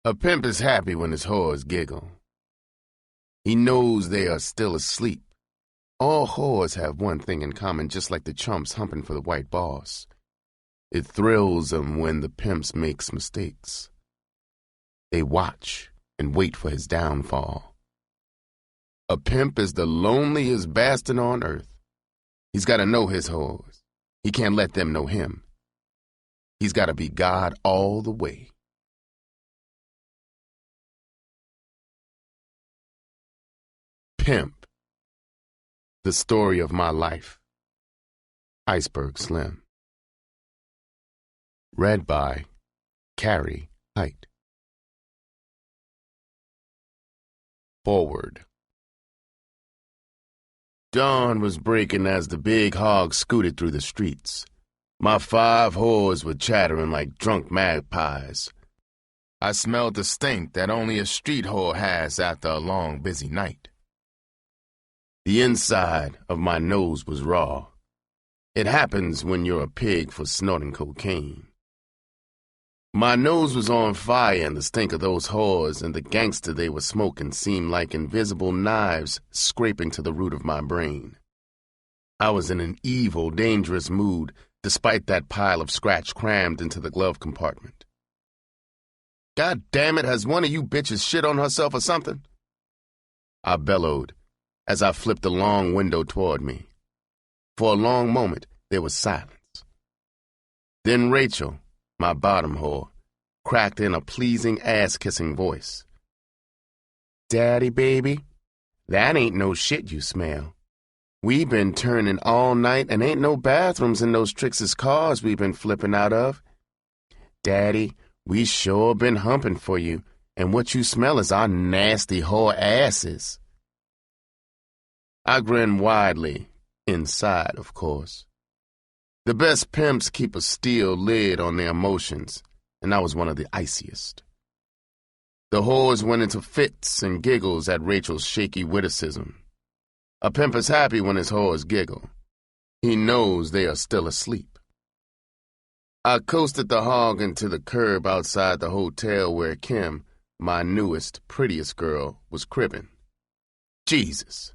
A pimp is happy when his whores giggle. He knows they are still asleep. All whores have one thing in common, just like the chumps humping for the white boss. It thrills them when the pimps makes mistakes. They watch and wait for his downfall. A pimp is the loneliest bastard on earth. He's got to know his whores. He can't let them know him. He's got to be God all the way. Pimp. The story of my life. Iceberg Slim. Read by Carrie Height. Forward. Dawn was breaking as the big hog scooted through the streets. My 5 whores were chattering like drunk magpies. I smelled the stink that only a street whore has after a long, busy night. The inside of my nose was raw. It happens when you're a pig for snorting cocaine. My nose was on fire, and the stink of those whores and the gangster they were smoking seemed like invisible knives scraping to the root of my brain. I was in an evil, dangerous mood, despite that pile of scratch crammed into the glove compartment. God damn it, has one of you bitches shit on herself or something? I bellowed as I flipped the long window toward me. For a long moment, there was silence. Then Rachel, my bottom whore, cracked in a pleasing ass-kissing voice. Daddy, baby, that ain't no shit you smell. We been turning all night and ain't no bathrooms in those Trix's cars we been flipping out of. Daddy, we sure been humping for you, and what you smell is our nasty whore asses. I grinned widely, inside, of course. The best pimps keep a steel lid on their emotions, and I was one of the iciest. The whores went into fits and giggles at Rachel's shaky witticism. A pimp is happy when his whores giggle. He knows they are still asleep. I coasted the hog into the curb outside the hotel where Kim, my newest, prettiest girl, was cribbing. Jesus!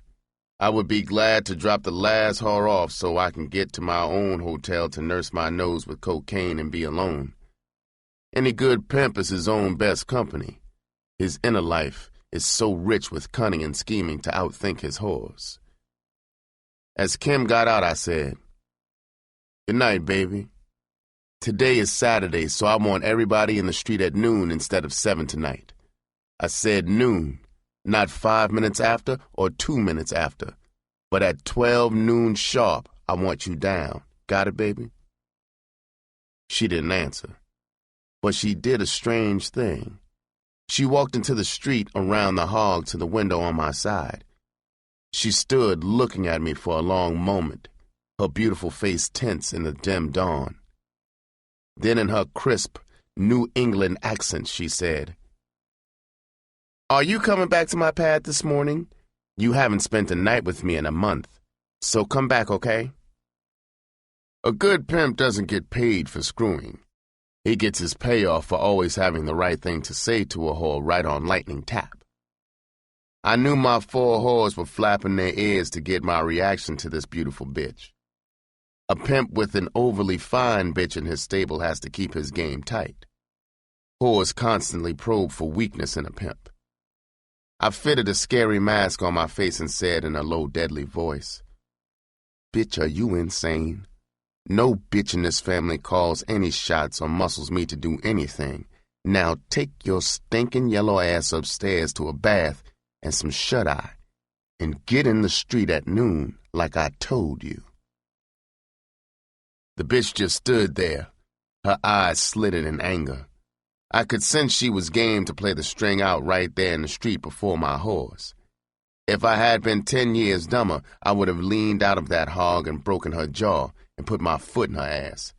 I would be glad to drop the last whore off so I can get to my own hotel to nurse my nose with cocaine and be alone. Any good pimp is his own best company. His inner life is so rich with cunning and scheming to outthink his whores. As Kim got out, I said, "Good night, baby. Today is Saturday, so I want everybody in the street at noon instead of 7 tonight. I said noon. Not 5 minutes after or 2 minutes after. But at 12 noon sharp, I want you down. Got it, baby?" She didn't answer. But she did a strange thing. She walked into the street around the hog to the window on my side. She stood looking at me for a long moment, her beautiful face tense in the dim dawn. Then in her crisp, New England accent, she said, "Are you coming back to my pad this morning? You haven't spent a night with me in a month, so come back, okay?" A good pimp doesn't get paid for screwing. He gets his payoff for always having the right thing to say to a whore right on lightning tap. I knew my 4 whores were flapping their ears to get my reaction to this beautiful bitch. A pimp with an overly fine bitch in his stable has to keep his game tight. Whores constantly probe for weakness in a pimp. I fitted a scary mask on my face and said in a low, deadly voice, "Bitch, are you insane? No bitch in this family calls any shots or muscles me to do anything. Now take your stinking yellow ass upstairs to a bath and some shut-eye, and get in the street at noon like I told you." The bitch just stood there, her eyes slitted in anger. I could sense she was game to play the string out right there in the street before my whores. If I had been 10 years dumber, I would have leaned out of that hog and broken her jaw and put my foot in her ass,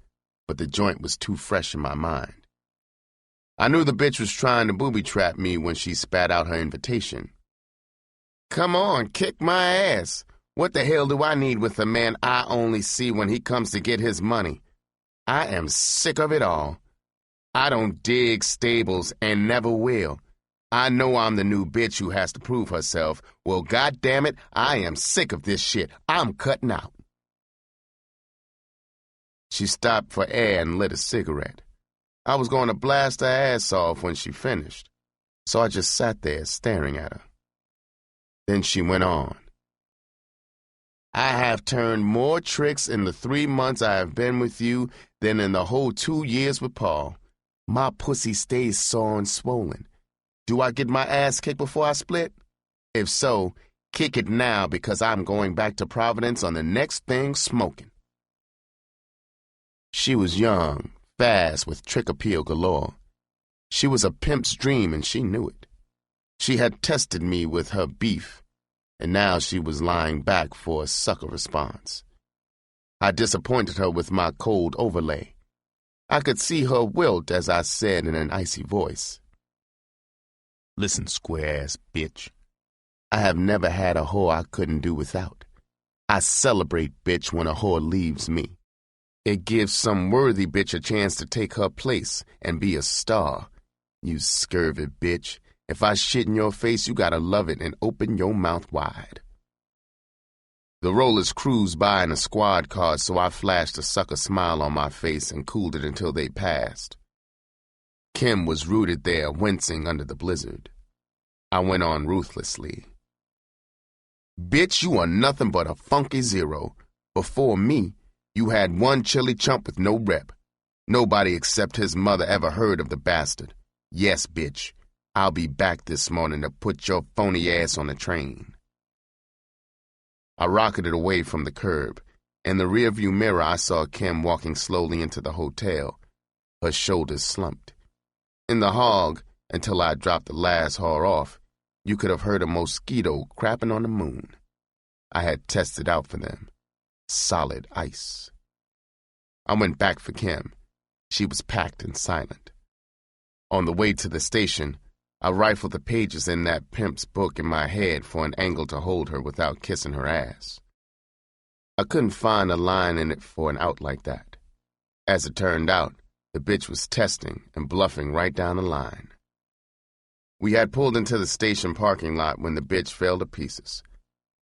but the joint was too fresh in my mind. I knew the bitch was trying to booby-trap me when she spat out her invitation. "Come on, kick my ass. What the hell do I need with a man I only see when he comes to get his money? I am sick of it all. I don't dig stables and never will. I know I'm the new bitch who has to prove herself. Well, goddammit, I am sick of this shit. I'm cutting out. She stopped for air and lit a cigarette. I was going to blast her ass off when she finished, so I just sat there staring at her. Then she went on. I have turned more tricks in the 3 months I have been with you than in the whole 2 years with Paul. My pussy stays sore and swollen. Do I get my ass kicked before I split? If so, kick it now because I'm going back to Providence on the next thing smoking. She was young, fast, with trick appeal galore. She was a pimp's dream and she knew it. She had tested me with her beef, and now she was lying back for a sucker response. I disappointed her with my cold overlay. I could see her wilt as I said in an icy voice, "Listen, square-ass bitch. I have never had a whore I couldn't do without. I celebrate, bitch, when a whore leaves me. It gives some worthy bitch a chance to take her place and be a star. You scurvy bitch. If I shit in your face, you gotta love it and open your mouth wide." The rollers cruised by in a squad car, so I flashed a sucker smile on my face and cooled it until they passed. Kim was rooted there, wincing under the blizzard. I went on ruthlessly. "Bitch, you are nothing but a funky zero. Before me, you had one chilly chump with no rep. Nobody except his mother ever heard of the bastard. Yes, bitch, I'll be back this morning to put your phony ass on the train." I rocketed away from the curb. In the rearview mirror, I saw Kim walking slowly into the hotel. Her shoulders slumped. In the hog, until I dropped the last whore off, you could have heard a mosquito crapping on the moon. I had tested out for them. Solid ice. I went back for Kim. She was packed and silent. On the way to the station, I rifled the pages in that Pimp's book in my head for an angle to hold her without kissing her ass. I couldn't find a line in it for an out like that. As it turned out, the bitch was testing and bluffing right down the line. We had pulled into the station parking lot when the bitch fell to pieces.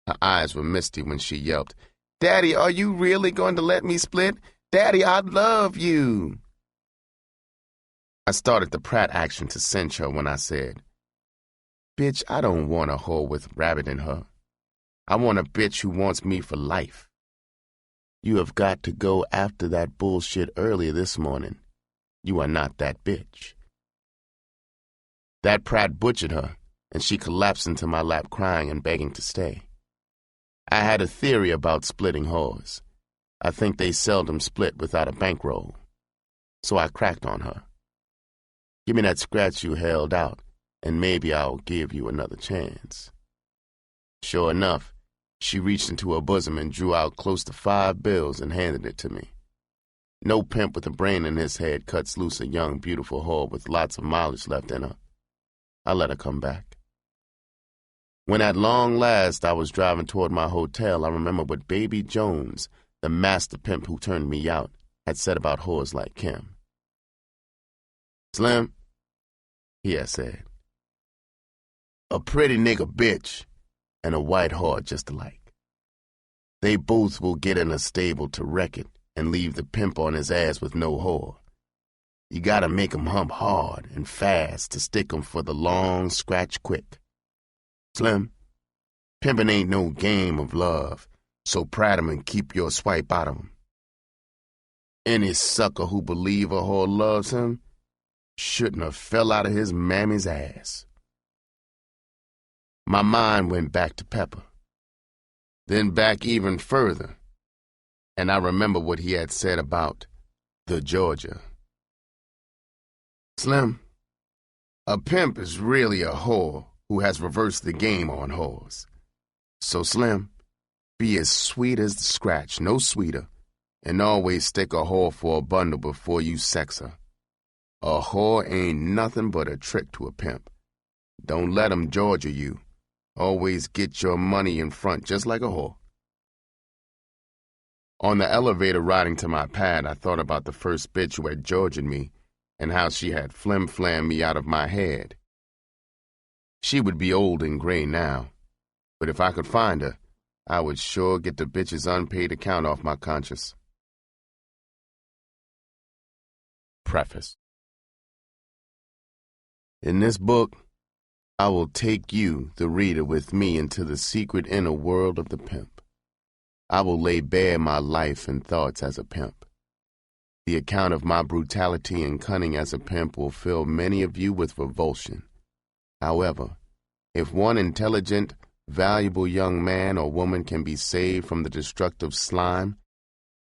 Her eyes were misty when she yelped, "Daddy, are you really going to let me split? Daddy, I love you." I started the Pratt action to cinch her when I said, "Bitch, I don't want a whore with rabbit in her. I want a bitch who wants me for life. You have got to go after that bullshit earlier this morning. You are not that bitch." That Pratt butchered her, and she collapsed into my lap crying and begging to stay. I had a theory about splitting whores. I think they seldom split without a bankroll. So I cracked on her. "Give me that scratch you held out, and maybe I'll give you another chance." Sure enough, she reached into her bosom and drew out close to 5 bills and handed it to me. No pimp with a brain in his head cuts loose a young, beautiful whore with lots of mileage left in her. I let her come back. When at long last I was driving toward my hotel, I remember what Baby Jones, the master pimp who turned me out, had said about whores like Kim. "Slim," he had said, "a pretty nigga bitch and a white whore just alike. They both will get in a stable to wreck it and leave the pimp on his ass with no whore. You gotta make 'em hump hard and fast to stick 'em for the long scratch quick. Slim, pimpin' ain't no game of love, so prat 'em and keep your swipe out of 'em. Any sucker who believe a whore loves him shouldn't have fell out of his mammy's ass." My mind went back to Pepper, then back even further, and I remember what he had said about the Georgia. "Slim, a pimp is really a whore who has reversed the game on whores. So, Slim, be as sweet as the scratch, no sweeter, and always stick a whore for a bundle before you sex her. A whore ain't nothing but a trick to a pimp. Don't let 'em Georgia you. Always get your money in front, just like a whore." On the elevator riding to my pad, I thought about the first bitch who had Georgia'd me and how she had flim-flammed me out of my head. She would be old and gray now, but if I could find her, I would sure get the bitch's unpaid account off my conscience. Preface. In this book, I will take you, the reader, with me into the secret inner world of the pimp. I will lay bare my life and thoughts as a pimp. The account of my brutality and cunning as a pimp will fill many of you with revulsion. However, if one intelligent, valuable young man or woman can be saved from the destructive slime,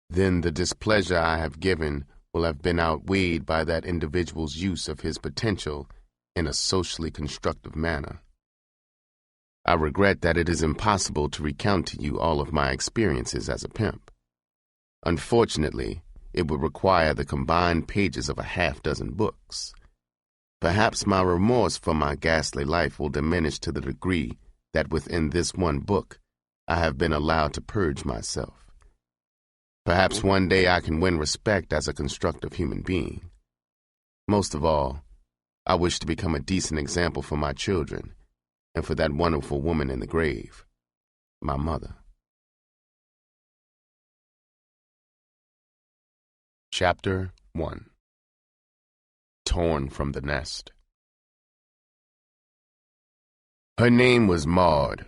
then the displeasure I have given will have been outweighed by that individual's use of his potential in a socially constructive manner. I regret that it is impossible to recount to you all of my experiences as a pimp. Unfortunately, it would require the combined pages of a half-dozen books. Perhaps my remorse for my ghastly life will diminish to the degree that within this one book I have been allowed to purge myself. Perhaps one day I can win respect as a constructive human being. Most of all, I wish to become a decent example for my children and for that wonderful woman in the grave, my mother. Chapter 1. Torn from the Nest. Her name was Maud,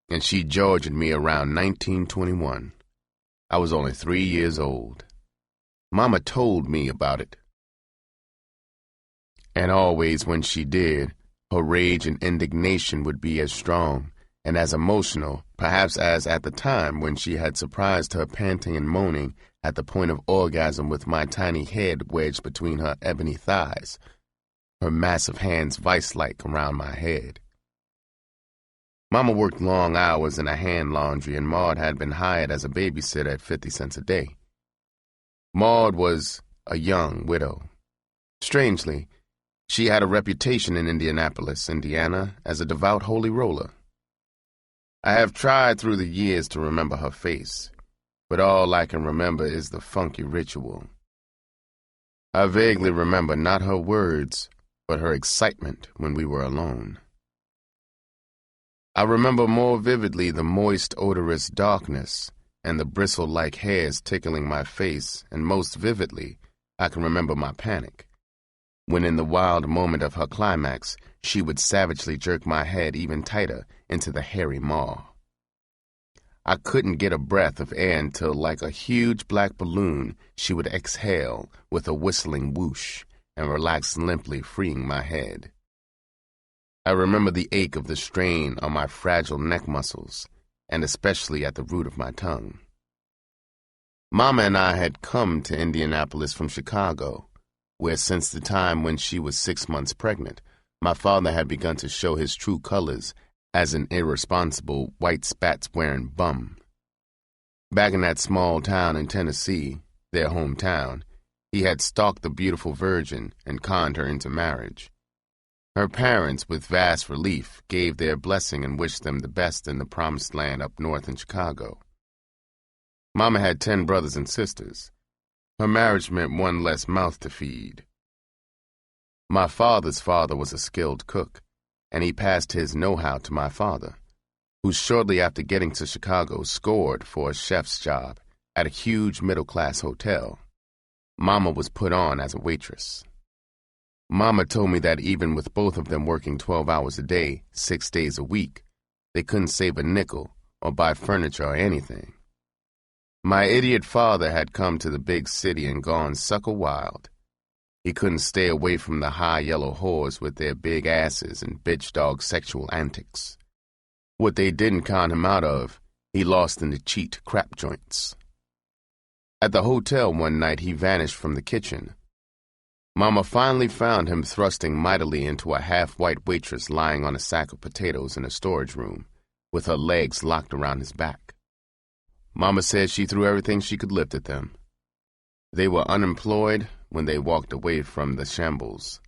and she Georged me around 1921. I was only 3 years old. Mama told me about it. And always when she did, her rage and indignation would be as strong and as emotional, perhaps as at the time when she had surprised her panting and moaning at the point of orgasm with my tiny head wedged between her ebony thighs, her massive hands vice-like around my head. Mama worked long hours in a hand laundry, and Maud had been hired as a babysitter at 50 cents a day. Maud was a young widow. Strangely, she had a reputation in Indianapolis, Indiana, as a devout holy roller. I have tried through the years to remember her face, but all I can remember is the funky ritual. I vaguely remember not her words, but her excitement when we were alone. I remember more vividly the moist, odorous darkness and the bristle-like hairs tickling my face, and most vividly, I can remember my panic, when in the wild moment of her climax, she would savagely jerk my head even tighter into the hairy maw. I couldn't get a breath of air until, like a huge black balloon, she would exhale with a whistling whoosh and relax limply, freeing my head. I remember the ache of the strain on my fragile neck muscles, and especially at the root of my tongue. Mama and I had come to Indianapolis from Chicago, where since the time when she was 6 months pregnant, my father had begun to show his true colors as an irresponsible, white spats-wearing bum. Back in that small town in Tennessee, their hometown, he had stalked the beautiful virgin and conned her into marriage. Her parents, with vast relief, gave their blessing and wished them the best in the promised land up north in Chicago. Mama had 10 brothers and sisters. Her marriage meant one less mouth to feed. My father's father was a skilled cook, and he passed his know-how to my father, who shortly after getting to Chicago scored for a chef's job at a huge middle-class hotel. Mama was put on as a waitress. Mama told me that even with both of them working 12 hours a day, 6 days a week, they couldn't save a nickel or buy furniture or anything. My idiot father had come to the big city and gone sucker wild. He couldn't stay away from the high yellow whores with their big asses and bitch dog sexual antics. What they didn't con him out of, he lost in the cheat crap joints. At the hotel one night, he vanished from the kitchen. Mama finally found him thrusting mightily into a half-white waitress lying on a sack of potatoes in a storage room, with her legs locked around his back. Mama said she threw everything she could lift at them. They were unemployed when they walked away from the shambles.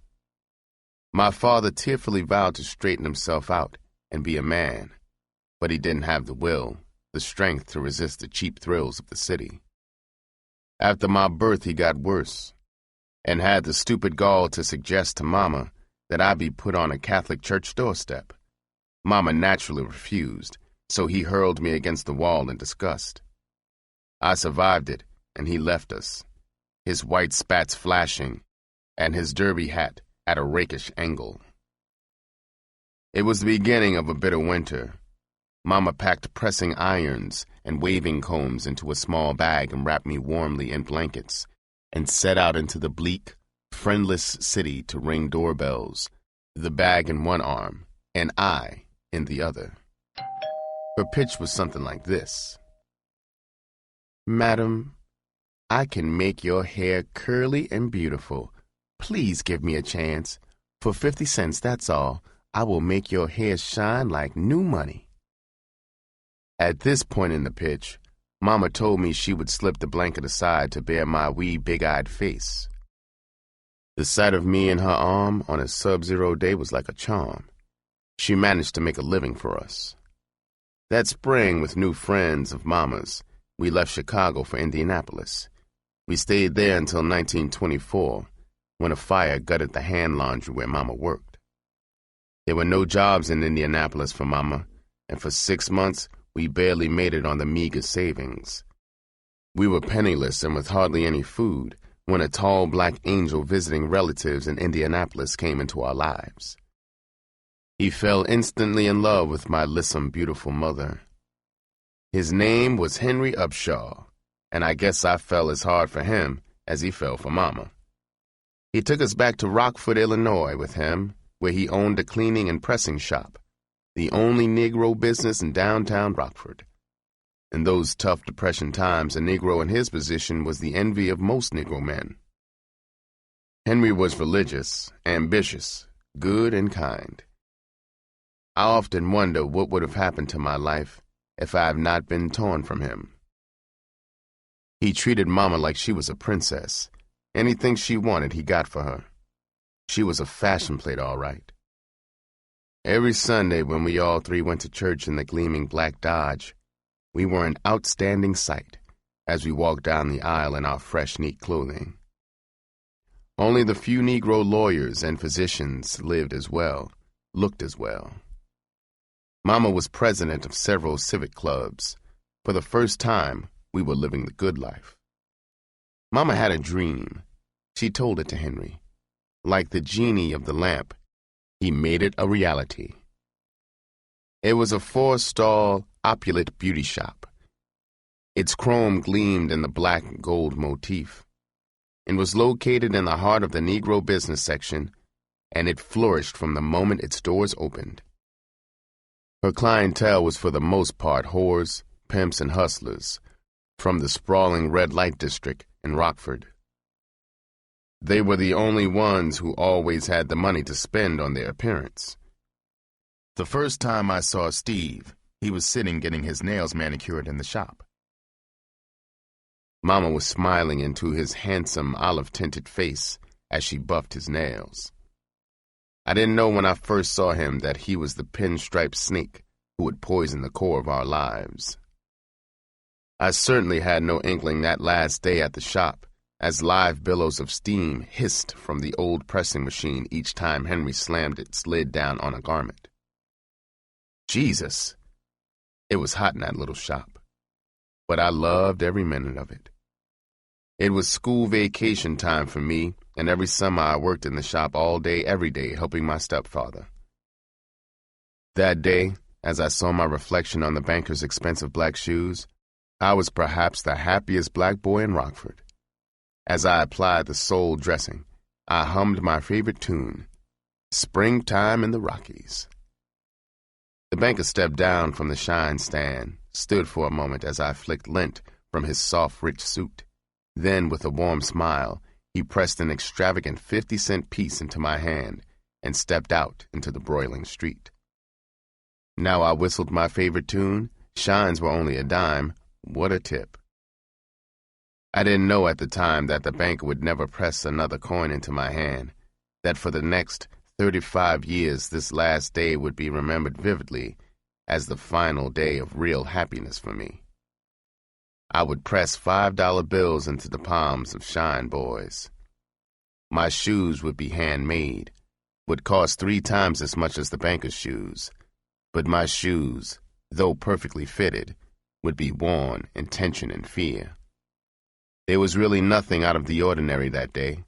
My father tearfully vowed to straighten himself out and be a man, but he didn't have the will, the strength to resist the cheap thrills of the city. After my birth, he got worse. and had the stupid gall to suggest to Mama that I be put on a Catholic church doorstep. Mama naturally refused, so he hurled me against the wall in disgust. I survived it, and he left us, his white spats flashing, and his derby hat at a rakish angle. It was the beginning of a bitter winter. Mama packed pressing irons and waving combs into a small bag and wrapped me warmly in blankets, and set out into the bleak, friendless city to ring doorbells, the bag in one arm and I in the other. Her pitch was something like this. Madam, I can make your hair curly and beautiful. Please give me a chance. For 50 cents, that's all. I will make your hair shine like new money. At this point in the pitch, Mama told me she would slip the blanket aside to bare my wee big-eyed face. The sight of me in her arm on a sub-zero day was like a charm. She managed to make a living for us. That spring, with new friends of Mama's, we left Chicago for Indianapolis. We stayed there until 1924, when a fire gutted the hand laundry where Mama worked. There were no jobs in Indianapolis for Mama, and for 6 months, we barely made it on the meager savings. We were penniless and with hardly any food when a tall black angel visiting relatives in Indianapolis came into our lives. He fell instantly in love with my lissom, beautiful mother. His name was Henry Upshaw, and I guess I fell as hard for him as he fell for Mama. He took us back to Rockford, Illinois with him, where he owned a cleaning and pressing shop, the only Negro business in downtown Rockford. In those tough Depression times, a Negro in his position was the envy of most Negro men. Henry was religious, ambitious, good, and kind. I often wonder what would have happened to my life if I had not been torn from him. He treated Mama like she was a princess. Anything she wanted, he got for her. She was a fashion plate, all right. Every Sunday when we all three went to church in the gleaming black Dodge, we were an outstanding sight as we walked down the aisle in our fresh, neat clothing. Only the few Negro lawyers and physicians lived as well, looked as well. Mama was president of several civic clubs. For the first time, we were living the good life. Mama had a dream. She told it to Henry. Like the genie of the lamp, he made it a reality. It was a 4-stall, opulent beauty shop. Its chrome gleamed in the black and gold motif. It was located in the heart of the Negro business section, and it flourished from the moment its doors opened. Her clientele was for the most part whores, pimps, and hustlers from the sprawling red light district in Rockford. They were the only ones who always had the money to spend on their appearance. The first time I saw Steve, he was sitting getting his nails manicured in the shop. Mama was smiling into his handsome olive-tinted face as she buffed his nails. I didn't know when I first saw him that he was the pinstripe snake who would poison the core of our lives. I certainly had no inkling that last day at the shop, as live billows of steam hissed from the old pressing machine each time Henry slammed its lid down on a garment. Jesus! It was hot in that little shop, but I loved every minute of it. It was school vacation time for me, and every summer I worked in the shop all day, every day, helping my stepfather. That day, as I saw my reflection on the banker's expensive black shoes, I was perhaps the happiest black boy in Rockford. As I applied the soul dressing, I hummed my favorite tune, Springtime in the Rockies. The banker stepped down from the shine stand, stood for a moment as I flicked lint from his soft, rich suit. Then, with a warm smile, he pressed an extravagant 50-cent piece into my hand and stepped out into the broiling street. Now I whistled my favorite tune. Shines were only a dime. What a tip. I didn't know at the time that the banker would never press another coin into my hand, that for the next 35 years this last day would be remembered vividly as the final day of real happiness for me. I would press $5 bills into the palms of shine boys. My shoes would be handmade, would cost 3 times as much as the banker's shoes. But my shoes, though perfectly fitted, would be worn in tension and fear. There was really nothing out of the ordinary that day,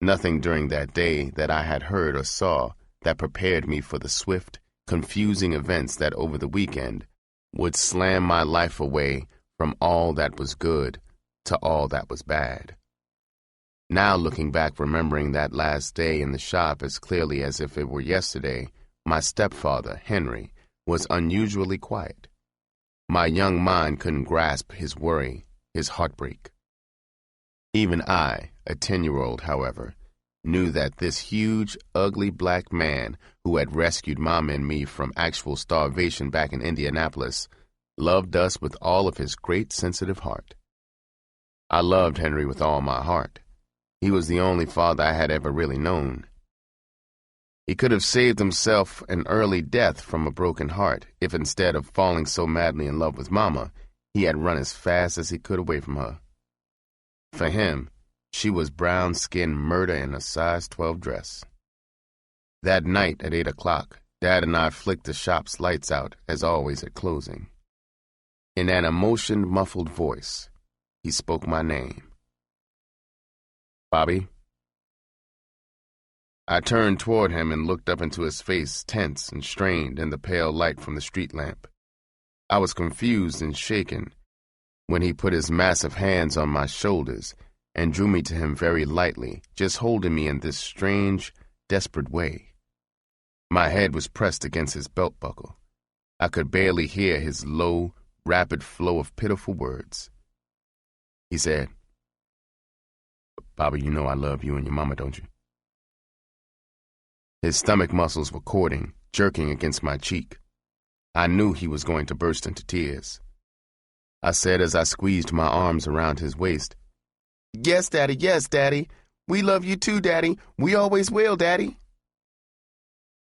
nothing during that day that I had heard or saw that prepared me for the swift, confusing events that over the weekend would slam my life away from all that was good to all that was bad. Now looking back, remembering that last day in the shop as clearly as if it were yesterday, my stepfather, Henry, was unusually quiet. My young mind couldn't grasp his worry, his heartbreak. Even I, a 10-year-old, however, knew that this huge, ugly black man who had rescued Mama and me from actual starvation back in Indianapolis loved us with all of his great sensitive heart. I loved Henry with all my heart. He was the only father I had ever really known. He could have saved himself an early death from a broken heart if instead of falling so madly in love with Mama, he had run as fast as he could away from her. For him, she was brown-skinned murder in a size 12 dress. That night at 8 o'clock, Dad and I flicked the shop's lights out, as always at closing. In an emotion-muffled voice, he spoke my name. Bobby. I turned toward him and looked up into his face, tense and strained in the pale light from the street lamp. I was confused and shaken when he put his massive hands on my shoulders and drew me to him very lightly, just holding me in this strange, desperate way. My head was pressed against his belt buckle. I could barely hear his low, rapid flow of pitiful words. He said, Bobby, you know I love you and your mama, don't you? His stomach muscles were cording, jerking against my cheek. I knew he was going to burst into tears. I said as I squeezed my arms around his waist, Yes, Daddy. We love you too, Daddy. We always will, Daddy.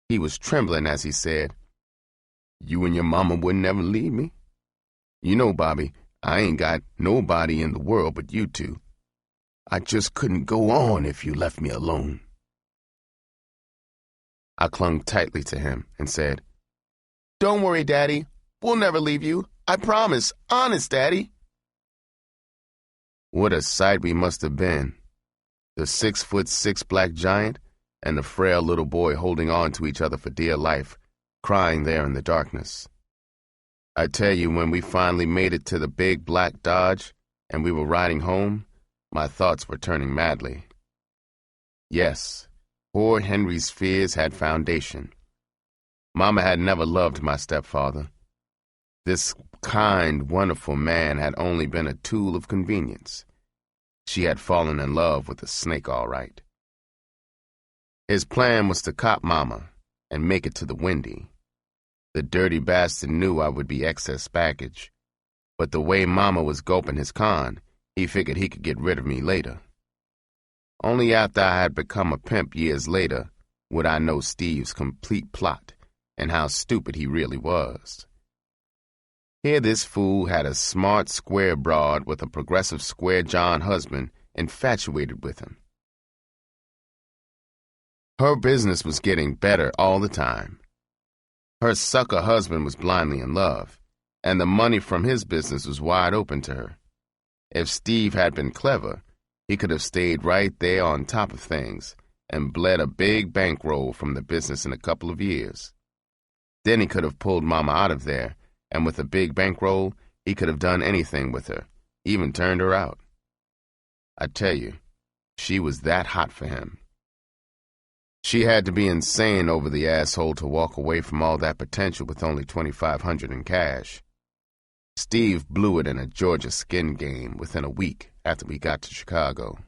He was trembling as he said, You and your mama would never leave me. You know, Bobby, I ain't got nobody in the world but you two. I just couldn't go on if you left me alone. I clung tightly to him and said, Don't worry, Daddy. We'll never leave you. I promise. Honest, Daddy. What a sight we must have been. The 6'6" black giant and the frail little boy holding on to each other for dear life, crying there in the darkness. I tell you, when we finally made it to the big black Dodge and we were riding home, my thoughts were turning madly. Yes, poor Henry's fears had foundation. Mama had never loved my stepfather. This kind, wonderful man had only been a tool of convenience. She had fallen in love with a snake, all right. His plan was to cop Mama and make it to the Windy. The dirty bastard knew I would be excess baggage, but the way Mama was gulping his con, he figured he could get rid of me later. Only after I had become a pimp years later would I know Steve's complete plot and how stupid he really was. Here this fool had a smart, square broad with a progressive square John husband infatuated with him. Her business was getting better all the time. Her sucker husband was blindly in love, and the money from his business was wide open to her. If Steve had been clever, he could have stayed right there on top of things and bled a big bankroll from the business in a couple of years. Then he could have pulled Mama out of there, and with a big bankroll, he could have done anything with her, even turned her out. I tell you, she was that hot for him. She had to be insane over the asshole to walk away from all that potential with only $2,500 in cash. Steve blew it in a Georgia skin game within a week after we got to Chicago.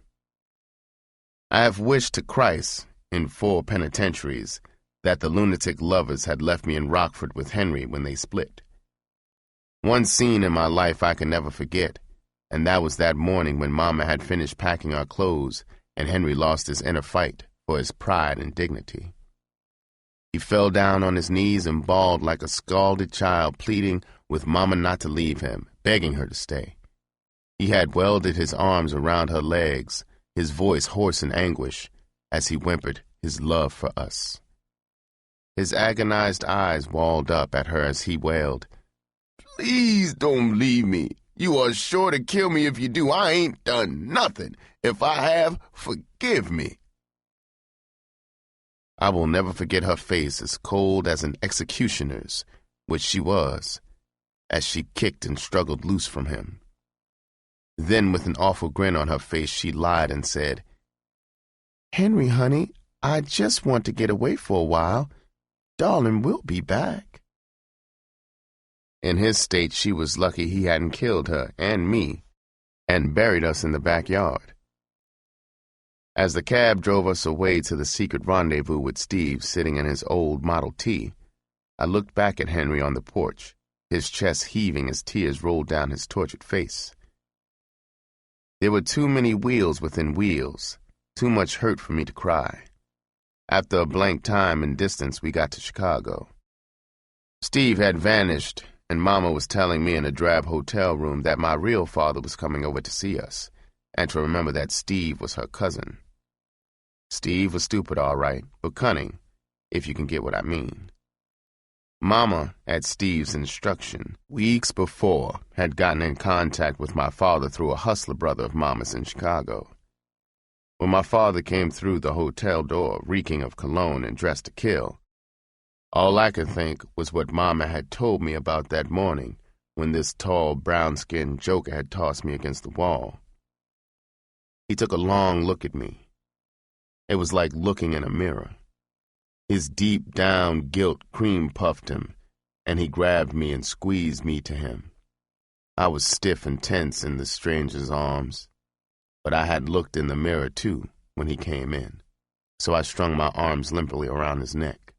I have wished to Christ, in 4 penitentiaries, that the lunatic lovers had left me in Rockford with Henry when they split. One scene in my life I can never forget, and that was that morning when Mama had finished packing our clothes and Henry lost his inner fight for his pride and dignity. He fell down on his knees and bawled like a scalded child, pleading with Mama not to leave him, begging her to stay. He had welded his arms around her legs, his voice hoarse in anguish, as he whimpered his love for us. His agonized eyes walled up at her as he wailed, "Please don't leave me. You are sure to kill me if you do. I ain't done nothing. If I have, forgive me." I will never forget her face, as cold as an executioner's, which she was, as she kicked and struggled loose from him. Then, with an awful grin on her face, she lied and said, "Henry, honey, I just want to get away for a while. Darling, we'll be back." In his state, she was lucky he hadn't killed her and me and buried us in the backyard. As the cab drove us away to the secret rendezvous with Steve sitting in his old Model T, I looked back at Henry on the porch, his chest heaving as tears rolled down his tortured face. There were too many wheels within wheels, too much hurt for me to cry. After a blank time and distance, we got to Chicago. Steve had vanished, and Mama was telling me in a drab hotel room that my real father was coming over to see us, and to remember that Steve was her cousin. Steve was stupid, all right, but cunning, if you can get what I mean. Mama, at Steve's instruction, weeks before, had gotten in contact with my father through a hustler brother of Mama's in Chicago. When my father came through the hotel door, reeking of cologne and dressed to kill, all I could think was what Mama had told me about that morning when this tall, brown-skinned joker had tossed me against the wall. He took a long look at me. It was like looking in a mirror. His deep-down guilt cream-puffed him, and he grabbed me and squeezed me to him. I was stiff and tense in the stranger's arms, but I had looked in the mirror, too, when he came in, so I strung my arms limply around his neck.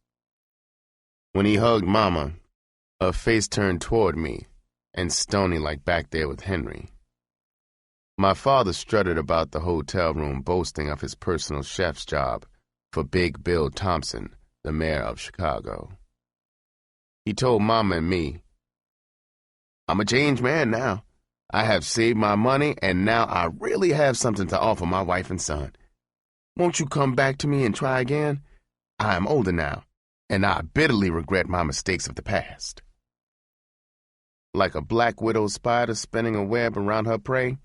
When he hugged Mama, her face turned toward me, and stony like back there with Henry. My father strutted about the hotel room boasting of his personal chef's job for Big Bill Thompson, the mayor of Chicago. He told Mama and me, "I'm a changed man now. I have saved my money, and now I really have something to offer my wife and son. Won't you come back to me and try again? I am older now, and I bitterly regret my mistakes of the past." Like a black widow spider spinning a web around her prey,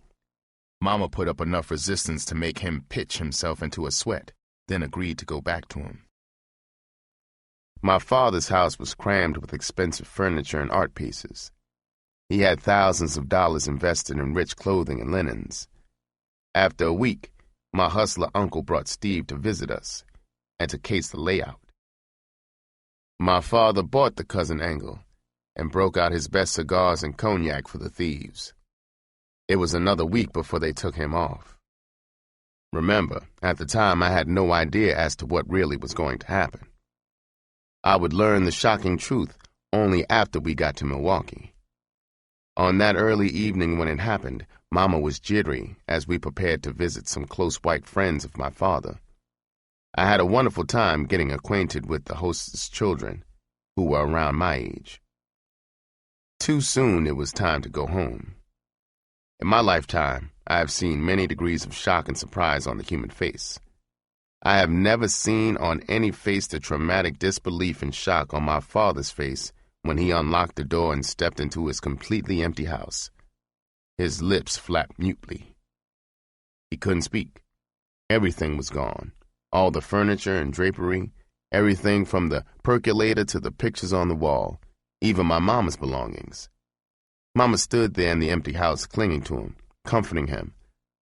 Mama put up enough resistance to make him pitch himself into a sweat, then agreed to go back to him. My father's house was crammed with expensive furniture and art pieces. He had thousands of dollars invested in rich clothing and linens. After a week, my hustler uncle brought Steve to visit us and to case the layout. My father bought the cousin angle and broke out his best cigars and cognac for the thieves. It was another week before they took him off. Remember, at the time I had no idea as to what really was going to happen. I would learn the shocking truth only after we got to Milwaukee. On that early evening when it happened, Mama was jittery as we prepared to visit some close white friends of my father. I had a wonderful time getting acquainted with the host's children, who were around my age. Too soon it was time to go home. In my lifetime, I have seen many degrees of shock and surprise on the human face. I have never seen on any face the traumatic disbelief and shock on my father's face when he unlocked the door and stepped into his completely empty house. His lips flapped mutely. He couldn't speak. Everything was gone. All the furniture and drapery, everything from the percolator to the pictures on the wall, even my mama's belongings. Mama stood there in the empty house clinging to him, comforting him,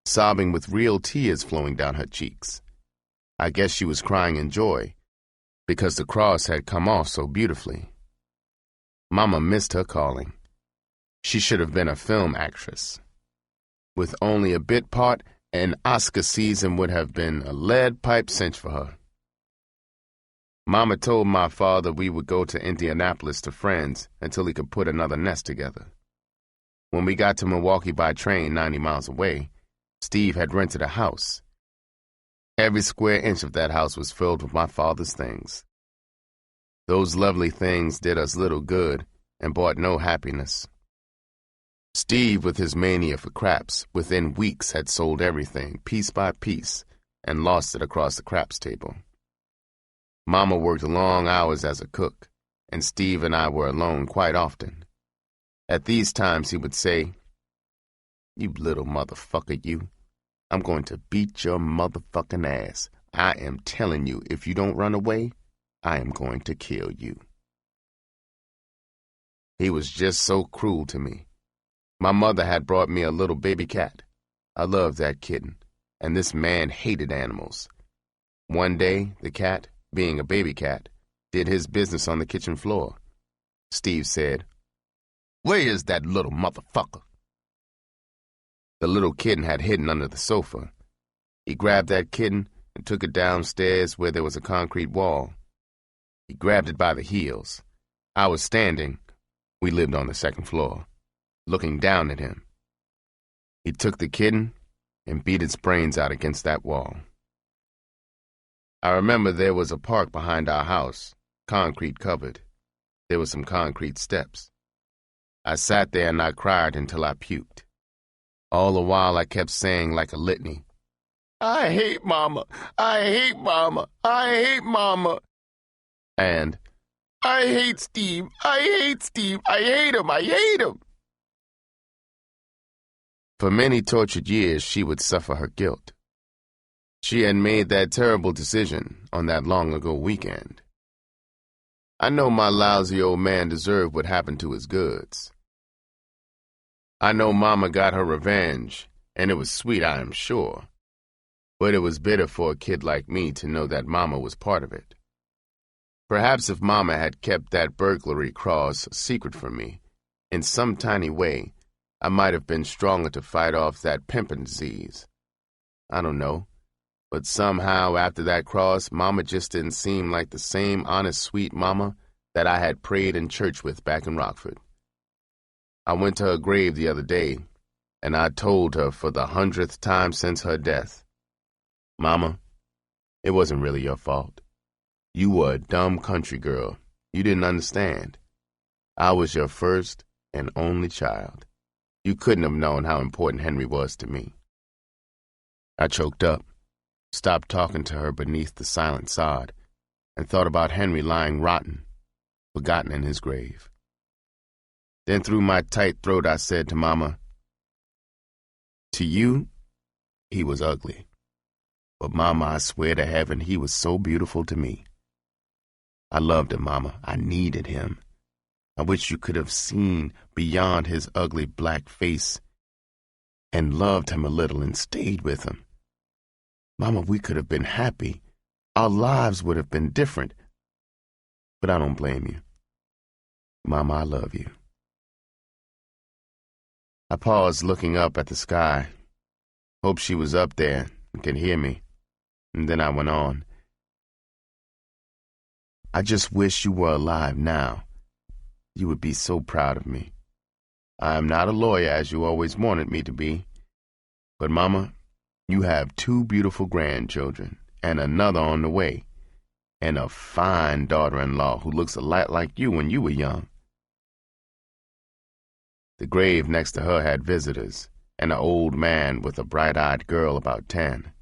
sobbing with real tears flowing down her cheeks. I guess she was crying in joy, because the cross had come off so beautifully. Mama missed her calling. She should have been a film actress. With only a bit part, an Oscar season would have been a lead pipe cinch for her. Mama told my father we would go to Indianapolis to friends until he could put another nest together. When we got to Milwaukee by train 90 miles away, Steve had rented a house. Every square inch of that house was filled with my father's things. Those lovely things did us little good and brought no happiness. Steve, with his mania for craps, within weeks had sold everything, piece by piece, and lost it across the craps table. Mama worked long hours as a cook, and Steve and I were alone quite often. At these times he would say, "You little motherfucker, you. I'm going to beat your motherfucking ass. I am telling you, if you don't run away, I am going to kill you." He was just so cruel to me. My mother had brought me a little baby cat. I loved that kitten, and this man hated animals. One day, the cat, being a baby cat, did his business on the kitchen floor. Steve said, "Where is that little motherfucker?" The little kitten had hidden under the sofa. He grabbed that kitten and took it downstairs where there was a concrete wall. He grabbed it by the heels. I was standing, we lived on the second floor, looking down at him. He took the kitten and beat its brains out against that wall. I remember there was a park behind our house, concrete covered. There were some concrete steps. I sat there and I cried until I puked. All the while I kept saying like a litany, "I hate Mama, I hate Mama, I hate Mama." And, "I hate Steve, I hate Steve, I hate him, I hate him." For many tortured years, she would suffer her guilt. She had made that terrible decision on that long-ago weekend. I know my lousy old man deserved what happened to his goods. I know Mama got her revenge, and it was sweet, I am sure. But it was bitter for a kid like me to know that Mama was part of it. Perhaps if Mama had kept that burglary cross a secret from me, in some tiny way, I might have been stronger to fight off that pimping disease. I don't know. But somehow after that cross, Mama just didn't seem like the same honest, sweet Mama that I had prayed in church with back in Rockford. I went to her grave the other day, and I told her for the 100th time since her death, "Mama, it wasn't really your fault. You were a dumb country girl. You didn't understand. I was your first and only child. You couldn't have known how important Henry was to me." I choked up, stopped talking to her beneath the silent sod, and thought about Henry lying rotten, forgotten in his grave. Then through my tight throat I said to Mama, "To you, he was ugly. But Mama, I swear to heaven, he was so beautiful to me. I loved him, Mama. I needed him. I wish you could have seen beyond his ugly black face and loved him a little and stayed with him. Mama, we could have been happy. Our lives would have been different. But I don't blame you. Mama, I love you." I paused, looking up at the sky. Hoped she was up there and could hear me. And then I went on. "I just wish you were alive now. You would be so proud of me. I am not a lawyer as you always wanted me to be. But, Mama, you have 2 beautiful grandchildren and another on the way, and a fine daughter-in-law who looks a lot like you when you were young." The grave next to her had visitors, and an old man with a bright-eyed girl about 10.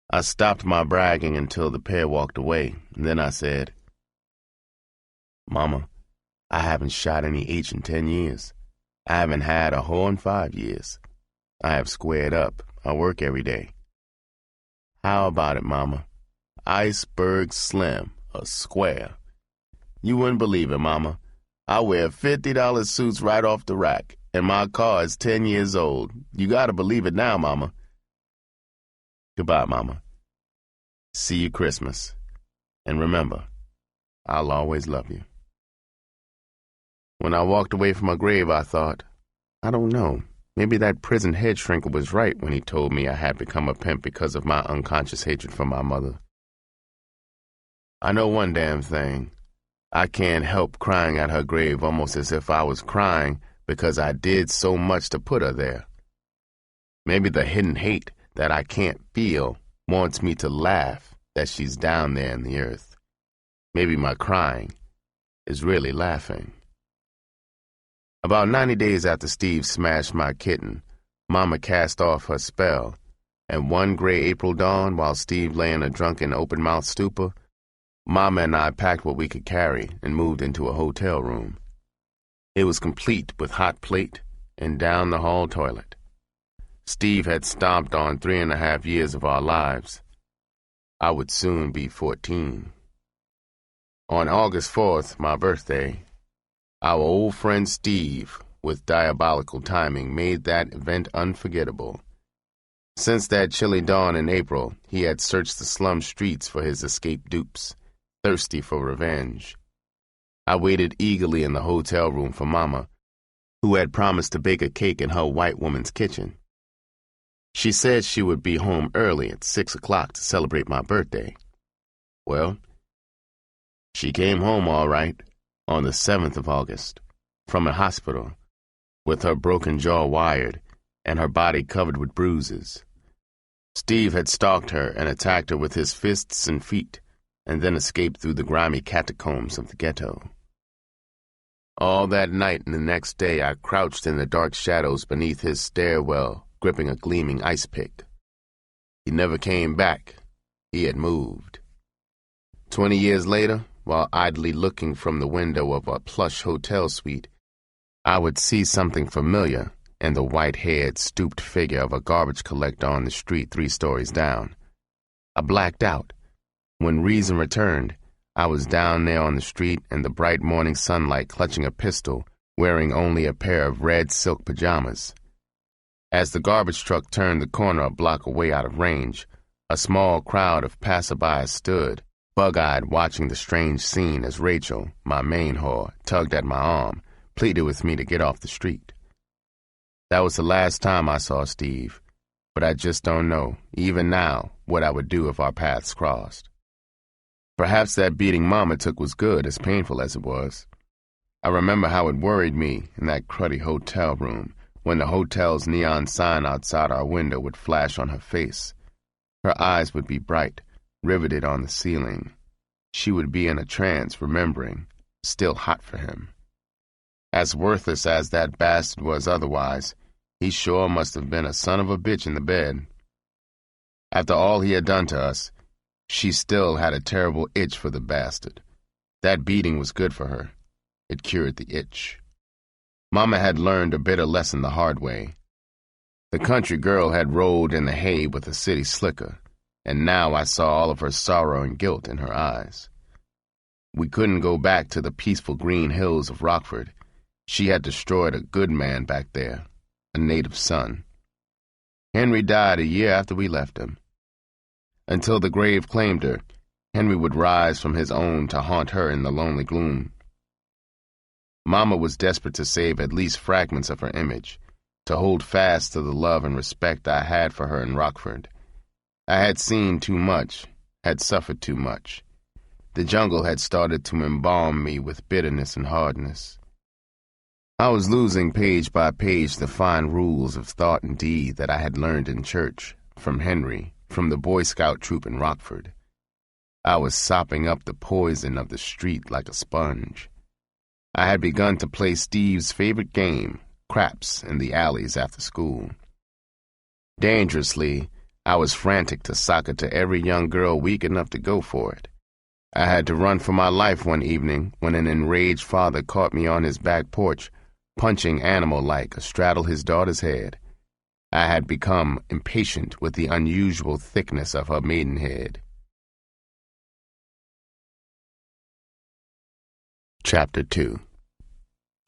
I stopped my bragging until the pair walked away, and then I said, "Mama, I haven't shot any H in 10 years. I haven't had a hoe in 5 years. I have squared up. I work every day. How about it, Mama? Iceberg Slim, a square. You wouldn't believe it, Mama. I wear $50 suits right off the rack, and my car is 10 years old. You gotta believe it now, Mama. Goodbye, Mama. See you Christmas. And remember, I'll always love you." When I walked away from her grave, I thought, I don't know, maybe that prison head shrinker was right when he told me I had become a pimp because of my unconscious hatred for my mother. I know one damn thing. I can't help crying at her grave almost as if I was crying because I did so much to put her there. Maybe the hidden hate that I can't feel wants me to laugh that she's down there in the earth. Maybe my crying is really laughing. About 90 days after Steve smashed my kitten, Mama cast off her spell, and one gray April dawn, while Steve lay in a drunken open-mouthed stupor, Mama and I packed what we could carry and moved into a hotel room. It was complete with hot plate and down-the-hall toilet. Steve had stomped on 3.5 years of our lives. I would soon be 14. On August 4th, my birthday, our old friend Steve, with diabolical timing, made that event unforgettable. Since that chilly dawn in April, he had searched the slum streets for his escaped dupes, thirsty for revenge. I waited eagerly in the hotel room for Mama, who had promised to bake a cake in her white woman's kitchen. She said she would be home early at 6 o'clock to celebrate my birthday. Well, she came home all right on the 7th of August from a hospital, with her broken jaw wired and her body covered with bruises. Steve had stalked her and attacked her with his fists and feet, and then escaped through the grimy catacombs of the ghetto. All that night and the next day I crouched in the dark shadows beneath his stairwell, gripping a gleaming ice pick. He never came back. He had moved. 20 years later, while idly looking from the window of a plush hotel suite, I would see something familiar in the white-haired, stooped figure of a garbage collector on the street 3 stories down. I blacked out. When reason returned, I was down there on the street in the bright morning sunlight, clutching a pistol, wearing only a pair of red silk pajamas. As the garbage truck turned the corner a block away out of range, a small crowd of passerbys stood, bug-eyed, watching the strange scene as Rachel, my main whore, tugged at my arm, pleaded with me to get off the street. That was the last time I saw Steve, but I just don't know, even now, what I would do if our paths crossed. Perhaps that beating Mama took was good, as painful as it was. I remember how it worried me in that cruddy hotel room when the hotel's neon sign outside our window would flash on her face. Her eyes would be bright, riveted on the ceiling. She would be in a trance, remembering, still hot for him. As worthless as that bastard was otherwise, he sure must have been a son of a bitch in the bed. After all he had done to us, she still had a terrible itch for the bastard. That beating was good for her. It cured the itch. Mama had learned a bitter lesson the hard way. The country girl had rolled in the hay with a city slicker, and now I saw all of her sorrow and guilt in her eyes. We couldn't go back to the peaceful green hills of Rockford. She had destroyed a good man back there, a native son. Henry died a year after we left him. Until the grave claimed her, Henry would rise from his own to haunt her in the lonely gloom. Mama was desperate to save at least fragments of her image, to hold fast to the love and respect I had for her in Rockford. I had seen too much, had suffered too much. The jungle had started to embalm me with bitterness and hardness. I was losing page by page the fine rules of thought and deed that I had learned in church, from Henry, from the Boy Scout troop in Rockford. I was sopping up the poison of the street like a sponge. I had begun to play Steve's favorite game, craps, in the alleys after school. Dangerously, I was frantic to sock it to every young girl weak enough to go for it. I had to run for my life one evening when an enraged father caught me on his back porch, punching animal-like astraddle his daughter's head. I had become impatient with the unusual thickness of her maidenhead. Chapter 2.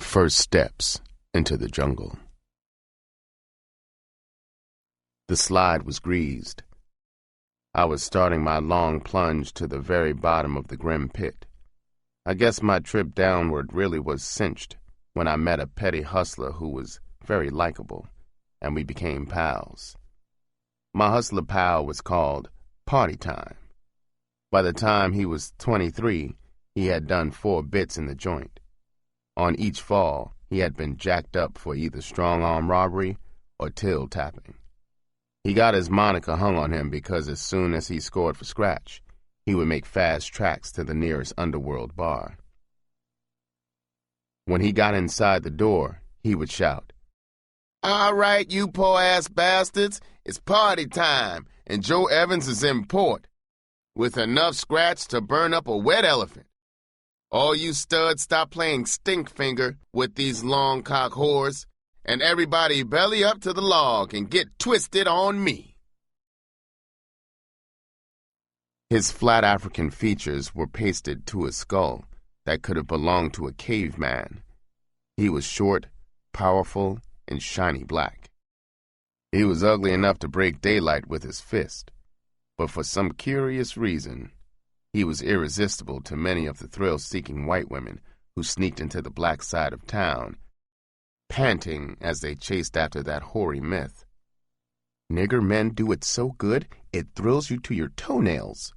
First Steps into the Jungle. The slide was greased. I was starting my long plunge to the very bottom of the grim pit. I guess my trip downward really was cinched when I met a petty hustler who was very likable, and we became pals. My hustler pal was called Party Time. By the time he was 23, he had done 4 bits in the joint. On each fall, he had been jacked up for either strong-arm robbery or till tapping. He got his moniker hung on him because as soon as he scored for scratch, he would make fast tracks to the nearest underworld bar. When he got inside the door, he would shout, All right, you poor-ass bastards, it's party time, and Joe Evans is in port, with enough scratch to burn up a wet elephant. All you studs stop playing stink finger with these long-cock whores, and everybody belly up to the log and get twisted on me. His flat African features were pasted to a skull that could have belonged to a caveman. He was short, powerful, and shiny black. He was ugly enough to break daylight with his fist, but for some curious reason, he was irresistible to many of the thrill-seeking white women who sneaked into the black side of town, panting as they chased after that hoary myth. Nigger men do it so good, it thrills you to your toenails.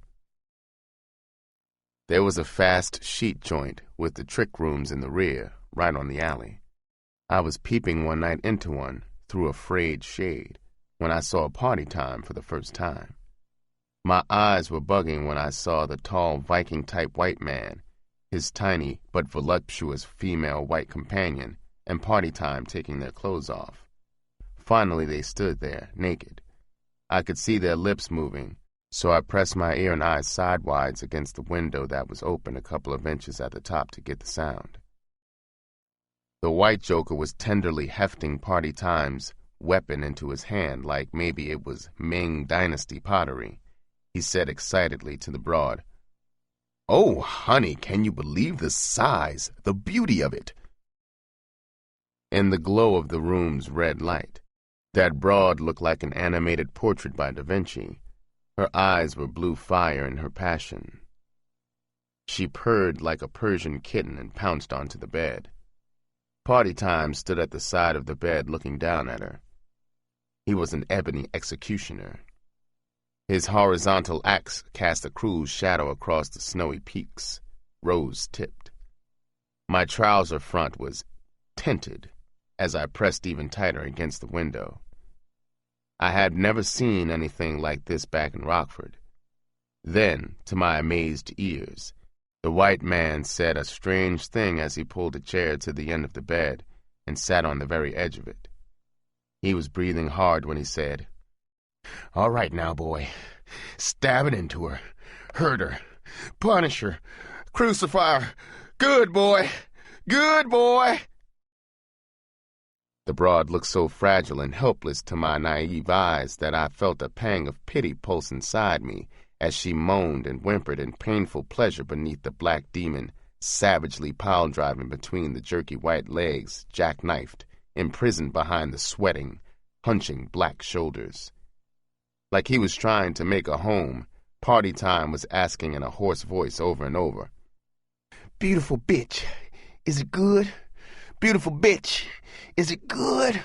There was a fast sheet joint with the trick rooms in the rear, right on the alley. I was peeping one night into one through a frayed shade when I saw Party Time for the first time. My eyes were bugging when I saw the tall Viking-type white man, his tiny but voluptuous female white companion, and Party Time taking their clothes off. Finally they stood there, naked. I could see their lips moving, so I pressed my ear and eyes sideways against the window that was open a couple of inches at the top to get the sound. The white joker was tenderly hefting Party Time's weapon into his hand like maybe it was Ming Dynasty pottery. He said excitedly to the broad, "Oh, honey, can you believe the size, the beauty of it?" In the glow of the room's red light, that broad looked like an animated portrait by Da Vinci. Her eyes were blue fire in her passion. She purred like a Persian kitten and pounced onto the bed. Party Time stood at the side of the bed looking down at her. He was an ebony executioner. His horizontal axe cast a cruel shadow across the snowy peaks, rose-tipped. My trouser front was tinted as I pressed even tighter against the window. I had never seen anything like this back in Rockford. Then, to my amazed ears, the white man said a strange thing as he pulled a chair to the end of the bed and sat on the very edge of it. He was breathing hard when he said, "All right now, boy. Stab it into her. Hurt her. Punish her. Crucify her. Good boy. Good boy." The broad looked so fragile and helpless to my naive eyes that I felt a pang of pity pulse inside me as she moaned and whimpered in painful pleasure beneath the black demon, savagely pile-driving between the jerky white legs, jackknifed, imprisoned behind the sweating, hunching black shoulders. Like he was trying to make a home, Party Time was asking in a hoarse voice over and over, "Beautiful bitch, is it good? Beautiful bitch, is it good?"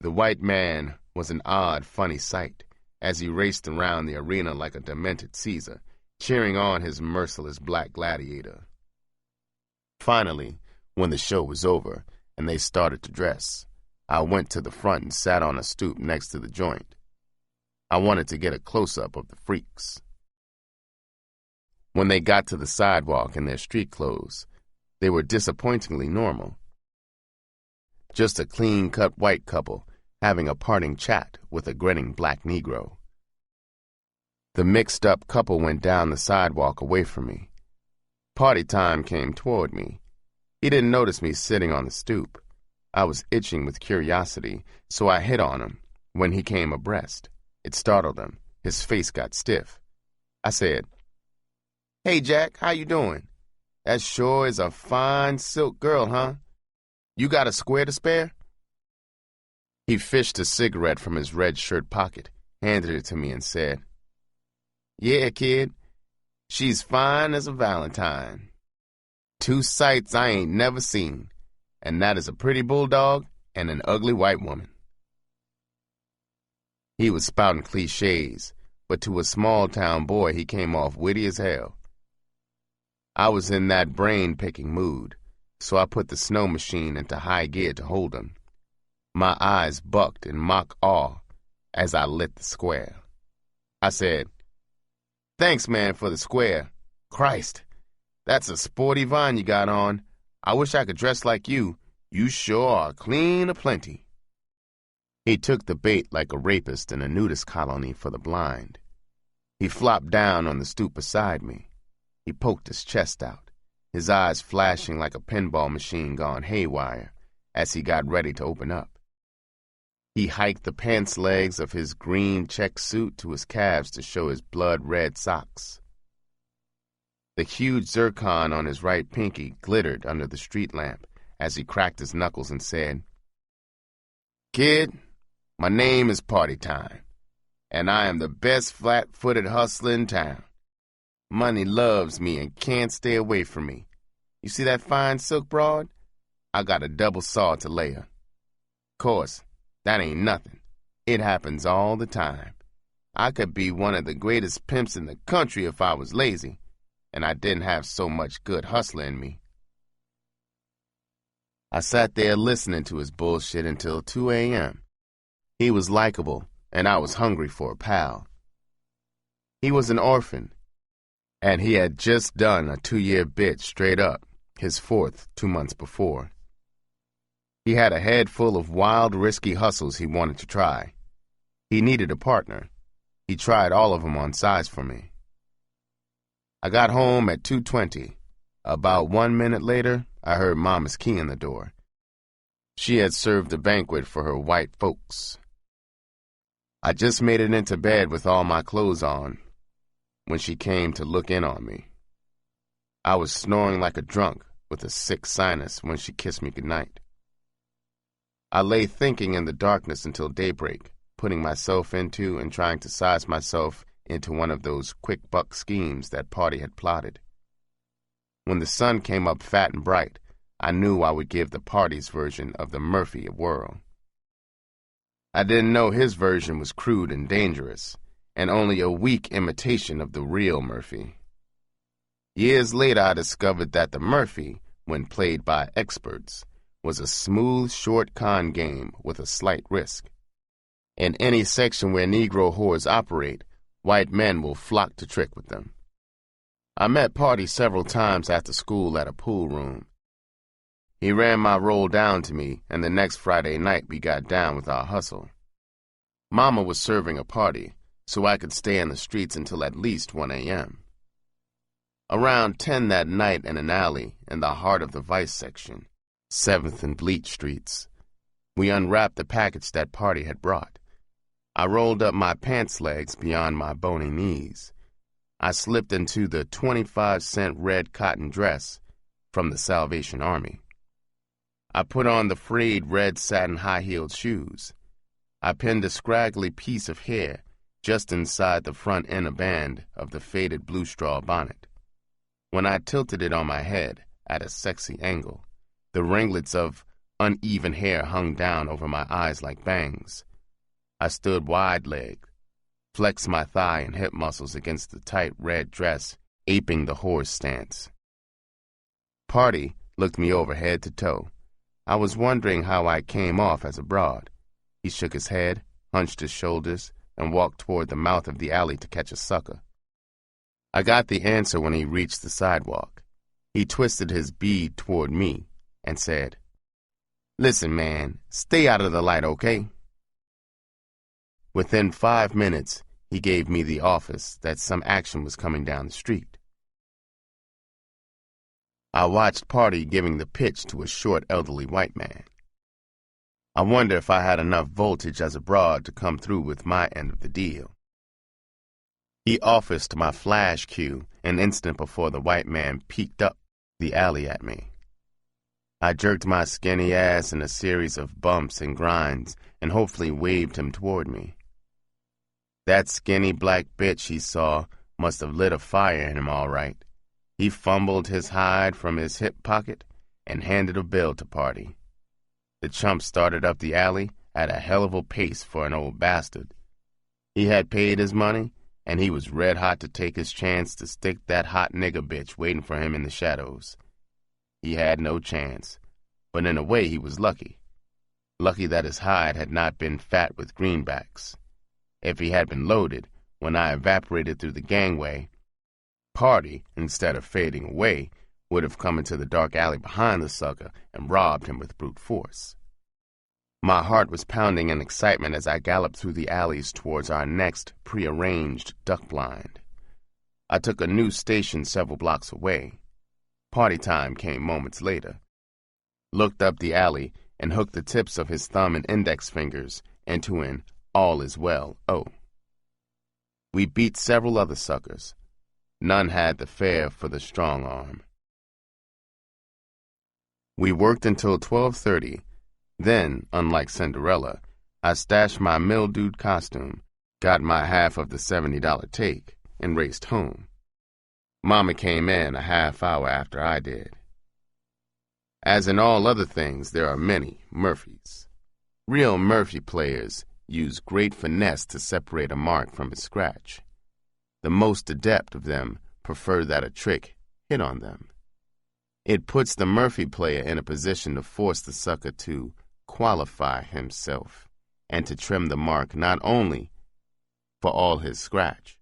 The white man was an odd, funny sight as he raced around the arena like a demented Caesar, cheering on his merciless black gladiator. Finally, when the show was over and they started to dress, I went to the front and sat on a stoop next to the joint. I wanted to get a close-up of the freaks. When they got to the sidewalk in their street clothes, they were disappointingly normal. Just a clean-cut white couple having a parting chat with a grinning black Negro. The mixed-up couple went down the sidewalk away from me. Party Time came toward me. He didn't notice me sitting on the stoop. I was itching with curiosity, so I hit on him when he came abreast. It startled him. His face got stiff. I said, "Hey, Jack, how you doing? That sure is a fine silk girl, huh? You got a square to spare?" He fished a cigarette from his red shirt pocket, handed it to me, and said, "Yeah, kid, she's fine as a Valentine. Two sights I ain't never seen, and that is a pretty bulldog and an ugly white woman." He was spouting cliches, but to a small-town boy he came off witty as hell. I was in that brain-picking mood, so I put the snow machine into high gear to hold him. My eyes bucked in mock awe as I lit the square. I said, "Thanks, man, for the square. Christ, that's a sporty vine you got on. I wish I could dress like you. You sure are clean aplenty." He took the bait like a rapist in a nudist colony for the blind. He flopped down on the stoop beside me. He poked his chest out, his eyes flashing like a pinball machine gone haywire as he got ready to open up. He hiked the pants legs of his green check suit to his calves to show his blood-red socks. The huge zircon on his right pinky glittered under the street lamp as he cracked his knuckles and said, "Kid, my name is Party Time, and I am the best flat-footed hustler in town. Money loves me and can't stay away from me. You see that fine silk broad? I got a double saw to lay her. Course, that ain't nothing. It happens all the time. I could be one of the greatest pimps in the country if I was lazy, and I didn't have so much good hustler in me." I sat there listening to his bullshit until 2 a.m. He was likable, and I was hungry for a pal. He was an orphan, and he had just done a 2-year bid straight up, his 4th 2 months before. He had a head full of wild, risky hustles he wanted to try. He needed a partner. He tried all of them on size for me. I got home at 2:20. About 1 minute later, I heard Mama's key in the door. She had served a banquet for her white folks. I just made it into bed with all my clothes on when she came to look in on me. I was snoring like a drunk with a sick sinus when she kissed me goodnight. I lay thinking in the darkness until daybreak, putting myself into and trying to size myself into one of those quick buck schemes that Party had plotted. When the sun came up fat and bright, I knew I would give the Party's version of the Murphy a whirl. I didn't know his version was crude and dangerous, and only a weak imitation of the real Murphy. Years later, I discovered that the Murphy, when played by experts, was a smooth, short con game with a slight risk. In any section where Negro whores operate, white men will flock to trick with them. I met Party several times after school at a pool room. He ran my roll down to me, and the next Friday night we got down with our hustle. Mama was serving a party, so I could stay in the streets until at least 1 a.m. Around 10 that night in an alley in the heart of the Vice section, 7th and Bleach Streets, we unwrapped the package that Party had brought. I rolled up my pants legs beyond my bony knees. I slipped into the 25-cent red cotton dress from the Salvation Army. I put on the frayed red satin high-heeled shoes. I pinned a scraggly piece of hair just inside the front inner band of the faded blue straw bonnet. When I tilted it on my head at a sexy angle, the ringlets of uneven hair hung down over my eyes like bangs. I stood wide-legged, flexed my thigh and hip muscles against the tight red dress, aping the horse stance. Party looked me over head to toe. I was wondering how I came off as a broad. He shook his head, hunched his shoulders, and walked toward the mouth of the alley to catch a sucker. I got the answer when he reached the sidewalk. He twisted his bead toward me and said, "Listen, man, stay out of the light, okay?" Within 5 minutes, he gave me the office that some action was coming down the street. I watched Party giving the pitch to a short, elderly white man. I wonder if I had enough voltage as a broad to come through with my end of the deal. He officed my flash cue an instant before the white man peeked up the alley at me. I jerked my skinny ass in a series of bumps and grinds and hopefully waved him toward me. That skinny black bitch he saw must have lit a fire in him all right. He fumbled his hide from his hip pocket and handed a bill to Party. The chump started up the alley at a hell of a pace for an old bastard. He had paid his money, and he was red hot to take his chance to stick that hot nigger bitch waiting for him in the shadows. He had no chance, but in a way he was lucky. Lucky that his hide had not been fat with greenbacks. If he had been loaded, when I evaporated through the gangway, Party, instead of fading away, would have come into the dark alley behind the sucker and robbed him with brute force. My heart was pounding in excitement as I galloped through the alleys towards our next prearranged duck blind. I took a new station several blocks away. Party time came moments later. Looked up the alley and hooked the tips of his thumb and index fingers into an all is well O. We beat several other suckers. None had the fare for the strong arm. We worked until 12:30. Then, unlike Cinderella, I stashed my mildewed costume, got my half of the $70 take, and raced home. Mama came in a half hour after I did. As in all other things, there are many Murphys. Real Murphy players use great finesse to separate a mark from its scratch. The most adept of them prefer that a trick hit on them. It puts the Murphy player in a position to force the sucker to qualify himself and to trim the mark not only for all his scratch,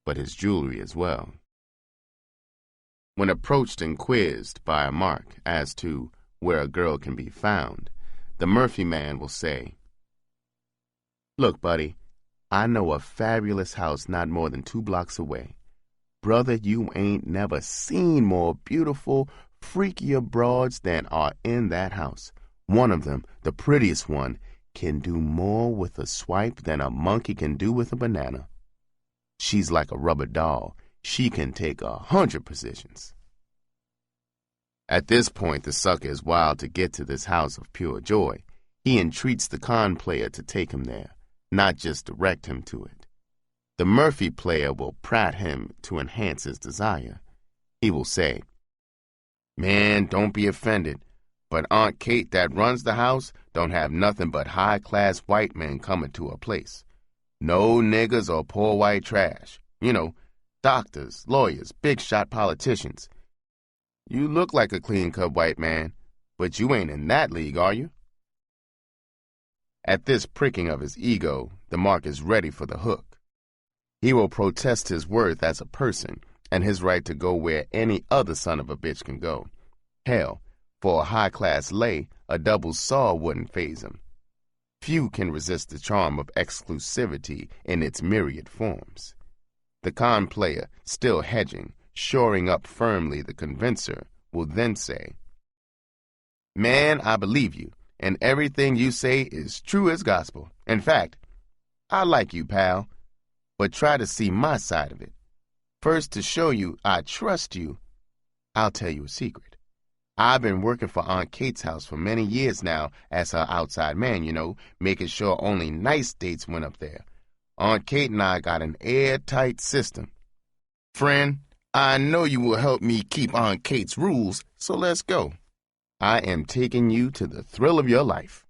but his jewelry as well. When approached and quizzed by a mark as to where a girl can be found, the Murphy man will say, "Look, buddy, I know a fabulous house not more than 2 blocks away. Brother, you ain't never seen more beautiful, freakier broads than are in that house. One of them, the prettiest one, can do more with a swipe than a monkey can do with a banana. She's like a rubber doll. She can take 100 positions." At this point, the sucker is wild to get to this house of pure joy. He entreats the con player to take him there, not just direct him to it. The Murphy player will prat him to enhance his desire. He will say, "Man, don't be offended, but Aunt Kate that runs the house don't have nothing but high-class white men coming to her place. No niggers or poor white trash. You know, doctors, lawyers, big-shot politicians. You look like a clean-cut white man, but you ain't in that league, are you?" At this pricking of his ego, the mark is ready for the hook. He will protest his worth as a person and his right to go where any other son of a bitch can go. Hell, for a high-class lay, a double saw wouldn't faze him. Few can resist the charm of exclusivity in its myriad forms. The con player, still hedging, shoring up firmly the convincer, will then say, "Man, I believe you, and everything you say is true as gospel. In fact, I like you, pal, but try to see my side of it. First, to show you I trust you, I'll tell you a secret. I've been working for Aunt Kate's house for many years now as her outside man, you know, making sure only nice dates went up there. Aunt Kate and I got an airtight system. Friend, I know you will help me keep Aunt Kate's rules, so let's go. I am taking you to the thrill of your life."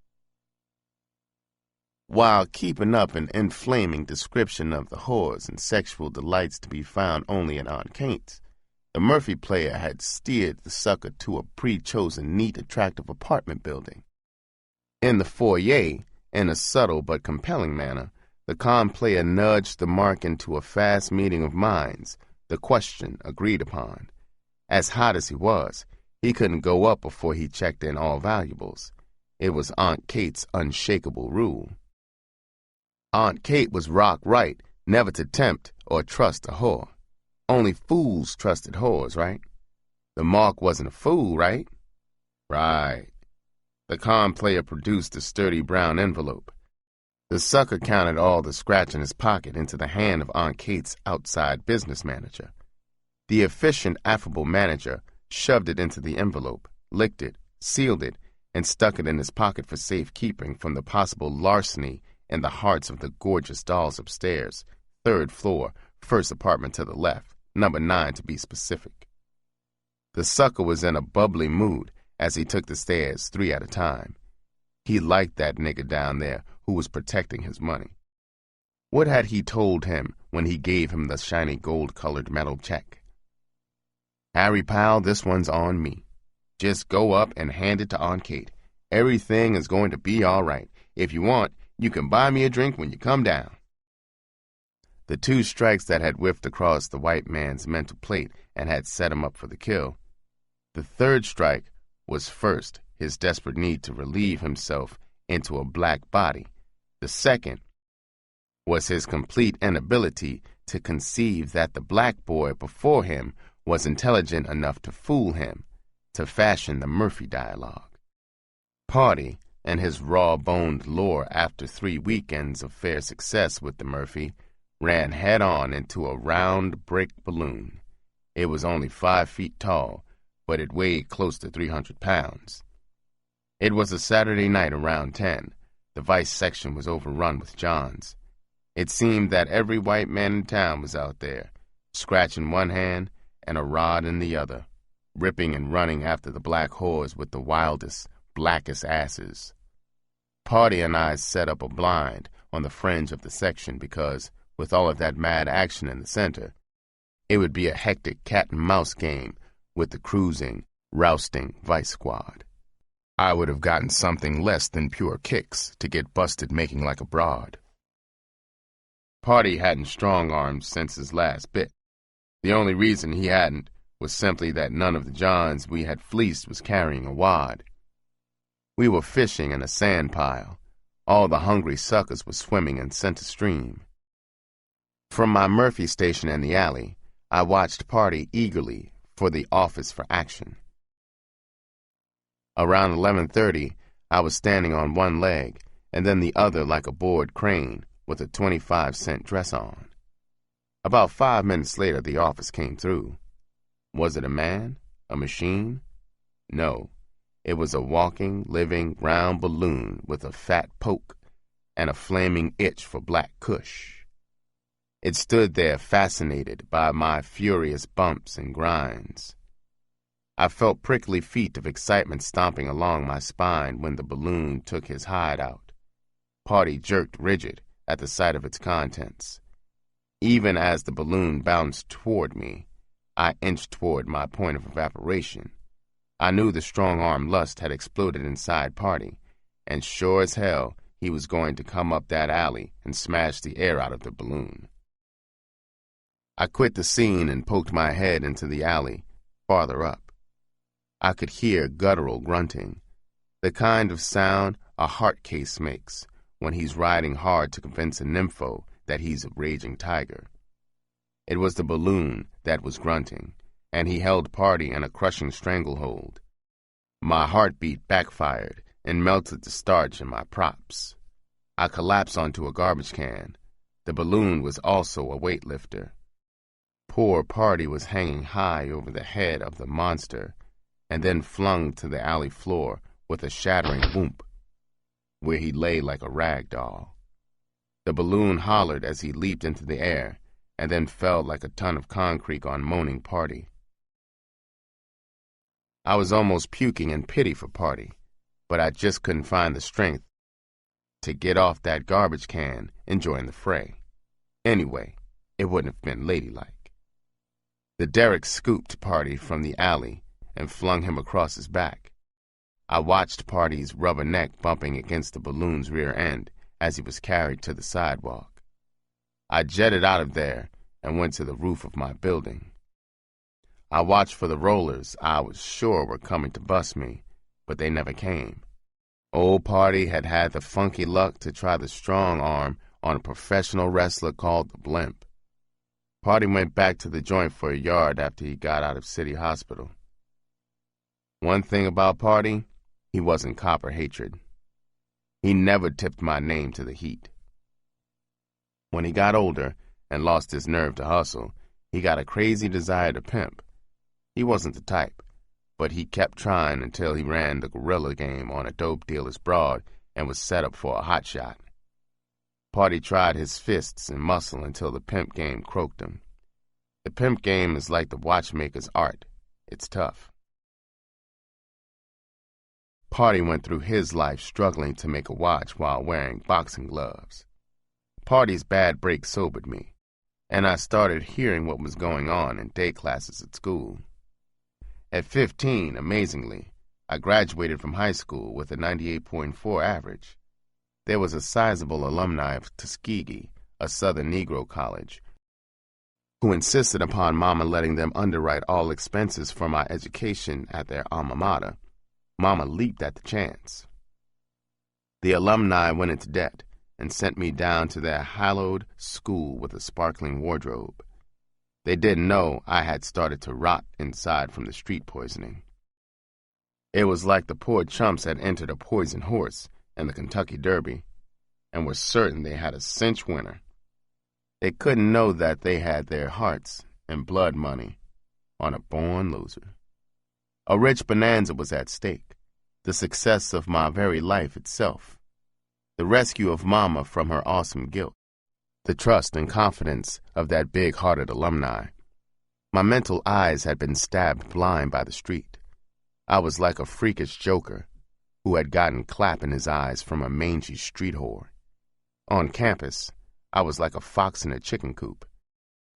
While keeping up an inflaming description of the whores and sexual delights to be found only at Aunt Kate's, the Murphy player had steered the sucker to a pre-chosen, neat, attractive apartment building. In the foyer, in a subtle but compelling manner, the con player nudged the mark into a fast meeting of minds, the question agreed upon. As hot as he was, he couldn't go up before he checked in all valuables. It was Aunt Kate's unshakable rule. Aunt Kate was rock right, never to tempt or trust a whore. Only fools trusted whores, right? The mark wasn't a fool, right? Right. The con player produced a sturdy brown envelope. The sucker counted all the scratch in his pocket into the hand of Aunt Kate's outside business manager. The efficient, affable manager shoved it into the envelope, licked it, sealed it, and stuck it in his pocket for safekeeping from the possible larceny in the hearts of the gorgeous dolls upstairs, 3rd floor, first apartment to the left, number 9 to be specific. The sucker was in a bubbly mood as he took the stairs 3 at a time. He liked that nigger down there who was protecting his money. What had he told him when he gave him the shiny gold-colored metal check? "Harry, pal, this one's on me. Just go up and hand it to Aunt Kate. Everything is going to be all right. If you want, you can buy me a drink when you come down." The 2 strikes that had whiffed across the white man's mental plate and had set him up for the kill The third strike was first his desperate need to relieve himself into a black body. The second was his complete inability to conceive that the black boy before him was intelligent enough to fool him, to fashion the Murphy dialogue. Party and his raw-boned lore after 3 weekends of fair success with the Murphy ran head-on into a round brick balloon. It was only 5 feet tall, but it weighed close to 300 pounds. It was a Saturday night around 10. The vice section was overrun with Johns. It seemed that every white man in town was out there, scratch in one hand and a rod in the other, ripping and running after the black whores with the wildest, blackest asses. Party and I set up a blind on the fringe of the section because, with all of that mad action in the center, it would be a hectic cat-and-mouse game with the cruising, rousting vice squad. I would have gotten something less than pure kicks to get busted making like a broad. Party hadn't strong-armed since his last bit. The only reason he hadn't was simply that none of the Johns we had fleeced was carrying a wad. We were fishing in a sand pile. All the hungry suckers were swimming in center stream. From my Murphy station in the alley, I watched Party eagerly for the office for action. Around 11:30, I was standing on one leg and then the other like a bored crane with a 25-cent dress on. About 5 minutes later, the office came through. Was it a man? A machine? No. It was a walking, living, round balloon with a fat poke and a flaming itch for black kush. It stood there fascinated by my furious bumps and grinds. I felt prickly feet of excitement stomping along my spine when the balloon took his hide out. Party jerked rigid at the sight of its contents. Even as the balloon bounced toward me, I inched toward my point of evaporation. I knew the strong-arm lust had exploded inside Party, and sure as hell he was going to come up that alley and smash the air out of the balloon. I quit the scene and poked my head into the alley, farther up. I could hear guttural grunting, the kind of sound a heart case makes when he's riding hard to convince a nympho that he's a raging tiger. It was the balloon that was grunting, and he held Party in a crushing stranglehold. My heartbeat backfired and melted the starch in my props. I collapsed onto a garbage can. The balloon was also a weightlifter. Poor Party was hanging high over the head of the monster and then flung to the alley floor with a shattering whoomp, where he lay like a rag doll. The balloon hollered as he leaped into the air and then fell like a ton of concrete on moaning Party. I was almost puking in pity for Party, but I just couldn't find the strength to get off that garbage can and join the fray. Anyway, it wouldn't have been ladylike. The derrick scooped Party from the alley and flung him across his back. I watched Party's rubber neck bumping against the balloon's rear end as he was carried to the sidewalk. I jetted out of there and went to the roof of my building. I watched for the rollers I was sure were coming to bust me, but they never came. Old Party had had the funky luck to try the strong arm on a professional wrestler called the Blimp. Party went back to the joint for a yard after he got out of City Hospital. One thing about Party, he wasn't copper hatred. He never tipped my name to the heat. When he got older and lost his nerve to hustle, he got a crazy desire to pimp. He wasn't the type, but he kept trying until he ran the guerrilla game on a dope dealer's broad and was set up for a hotshot. Party tried his fists and muscle until the pimp game croaked him. The pimp game is like the watchmaker's art. It's tough. Party went through his life struggling to make a watch while wearing boxing gloves. Party's bad break sobered me, and I started hearing what was going on in day classes at school. At 15, amazingly, I graduated from high school with a 98.4 average. There was a sizable alumni of Tuskegee, a southern Negro college, who insisted upon Mama letting them underwrite all expenses for my education at their alma mater. Mama leaped at the chance. The alumni went into debt and sent me down to their hallowed school with a sparkling wardrobe. They didn't know I had started to rot inside from the street poisoning. It was like the poor chumps had entered a poison horse in the Kentucky Derby and were certain they had a cinch winner. They couldn't know that they had their hearts and blood money on a born loser. A rich bonanza was at stake, the success of my very life itself, the rescue of Mama from her awesome guilt, the trust and confidence of that big-hearted alumni. My mental eyes had been stabbed blind by the street. I was like a freakish joker who had gotten clap in his eyes from a mangy street whore. On campus, I was like a fox in a chicken coop.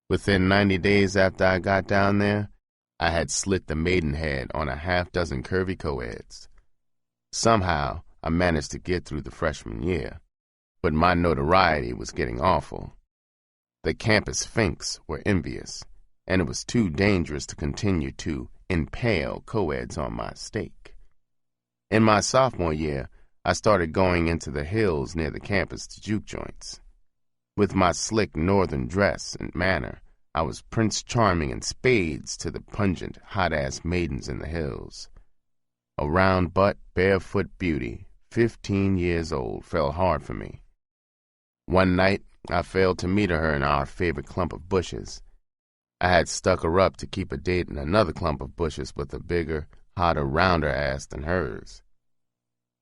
Within 90 days after I got down there, I had slit the maidenhead on a half-dozen curvy co-eds. Somehow, I managed to get through the freshman year, but my notoriety was getting awful. The campus finks were envious, and it was too dangerous to continue to impale co-eds on my stake. In my sophomore year, I started going into the hills near the campus to juke joints. With my slick northern dress and manner, I was Prince Charming in spades to the pungent, hot-ass maidens in the hills. A round-butt, barefoot beauty, 15 years old, fell hard for me. One night, I failed to meet her in our favorite clump of bushes. I had stuck her up to keep a date in another clump of bushes with a bigger, hotter, rounder ass than hers.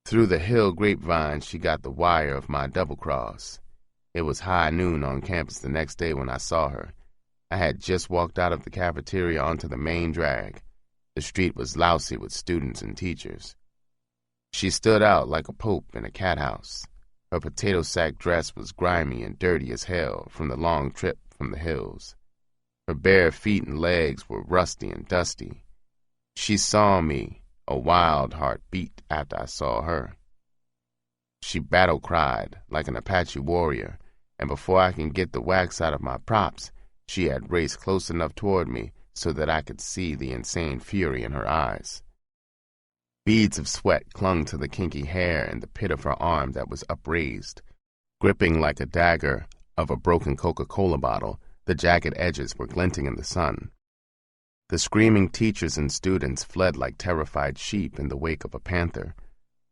Through the hill grapevine, she got the wire of my double-cross. It was high noon on campus the next day when I saw her. I had just walked out of the cafeteria onto the main drag. The street was lousy with students and teachers. She stood out like a pope in a cat house. Her potato sack dress was grimy and dirty as hell from the long trip from the hills. Her bare feet and legs were rusty and dusty. She saw me. A wild heart beat after I saw her. She battle-cried like an Apache warrior, and before I can get the wax out of my props, she had raced close enough toward me so that I could see the insane fury in her eyes. Beads of sweat clung to the kinky hair and the pit of her arm that was upraised. Gripping like a dagger of a broken Coca-Cola bottle, the jagged edges were glinting in the sun. The screaming teachers and students fled like terrified sheep in the wake of a panther.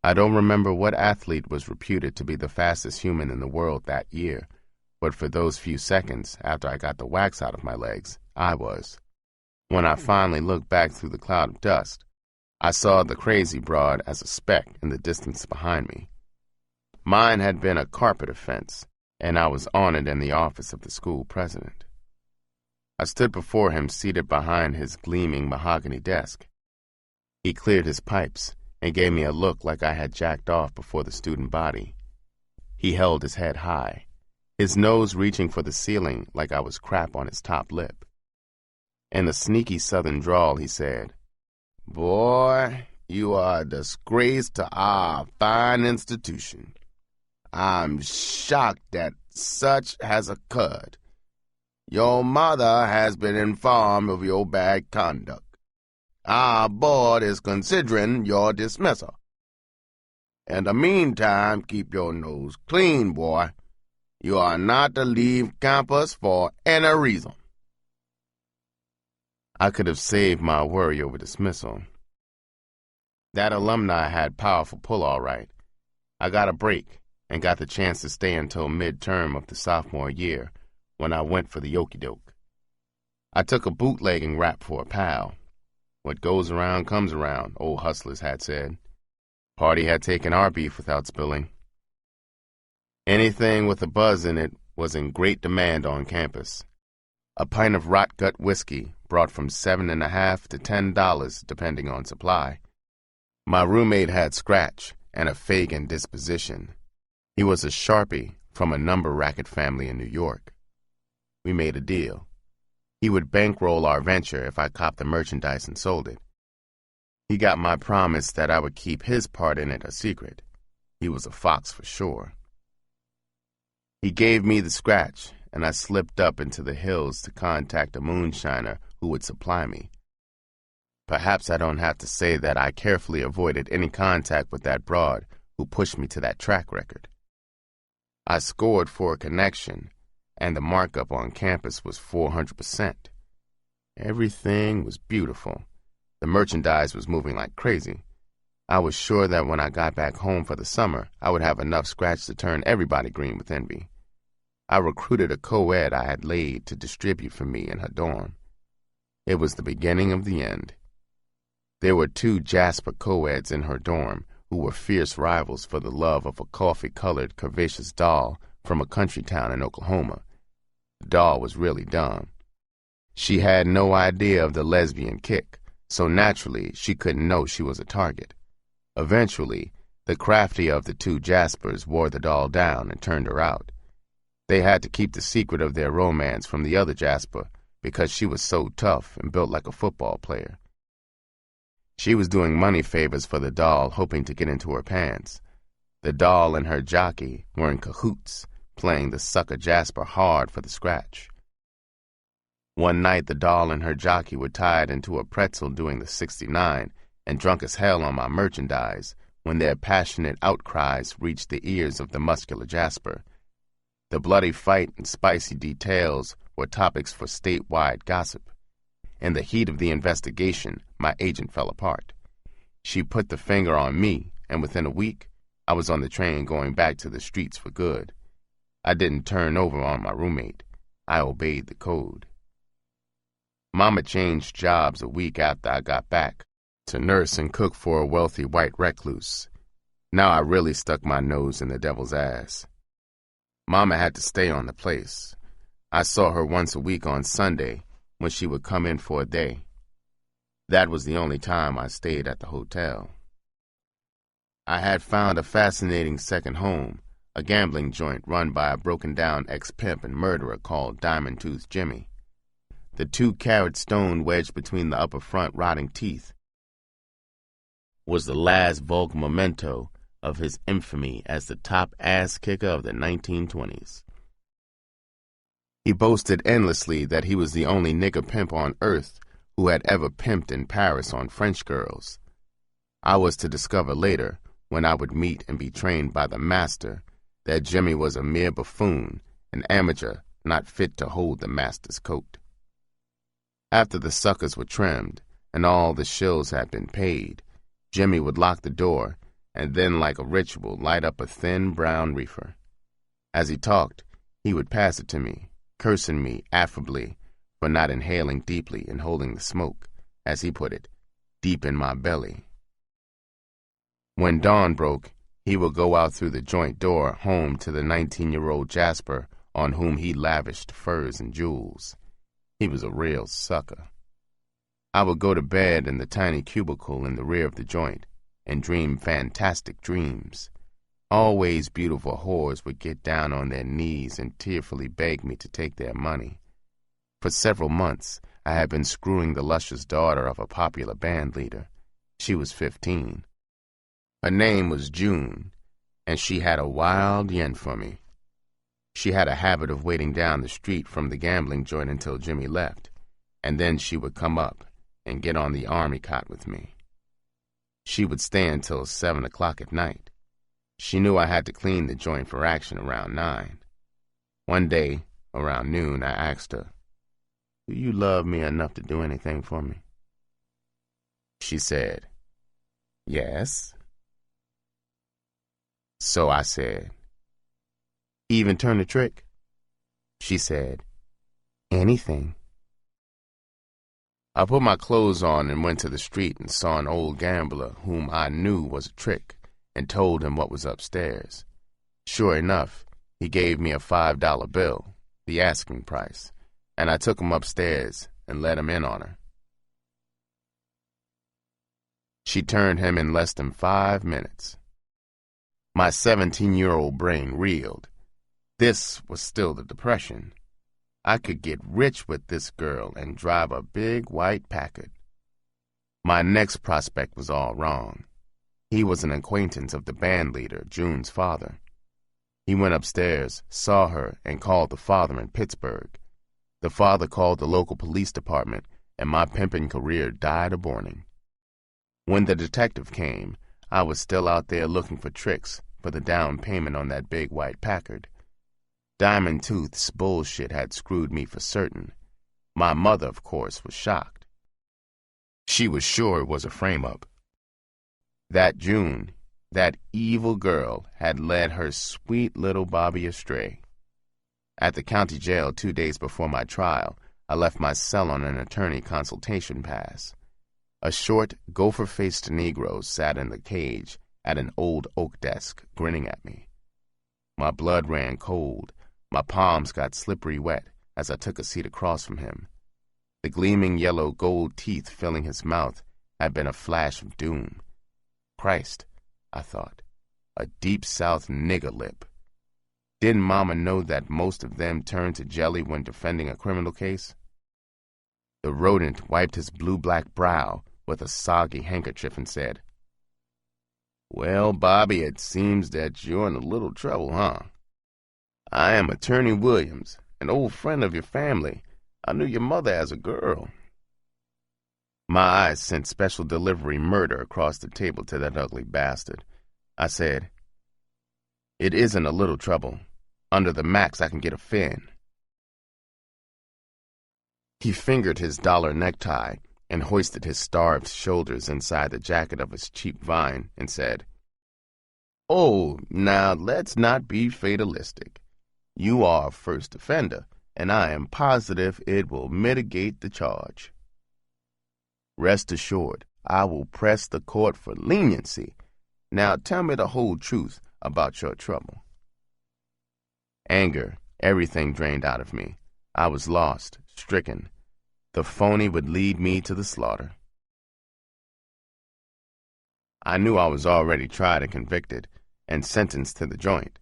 I don't remember what athlete was reputed to be the fastest human in the world that year, but for those few seconds after I got the wax out of my legs, I was. When I finally looked back through the cloud of dust, I saw the crazy broad as a speck in the distance behind me. Mine had been a carpet offense, and I was on it in the office of the school president. I stood before him seated behind his gleaming mahogany desk. He cleared his pipes and gave me a look like I had jacked off before the student body. He held his head high, his nose reaching for the ceiling like I was crap on his top lip. In a sneaky southern drawl, he said, "Boy, you are a disgrace to our fine institution. I'm shocked that such has occurred. Your mother has been informed of your bad conduct. Our board is considering your dismissal. In the meantime, keep your nose clean, boy. You are not to leave campus for any reason." I could have saved my worry over dismissal. That alumni had powerful pull, all right. I got a break and got the chance to stay until midterm of the sophomore year, when I went for the okey-doke. I took a bootlegging rap for a pal. What goes around comes around, old hustlers had said. Party had taken our beef without spilling. Anything with a buzz in it was in great demand on campus. A pint of rot-gut whiskey brought from $7.50 to $10, depending on supply. My roommate had scratch and a Fagin disposition. He was a Sharpie from a number racket family in New York. We made a deal. He would bankroll our venture if I copped the merchandise and sold it. He got my promise that I would keep his part in it a secret. He was a fox for sure. He gave me the scratch, and I slipped up into the hills to contact a moonshiner who would supply me. Perhaps I don't have to say that I carefully avoided any contact with that broad who pushed me to that track record. I scored for a connection, and the markup on campus was 400%. Everything was beautiful. The merchandise was moving like crazy. I was sure that when I got back home for the summer, I would have enough scratch to turn everybody green with envy. I recruited a co-ed I had laid to distribute for me in her dorm. It was the beginning of the end. There were 2 Jasper co-eds in her dorm who were fierce rivals for the love of a coffee-colored, curvaceous doll from a country town in Oklahoma. The doll was really dumb. She had no idea of the lesbian kick, so naturally she couldn't know she was a target. Eventually, the crafty of the 2 Jaspers wore the doll down and turned her out. They had to keep the secret of their romance from the other Jasper because she was so tough and built like a football player. She was doing money favors for the doll, hoping to get into her pants. The doll and her jockey were in cahoots, playing the sucker Jasper hard for the scratch. One night the doll and her jockey were tied into a pretzel doing the 69 and drunk as hell on my merchandise when their passionate outcries reached the ears of the muscular Jasper. The bloody fight and spicy details were topics for statewide gossip. In the heat of the investigation, my agent fell apart. She put the finger on me, and within a week, I was on the train going back to the streets for good. I didn't turn over on my roommate. I obeyed the code. Mama changed jobs a week after I got back to nurse and cook for a wealthy white recluse. Now I really stuck my nose in the devil's ass. Mama had to stay on the place. I saw her once a week on Sunday when she would come in for a day. That was the only time I stayed at the hotel. I had found a fascinating second home, a gambling joint run by a broken-down ex-pimp and murderer called Diamond Tooth Jimmy. The 2-carat stone wedged between the upper front rotting teeth was the last vulgar memento of his infamy as the top ass-kicker of the 1920s. He boasted endlessly that he was the only nigger pimp on earth who had ever pimped in Paris on French girls. I was to discover later, when I would meet and be trained by the master, that Jimmy was a mere buffoon, an amateur not fit to hold the master's coat. After the suckers were trimmed and all the shills had been paid, Jimmy would lock the door and then, like a ritual, light up a thin brown reefer. As he talked, he would pass it to me, cursing me affably for not inhaling deeply and holding the smoke, as he put it, deep in my belly. When dawn broke, he would go out through the joint door home to the 19-year-old Jasper on whom he lavished furs and jewels. He was a real sucker. I would go to bed in the tiny cubicle in the rear of the joint and dream fantastic dreams. Always beautiful whores would get down on their knees and tearfully beg me to take their money. For several months, I had been screwing the luscious daughter of a popular band leader. She was 15. Her name was June, and she had a wild yen for me. She had a habit of waiting down the street from the gambling joint until Jimmy left, and then she would come up and get on the army cot with me. She would stay until 7 o'clock at night. She knew I had to clean the joint for action around 9. One day, around noon, I asked her, "Do you love me enough to do anything for me?" She said, "Yes." So I said, "Even turn the trick?" She said, "Anything." I put my clothes on and went to the street and saw an old gambler whom I knew was a trick and told him what was upstairs. Sure enough, he gave me a $5 bill, the asking price, and I took him upstairs and let him in on her. She turned him in less than 5 minutes. My 17-year-old brain reeled. This was still the Depression. I could get rich with this girl and drive a big white Packard. My next prospect was all wrong. He was an acquaintance of the band leader, June's father. He went upstairs, saw her, and called the father in Pittsburgh. The father called the local police department, and my pimping career died a borning. When the detective came, I was still out there looking for tricks for the down payment on that big white Packard. Diamond Tooth's bullshit had screwed me for certain. My mother, of course, was shocked. She was sure it was a frame-up. That June, that evil girl had led her sweet little Bobby astray. At the county jail 2 days before my trial, I left my cell on an attorney consultation pass. A short, gopher-faced Negro sat in the cage at an old oak desk, grinning at me. My blood ran cold. My palms got slippery wet as I took a seat across from him. The gleaming yellow gold teeth filling his mouth had been a flash of doom. Christ, I thought, a deep South nigger lip. Didn't Mama know that most of them turn to jelly when defending a criminal case? The rodent wiped his blue-black brow with a soggy handkerchief and said, "Well, Bobby, it seems that you're in a little trouble, huh? I am Attorney Williams, an old friend of your family. I knew your mother as a girl." My eyes sent special delivery murder across the table to that ugly bastard. I said, "It isn't a little trouble. Under the max, I can get a fin." He fingered his dollar necktie and hoisted his starved shoulders inside the jacket of his cheap vine and said, "Oh, now let's not be fatalistic. You are a first offender, and I am positive it will mitigate the charge. Rest assured, I will press the court for leniency. Now tell me the whole truth about your trouble." Anger, everything drained out of me. I was lost, stricken. The phony would lead me to the slaughter. I knew I was already tried and convicted and sentenced to the joint.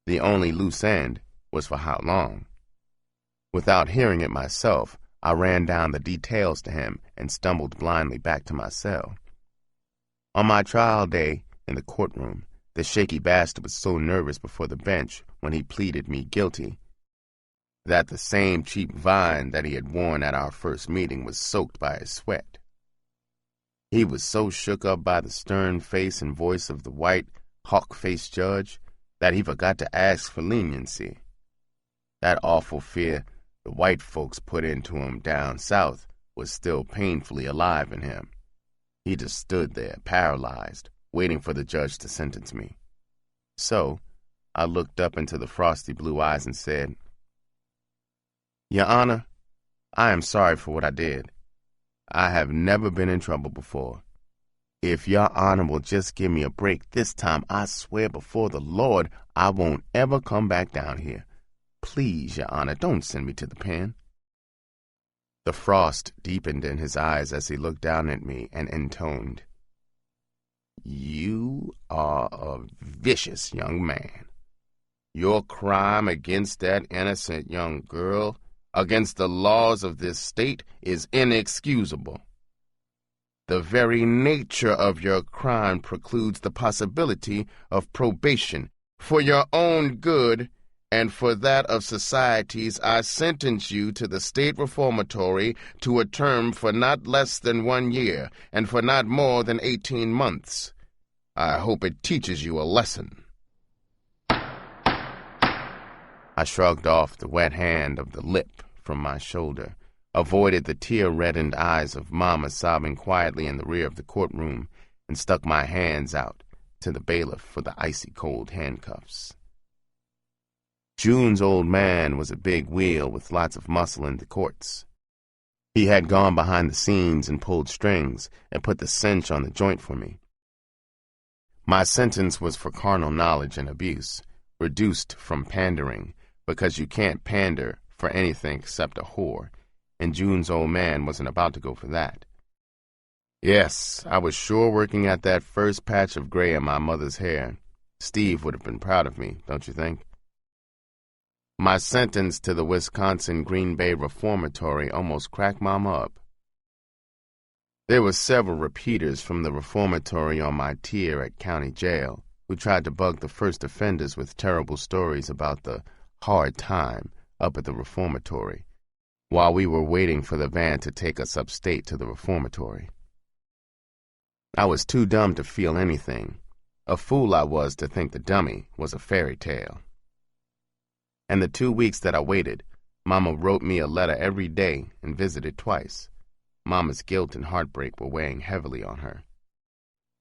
The only loose end was for how long. Without hearing it myself, I ran down the details to him and stumbled blindly back to my cell. On my trial day in the courtroom, the shaky bastard was so nervous before the bench when he pleaded me guilty that the same cheap vine that he had worn at our first meeting was soaked by his sweat. He was so shook up by the stern face and voice of the white, hawk-faced judge that he forgot to ask for leniency. That awful fear the white folks put into him down south was still painfully alive in him. He just stood there, paralyzed, waiting for the judge to sentence me. So I looked up into the frosty blue eyes and said, "Your Honor, I am sorry for what I did. I have never been in trouble before. If Your Honor will just give me a break this time, I swear before the Lord I won't ever come back down here. Please, Your Honor, don't send me to the pen." The frost deepened in his eyes as he looked down at me and intoned, "You are a vicious young man. Your crime against that innocent young girl, against the laws of this state, is inexcusable. The very nature of your crime precludes the possibility of probation. For your own good and for that of society's, I sentence you to the state reformatory to a term for not less than 1 year and for not more than 18 months. I hope it teaches you a lesson." I shrugged off the wet hand of the lip from my shoulder, avoided the tear-reddened eyes of Mama sobbing quietly in the rear of the courtroom, and stuck my hands out to the bailiff for the icy-cold handcuffs. June's old man was a big wheel with lots of muscle in the courts. He had gone behind the scenes and pulled strings and put the cinch on the joint for me. My sentence was for carnal knowledge and abuse, reduced from pandering, because you can't pander for anything except a whore, and June's old man wasn't about to go for that. Yes, I was sure working at that first patch of gray in my mother's hair. Steve would have been proud of me, don't you think? My sentence to the Wisconsin Green Bay Reformatory almost cracked Mama up. There were several repeaters from the reformatory on my tier at county jail, who tried to bug the first offenders with terrible stories about the hard time up at the reformatory, while we were waiting for the van to take us upstate to the reformatory. I was too dumb to feel anything. A fool I was to think the dummy was a fairy tale. And the 2 weeks that I waited, Mama wrote me a letter every day and visited twice. Mama's guilt and heartbreak were weighing heavily on her.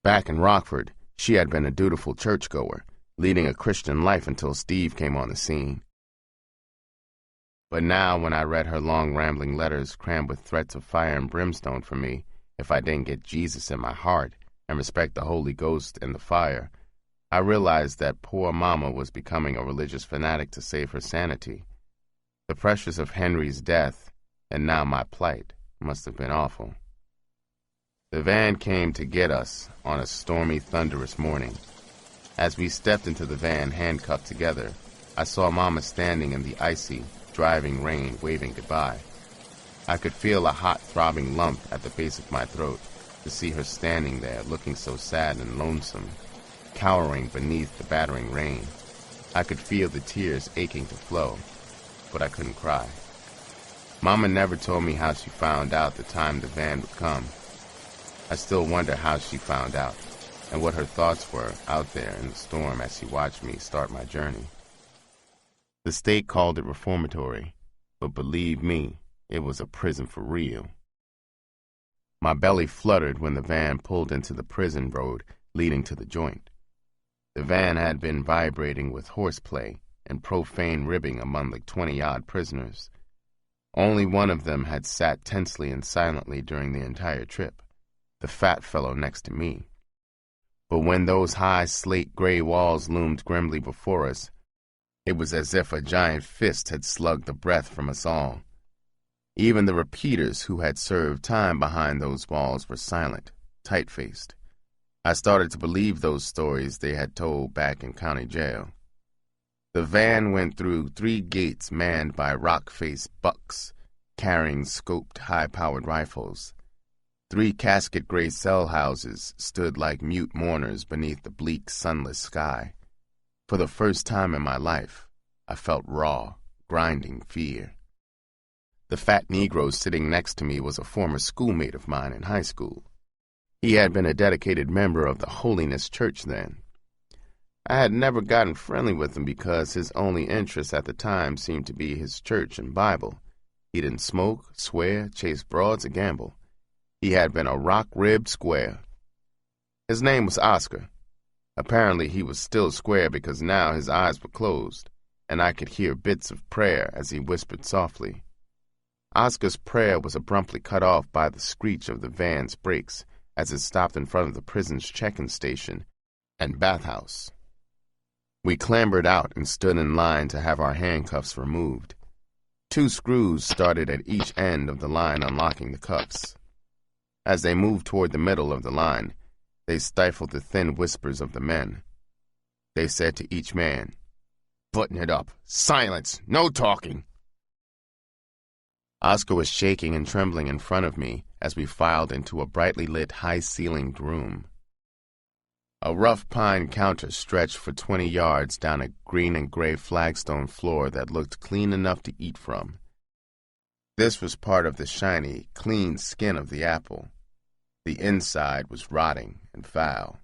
Back in Rockford, she had been a dutiful churchgoer, leading a Christian life until Steve came on the scene. But now, when I read her long, rambling letters crammed with threats of fire and brimstone for me if I didn't get Jesus in my heart and respect the Holy Ghost and the fire, I realized that poor Mama was becoming a religious fanatic to save her sanity. The pressures of Henry's death, and now my plight, must have been awful. The van came to get us on a stormy, thunderous morning. As we stepped into the van, handcuffed together, I saw Mama standing in the icy, driving rain, waving goodbye. I could feel a hot, throbbing lump at the base of my throat to see her standing there, looking so sad and lonesome, cowering beneath the battering rain. I could feel the tears aching to flow, but I couldn't cry. Mama never told me how she found out the time the van would come. I still wonder how she found out, and what her thoughts were out there in the storm as she watched me start my journey. The state called it reformatory, but believe me, it was a prison for real. My belly fluttered when the van pulled into the prison road leading to the joint. The van had been vibrating with horseplay and profane ribbing among the 20-odd prisoners. Only one of them had sat tensely and silently during the entire trip, the fat fellow next to me. But when those high slate-gray walls loomed grimly before us, it was as if a giant fist had slugged the breath from us all. Even the repeaters who had served time behind those walls were silent, tight-faced. I started to believe those stories they had told back in county jail. The van went through 3 gates manned by rock-faced bucks, carrying scoped, high-powered rifles. 3 casket-gray cell houses stood like mute mourners beneath the bleak, sunless sky. For the first time in my life, I felt raw, grinding fear. The fat Negro sitting next to me was a former schoolmate of mine in high school. He had been a dedicated member of the Holiness Church then. I had never gotten friendly with him because his only interest at the time seemed to be his church and Bible. He didn't smoke, swear, chase broads, or gamble. He had been a rock-ribbed square. His name was Oscar. Apparently he was still square because now his eyes were closed, and I could hear bits of prayer as he whispered softly. Oscar's prayer was abruptly cut off by the screech of the van's brakes as it stopped in front of the prison's check-in station and bathhouse. We clambered out and stood in line to have our handcuffs removed. 2 screws started at each end of the line, unlocking the cuffs. As they moved toward the middle of the line, they stifled the thin whispers of the men. They said to each man, "Button it up. Silence. No talking." Oscar was shaking and trembling in front of me as we filed into a brightly lit, high-ceilinged room. A rough pine counter stretched for 20 yards down a green and gray flagstone floor that looked clean enough to eat from. This was part of the shiny, clean skin of the apple. The inside was rotting and foul.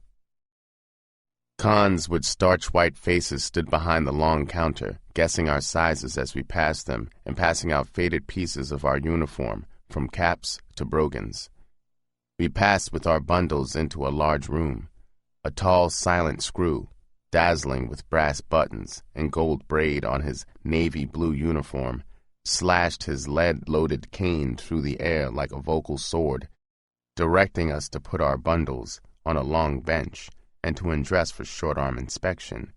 Cons with starch-white faces stood behind the long counter, guessing our sizes as we passed them and passing out faded pieces of our uniform, from caps to brogans. We passed with our bundles into a large room. A tall, silent screw, dazzling with brass buttons and gold braid on his navy blue uniform, slashed his lead-loaded cane through the air like a vocal sword, directing us to put our bundles on a long bench and to undress for short-arm inspection,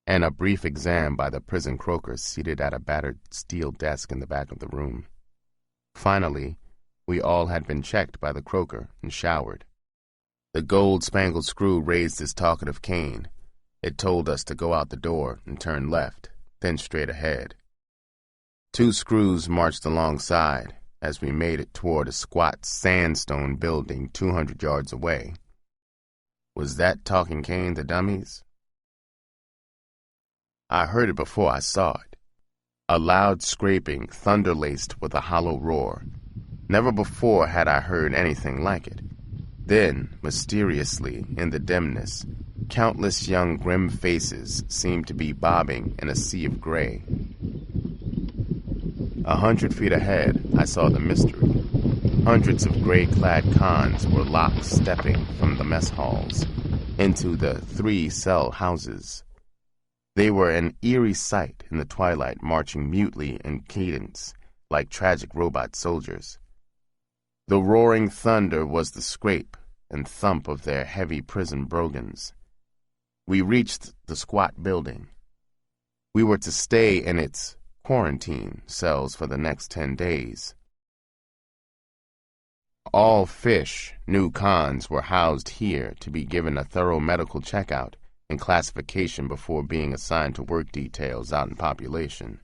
and a brief exam by the prison croaker seated at a battered steel desk in the back of the room. Finally, we all had been checked by the croaker and showered. The gold-spangled screw raised his talkative cane. It told us to go out the door and turn left, then straight ahead. 2 screws marched alongside as we made it toward a squat sandstone building 200 yards away. Was that talking cane the dummies, I heard it before I saw it. A loud scraping, thunder-laced with a hollow roar. Never before had I heard anything like it. Then, mysteriously, in the dimness, countless young grim faces seemed to be bobbing in a sea of gray. 100 feet ahead, I saw the mystery. Hundreds of gray-clad cons were lock-stepping from the mess halls into the 3-cell houses. They were an eerie sight in the twilight, marching mutely in cadence, like tragic robot soldiers. The roaring thunder was the scrape and thump of their heavy prison brogans. We reached the squat building. We were to stay in its quarantine cells for the next 10 days. All fish, new cons, were housed here to be given a thorough medical checkout and classification before being assigned to work details out in population.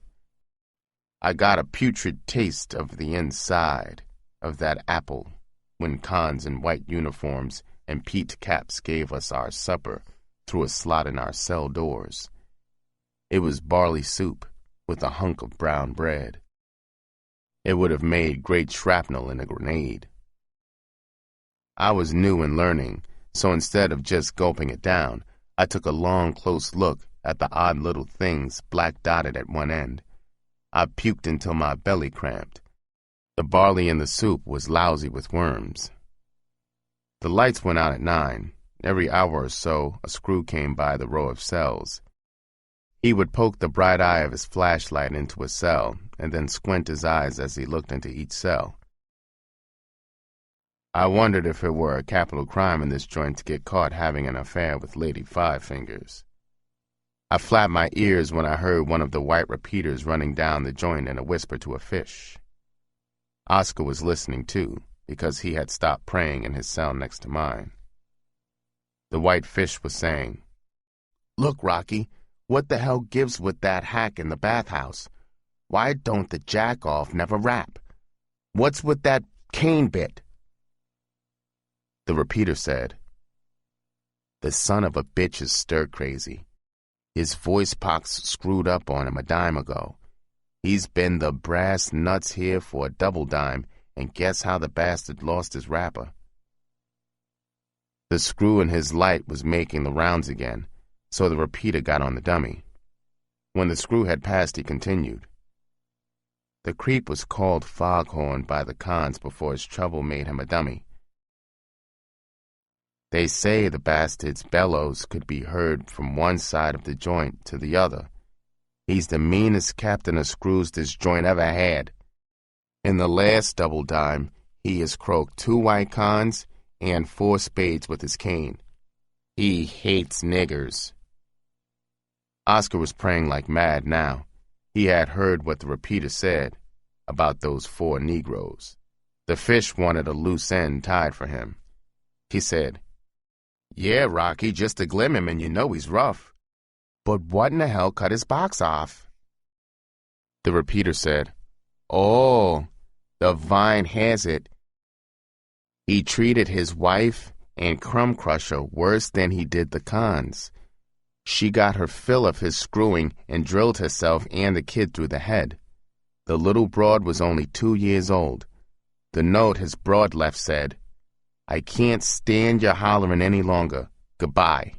I got a putrid taste of the inside of that apple when cons in white uniforms and peaked caps gave us our supper through a slot in our cell doors. It was barley soup with a hunk of brown bread. It would have made great shrapnel in a grenade. I was new and learning, so instead of just gulping it down, I took a long, close look at the odd little things black-dotted at one end. I puked until my belly cramped. The barley in the soup was lousy with worms. The lights went out at 9. Every hour or so, a screw came by the row of cells. He would poke the bright eye of his flashlight into a cell and then squint his eyes as he looked into each cell. I wondered if it were a capital crime in this joint to get caught having an affair with Lady Five Fingers. I flapped my ears when I heard one of the white repeaters running down the joint in a whisper to a fish. Oscar was listening too, because he had stopped praying in his cell next to mine. The white fish was saying, "Look, Rocky, what the hell gives with that hack in the bathhouse? Why don't the jack-off never rap? What's with that cane bit?" The repeater said, "The son of a bitch is stir-crazy. His voice box screwed up on him a dime ago. He's been the brass nuts here for a double dime, and guess how the bastard lost his rapper?" The screw in his light was making the rounds again, so the repeater got on the dummy. When the screw had passed, he continued. The creep was called Foghorn by the cons before his trouble made him a dummy. They say the bastard's bellows could be heard from one side of the joint to the other. He's the meanest captain of screws this joint ever had. In the last double dime, he has croaked 2 white cons and 4 spades with his cane. He hates niggers. Oscar was praying like mad now. He had heard what the repeater said about those 4 Negroes. The fish wanted a loose end tied for him. He said, "Yeah, Rocky, just to glim him and you know he's rough. But what in the hell cut his box off?" The repeater said, "Oh, the vine has it. He treated his wife and Crumb Crusher worse than he did the cons. She got her fill of his screwing and drilled herself and the kid through the head. The little broad was only 2 years old. The note his broad left said, 'I can't stand your hollering any longer. Goodbye.'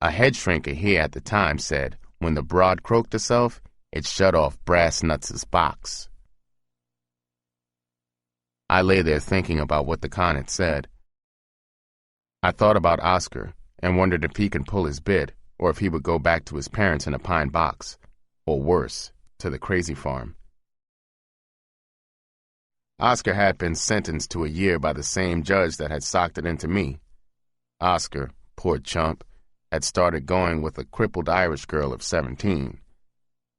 A head shrinker here at the time said, when the broad croaked herself, it shut off Brass Nuts' box." I lay there thinking about what the con had said. I thought about Oscar and wondered if he could pull his bid, or if he would go back to his parents in a pine box, or worse, to the crazy farm. Oscar had been sentenced to a year by the same judge that had socked it into me. Oscar, poor chump, had started going with a crippled Irish girl of 17.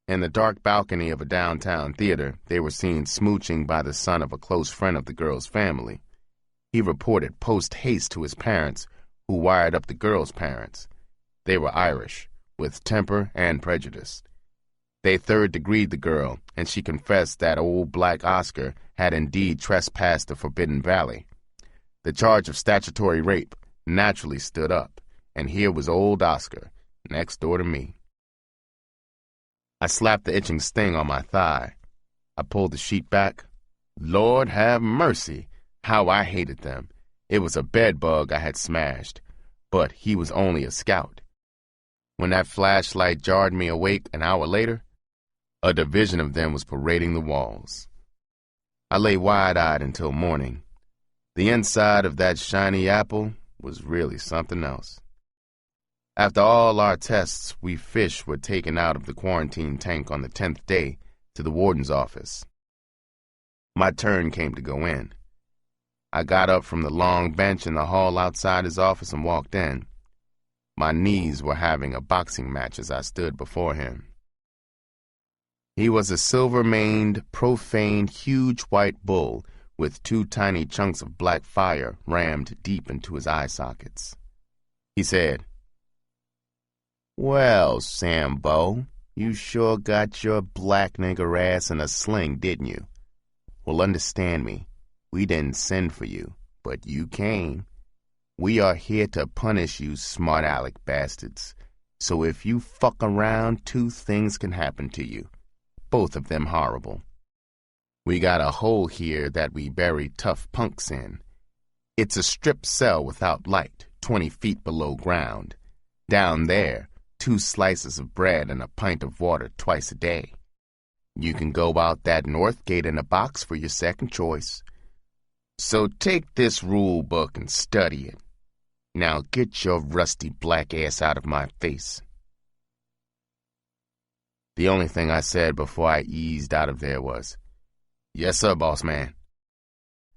In the dark balcony of a downtown theater, they were seen smooching by the son of a close friend of the girl's family. He reported post-haste to his parents, who wired up the girl's parents. They were Irish, with temper and prejudice. They third-degreed the girl, and she confessed that old black Oscar had indeed trespassed the Forbidden Valley. The charge of statutory rape naturally stood up, and here was old Oscar, next door to me. I slapped the itching sting on my thigh. I pulled the sheet back. Lord have mercy, how I hated them. It was a bed bug I had smashed, but he was only a scout. When that flashlight jarred me awake an hour later, a division of them was parading the walls. I lay wide-eyed until morning. The inside of that shiny apple was really something else. After all our tests, we fish were taken out of the quarantine tank on the 10th day to the warden's office. My turn came to go in. I got up from the long bench in the hall outside his office and walked in. My knees were having a boxing match as I stood before him. He was a silver-maned, profane, huge white bull with 2 tiny chunks of black fire rammed deep into his eye sockets. He said, "Well, Sambo, you sure got your black nigger ass in a sling, didn't you? Well, understand me. We didn't send for you, but you came. We are here to punish you smart aleck bastards. So if you fuck around, 2 things can happen to you. Both of them horrible. We got a hole here that we bury tough punks in. It's a strip cell without light, 20 feet below ground. Down there, 2 slices of bread and a pint of water twice a day. You can go out that north gate in a box for your second choice. So take this rule book and study it. Now get your rusty black ass out of my face." The only thing I said before I eased out of there was, "Yes, sir, boss man."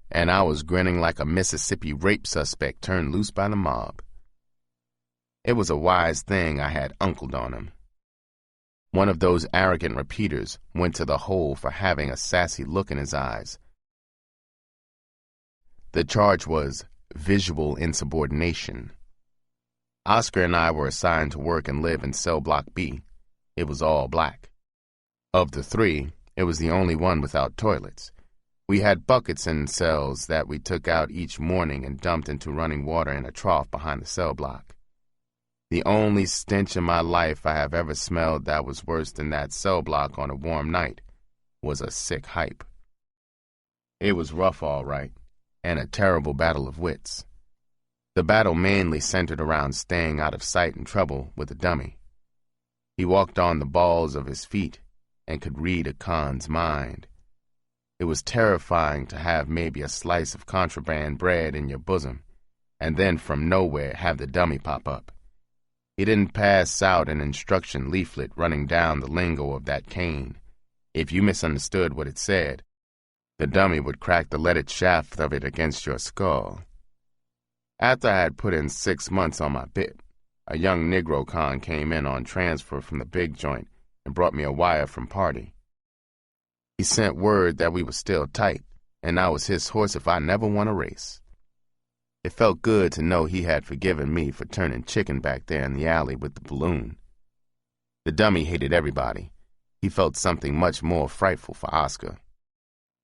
And I was grinning like a Mississippi rape suspect turned loose by the mob. It was a wise thing I had uncled on him. One of those arrogant repeaters went to the hole for having a sassy look in his eyes. The charge was visual insubordination. Oscar and I were assigned to work and live in cell block B. It was all black. Of the 3, it was the only one without toilets. We had buckets in cells that we took out each morning and dumped into running water in a trough behind the cell block. The only stench in my life I have ever smelled that was worse than that cell block on a warm night was a sick hype. It was rough, all right, and a terrible battle of wits. The battle mainly centered around staying out of sight and trouble with the dummy. He walked on the balls of his feet and could read a con's mind. It was terrifying to have maybe a slice of contraband bread in your bosom, and then from nowhere have the dummy pop up. He didn't pass out an instruction leaflet running down the lingo of that cane. If you misunderstood what it said, the dummy would crack the leaded shaft of it against your skull. After I had put in 6 months on my bit, a young Negro con came in on transfer from the big joint and brought me a wire from party. He sent word that we were still tight, and I was his horse if I never won a race. It felt good to know he had forgiven me for turning chicken back there in the alley with the balloon. The dummy hated everybody. He felt something much more frightful for Oscar.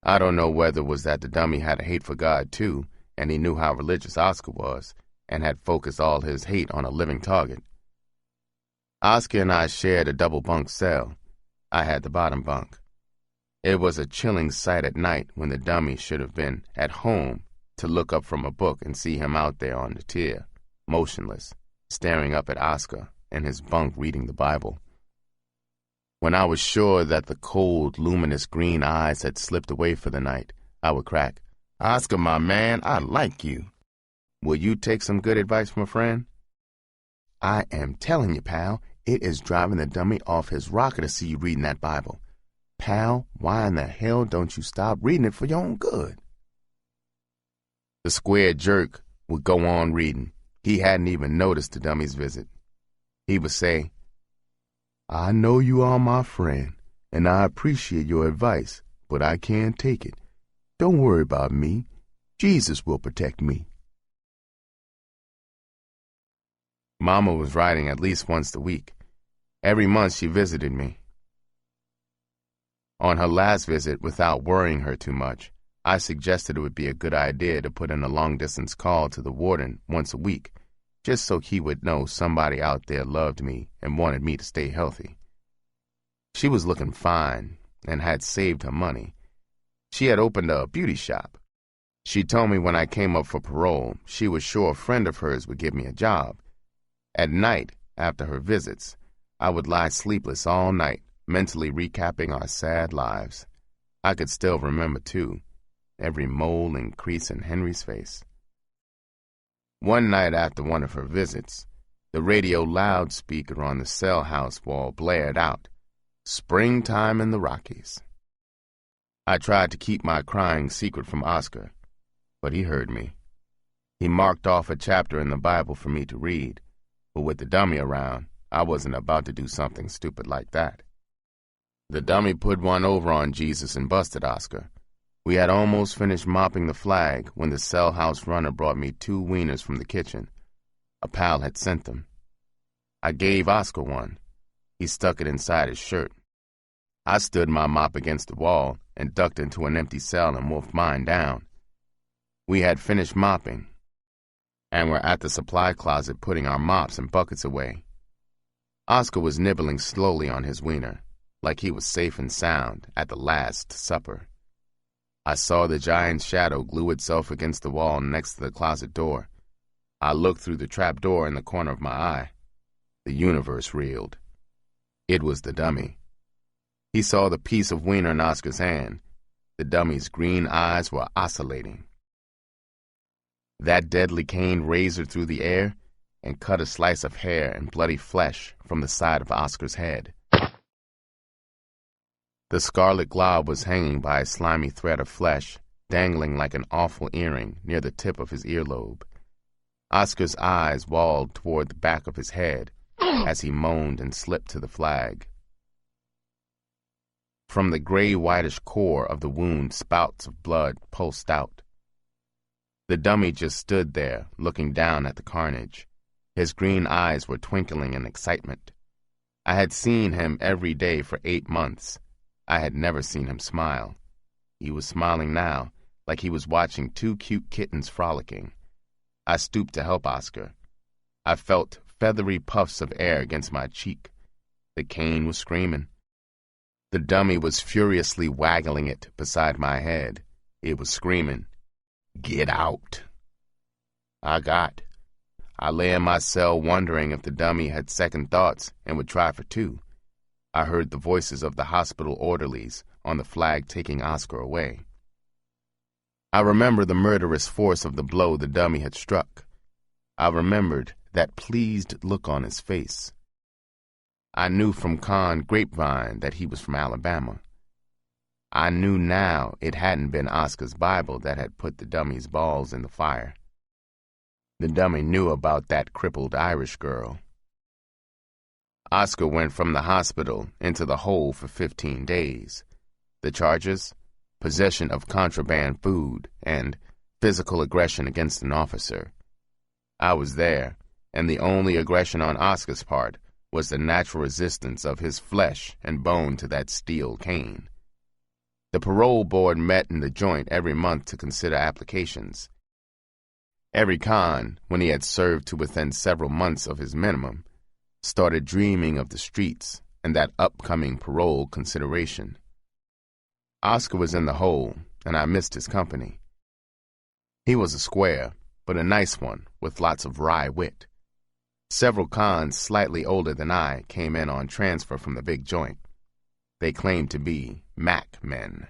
I don't know whether it was that the dummy had a hate for God too, and he knew how religious Oscar was, and had focused all his hate on a living target. Oscar and I shared a double bunk cell. I had the bottom bunk. It was a chilling sight at night when the dummy should have been at home to look up from a book and see him out there on the tier, motionless, staring up at Oscar in his bunk reading the Bible. When I was sure that the cold, luminous green eyes had slipped away for the night, I would crack, "Oscar, my man, I like you. Will you take some good advice from a friend?" I am telling you, pal, it is driving the dummy off his rocker to see you reading that Bible. Pal, why in the hell don't you stop reading it for your own good? The square jerk would go on reading. He hadn't even noticed the dummy's visit. He would say, "I know you are my friend, and I appreciate your advice, but I can't take it. Don't worry about me. Jesus will protect me." Mama was writing at least once a week. Every month she visited me. On her last visit, without worrying her too much, I suggested it would be a good idea to put in a long-distance call to the warden once a week, just so he would know somebody out there loved me and wanted me to stay healthy. She was looking fine and had saved her money. She had opened a beauty shop. She told me when I came up for parole, she was sure a friend of hers would give me a job. At night, after her visits, I would lie sleepless all night, mentally recapping our sad lives. I could still remember, too, every mole and crease in Henry's face. One night after one of her visits, the radio loudspeaker on the cell house wall blared out, "Springtime in the Rockies." I tried to keep my crying secret from Oscar, but he heard me. He marked off a chapter in the Bible for me to read, but with the dummy around, I wasn't about to do something stupid like that. The dummy put one over on Jesus and busted Oscar. We had almost finished mopping the flag when the cell house runner brought me 2 wieners from the kitchen. A pal had sent them. I gave Oscar one. He stuck it inside his shirt. I stood my mop against the wall and ducked into an empty cell and wolfed mine down. We had finished mopping and were at the supply closet putting our mops and buckets away. Oscar was nibbling slowly on his wiener, like he was safe and sound at the Last Supper. I saw the giant shadow glue itself against the wall next to the closet door. I looked through the trap door in the corner of my eye. The universe reeled. It was the dummy. He saw the piece of wiener in Oscar's hand. The dummy's green eyes were oscillating. That deadly cane razored through the air and cut a slice of hair and bloody flesh from the side of Oscar's head. The scarlet glob was hanging by a slimy thread of flesh, dangling like an awful earring near the tip of his earlobe. Oscar's eyes walled toward the back of his head as he moaned and slipped to the flag. From the gray-whitish core of the wound, spouts of blood pulsed out. The dummy just stood there, looking down at the carnage. His green eyes were twinkling in excitement. I had seen him every day for 8 months. I had never seen him smile. He was smiling now, like he was watching 2 cute kittens frolicking. I stooped to help Oscar. I felt feathery puffs of air against my cheek. The cane was screaming. The dummy was furiously waggling it beside my head. It was screaming, "Get out!" I lay in my cell wondering if the dummy had second thoughts and would try for 2. I heard the voices of the hospital orderlies on the flag taking Oscar away. I remember the murderous force of the blow the dummy had struck. I remembered that pleased look on his face. I knew from Con grapevine that he was from Alabama. I knew now it hadn't been Oscar's Bible that had put the dummy's balls in the fire. The dummy knew about that crippled Irish girl. Oscar went from the hospital into the hole for 15 days. The charges? Possession of contraband food and physical aggression against an officer. I was there, and the only aggression on Oscar's part was the natural resistance of his flesh and bone to that steel cane. The parole board met in the joint every month to consider applications. Every con, when he had served to within several months of his minimum, started dreaming of the streets and that upcoming parole consideration. Oscar was in the hole, and I missed his company. He was a square, but a nice one with lots of wry wit. Several cons slightly older than I came in on transfer from the big joint. They claimed to be Mac men.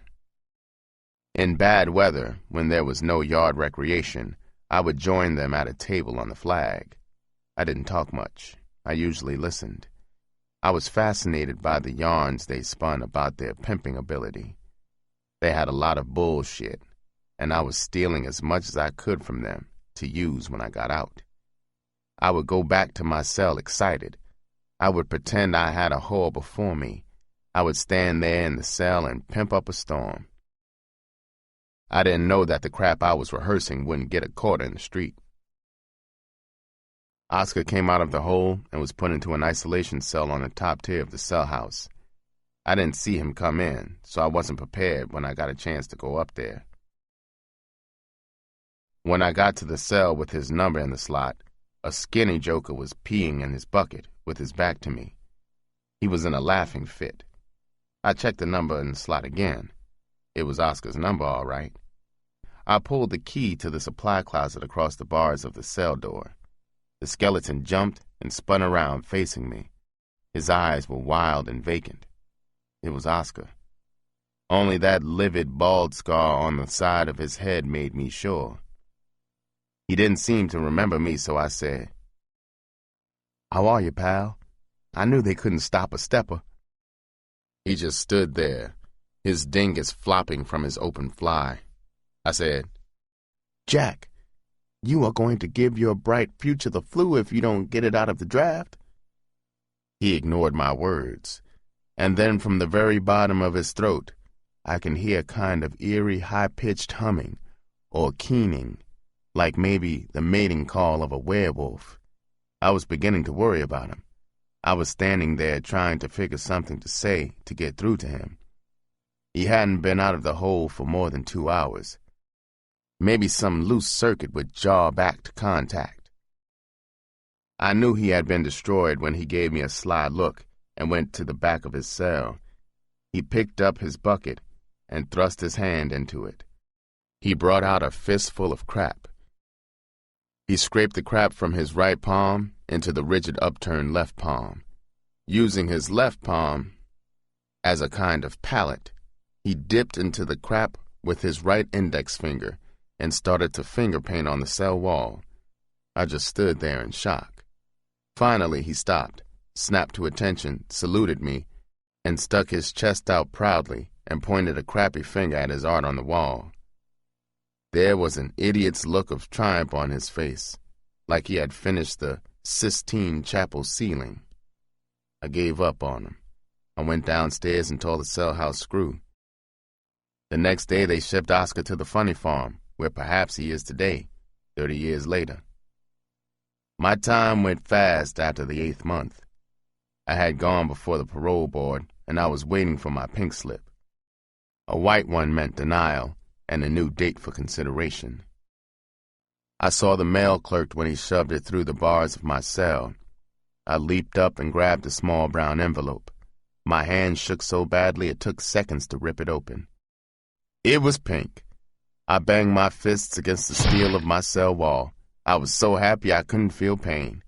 In bad weather, when there was no yard recreation, I would join them at a table on the flag. I didn't talk much. I usually listened. I was fascinated by the yarns they spun about their pimping ability. They had a lot of bullshit, and I was stealing as much as I could from them to use when I got out. I would go back to my cell excited. I would pretend I had a whore before me. I would stand there in the cell and pimp up a storm. I didn't know that the crap I was rehearsing wouldn't get a quarter in the street. Oscar came out of the hole and was put into an isolation cell on the top tier of the cell house. I didn't see him come in, so I wasn't prepared when I got a chance to go up there. When I got to the cell with his number in the slot, a skinny joker was peeing in his bucket with his back to me. He was in a laughing fit. I checked the number in the slot again. It was Oscar's number, all right. I pulled the key to the supply closet across the bars of the cell door. The skeleton jumped and spun around facing me. His eyes were wild and vacant. It was Oscar. Only that livid bald scar on the side of his head made me sure. He didn't seem to remember me, so I said, "How are you, pal? I knew they couldn't stop a stepper." He just stood there, his dingus flopping from his open fly. I said, "Jack, you are going to give your bright future the flu if you don't get it out of the draft." He ignored my words, and then from the very bottom of his throat, I can hear a kind of eerie, high-pitched humming or keening, like maybe the mating call of a werewolf. I was beginning to worry about him. I was standing there trying to figure something to say to get through to him. He hadn't been out of the hole for more than 2 hours. Maybe some loose circuit would jar back to contact. I knew he had been destroyed when he gave me a sly look and went to the back of his cell. He picked up his bucket and thrust his hand into it. He brought out a fistful of crap. He scraped the crap from his right palm into the rigid upturned left palm. Using his left palm as a kind of palette, he dipped into the crap with his right index finger and started to finger paint on the cell wall. I just stood there in shock. Finally, he stopped, snapped to attention, saluted me, and stuck his chest out proudly and pointed a crappy finger at his art on the wall. There was an idiot's look of triumph on his face, like he had finished the Sistine Chapel ceiling. I gave up on him. I went downstairs and told the cell house screw. The next day they shipped Oscar to the funny farm, where perhaps he is today, 30 years later. My time went fast after the 8th month. I had gone before the parole board, and I was waiting for my pink slip. A white one meant denial and a new date for consideration. I saw the mail clerk when he shoved it through the bars of my cell. I leaped up and grabbed a small brown envelope. My hand shook so badly it took seconds to rip it open. It was pink. I banged my fists against the steel of my cell wall. I was so happy I couldn't feel pain.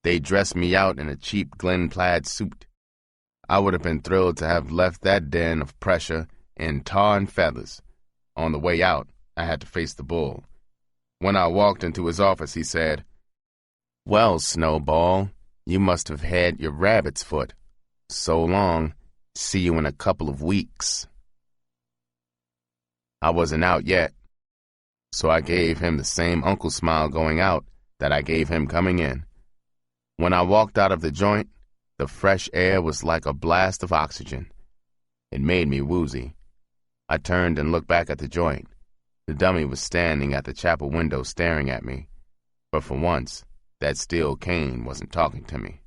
They dressed me out in a cheap Glen plaid suit. I would have been thrilled to have left that den of pressure in tar and feathers. On the way out, I had to face the bull. When I walked into his office, he said, "Well, Snowball, you must have had your rabbit's foot. So long. See you in a couple of weeks." I wasn't out yet, so I gave him the same uncle smile going out that I gave him coming in. When I walked out of the joint, the fresh air was like a blast of oxygen. It made me woozy. I turned and looked back at the joint. The dummy was standing at the chapel window staring at me, but for once, that steel cane wasn't talking to me.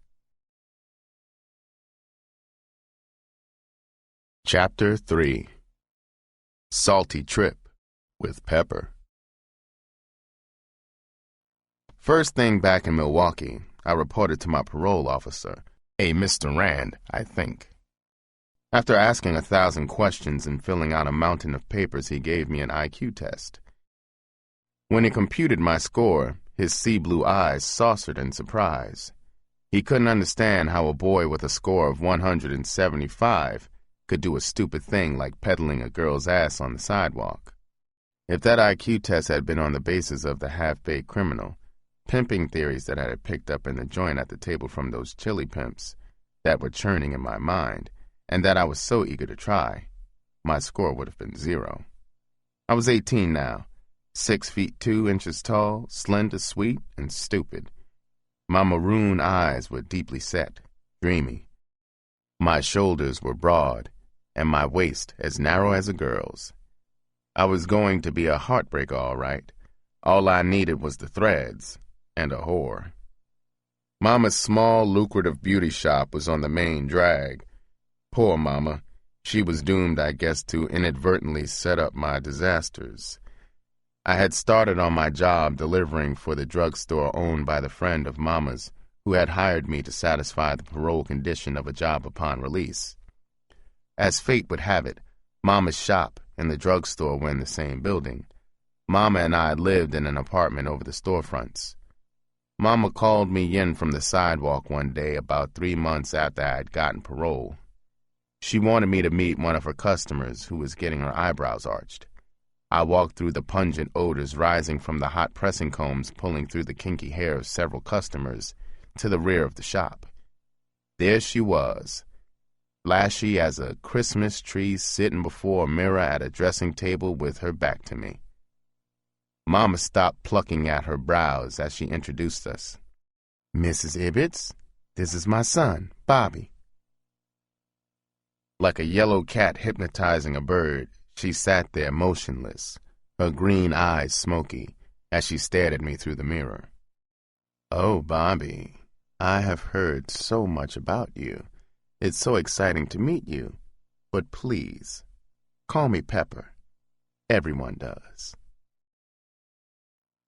Chapter 3. Salty Trip with Pepper. First thing back in Milwaukee, I reported to my parole officer, a Mr. Rand, I think. After asking 1,000 questions and filling out a mountain of papers, he gave me an IQ test. When he computed my score, his sea-blue eyes saucered in surprise. He couldn't understand how a boy with a score of 175 could do a stupid thing like peddling a girl's ass on the sidewalk. If that IQ test had been on the basis of the half-baked criminal, pimping theories that I had picked up in the joint at the table from those chili pimps that were churning in my mind, and that I was so eager to try, my score would have been 0. I was 18 now, 6 feet 2 inches tall, slender, sweet, and stupid. My maroon eyes were deeply set, dreamy. My shoulders were broad, and my waist as narrow as a girl's. I was going to be a heartbreaker, all right. All I needed was the threads and a whore. Mama's small, lucrative beauty shop was on the main drag. Poor Mama. She was doomed, I guess, to inadvertently set up my disasters. I had started on my job delivering for the drugstore owned by the friend of Mama's who had hired me to satisfy the parole condition of a job upon release. As fate would have it, Mama's shop and the drugstore were in the same building. Mama and I lived in an apartment over the storefronts. Mama called me in from the sidewalk one day about 3 months after I had gotten parole. She wanted me to meet one of her customers who was getting her eyebrows arched. I walked through the pungent odors rising from the hot pressing combs pulling through the kinky hair of several customers to the rear of the shop. There she was, flashy as a Christmas tree sitting before a mirror at a dressing table with her back to me. Mama stopped plucking at her brows as she introduced us. "Mrs. Ibbets, this is my son, Bobby." Like a yellow cat hypnotizing a bird, she sat there motionless, her green eyes smoky, as she stared at me through the mirror. "Oh, Bobby, I have heard so much about you. It's so exciting to meet you. But please, call me Pepper. Everyone does."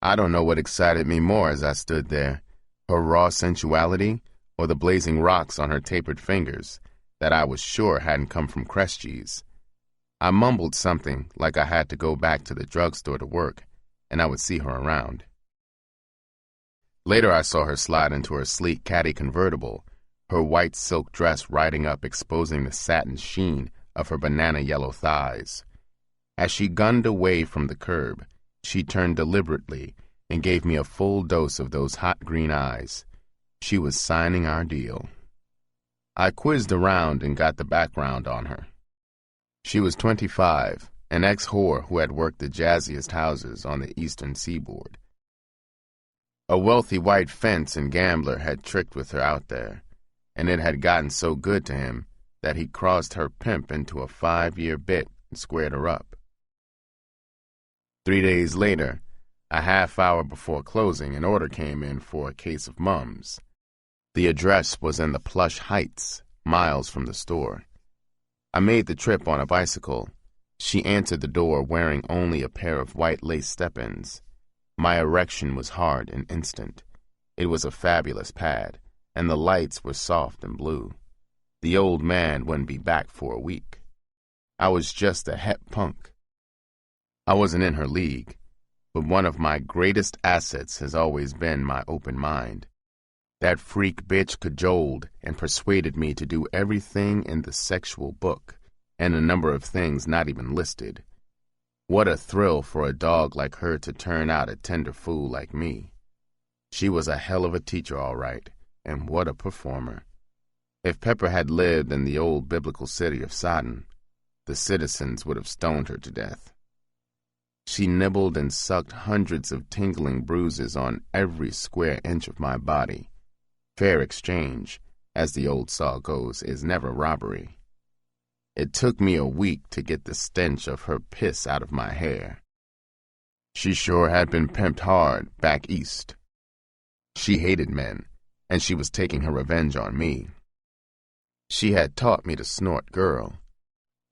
I don't know what excited me more as I stood there, her raw sensuality or the blazing rocks on her tapered fingers that I was sure hadn't come from Crestcheese. I mumbled something like I had to go back to the drugstore to work, and I would see her around. Later I saw her slide into her sleek caddy convertible, her white silk dress riding up exposing the satin sheen of her banana-yellow thighs. As she gunned away from the curb, she turned deliberately and gave me a full dose of those hot green eyes. She was signing our deal. I quizzed around and got the background on her. She was 25, an ex-whore who had worked the jazziest houses on the eastern seaboard. A wealthy white fence and gambler had tricked with her out there, and it had gotten so good to him that he crossed her pimp into a 5-year bit and squared her up. 3 days later, a half hour before closing, an order came in for a case of mums. The address was in the plush Heights, miles from the store. I made the trip on a bicycle. She answered the door wearing only a pair of white lace step-ins. My erection was hard and instant. It was a fabulous pad, and the lights were soft and blue. The old man wouldn't be back for a week. I was just a het punk. I wasn't in her league, but one of my greatest assets has always been my open mind. That freak bitch cajoled and persuaded me to do everything in the sexual book, and a number of things not even listed. What a thrill for a dog like her to turn out a tender fool like me. She was a hell of a teacher, all right, and what a performer. If Pepper had lived in the old biblical city of Sodom, the citizens would have stoned her to death. She nibbled and sucked hundreds of tingling bruises on every square inch of my body. Fair exchange, as the old saw goes, is never robbery. It took me a week to get the stench of her piss out of my hair. She sure had been pimped hard back east. She hated men, and she was taking her revenge on me. She had taught me to snort girl,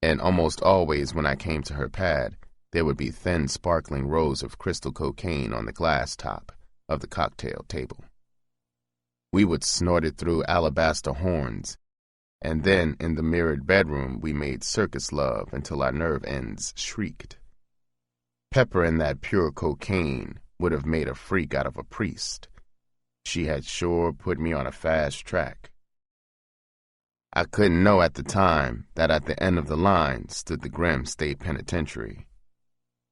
and almost always when I came to her pad, there would be thin sparkling rows of crystal cocaine on the glass top of the cocktail table. We would snort it through alabaster horns, and then in the mirrored bedroom we made circus love until our nerve ends shrieked. Pepper and that pure cocaine would have made a freak out of a priest. She had sure put me on a fast track. I couldn't know at the time that at the end of the line stood the grim state penitentiary.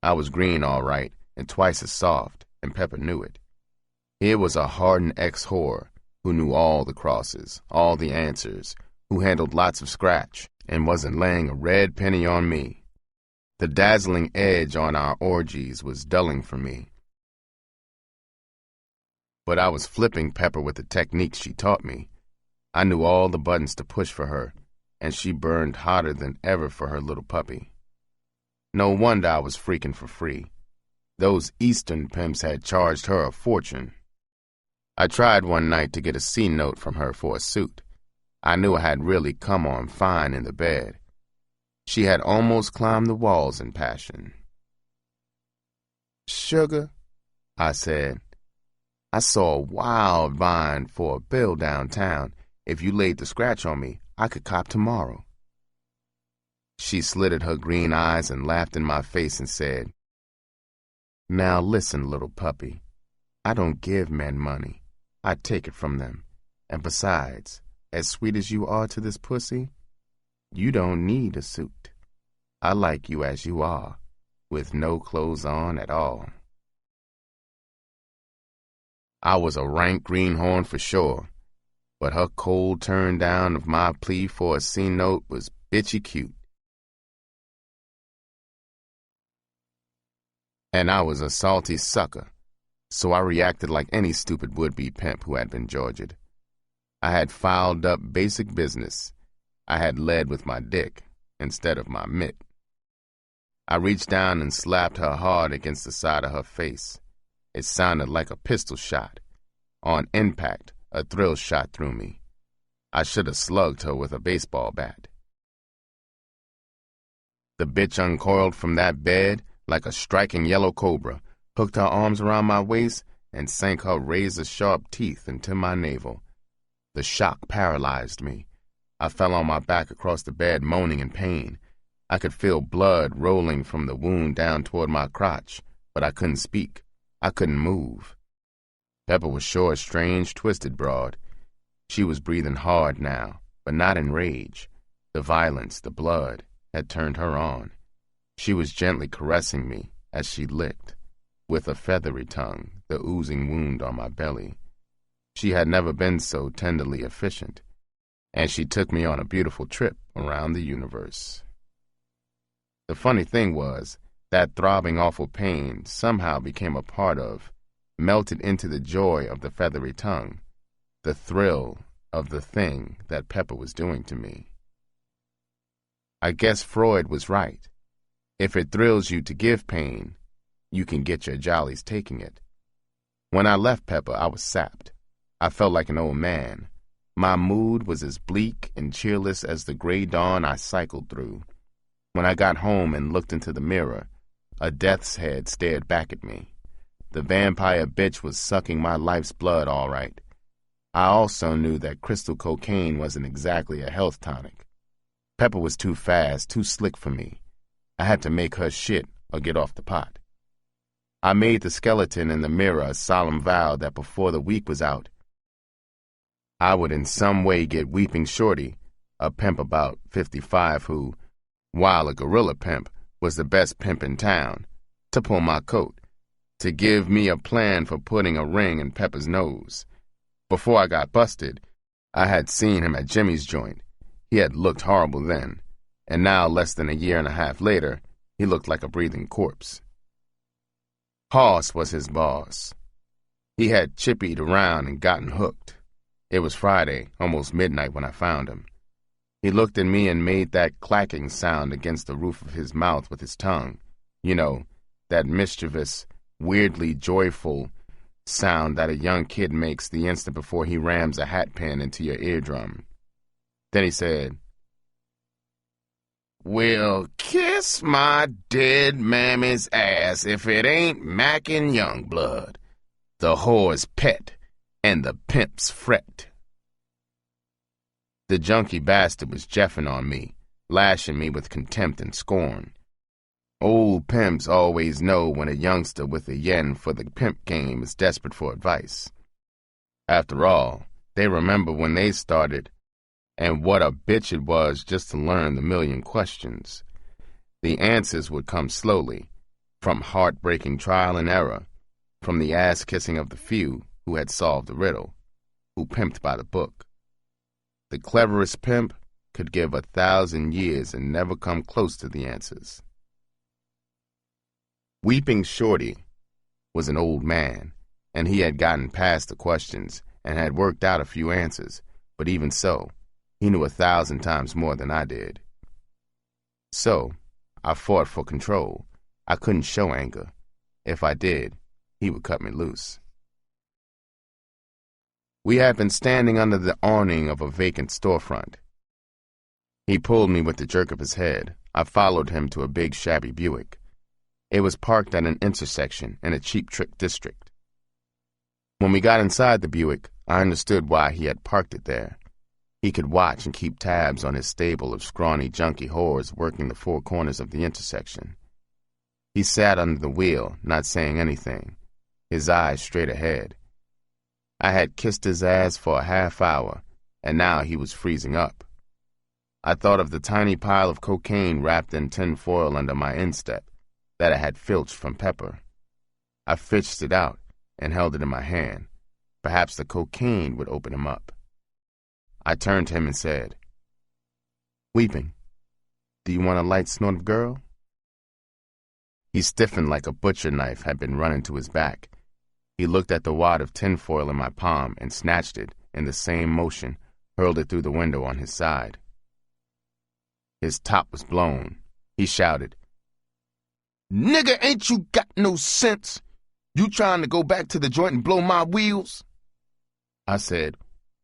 I was green all right and twice as soft, and Pepper knew it. Here was a hardened ex-whore who knew all the crosses, all the answers, who handled lots of scratch, and wasn't laying a red penny on me. The dazzling edge on our orgies was dulling for me. But I was flipping Pepper with the techniques she taught me. I knew all the buttons to push for her, and she burned hotter than ever for her little puppy. No wonder I was freaking for free. Those Eastern pimps had charged her a fortune. I tried one night to get a C-note from her for a suit. I knew I had really come on fine in the bed. She had almost climbed the walls in passion. "Sugar," I said, "I saw a wild vine for a bill downtown. If you laid the scratch on me, I could cop tomorrow." She slitted her green eyes and laughed in my face and said, "Now listen, little puppy. I don't give men money. I take it from them. And besides, as sweet as you are to this pussy, you don't need a suit. I like you as you are, with no clothes on at all." I was a rank greenhorn for sure, but her cold turn down of my plea for a C note was bitchy cute. And I was a salty sucker, so I reacted like any stupid would-be pimp who had been Georgia'd. I had filed up basic business. I had led with my dick instead of my mitt. I reached down and slapped her hard against the side of her face. It sounded like a pistol shot. On impact, a thrill shot through me. I should have slugged her with a baseball bat. The bitch uncoiled from that bed like a striking yellow cobra, hooked her arms around my waist, and sank her razor-sharp teeth into my navel. The shock paralyzed me. I fell on my back across the bed, moaning in pain. I could feel blood rolling from the wound down toward my crotch, but I couldn't speak. I couldn't move. Pepper was sure a strange, twisted broad. She was breathing hard now, but not in rage. The violence, the blood, had turned her on. She was gently caressing me as she licked, with a feathery tongue, the oozing wound on my belly. She had never been so tenderly efficient, and she took me on a beautiful trip around the universe. The funny thing was, that throbbing awful pain somehow became a part of, melted into the joy of the feathery tongue, the thrill of the thing that Pepper was doing to me. I guess Freud was right. If it thrills you to give pain, you can get your jollies taking it. When I left Pepper, I was sapped. I felt like an old man. My mood was as bleak and cheerless as the gray dawn I cycled through. When I got home and looked into the mirror, a death's head stared back at me. The vampire bitch was sucking my life's blood all right. I also knew that crystal cocaine wasn't exactly a health tonic. Pepper was too fast, too slick for me. I had to make her shit or get off the pot. I made the skeleton in the mirror a solemn vow that before the week was out, I would in some way get Weeping Shorty, a pimp about 55 who, while a gorilla pimp, was the best pimp in town, to pull my coat, to give me a plan for putting a ring in Pepper's nose. Before I got busted, I had seen him at Jimmy's joint. He had looked horrible then, and now, less than a year and a half later, he looked like a breathing corpse. Hoss was his boss. He had chippied around and gotten hooked. It was Friday, almost midnight, when I found him. He looked at me and made that clacking sound against the roof of his mouth with his tongue. You know, that mischievous, weirdly joyful sound that a young kid makes the instant before he rams a hat pin into your eardrum. Then he said, "Well, kiss my dead mammy's ass if it ain't Mackin' Youngblood, the whore's pet and the pimp's fret." The junkie bastard was jeffing on me, lashing me with contempt and scorn. Old pimps always know when a youngster with a yen for the pimp game is desperate for advice. After all, they remember when they started and what a bitch it was just to learn the million questions. The answers would come slowly, from heartbreaking trial and error, from the ass-kissing of the few who had solved the riddle, who pimped by the book. The cleverest pimp could give 1,000 years and never come close to the answers. Weeping Shorty was an old man, and he had gotten past the questions and had worked out a few answers, but even so, he knew 1,000 times more than I did. So, I fought for control. I couldn't show anger. If I did, he would cut me loose. We had been standing under the awning of a vacant storefront. He pulled me with the jerk of his head. I followed him to a big shabby Buick. It was parked at an intersection in a cheap trick district. When we got inside the Buick, I understood why he had parked it there. He could watch and keep tabs on his stable of scrawny, junky whores working the four corners of the intersection. He sat under the wheel, not saying anything, his eyes straight ahead. I had kissed his ass for a half hour, and now he was freezing up. I thought of the tiny pile of cocaine wrapped in tin foil under my instep that I had filched from Pepper. I fished it out and held it in my hand. Perhaps the cocaine would open him up. I turned to him and said, "Weeping, do you want a light snort of girl?" He stiffened like a butcher knife had been run into his back. He looked at the wad of tinfoil in my palm and snatched it in the same motion, hurled it through the window on his side. His top was blown. He shouted, "Nigga, ain't you got no sense? You trying to go back to the joint and blow my wheels?" I said,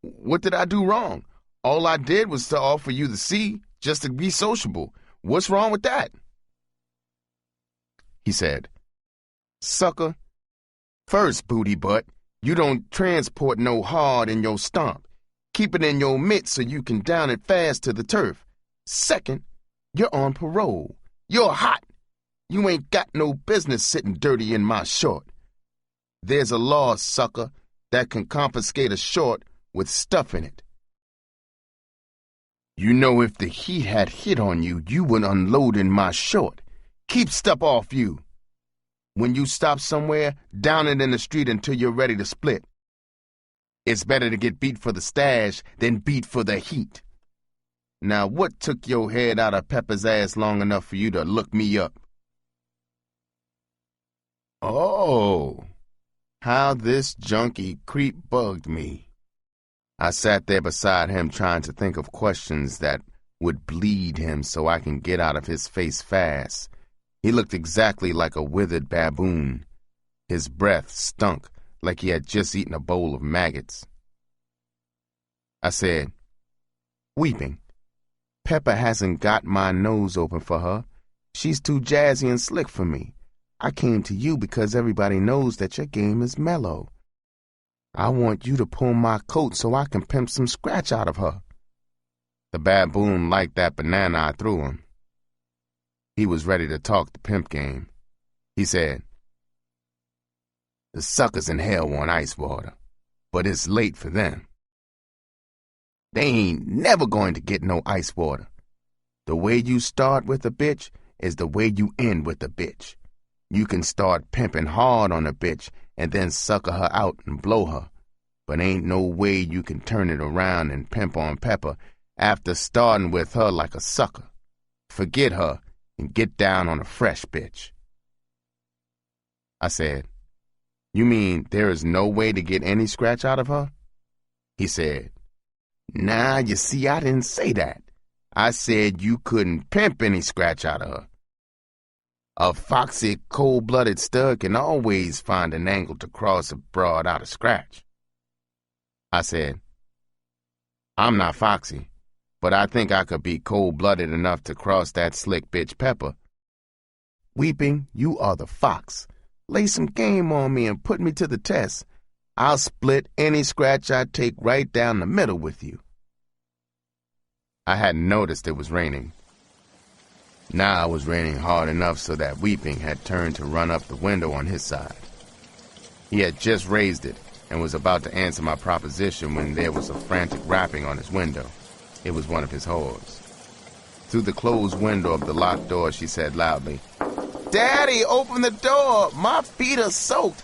"What did I do wrong? All I did was to offer you the C, just to be sociable. What's wrong with that?" He said, "Sucker, first, booty butt, you don't transport no hard in your stomp. Keep it in your mitt so you can down it fast to the turf. Second, you're on parole. You're hot. You ain't got no business sitting dirty in my short. There's a law, sucker, that can confiscate a short with stuff in it. You know if the heat had hit on you, you would unload in my short. Keep stuff off you. When you stop somewhere, down it in the street until you're ready to split. It's better to get beat for the stash than beat for the heat. Now, what took your head out of Pepper's ass long enough for you to look me up?" Oh, how this junkie creep bugged me. I sat there beside him trying to think of questions that would bleed him so I can get out of his face fast. He looked exactly like a withered baboon. His breath stunk like he had just eaten a bowl of maggots. I said, "Weeping, Pepper hasn't got my nose open for her. She's too jazzy and slick for me. I came to you because everybody knows that your game is mellow. I want you to pull my coat so I can pimp some scratch out of her." The baboon liked that banana I threw him. He was ready to talk the pimp game. He said, "The suckers in hell want ice water, but it's late for them. They ain't never going to get no ice water. The way you start with a bitch is the way you end with a bitch. You can start pimping hard on a bitch and then sucker her out and blow her, but ain't no way you can turn it around and pimp on Pepper after starting with her like a sucker. Forget her and get down on a fresh bitch." I said, "You mean there is no way to get any scratch out of her?" He said, "Nah, you see, I didn't say that. I said you couldn't pimp any scratch out of her. A foxy, cold-blooded stud can always find an angle to cross a broad out of scratch." I said, "I'm not foxy, but I think I could be cold-blooded enough to cross that slick bitch Pepper." "Weeping, you are the fox. Lay some game on me and put me to the test. I'll split any scratch I take right down the middle with you." I hadn't noticed it was raining. Now it was raining hard enough so that Weeping had turned to run up the window on his side. He had just raised it and was about to answer my proposition when there was a frantic rapping on his window. It was one of his whores. Through the closed window of the locked door, she said loudly, "Daddy, open the door! My feet are soaked!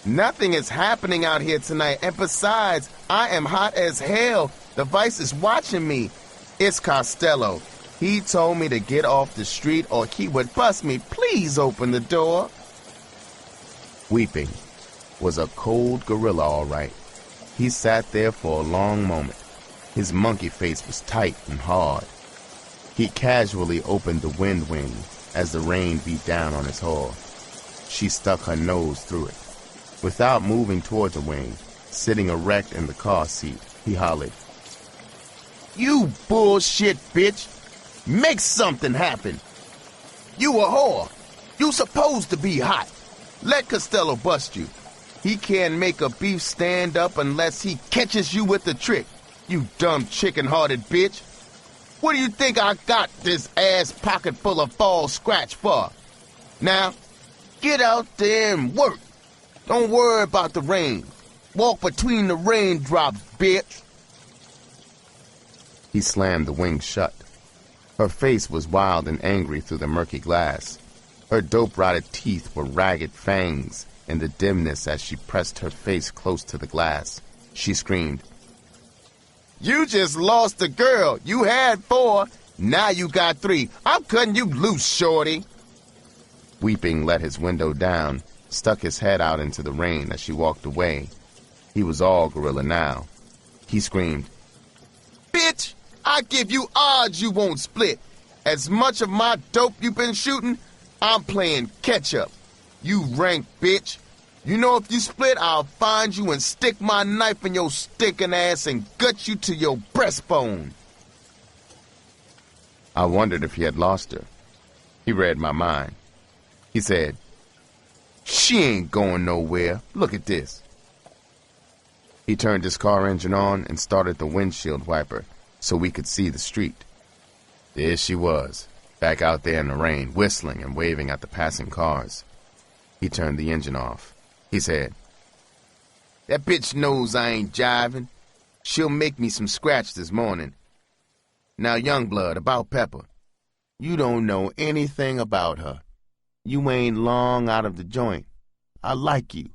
Nothing is happening out here tonight, and besides, I am hot as hell. The Vice is watching me. It's Costello. He told me to get off the street or he would bust me. Please open the door." Weeping was a cold gorilla, all right. He sat there for a long moment. His monkey face was tight and hard. He casually opened the wind wing as the rain beat down on his hull. She stuck her nose through it. Without moving toward the wing, sitting erect in the car seat, he hollered, "You bullshit bitch! Make something happen! You a whore! You supposed to be hot! Let Costello bust you! He can't make a beef stand up unless he catches you with the trick! you dumb chicken-hearted bitch. What do you think I got this ass pocket full of fall scratch for? Now, get out there and work. Don't worry about the rain. Walk between the raindrops, bitch. He slammed the wing shut. Her face was wild and angry through the murky glass. Her dope-rotted teeth were ragged fangs in the dimness as she pressed her face close to the glass. She screamed, "You just lost a girl. You had 4. Now you got 3. I'm cutting you loose, shorty." Weeping let his window down, stuck his head out into the rain as she walked away. He was all gorilla now. He screamed, "Bitch, I give you odds you won't split. As much of my dope you've been shooting, I'm playing catch-up. You rank bitch. You know if you split, I'll find you and stick my knife in your stinking ass and gut you to your breastbone." I wondered if he had lost her. He read my mind. He said, "She ain't going nowhere. Look at this." He turned his car engine on and started the windshield wiper so we could see the street. There she was, back out there in the rain, whistling and waving at the passing cars. He turned the engine off. He said, "That bitch knows I ain't jiving. She'll make me some scratch this morning. Now, Youngblood, about Pepper. You don't know anything about her. You ain't long out of the joint. I like you,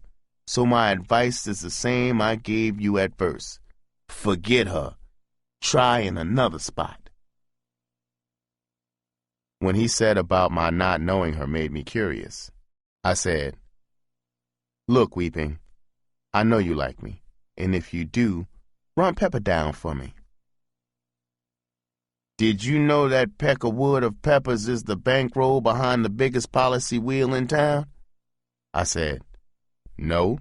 so my advice is the same I gave you at first. Forget her. Try in another spot." When he said about my not knowing her made me curious, I said, "Look, Weeping, I know you like me, and if you do, run Pepper down for me." "Did you know that peck of wood of Pepper's is the bankroll behind the biggest policy wheel in town?" I said, "No,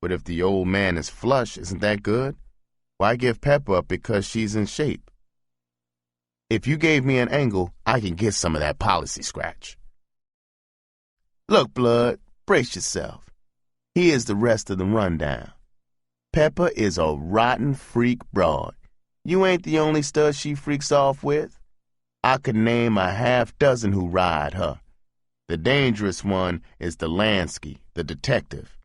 but if the old man is flush, isn't that good? Why give Pepper up because she's in shape? If you gave me an angle, I can get some of that policy scratch." "Look, Blood, brace yourself. Here's the rest of the rundown. Pepper is a rotten freak broad. You ain't the only stud she freaks off with. I could name a half-dozen who ride her. The dangerous one is Delansky, the detective.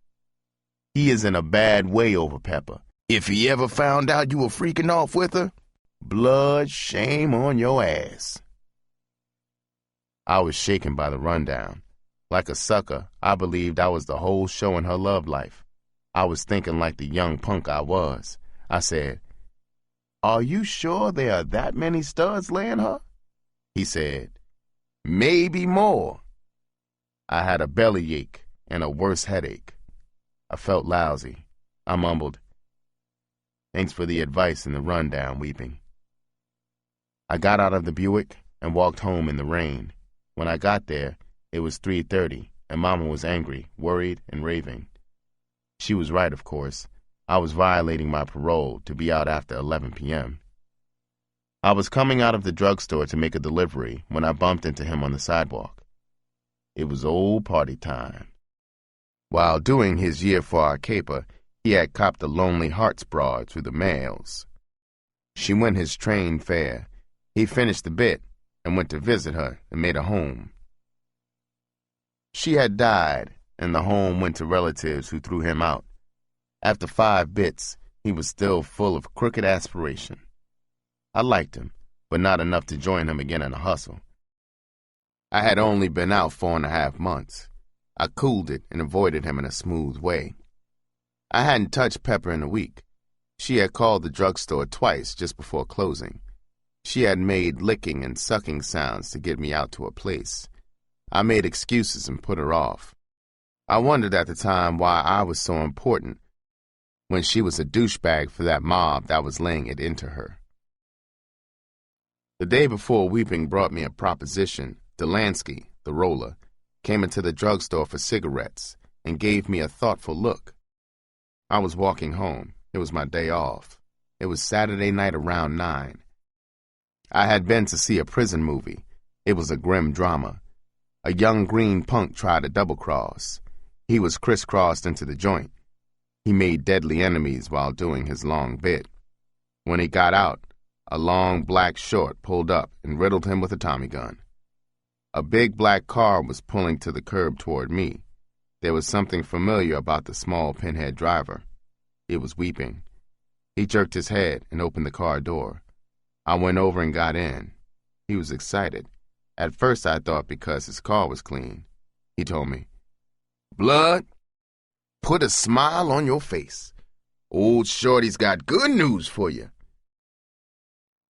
He is in a bad way over Pepper. If he ever found out you were freaking off with her, Blood, shame on your ass." I was shaken by the rundown. Like a sucker, I believed I was the whole show in her love life. I was thinking like the young punk I was. I said, "Are you sure there are that many studs laying her?" He said, "Maybe more." I had a bellyache and a worse headache. I felt lousy. I mumbled, "Thanks for the advice and the rundown, Weeping." I got out of the Buick and walked home in the rain. When I got there, it was 3:30, and Mama was angry, worried, and raving. She was right, of course. I was violating my parole to be out after 11 p.m. I was coming out of the drugstore to make a delivery when I bumped into him on the sidewalk. It was old party time. While doing his year for our caper, he had copped a Lonely Hearts broad through the mails. She went his train fare. He finished the bit and went to visit her and made a home. She had died, and the home went to relatives who threw him out. After 5 bits, he was still full of crooked aspiration. I liked him, but not enough to join him again in a hustle. I had only been out 4.5 months. I cooled it and avoided him in a smooth way. I hadn't touched Pepper in a week. She had called the drugstore twice just before closing. She had made licking and sucking sounds to get me out to her place. I made excuses and put her off. I wondered at the time why I was so important when she was a douchebag for that mob that was laying it into her. The day before Weeping brought me a proposition, Delansky, the roller, came into the drugstore for cigarettes and gave me a thoughtful look. I was walking home. It was my day off. It was Saturday night around 9. I had been to see a prison movie. It was a grim drama. A young green punk tried to double-cross. He was crisscrossed into the joint. He made deadly enemies while doing his long bit. When he got out, a long black short pulled up and riddled him with a Tommy gun. A big black car was pulling to the curb toward me. There was something familiar about the small pinhead driver. It was weeping. He jerked his head and opened the car door. I went over and got in. He was excited. At first I thought because his car was clean. He told me, "Blood, put a smile on your face. Old Shorty's got good news for you.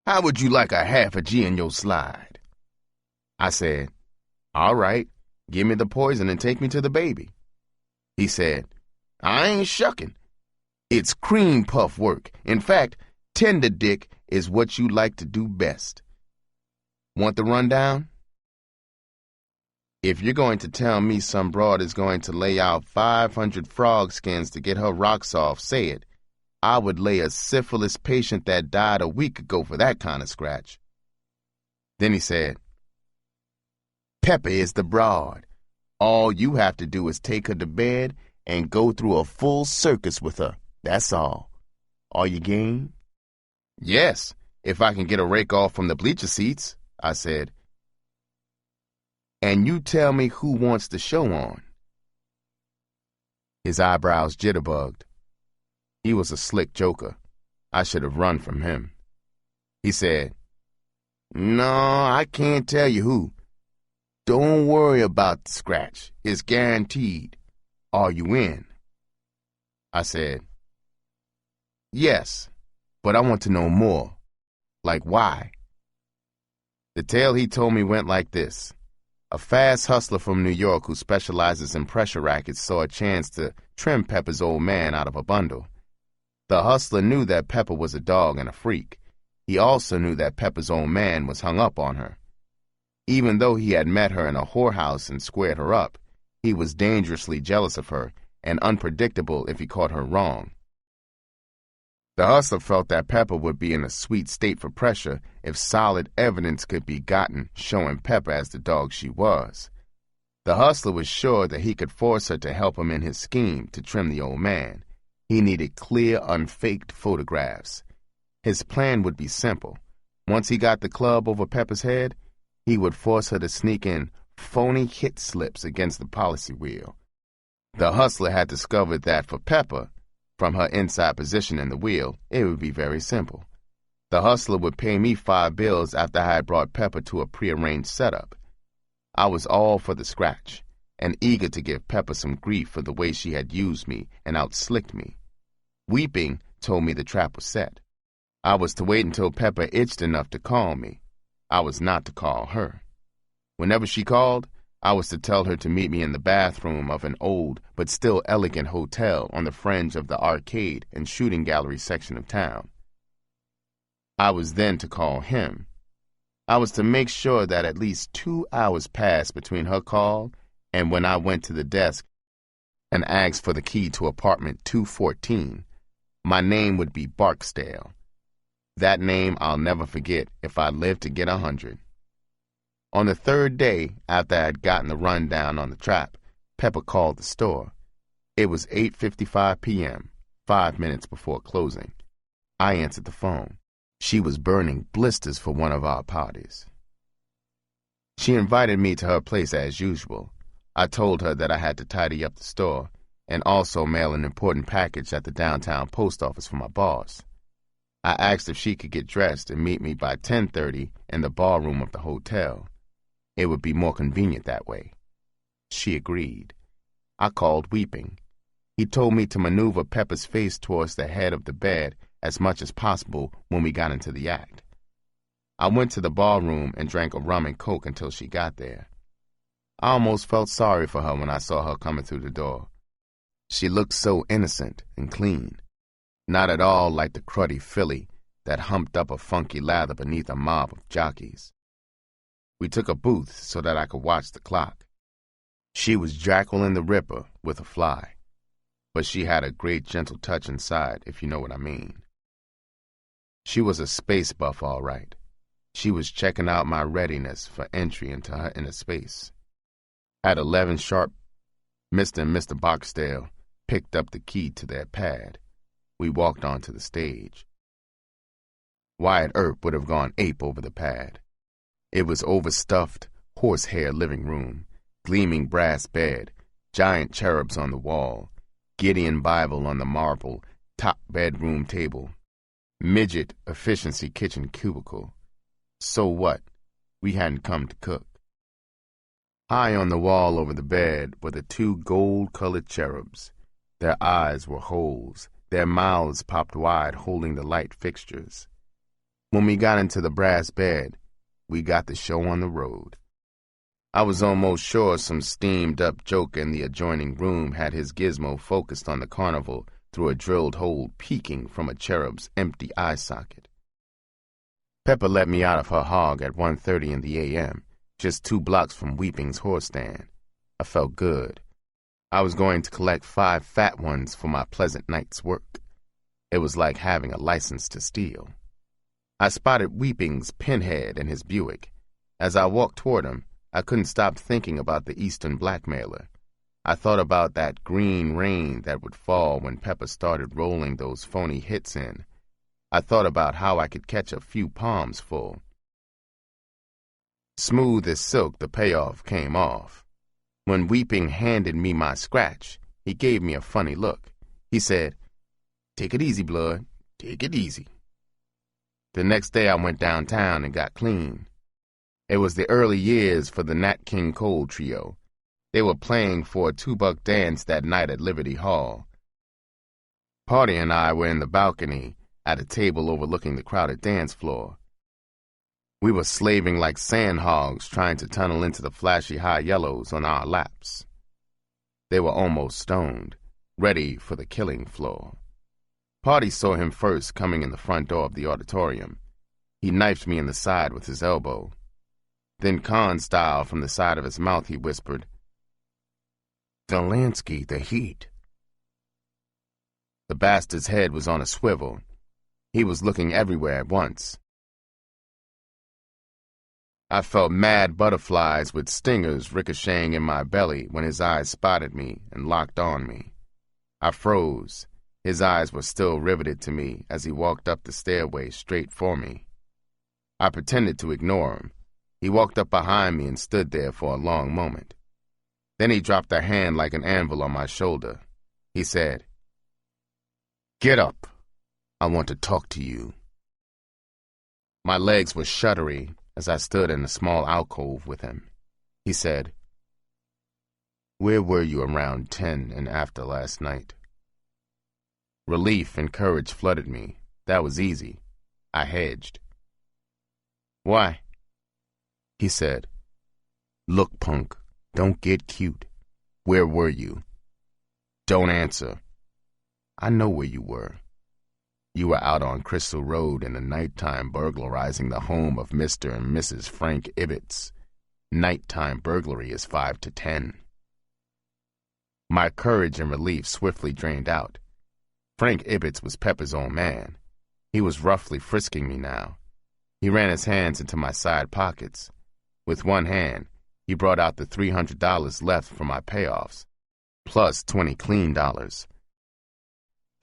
How would you like a half a G in your slide?" I said, "All right, give me the poison and take me to the baby." He said, "I ain't shucking. It's cream puff work. In fact, tender dick is what you like to do best. Want the rundown? If you're going to tell me some broad is going to lay out 500 frog skins to get her rocks off, say it. I would lay a syphilis patient that died a week ago for that kind of scratch." Then he said, "Pepper is the broad. All you have to do is take her to bed and go through a full circus with her. That's all. Are you game?" "Yes, if I can get a rake off from the bleacher seats," I said. "And you tell me who wants the show on." His eyebrows jitterbugged. He was a slick joker. I should have run from him. He said, "No, I can't tell you who. Don't worry about the scratch. It's guaranteed. Are you in?" I said, "Yes, but I want to know more. Like why?" The tale he told me went like this. A fast hustler from New York who specializes in pressure rackets saw a chance to trim Pepper's old man out of a bundle. The hustler knew that Pepper was a dog and a freak. He also knew that Pepper's old man was hung up on her. Even though he had met her in a whorehouse and squared her up, he was dangerously jealous of her and unpredictable if he caught her wrong. The hustler felt that Pepper would be in a sweet state for pressure if solid evidence could be gotten showing Pepper as the dog she was. The hustler was sure that he could force her to help him in his scheme to trim the old man. He needed clear, unfaked photographs. His plan would be simple. Once he got the club over Pepper's head, he would force her to sneak in phony hit slips against the policy wheel. The hustler had discovered that for Pepper, from her inside position in the wheel, it would be very simple. The hustler would pay me 5 bills after I had brought Pepper to a prearranged setup. I was all for the scratch, and eager to give Pepper some grief for the way she had used me and outslicked me. Weeping told me the trap was set. I was to wait until Pepper itched enough to call me. I was not to call her. Whenever she called, I was to tell her to meet me in the bathroom of an old but still elegant hotel on the fringe of the arcade and shooting gallery section of town. I was then to call him. I was to make sure that at least 2 hours passed between her call and when I went to the desk and asked for the key to apartment 214. My name would be Barksdale. That name I'll never forget if I live to get 100. On the 3rd day after I had gotten the rundown on the trap, Pepper called the store. It was 8:55 p.m., 5 minutes before closing. I answered the phone. She was burning blisters for one of our parties. She invited me to her place as usual. I told her that I had to tidy up the store and also mail an important package at the downtown post office for my boss. I asked if she could get dressed and meet me by 10:30 in the ballroom of the hotel. It would be more convenient that way. She agreed. I called Weeping. He told me to maneuver Pepper's face towards the head of the bed as much as possible when we got into the act. I went to the ballroom and drank a rum and coke until she got there. I almost felt sorry for her when I saw her coming through the door. She looked so innocent and clean, not at all like the cruddy filly that humped up a funky lather beneath a mob of jockeys. We took a booth so that I could watch the clock. She was Jacqueline the Ripper with a fly, but she had a great gentle touch inside, if you know what I mean. She was a space buff, all right. She was checking out my readiness for entry into her inner space. At 11 sharp, Mr. and Mr. Barksdale picked up the key to their pad. We walked onto the stage. Wyatt Earp would have gone ape over the pad. It was overstuffed, horsehair living room, gleaming brass bed, giant cherubs on the wall, Gideon Bible on the marble, top bedroom table, midget efficiency kitchen cubicle. So what? We hadn't come to cook. High on the wall over the bed were the two gold-colored cherubs. Their eyes were holes, their mouths popped wide holding the light fixtures. When we got into the brass bed, we got the show on the road. I was almost sure some steamed-up joker in the adjoining room had his gizmo focused on the carnival through a drilled hole peeking from a cherub's empty eye socket. Pepper let me out of her hog at 1:30 in the a.m., just 2 blocks from Weeping's horse stand. I felt good. I was going to collect 5 fat ones for my pleasant night's work. It was like having a license to steal. I spotted Weeping's pinhead and his Buick. As I walked toward him, I couldn't stop thinking about the Eastern blackmailer. I thought about that green rain that would fall when Pepper started rolling those phony hits in. I thought about how I could catch a few palms full. Smooth as silk, the payoff came off. When Weeping handed me my scratch, he gave me a funny look. He said, "Take it easy, blood. Take it easy." The next day I went downtown and got clean. It was the early years for the Nat King Cole trio. They were playing for a $2 dance that night at Liberty Hall. Party and I were in the balcony at a table overlooking the crowded dance floor. We were slaving like sandhogs trying to tunnel into the flashy high yellows on our laps. They were almost stoned, ready for the killing floor. Party saw him first coming in the front door of the auditorium. He knifed me in the side with his elbow. Then Khan style from the side of his mouth he whispered, "Delansky, the heat." The bastard's head was on a swivel. He was looking everywhere at once. I felt mad butterflies with stingers ricocheting in my belly when his eyes spotted me and locked on me. I froze. His eyes were still riveted to me as he walked up the stairway straight for me. I pretended to ignore him. He walked up behind me and stood there for a long moment. Then he dropped a hand like an anvil on my shoulder. He said, "Get up. I want to talk to you." My legs were shuddery as I stood in a small alcove with him. He said, "Where were you around 10 and after last night?" Relief and courage flooded me. That was easy. I hedged. "Why?" He said, "Look, punk, don't get cute. Where were you?" "Don't answer." "I know where you were. You were out on Crystal Road in the nighttime burglarizing the home of Mr. and Mrs. Frank Ibbets. Nighttime burglary is 5 to 10. My courage and relief swiftly drained out. Frank Ibbets was Pepper's old man. He was roughly frisking me now. He ran his hands into my side pockets. With one hand, he brought out the $300 left from my payoffs, plus 20 clean dollars.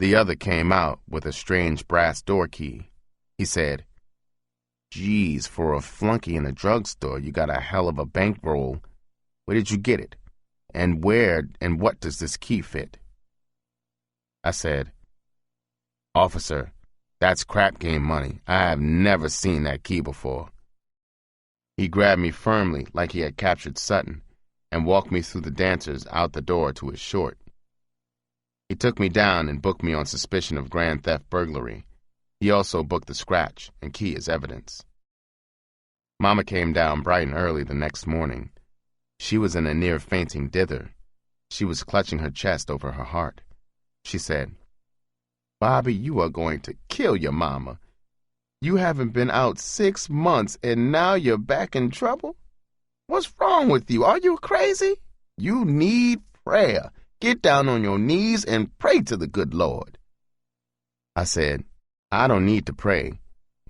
The other came out with a strange brass door key. He said, "Geez, for a flunky in a drugstore, you got a hell of a bankroll. Where did you get it? And where and what does this key fit?" I said, "Officer, that's crap game money. I have never seen that key before." He grabbed me firmly like he had captured Sutton and walked me through the dancers out the door to his short. He took me down and booked me on suspicion of grand theft burglary. He also booked the scratch and key as evidence. Mama came down bright and early the next morning. She was in a near-fainting dither. She was clutching her chest over her heart. She said, "Bobby, you are going to kill your mama. You haven't been out 6 months and now you're back in trouble? What's wrong with you? Are you crazy? You need prayer. Get down on your knees and pray to the good Lord." I said, "I don't need to pray.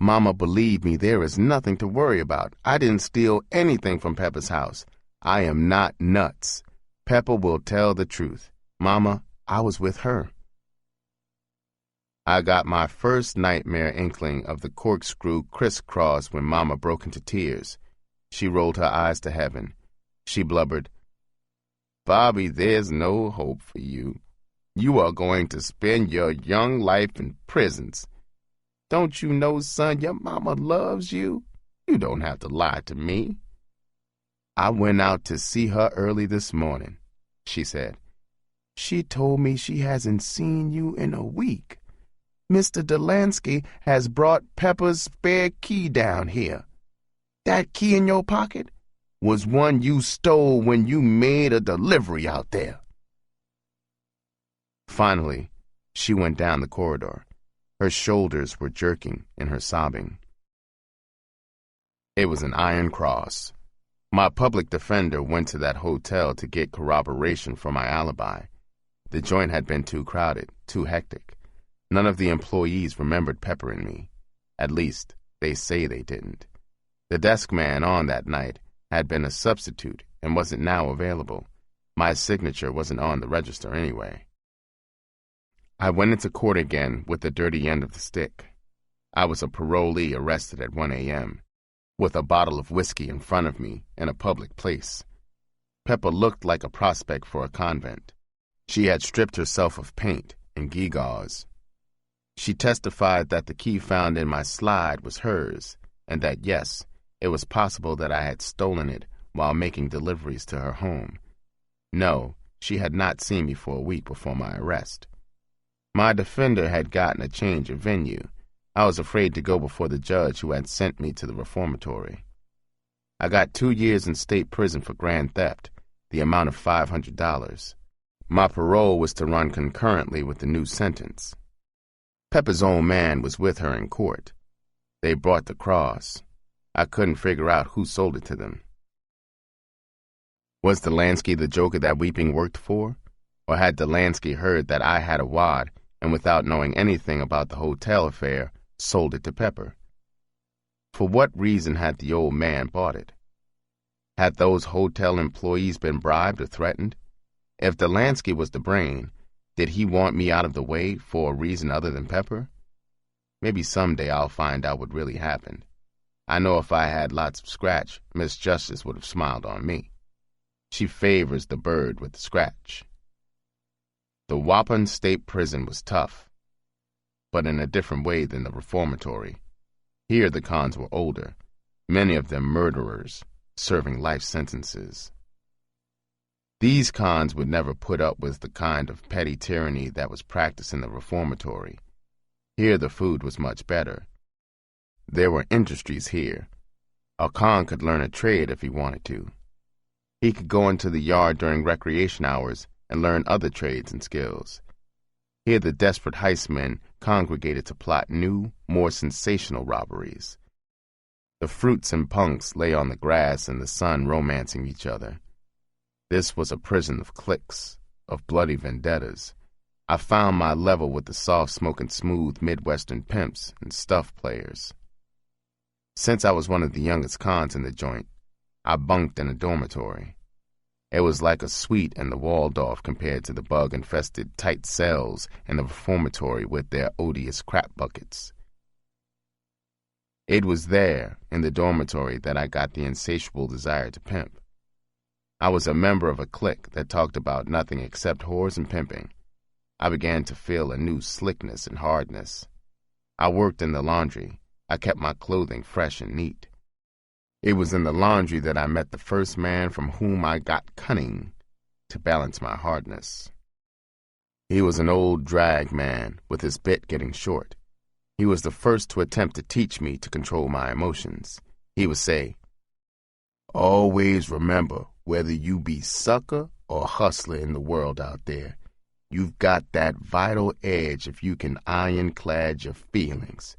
Mama, believe me, there is nothing to worry about. I didn't steal anything from Pepper's house. I am not nuts. Pepper will tell the truth. Mama, I was with her." I got my first nightmare inkling of the corkscrew crisscross when Mama broke into tears. She rolled her eyes to heaven. She blubbered, "Bobby, there's no hope for you. You are going to spend your young life in prisons. Don't you know, son, your mama loves you? You don't have to lie to me." "I went out to see her early this morning," she said. "She told me she hasn't seen you in a week. Mr. Delansky has brought Pepper's spare key down here. That key in your pocket was one you stole when you made a delivery out there." Finally, she went down the corridor. Her shoulders were jerking in her sobbing. It was an iron cross. My public defender went to that hotel to get corroboration for my alibi. The joint had been too crowded, too hectic. None of the employees remembered Pepper and me. At least, they say they didn't. The desk man on that night had been a substitute and wasn't now available. My signature wasn't on the register anyway. I went into court again with the dirty end of the stick. I was a parolee arrested at 1 a.m., with a bottle of whiskey in front of me in a public place. Pepper looked like a prospect for a convent. She had stripped herself of paint and gewgaws. She testified that the key found in my slide was hers, and that, yes, it was possible that I had stolen it while making deliveries to her home. No, she had not seen me for a week before my arrest. My defender had gotten a change of venue. I was afraid to go before the judge who had sent me to the reformatory. I got 2 years in state prison for grand theft, the amount of $500. My parole was to run concurrently with the new sentence. Pepper's old man was with her in court. They brought the cross. I couldn't figure out who sold it to them. Was Delansky the joker that weeping worked for? Or had Delansky heard that I had a wad and, without knowing anything about the hotel affair, sold it to Pepper? For what reason had the old man bought it? Had those hotel employees been bribed or threatened? If Delansky was the brain, did he want me out of the way for a reason other than Pepper? Maybe someday I'll find out what really happened. I know if I had lots of scratch, Miss Justice would have smiled on me. She favors the bird with the scratch. The Waupun State Prison was tough, but in a different way than the reformatory. Here the cons were older, many of them murderers, serving life sentences. These cons would never put up with the kind of petty tyranny that was practiced in the reformatory. Here the food was much better. There were industries here. A con could learn a trade if he wanted to. He could go into the yard during recreation hours and learn other trades and skills. Here the desperate heistmen congregated to plot new, more sensational robberies. The fruits and punks lay on the grass in the sun romancing each other. This was a prison of cliques, of bloody vendettas. I found my level with the soft-smoking, smooth Midwestern pimps and stuff players. Since I was one of the youngest cons in the joint, I bunked in a dormitory. It was like a suite in the Waldorf compared to the bug-infested tight cells in the reformatory with their odious crap buckets. It was there, in the dormitory, that I got the insatiable desire to pimp. I was a member of a clique that talked about nothing except whores and pimping. I began to feel a new slickness and hardness. I worked in the laundry. I kept my clothing fresh and neat. It was in the laundry that I met the first man from whom I got cunning to balance my hardness. He was an old drag man with his bit getting short. He was the first to attempt to teach me to control my emotions. He would say, "Always remember, whether you be sucker or hustler in the world out there, you've got that vital edge if you can ironclad your feelings.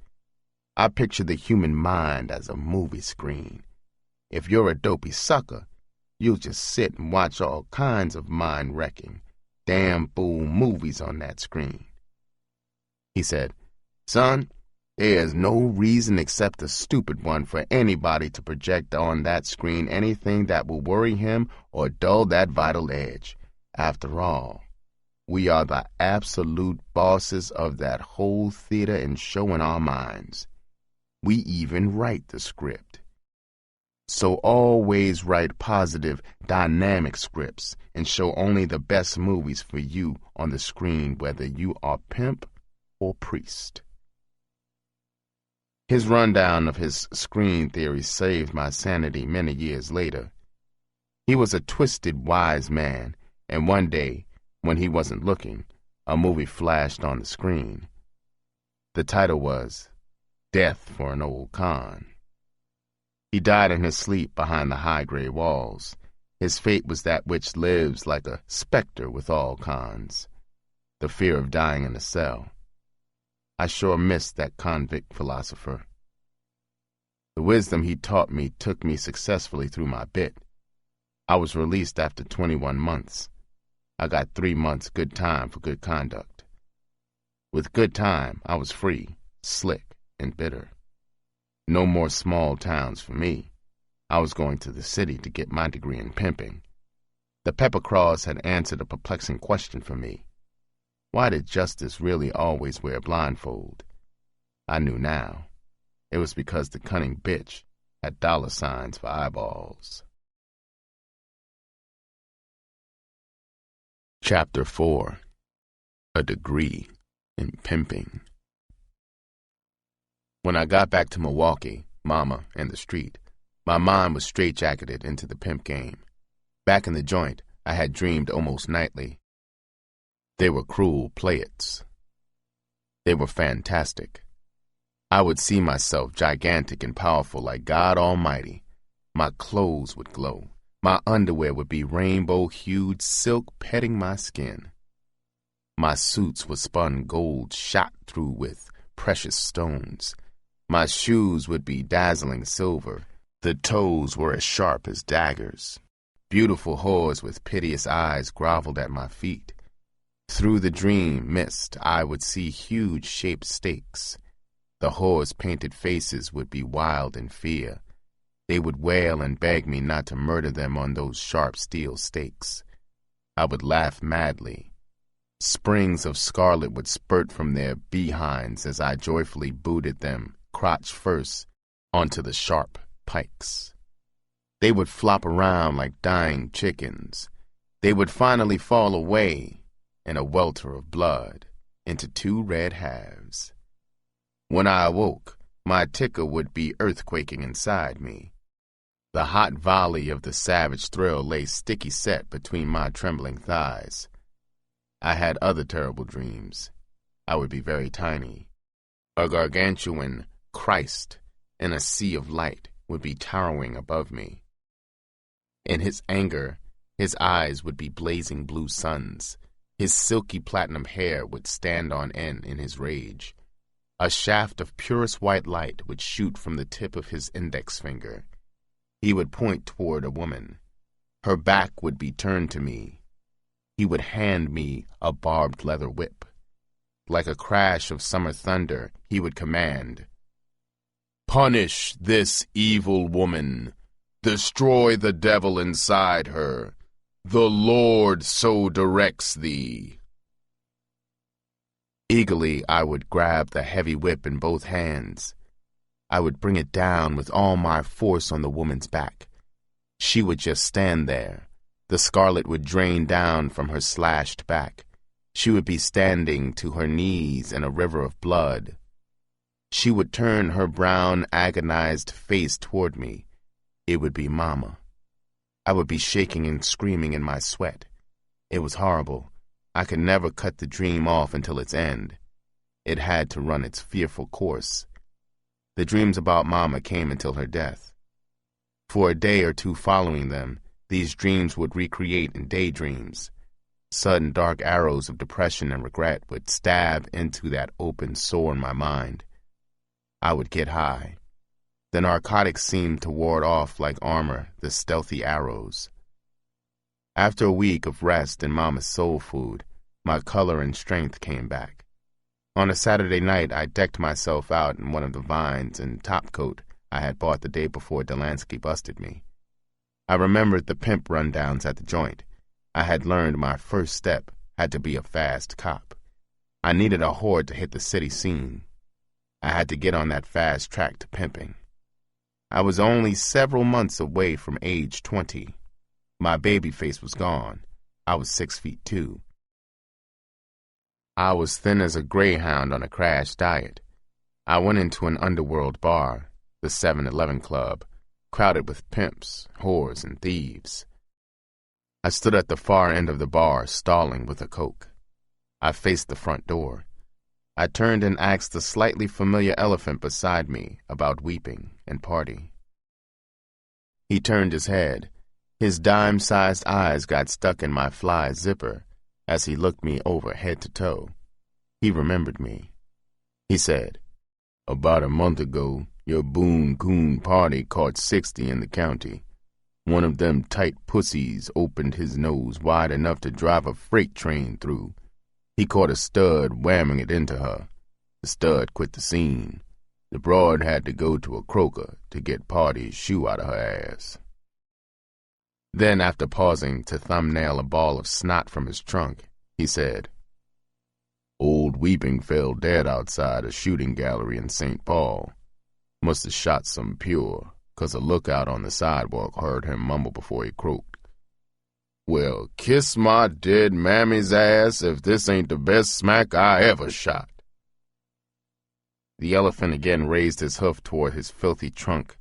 I picture the human mind as a movie screen. If you're a dopey sucker, you'll just sit and watch all kinds of mind-wrecking, damn fool movies on that screen." He said, "Son, there is no reason except a stupid one for anybody to project on that screen anything that will worry him or dull that vital edge. After all, We are the absolute bosses of that whole theater and show in our minds. We even write the script. So always write positive, dynamic scripts and show only the best movies for you on the screen, whether you are pimp or priest. His rundown of his screen theory saved my sanity many years later. He was a twisted, wise man, and one day, when he wasn't looking, a movie flashed on the screen. The title was Death for an Old Con. He died in his sleep behind the high gray walls. His fate was that which lives like a specter with all cons, the fear of dying in a cell. I sure missed that convict philosopher. The wisdom he taught me took me successfully through my bit. I was released after 21 months. I got 3 months good time for good conduct. With good time, I was free, slick, and bitter. No more small towns for me. I was going to the city to get my degree in pimping. The pepper cross had answered a perplexing question for me. Why did justice really always wear a blindfold? I knew now. It was because the cunning bitch had dollar signs for eyeballs. Chapter 4. A Degree in Pimping. When I got back to Milwaukee, Mama, and the street, my mind was straitjacketed into the pimp game. Back in the joint, I had dreamed almost nightly. They were cruel playets. They were fantastic. I would see myself gigantic and powerful like God Almighty. My clothes would glow. My underwear would be rainbow-hued silk petting my skin. My suits were spun gold shot through with precious stones. My shoes would be dazzling silver. The toes were as sharp as daggers. Beautiful whores with piteous eyes groveled at my feet. Through the dream mist, I would see huge-shaped stakes. The whores' painted faces would be wild in fear. They would wail and beg me not to murder them on those sharp steel stakes. I would laugh madly. Springs of scarlet would spurt from their behinds as I joyfully booted them, crotch first, onto the sharp pikes. They would flop around like dying chickens. They would finally fall away in a welter of blood into 2 red halves. When I awoke, my ticker would be earthquaking inside me. The hot volley of the savage thrill lay sticky set between my trembling thighs. I had other terrible dreams. I would be very tiny. A gargantuan Christ in a sea of light would be towering above me. In his anger, his eyes would be blazing blue suns. His silky platinum hair would stand on end in his rage. A shaft of purest white light would shoot from the tip of his index finger. He would point toward a woman. Her back would be turned to me. He would hand me a barbed leather whip. Like a crash of summer thunder, he would command, "Punish this evil woman. Destroy the devil inside her. The Lord so directs thee." Eagerly, I would grab the heavy whip in both hands. I would bring it down with all my force on the woman's back. She would just stand there. The scarlet would drain down from her slashed back. She would be standing to her knees in a river of blood. She would turn her brown, agonized face toward me. It would be Mama. I would be shaking and screaming in my sweat. It was horrible. I could never cut the dream off until its end. It had to run its fearful course. The dreams about Mama came until her death. For a day or two following them, these dreams would recreate in daydreams. Sudden dark arrows of depression and regret would stab into that open sore in my mind. I would get high. The narcotics seemed to ward off like armor the stealthy arrows. After a week of rest and Mama's soul food, my color and strength came back. On a Saturday night, I decked myself out in one of the vines and topcoat I had bought the day before Delansky busted me. I remembered the pimp rundowns at the joint. I had learned my first step had to be a fast cop. I needed a horde to hit the city scene. I had to get on that fast track to pimping. I was only several months away from age 20. My baby face was gone. I was 6'2". I was thin as a greyhound on a crash diet. I went into an underworld bar, the 7-Eleven Club, crowded with pimps, whores, and thieves. I stood at the far end of the bar, stalling with a Coke. I faced the front door. I turned and asked the slightly familiar elephant beside me about weeping and party. He turned his head. His dime-sized eyes got stuck in my fly zipper as he looked me over head to toe. He remembered me. He said, "About a month ago, your Boone-Coon party caught 60 in the county. One of them tight pussies opened his nose wide enough to drive a freight train through. He caught a stud whamming it into her. The stud quit the scene. The broad had to go to a croaker to get Party's shoe out of her ass." Then, after pausing to thumbnail a ball of snot from his trunk, he said, "Old Weeping fell dead outside a shooting gallery in St. Paul. Must have shot some pure, 'cause a lookout on the sidewalk heard him mumble before he croaked. Well, kiss my dead mammy's ass if this ain't the best smack I ever shot." The elephant again raised his hoof toward his filthy trunk.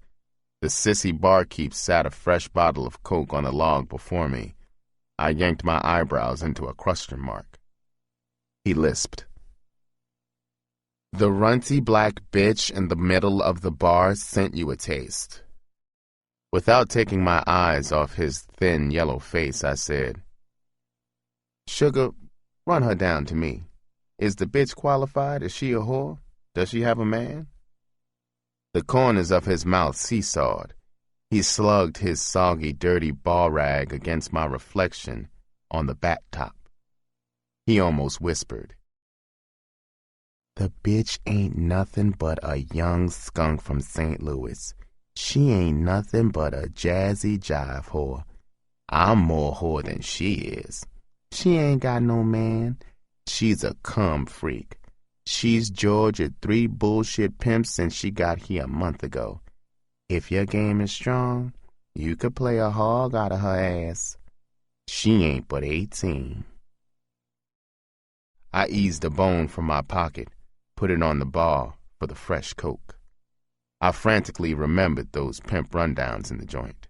The sissy barkeep sat a fresh bottle of Coke on the log before me. I yanked my eyebrows into a question mark. He lisped, "The runty black bitch in the middle of the bar sent you a taste." Without taking my eyes off his thin yellow face, I said, "Sugar, run her down to me. Is the bitch qualified? Is she a whore? Does she have a man?" The corners of his mouth seesawed. He slugged his soggy, dirty ball rag against my reflection on the bat top. He almost whispered, "The bitch ain't nothing but a young skunk from St. Louis. She ain't nothing but a jazzy jive whore. I'm more whore than she is. She ain't got no man. She's a cum freak. She's Georgia 3 bullshit pimps since she got here a month ago. If your game is strong, you could play a hog out of her ass. She ain't but 18. I eased a bone from my pocket, put it on the bar for the fresh Coke. I frantically remembered those pimp rundowns in the joint.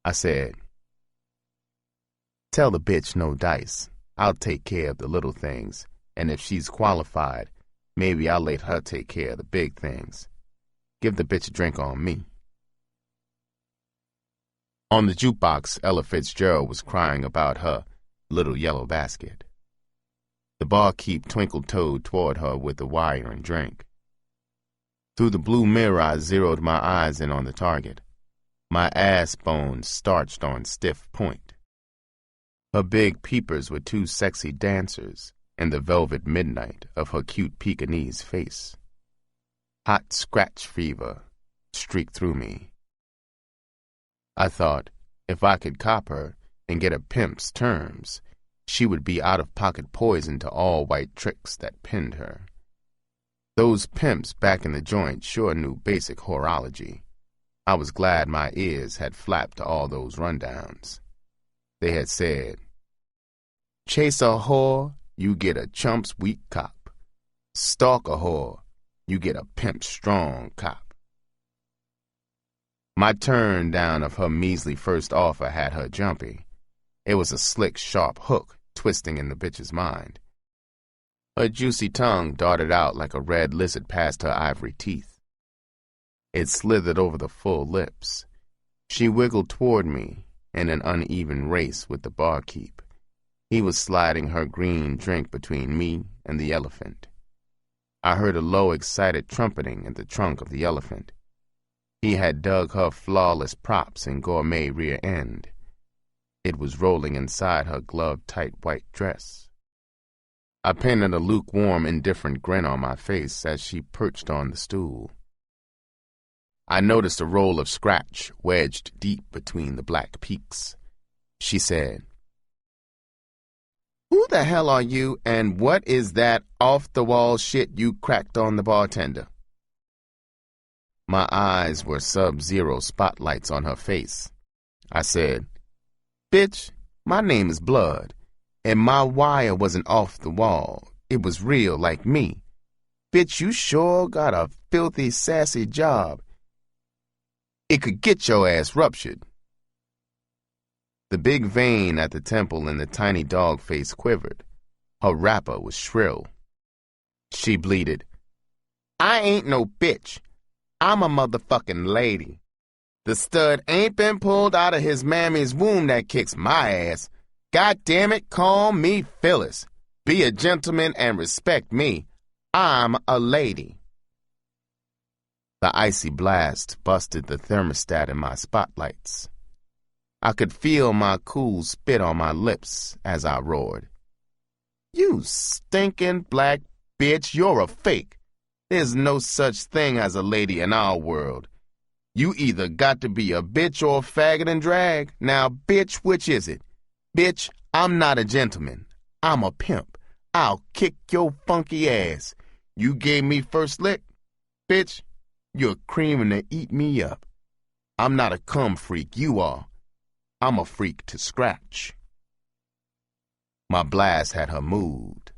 I said, "Tell the bitch no dice. I'll take care of the little things, and if she's qualified, maybe I'll let her take care of the big things. Give the bitch a drink on me." On the jukebox, Ella Fitzgerald was crying about her little yellow basket. The barkeep twinkled-toed toward her with the wire and drink. Through the blue mirror, I zeroed my eyes in on the target. My ass bones starched on stiff point. Her big peepers were 2 sexy dancers in the velvet midnight of her cute Pekingese face. Hot scratch fever streaked through me. I thought, if I could cop her and get a pimp's terms, she would be out-of-pocket poison to all white tricks that pinned her. Those pimps back in the joint sure knew basic horology. I was glad my ears had flapped to all those rundowns. They had said, "Chase a whore, you get a chump's weak cop. Stalk a whore, you get a pimp's strong cop." My turn down of her measly first offer had her jumpy. It was a slick, sharp hook twisting in the bitch's mind. Her juicy tongue darted out like a red lizard past her ivory teeth. It slithered over the full lips. She wiggled toward me in an uneven race with the barkeep. He was sliding her green drink between me and the elephant. I heard a low, excited trumpeting in the trunk of the elephant. He had dug her flawless props in gourmet rear end. It was rolling inside her glove-tight white dress. I painted a lukewarm, indifferent grin on my face as she perched on the stool. I noticed a roll of scratch wedged deep between the black peaks. She said, Who the hell are you, and what is that off-the-wall shit you cracked on the bartender? My eyes were sub-zero spotlights on her face. I said, Bitch, my name is Blood, and my wire wasn't off the wall. It was real like me. Bitch, you sure got a filthy, sassy job. It could get your ass ruptured. The big vein at the temple in the tiny dog face quivered. Her rapper was shrill. She bleated, I ain't no bitch. I'm a motherfucking lady. The stud ain't been pulled out of his mammy's womb that kicks my ass. God damn it, call me Phyllis. Be a gentleman and respect me. I'm a lady. The icy blast busted the thermostat in my spotlights. I could feel my cool spit on my lips as I roared. You stinking black bitch, you're a fake. There's no such thing as a lady in our world. You either got to be a bitch or a faggot and drag. Now, bitch, which is it? Bitch, I'm not a gentleman. I'm a pimp. I'll kick your funky ass. You gave me first lick? Bitch, you're creaming to eat me up. I'm not a cum freak, you are. I'm a freak to scratch. My blast had her moved.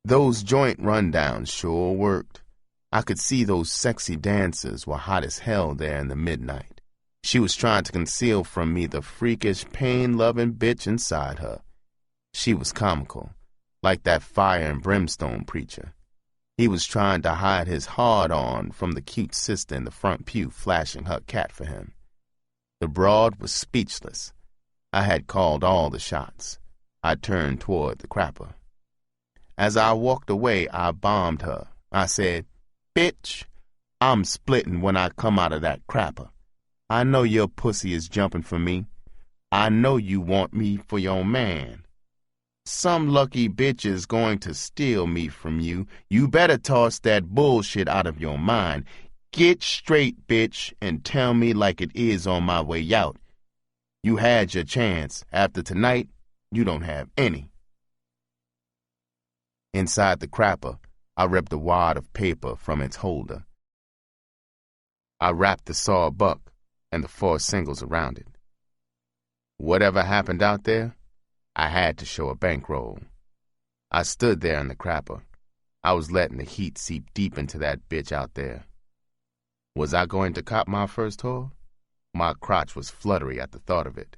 Those joint rundowns sure worked. I could see those sexy dancers were hot as hell there in the midnight. She was trying to conceal from me the freakish, pain-loving bitch inside her. She was comical, like that fire and brimstone preacher. He was trying to hide his hard-on from the cute sister in the front pew flashing her cat for him. The broad was speechless. I had called all the shots. I turned toward the crapper. As I walked away, I bombed her. I said, Bitch, I'm splitting when I come out of that crapper. I know your pussy is jumping for me. I know you want me for your man. Some lucky bitch is going to steal me from you. You better toss that bullshit out of your mind. Get straight, bitch, and tell me like it is on my way out. You had your chance. After tonight, you don't have any. Inside the crapper, I ripped a wad of paper from its holder. I wrapped the sawbuck and the 4 singles around it. Whatever happened out there, I had to show a bankroll. I stood there in the crapper. I was letting the heat seep deep into that bitch out there. Was I going to cop my first whore? My crotch was fluttery at the thought of it.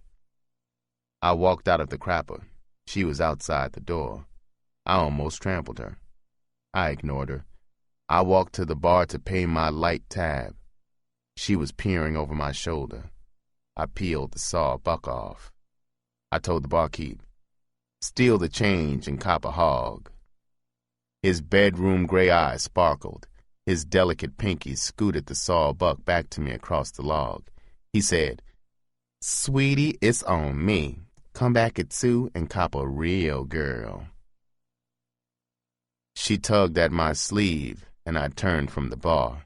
I walked out of the crapper. She was outside the door. I almost trampled her. I ignored her. I walked to the bar to pay my light tab. She was peering over my shoulder. I peeled the sawbuck off. I told the barkeep, steal the change and cop a hog. His bedroom gray eyes sparkled. His delicate pinky scooted the sawbuck back to me across the log. He said, Sweetie, it's on me. Come back at 2 and cop a real girl. She tugged at my sleeve, and I turned from the bar.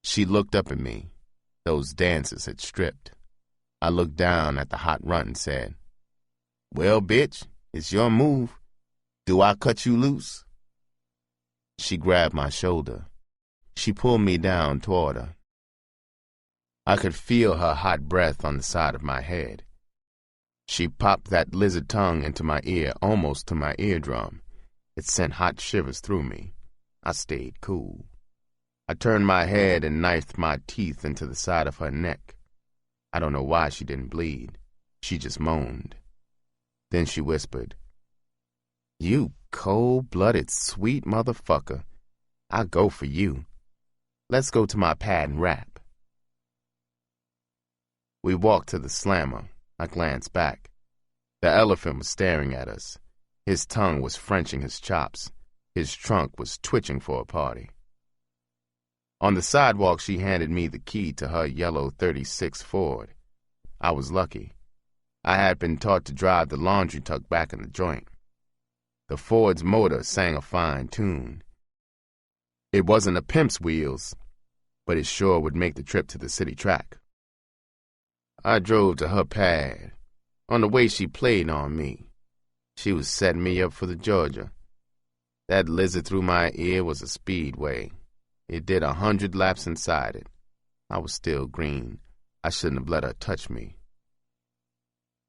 She looked up at me. Those dancers had stripped. I looked down at the hot runt and said, Well, bitch, it's your move. Do I cut you loose? She grabbed my shoulder. She pulled me down toward her. I could feel her hot breath on the side of my head. She popped that lizard tongue into my ear, almost to my eardrum. It sent hot shivers through me. I stayed cool. I turned my head and knifed my teeth into the side of her neck. I don't know why she didn't bleed. She just moaned. Then she whispered, You cold-blooded sweet motherfucker. I go for you. Let's go to my pad and rap. We walked to the slammer. I glanced back. The elephant was staring at us. His tongue was Frenching his chops. His trunk was twitching for a party. On the sidewalk, she handed me the key to her yellow 36 Ford. I was lucky. I had been taught to drive the laundry tuck back in the joint. The Ford's motor sang a fine tune. It wasn't a pimp's wheels, but it sure would make the trip to the city track. I drove to her pad. On the way, she played on me. She was setting me up for the Georgia. That lizard through my ear was a speedway. It did 100 laps inside it. I was still green. I shouldn't have let her touch me.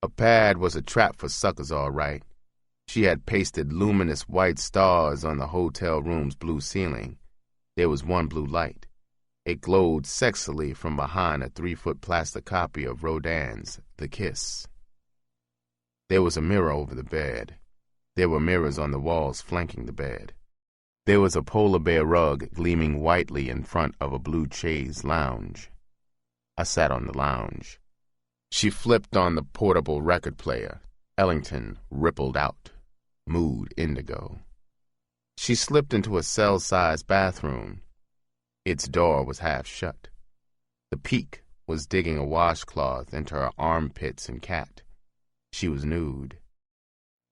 A pad was a trap for suckers, all right. She had pasted luminous white stars on the hotel room's blue ceiling. There was one blue light. It glowed sexily from behind a 3-foot plastic copy of Rodin's The Kiss. There was a mirror over the bed. There were mirrors on the walls flanking the bed. There was a polar bear rug gleaming whitely in front of a blue chaise lounge. I sat on the lounge. She flipped on the portable record player. Ellington rippled out. Mood indigo. She slipped into a cell-sized bathroom. Its door was half shut. The peak was digging a washcloth into her armpits and cat. She was nude.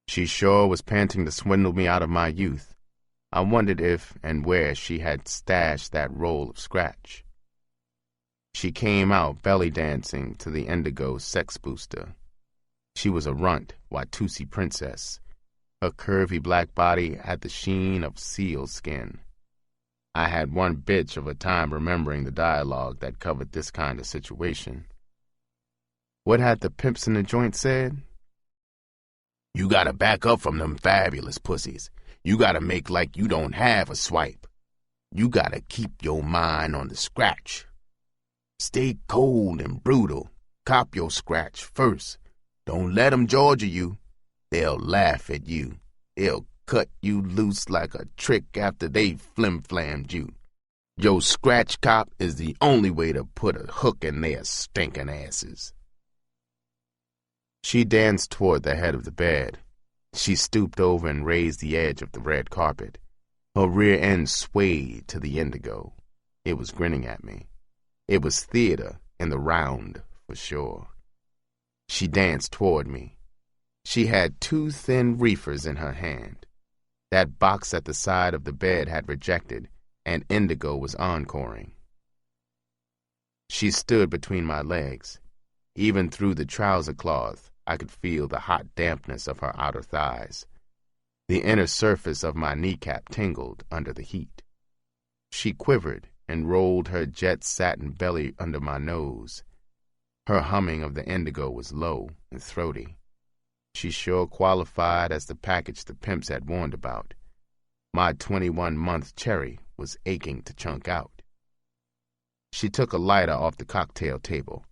She sure was panting to swindle me out of my youth. I wondered if and where she had stashed that roll of scratch. She came out belly dancing to the indigo sex booster. She was a runt, Watusi princess. Her curvy black body had the sheen of seal skin. I had one bitch of a time remembering the dialogue that covered this kind of situation. What had the pimps in the joint said? You gotta back up from them fabulous pussies. You gotta make like you don't have a swipe. You gotta keep your mind on the scratch. Stay cold and brutal. Cop your scratch first. Don't let 'em Georgia you. They'll laugh at you. They'll cut you loose like a trick after they flim-flammed you. Your scratch cop is the only way to put a hook in their stinking asses. She danced toward the head of the bed. She stooped over and raised the edge of the red carpet. Her rear end swayed to the indigo. It was grinning at me. It was theater in the round, for sure. She danced toward me. She had 2 thin reefers in her hand. That box at the side of the bed had rejected, and indigo was encoring. She stood between my legs. Even through the trouser cloth, I could feel the hot dampness of her outer thighs. The inner surface of my kneecap tingled under the heat. She quivered and rolled her jet satin belly under my nose. Her humming of the indigo was low and throaty. She sure qualified as the package the pimps had warned about. My 21-month cherry was aching to chunk out. She took a lighter off the cocktail table.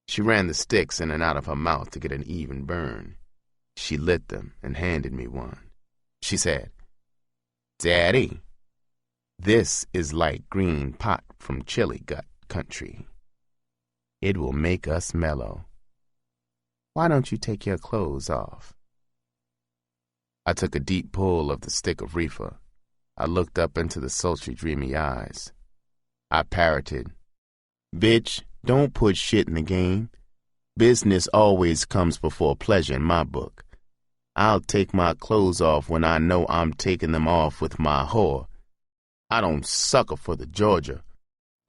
She ran the sticks in and out of her mouth to get an even burn. She lit them and handed me one. She said, "Daddy, this is light green pot from Chili Gut country. It will make us mellow. Why don't you take your clothes off?" I took a deep pull of the stick of reefer. I looked up into the sultry, dreamy eyes. I parroted, "Bitch, don't put shit in the game. Business always comes before pleasure in my book. I'll take my clothes off when I know I'm taking them off with my whore. I don't sucker for the Georgia.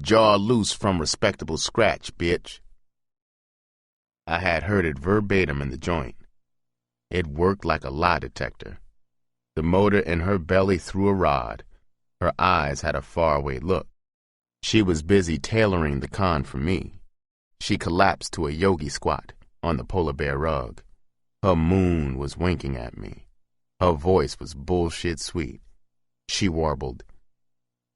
Jaw loose from respectable scratch, bitch." I had heard it verbatim in the joint. It worked like a lie detector. The motor in her belly threw a rod. Her eyes had a faraway look. She was busy tailoring the con for me. She collapsed to a yogi squat on the polar bear rug. Her moon was winking at me. Her voice was bullshit sweet. She warbled,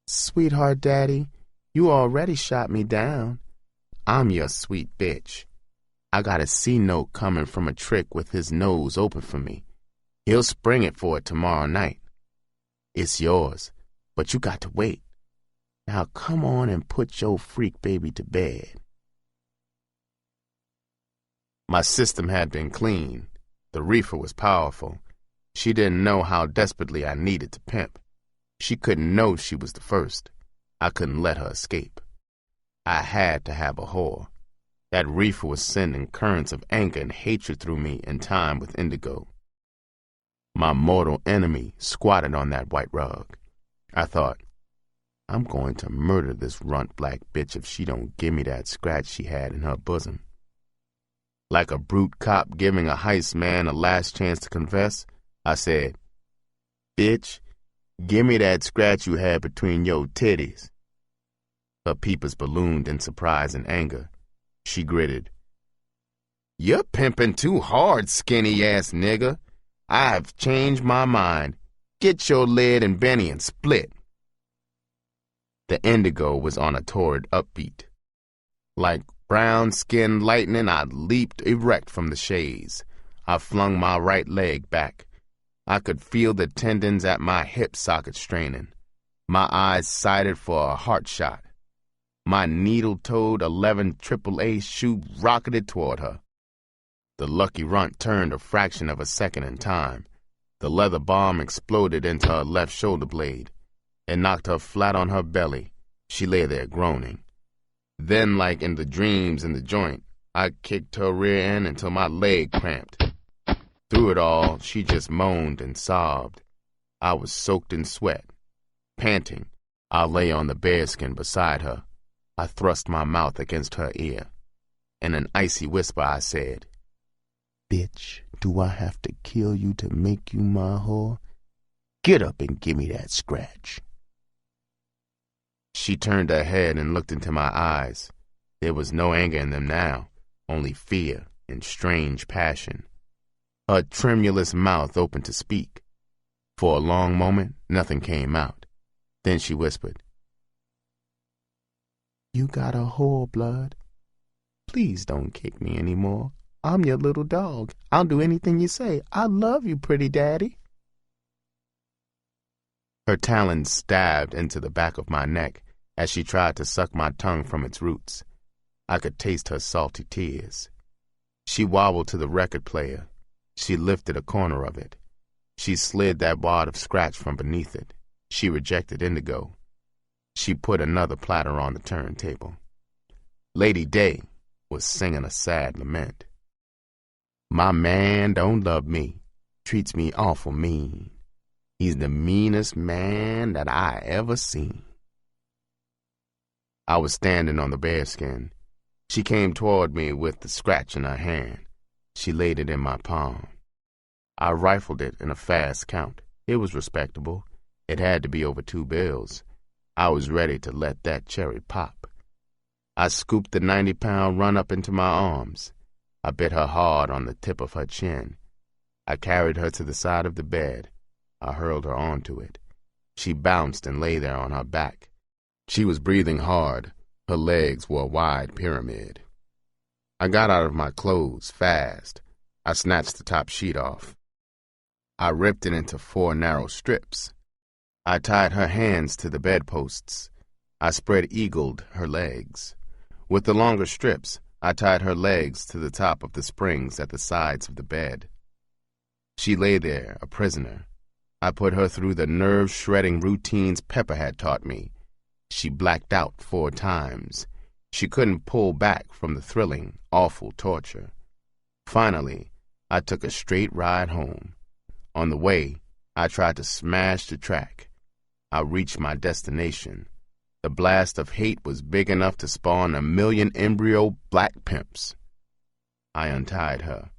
"Sweetheart, daddy, you already shot me down. I'm your sweet bitch. I got a C note coming from a trick with his nose open for me. He'll spring it for it tomorrow night. It's yours, but you got to wait. Now come on and put your freak baby to bed." My system had been clean. The reefer was powerful. She didn't know how desperately I needed to pimp. She couldn't know she was the first. I couldn't let her escape. I had to have a whore. That reefer was sending currents of anger and hatred through me in time with indigo. My mortal enemy squatted on that white rug. I thought, I'm going to murder this runt black bitch if she don't give me that scratch she had in her bosom. Like a brute cop giving a heist man a last chance to confess, I said, "Bitch, give me that scratch you had between your titties." Her peepers ballooned in surprise and anger. She gritted. "You're pimping too hard, skinny-ass nigga. I've changed my mind. Get your lid and Benny and split." The indigo was on a torrid upbeat. Like brown-skinned lightning, I leaped erect from the chaise. I flung my right leg back. I could feel the tendons at my hip socket straining. My eyes sighted for a heart shot. My needle-toed 11 AAA shoe rocketed toward her. The lucky runt turned a fraction of a second in time. The leather bomb exploded into her left shoulder blade. It knocked her flat on her belly. She lay there groaning. Then, like in the dreams in the joint, I kicked her rear end until my leg cramped. Through it all, she just moaned and sobbed. I was soaked in sweat. Panting, I lay on the bearskin beside her. I thrust my mouth against her ear. In an icy whisper, I said, "Bitch, do I have to kill you to make you my whore? Get up and give me that scratch." She turned her head and looked into my eyes. There was no anger in them now, only fear and strange passion. Her tremulous mouth opened to speak. For a long moment, nothing came out. Then she whispered, "You got a whore blood. Please don't kick me anymore. I'm your little dog. I'll do anything you say. I love you, pretty daddy." Her talons stabbed into the back of my neck as she tried to suck my tongue from its roots. I could taste her salty tears. She wobbled to the record player. She lifted a corner of it. She slid that wad of scratch from beneath it. She rejected indigo. She put another platter on the turntable. Lady Day was singing a sad lament. "My man don't love me, treats me awful mean. He's the meanest man that I ever seen." I was standing on the bearskin. She came toward me with the scratch in her hand. She laid it in my palm. I rifled it in a fast count. It was respectable. It had to be over 2 bills. I was ready to let that cherry pop. I scooped the 90-pound run up into my arms. I bit her hard on the tip of her chin. I carried her to the side of the bed. I hurled her onto it. She bounced and lay there on her back. She was breathing hard. Her legs were a wide pyramid. I got out of my clothes fast. I snatched the top sheet off. I ripped it into 4 narrow strips. I tied her hands to the bedposts. I spread-eagled her legs. With the longer strips, I tied her legs to the top of the springs at the sides of the bed. She lay there, a prisoner. I put her through the nerve-shredding routines Pepper had taught me. She blacked out 4 times. She couldn't pull back from the thrilling, awful torture. Finally, I took a straight ride home. On the way, I tried to smash the track. I reached my destination. The blast of hate was big enough to spawn 1,000,000 embryo black pimps. I untied her.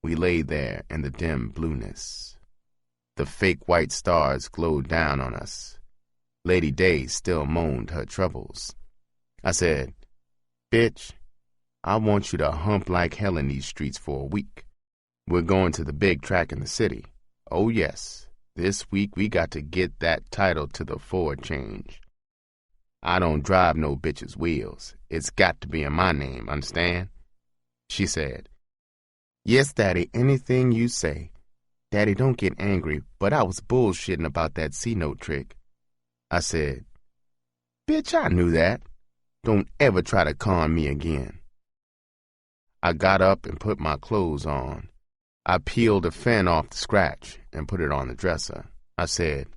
We lay there in the dim blueness. The fake white stars glowed down on us. Lady Day still moaned her troubles. I said, "Bitch, I want you to hump like hell in these streets for a week. We're going to the big track in the city. Oh yes, this week we got to get that title to the Ford change. I don't drive no bitch's wheels. It's got to be in my name, understand?" She said, "Yes, Daddy, anything you say. Daddy, don't get angry, but I was bullshitting about that C-note trick." I said, "Bitch, I knew that. Don't ever try to con me again." I got up and put my clothes on. I peeled a fin off the scratch and put it on the dresser. I said,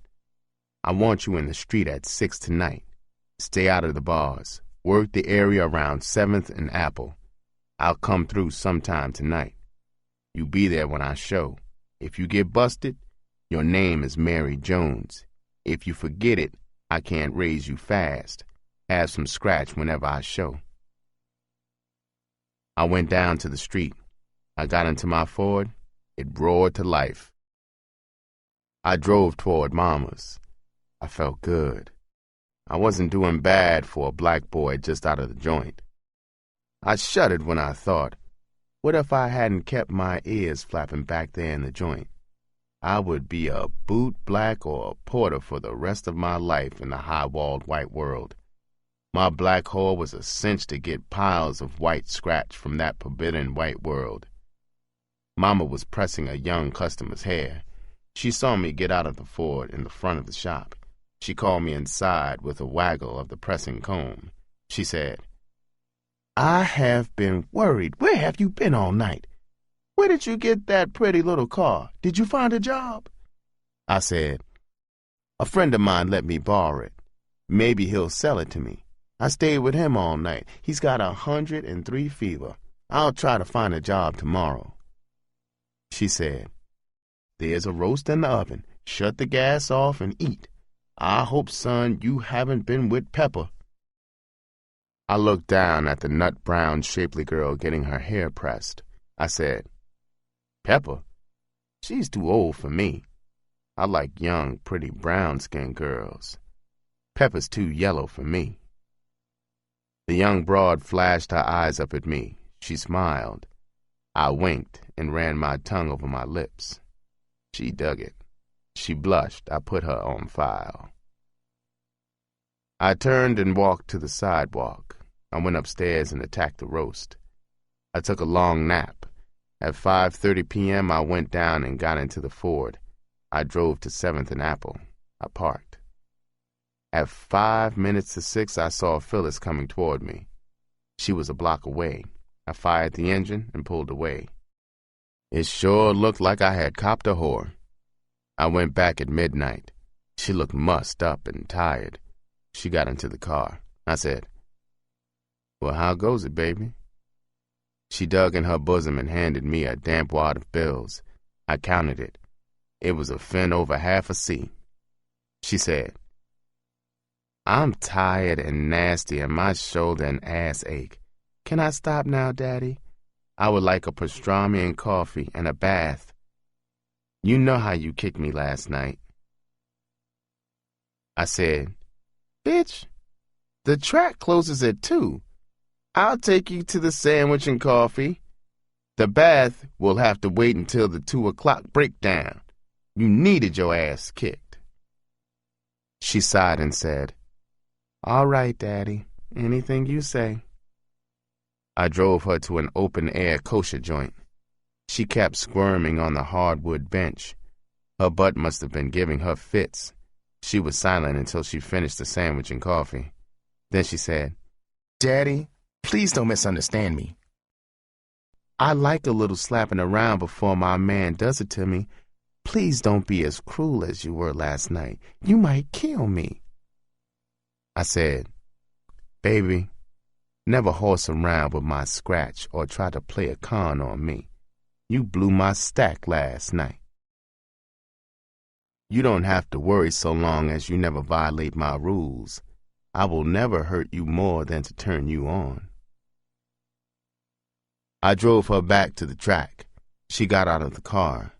"I want you in the street at 6 tonight. Stay out of the bars. Work the area around 7th and Apple. I'll come through sometime tonight. You be there when I show. If you get busted, your name is Mary Jones. If you forget it, I can't raise you fast. Have some scratch whenever I show." I went down to the street, I got into my Ford. It roared to life. I drove toward Mama's. I felt good. I wasn't doing bad for a black boy just out of the joint. I shuddered when I thought, what if I hadn't kept my ears flapping back there in the joint? I would be a boot black or a porter for the rest of my life in the high-walled white world. My black hole was a cinch to get piles of white scratch from that forbidden white world. Mama was pressing a young customer's hair. She saw me get out of the Ford in the front of the shop. She called me inside with a waggle of the pressing comb. She said, I have been worried. Where have you been all night? Where did you get that pretty little car? Did you find a job? I said, a friend of mine let me borrow it. Maybe he'll sell it to me. I stayed with him all night. He's got 103 fever. I'll try to find a job tomorrow. She said, there's a roast in the oven. Shut the gas off and eat. I hope, son, you haven't been with Pepper. I looked down at the nut-brown, shapely girl getting her hair pressed. I said, Pepper? She's too old for me. I like young, pretty brown-skinned girls. Pepper's too yellow for me. The young broad flashed her eyes up at me. She smiled. I winked and ran my tongue over my lips. She dug it. She blushed. I put her on file. I turned and walked to the sidewalk. I went upstairs and attacked the roast. I took a long nap. At 5:30 p.m., I went down and got into the Ford. I drove to 7th and Apple. I parked. At 5 minutes to 6, I saw Phyllis coming toward me. She was a block away. I fired the engine and pulled away. It sure looked like I had copped a whore. I went back at midnight. She looked mussed up and tired. She got into the car. I said, well, how goes it, baby? She dug in her bosom and handed me a damp wad of bills. I counted it. It was a fin over half a C. She said, I'm tired and nasty and my shoulder and ass ache. Can I stop now, Daddy? I would like a pastrami and coffee and a bath. You know how you kicked me last night. I said, bitch, the track closes at 2. I'll take you to the sandwich and coffee. The bath will have to wait until the 2 o'clock breakdown. You needed your ass kicked. She sighed and said, all right, Daddy, anything you say. I drove her to an open-air kosher joint. She kept squirming on the hardwood bench. Her butt must have been giving her fits. She was silent until she finished the sandwich and coffee. Then she said, Daddy, please don't misunderstand me. I like a little slapping around before my man does it to me. Please don't be as cruel as you were last night. You might kill me. I said, baby, never horse around with my scratch or try to play a con on me. You blew my stack last night. You don't have to worry so long as you never violate my rules. I will never hurt you more than to turn you on. I drove her back to the track. She got out of the car.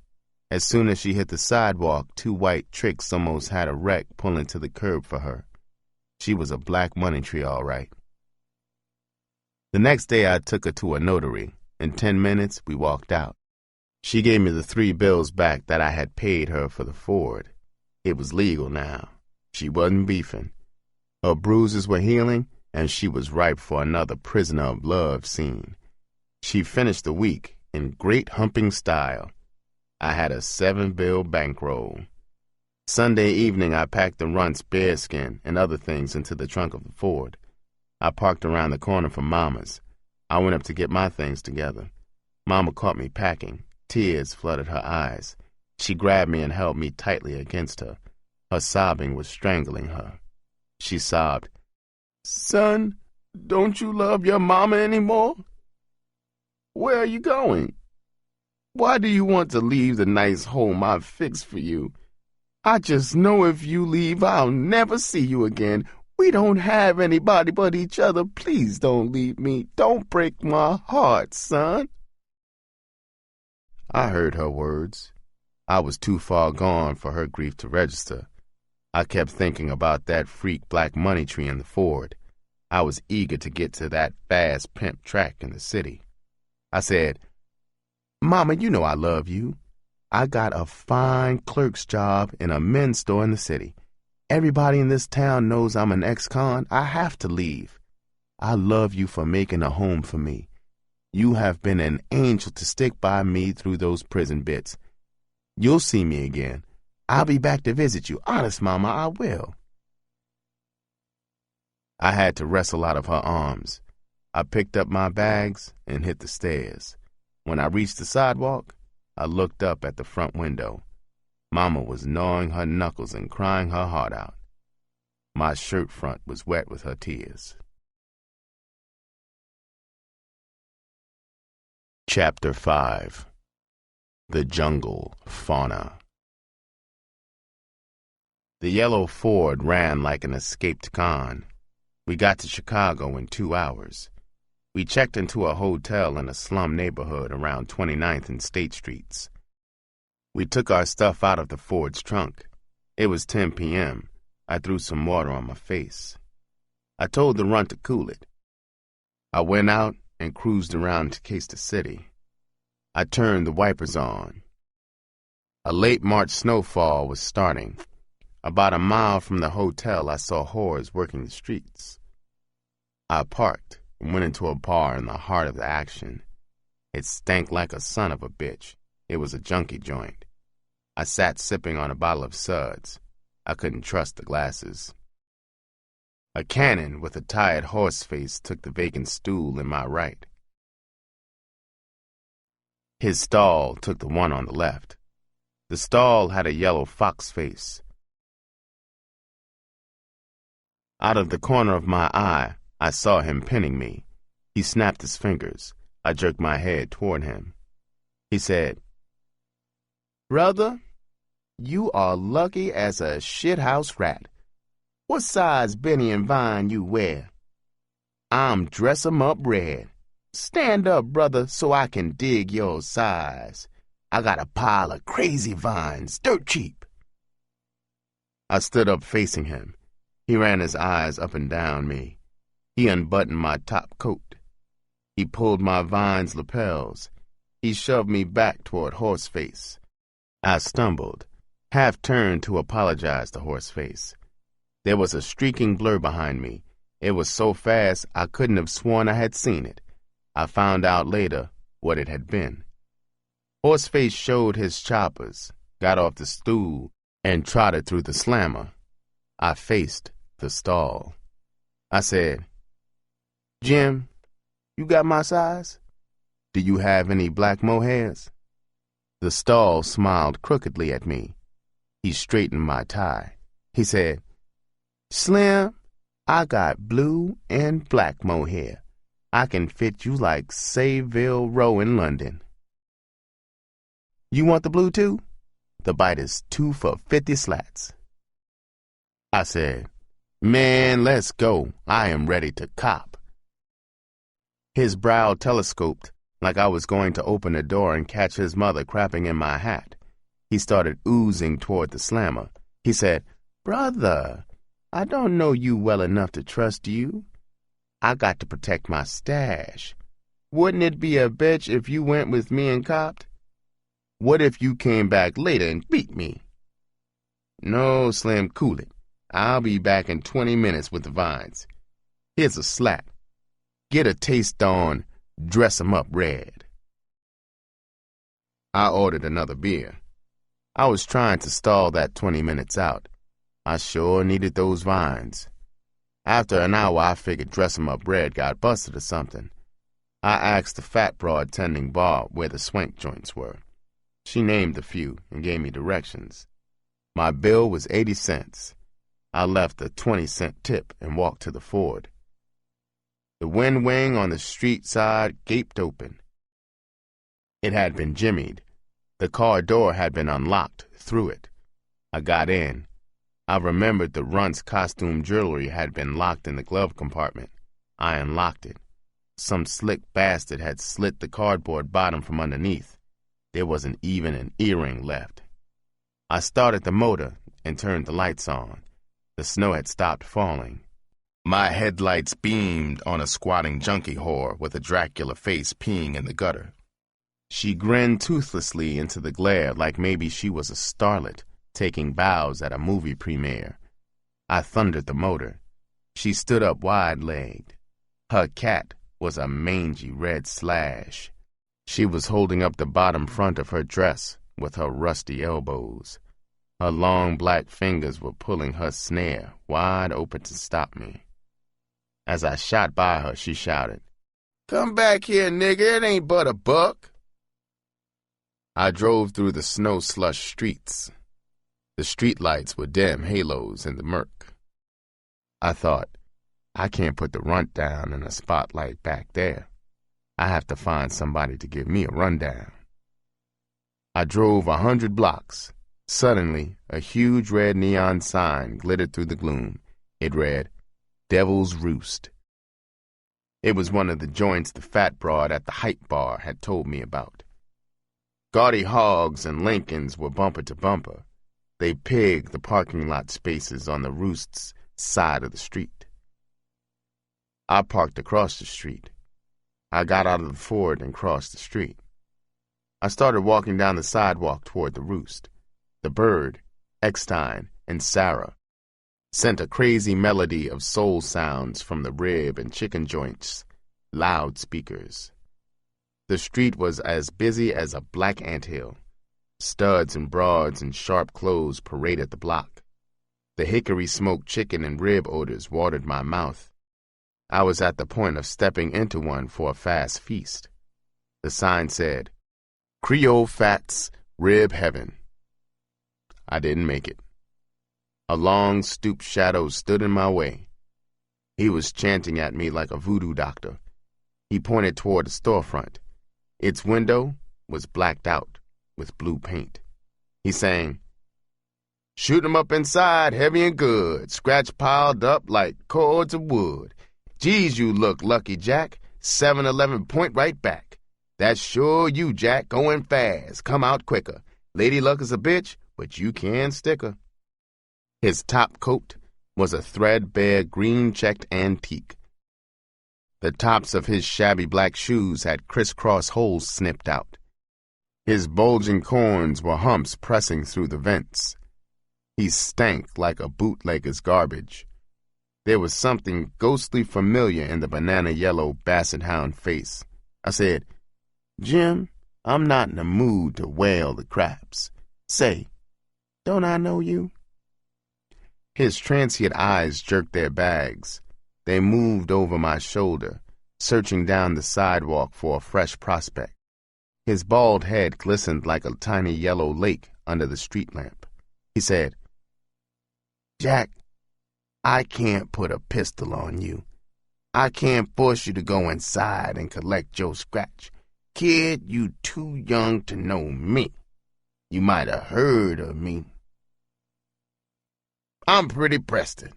As soon as she hit the sidewalk, 2 white tricks almost had a wreck pulling to the curb for her. She was a black money tree, all right. The next day I took her to a notary. In 10 minutes, we walked out. She gave me the 3 bills back that I had paid her for the Ford. It was legal now. She wasn't beefing. Her bruises were healing, and she was ripe for another prisoner of love scene. She finished the week in great humping style. I had a 7-bill bankroll. Sunday evening, I packed the runt's bearskin and other things into the trunk of the Ford. I parked around the corner from Mama's. I went up to get my things together. Mama caught me packing. Tears flooded her eyes. She grabbed me and held me tightly against her. Her sobbing was strangling her. She sobbed, Son, don't you love your mama anymore? Where are you going? Why do you want to leave the nice home I've fixed for you? I just know if you leave, I'll never see you again. We don't have anybody but each other. Please don't leave me. Don't break my heart, son. I heard her words. I was too far gone for her grief to register. I kept thinking about that freak black money tree in the Ford. I was eager to get to that fast Pimp track in the city. I said, "Mama, you know I love you. I got a fine clerk's job in a men's store in the city. Everybody in this town knows I'm an ex-con. I have to leave. I love you for making a home for me. You have been an angel to stick by me through those prison bits. You'll see me again. I'll be back to visit you. Honest, Mama, I will." I had to wrestle out of her arms. I picked up my bags and hit the stairs. When I reached the sidewalk, I looked up at the front window. Mama was gnawing her knuckles and crying her heart out. My shirt front was wet with her tears. Chapter 5. The Jungle Fauna. The yellow Ford ran like an escaped con. We got to Chicago in 2 hours. We checked into a hotel in a slum neighborhood around 29th and State Streets. We took our stuff out of the Ford's trunk. It was 10 p.m. I threw some water on my face. I told the runt to cool it. I went out and cruised around Case City. I turned the wipers on. A late March snowfall was starting. About a mile from the hotel, I saw whores working the streets. I parked and went into a bar in the heart of the action. It stank like a son of a bitch. It was a junkie joint. I sat sipping on a bottle of suds. I couldn't trust the glasses. A cannon with a tired horse face took the vacant stool in my right. His stall took the one on the left. The stall had a yellow fox face. Out of the corner of my eye, I saw him pinning me. He snapped his fingers. I jerked my head toward him. He said, "Brother, you are lucky as a shithouse rat. What size Benny and Vine you wear?" "I'm dress 'em up red." "Stand up, brother, so I can dig your size. I got a pile of crazy vines, dirt cheap." I stood up facing him. He ran his eyes up and down me. He unbuttoned my top coat. He pulled my vine's lapels. He shoved me back toward Horseface. I stumbled, half turned to apologize to Horseface. There was a streaking blur behind me. It was so fast I couldn't have sworn I had seen it. I found out later what it had been. Horseface showed his choppers, got off the stool, and trotted through the slammer. I faced the stall. I said, "Jim, you got my size? Do you have any black mohairs?" The stall smiled crookedly at me. He straightened my tie. He said, "Slim, I got blue and black mohair. I can fit you like Savile Row in London." "You want the blue too? The bite is 2 for 50 slats." I said, "Man, let's go. I am ready to cop." His brow telescoped like I was going to open the door and catch his mother crapping in my hat. He started oozing toward the slammer. He said, "Brother, I don't know you well enough to trust you. I got to protect my stash. Wouldn't it be a bitch if you went with me and copped? What if you came back later and beat me?" "No, Slim, cool it. I'll be back in 20 minutes with the vines. Here's a slap. Get a taste on Dress 'em Up Red." I ordered another beer. I was trying to stall that 20 minutes out. I sure needed those vines. After an hour, I figured Dress 'em Up Red got busted or something. I asked the fat broad tending bar where the swank joints were. She named a few and gave me directions. My bill was 80 cents. I left a 20-cent tip and walked to the Ford. The wind wing on the street side gaped open. It had been jimmied. The car door had been unlocked through it. I got in. I remembered the runt's costume jewelry had been locked in the glove compartment. I unlocked it. Some slick bastard had slit the cardboard bottom from underneath. There wasn't even an earring left. I started the motor and turned the lights on. The snow had stopped falling. My headlights beamed on a squatting junkie whore with a Dracula face peeing in the gutter. She grinned toothlessly into the glare like maybe she was a starlet taking bows at a movie premiere. I thundered the motor. She stood up wide-legged. Her cat was a mangy red slash. She was holding up the bottom front of her dress with her rusty elbows. Her long black fingers were pulling her snare wide open to stop me. As I shot by her, she shouted, "Come back here, nigga, it ain't but a buck." I drove through the snow-slush streets. The streetlights were dim halos in the murk. I thought, I can't put the runt down in a spotlight back there. I have to find somebody to give me a rundown. I drove 100 blocks. Suddenly, a huge red neon sign glittered through the gloom. It read, "Devil's Roost." It was one of the joints the fat broad at the hype bar had told me about. Gaudy hogs and Lincolns were bumper to bumper. They pigged the parking lot spaces on the Roost's side of the street. I parked across the street. I got out of the Ford and crossed the street. I started walking down the sidewalk toward the Roost. The Bird, Eckstein, and Sarah sent a crazy melody of soul sounds from the rib and chicken joints, loudspeakers. The street was as busy as a black anthill. Studs and broads in sharp clothes paraded the block. The hickory-smoked chicken and rib odors watered my mouth. I was at the point of stepping into one for a fast feast. The sign said, "Creole Fats, Rib Heaven." I didn't make it. A long, stooped shadow stood in my way. He was chanting at me like a voodoo doctor. He pointed toward the storefront. Its window was blacked out with blue paint. He sang, "Shoot 'em up inside, heavy and good, scratch piled up like cords of wood. Geez, you look lucky, Jack. 7-Eleven point right back. That's sure you, Jack, going fast. Come out quicker. Lady Luck is a bitch, but you can stick her." His top coat was a threadbare green-checked antique. The tops of his shabby black shoes had crisscross holes snipped out. His bulging corns were humps pressing through the vents. He stank like a bootlegger's garbage. There was something ghostly familiar in the banana-yellow basset hound face. I said, "Jim, I'm not in the mood to whale the craps. Say, don't I know you?" His transient eyes jerked their bags. They moved over my shoulder, searching down the sidewalk for a fresh prospect. His bald head glistened like a tiny yellow lake under the street lamp. He said, "Jack, I can't put a pistol on you. I can't force you to go inside and collect your scratch. Kid, you too young to know me. You might have heard of me. I'm Pretty Preston.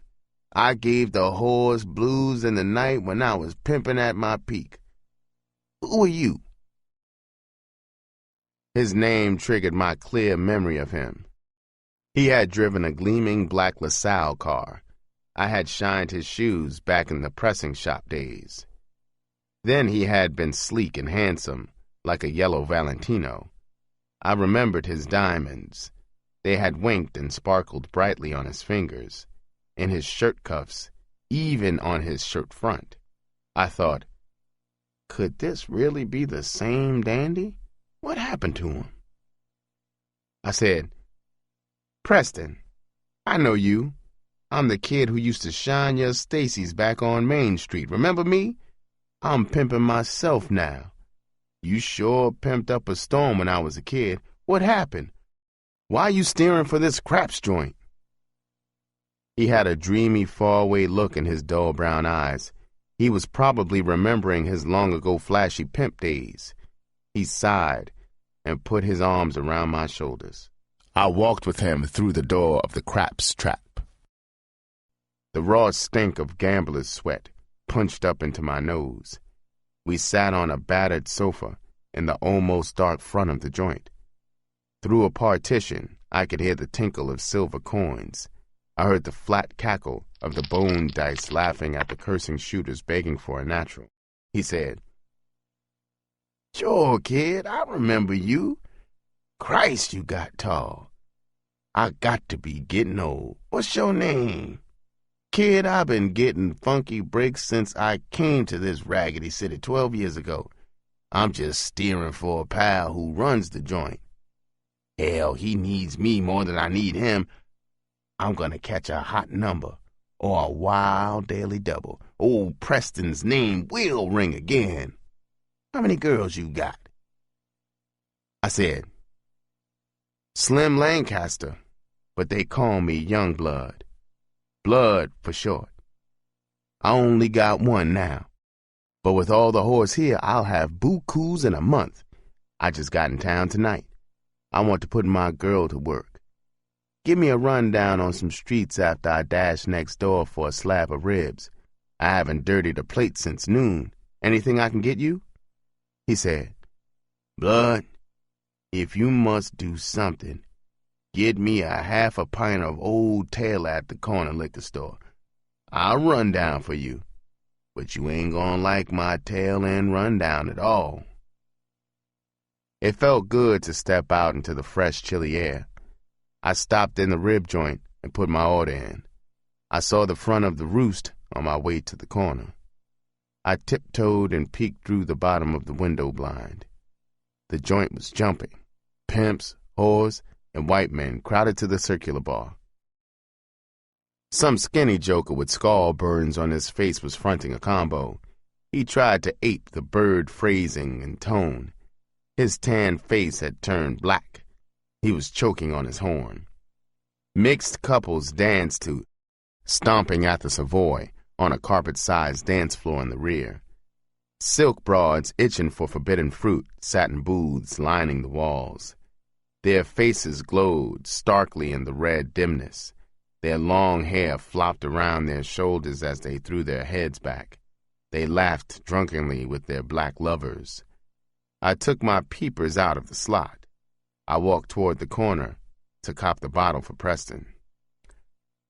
I gave the whores blues in the night when I was pimping at my peak. Who are you?" His name triggered my clear memory of him. He had driven a gleaming black LaSalle car. I had shined his shoes back in the pressing shop days. Then he had been sleek and handsome, like a yellow Valentino. I remembered his diamonds. They had winked and sparkled brightly on his fingers, in his shirt cuffs, even on his shirt front. I thought, could this really be the same dandy? What happened to him? I said, "Preston, I know you. I'm the kid who used to shine your Stacy's back on Main Street. Remember me? I'm pimping myself now. You sure pimped up a storm when I was a kid. What happened? Why you steering for this craps joint?" He had a dreamy, faraway look in his dull brown eyes. He was probably remembering his long-ago flashy pimp days. He sighed and put his arms around my shoulders. I walked with him through the door of the craps trap. The raw stink of gambler's sweat punched up into my nose. We sat on a battered sofa in the almost dark front of the joint. Through a partition, I could hear the tinkle of silver coins. I heard the flat cackle of the bone dice laughing at the cursing shooters begging for a natural. He said, "Sure, kid, I remember you. Christ, you got tall. I got to be getting old. What's your name?" "Kid, I've been getting funky breaks since I came to this raggedy city 12 years ago. I'm just steering for a pal who runs the joint. Hell, he needs me more than I need him. I'm gonna catch a hot number or a wild daily double. Old Preston's name will ring again. How many girls you got?" I said, "Slim Lancaster, but they call me Youngblood. Blood for short. I only got one now, but with all the whores here, I'll have bukus in a month. I just got in town tonight. I want to put my girl to work. Give me a rundown on some streets after I dash next door for a slab of ribs. I haven't dirtied a plate since noon. Anything I can get you?" He said, "Blood, if you must do something, get me a half a pint of Old Tailor at the corner liquor store. I'll run down for you, but you ain't gonna like my tail end rundown at all." It felt good to step out into the fresh, chilly air. I stopped in the rib joint and put my order in. I saw the front of the roost on my way to the corner. I tiptoed and peeked through the bottom of the window blind. The joint was jumping. Pimps, whores, and white men crowded to the circular bar. Some skinny joker with skull burns on his face was fronting a combo. He tried to ape the bird phrasing and tone. His tan face had turned black. He was choking on his horn. Mixed couples danced to Stomping at the Savoy on a carpet-sized dance floor in the rear. Silk broads itching for forbidden fruit sat in booths lining the walls. Their faces glowed starkly in the red dimness. Their long hair flopped around their shoulders as they threw their heads back. They laughed drunkenly with their black lovers. I took my peepers out of the slot. I walked toward the corner to cop the bottle for Preston.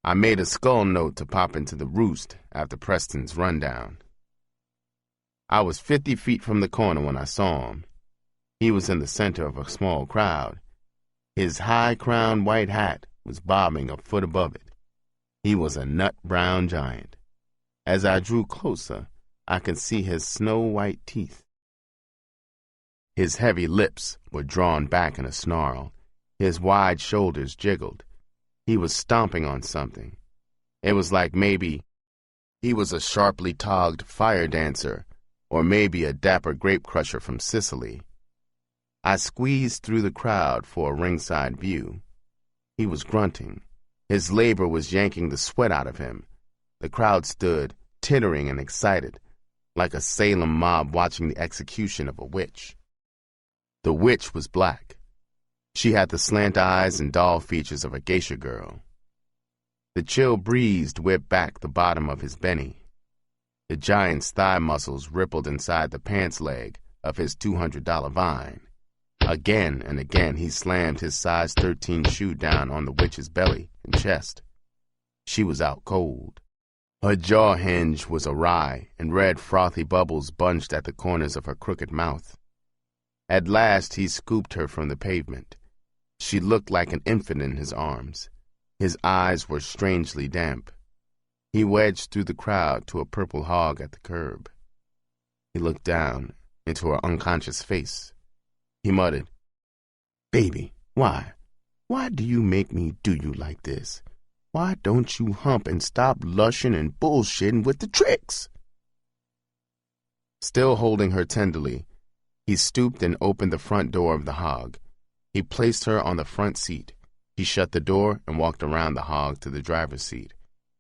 I made a skull note to pop into the roost after Preston's rundown. I was 50 feet from the corner when I saw him. He was in the center of a small crowd. His high-crowned white hat was bobbing a foot above it. He was a nut-brown giant. As I drew closer, I could see his snow-white teeth. His heavy lips were drawn back in a snarl. His wide shoulders jiggled. He was stomping on something. It was like maybe he was a sharply togged fire dancer, or maybe a dapper grape crusher from Sicily. I squeezed through the crowd for a ringside view. He was grunting. His labor was yanking the sweat out of him. The crowd stood, tittering and excited, like a Salem mob watching the execution of a witch. The witch was black. She had the slant eyes and doll features of a geisha girl. The chill breeze whipped back the bottom of his benny. The giant's thigh muscles rippled inside the pants leg of his $200 vine. Again and again he slammed his size 13 shoe down on the witch's belly and chest. She was out cold. Her jaw hinge was awry, and red frothy bubbles bunched at the corners of her crooked mouth. At last he scooped her from the pavement. She looked like an infant in his arms. His eyes were strangely damp. He wedged through the crowd to a purple hog at the curb. He looked down into her unconscious face. He muttered, "Baby, why? Why do you make me do you like this? Why don't you hump and stop lushing and bullshitting with the tricks?" Still holding her tenderly, he stooped and opened the front door of the hog. He placed her on the front seat. He shut the door and walked around the hog to the driver's seat.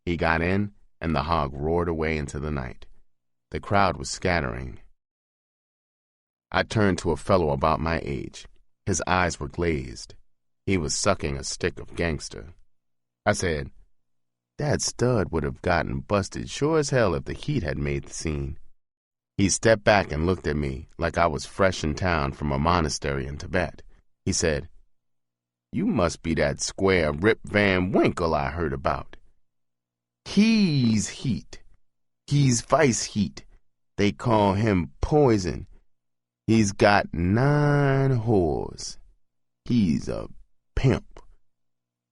He got in, and the hog roared away into the night. The crowd was scattering. I turned to a fellow about my age. His eyes were glazed. He was sucking a stick of gangster. I said, "That stud would have gotten busted sure as hell if the heat had made the scene." He stepped back and looked at me like I was fresh in town from a monastery in Tibet. He said, "You must be that square Rip Van Winkle I heard about. He's heat. He's vice heat. They call him Poison. He's got 9 whores. He's a pimp.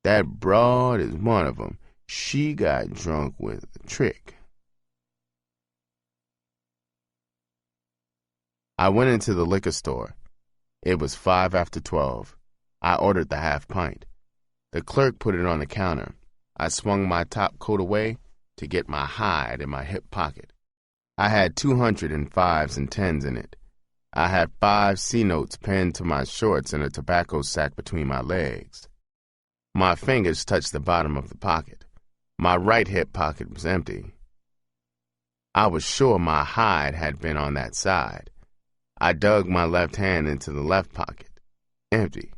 That broad is one of 'em. She got drunk with a trick." I went into the liquor store. It was 5 after 12. I ordered the half pint. The clerk put it on the counter. I swung my top coat away to get my hide in my hip pocket. I had 205s and 10s in it. I had 5 C-notes pinned to my shorts and a tobacco sack between my legs. My fingers touched the bottom of the pocket. My right hip pocket was empty. I was sure my hide had been on that side. I dug my left hand into the left pocket. Empty.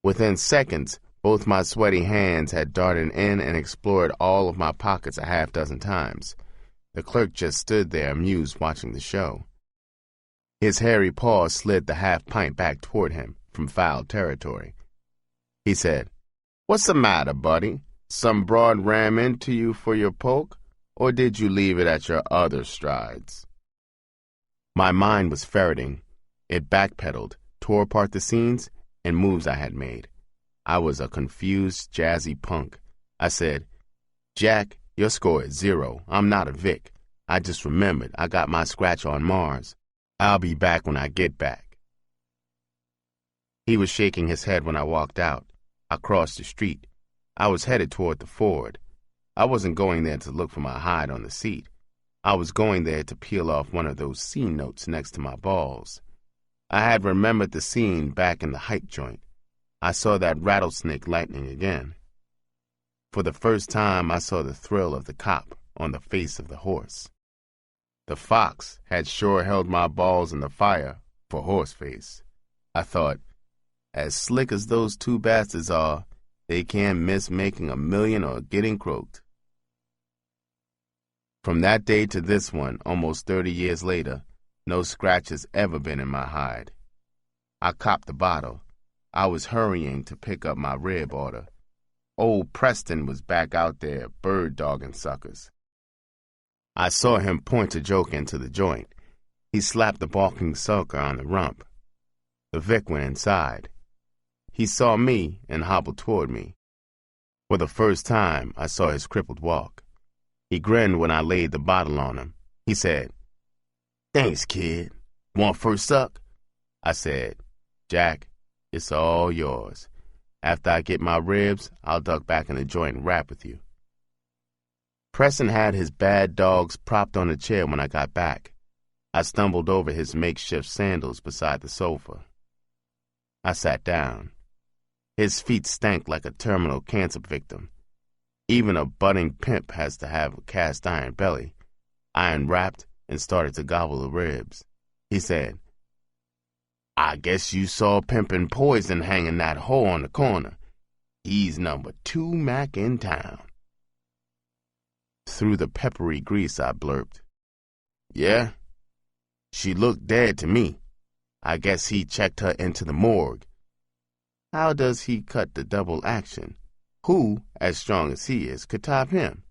Within seconds, both my sweaty hands had darted in and explored all of my pockets a half dozen times. The clerk just stood there amused watching the show. His hairy paw slid the half pint back toward him from foul territory. He said, "What's the matter, buddy? Some broad ram into you for your poke, or did you leave it at your other strides?" My mind was ferreting. It backpedaled, tore apart the scenes and moves I had made. I was a confused, jazzy punk. I said, "Jack, your score is 0. I'm not a Vic. I just remembered I got my scratch on Mars. I'll be back when I get back." He was shaking his head when I walked out. I crossed the street. I was headed toward the Ford. I wasn't going there to look for my hide on the seat. I was going there to peel off one of those C-notes next to my balls. I had remembered the scene back in the hype joint. I saw that rattlesnake lightning again. For the first time, I saw the thrill of the cop on the face of the horse. The fox had sure held my balls in the fire for horseface. I thought, as slick as those 2 bastards are, they can't miss making $1 million or getting croaked. From that day to this one, almost 30 years later, no scratch has ever been in my hide. I copped the bottle. I was hurrying to pick up my rib order. Old Preston was back out there bird-dogging suckers. I saw him point a joke into the joint. He slapped the balking sucker on the rump. The Vic went inside. He saw me and hobbled toward me. For the first time, I saw his crippled walk. He grinned when I laid the bottle on him. He said, "Thanks, kid. Want first suck?" I said, "Jack, it's all yours. After I get my ribs, I'll duck back in the joint and rap with you." Preston had his bad dogs propped on a chair when I got back. I stumbled over his makeshift sandals beside the sofa. I sat down. His feet stank like a terminal cancer victim. Even a budding pimp has to have a cast iron belly. I unwrapped and started to gobble the ribs. He said, "I guess you saw Pimp and Poison hanging that hoe on the corner. He's number 2 Mac in town." Through the peppery grease, I blurped, "Yeah, she looked dead to me. I guess he checked her into the morgue. How does he cut the double action? Who, as strong as he is, could top him?"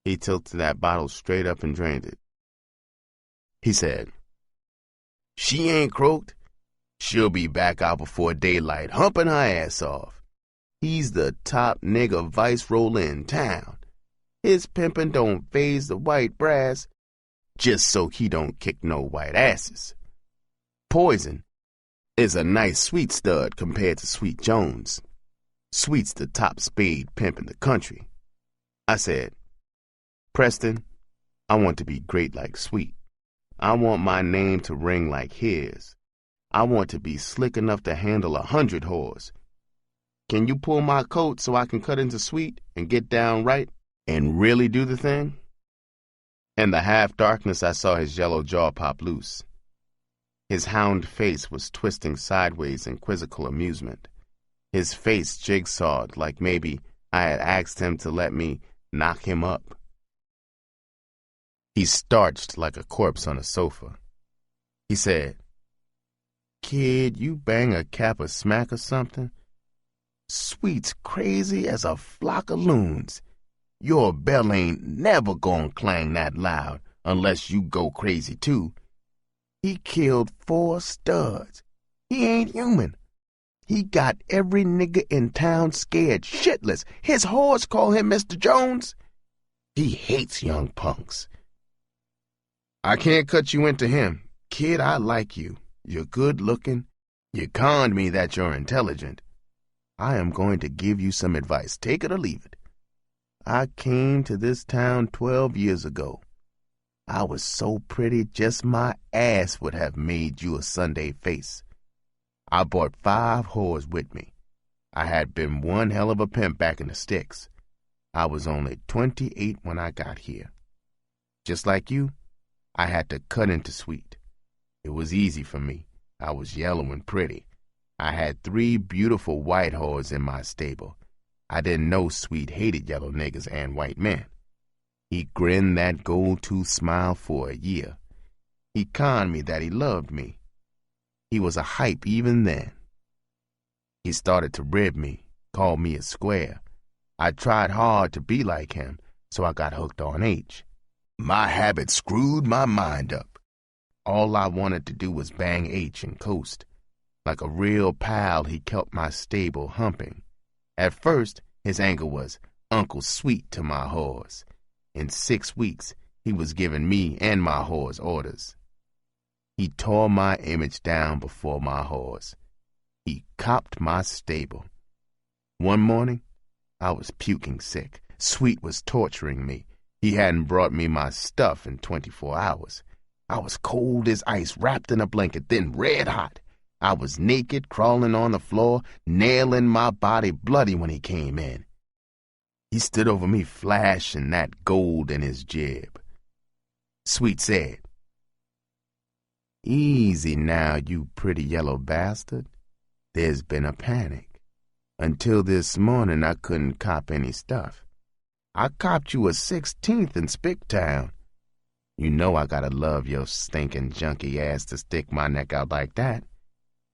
He tilted that bottle straight up and drained it. He said, "She ain't croaked. She'll be back out before daylight, humping her ass off. He's the top nigger viceroy in town. His pimpin' don't faze the white brass, just so he don't kick no white asses. Poison is a nice sweet stud compared to Sweet Jones. Sweet's the top spade pimp in the country." I said, "Preston, I want to be great like Sweet. I want my name to ring like his. I want to be slick enough to handle 100 whores. Can you pull my coat so I can cut into Sweet and get down right and really do the thing?" In the half-darkness, I saw his yellow jaw pop loose. His hound face was twisting sideways in quizzical amusement. His face jigsawed like maybe I had asked him to let me knock him up. He starched like a corpse on a sofa. He said, "Kid, you bang a cap or smack or something? Sweet's crazy as a flock of loons. Your bell ain't never gonna clang that loud unless you go crazy too. He killed 4 studs. He ain't human. He got every nigga in town scared shitless. His whores call him Mr. Jones. He hates young punks. I can't cut you into him. Kid, I like you. You're good looking. You conned me that you're intelligent. I am going to give you some advice. Take it or leave it. I came to this town 12 years ago. I was so pretty, just my ass would have made you a Sunday face. I brought 5 whores with me. I had been one hell of a pimp back in the sticks. I was only 28 when I got here. Just like you, I had to cut into Sweet. It was easy for me. I was yellow and pretty. I had 3 beautiful white whores in my stable. I didn't know Sweet hated yellow niggas and white men. He grinned that gold-tooth smile for a year. He conned me that he loved me. He was a hype even then. He started to rib me, called me a square. I tried hard to be like him, so I got hooked on H. My habit screwed my mind up. All I wanted to do was bang H and coast. Like a real pal, he kept my stable humping. At first, his angle was Uncle Sweet to my whores. In 6 weeks, he was giving me and my whores orders. He tore my image down before my whores. He copped my stable. One morning, I was puking sick. Sweet was torturing me. He hadn't brought me my stuff in 24 hours. I was cold as ice, wrapped in a blanket, then red hot. I was naked, crawling on the floor, nailing my body bloody when he came in. He stood over me, flashing that gold in his jib. Sweet said, "Easy now, you pretty yellow bastard. There's been a panic. Until this morning, I couldn't cop any stuff. I copped you a 16th in Spicktown. You know I gotta love your stinking junky ass to stick my neck out like that.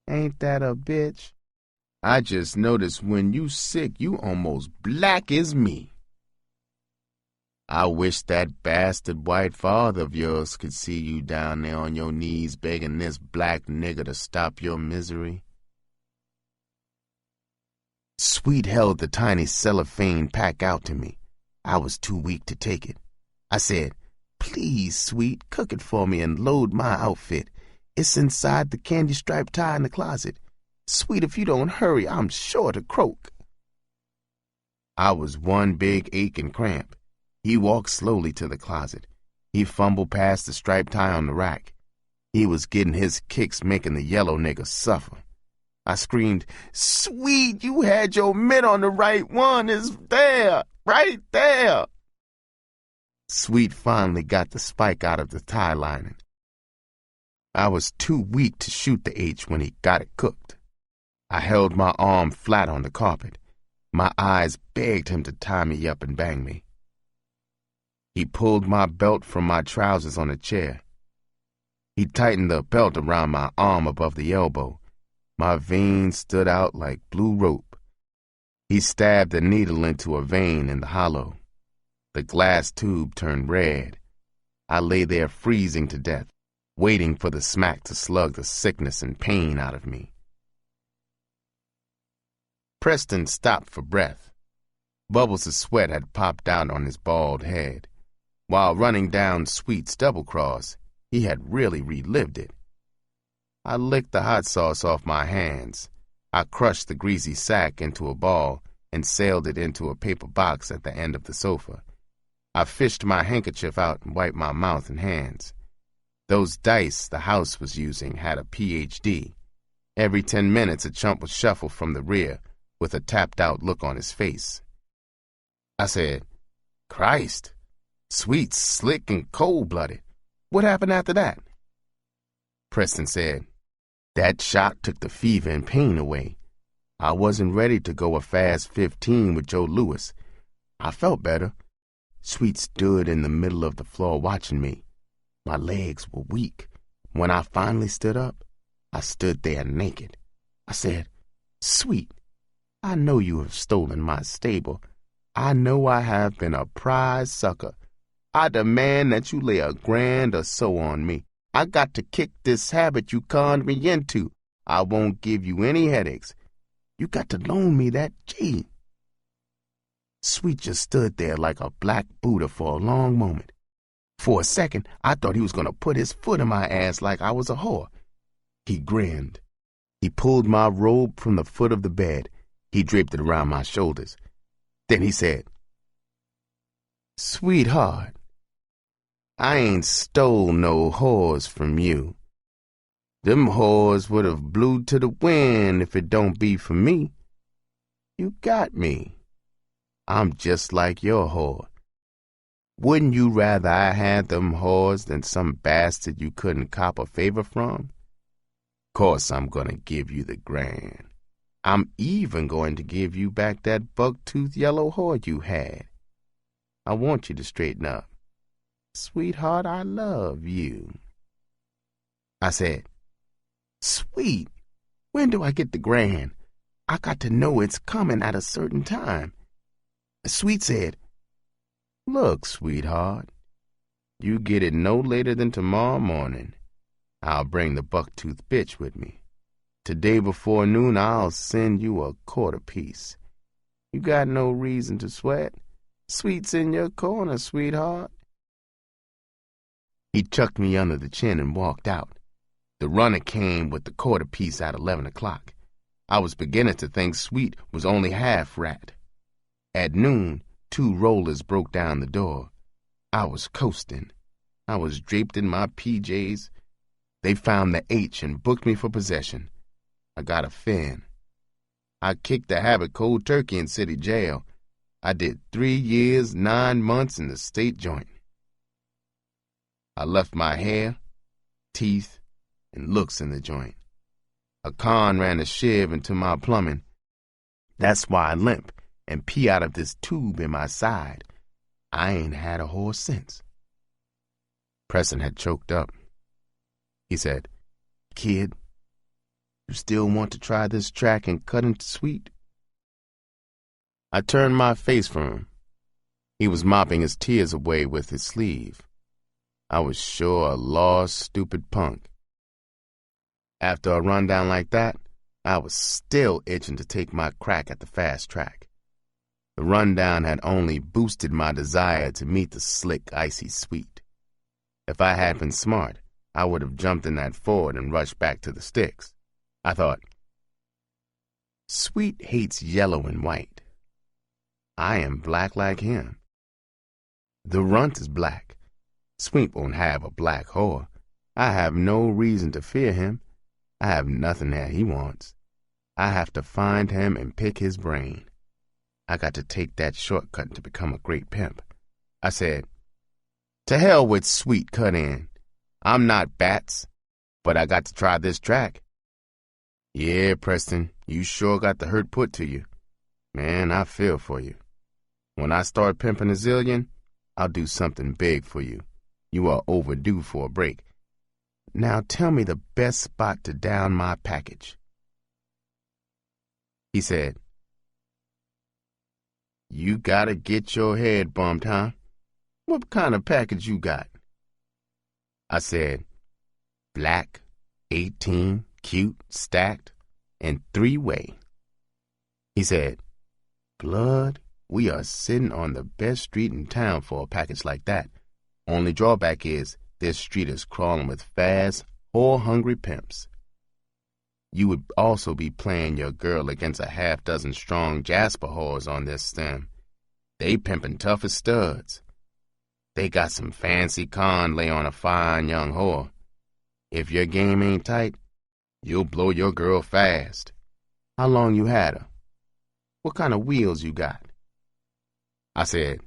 Ain't that a bitch? I just noticed when you sick, you almost black as me. I wish that bastard white father of yours could see you down there on your knees begging this black nigger to stop your misery." Sweet held the tiny cellophane pack out to me. I was too weak to take it. I said, "Please, Sweet, cook it for me and load my outfit. It's inside the candy-striped tie in the closet. Sweet, if you don't hurry, I'm sure to croak." I was one big ache and cramp. He walked slowly to the closet. He fumbled past the striped tie on the rack. He was getting his kicks making the yellow nigga suffer. I screamed, "Sweet, you had your mitt on the right one. It's there, right there." Sweet finally got the spike out of the tie lining. I was too weak to shoot the H when he got it cooked. I held my arm flat on the carpet. My eyes begged him to tie me up and bang me. He pulled my belt from my trousers on a chair. He tightened the belt around my arm above the elbow. My veins stood out like blue rope. He stabbed a needle into a vein in the hollow. The glass tube turned red. I lay there freezing to death, waiting for the smack to slug the sickness and pain out of me. Preston stopped for breath. Bubbles of sweat had popped out on his bald head. While running down Sweet's double-cross, he had really relived it. I licked the hot sauce off my hands. I crushed the greasy sack into a ball and sailed it into a paper box at the end of the sofa. I fished my handkerchief out and wiped my mouth and hands. Those dice the house was using had a PhD. Every 10 minutes a chump would shuffle from the rear with a tapped-out look on his face. I said, "Christ, Sweet's slick and cold-blooded. What happened after that?" Preston said, "That shot took the fever and pain away. I wasn't ready to go a fast 15 with Joe Louis. I felt better. Sweet stood in the middle of the floor watching me. My legs were weak. When I finally stood up, I stood there naked. I said, "Sweet, I know you have stolen my stable. I know I have been a prize sucker. I demand that you lay $1,000 or so on me. I got to kick this habit you conned me into. I won't give you any headaches. You got to loan me that G." Sweet just stood there like a black Buddha for a long moment. For a second, I thought he was going to put his foot in my ass like I was a whore. He grinned. He pulled my robe from the foot of the bed. He draped it around my shoulders. Then he said, "Sweetheart, I ain't stole no whores from you. Them whores would have blew to the wind if it don't be for me. You got me. I'm just like your whore. Wouldn't you rather I had them whores than some bastard you couldn't cop a favor from? Course I'm gonna give you the $1,000. I'm even going to give you back that buck-toothed yellow whore you had. I want you to straighten up. Sweetheart, I love you." I said, "Sweet, when do I get the $1,000? I got to know it's coming at a certain time." Sweet said, "Look, sweetheart, you get it no later than tomorrow morning. I'll bring the buck-toothed bitch with me. Today before noon I'll send you a quarter piece. You got no reason to sweat. Sweet's in your corner, sweetheart." He chucked me under the chin and walked out. The runner came with the quarter piece at 11 o'clock. I was beginning to think Sweet was only half rat. At noon, 2 rollers broke down the door. I was coasting. I was draped in my PJs. They found the H and booked me for possession. I got a fin. I kicked the habit cold turkey in city jail. I did 3 years, 9 months in the state joint. I left my hair, teeth, and looks in the joint. A con ran a shiv into my plumbing. That's why I limp and pee out of this tube in my side. I ain't had a horse since. Preston had choked up. He said, "Kid, you still want to try this track and cut into Sweet?" I turned my face from him. He was mopping his tears away with his sleeve. I was sure a lost, stupid punk. After a rundown like that, I was still itching to take my crack at the fast track. The rundown had only boosted my desire to meet the slick, icy Sweet. If I had been smart, I would have jumped in that Ford and rushed back to the sticks. I thought, Sweet hates yellow and white. I am black like him. The runt is black. Sweet won't have a black whore. I have no reason to fear him. I have nothing that he wants. I have to find him and pick his brain. I got to take that shortcut to become a great pimp. I said, "To hell with Sweet cut in. I'm not Bats, but I got to try this track." "Yeah, Preston, you sure got the hurt put to you. Man, I feel for you. When I start pimping a zillion, I'll do something big for you. You are overdue for a break. Now tell me the best spot to down my package." He said, "You gotta get your head bumped, huh? What kind of package you got?" I said, "Black, 18, cute, stacked, and 3-way. He said, "Blood, we are sitting on the best street in town for a package like that. Only drawback is this street is crawling with fast, whore-hungry pimps. You would also be playing your girl against a half-dozen strong Jasper whores on this stem. They pimping tough as studs. They got some fancy con lay on a fine young whore. If your game ain't tight, you'll blow your girl fast. How long you had her? What kind of wheels you got?" I said,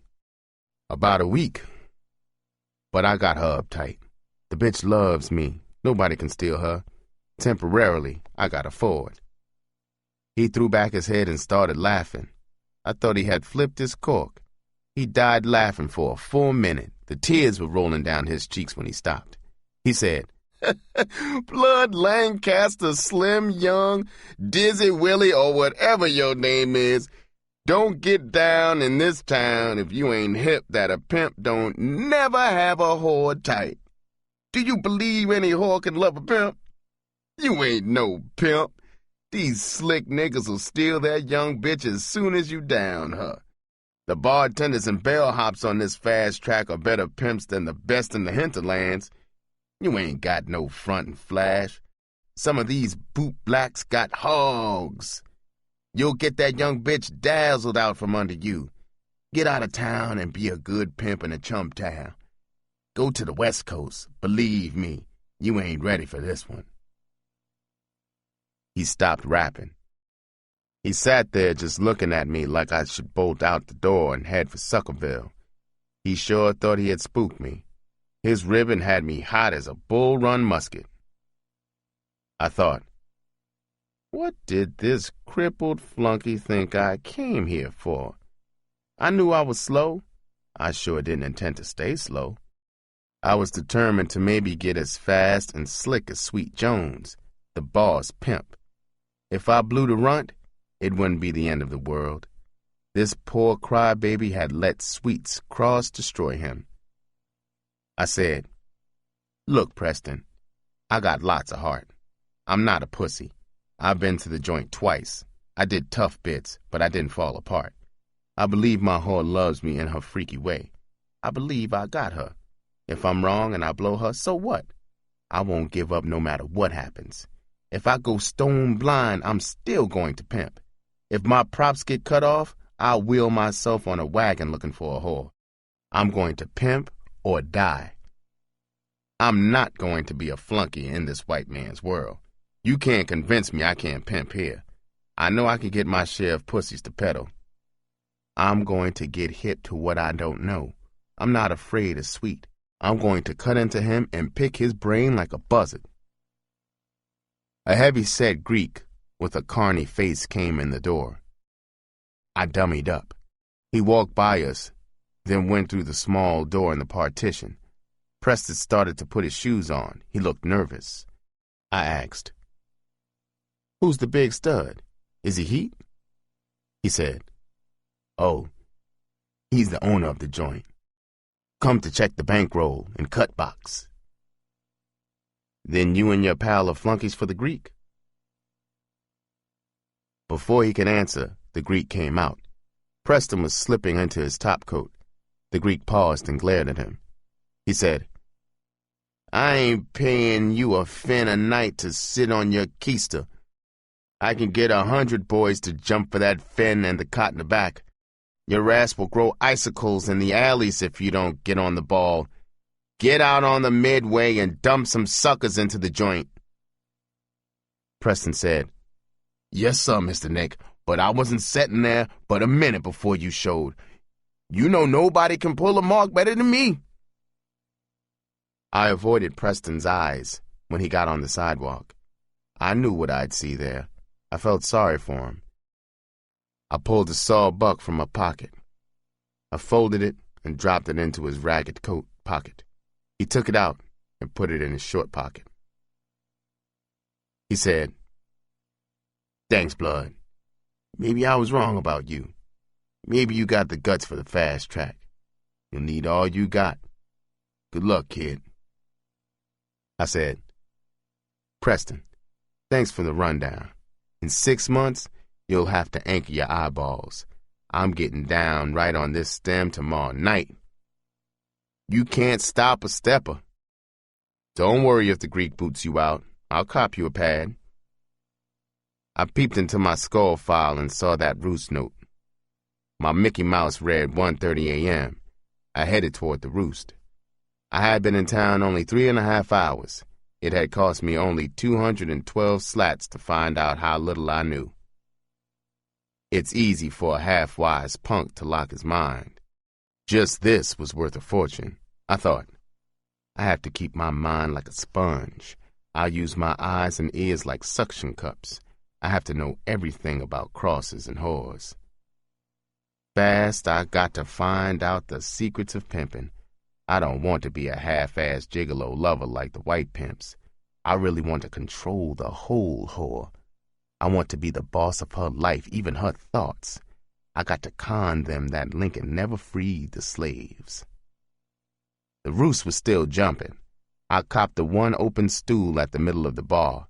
"About a week. But I got her uptight. The bitch loves me. Nobody can steal her. Temporarily, I got a Ford." He threw back his head and started laughing. I thought he had flipped his cork. He died laughing for a full minute. The tears were rolling down his cheeks when he stopped. He said, "Blood Lancaster, Slim Young, Dizzy Willie, or whatever your name is, don't get down in this town if you ain't hip that a pimp don't never have a whore tight. Do you believe any whore can love a pimp? You ain't no pimp. These slick niggas will steal that young bitch as soon as you down her. The bartenders and bellhops on this fast track are better pimps than the best in the hinterlands. You ain't got no front and flash. Some of these boot blacks got hogs. You'll get that young bitch dazzled out from under you. Get out of town and be a good pimp in a chump town. Go to the West Coast. Believe me, you ain't ready for this one." He stopped rapping. He sat there just looking at me like I should bolt out the door and head for Suckerville. He sure thought he had spooked me. His ribbon had me hot as a bull-run musket. I thought, what did this crippled flunky think I came here for? I knew I was slow. I sure didn't intend to stay slow. I was determined to maybe get as fast and slick as Sweet Jones, the boss pimp. If I blew the runt, it wouldn't be the end of the world. This poor crybaby had let Sweet's cross destroy him. I said, "Look, Preston, I got lots of heart. I'm not a pussy. I've been to the joint twice. I did tough bits, but I didn't fall apart. I believe my whore loves me in her freaky way. I believe I got her. If I'm wrong and I blow her, so what? I won't give up no matter what happens. If I go stone blind, I'm still going to pimp. If my props get cut off, I'll wheel myself on a wagon looking for a whore. I'm going to pimp or die. I'm not going to be a flunky in this white man's world. You can't convince me I can't pimp here. I know I can get my share of pussies to peddle. I'm going to get hip to what I don't know. I'm not afraid of Sweet. I'm going to cut into him and pick his brain like a buzzard." A heavy-set Greek with a carny face came in the door. I dummied up. He walked by us, then went through the small door in the partition. Preston started to put his shoes on. He looked nervous. I asked, "Who's the big stud? Is he heat?" He said, "Oh, he's the owner of the joint. Come to check the bankroll and cut box." "Then you and your pal are flunkies for the Greek?" Before he could answer, the Greek came out. Preston was slipping into his topcoat. The Greek paused and glared at him. He said, "I ain't paying you a fin a night to sit on your keister. I can get 100 boys to jump for that fin and the cot in the back. Your ass will grow icicles in the alleys if you don't get on the ball. Get out on the midway and dump some suckers into the joint." Preston said, "Yes, sir, Mr. Nick, but I wasn't sitting there but a minute before you showed. You know nobody can pull a mark better than me." I avoided Preston's eyes when he got on the sidewalk. I knew what I'd see there. I felt sorry for him. I pulled a sawbuck from my pocket. I folded it and dropped it into his ragged coat pocket. He took it out and put it in his short pocket. He said, "Thanks, Blood. Maybe I was wrong about you. Maybe you got the guts for the fast track. You'll need all you got. Good luck, kid." I said, "Preston, thanks for the rundown. In 6 months, you'll have to anchor your eyeballs. I'm getting down right on this stem tomorrow night. You can't stop a stepper. Don't worry if the Greek boots you out. I'll cop you a pad." I peeped into my skull file and saw that roost note. My Mickey Mouse read 1:30 a.m. I headed toward the roost. I had been in town only 3.5 hours. It had cost me only 212 slats to find out how little I knew. It's easy for a half-wise punk to lock his mind. Just this was worth a fortune. I thought, I have to keep my mind like a sponge. I'll use my eyes and ears like suction cups. I have to know everything about crosses and whores. Fast, I got to find out the secrets of pimping. I don't want to be a half-ass gigolo lover like the white pimps. I really want to control the whole whore. I want to be the boss of her life, even her thoughts. I got to con them that Lincoln never freed the slaves. The roost was still jumping. I copped the one open stool at the middle of the bar.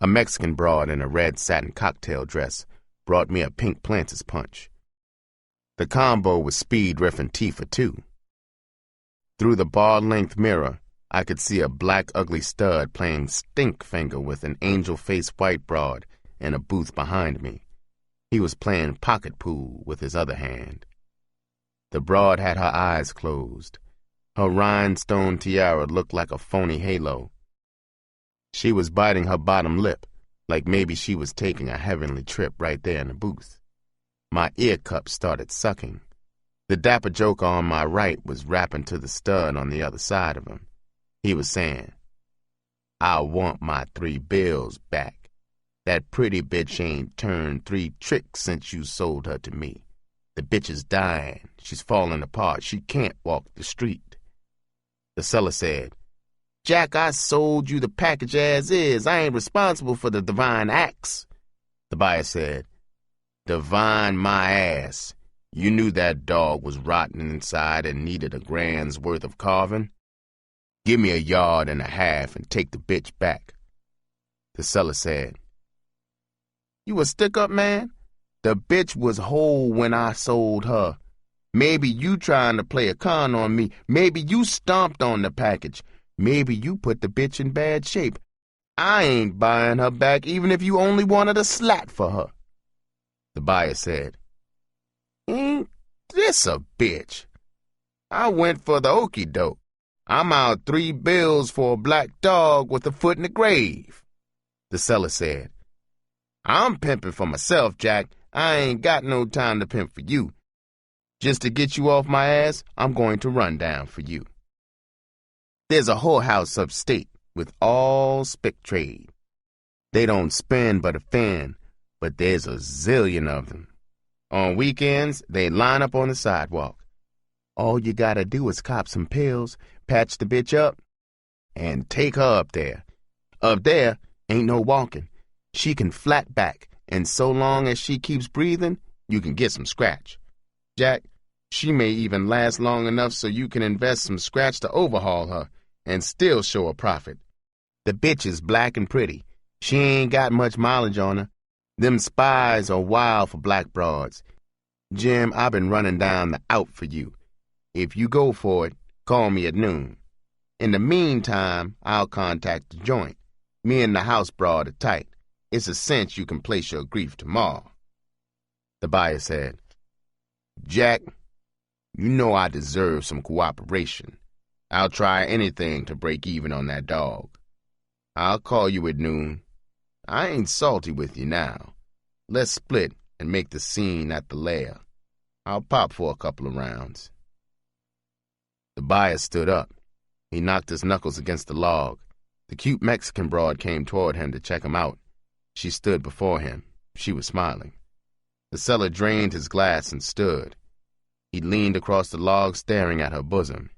A Mexican broad in a red satin cocktail dress brought me a pink Planters punch. The combo was Speed riffing Tifa, too. Through the bar-length mirror, I could see a black ugly stud playing stink finger with an angel-faced white broad in a booth behind me. He was playing pocket pool with his other hand. The broad had her eyes closed. Her rhinestone tiara looked like a phony halo. She was biting her bottom lip, like maybe she was taking a heavenly trip right there in the booth. My ear cup started sucking. The dapper joker on my right was rapping to the stud on the other side of him. He was saying, "I want my 3 bills back. That pretty bitch ain't turned 3 tricks since you sold her to me. The bitch is dying. She's falling apart. She can't walk the street." The seller said, "Jack, I sold you the package as is. I ain't responsible for the divine acts." The buyer said, "Divine my ass. You knew that dog was rotten inside and needed a grand's worth of carving? Give me 1.5 yards and take the bitch back." The seller said, "You a stick-up man? The bitch was whole when I sold her. Maybe you trying to play a con on me. Maybe you stomped on the package. Maybe you put the bitch in bad shape. I ain't buying her back even if you only wanted a slat for her." The buyer said, "Ain't this a bitch? I went for the okie doke. I'm out 3 bills for a black dog with a foot in the grave." The seller said, "I'm pimping for myself, Jack. I ain't got no time to pimp for you. Just to get you off my ass, I'm going to run down for you. There's a whorehouse upstate with all spick trade. They don't spend but a fan, but there's a zillion of them. On weekends, they line up on the sidewalk. All you gotta do is cop some pills, patch the bitch up, and take her up there. Up there, ain't no walking. She can flat back, and so long as she keeps breathing, you can get some scratch. Jack, she may even last long enough so you can invest some scratch to overhaul her and still show a profit. The bitch is black and pretty. She ain't got much mileage on her. Them spies are wild for black broads. Jim, I've been running down the out for you. If you go for it, call me at noon. In the meantime, I'll contact the joint. Me and the house broad are tight. It's a cinch you can place your grief tomorrow." The buyer said, "Jack, you know I deserve some cooperation. I'll try anything to break even on that dog. I'll call you at noon. I ain't salty with you now. Let's split and make the scene at the lair. I'll pop for a couple of rounds." The buyer stood up. He knocked his knuckles against the log. The cute Mexican broad came toward him to check him out. She stood before him. She was smiling. The seller drained his glass and stood. He leaned across the log, staring at her bosom.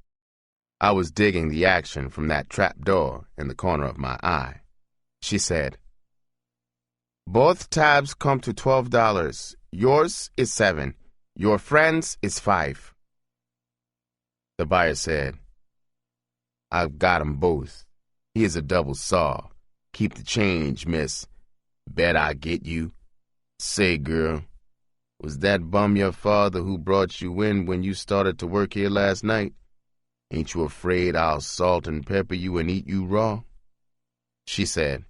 I was digging the action from that trap door in the corner of my eye. She said, "Both tabs come to $12. Yours is $7. Your friend's is $5. The buyer said, "I've got 'em both. Here's a double saw. Keep the change, miss. Bet I get you. Say, girl, was that bum your father who brought you in when you started to work here last night? Ain't you afraid I'll salt and pepper you and eat you raw?" She said,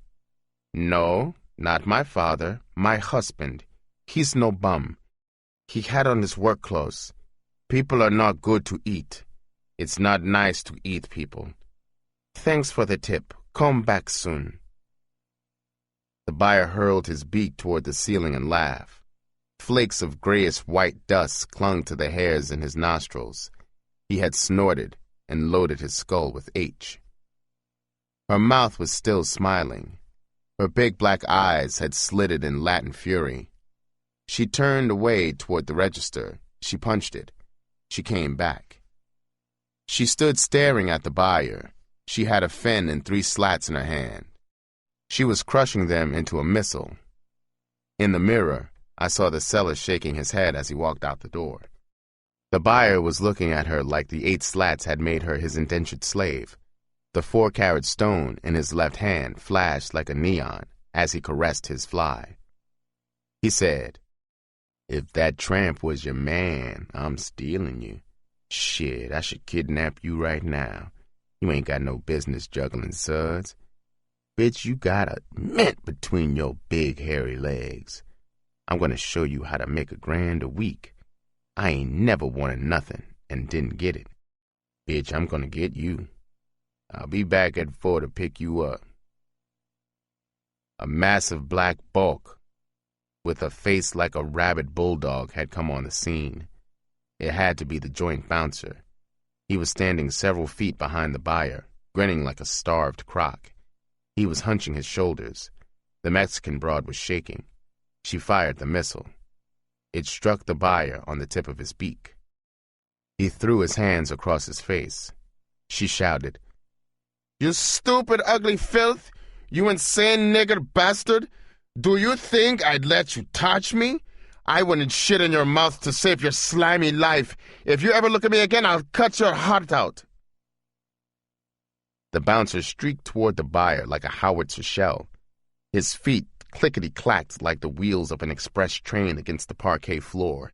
"No, not my father, my husband. He's no bum. He had on his work clothes. People are not good to eat. It's not nice to eat people. Thanks for the tip. Come back soon." The buyer hurled his beak toward the ceiling and laughed. Flakes of grayish-white dust clung to the hairs in his nostrils. He had snorted and loaded his skull with H. Her mouth was still smiling. Her big black eyes had slitted in Latin fury. She turned away toward the register. She punched it. She came back. She stood staring at the buyer. She had a fin and 3 slats in her hand. She was crushing them into a missile. In the mirror, I saw the seller shaking his head as he walked out the door. The buyer was looking at her like the 8 slats had made her his indentured slave. The 4-carat stone in his left hand flashed like a neon as he caressed his fly. He said, "If that tramp was your man, I'm stealing you. Shit, I should kidnap you right now. You ain't got no business juggling suds. Bitch, you got a mint between your big hairy legs. I'm gonna show you how to make $1,000 a week. I ain't never wanted nothing and didn't get it. Bitch, I'm gonna get you. I'll be back at 4 to pick you up." A massive black bulk with a face like a rabid bulldog had come on the scene. It had to be the joint bouncer. He was standing several feet behind the buyer, grinning like a starved croc. He was hunching his shoulders. The Mexican broad was shaking. She fired the missile. It struck the buyer on the tip of his beak. He threw his hands across his face. She shouted, "You stupid, ugly filth! You insane nigger bastard! Do you think I'd let you touch me? I wouldn't shit in your mouth to save your slimy life. If you ever look at me again, I'll cut your heart out." The bouncer streaked toward the buyer like a howitzer shell. His feet clickety-clacked like the wheels of an express train against the parquet floor.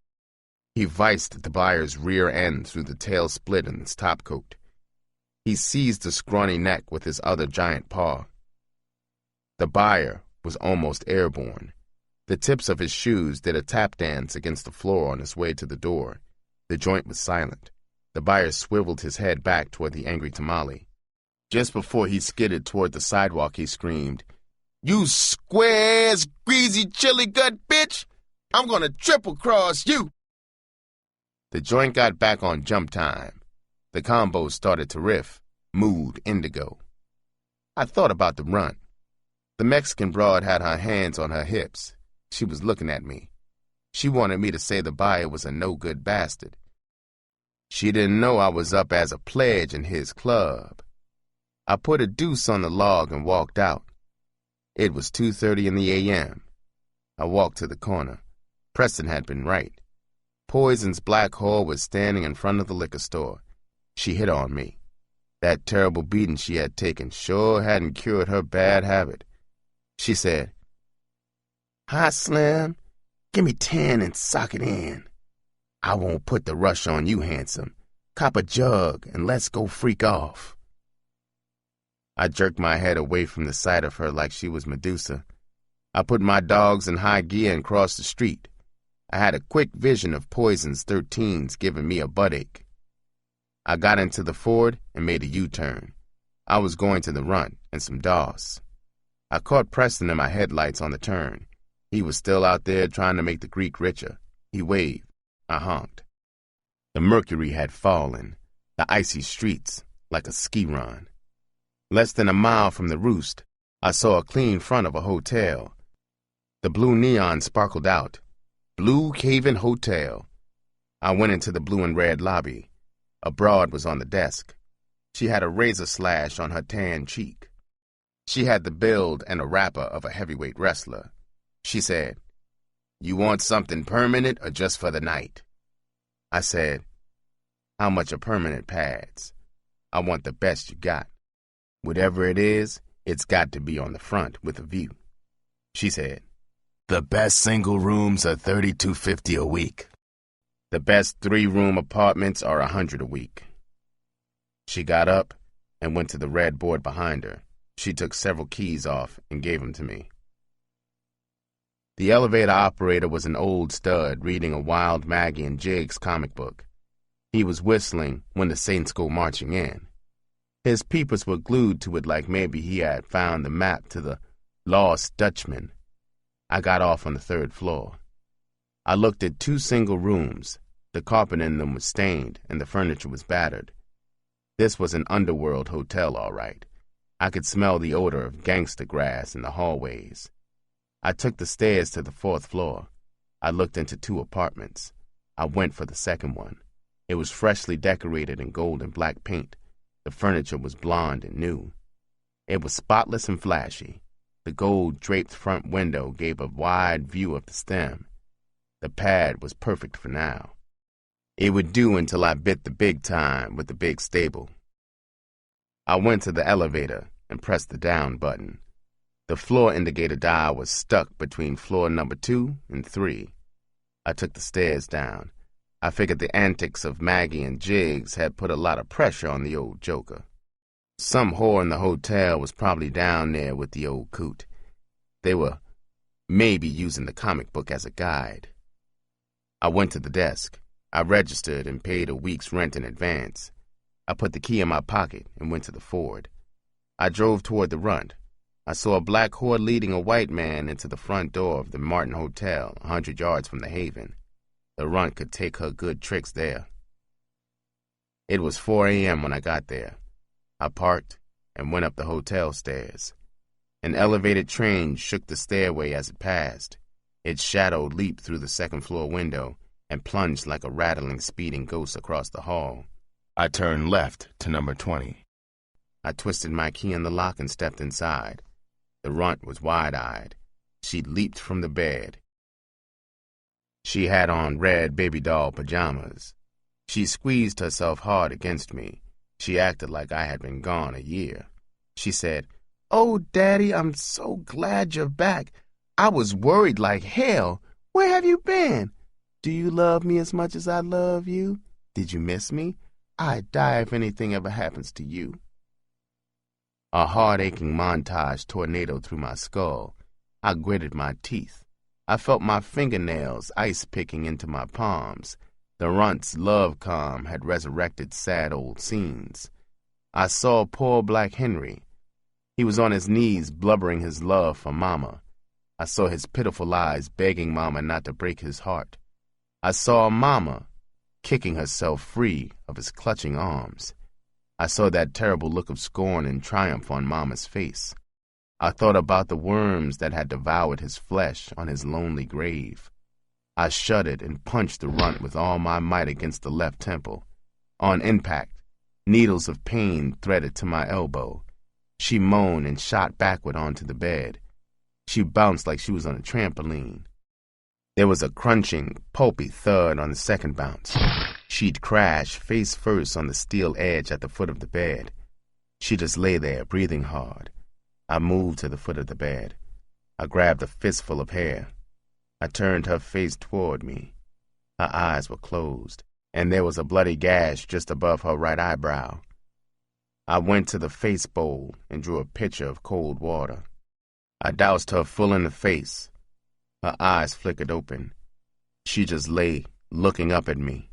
He viced the buyer's rear end through the tail split in his topcoat. He seized the scrawny neck with his other giant paw. The buyer was almost airborne. The tips of his shoes did a tap dance against the floor on his way to the door. The joint was silent. The buyer swiveled his head back toward the angry tamale. Just before he skidded toward the sidewalk, he screamed, "You square-ass, greasy, chili gut bitch! I'm gonna triple-cross you!" The joint got back on jump time. The combo started to riff, mood indigo. I thought about the run. The Mexican broad had her hands on her hips. She was looking at me. She wanted me to say the buyer was a no-good bastard. She didn't know I was up as a pledge in his club. I put a deuce on the log and walked out. It was 2:30 in the a.m. I walked to the corner. Preston had been right. Poison's black whore was standing in front of the liquor store. She hit on me. That terrible beating she had taken sure hadn't cured her bad habit. She said, "Hi, Slim. Give me 10 and sock it in. I won't put the rush on you, handsome. Cop a jug and let's go freak off." I jerked my head away from the sight of her like she was Medusa. I put my dogs in high gear and crossed the street. I had a quick vision of Poison's 13s giving me a buttache. I got into the Ford and made a U-turn. I was going to the run and some DOS. I caught Preston in my headlights on the turn. He was still out there trying to make the Greek richer. He waved. I honked. The mercury had fallen, the icy streets, like a ski run. Less than a mile from the roost, I saw a clean front of a hotel. The blue neon sparkled out. Blue Haven Hotel. I went into the blue and red lobby. A broad was on the desk. She had a razor slash on her tan cheek. She had the build and a wrapper of a heavyweight wrestler. She said, "You want something permanent or just for the night?" I said, "How much are permanent pads? I want the best you got. Whatever it is, it's got to be on the front with a view." She said, "The best single rooms are $32.50 a week. The best 3-room apartments are $100 a week." She got up and went to the red board behind her. She took several keys off and gave them to me. The elevator operator was an old stud reading a Wild Maggie and Jiggs comic book. He was whistling When the Saints Go Marching In. His peepers were glued to it like maybe he had found the map to the Lost Dutchman. I got off on the 3rd floor. I looked at 2 single rooms. The carpet in them was stained and the furniture was battered. This was an underworld hotel, all right. I could smell the odor of gangster grass in the hallways. I took the stairs to the 4th floor. I looked into 2 apartments. I went for the second one. It was freshly decorated in gold and black paint. The furniture was blonde and new. It was spotless and flashy. The gold-draped front window gave a wide view of the stem. The pad was perfect for now. It would do until I bit the big time with the big stable. I went to the elevator and pressed the down button. The floor indicator dial was stuck between floor number 2 and 3. I took the stairs down. I figured the antics of Maggie and Jiggs had put a lot of pressure on the old joker. Some whore in the hotel was probably down there with the old coot. They were maybe using the comic book as a guide. I went to the desk. I registered and paid a week's rent in advance. I put the key in my pocket and went to the Ford. I drove toward the Runt. I saw a black whore leading a white man into the front door of the Martin Hotel, 100 yards from the Haven. The Runt could take her good tricks there. It was 4 a.m. when I got there. I parked and went up the hotel stairs. An elevated train shook the stairway as it passed. Its shadow leaped through the second-floor window and plunged like a rattling, speeding ghost across the hall. I turned left to number 20. I twisted my key in the lock and stepped inside. The Runt was wide-eyed. She leaped from the bed. She had on red baby doll pajamas. She squeezed herself hard against me. She acted like I had been gone a year. She said, "Oh, Daddy, I'm so glad you're back. I was worried like hell. Where have you been? Do you love me as much as I love you? Did you miss me? I'd die if anything ever happens to you." A heart-aching montage tornadoed through my skull. I gritted my teeth. I felt my fingernails ice-picking into my palms. The Runt's love calm had resurrected sad old scenes. I saw poor Black Henry. He was on his knees blubbering his love for Mama. I saw his pitiful eyes begging Mama not to break his heart. I saw Mama kicking herself free of his clutching arms. I saw that terrible look of scorn and triumph on Mama's face. I thought about the worms that had devoured his flesh on his lonely grave. I shuddered and punched the Runt with all my might against the left temple. On impact, needles of pain threaded to my elbow. She moaned and shot backward onto the bed. She bounced like she was on a trampoline. There was a crunching, pulpy thud on the second bounce. She'd crash face first on the steel edge at the foot of the bed. She just lay there, breathing hard. I moved to the foot of the bed. I grabbed a fistful of hair. I turned her face toward me. Her eyes were closed, and there was a bloody gash just above her right eyebrow. I went to the face bowl and drew a pitcher of cold water. I doused her full in the face. Her eyes flickered open. She just lay, looking up at me.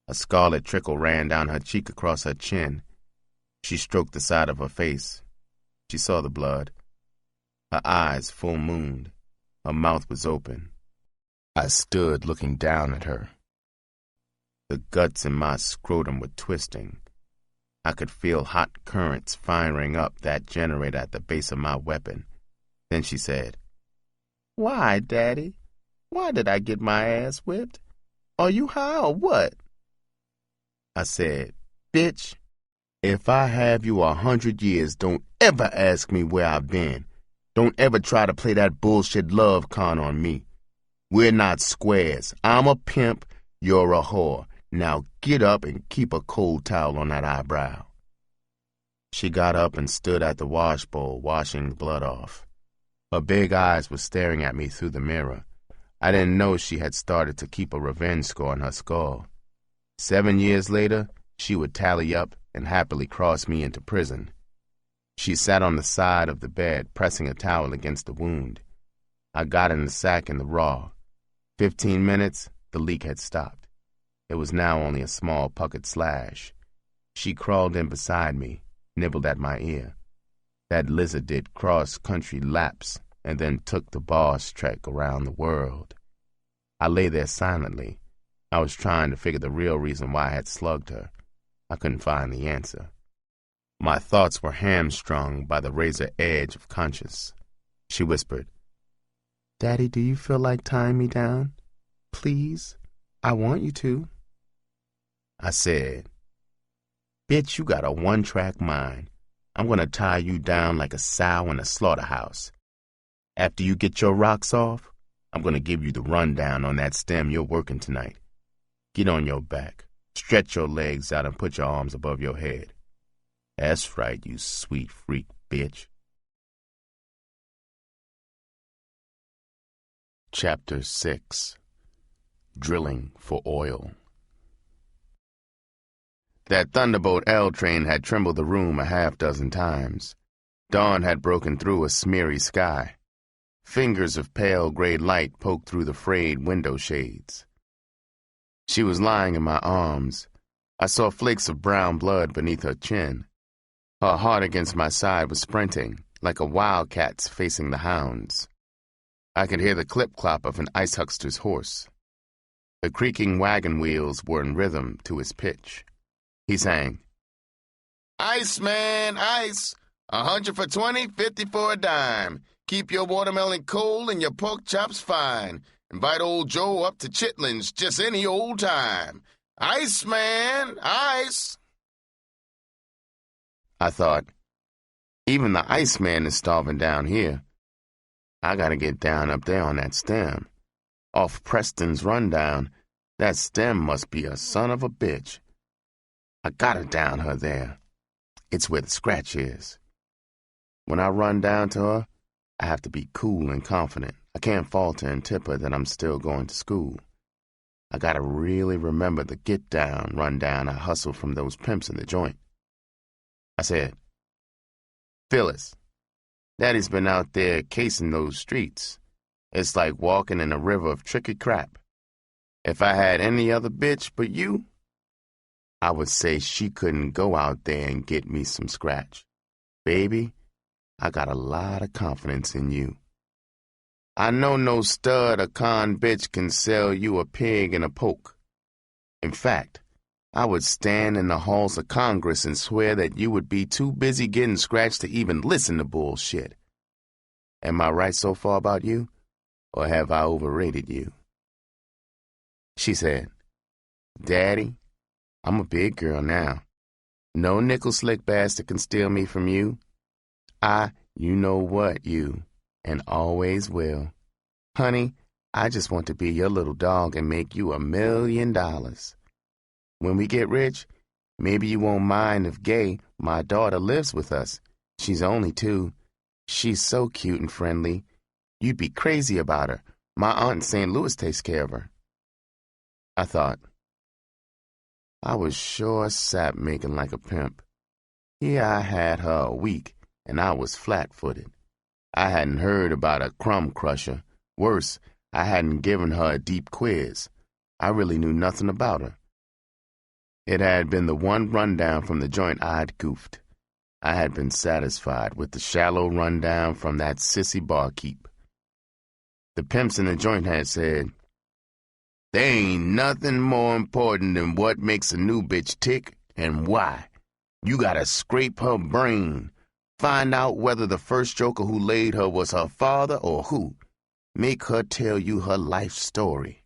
A scarlet trickle ran down her cheek across her chin. She stroked the side of her face. She saw the blood. Her eyes full-mooned. Her mouth was open. I stood looking down at her. The guts in my scrotum were twisting. I could feel hot currents firing up that generator at the base of my weapon. Then she said, "Why, Daddy? Why did I get my ass whipped? Are you high or what?" I said, "Bitch, if I have you 100 years, don't ever ask me where I've been. Don't ever try to play that bullshit love con on me. We're not squares. I'm a pimp, you're a whore. Now get up and keep a cold towel on that eyebrow." She got up and stood at the wash bowl, washing the blood off. Her big eyes were staring at me through the mirror. I didn't know she had started to keep a revenge score on her skull. 7 years later, she would tally up and happily cross me into prison. She sat on the side of the bed, pressing a towel against the wound. I got in the sack in the raw. 15 minutes, the leak had stopped. It was now only a small puckered slash. She crawled in beside me, nibbled at my ear. That lizard did cross-country laps and then took the boss trek around the world. I lay there silently. I was trying to figure the real reason why I had slugged her. I couldn't find the answer. My thoughts were hamstrung by the razor edge of conscience. She whispered, "Daddy, do you feel like tying me down? Please, I want you to. I said, bitch, you got a one-track mind. I'm gonna tie you down like a sow in a slaughterhouse. After you get your rocks off, I'm gonna give you the rundown on that stem you're working tonight. Get on your back, stretch your legs out and put your arms above your head. That's right, you sweet freak bitch. Chapter 6. Drilling for Oil. That Thunderbolt L train had trembled the room a half-dozen times. Dawn had broken through a smeary sky. Fingers of pale gray light poked through the frayed window shades. She was lying in my arms. I saw flakes of brown blood beneath her chin. Her heart against my side was sprinting, like a wildcat's facing the hounds. I could hear the clip-clop of an ice huckster's horse. The creaking wagon wheels were in rhythm to his pitch. He sang, "Ice, man, ice. 100 for 20, 50 for a dime. Keep your watermelon cold and your pork chops fine. Invite old Joe up to Chitlins just any old time. Ice, man, ice." I thought, even the Iceman is starving down here. I gotta get down up there on that stem. Off Preston's rundown, that stem must be a son of a bitch. I gotta down her there. It's where the scratch is. When I run down to her, I have to be cool and confident. I can't falter and tip her that I'm still going to school. I gotta really remember the get-down, rundown I hustled from those pimps in the joint. I said, "Phyllis, Daddy's been out there casing those streets. It's like walking in a river of tricky crap. If I had any other bitch but you, I would say she couldn't go out there and get me some scratch. Baby, I got a lot of confidence in you. I know no stud or con bitch can sell you a pig and a poke. In fact, I would stand in the halls of Congress and swear that you would be too busy getting scratched to even listen to bullshit. Am I right so far about you, or have I overrated you?" She said, "Daddy, I'm a big girl now. No nickel slick bastard can steal me from you. You know what, you, and always will. Honey, I just want to be your little dog and make you $1 million. When we get rich, maybe you won't mind if Gay, my daughter, lives with us. She's only 2. She's so cute and friendly. You'd be crazy about her. My aunt in St. Louis takes care of her." I thought, I was sure sap making like a pimp. Here I had her a week, and I was flat-footed. I hadn't heard about a crumb crusher. Worse, I hadn't given her a deep quiz. I really knew nothing about her. It had been the one rundown from the joint I'd goofed. I had been satisfied with the shallow rundown from that sissy barkeep. The pimps in the joint had said, "There ain't nothing more important than what makes a new bitch tick and why. You gotta scrape her brain. Find out whether the first joker who laid her was her father or who. Make her tell you her life story.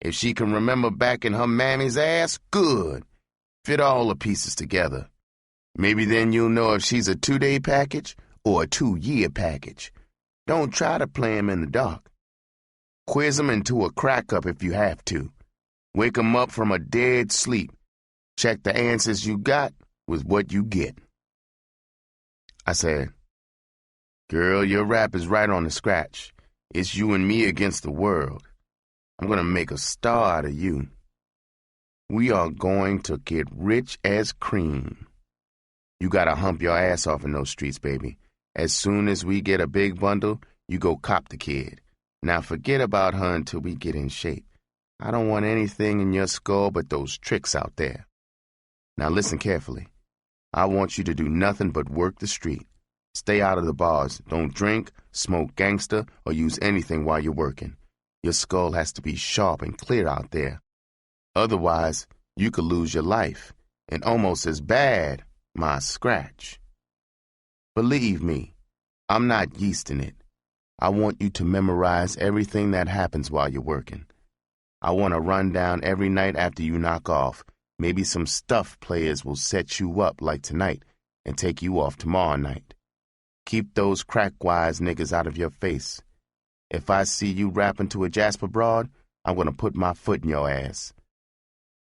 If she can remember back in her mammy's ass, good. Fit all the pieces together. Maybe then you'll know if she's a 2-day package or a 2-year package. Don't try to play 'em in the dark. Quiz 'em into a crack-up if you have to. Wake 'em up from a dead sleep. Check the answers you got with what you get." I said, "Girl, your rap is right on the scratch. It's you and me against the world. I'm gonna make a star out of you. We are going to get rich as cream. You gotta hump your ass off in those streets, baby. As soon as we get a big bundle, you go cop the kid. Now forget about her until we get in shape. I don't want anything in your skull but those tricks out there. Now listen carefully. I want you to do nothing but work the street. Stay out of the bars. Don't drink, smoke gangster, or use anything while you're working. Your skull has to be sharp and clear out there. Otherwise, you could lose your life, and almost as bad, my scratch. Believe me, I'm not yeasting it. I want you to memorize everything that happens while you're working. I want to run down every night after you knock off. Maybe some stuff players will set you up like tonight and take you off tomorrow night. Keep those crack-wise niggas out of your face. If I see you rapping to a Jasper broad, I'm going to put my foot in your ass.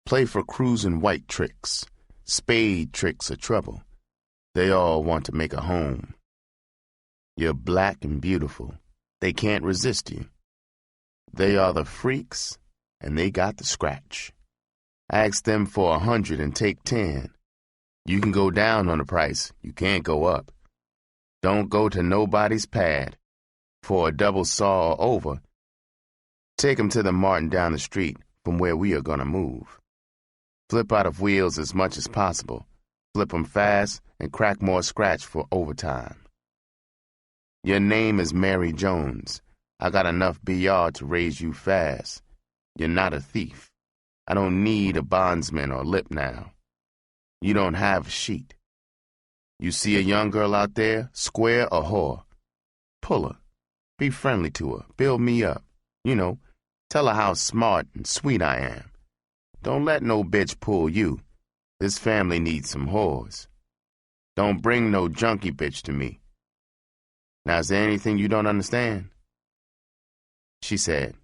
Play for cruising white tricks. Spade tricks are trouble. They all want to make a home. You're black and beautiful. They can't resist you. They are the freaks, and they got the scratch. Ask them for 100 and take 10. You can go down on the price. You can't go up. Don't go to nobody's pad. For a double saw or over, take 'em to the Martin down the street from where we are going to move. Flip out of wheels as much as possible. Flip 'em fast and crack more scratch for overtime. Your name is Mary Jones. I got enough BR to raise you fast. You're not a thief. I don't need a bondsman or lip now. You don't have a sheet. You see a young girl out there, square or whore, pull her. Be friendly to her. Build me up. You know, tell her how smart and sweet I am. Don't let no bitch pull you. This family needs some whores. Don't bring no junkie bitch to me. Now, is there anything you don't understand? She said,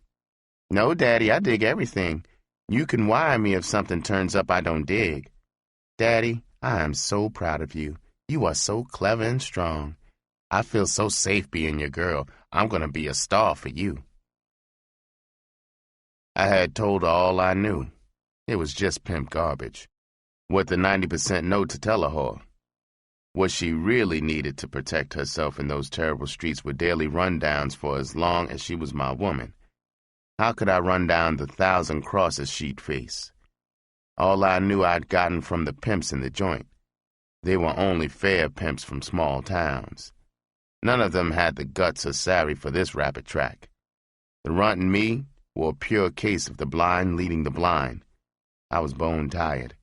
No, Daddy, I dig everything. You can wire me if something turns up I don't dig. Daddy, I am so proud of you. You are so clever and strong. I feel so safe being your girl. I'm going to be a star for you. I had told her all I knew. It was just pimp garbage. What the 90% know to tell a whore. What she really needed to protect herself in those terrible streets were daily rundowns for as long as she was my woman. How could I run down the 1,000 crosses she'd face? All I knew I'd gotten from the pimps in the joint. They were only fair pimps from small towns. None of them had the guts or savvy for this rapid track. The runt and me were a pure case of the blind leading the blind. I was bone tired.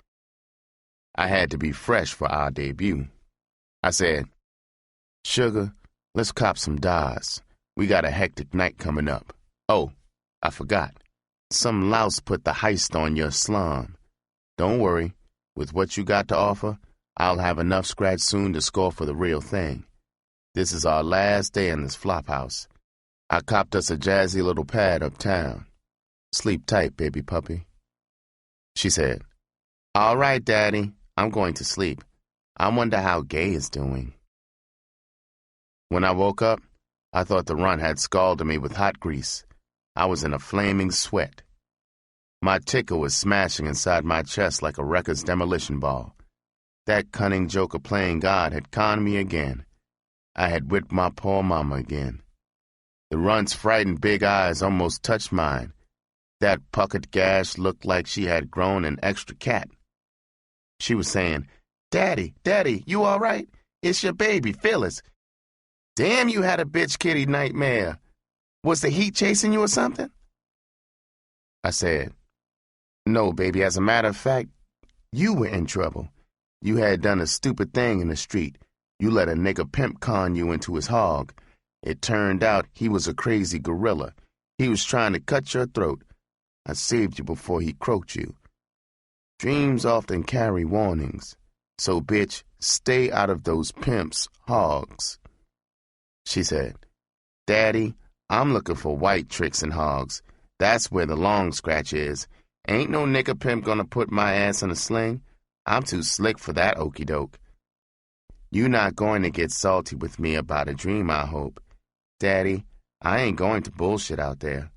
I had to be fresh for our debut. I said, Sugar, let's cop some Dodge. We got a hectic night coming up. Oh, I forgot. Some louse put the heist on your slum. Don't worry. With what you got to offer, I'll have enough scratch soon to score for the real thing. This is our last day in this flop house. I copped us a jazzy little pad uptown. Sleep tight, baby puppy. She said, All right, Daddy, I'm going to sleep. I wonder how Gay is doing. When I woke up, I thought the runt had scalded me with hot grease. I was in a flaming sweat. My ticker was smashing inside my chest like a wrecker's demolition ball. That cunning joker playing God had conned me again. I had whipped my poor mama again. The runt's frightened big eyes almost touched mine. That puckered gash looked like she had grown an extra cat. She was saying, Daddy, Daddy, you all right? It's your baby, Phyllis. Damn, you had a bitch kitty nightmare. Was the heat chasing you or something? I said, No, baby, as a matter of fact, you were in trouble. You had done a stupid thing in the street. You let a nigga pimp con you into his hog. It turned out he was a crazy gorilla. He was trying to cut your throat. I saved you before he croaked you. Dreams often carry warnings. So, bitch, stay out of those pimps' hogs. She said, Daddy, I'm looking for white tricks and hogs. That's where the long scratch is. Ain't no nigga pimp gonna put my ass in a sling. I'm too slick for that okey doke. You not going to get salty with me about a dream, I hope. Daddy, I ain't going to bullshit out there.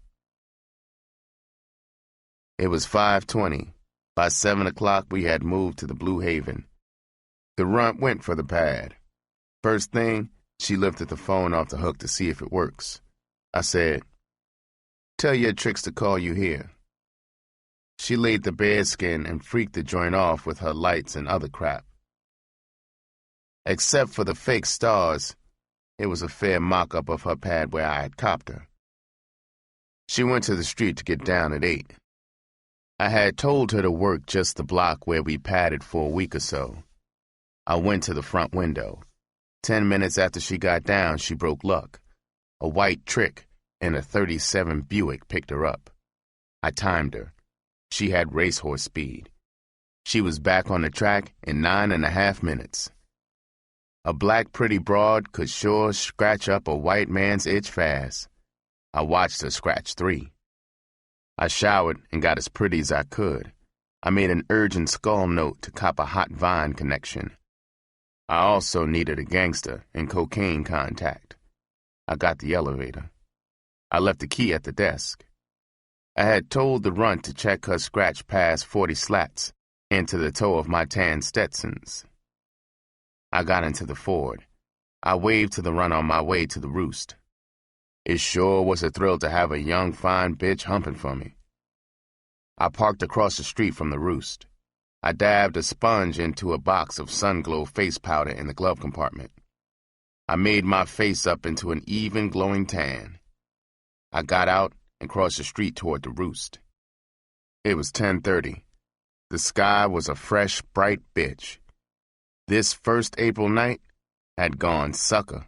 It was 5:20. By 7 o'clock, we had moved to the Blue Haven. The runt went for the pad. First thing, she lifted the phone off the hook to see if it works. I said, Tell your tricks to call you here. She laid the bearskin and freaked the joint off with her lights and other crap. Except for the fake stars, it was a fair mock-up of her pad where I had copped her. She went to the street to get down at 8. I had told her to work just the block where we padded for a week or so. I went to the front window. 10 minutes after she got down, she broke luck. A white trick in a '37 Buick picked her up. I timed her. She had racehorse speed. She was back on the track in 9.5 minutes. A black pretty broad could sure scratch up a white man's itch fast. I watched her scratch 3. I showered and got as pretty as I could. I made an urgent skull note to cop a hot vine connection. I also needed a gangster and cocaine contact. I got the elevator. I left the key at the desk. I had told the runt to check her scratch past 40 slats into the toe of my tan Stetsons. I got into the Ford. I waved to the runt on my way to the roost. It sure was a thrill to have a young, fine bitch humping for me. I parked across the street from the roost. I dabbed a sponge into a box of Sunglow face powder in the glove compartment. I made my face up into an even, glowing tan. I got out and crossed the street toward the roost. It was 10:30. The sky was a fresh, bright bitch. This first April night had gone sucker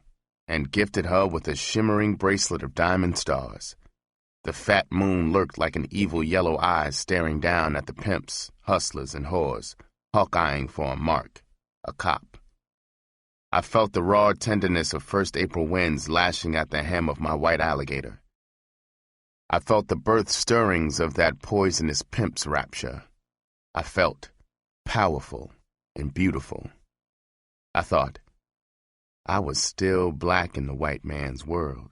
and gifted her with a shimmering bracelet of diamond stars. The fat moon lurked like an evil yellow eye staring down at the pimps, hustlers, and whores, hawk-eyeing for a mark, a cop. I felt the raw tenderness of first April winds lashing at the hem of my white alligator. I felt the birth stirrings of that poisonous pimp's rapture. I felt powerful and beautiful. I thought, I was still black in the white man's world.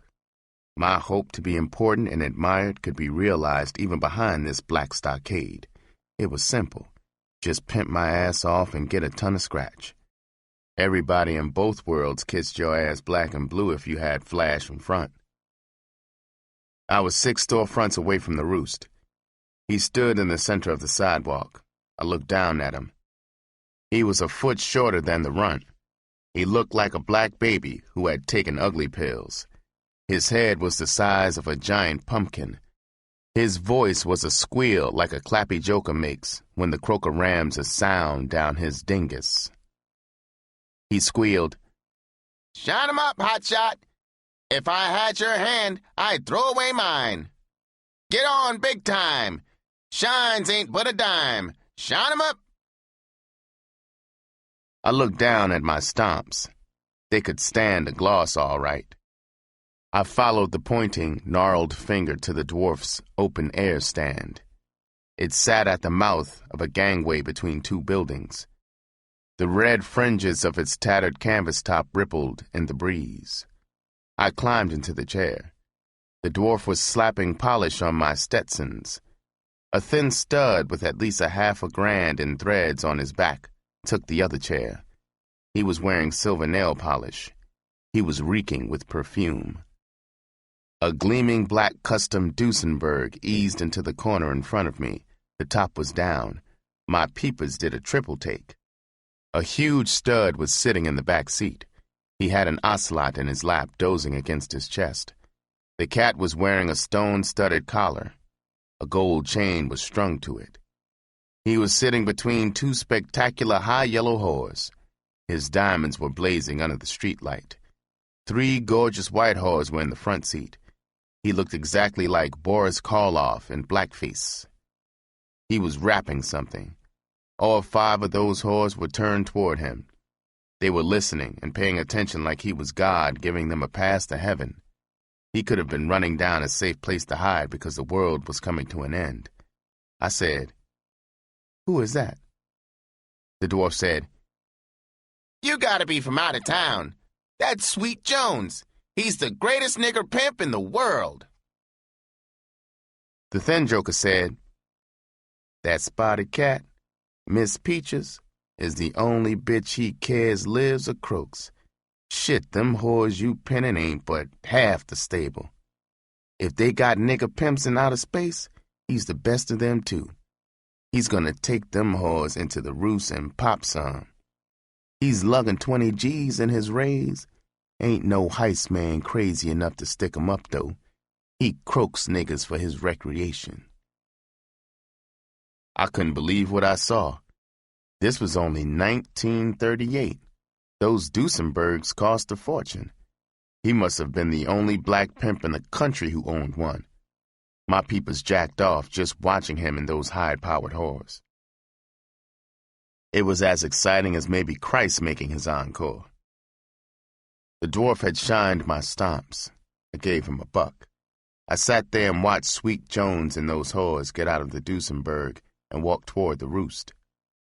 My hope to be important and admired could be realized even behind this black stockade. It was simple. Just pimp my ass off and get a ton of scratch. Everybody in both worlds kissed your ass black and blue if you had flash from front. I was 6 storefronts away from the roost. He stood in the center of the sidewalk. I looked down at him. He was a foot shorter than the runt. He looked like a black baby who had taken ugly pills. His head was the size of a giant pumpkin. His voice was a squeal like a clappy joker makes when the croaker rams a sound down his dingus. He squealed, "Shine 'em up, hotshot. If I had your hand, I'd throw away mine. Get on big time. Shines ain't but a dime. Shine 'em up." I looked down at my stomps. They could stand a gloss all right. I followed the pointing, gnarled finger to the dwarf's open-air stand. It sat at the mouth of a gangway between 2 buildings. The red fringes of its tattered canvas top rippled in the breeze. I climbed into the chair. The dwarf was slapping polish on my Stetsons. A thin stud with at least $500,000 in threads on his back took the other chair. He was wearing silver nail polish. He was reeking with perfume. A gleaming black custom Duesenberg eased into the corner in front of me. The top was down. My peepers did a triple take. A huge stud was sitting in the back seat. He had an ocelot in his lap dozing against his chest. The cat was wearing a stone-studded collar. A gold chain was strung to it. He was sitting between 2 spectacular high yellow whores. His diamonds were blazing under the streetlight. 3 gorgeous white whores were in the front seat. He looked exactly like Boris Karloff in blackface. He was rapping something. All 5 of those whores were turned toward him. They were listening and paying attention like he was God giving them a pass to heaven. He could have been running down a safe place to hide because the world was coming to an end. I said, "Who is that?" The dwarf said, "You gotta be from out of town. That's Sweet Jones. He's the greatest nigger pimp in the world." The thin joker said, "That spotted cat, Miss Peaches, is the only bitch he cares lives or croaks. Shit, them whores you penning ain't but half the stable. If they got nigger pimps in outer space, he's the best of them too. He's gonna take them whores into the roost and pop some. He's lugging 20 G's in his raise. Ain't no heist man crazy enough to stick 'em up, though. He croaks niggas for his recreation." I couldn't believe what I saw. This was only 1938. Those Duesenbergs cost a fortune. He must have been the only black pimp in the country who owned one. My peepers jacked off just watching him in those high-powered whores. It was as exciting as maybe Christ making his encore. The dwarf had shined my stomps. I gave him $1. I sat there and watched Sweet Jones and those whores get out of the Duesenberg and walk toward the roost.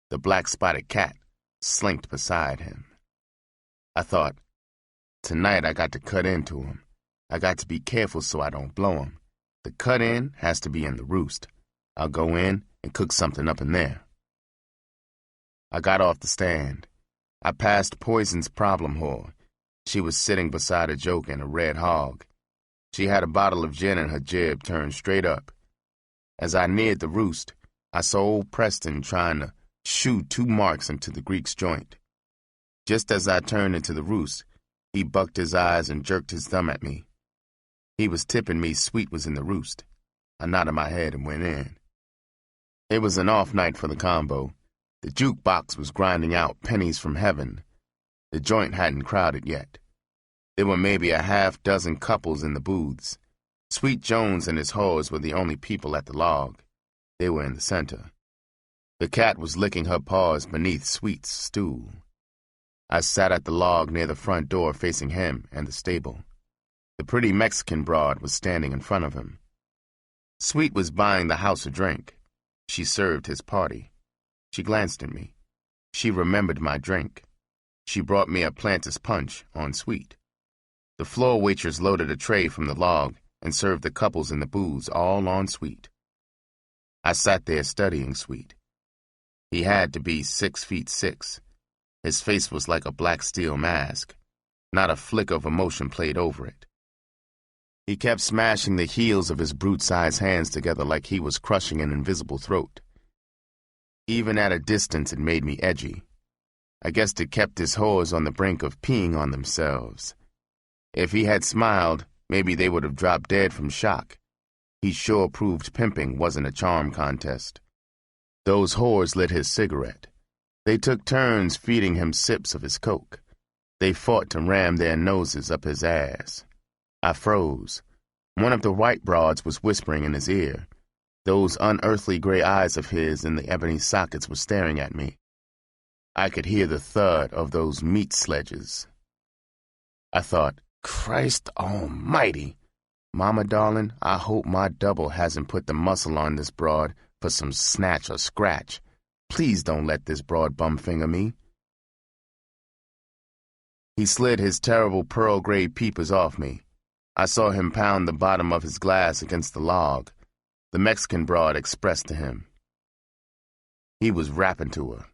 The black-spotted cat slinked beside him. I thought, tonight I got to cut into him. I got to be careful so I don't blow him. The cut-in has to be in the roost. I'll go in and cook something up in there. I got off the stand. I passed Poison's problem whore. She was sitting beside a joke and a red hog. She had a bottle of gin in her jib turned straight up. As I neared the roost, I saw old Preston trying to shoot 2 marks into the Greek's joint. Just as I turned into the roost, he bucked his eyes and jerked his thumb at me. He was tipping me Sweet was in the roost. I nodded my head and went in. It was an off night for the combo. The jukebox was grinding out pennies from heaven. The joint hadn't crowded yet. There were maybe a half-dozen couples in the booths. Sweet Jones and his whores were the only people at the log. They were in the center. The cat was licking her paws beneath Sweet's stool. I sat at the log near the front door facing him and the stable. The pretty Mexican broad was standing in front of him. Sweet was buying the house a drink. She served his party. She glanced at me. She remembered my drink. She brought me a Planter's Punch on Sweet. The floor waitress loaded a tray from the log and served the couples in the booths all on Sweet. I sat there studying Sweet. He had to be 6'6". His face was like a black steel mask. Not a flick of emotion played over it. He kept smashing the heels of his brute-sized hands together like he was crushing an invisible throat. Even at a distance, it made me edgy. I guess it kept his whores on the brink of peeing on themselves. If he had smiled, maybe they would have dropped dead from shock. He sure proved pimping wasn't a charm contest. Those whores lit his cigarette. They took turns feeding him sips of his coke. They fought to ram their noses up his ass. I froze. One of the white broads was whispering in his ear. Those unearthly gray eyes of his in the ebony sockets were staring at me. I could hear the thud of those meat sledges. I thought, Christ almighty! Mama darling, I hope my double hasn't put the muscle on this broad for some snatch or scratch. Please don't let this broad bumfinger me. He slid his terrible pearl gray peepers off me. I saw him pound the bottom of his glass against the log. The Mexican broad expressed to him. He was rapping to her.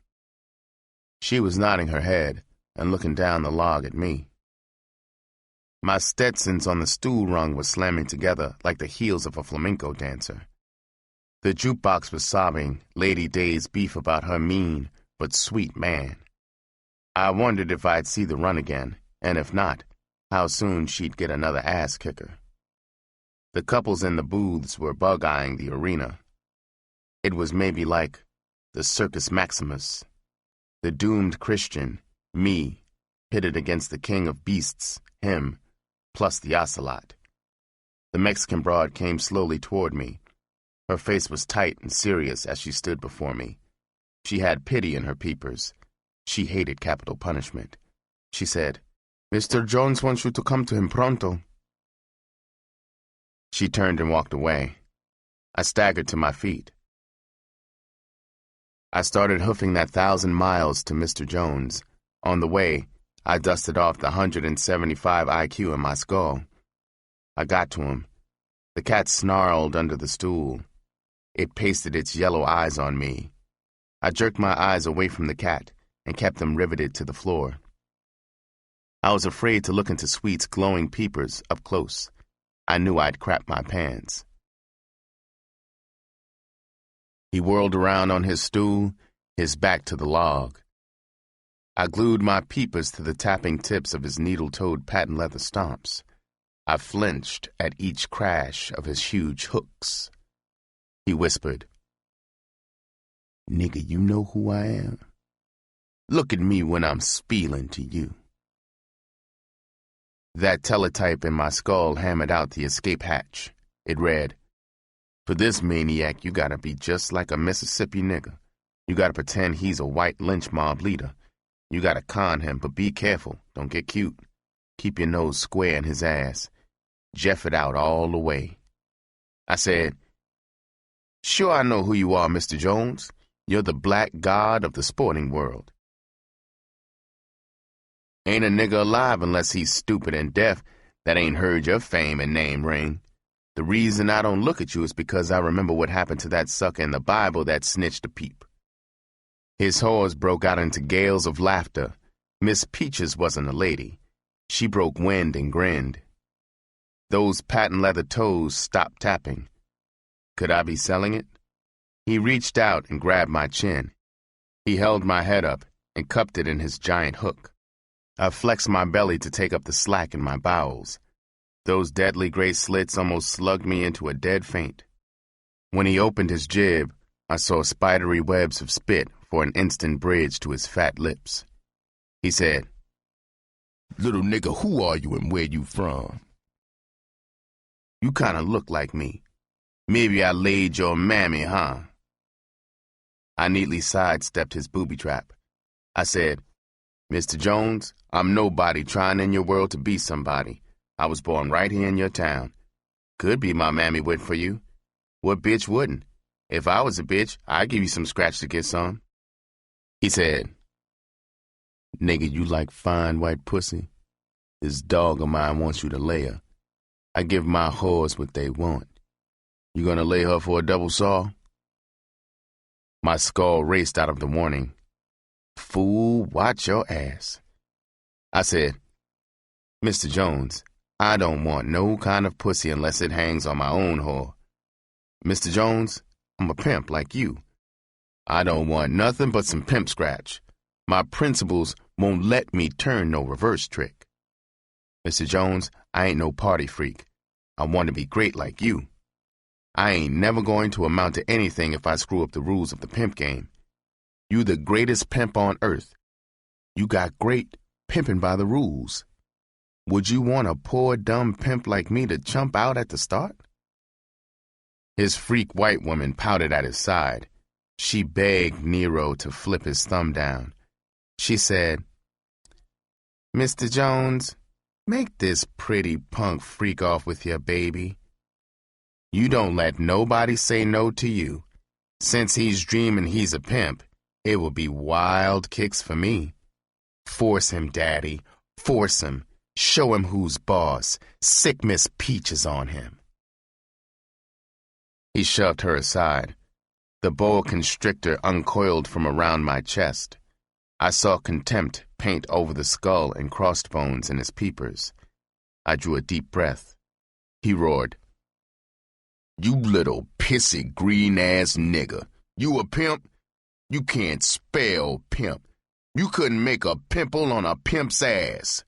She was nodding her head and looking down the log at me. My Stetsons on the stool rung were slamming together like the heels of a flamenco dancer. The jukebox was sobbing Lady Day's beef about her mean but sweet man. I wondered if I'd see the run again, and if not, how soon she'd get another ass-kicker. The couples in the booths were bug-eyeing the arena. It was maybe like the Circus Maximus, the doomed Christian, me, pitted against the king of beasts, him, plus the ocelot. The Mexican broad came slowly toward me. Her face was tight and serious as she stood before me. She had pity in her peepers. She hated capital punishment. She said, Mr. Jones wants you to come to him pronto. She turned and walked away. I staggered to my feet. I started hoofing that 1,000 miles to Mr. Jones. On the way, I dusted off the 175 IQ in my skull. I got to him. The cat snarled under the stool. It pasted its yellow eyes on me. I jerked my eyes away from the cat and kept them riveted to the floor. I was afraid to look into Sweet's glowing peepers up close. I knew I'd crap my pants. He whirled around on his stool, his back to the log. I glued my peepers to the tapping tips of his needle-toed patent leather stomps. I flinched at each crash of his huge hooks. He whispered, Nigga, you know who I am? Look at me when I'm spieling to you. That teletype in my skull hammered out the escape hatch. It read, For this maniac, you gotta be just like a Mississippi nigga. You gotta pretend he's a white lynch mob leader. You gotta con him, but be careful. Don't get cute. Keep your nose square in his ass. Jeff it out all the way. I said, "Sure I know who you are, Mr. Jones. You're the black god of the sporting world. Ain't a nigga alive unless he's stupid and deaf that ain't heard your fame and name ring. The reason I don't look at you is because I remember what happened to that sucker in the Bible that snitched a peep." His whores broke out into gales of laughter. Miss Peaches wasn't a lady. She broke wind and grinned. Those patent leather toes stopped tapping. Could I be selling it? He reached out and grabbed my chin. He held my head up and cupped it in his giant hook. I flexed my belly to take up the slack in my bowels. Those deadly gray slits almost slugged me into a dead faint. When he opened his jib, I saw spidery webs of spit for an instant bridge to his fat lips. He said, "Little nigga, who are you and where you from?" "You kinda look like me. Maybe I laid your mammy, huh?" I neatly sidestepped his booby trap. I said, "Mr. Jones, I'm nobody trying in your world to be somebody. I was born right here in your town. Could be my mammy went for you. What bitch wouldn't? If I was a bitch, I'd give you some scratch to get some." He said, "Nigga, you like fine white pussy? This dog of mine wants you to lay her. I give my whores what they want. You gonna lay her for a double saw?" My skull raced out of the warning. "Fool, watch your ass." I said, "Mr. Jones, I don't want no kind of pussy unless it hangs on my own whore. Mr. Jones, I'm a pimp like you. I don't want nothing but some pimp scratch. My principles won't let me turn no reverse trick. Mr. Jones, I ain't no party freak. I want to be great like you. I ain't never going to amount to anything if I screw up the rules of the pimp game. You the greatest pimp on earth. You got great pimping by the rules. Would you want a poor dumb pimp like me to chump out at the start?" His freak white woman pouted at his side. She begged Nero to flip his thumb down. She said, "Mr. Jones, make this pretty punk freak off with your baby. You don't let nobody say no to you. Since he's dreaming he's a pimp, it will be wild kicks for me. Force him, Daddy. Force him. Show him who's boss. Sick Miss Peaches on him." He shoved her aside. The boa constrictor uncoiled from around my chest. I saw contempt paint over the skull and crossbones in his peepers. I drew a deep breath. He roared, "You little pissy green-ass nigga. You a pimp? You can't spell pimp. You couldn't make a pimple on a pimp's ass.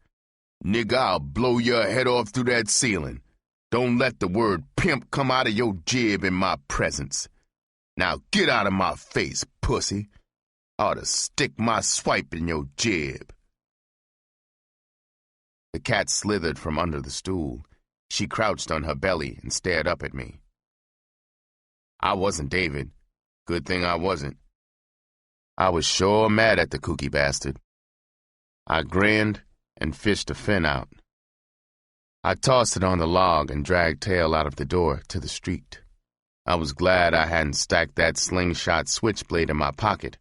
Nigga, I'll blow your head off through that ceiling. Don't let the word pimp come out of your jib in my presence. Now get out of my face, pussy. I ought to stick my swipe in your jib." The cat slithered from under the stool. She crouched on her belly and stared up at me. I wasn't David. Good thing I wasn't. I was sure mad at the kooky bastard. I grinned and fished a fin out. I tossed it on the log and dragged tail out of the door to the street. I was glad I hadn't stacked that slingshot switchblade in my pocket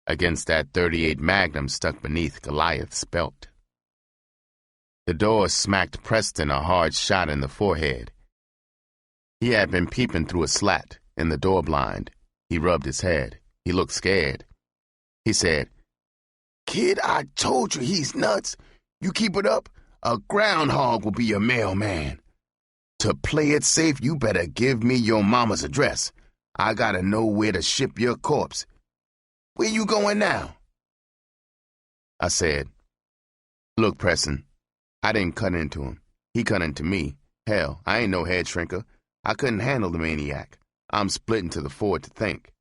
against that .38 Magnum stuck beneath Goliath's belt. The door smacked Preston a hard shot in the forehead. He had been peeping through a slat in the door blind. He rubbed his head. He looked scared. He said, "Kid, I told you he's nuts. You keep it up, a groundhog will be your mailman. To play it safe, you better give me your mama's address. I gotta know where to ship your corpse. Where you going now?" I said, "Look, Preston, I didn't cut into him. He cut into me. Hell, I ain't no head shrinker. I couldn't handle the maniac. I'm splitting to the forward to think."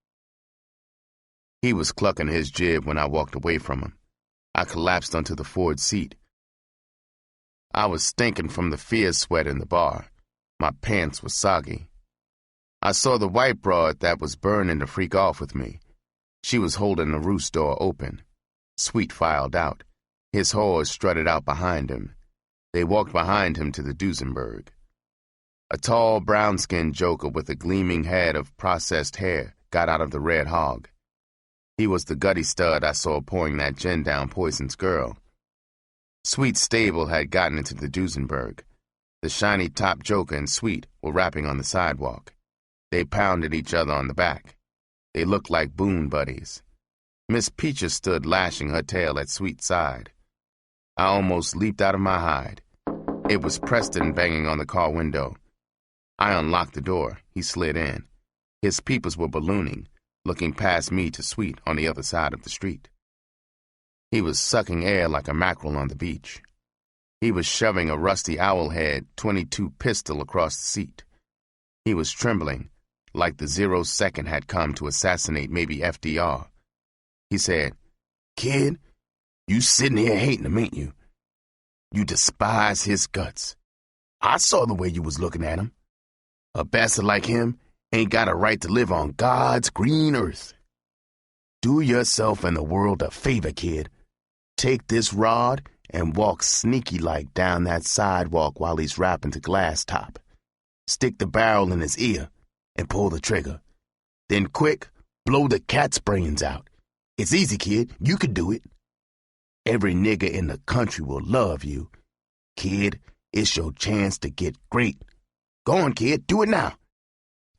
He was clucking his jib when I walked away from him. I collapsed onto the forward seat. I was stinking from the fear sweat in the bar. My pants were soggy. I saw the white broad that was burning to freak off with me. She was holding the roost door open. Sweet filed out. His whores strutted out behind him. They walked behind him to the Duesenberg. A tall, brown-skinned joker with a gleaming head of processed hair got out of the red hog. He was the gutty stud I saw pouring that gin down Poison's girl. Sweet's stable had gotten into the Duesenberg. The shiny-top joker and Sweet were rapping on the sidewalk. They pounded each other on the back. They looked like boon buddies. Miss Peaches stood lashing her tail at Sweet's side. I almost leaped out of my hide. It was Preston banging on the car window. I unlocked the door. He slid in. His peepers were ballooning, looking past me to Sweet on the other side of the street. He was sucking air like a mackerel on the beach. He was shoving a rusty owlhead .22 pistol across the seat. He was trembling, like the 0 second had come to assassinate maybe FDR. He said, "Kid, you sitting here hating him, ain't you? You despise his guts. I saw the way you was looking at him. A bastard like him ain't got a right to live on God's green earth. Do yourself and the world a favor, kid. Take this rod and walk sneaky-like down that sidewalk while he's rapping to Glass Top. Stick the barrel in his ear and pull the trigger. Then quick, blow the cat's brains out. It's easy, kid. You can do it. Every nigger in the country will love you. Kid, it's your chance to get great. Go on, kid, do it now.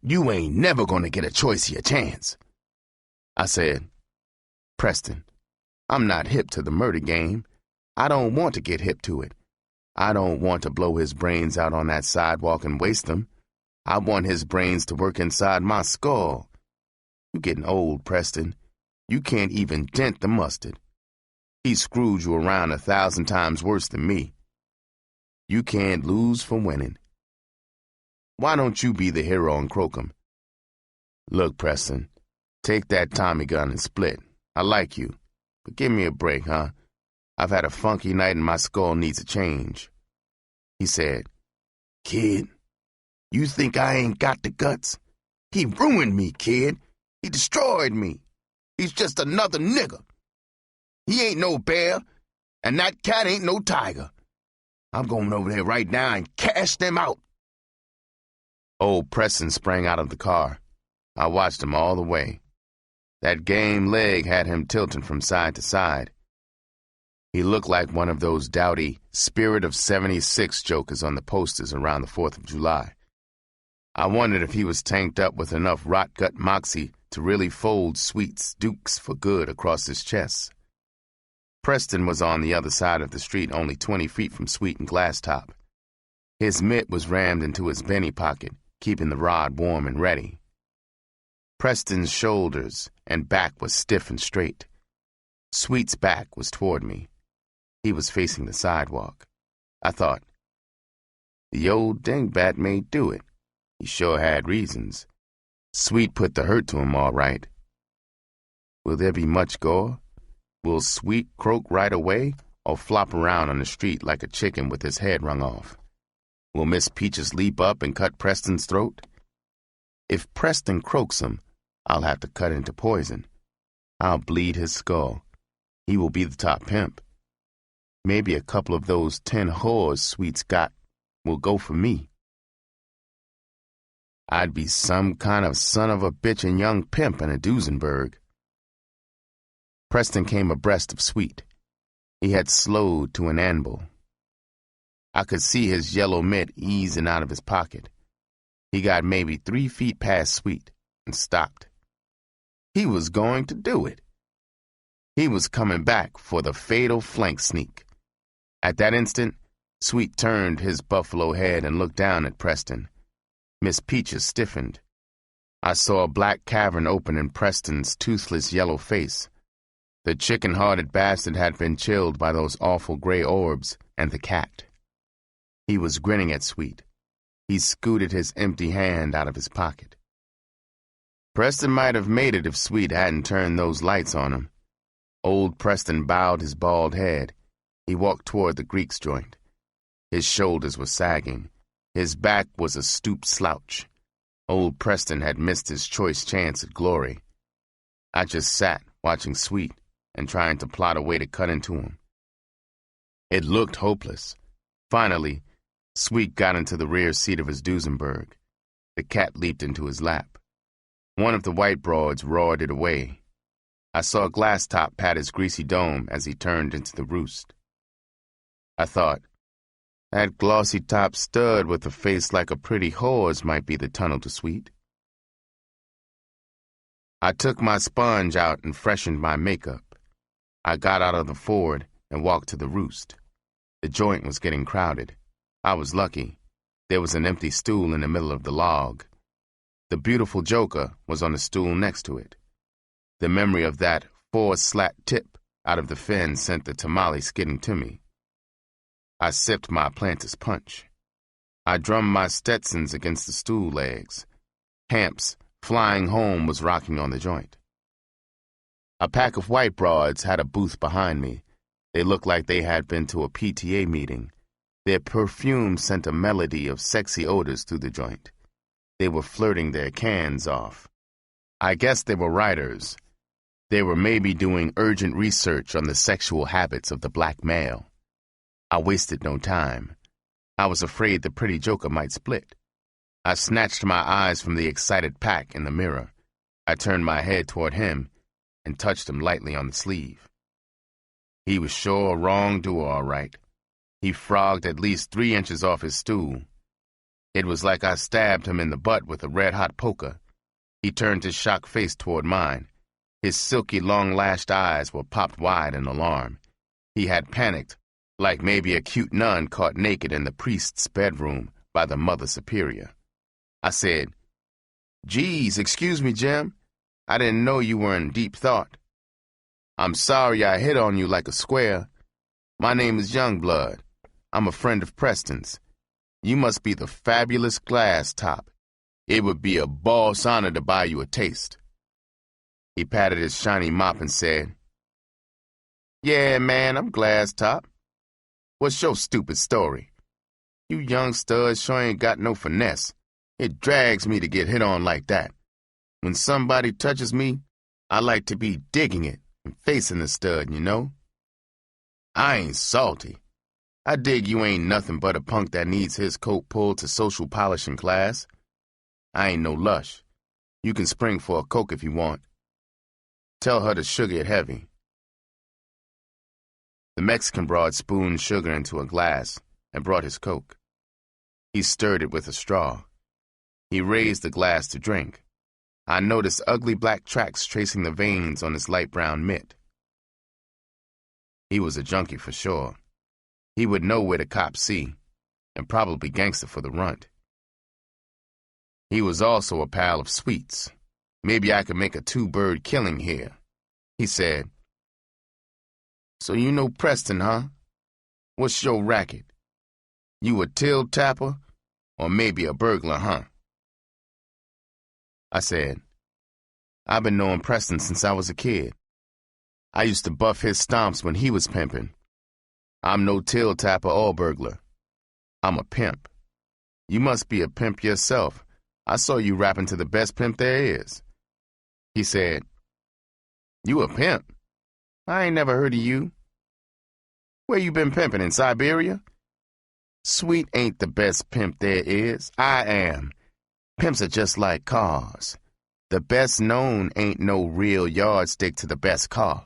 You ain't never gonna get a choice of your chance." I said, "Preston, I'm not hip to the murder game. I don't want to get hip to it. I don't want to blow his brains out on that sidewalk and waste them. I want his brains to work inside my skull. You're getting old, Preston. You can't even dent the mustard. He screwed you around 1,000 times worse than me. You can't lose for winning. Why don't you be the hero and croak him? Look, Preston, take that Tommy gun and split. I like you, but give me a break, huh? I've had a funky night and my skull needs a change." He said, "Kid, you think I ain't got the guts? He ruined me, kid. He destroyed me. He's just another nigger. He ain't no bear, and that cat ain't no tiger. I'm going over there right now and cash them out." Old Preston sprang out of the car. I watched him all the way. That game leg had him tilting from side to side. He looked like one of those dowdy Spirit of 76 jokers on the posters around the 4th of July. I wondered if he was tanked up with enough rot-gut moxie to really fold Sweet's dukes for good across his chest. Preston was on the other side of the street, only 20 feet from Sweet and Glass Top. His mitt was rammed into his benny pocket, keeping the rod warm and ready. Preston's shoulders and back was stiff and straight. Sweet's back was toward me. He was facing the sidewalk. I thought, the old dingbat may do it. He sure had reasons. Sweet put the hurt to him all right. Will there be much gore? Will Sweet croak right away or flop around on the street like a chicken with his head wrung off? Will Miss Peaches leap up and cut Preston's throat? If Preston croaks him, I'll have to cut into poison. I'll bleed his skull. He will be the top pimp. Maybe a couple of those 10 whores Sweet's got will go for me. I'd be some kind of son of a bitch and young pimp in a Duesenberg. Preston came abreast of Sweet. He had slowed to an amble. I could see his yellow mitt easing out of his pocket. He got maybe 3 feet past Sweet and stopped. He was going to do it. He was coming back for the fatal flank sneak. At that instant, Sweet turned his buffalo head and looked down at Preston. Miss Peaches stiffened. I saw a black cavern open in Preston's toothless yellow face. The chicken-hearted bastard had been chilled by those awful gray orbs and the cat. He was grinning at Sweet. He scooted his empty hand out of his pocket. Preston might have made it if Sweet hadn't turned those lights on him. Old Preston bowed his bald head. He walked toward the Greek's joint. His shoulders were sagging. His back was a stooped slouch. Old Preston had missed his choice chance at glory. I just sat, watching Sweet, and trying to plot a way to cut into him. It looked hopeless. Finally, Sweet got into the rear seat of his Duesenberg. The cat leaped into his lap. One of the white broads roared it away. I saw Glass Top pat his greasy dome as he turned into the roost. I thought, that glossy top stud with a face like a pretty whore's might be the tunnel to Sweet. I took my sponge out and freshened my makeup. I got out of the Ford and walked to the roost. The joint was getting crowded. I was lucky. There was an empty stool in the middle of the log. The beautiful Joker was on the stool next to it. The memory of that four-slat tip out of the fin sent the tamale skidding to me. I sipped my Planter's Punch. I drummed my Stetsons against the stool legs. Hamp's Flying Home was rocking on the joint. A pack of white broads had a booth behind me. They looked like they had been to a PTA meeting. Their perfume sent a melody of sexy odors through the joint. They were flirting their cans off. I guess they were writers. They were maybe doing urgent research on the sexual habits of the black male. I wasted no time. I was afraid the pretty Joker might split. I snatched my eyes from the excited pack in the mirror. I turned my head toward him and touched him lightly on the sleeve. He was sure a wrongdoer, all right. He frogged at least 3 inches off his stool. It was like I stabbed him in the butt with a red-hot poker. He turned his shocked face toward mine. His silky, long-lashed eyes were popped wide in alarm. He had panicked, like maybe a cute nun caught naked in the priest's bedroom by the Mother Superior. I said, "Geez, excuse me, Jim. I didn't know you were in deep thought. I'm sorry I hit on you like a square. My name is Youngblood. I'm a friend of Preston's. You must be the fabulous Glass Top. It would be a boss honor to buy you a taste." He patted his shiny mop and said, "Yeah, man, I'm Glass Top. What's your stupid story? You young studs sure ain't got no finesse. It drags me to get hit on like that. When somebody touches me, I like to be digging it and facing the stud, you know? I ain't salty. I dig you ain't nothing but a punk that needs his coat pulled to social polishing class. I ain't no lush. You can spring for a Coke if you want. Tell her to sugar it heavy." The Mexican broad spooned sugar into a glass and brought his Coke. He stirred it with a straw. He raised the glass to drink. I noticed ugly black tracks tracing the veins on his light brown mitt. He was a junkie for sure. He would know where the cops see, and probably gangster for the runt. He was also a pal of Sweet's. Maybe I could make a 2-bird killing here. He said, "So you know Preston, huh? What's your racket? You a till tapper, or maybe a burglar, huh?" I said, "I've been knowing Preston since I was a kid. I used to buff his stomps when he was pimping. I'm no till tapper or burglar. I'm a pimp. You must be a pimp yourself. I saw you rapping to the best pimp there is." He said, "You a pimp? I ain't never heard of you. Where you been pimping, in Siberia?" "Sweet ain't the best pimp there is. I am. Pimps are just like cars. The best known ain't no real yardstick to the best car.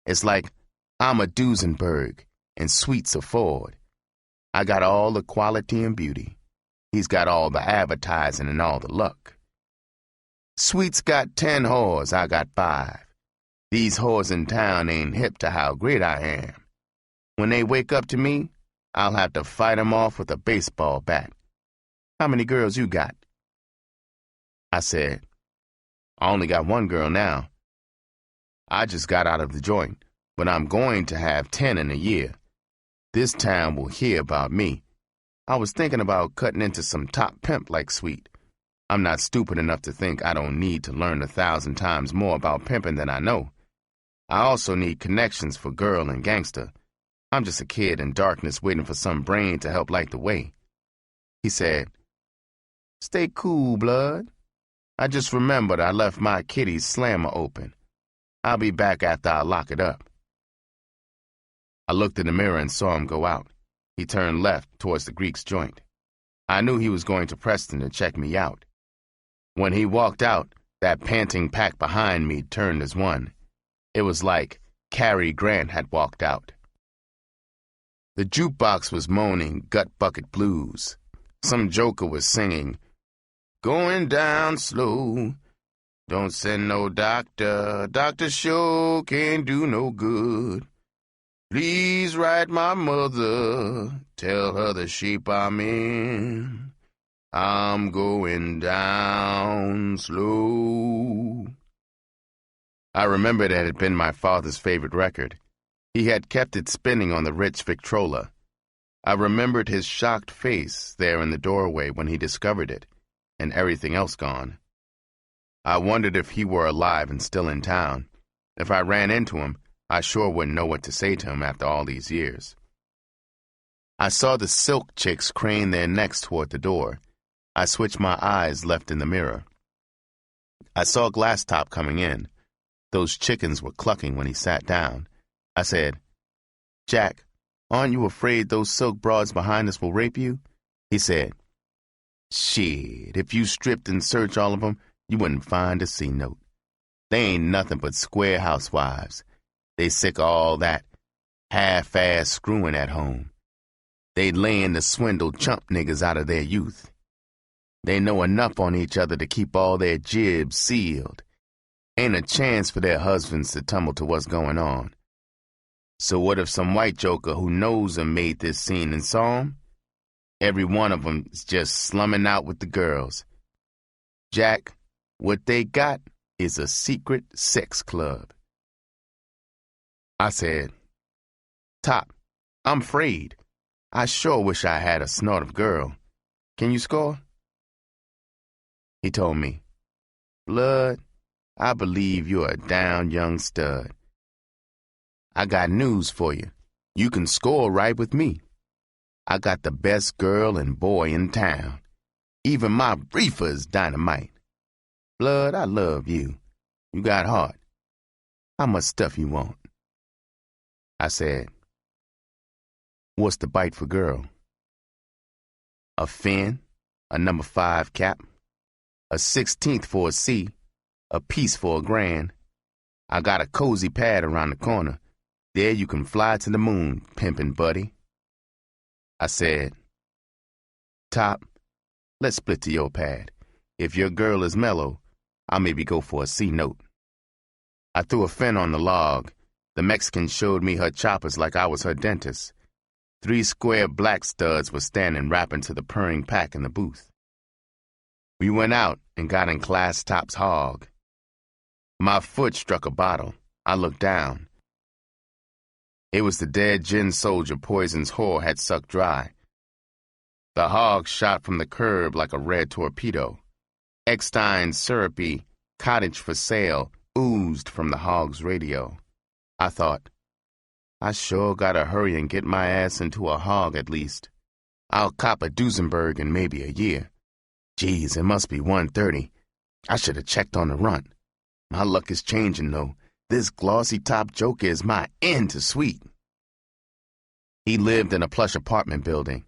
It's like I'm a Duesenberg and Sweet's a Ford. I got all the quality and beauty. He's got all the advertising and all the luck. Sweet's got 10 whores, I got 5. These whores in town ain't hip to how great I am. When they wake up to me, I'll have to fight 'em off with a baseball bat. How many girls you got?" I said, "I only got 1 girl now. I just got out of the joint, but I'm going to have 10 in a year. This town will hear about me. I was thinking about cutting into some top pimp like Sweet. I'm not stupid enough to think I don't need to learn 1,000 times more about pimping than I know. I also need connections for girl and gangster. I'm just a kid in darkness waiting for some brain to help light the way." He said, Stay cool, blood. I just remembered I left my kitty's slammer open. I'll be back after I lock it up. I looked in the mirror and saw him go out. He turned left towards the Greek's joint. I knew he was going to Preston to check me out. When he walked out, that panting pack behind me turned as one. It was like Cary Grant had walked out. The jukebox was moaning gut bucket blues. Some joker was singing, "Going down slow. Don't send no doctor. Doctor sure can't do no good. Please write my mother. Tell her the shape I'm in. I'm going down slow." I remembered it had been my father's favorite record. He had kept it spinning on the rich Victrola. I remembered his shocked face there in the doorway when he discovered it, and everything else gone. I wondered if he were alive and still in town. If I ran into him, I sure wouldn't know what to say to him after all these years. I saw the silk chicks crane their necks toward the door. I switched my eyes left in the mirror. I saw Glass Top coming in. Those chickens were clucking when he sat down. I said, "Jack, aren't you afraid those silk broads behind us will rape you?" He said, "Shit, if you stripped and searched all of them, you wouldn't find a C-note. They ain't nothing but square housewives. They sick of all that half-ass screwing at home. They layin' to swindle chump niggas out of their youth. They know enough on each other to keep all their jibs sealed. Ain't a chance for their husbands to tumble to what's going on. So what if some white joker who knows them made this scene and saw him? Every one of them is just slumming out with the girls. Jack, what they got is a secret sex club." I said, "Top, I'm afraid. I sure wish I had a snort of girl. Can you score?" He told me, "Blood, I believe you're a down young stud. I got news for you. You can score right with me. I got the best girl and boy in town. Even my reefer's dynamite. Blood, I love you. You got heart. How much stuff you want?" I said, "What's the bite for girl?" "A fin, a number 5 cap, a 16th for a C, a piece for $1,000. I got a cozy pad around the corner. There you can fly to the moon, pimpin' buddy." I said, "Top, let's split to your pad. If your girl is mellow, I'll maybe go for a C-note." I threw a fin on the log. The Mexican showed me her choppers like I was her dentist. 3 square black studs were standing rapping to the purring pack in the booth. We went out and got in Glass Top's hog. My foot struck a bottle. I looked down. It was the dead gin soldier Poison's whore had sucked dry. The hog shot from the curb like a red torpedo. Eckstein's syrupy "Cottage for Sale" oozed from the hog's radio. I thought, I sure gotta hurry and get my ass into a hog at least. I'll cop a Duesenberg in maybe a year. Geez, it must be 1:30. I should have checked on the run. My luck is changing, though. This glossy top joker is my end to sweet. He lived in a plush apartment building.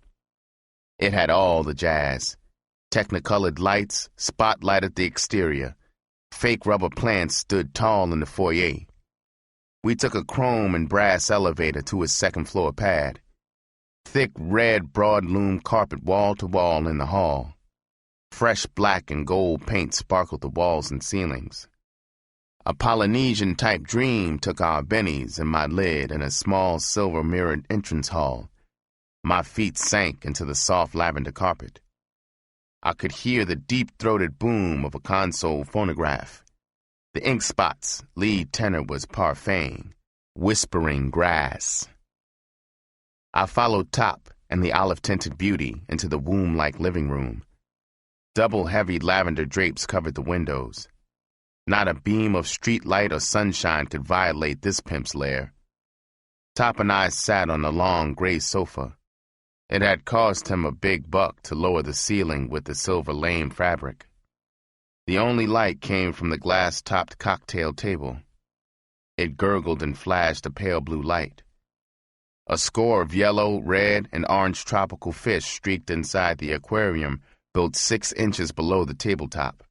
It had all the jazz. Technicolored lights spotlighted the exterior. Fake rubber plants stood tall in the foyer. We took a chrome and brass elevator to his second-floor pad. Thick red broadloom carpet wall to wall in the hall. Fresh black and gold paint sparkled the walls and ceilings. A Polynesian-type dream took our bennies and my lid in a small silver-mirrored entrance hall. My feet sank into the soft lavender carpet. I could hear the deep-throated boom of a console phonograph. The ink spot's lead tenor was parfaiting, whispering grass. I followed Top and the olive-tinted beauty into the womb-like living room. Double heavy lavender drapes covered the windows. Not a beam of street light or sunshine could violate this pimp's lair. Top and I sat on the long gray sofa. It had cost him a big buck to lower the ceiling with the silver lame fabric. The only light came from the glass-topped cocktail table. It gurgled and flashed a pale blue light. A score of yellow, red, and orange tropical fish streaked inside the aquarium built 6 inches below the tabletop.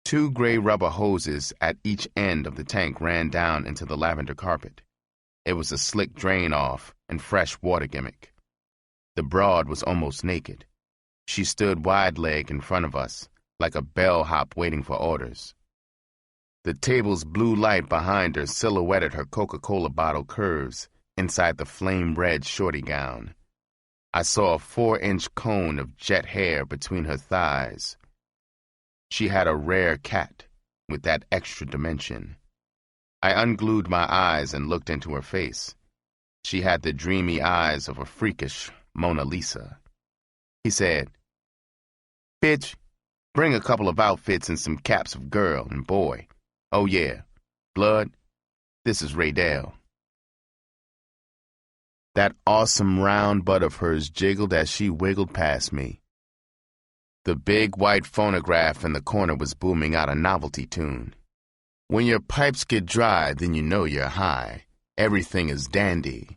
2 gray rubber hoses at each end of the tank ran down into the lavender carpet. It was a slick drain-off and fresh water gimmick. The broad was almost naked. She stood wide-legged in front of us, like a bellhop waiting for orders. The table's blue light behind her silhouetted her Coca-Cola bottle curves inside the flame-red shorty gown. I saw a 4-inch cone of jet hair between her thighs. She had a rare cat with that extra dimension. I unglued my eyes and looked into her face. She had the dreamy eyes of a freakish Mona Lisa. He said, "Bitch, bring a couple of outfits and some caps of girl and boy. Oh yeah, blood, this is Raydell." That awesome round butt of hers jiggled as she wiggled past me. The big white phonograph in the corner was booming out a novelty tune. When your pipes get dry, then you know you're high. Everything is dandy.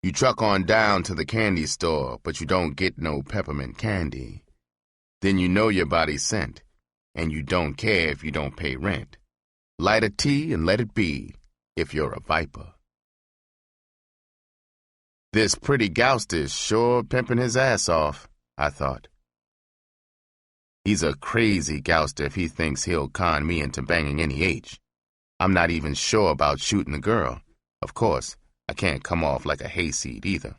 You truck on down to the candy store, but you don't get no peppermint candy. Then you know your body's sent, and you don't care if you don't pay rent. Light a tea and let it be, if you're a viper. This pretty gouster's sure pimping his ass off, I thought. He's a crazy gouster if he thinks he'll con me into banging any H. I'm not even sure about shooting the girl. Of course, I can't come off like a hayseed either.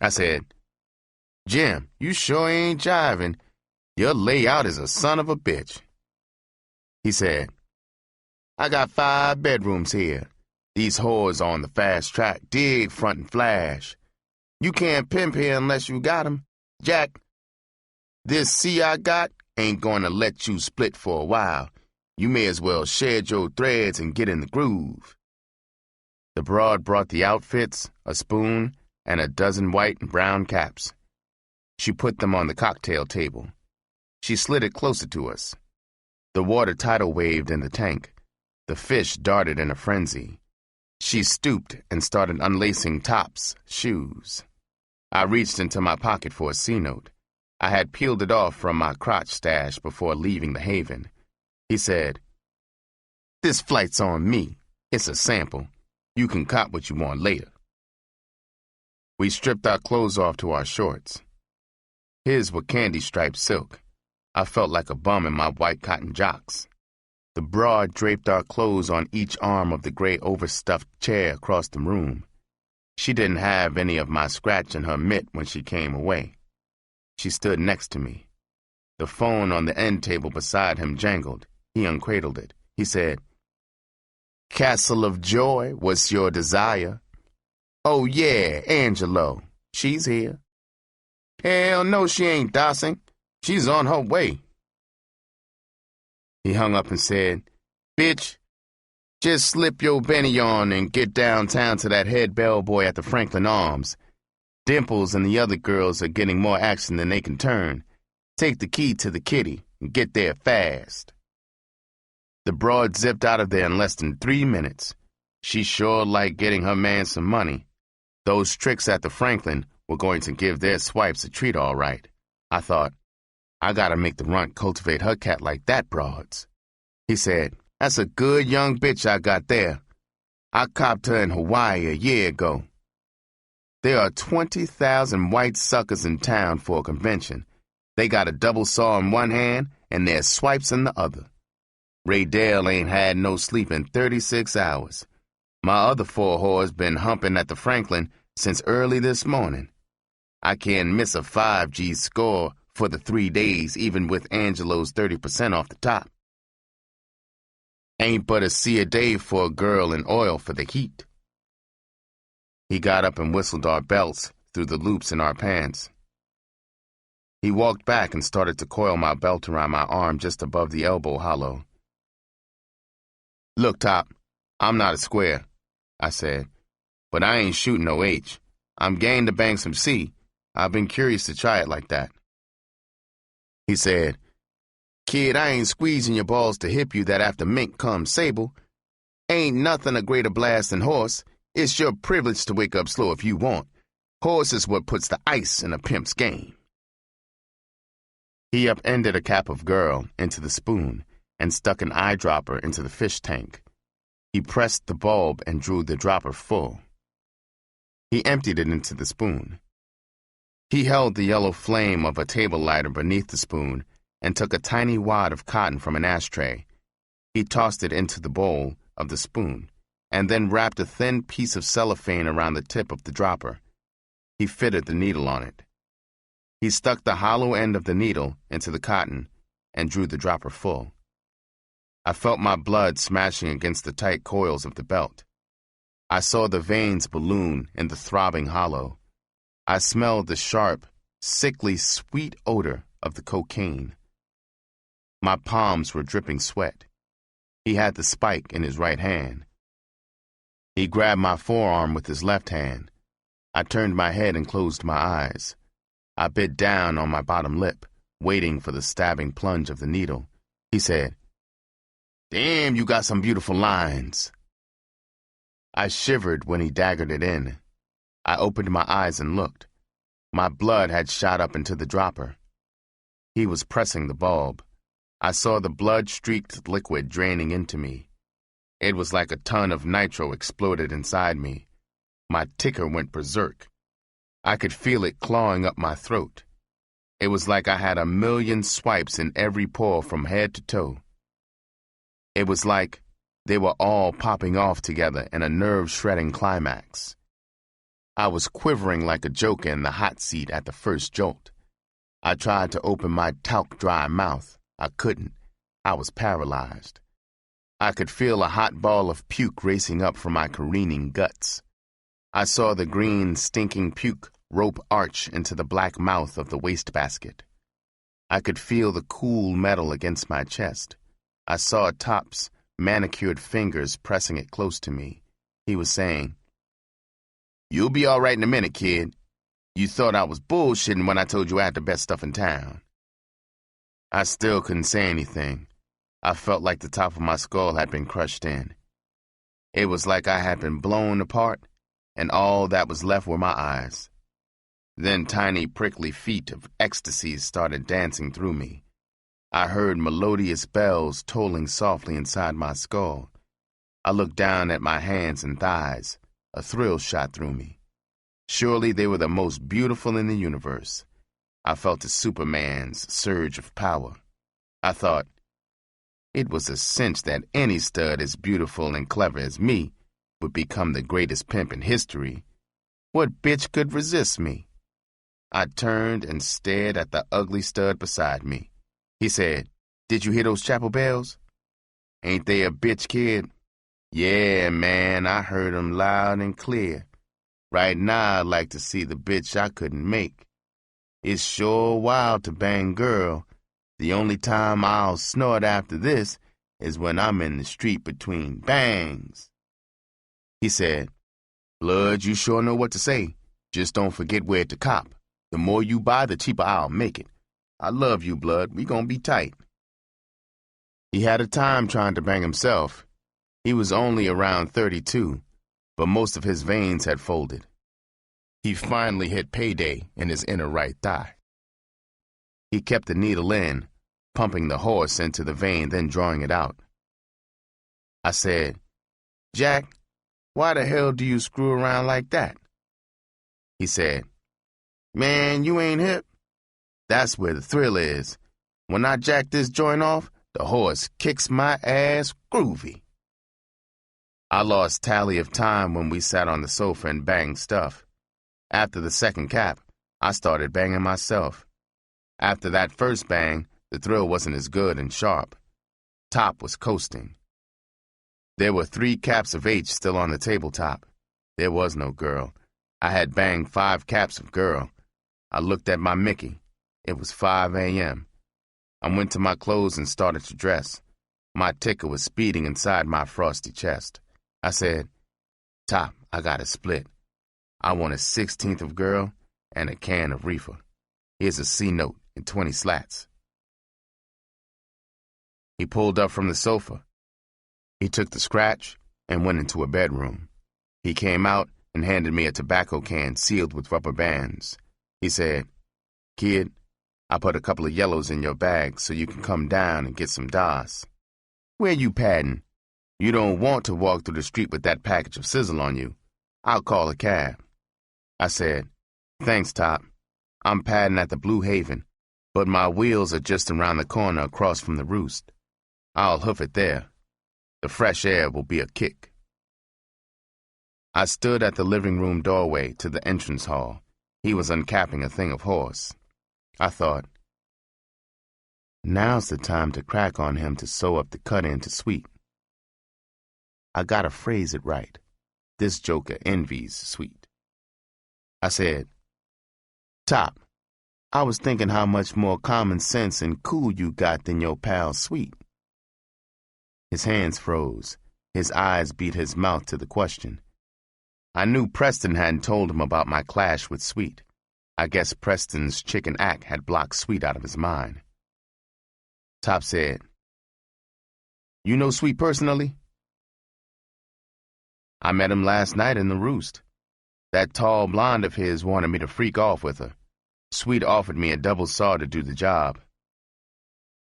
I said, "Jim, you sure ain't jiving. Your layout is a son of a bitch." He said, "I got 5 bedrooms here. These whores on the fast track dig front and flash. You can't pimp here unless you got 'em. Jack, this C I got ain't going to let you split for a while. You may as well shed your threads and get in the groove." The broad brought the outfits, a spoon, and a dozen white and brown caps. She put them on the cocktail table. She slid it closer to us. The water tidal waved in the tank. The fish darted in a frenzy. She stooped and started unlacing tops, shoes. I reached into my pocket for a C-note. I had peeled it off from my crotch stash before leaving the Haven. He said, "This flight's on me. It's a sample. You can cop what you want later." We stripped our clothes off to our shorts. His were candy-striped silk. I felt like a bum in my white cotton jocks. The broad draped our clothes on each arm of the gray overstuffed chair across the room. She didn't have any of my scratch in her mitt when she came away. She stood next to me. The phone on the end table beside him jangled. He uncradled it. He said, "Castle of Joy, what's your desire?" "Oh, yeah, Angelo. She's here." "Hell no, she ain't, Dossing. She's on her way." He hung up and said, "Bitch, just slip your Benny on and get downtown to that head bellboy at the Franklin Arms. Dimples and the other girls are getting more action than they can turn. Take the key to the kitty and get there fast." The broad zipped out of there in less than 3 minutes. She sure liked getting her man some money. Those tricks at the Franklin were going to give their swipes a treat all right. I thought, I gotta make the runt cultivate her cat like that broad's. He said, "That's a good young bitch I got there. I copped her in Hawaii a year ago. There are 20,000 white suckers in town for a convention. They got a double saw in one hand and their swipes in the other. Raydell ain't had no sleep in 36 hours. My other 4 whores been humping at the Franklin since early this morning. I can't miss a 5G score for the 3 days, even with Angelo's 30% off the top. Ain't but a C a day for a girl and oil for the heat." He got up and whistled our belts through the loops in our pants. He walked back and started to coil my belt around my arm just above the elbow hollow. "Look, Top, I'm not a square," I said, "but I ain't shooting no H. I'm game to bang some C. I've been curious to try it like that. He said, Kid, I ain't squeezing your balls to hip you that after mink comes sable. Ain't nothing a greater blast than horse. It's your privilege to wake up slow if you want. Horse is what puts the ice in a pimp's game. He upended a cap of girl into the spoon and stuck an eyedropper into the fish tank. He pressed the bulb and drew the dropper full. He emptied it into the spoon. He held the yellow flame of a table lighter beneath the spoon and took a tiny wad of cotton from an ashtray. He tossed it into the bowl of the spoon and then wrapped a thin piece of cellophane around the tip of the dropper. He fitted the needle on it. He stuck the hollow end of the needle into the cotton and drew the dropper full. I felt my blood smashing against the tight coils of the belt. I saw the veins balloon in the throbbing hollow. I smelled the sharp, sickly sweet odor of the cocaine. My palms were dripping sweat. He had the spike in his right hand. He grabbed my forearm with his left hand. I turned my head and closed my eyes. I bit down on my bottom lip, waiting for the stabbing plunge of the needle. He said, Damn, you got some beautiful lines. I shivered when he daggered it in. I opened my eyes and looked. My blood had shot up into the dropper. He was pressing the bulb. I saw the blood-streaked liquid draining into me. It was like a ton of nitro exploded inside me. My ticker went berserk. I could feel it clawing up my throat. It was like I had 1,000,000 swipes in every pore from head to toe. It was like they were all popping off together in a nerve-shredding climax. I was quivering like a joker in the hot seat at the first jolt. I tried to open my talc-dry mouth. I couldn't. I was paralyzed. I could feel a hot ball of puke racing up from my careening guts. I saw the green, stinking puke rope arch into the black mouth of the wastebasket. I could feel the cool metal against my chest. I saw Top's manicured fingers pressing it close to me. He was saying, You'll be all right in a minute, kid. You thought I was bullshitting when I told you I had the best stuff in town. I still couldn't say anything. I felt like the top of my skull had been crushed in. It was like I had been blown apart, and all that was left were my eyes. Then tiny prickly feet of ecstasy started dancing through me. I heard melodious bells tolling softly inside my skull. I looked down at my hands and thighs. A thrill shot through me. Surely they were the most beautiful in the universe. I felt a Superman's surge of power. I thought, it was a cinch that any stud as beautiful and clever as me would become the greatest pimp in history. What bitch could resist me? I turned and stared at the ugly stud beside me. He said, Did you hear those chapel bells? Ain't they a bitch, kid? Yeah, man, I heard 'em loud and clear. Right now I'd like to see the bitch I couldn't make. It's sure wild to bang girl. The only time I'll snort after this is when I'm in the street between bangs. He said, Blood, you sure know what to say. Just don't forget where to cop. The more you buy, the cheaper I'll make it. I love you, Blood. We gonna be tight. He had a time trying to bang himself. He was only around 32, but most of his veins had folded. He finally hit payday in his inner right thigh. He kept the needle in, pumping the horse into the vein, then drawing it out. I said, Jack, why the hell do you screw around like that? He said, Man, you ain't hip. That's where the thrill is. When I jack this joint off, the horse kicks my ass groovy. I lost tally of time when we sat on the sofa and banged stuff. After the second cap, I started banging myself. After that first bang, the thrill wasn't as good and sharp. Top was coasting. There were 3 caps of H still on the tabletop. There was no girl. I had banged 5 caps of girl. I looked at my Mickey. It was 5 a.m. I went to my clothes and started to dress. My ticker was speeding inside my frosty chest. I said, Top, I got a split. I want a 16th of girl and a can of reefer. Here's a C note and 20 slats. He pulled up from the sofa. He took the scratch and went into a bedroom. He came out and handed me a tobacco can sealed with rubber bands. He said, "Kid, I put a couple of yellows in your bag so you can come down and get some DOS. Where you padding? You don't want to walk through the street with that package of sizzle on you. I'll call a cab." I said, "Thanks, Top. I'm padding at the Blue Haven, but my wheels are just around the corner across from the Roost. I'll hoof it there. The fresh air will be a kick." I stood at the living room doorway to the entrance hall. He was uncapping a thing of horse. I thought, now's the time to crack on him to sew up the cut into Sweet. I gotta phrase it right. This joker envies Sweet. I said, "Top, I was thinking how much more common sense and cool you got than your pal Sweet." His hands froze. His eyes beat his mouth to the question. I knew Preston hadn't told him about my clash with Sweet. I guess Preston's chicken act had blocked Sweet out of his mind. Top said, "You know Sweet personally?" "I met him last night in the Roost. That tall blonde of his wanted me to freak off with her. Sweet offered me a double saw to do the job.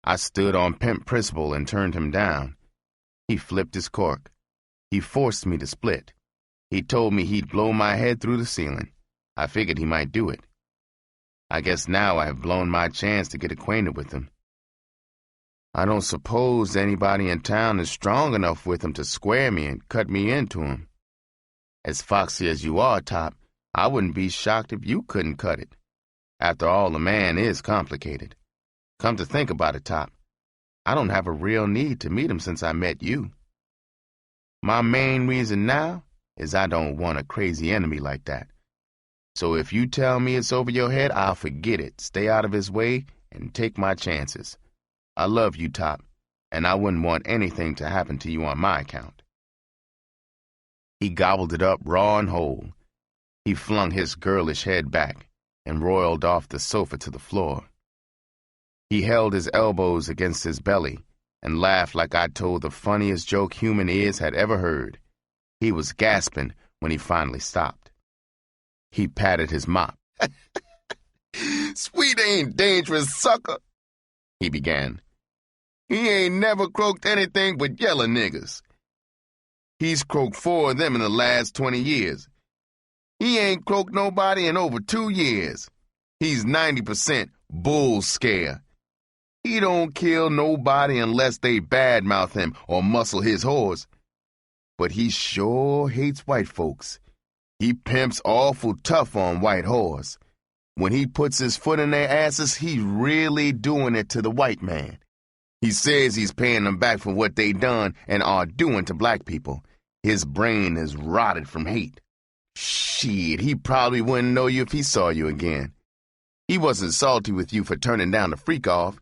I stood on Pimp principle and turned him down. He flipped his cork. He forced me to split. He told me he'd blow my head through the ceiling. I figured he might do it. I guess now I have blown my chance to get acquainted with him. I don't suppose anybody in town is strong enough with him to square me and cut me into him. As foxy as you are, Top, I wouldn't be shocked if you couldn't cut it. After all, a man is complicated. Come to think about it, Top, I don't have a real need to meet him since I met you. My main reason now is I don't want a crazy enemy like that. So if you tell me it's over your head, I'll forget it, stay out of his way, and take my chances. I love you, Top, and I wouldn't want anything to happen to you on my account." He gobbled it up raw and whole. He flung his girlish head back and roiled off the sofa to the floor. He held his elbows against his belly and laughed like I'd told the funniest joke human ears had ever heard. He was gasping when he finally stopped. He patted his mop. "Sweet ain't dangerous, sucker," he began. "He ain't never croaked anything but yellow niggas. He's croaked 4 of them in the last 20 years. He ain't croaked nobody in over 2 years. He's 90% bull scare. He don't kill nobody unless they badmouth him or muscle his horse. But he sure hates white folks. He pimps awful tough on white whores. When he puts his foot in their asses, he's really doing it to the white man. He says he's paying them back for what they done and are doing to black people. His brain is rotted from hate. Shit, he probably wouldn't know you if he saw you again. He wasn't salty with you for turning down the freak off.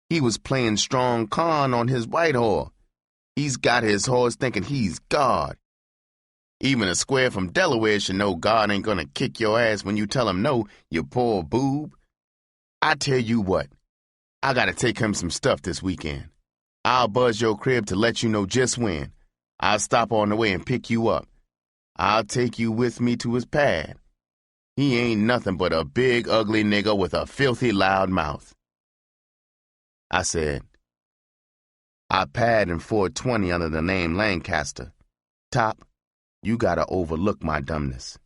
He was playing strong con on his white whore. He's got his horse thinking he's God. Even a square from Delaware should know God ain't gonna kick your ass when you tell him no, you poor boob. I tell you what, I gotta take him some stuff this weekend. I'll buzz your crib to let you know just when. I'll stop on the way and pick you up. I'll take you with me to his pad. He ain't nothing but a big, ugly nigga with a filthy, loud mouth." I said, "I pad in 420 under the name Lancaster. Top, you gotta overlook my dumbness.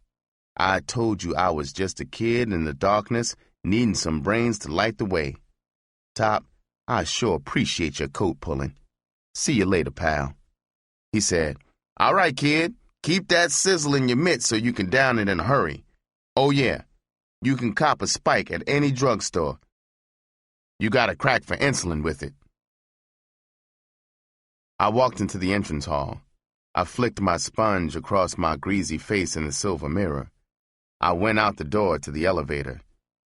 I told you I was just a kid in the darkness, needing some brains to light the way. Top, I sure appreciate your coat pulling. See you later, pal." He said, "All right, kid, keep that sizzle in your mitt so you can down it in a hurry. Oh yeah, you can cop a spike at any drugstore. You got a crack for insulin with it." I walked into the entrance hall. I flicked my sponge across my greasy face in the silver mirror. I went out the door to the elevator.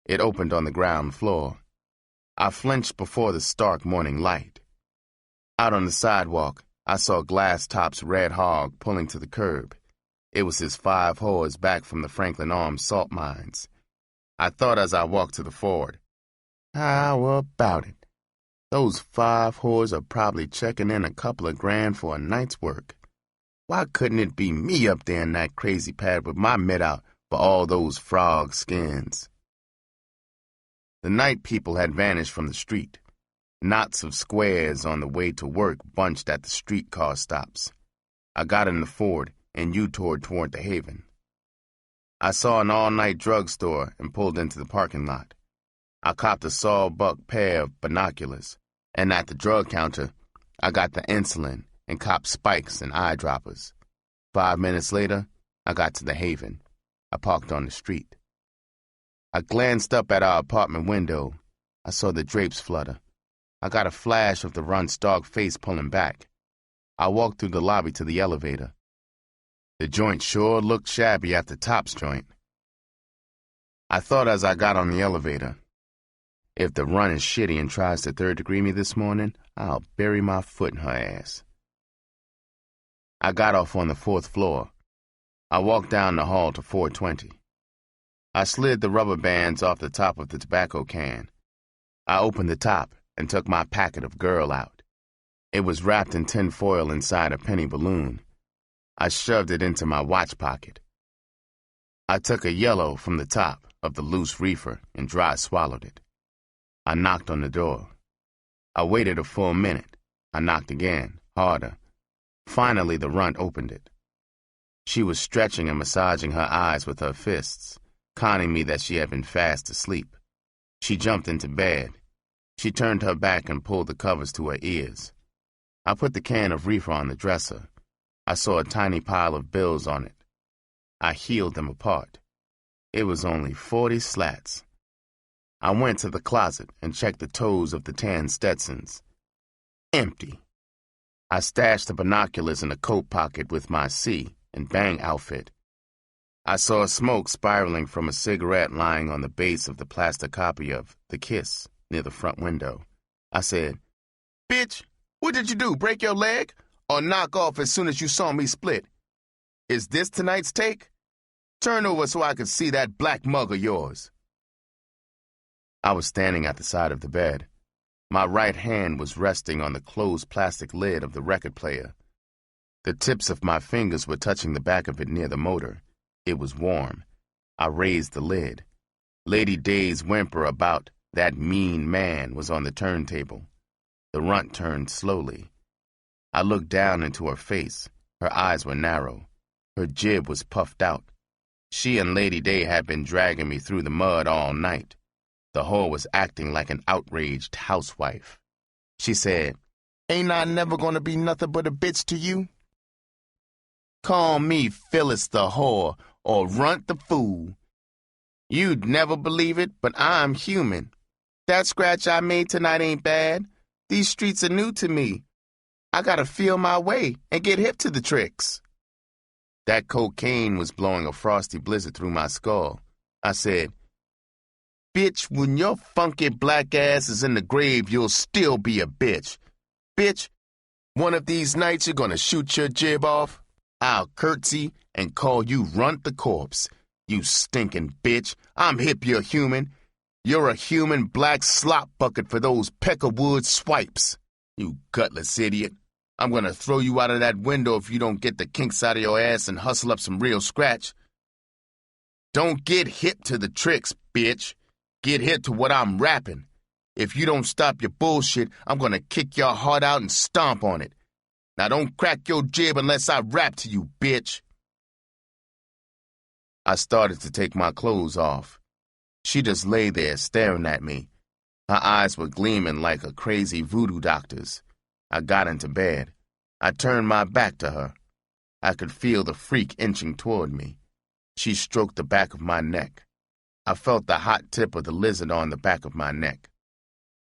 It opened on the ground floor. I flinched before the stark morning light. Out on the sidewalk, I saw Glass Top's red hog pulling to the curb. It was his 5 whores back from the Franklin Arms salt mines. I thought as I walked to the Ford, how about it? Those 5 whores are probably checking in a couple of grand for a night's work. Why couldn't it be me up there in that crazy pad with my mitt out for all those frog skins? The night people had vanished from the street. Knots of squares on the way to work bunched at the streetcar stops. I got in the Ford and U-turned toward the Haven. I saw an all-night drugstore and pulled into the parking lot. I copped a sawbuck pair of binoculars, and at the drug counter, I got the insulin and copped spikes and eye droppers. 5 minutes later, I got to the Haven. I parked on the street. I glanced up at our apartment window. I saw the drapes flutter. I got a flash of the runt's dark face pulling back. I walked through the lobby to the elevator. The joint sure looked shabby at the Tops joint. I thought as I got on the elevator, if the run is shitty and tries to third-degree me this morning, I'll bury my foot in her ass. I got off on the 4th floor. I walked down the hall to 420. I slid the rubber bands off the top of the tobacco can. I opened the top and took my packet of Girl out. It was wrapped in tin foil inside a penny balloon. I shoved it into my watch pocket. I took a yellow from the top of the loose reefer and dry swallowed it. I knocked on the door. I waited a full minute. I knocked again, harder. Finally, the runt opened it. She was stretching and massaging her eyes with her fists, conning me that she had been fast asleep. She jumped into bed. She turned her back and pulled the covers to her ears. I put the can of reefer on the dresser. I saw a tiny pile of bills on it. I heeled them apart. It was only 40 slats. I went to the closet and checked the toes of the tan Stetsons. Empty. I stashed the binoculars in a coat pocket with my C and Bang outfit. I saw smoke spiraling from a cigarette lying on the base of the plastic copy of The Kiss near the front window. I said, "Bitch, what did you do, break your leg? Or knock off as soon as you saw me split? Is this tonight's take? Turn over so I can see that black mug of yours." I was standing at the side of the bed. My right hand was resting on the closed plastic lid of the record player. The tips of my fingers were touching the back of it near the motor. It was warm. I raised the lid. Lady Day's whimper about "that mean man" was on the turntable. The runt turned slowly. I looked down into her face. Her eyes were narrow. Her jib was puffed out. She and Lady Day had been dragging me through the mud all night. The whore was acting like an outraged housewife. She said, "Ain't I never gonna be nothing but a bitch to you? Call me Phyllis the whore or Runt the fool. You'd never believe it, but I'm human. That scratch I made tonight ain't bad. These streets are new to me. I gotta feel my way and get hip to the tricks." That cocaine was blowing a frosty blizzard through my skull. I said, "Bitch, when your funky black ass is in the grave, you'll still be a bitch. Bitch, one of these nights you're gonna shoot your jib off. I'll curtsy and call you Runt the corpse. You stinking bitch. I'm hip you're human. You're a human black slop bucket for those Peckerwood swipes. You gutless idiot. I'm gonna throw you out of that window if you don't get the kinks out of your ass and hustle up some real scratch. Don't get hip to the tricks, bitch. Get hip to what I'm rapping. If you don't stop your bullshit, I'm gonna kick your heart out and stomp on it. Now don't crack your jib unless I rap to you, bitch." I started to take my clothes off. She just lay there staring at me. Her eyes were gleaming like a crazy voodoo doctor's. I got into bed. I turned my back to her. I could feel the freak inching toward me. She stroked the back of my neck. I felt the hot tip of the lizard on the back of my neck.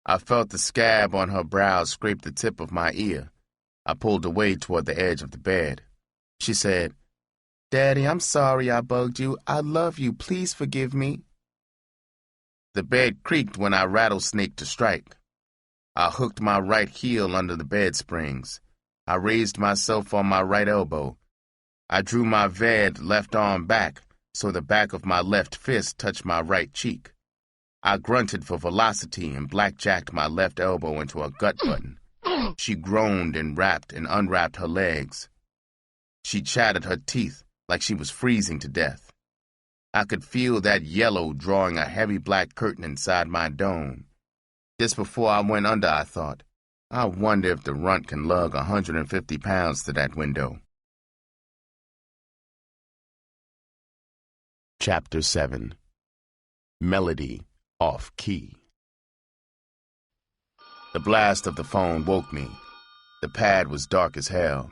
I felt the scab on her brow scrape the tip of my ear. I pulled away toward the edge of the bed. She said, "Daddy, I'm sorry I bugged you. I love you. Please forgive me." The bed creaked when I rattlesnaked to strike. I hooked my right heel under the bed springs. I raised myself on my right elbow. I drew my ved left arm back so the back of my left fist touched my right cheek. I grunted for velocity and blackjacked my left elbow into a gut button. She groaned and wrapped and unwrapped her legs. She chattered her teeth like she was freezing to death. I could feel that yellow drawing a heavy black curtain inside my dome. Just before I went under, I thought, I wonder if the runt can lug 150 pounds to that window. Chapter 7. Melody Off Key. The blast of the phone woke me. The pad was dark as hell.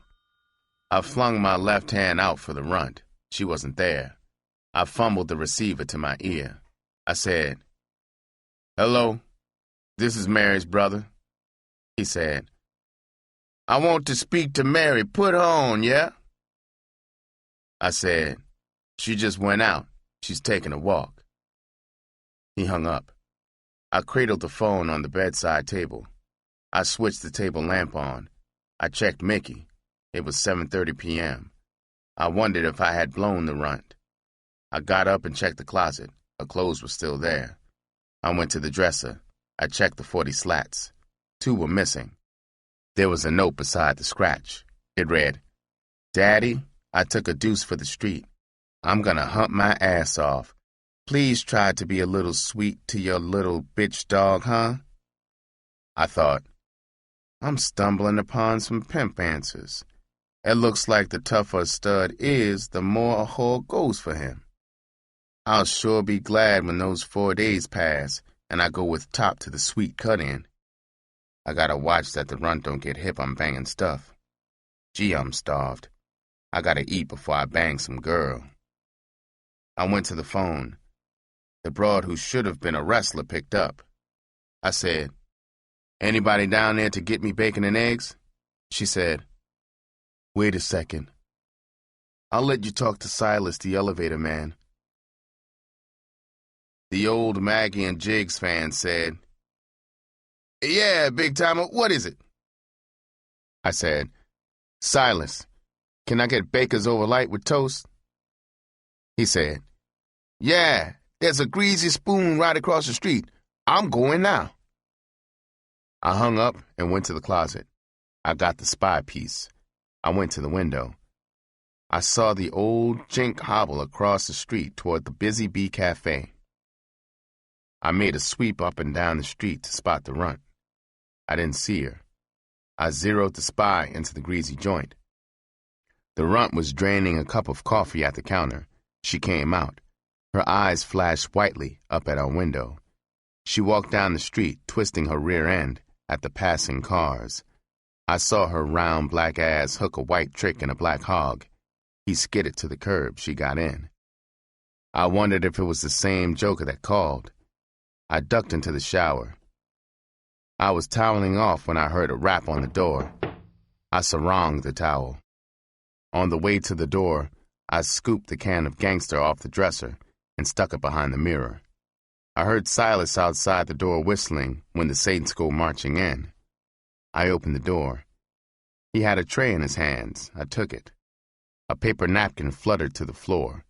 I flung my left hand out for the runt. She wasn't there. I fumbled the receiver to my ear. I said, "Hello, this is Mary's brother." He said, "I want to speak to Mary. Put her on, yeah?" I said, "She just went out. She's taking a walk." He hung up. I cradled the phone on the bedside table. I switched the table lamp on. I checked Mickey. It was 7:30 p.m. I wondered if I had blown the runt. I got up and checked the closet. Her clothes were still there. I went to the dresser. I checked the 40 slats. 2 were missing. There was a note beside the scratch. It read, "Daddy, I took a deuce for the street. I'm gonna hump my ass off. Please try to be a little sweet to your little bitch dog, huh?" I thought, I'm stumbling upon some pimp answers. It looks like the tougher a stud is, the more a whore goes for him. I'll sure be glad when those 4 days pass and I go with top to the sweet cut-in. I gotta watch that the runt don't get hip on banging stuff. Gee, I'm starved. I gotta eat before I bang some girl. I went to the phone. The broad who should have been a wrestler picked up. I said, "Anybody down there to get me bacon and eggs?" She said, "Wait a second. I'll let you talk to Silas, the elevator man." The old Maggie and Jiggs fan said, "Yeah, big timer, what is it?" I said, "Silas, can I get Baker's Overlight with toast?" He said, "Yeah, there's a greasy spoon right across the street. I'm going now." I hung up and went to the closet. I got the spy piece. I went to the window. I saw the old Jink hobble across the street toward the Busy Bee Cafe. I made a sweep up and down the street to spot the runt. I didn't see her. I zeroed the spy into the greasy joint. The runt was draining a cup of coffee at the counter. She came out. Her eyes flashed whitely up at our window. She walked down the street, twisting her rear end at the passing cars. I saw her round black ass hook a white trick in a black hog. He skidded to the curb. She got in. I wondered if it was the same joker that called. I ducked into the shower. I was toweling off when I heard a rap on the door. I saronged the towel. On the way to the door, I scooped the can of gangster off the dresser and stuck it behind the mirror. I heard Silas outside the door whistling when the Saints go marching in. I opened the door. He had a tray in his hands. I took it. A paper napkin fluttered to the floor.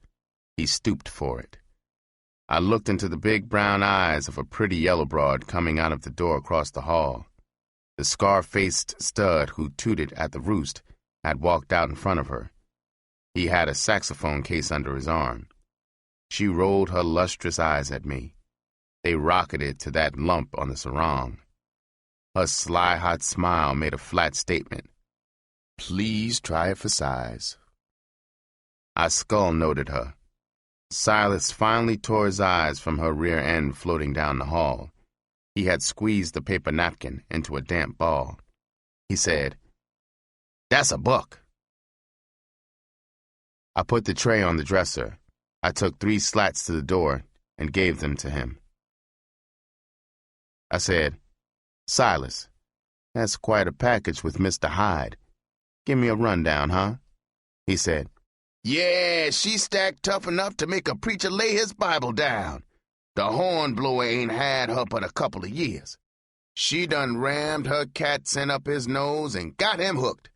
He stooped for it. I looked into the big brown eyes of a pretty yellow broad coming out of the door across the hall. The scar-faced stud who tooted at the roost had walked out in front of her. He had a saxophone case under his arm. She rolled her lustrous eyes at me. They rocketed to that lump on the sarong. Her sly, hot smile made a flat statement. "Please try it for size." I skull-noted her. Silas finally tore his eyes from her rear end floating down the hall. He had squeezed the paper napkin into a damp ball. He said, "That's a buck." I put the tray on the dresser. I took 3 slats to the door and gave them to him. I said, "Silas, that's quite a package with Mr. Hyde. Give me a rundown, huh?" He said, "Yeah, she stacked tough enough to make a preacher lay his Bible down. The hornblower ain't had her but a couple of years. She done rammed her cat scent up his nose and got him hooked.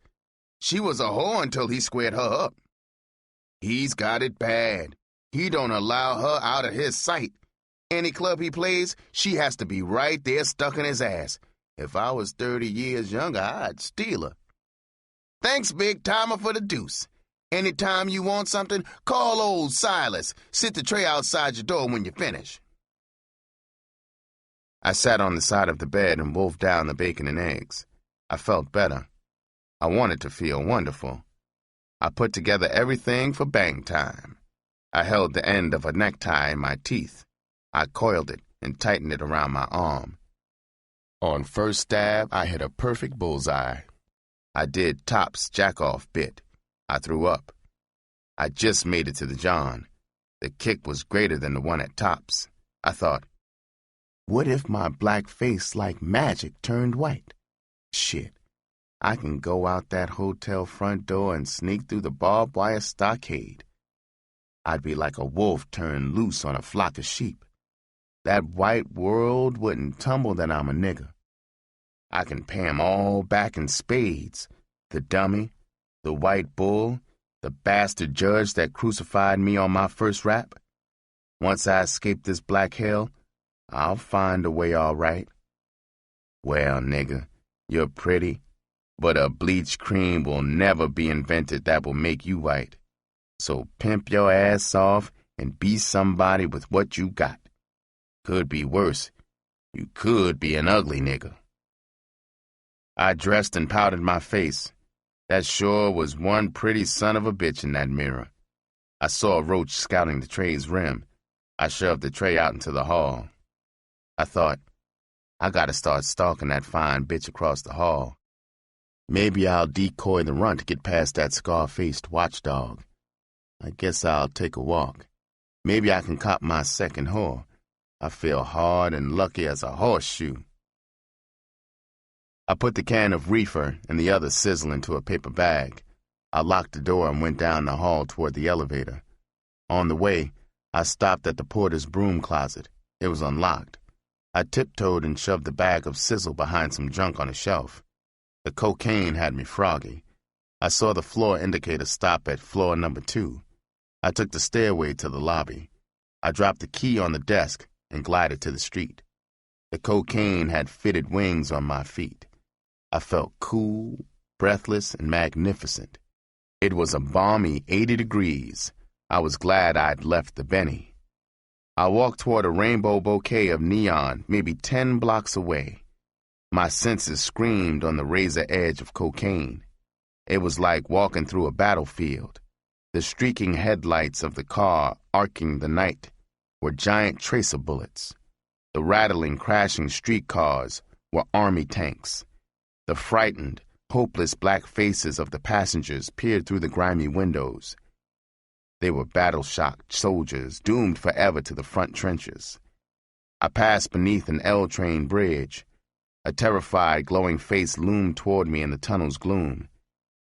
She was a whore until he squared her up. He's got it bad. He don't allow her out of his sight. Any club he plays, she has to be right there stuck in his ass. If I was 30 years younger, I'd steal her. Thanks, big timer, for the deuce. Anytime you want something, call old Silas. Sit the tray outside your door when you finish. I sat on the side of the bed and wolfed down the bacon and eggs. I felt better. I wanted to feel wonderful. I put together everything for bang time. I held the end of a necktie in my teeth. I coiled it and tightened it around my arm. On first stab, I hit a perfect bullseye. I did Top's jack-off bit. I threw up. I just made it to the John. The kick was greater than the one at Top's. I thought, what if my black face like magic turned white? Shit, I can go out that hotel front door and sneak through the barbed wire stockade. I'd be like a wolf turned loose on a flock of sheep. That white world wouldn't tumble that I'm a nigger. I can pay 'em all back in spades. The dummy, the white bull, the bastard judge that crucified me on my first rap. Once I escape this black hell, I'll find a way all right. Well, nigga, you're pretty, but a bleach cream will never be invented that will make you white. So pimp your ass off and be somebody with what you got. Could be worse. You could be an ugly nigga. I dressed and powdered my face. That sure was one pretty son of a bitch in that mirror. I saw a roach scouting the tray's rim. I shoved the tray out into the hall. I thought, I gotta start stalking that fine bitch across the hall. Maybe I'll decoy the runt to get past that scar-faced watchdog. I guess I'll take a walk. Maybe I can cop my second whore. I feel hard and lucky as a horseshoe. I put the can of reefer and the other sizzle into a paper bag. I locked the door and went down the hall toward the elevator. On the way, I stopped at the porter's broom closet. It was unlocked. I tiptoed and shoved the bag of sizzle behind some junk on a shelf. The cocaine had me froggy. I saw the floor indicator stop at floor number 2. I took the stairway to the lobby. I dropped the key on the desk and glided to the street. The cocaine had fitted wings on my feet. I felt cool, breathless, and magnificent. It was a balmy 80 degrees. I was glad I'd left the Benny. I walked toward a rainbow bouquet of neon maybe 10 blocks away. My senses screamed on the razor edge of cocaine. It was like walking through a battlefield. The streaking headlights of the car arcing the night were giant tracer bullets. The rattling, crashing streetcars were army tanks. The frightened, hopeless black faces of the passengers peered through the grimy windows. They were battle-shocked soldiers doomed forever to the front trenches. I passed beneath an L-train bridge. A terrified, glowing face loomed toward me in the tunnel's gloom.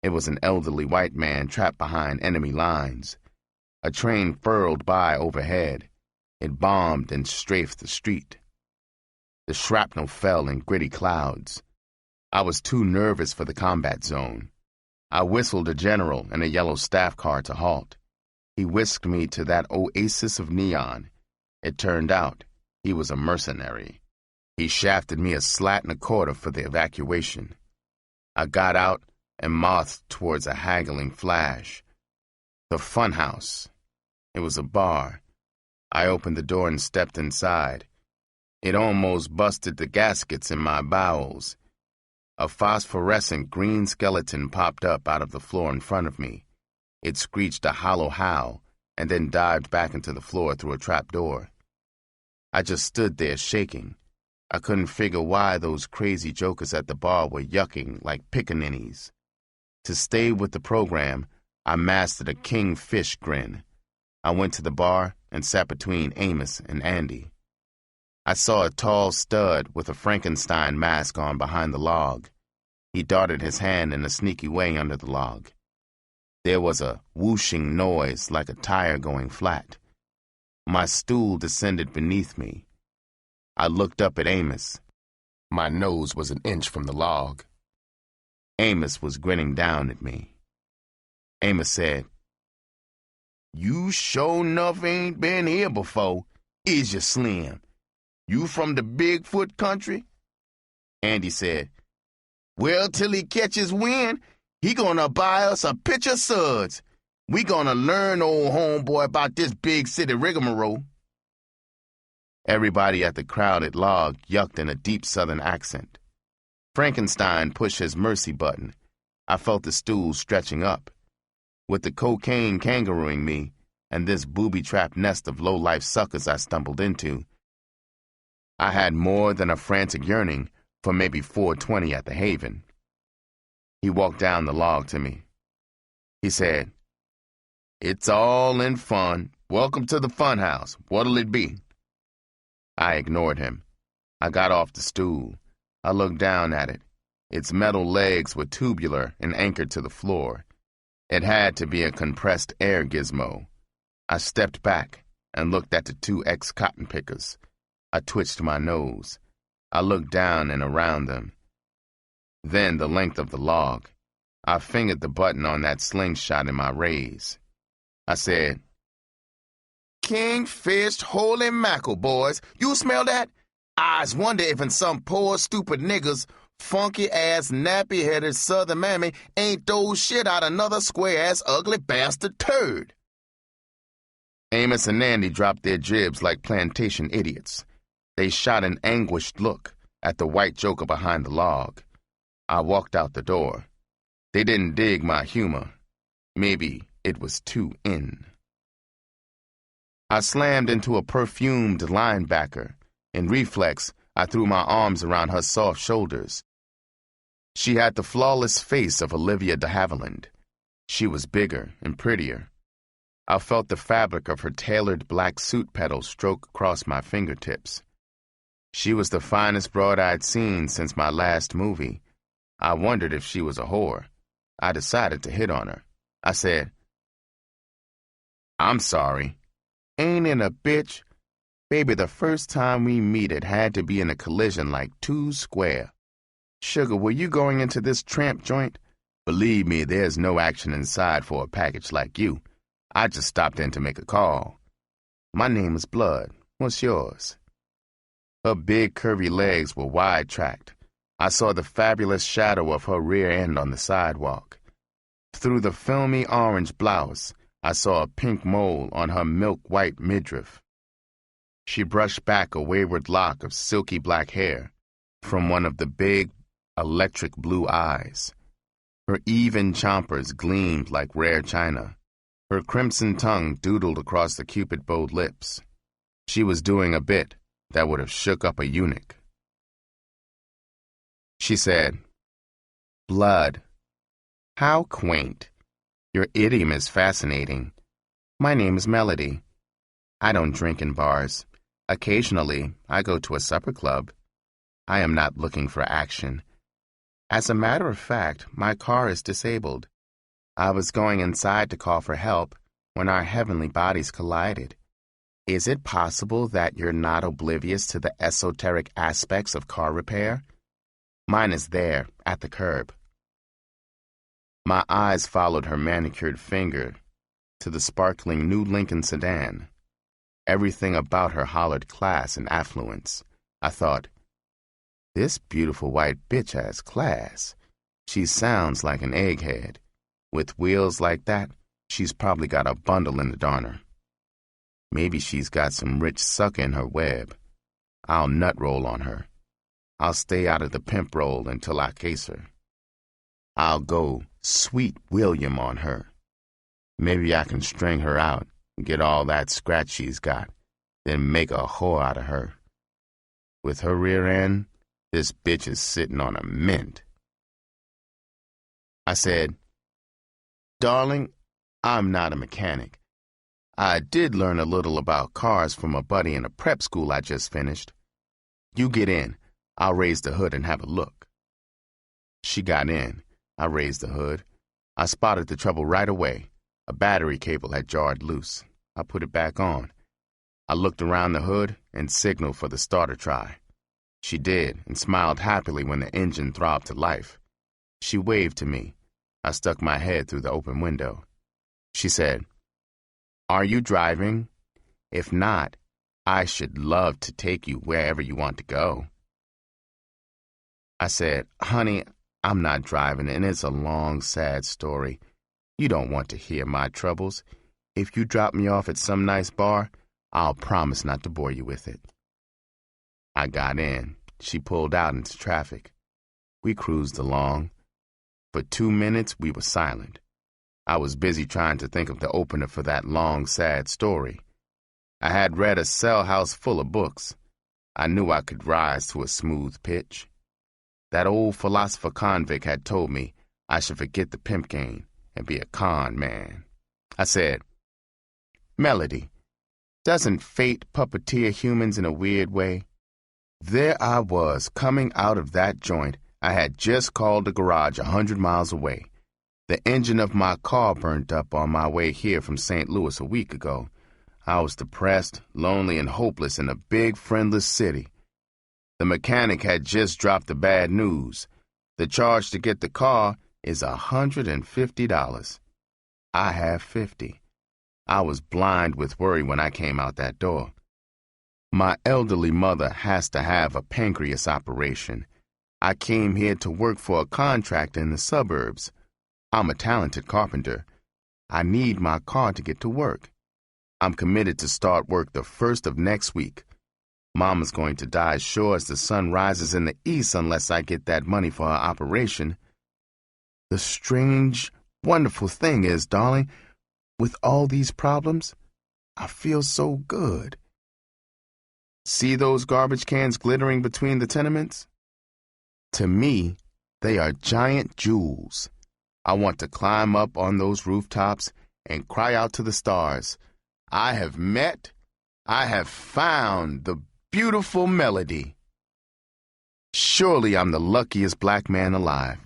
It was an elderly white man trapped behind enemy lines. A train furled by overhead. It bombed and strafed the street. The shrapnel fell in gritty clouds. I was too nervous for the combat zone. I whistled a general in a yellow staff car to halt. He whisked me to that oasis of neon. It turned out he was a mercenary. He shafted me a slat and a quarter for the evacuation. I got out and mothed towards a haggling flash. The funhouse. It was a bar. I opened the door and stepped inside. It almost busted the gaskets in my bowels. A phosphorescent green skeleton popped up out of the floor in front of me. It screeched a hollow howl and then dived back into the floor through a trap door. I just stood there shaking. I couldn't figure why those crazy jokers at the bar were yucking like pickaninnies. To stay with the program, I mastered a kingfish grin. I went to the bar and sat between Amos and Andy. I saw a tall stud with a Frankenstein mask on behind the log. He darted his hand in a sneaky way under the log. There was a whooshing noise like a tire going flat. My stool descended beneath me. I looked up at Amos. My nose was an inch from the log. Amos was grinning down at me. Amos said, "You sure enough ain't been here before, is you, Slim? You from the Bigfoot country?" Andy said, "Well, till he catches wind, he gonna buy us a pitcher of suds. We gonna learn, old homeboy, about this big city rigmarole." Everybody at the crowded log yucked in a deep southern accent. Frankenstein pushed his mercy button. I felt the stool stretching up. With the cocaine kangarooing me and this booby-trapped nest of low-life suckers I stumbled into, I had more than a frantic yearning for maybe 420 at the Haven. He walked down the log to me. He said, "It's all in fun. Welcome to the fun house. What'll it be?" I ignored him. I got off the stool. I looked down at it. Its metal legs were tubular and anchored to the floor. It had to be a compressed air gizmo. I stepped back and looked at the two ex-cotton pickers. I twitched my nose. I looked down and around them. Then the length of the log. I fingered the button on that slingshot in my rays. I said, "Kingfish, holy mackerel, boys. You smell that? I's wonder if in some poor, stupid niggas, funky-ass, nappy-headed southern mammy ain't throw shit out another square-ass, ugly bastard turd." Amos and Andy dropped their jibs like plantation idiots. They shot an anguished look at the white joker behind the log. I walked out the door. They didn't dig my humor. Maybe it was too in. I slammed into a perfumed linebacker. In reflex, I threw my arms around her soft shoulders. She had the flawless face of Olivia de Havilland. She was bigger and prettier. I felt the fabric of her tailored black suit petals stroke across my fingertips. She was the finest broad I'd seen since my last movie. I wondered if she was a whore. I decided to hit on her. I said, "I'm sorry. Ain't it a bitch? Baby, the first time we meet it had to be in a collision like 2 square. Sugar, were you going into this tramp joint? Believe me, there's no action inside for a package like you. I just stopped in to make a call. My name is Blood. What's yours?" Her big, curvy legs were wide-tracked. I saw the fabulous shadow of her rear end on the sidewalk. Through the filmy orange blouse, I saw a pink mole on her milk-white midriff. She brushed back a wayward lock of silky black hair from one of the big, electric blue eyes. Her even chompers gleamed like rare china. Her crimson tongue doodled across the cupid-bowed lips. She was doing a bit that would have shook up a eunuch. She said, "Blood. How quaint. Your idiom is fascinating. My name is Melody. I don't drink in bars. Occasionally, I go to a supper club. I am not looking for action. As a matter of fact, my car is disabled. I was going inside to call for help when our heavenly bodies collided. Is it possible that you're not oblivious to the esoteric aspects of car repair? Mine is there, at the curb." My eyes followed her manicured finger to the sparkling new Lincoln sedan. Everything about her hollered class and affluence. I thought, this beautiful white bitch has class. She sounds like an egghead. With wheels like that, she's probably got a bundle in the darner. Maybe she's got some rich sucker in her web. I'll nut roll on her. I'll stay out of the pimp roll until I case her. I'll go Sweet William on her. Maybe I can string her out and get all that scratch she's got, then make a whore out of her. With her rear end, this bitch is sitting on a mint." I said, "Darling, I'm not a mechanic. I did learn a little about cars from a buddy in a prep school I just finished. You get in. I'll raise the hood and have a look." She got in. I raised the hood. I spotted the trouble right away. A battery cable had jarred loose. I put it back on. I looked around the hood and signaled for the starter try. She did, and smiled happily when the engine throbbed to life. She waved to me. I stuck my head through the open window. She said, Are you driving? If not, I should love to take you wherever you want to go. I said, honey, I'm not driving, and it's a long, sad story. You don't want to hear my troubles. If you drop me off at some nice bar, I'll promise not to bore you with it. I got in. She pulled out into traffic. We cruised along. For 2 minutes, we were silent. I was busy trying to think of the opener for that long, sad story. I had read a cell house full of books. I knew I could rise to a smooth pitch. That old philosopher convict had told me I should forget the pimp game and be a con man. I said, Melody, doesn't fate puppeteer humans in a weird way? There I was, coming out of that joint I had just called the garage 100 miles away. The engine of my car burnt up on my way here from St. Louis a week ago. I was depressed, lonely, and hopeless in a big, friendless city. The mechanic had just dropped the bad news. The charge to get the car is $150. I have 50. I was blind with worry when I came out that door. My elderly mother has to have a pancreas operation. I came here to work for a contractor in the suburbs. I'm a talented carpenter. I need my car to get to work. I'm committed to start work the 1st of next week. Mama's going to die sure as the sun rises in the east unless I get that money for her operation. The strange, wonderful thing is, darling, with all these problems, I feel so good. See those garbage cans glittering between the tenements? To me, they are giant jewels. I want to climb up on those rooftops and cry out to the stars, I have found the beautiful Melody. Surely I'm the luckiest black man alive.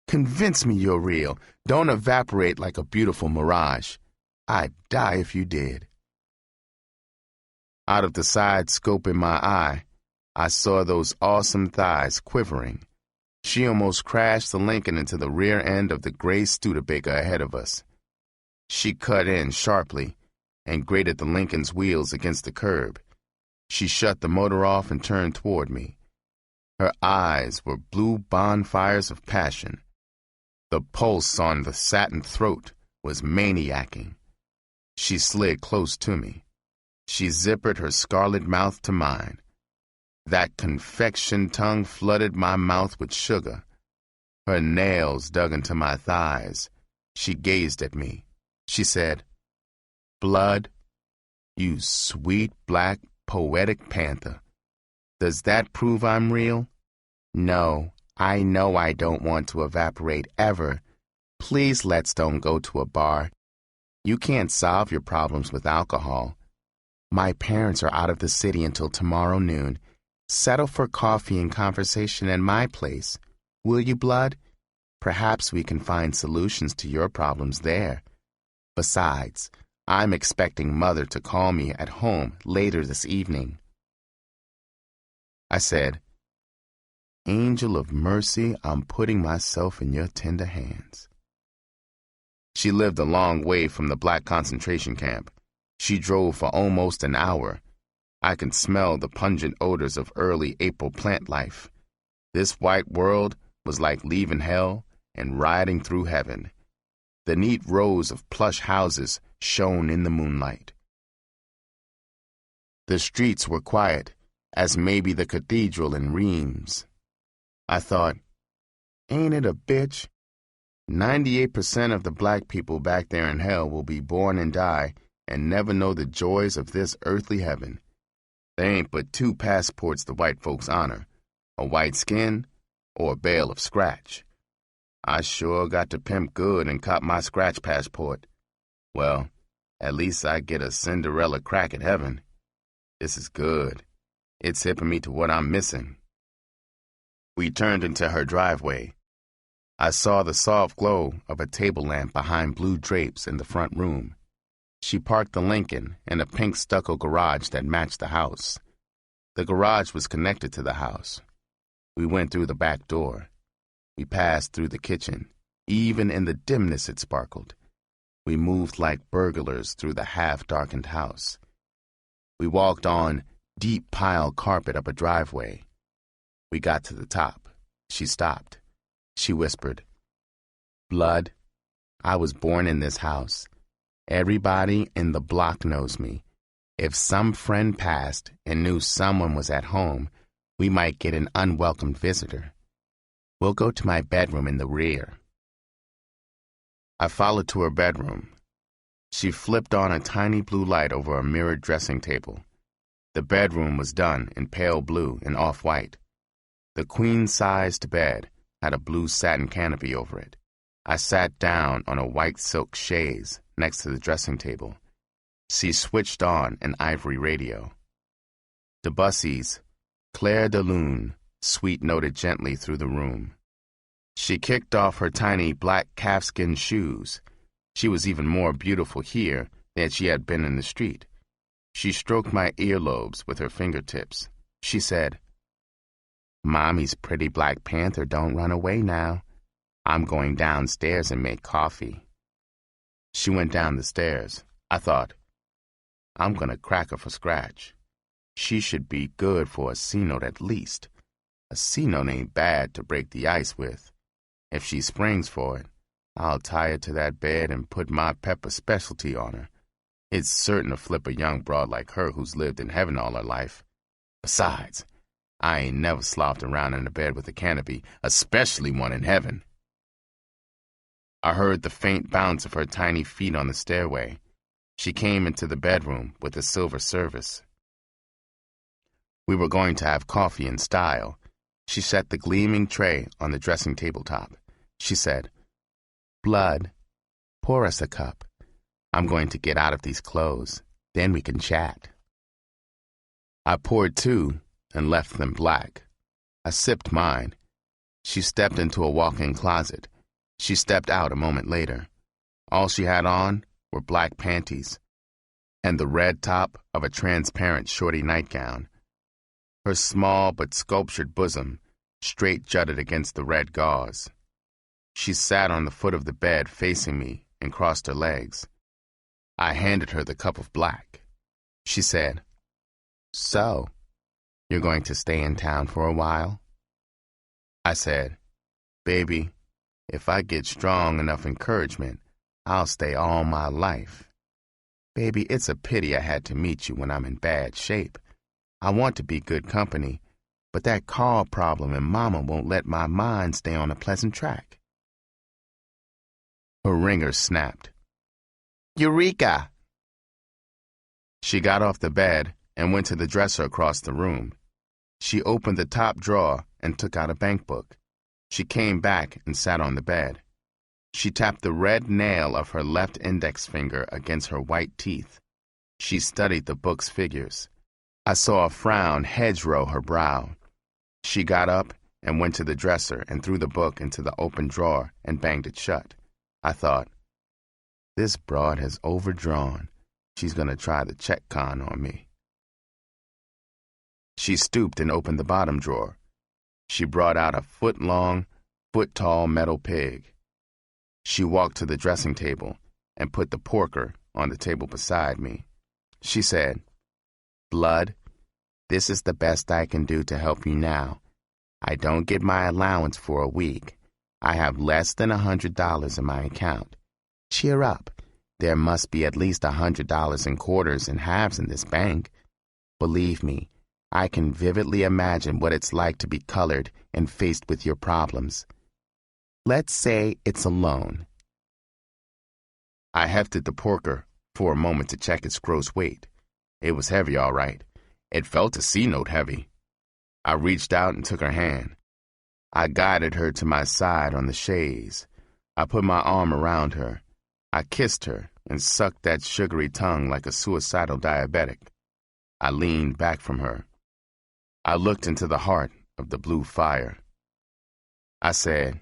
Convince me you're real. Don't evaporate like a beautiful mirage. I'd die if you did. Out of the side scope in my eye, I saw those awesome thighs quivering. She almost crashed the Lincoln into the rear end of the gray Studebaker ahead of us. She cut in sharply and grated the Lincoln's wheels against the curb. She shut the motor off and turned toward me. Her eyes were blue bonfires of passion. The pulse on the satin throat was maniacing. She slid close to me. She zippered her scarlet mouth to mine. That confection tongue flooded my mouth with sugar. Her nails dug into my thighs. She gazed at me. She said, Blood, you sweet black poetic panther. Does that prove I'm real? No, I know I don't want to evaporate ever. Please let's don't go to a bar. You can't solve your problems with alcohol. My parents are out of the city until tomorrow noon. Settle for coffee and conversation at my place. Will you, Blood? Perhaps we can find solutions to your problems there. Besides, I'm expecting Mother to call me at home later this evening. I said, Angel of mercy, I'm putting myself in your tender hands. She lived a long way from the black concentration camp. She drove for almost an hour. I can smell the pungent odors of early April plant life. This white world was like leaving hell and riding through heaven. The neat rows of plush houses shone in the moonlight. The streets were quiet, as maybe the cathedral in Reims. I thought, ain't it a bitch? 98% of the black people back there in hell will be born and die and never know the joys of this earthly heaven. There ain't but 2 passports the white folks honor, a white skin or a bale of scratch. I sure got to pimp good and cop my scratch passport. Well, at least I get a Cinderella crack at heaven. This is good. It's hipping me to what I'm missing. We turned into her driveway. I saw the soft glow of a table lamp behind blue drapes in the front room. She parked the Lincoln in a pink stucco garage that matched the house. The garage was connected to the house. We went through the back door. We passed through the kitchen. Even in the dimness it sparkled. We moved like burglars through the half-darkened house. We walked on deep pile carpet up a driveway. We got to the top. She stopped. She whispered, "Blood, I was born in this house. Everybody in the block knows me. If some friend passed and knew someone was at home, we might get an unwelcome visitor. We'll go to my bedroom in the rear." I followed to her bedroom. She flipped on a tiny blue light over a mirrored dressing table. The bedroom was done in pale blue and off-white. The queen-sized bed had a blue satin canopy over it. I sat down on a white silk chaise next to the dressing table. She switched on an ivory radio. Debussy's Clair de Lune sweet-noted gently through the room. She kicked off her tiny black calfskin shoes. She was even more beautiful here than she had been in the street. She stroked my earlobes with her fingertips. She said, "Mommy's pretty Black Panther don't run away now. I'm going downstairs and make coffee." She went down the stairs. I thought, I'm going to crack her for scratch. She should be good for a C-note at least. A C-note ain't bad to break the ice with. If she springs for it, I'll tie her to that bed and put my pepper specialty on her. It's certain to flip a young broad like her who's lived in heaven all her life. Besides, I ain't never sloughed around in a bed with a canopy, especially one in heaven. I heard the faint bounce of her tiny feet on the stairway. She came into the bedroom with a silver service. We were going to have coffee in style. She set the gleaming tray on the dressing table top. She said, "Blood, pour us a cup. I'm going to get out of these clothes. Then we can chat." I poured two and left them black. I sipped mine. She stepped into a walk-in closet. She stepped out a moment later. All she had on were black panties and the red top of a transparent shorty nightgown. Her small but sculptured bosom straight jutted against the red gauze. She sat on the foot of the bed facing me and crossed her legs. I handed her the cup of black. She said, "So, you're going to stay in town for a while?" I said, "Baby, if I get strong enough encouragement, I'll stay all my life. Baby, it's a pity I had to meet you when I'm in bad shape. I want to be good company, but that car problem and Mama won't let my mind stay on a pleasant track." Her ringer snapped. "Eureka!" She got off the bed and went to the dresser across the room. She opened the top drawer and took out a bank book. She came back and sat on the bed. She tapped the red nail of her left index finger against her white teeth. She studied the book's figures. I saw a frown hedgerow her brow. She got up and went to the dresser and threw the book into the open drawer and banged it shut. I thought, this broad has overdrawn. She's going to try the check con on me. She stooped and opened the bottom drawer. She brought out a foot-long, foot-tall metal pig. She walked to the dressing table and put the porker on the table beside me. She said, "Blood, this is the best I can do to help you now. I don't get my allowance for a week. I have less than $100 in my account. Cheer up. There must be at least $100 in quarters and halves in this bank. Believe me, I can vividly imagine what it's like to be colored and faced with your problems. Let's say it's a loan." I hefted the porker for a moment to check its gross weight. It was heavy, all right. It felt a C-note heavy. I reached out and took her hand. I guided her to my side on the chaise. I put my arm around her. I kissed her and sucked that sugary tongue like a suicidal diabetic. I leaned back from her. I looked into the heart of the blue fire. I said,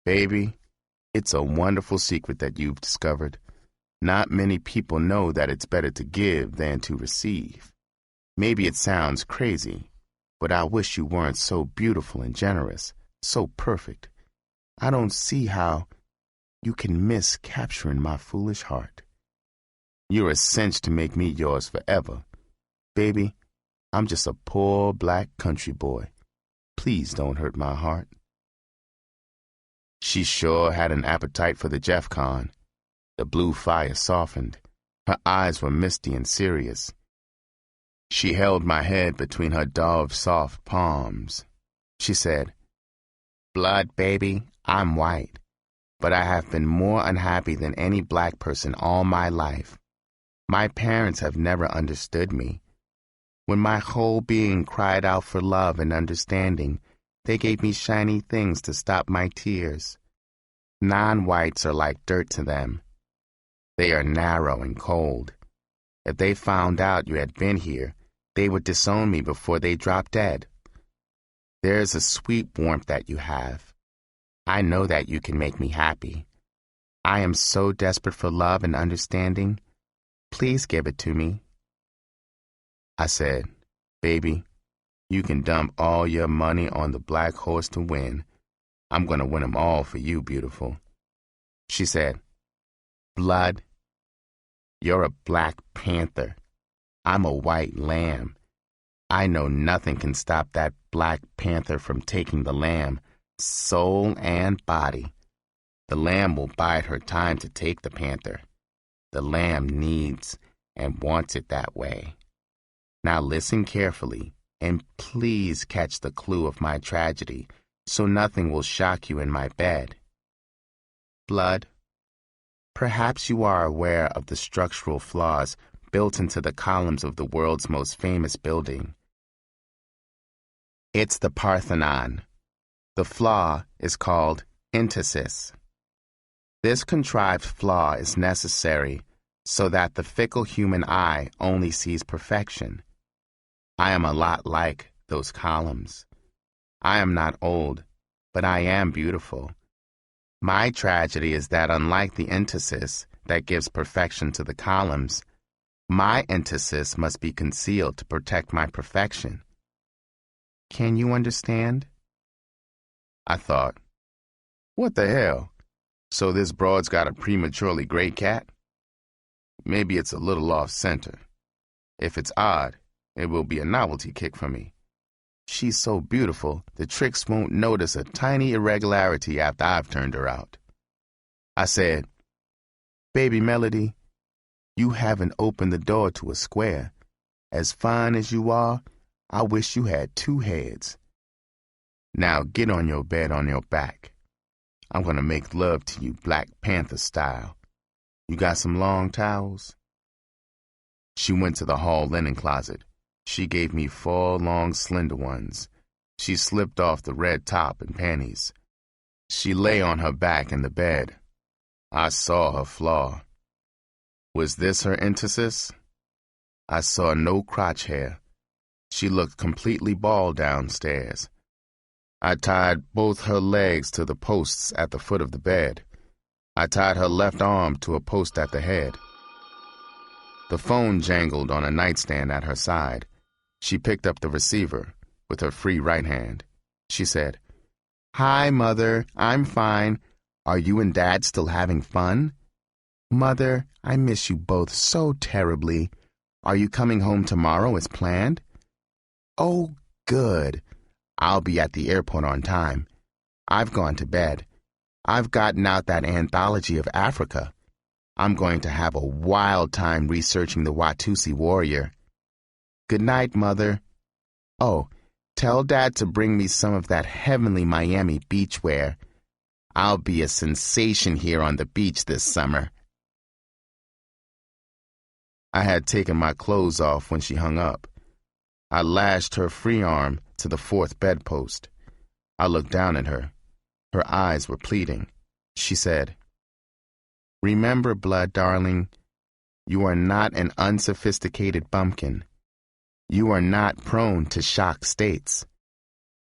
"Baby, it's a wonderful secret that you've discovered. Not many people know that it's better to give than to receive. Maybe it sounds crazy, but I wish you weren't so beautiful and generous, so perfect. I don't see how—" you can miss capturing my foolish heart. You're a cinch to make me yours forever. Baby, I'm just a poor black country boy. Please don't hurt my heart. She sure had an appetite for the Jeff Con. The blue fire softened. Her eyes were misty and serious. She held my head between her dove-soft palms. She said, "Blood, baby, I'm white, but I have been more unhappy than any black person all my life. My parents have never understood me. When my whole being cried out for love and understanding, they gave me shiny things to stop my tears. Non-whites are like dirt to them. They are narrow and cold. If they found out you had been here, they would disown me before they dropped dead. There's a sweet warmth that you have. I know that you can make me happy. I am so desperate for love and understanding. Please give it to me." I said, "Baby, you can dump all your money on the black horse to win. I'm going to win them all for you, beautiful." She said, "Blood, you're a black panther. I'm a white lamb. I know nothing can stop that black panther from taking the lamb, soul and body. The lamb will bide her time to take the panther. The lamb needs and wants it that way. Now listen carefully, and please catch the clue of my tragedy, so nothing will shock you in my bed. Blood, perhaps you are aware of the structural flaws built into the columns of the world's most famous building. It's the Parthenon. The flaw is called antithesis. This contrived flaw is necessary so that the fickle human eye only sees perfection. I am a lot like those columns. I am not old, but I am beautiful. My tragedy is that unlike the antithesis that gives perfection to the columns, my antithesis must be concealed to protect my perfection. Can you understand? I thought, what the hell? So this broad's got a prematurely gray cat? Maybe it's a little off-center. If it's odd, it will be a novelty kick for me. She's so beautiful, the tricks won't notice a tiny irregularity after I've turned her out. I said, "Baby Melody, you haven't opened the door to a square. As fine as you are, I wish you had two heads. Now get on your bed on your back. I'm going to make love to you Black Panther style. You got some long towels?" She went to the hall linen closet. She gave me 4 long, slender ones. She slipped off the red top and panties. She lay on her back in the bed. I saw her flaw. Was this her antithesis? I saw no crotch hair. She looked completely bald downstairs. I tied both her legs to the posts at the foot of the bed. I tied her left arm to a post at the head. The phone jangled on a nightstand at her side. She picked up the receiver with her free right hand. She said, "Hi, Mother. I'm fine. Are you and Dad still having fun? Mother, I miss you both so terribly. Are you coming home tomorrow as planned? Oh, good. I'll be at the airport on time. I've gone to bed. I've gotten out that anthology of Africa. I'm going to have a wild time researching the Watusi warrior. Good night, Mother. Oh, tell Dad to bring me some of that heavenly Miami beach wear. I'll be a sensation here on the beach this summer." I had taken my clothes off when she hung up. I lashed her free arm to the 4th bedpost. I looked down at her. Her eyes were pleading. She said, "Remember, Blood, darling, you are not an unsophisticated bumpkin. You are not prone to shock states.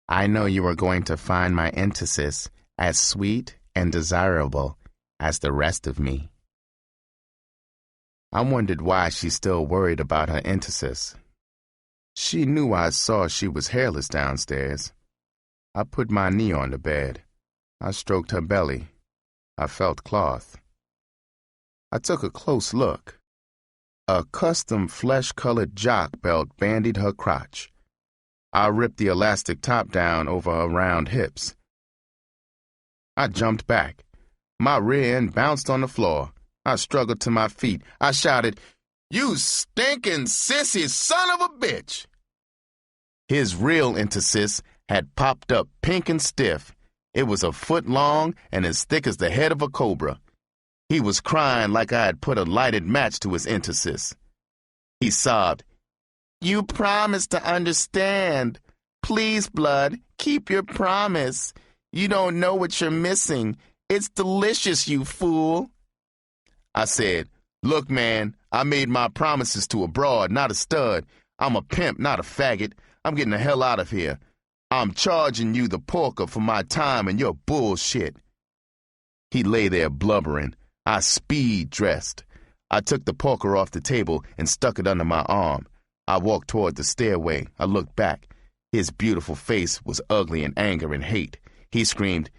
I know you are going to find my antithesis as sweet and desirable as the rest of me." I wondered why she still worried about her antithesis. She knew I saw she was hairless downstairs. I put my knee on the bed. I stroked her belly. I felt cloth. I took a close look. A custom flesh-colored jock belt bandied her crotch. I ripped the elastic top down over her round hips. I jumped back. My rear end bounced on the floor. I struggled to my feet. I shouted, "You stinking sissy son of a bitch!" His real intersis had popped up pink and stiff. It was a foot long and as thick as the head of a cobra. He was crying like I had put a lighted match to his intersis. He sobbed, "You promised to understand. Please, blood, keep your promise. You don't know what you're missing. It's delicious, you fool." I said, "Look, man, I made my promises to a broad, not a stud. I'm a pimp, not a faggot. I'm getting the hell out of here. I'm charging you the porker for my time and your bullshit." He lay there blubbering. I speed-dressed. I took the porker off the table and stuck it under my arm. I walked toward the stairway. I looked back. His beautiful face was ugly in anger and hate. He screamed,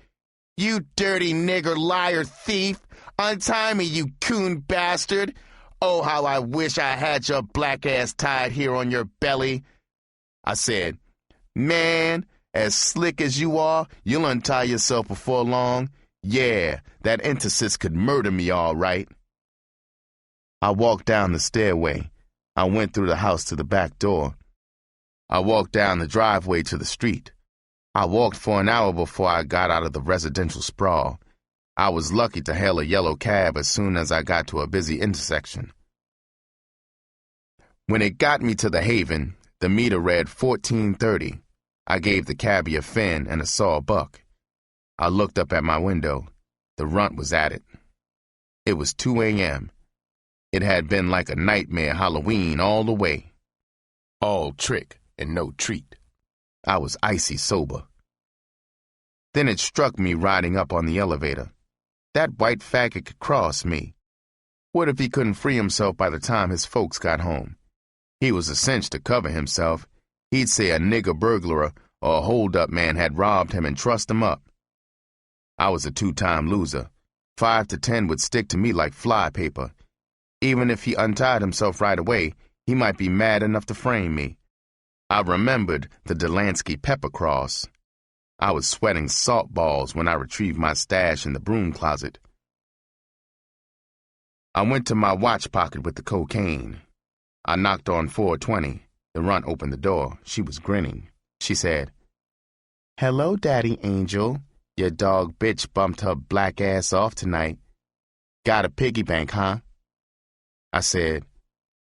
"You dirty nigger liar thief! Untie me, you coon bastard! Oh, how I wish I had your black ass tied here on your belly." I said, "Man, as slick as you are, you'll untie yourself before long. Yeah, that intersis could murder me all right." I walked down the stairway. I went through the house to the back door. I walked down the driveway to the street. I walked for an hour before I got out of the residential sprawl. I was lucky to hail a yellow cab as soon as I got to a busy intersection. When it got me to the Haven, the meter read 14:30. I gave the cabbie a fin and a sawbuck. I looked up at my window. The runt was at it. It was 2 a.m. It had been like a nightmare Halloween all the way. All trick and no treat. I was icy sober. Then it struck me riding up on the elevator. That white faggot could cross me. What if he couldn't free himself by the time his folks got home? He was a cinch to cover himself. He'd say a nigger burglar or a hold-up man had robbed him and trussed him up. I was a 2-time loser. 5 to 10 would stick to me like fly paper. Even if he untied himself right away, he might be mad enough to frame me. I remembered the Delansky pepper cross. I was sweating salt balls when I retrieved my stash in the broom closet. I went to my watch pocket with the cocaine. I knocked on 420. The runt opened the door. She was grinning. She said, "Hello, Daddy Angel. Your dog bitch bumped her black ass off tonight. Got a piggy bank, huh?" I said,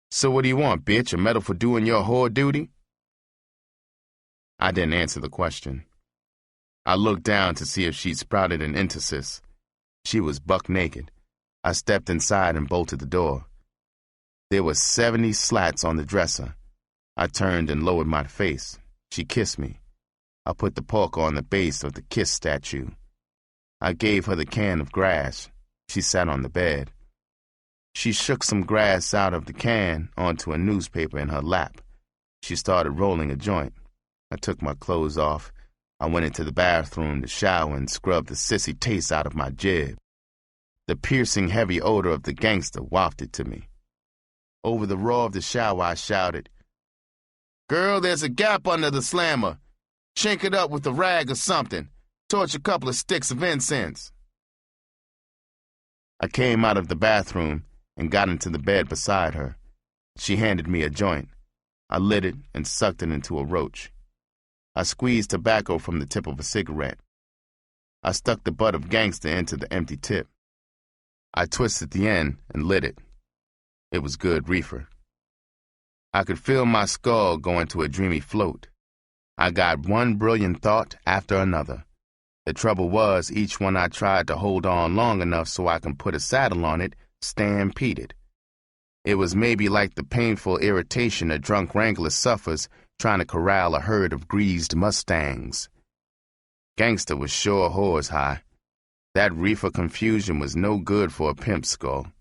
"So what do you want, bitch? A medal for doing your whore duty?" I didn't answer the question. I looked down to see if she'd sprouted an intersis. She was buck naked. I stepped inside and bolted the door. There were 70 slats on the dresser. I turned and lowered my face. She kissed me. I put the porker on the base of the kiss statue. I gave her the can of grass. She sat on the bed. She shook some grass out of the can onto a newspaper in her lap. She started rolling a joint. I took my clothes off. I went into the bathroom to shower and scrub the sissy taste out of my jib. The piercing heavy odor of the gangster wafted to me. Over the roar of the shower, I shouted, "Girl, there's a gap under the slammer. Chink it up with a rag or something. Torch a couple of sticks of incense." I came out of the bathroom and got into the bed beside her. She handed me a joint. I lit it and sucked it into a roach. I squeezed tobacco from the tip of a cigarette. I stuck the butt of gangster into the empty tip. I twisted the end and lit it. It was good reefer. I could feel my skull go into a dreamy float. I got one brilliant thought after another. The trouble was, each one I tried to hold on long enough so I can put a saddle on it stampeded. It was maybe like the painful irritation a drunk wrangler suffers trying to corral a herd of greased mustangs. Gangster was sure horse high. That reefer confusion was no good for a pimp skull.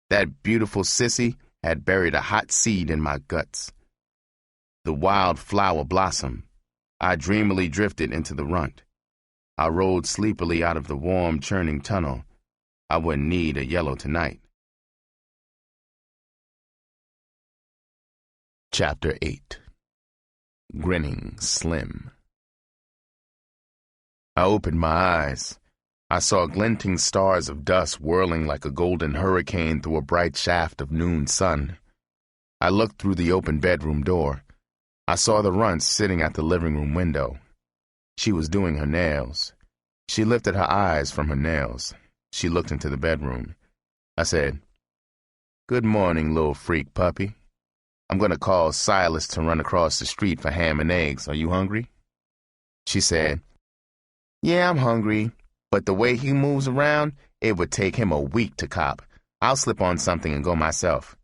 That beautiful sissy had buried a hot seed in my guts. The wild flower blossomed. I dreamily drifted into the runt. I rolled sleepily out of the warm, churning tunnel. I wouldn't need a yellow tonight. Chapter 8. Grinning Slim. I opened my eyes. I saw glinting stars of dust whirling like a golden hurricane through a bright shaft of noon sun. I looked through the open bedroom door. I saw the runt sitting at the living room window. She was doing her nails. She lifted her eyes from her nails. She looked into the bedroom. I said, "Good morning, little freak puppy. I'm going to call Silas to run across the street for ham and eggs. Are you hungry?" She said, "Yeah, I'm hungry, but the way he moves around, it would take him a week to cop. I'll slip on something and go myself."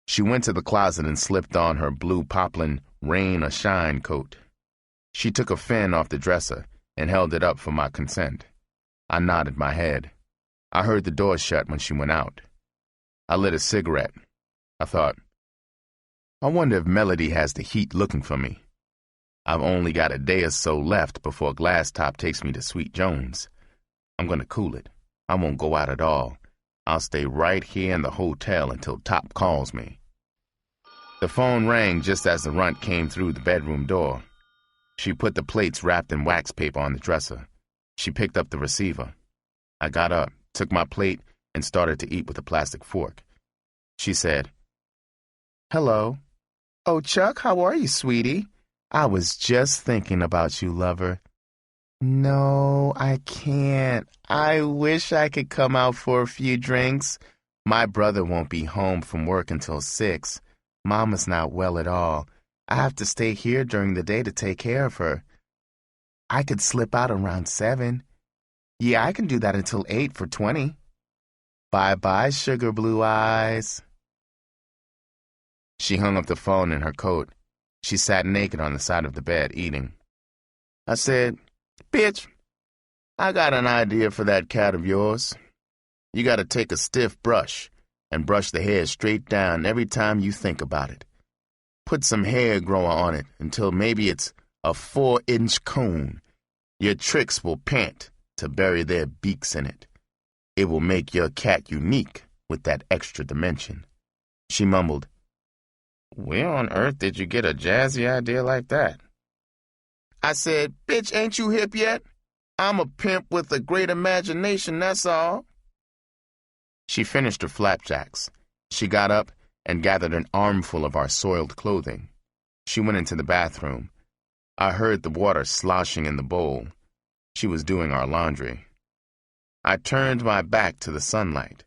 She went to the closet and slipped on her blue poplin rain or shine coat. She took a fin off the dresser and held it up for my consent. I nodded my head. I heard the door shut when she went out. I lit a cigarette. I thought, I wonder if Melody has the heat looking for me. I've only got a day or so left before Glass Top takes me to Sweet Jones. I'm going to cool it. I won't go out at all. I'll stay right here in the hotel until Top calls me. The phone rang just as the runt came through the bedroom door. She put the plates wrapped in wax paper on the dresser. She picked up the receiver. I got up, took my plate, and started to eat with a plastic fork. She said, "Hello. Oh, Chuck, how are you, sweetie? I was just thinking about you, lover." "No, I can't. I wish I could come out for a few drinks. My brother won't be home from work until 6. Mama's not well at all. I have to stay here during the day to take care of her. I could slip out around 7. Yeah, I can do that until 8 for 20. Bye-bye, sugar blue eyes." She hung up the phone in her coat. She sat naked on the side of the bed, eating. I said, "Bitch, I got an idea for that cat of yours. You got to take a stiff brush and brush the hair straight down every time you think about it. Put some hair grower on it until maybe it's a 4-inch cone. Your tricks will pant to bury their beaks in it. It will make your cat unique with that extra dimension." She mumbled, "Where on earth did you get a jazzy idea like that?" I said, "Bitch, ain't you hip yet? I'm a pimp with a great imagination, that's all." She finished her flapjacks. She got up and gathered an armful of our soiled clothing. She went into the bathroom. I heard the water sloshing in the bowl. She was doing our laundry. I turned my back to the sunlight.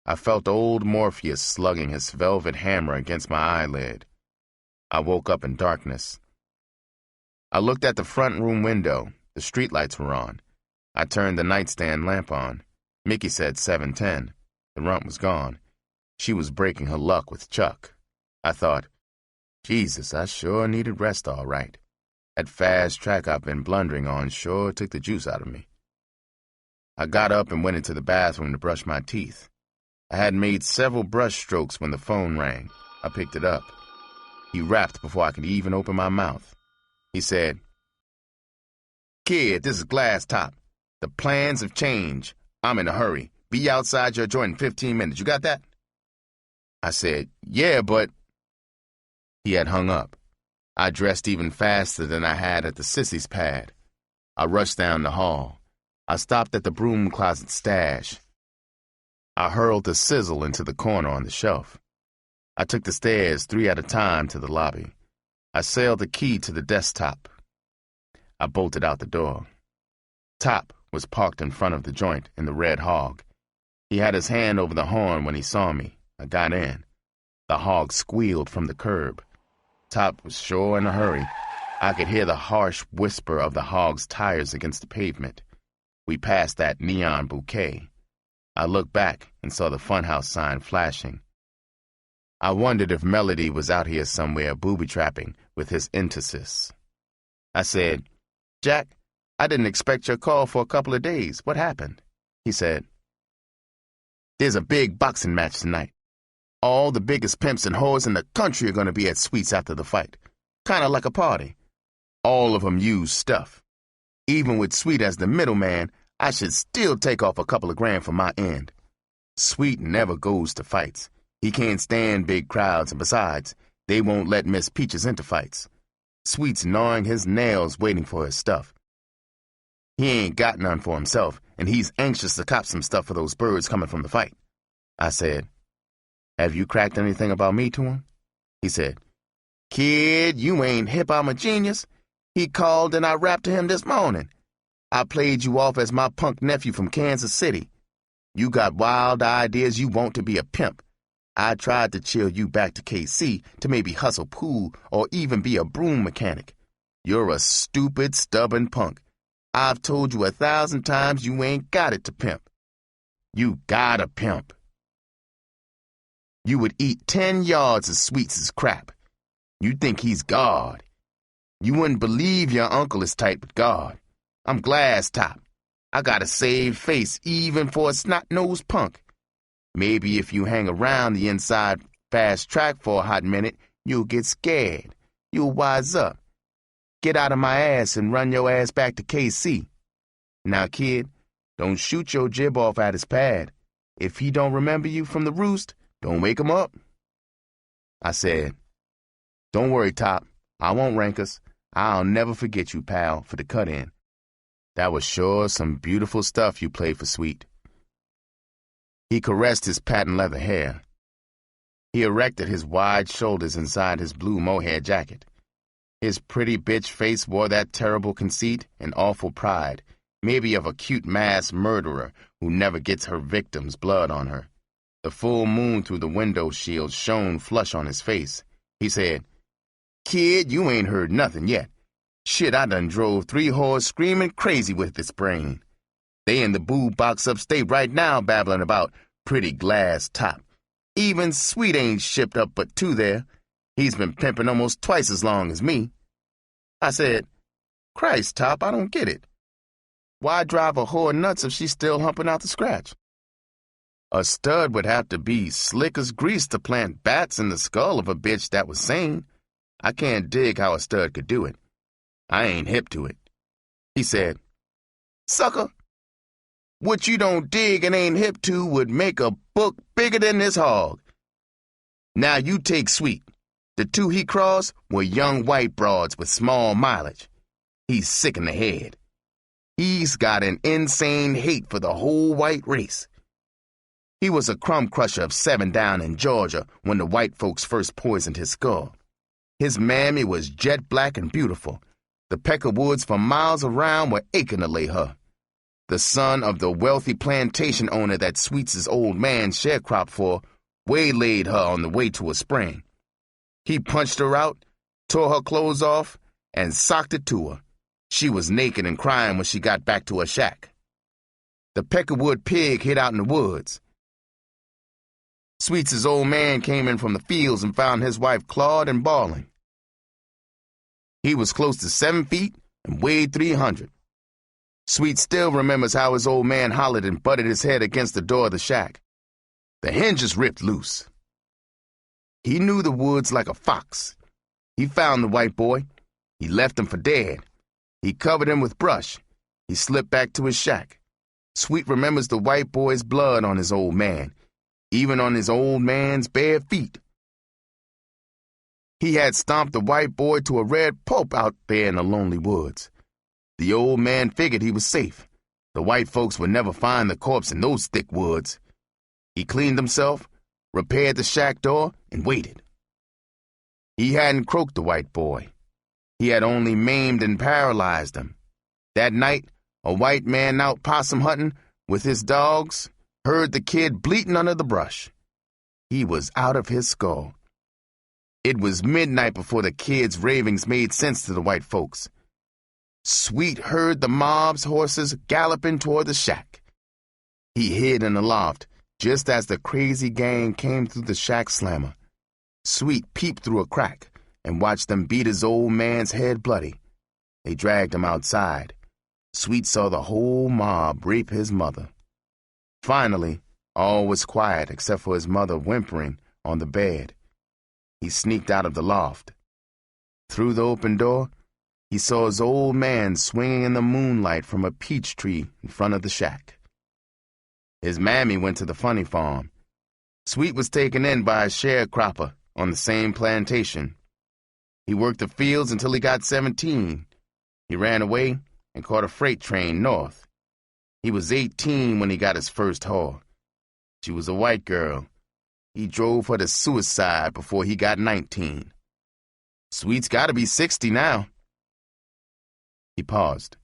I felt old Morpheus slugging his velvet hammer against my eyelid. I woke up in darkness. I looked at the front room window. The streetlights were on. I turned the nightstand lamp on. Mickey said 7:10. The runt was gone. She was breaking her luck with Chuck. I thought, Jesus, I sure needed rest all right. That fast track I've been blundering on sure took the juice out of me. I got up and went into the bathroom to brush my teeth. I had made several brush strokes when the phone rang. I picked it up. He rapped before I could even open my mouth. He said, "Kid, this is Glass Top. The plans have changed. I'm in a hurry. Be outside your joint in 15 minutes. You got that?" I said, "Yeah, but..." He had hung up. I dressed even faster than I had at the sissy's pad. I rushed down the hall. I stopped at the broom closet stash. I hurled the sizzle into the corner on the shelf. I took the stairs 3 at a time to the lobby. I sailed the key to the desktop. I bolted out the door. Top was parked in front of the joint in the Red Hog. He had his hand over the horn when he saw me. I got in. The hog squealed from the curb. Top was sure in a hurry. I could hear the harsh whisper of the hog's tires against the pavement. We passed that neon bouquet. I looked back and saw the funhouse sign flashing. I wondered if Melody was out here somewhere booby-trapping with his entasis. I said, "Jack, I didn't expect your call for a couple of days. What happened?" He said, "There's a big boxing match tonight. All the biggest pimps and whores in the country are going to be at Sweets after the fight. Kind of like a party. All of them use stuff. Even with Sweet as the middleman, I should still take off a couple of grand for my end. Sweet never goes to fights. He can't stand big crowds, and besides, they won't let Miss Peaches into fights. Sweet's gnawing his nails waiting for his stuff. He ain't got none for himself, and he's anxious to cop some stuff for those birds coming from the fight. I said, "Have you cracked anything about me to him?" He said, "Kid, you ain't hip, I'm a genius. He called and I rapped to him this morning. I played you off as my punk nephew from Kansas City. You got wild ideas you want to be a pimp. I tried to chill you back to KC to maybe hustle pool or even be a broom mechanic. You're a stupid, stubborn punk. I've told you 1,000 times you ain't got it to pimp. You gotta pimp. You would eat 10 yards of Sweets' crap. You think he's God. You wouldn't believe your uncle is tight with God. I'm glass top. I got a saved face even for a snot-nosed punk. Maybe if you hang around the inside fast track for a hot minute, you'll get scared. You'll wise up. Get out of my ass and run your ass back to KC. Now, kid, don't shoot your jib off at his pad. If he don't remember you from the roost, don't wake him up." I said, "Don't worry, Top. I won't rank us. I'll never forget you, pal, for the cut-in. That was sure some beautiful stuff you played for Sweet." He caressed his patent leather hair. He erected his wide shoulders inside his blue mohair jacket. His pretty bitch face wore that terrible conceit and awful pride, maybe of a cute mass murderer who never gets her victim's blood on her. The full moon through the window shield shone flush on his face. He said, "Kid, you ain't heard nothing yet. Shit, I done drove 3 whores screaming crazy with this brain. They in the boo box upstate right now babbling about pretty glass top. Even Sweet ain't shipped up but 2 there. He's been pimping almost twice as long as me." I said, "Christ, Top, I don't get it. Why drive a whore nuts if she's still humping out the scratch? A stud would have to be slick as grease to plant bats in the skull of a bitch that was sane. I can't dig how a stud could do it. I ain't hip to it." He said, "Sucker, what you don't dig and ain't hip to would make a book bigger than this hog. Now you take Sweet. The 2 he crossed were young white broads with small mileage. He's sick in the head. He's got an insane hate for the whole white race. He was a crumb crusher of 7 down in Georgia when the white folks first poisoned his skull. His mammy was jet black and beautiful. The Pecker Woods for miles around were aching to lay her. The son of the wealthy plantation owner that Sweets' old man sharecropped for waylaid her on the way to a spring. He punched her out, tore her clothes off, and socked it to her. She was naked and crying when she got back to her shack. The Peckerwood pig hid out in the woods. Sweets' old man came in from the fields and found his wife clawed and bawling. He was close to 7 feet and weighed 300. Sweet still remembers how his old man hollered and butted his head against the door of the shack. The hinges ripped loose. He knew the woods like a fox. He found the white boy. He left him for dead. He covered him with brush. He slipped back to his shack. Sweet remembers the white boy's blood on his old man, even on his old man's bare feet. He had stomped the white boy to a red pulp out there in the lonely woods. The old man figured he was safe. The white folks would never find the corpse in those thick woods. He cleaned himself, repaired the shack door, and waited. He hadn't croaked the white boy. He had only maimed and paralyzed him. That night, a white man out possum hunting with his dogs heard the kid bleating under the brush. He was out of his skull. It was midnight before the kid's ravings made sense to the white folks. Sweet heard the mob's horses galloping toward the shack. He hid in the loft just as the crazy gang came through the shack slammer. Sweet peeped through a crack and watched them beat his old man's head bloody. They dragged him outside. Sweet saw the whole mob rape his mother. Finally, all was quiet except for his mother whimpering on the bed. He sneaked out of the loft. Through the open door, he saw his old man swinging in the moonlight from a peach tree in front of the shack. His mammy went to the funny farm. Sweet was taken in by a sharecropper on the same plantation. He worked the fields until he got 17. He ran away and caught a freight train north. He was 18 when he got his first whore. She was a white girl. He drove her to suicide before he got 19. Sweet's got to be 60 now. He paused.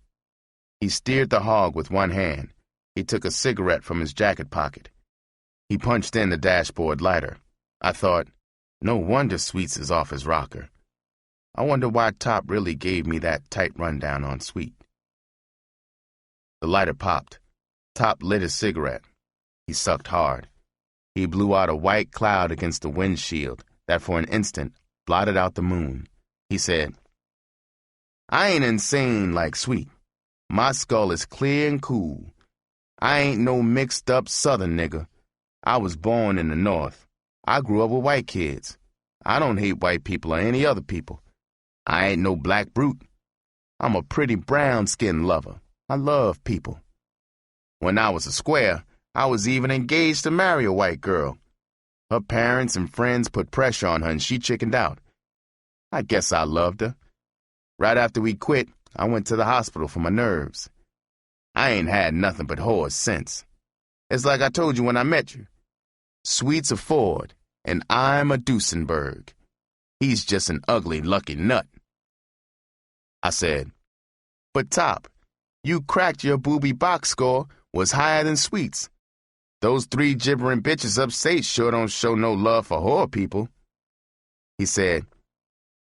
He steered the hog with one hand. He took a cigarette from his jacket pocket. He punched in the dashboard lighter. I thought, no wonder Sweets is off his rocker. I wonder why Top really gave me that tight rundown on Sweet. The lighter popped. Top lit his cigarette. He sucked hard. He blew out a white cloud against the windshield that for an instant blotted out the moon. He said, I ain't insane like Sweet. My skull is clear and cool. I ain't no mixed-up southern nigga. I was born in the North. I grew up with white kids. I don't hate white people or any other people. I ain't no black brute. I'm a pretty brown-skinned lover. I love people. When I was a square, I was even engaged to marry a white girl. Her parents and friends put pressure on her and she chickened out. I guess I loved her. Right after we quit, I went to the hospital for my nerves. I ain't had nothing but whores since. It's like I told you when I met you. Sweet's a Ford, and I'm a Duesenberg. He's just an ugly, lucky nut. I said, but Top, you cracked your booby box score was higher than Sweet's. Those 3 gibbering bitches upstate sure don't show no love for whore people. He said,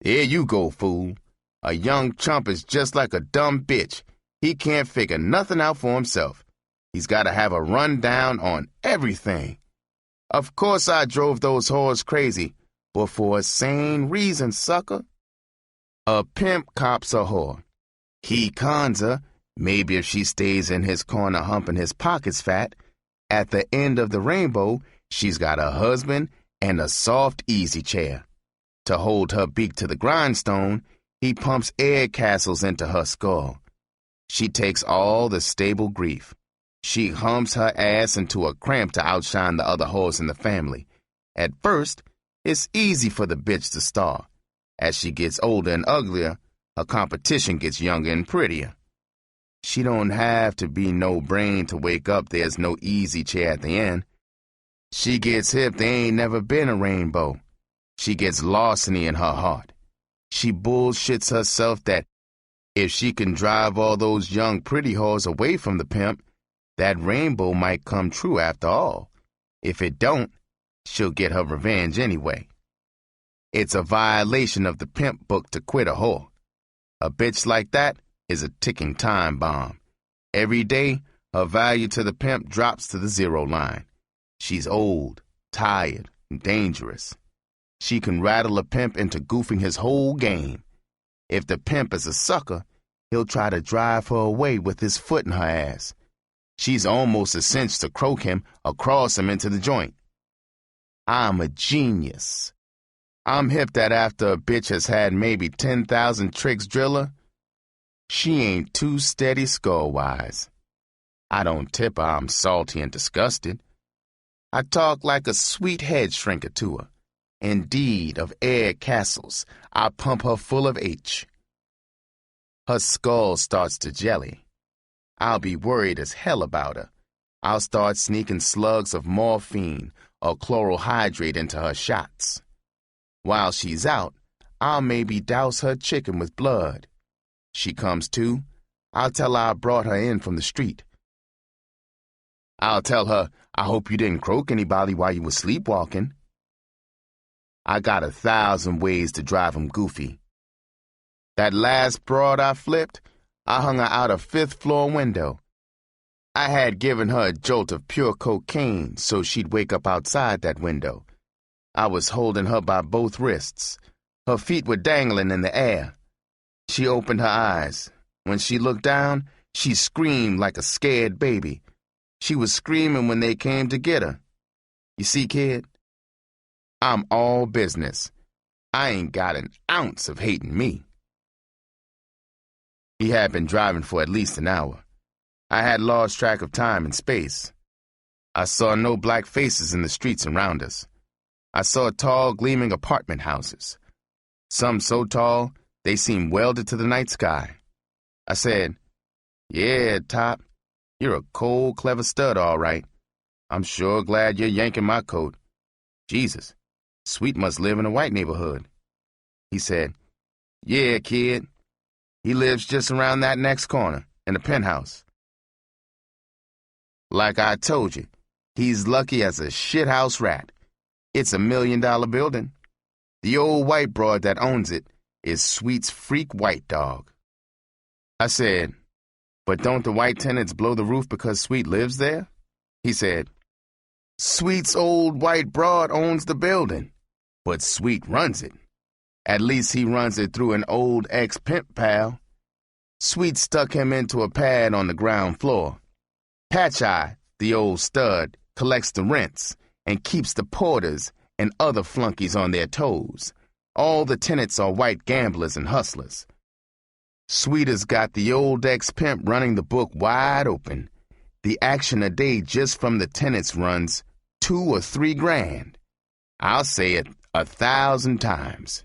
here you go, fool. A young chump is just like a dumb bitch. He can't figure nothing out for himself. He's got to have a rundown on everything. Of course I drove those whores crazy, but for a sane reason, sucker. A pimp cops a whore. He cons her, maybe if she stays in his corner humping his pockets fat. At the end of the rainbow, she's got a husband and a soft easy chair. To hold her beak to the grindstone, he pumps air castles into her skull. She takes all the stable grief. She humps her ass into a cramp to outshine the other whores in the family. At first, it's easy for the bitch to star. As she gets older and uglier, her competition gets younger and prettier. She don't have to be no brain to wake up there's no easy chair at the end. She gets hip there ain't never been a rainbow. She gets larceny in her heart. She bullshits herself that if she can drive all those young pretty whores away from the pimp, that rainbow might come true after all. If it don't, she'll get her revenge anyway. It's a violation of the pimp book to quit a whore. A bitch like that is a ticking time bomb. Every day, her value to the pimp drops to the 0 line. She's old, tired, and dangerous. She can rattle a pimp into goofing his whole game. If the pimp is a sucker, he'll try to drive her away with his foot in her ass. She's almost a cinch to croak him or cross him into the joint. I'm a genius. I'm hip that after a bitch has had maybe 10,000 tricks drill her, she ain't too steady skull-wise. I don't tip her I'm salty and disgusted. I talk like a sweet head shrinker to her. Indeed, of air castles, I pump her full of H. Her skull starts to jelly. I'll be worried as hell about her. I'll start sneaking slugs of morphine or chloral hydrate into her shots. While she's out, I'll maybe douse her chicken with blood. She comes to, I'll tell her I brought her in from the street. I'll tell her, I hope you didn't croak anybody while you were sleepwalking. I got 1,000 ways to drive 'em goofy. That last broad I flipped, I hung her out a 5th floor window. I had given her a jolt of pure cocaine so she'd wake up outside that window. I was holding her by both wrists. Her feet were dangling in the air. She opened her eyes. When she looked down, she screamed like a scared baby. She was screaming when they came to get her. You see, kid? I'm all business. I ain't got an ounce of hating me. He had been driving for at least an hour. I had lost track of time and space. I saw no black faces in the streets around us. I saw tall, gleaming apartment houses. Some so tall, they seemed welded to the night sky. I said, "Yeah, Top, you're a cold, clever stud, all right. I'm sure glad you're yanking my coat. Jesus, Sweet must live in a white neighborhood." He said, "Yeah, kid. He lives just around that next corner, in the penthouse." Like I told you, he's lucky as a shithouse rat. It's $1 million building. The old white broad that owns it is Sweet's freak white dog. I said, "But don't the white tenants blow the roof because Sweet lives there?" He said, "Sweet's old white broad owns the building, but Sweet runs it. At least he runs it through an old ex-pimp pal. Sweet stuck him into a pad on the ground floor. Patch-Eye, the old stud, collects the rents and keeps the porters and other flunkies on their toes. All the tenants are white gamblers and hustlers. Sweet has got the old ex-pimp running the book wide open. The action a day just from the tenants runs $2 or $3 grand. I'll say it 1,000 times.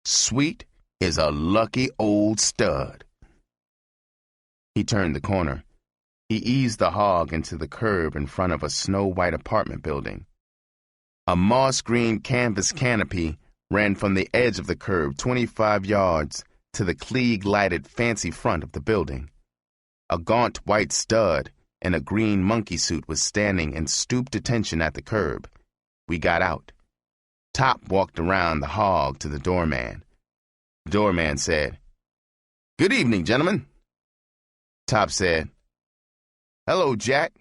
Sweet is a lucky old stud." He turned the corner. He eased the hog into the curb in front of a snow-white apartment building. A moss-green canvas canopy ran from the edge of the curb 25 yards to the Klieg-lighted fancy front of the building. A gaunt white stud in a green monkey suit was standing in stooped attention at the curb. We got out. Top walked around the hog to the doorman. The doorman said, "Good evening, gentlemen." Top said, "Hello, Jack.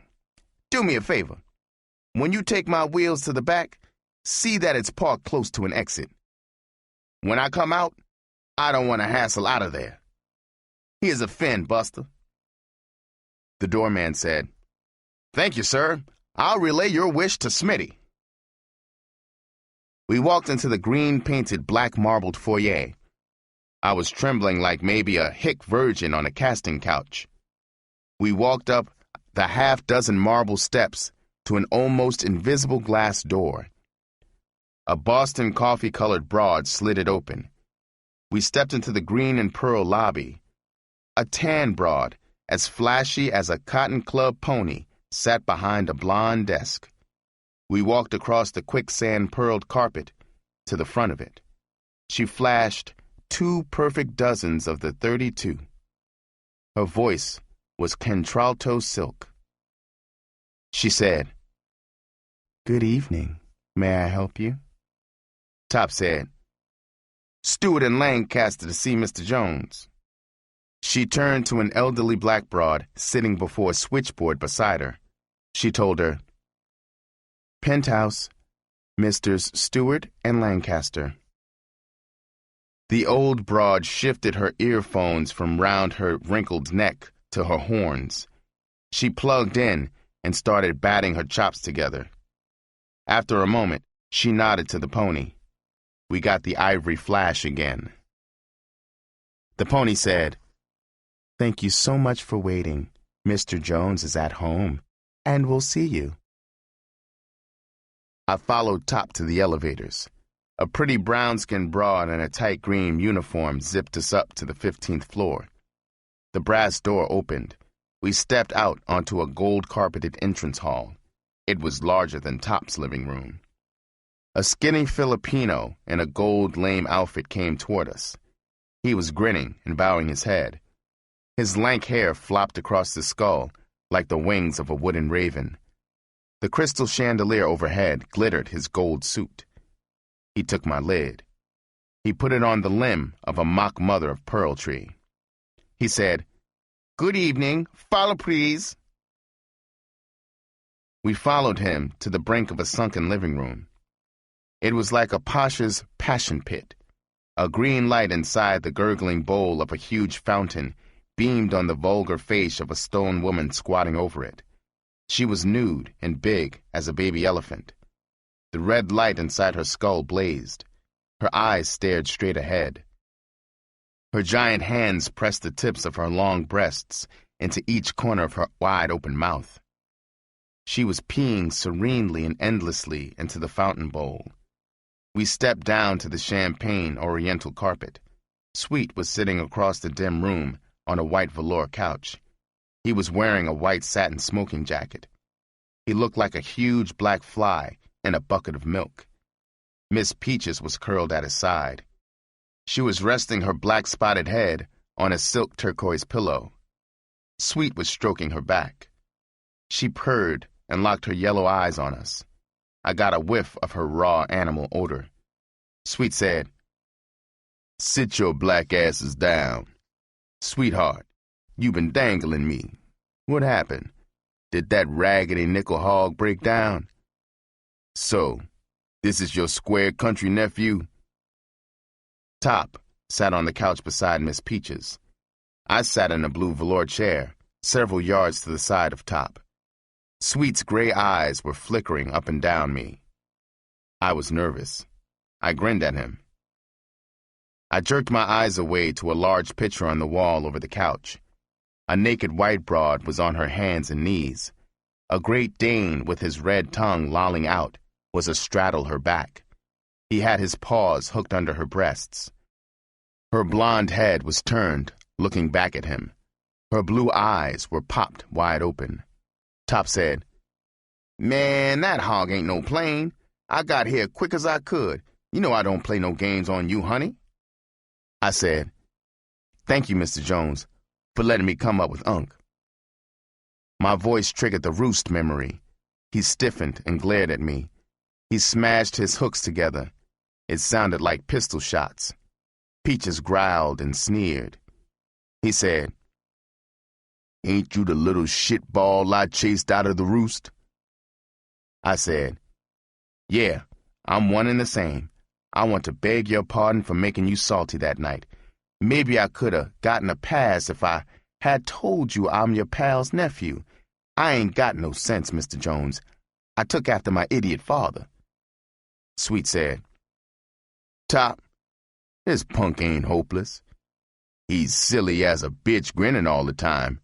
Do me a favor. When you take my wheels to the back, see that it's parked close to an exit. When I come out, I don't want to hassle out of there. Here's a fin, Buster." The doorman said, "Thank you, sir. I'll relay your wish to Smitty." We walked into the green-painted black marbled foyer. I was trembling like maybe a hick virgin on a casting couch. We walked up the half-dozen marble steps to an almost invisible glass door. A Boston coffee-colored broad slid it open. We stepped into the green and pearl lobby. A tan broad, as flashy as a cotton club pony, sat behind a blonde desk. We walked across the quicksand-pearled carpet to the front of it. She flashed 2 perfect dozens of the 32. Her voice was contralto silk. She said, "Good evening. May I help you?" Top said, "Stewart and Lancaster to see Mr. Jones." She turned to an elderly black broad sitting before a switchboard beside her. She told her, "Penthouse, Messrs. Stewart and Lancaster." The old broad shifted her earphones from round her wrinkled neck to her horns. She plugged in and started batting her chops together. After a moment, she nodded to the pony. We got the ivory flash again. The pony said, "Thank you so much for waiting. Mr. Jones is at home, and we'll see you." I followed Top to the elevators. A pretty brown-skinned broad in a tight green uniform zipped us up to the 15th floor. The brass door opened. We stepped out onto a gold-carpeted entrance hall. It was larger than Top's living room. A skinny Filipino in a gold lame outfit came toward us. He was grinning and bowing his head. His lank hair flopped across his skull like the wings of a wooden raven. The crystal chandelier overhead glittered his gold suit. He took my lid. He put it on the limb of a mock mother-of-pearl tree. He said, "Good evening. Follow, please." We followed him to the brink of a sunken living room. It was like a pasha's passion pit. A green light inside the gurgling bowl of a huge fountain beamed on the vulgar face of a stone woman squatting over it. She was nude and big as a baby elephant. The red light inside her skull blazed. Her eyes stared straight ahead. Her giant hands pressed the tips of her long breasts into each corner of her wide-open mouth. She was peeing serenely and endlessly into the fountain bowl. We stepped down to the champagne oriental carpet. Sweet was sitting across the dim room on a white velour couch. He was wearing a white satin smoking jacket. He looked like a huge black fly in a bucket of milk. Miss Peaches was curled at his side. She was resting her black-spotted head on a silk turquoise pillow. Sweet was stroking her back. She purred and locked her yellow eyes on us. I got a whiff of her raw animal odor. Sweet said, "Sit your black asses down. Sweetheart, you've been dangling me. What happened? Did that raggedy nickel hog break down? So, this is your square country nephew?" Top sat on the couch beside Miss Peaches. I sat in a blue velour chair, several yards to the side of Top. Sweet's gray eyes were flickering up and down me. I was nervous. I grinned at him. I jerked my eyes away to a large picture on the wall over the couch. A naked white broad was on her hands and knees. A Great Dane with his red tongue lolling out was astraddle her back. He had his paws hooked under her breasts. Her blonde head was turned, looking back at him. Her blue eyes were popped wide open. Top said, "Man, that hog ain't no plane. I got here quick as I could. You know I don't play no games on you, honey." I said, "Thank you, Mr. Jones, for letting me come up with Unc." My voice triggered the roost memory. He stiffened and glared at me. He smashed his hooks together. It sounded like pistol shots. Peaches growled and sneered. He said, "Ain't you the little shitball I chased out of the roost?" I said, "Yeah, I'm one and the same. I want to beg your pardon for making you salty that night. Maybe I could have gotten a pass if I had told you I'm your pal's nephew. I ain't got no sense, Mr. Jones. I took after my idiot father." Sweet said, "Top, this punk ain't hopeless. He's silly as a bitch grinning all the time.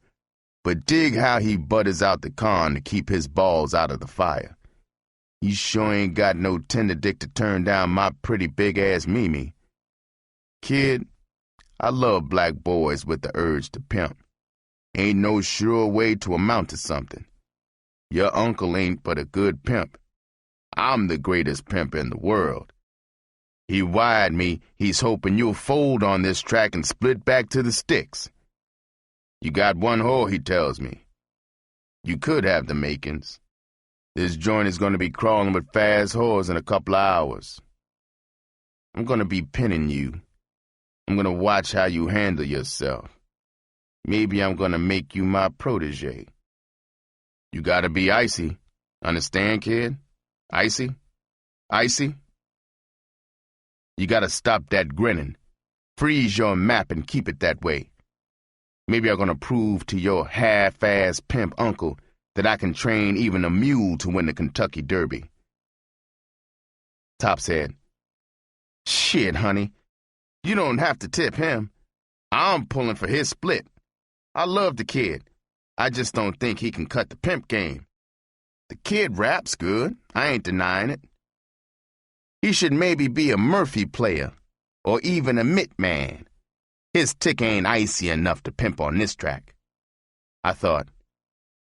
But dig how he butters out the con to keep his balls out of the fire. He sure ain't got no tender dick to turn down my pretty big-ass Mimi. Kid, I love black boys with the urge to pimp. Ain't no sure way to amount to something. Your uncle ain't but a good pimp. I'm the greatest pimp in the world. He wired me he's hoping you'll fold on this track and split back to the sticks. You got one whore, he tells me. You could have the makings. This joint is going to be crawling with fast whores in a couple of hours. I'm going to be pinning you. I'm going to watch how you handle yourself. Maybe I'm going to make you my protege. You got to be icy. Understand, kid? Icy? Icy? You got to stop that grinning. Freeze your map and keep it that way. Maybe I'm going to prove to your half-ass pimp uncle that I can train even a mule to win the Kentucky Derby." Top said, "Shit, honey. You don't have to tip him. I'm pulling for his split. I love the kid. I just don't think he can cut the pimp game. The kid raps good. I ain't denying it. He should maybe be a Murphy player or even a mitt man. His tick ain't icy enough to pimp on this track." I thought,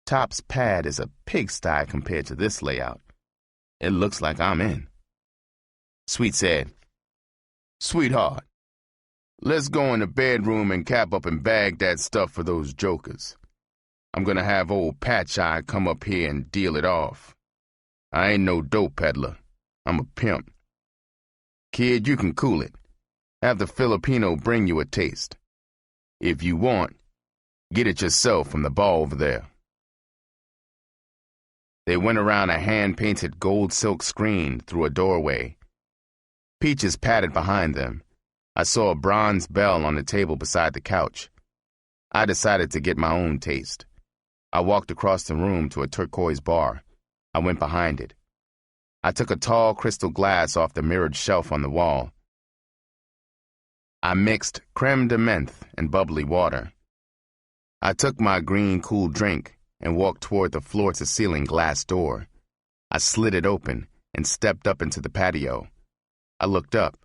Top's pad is a pigsty compared to this layout. It looks like I'm in. Sweet said, "Sweetheart, let's go in the bedroom and cap up and bag that stuff for those jokers. I'm gonna have old Patch Eye come up here and deal it off. I ain't no dope peddler. I'm a pimp. Kid, you can cool it. Have the Filipino bring you a taste. If you want, get it yourself from the bar over there." They went around a hand-painted gold silk screen through a doorway. Peaches padded behind them. I saw a bronze bell on the table beside the couch. I decided to get my own taste. I walked across the room to a turquoise bar. I went behind it. I took a tall crystal glass off the mirrored shelf on the wall. I mixed creme de menthe and bubbly water. I took my green cool drink and walked toward the floor-to-ceiling glass door. I slid it open and stepped up into the patio. I looked up.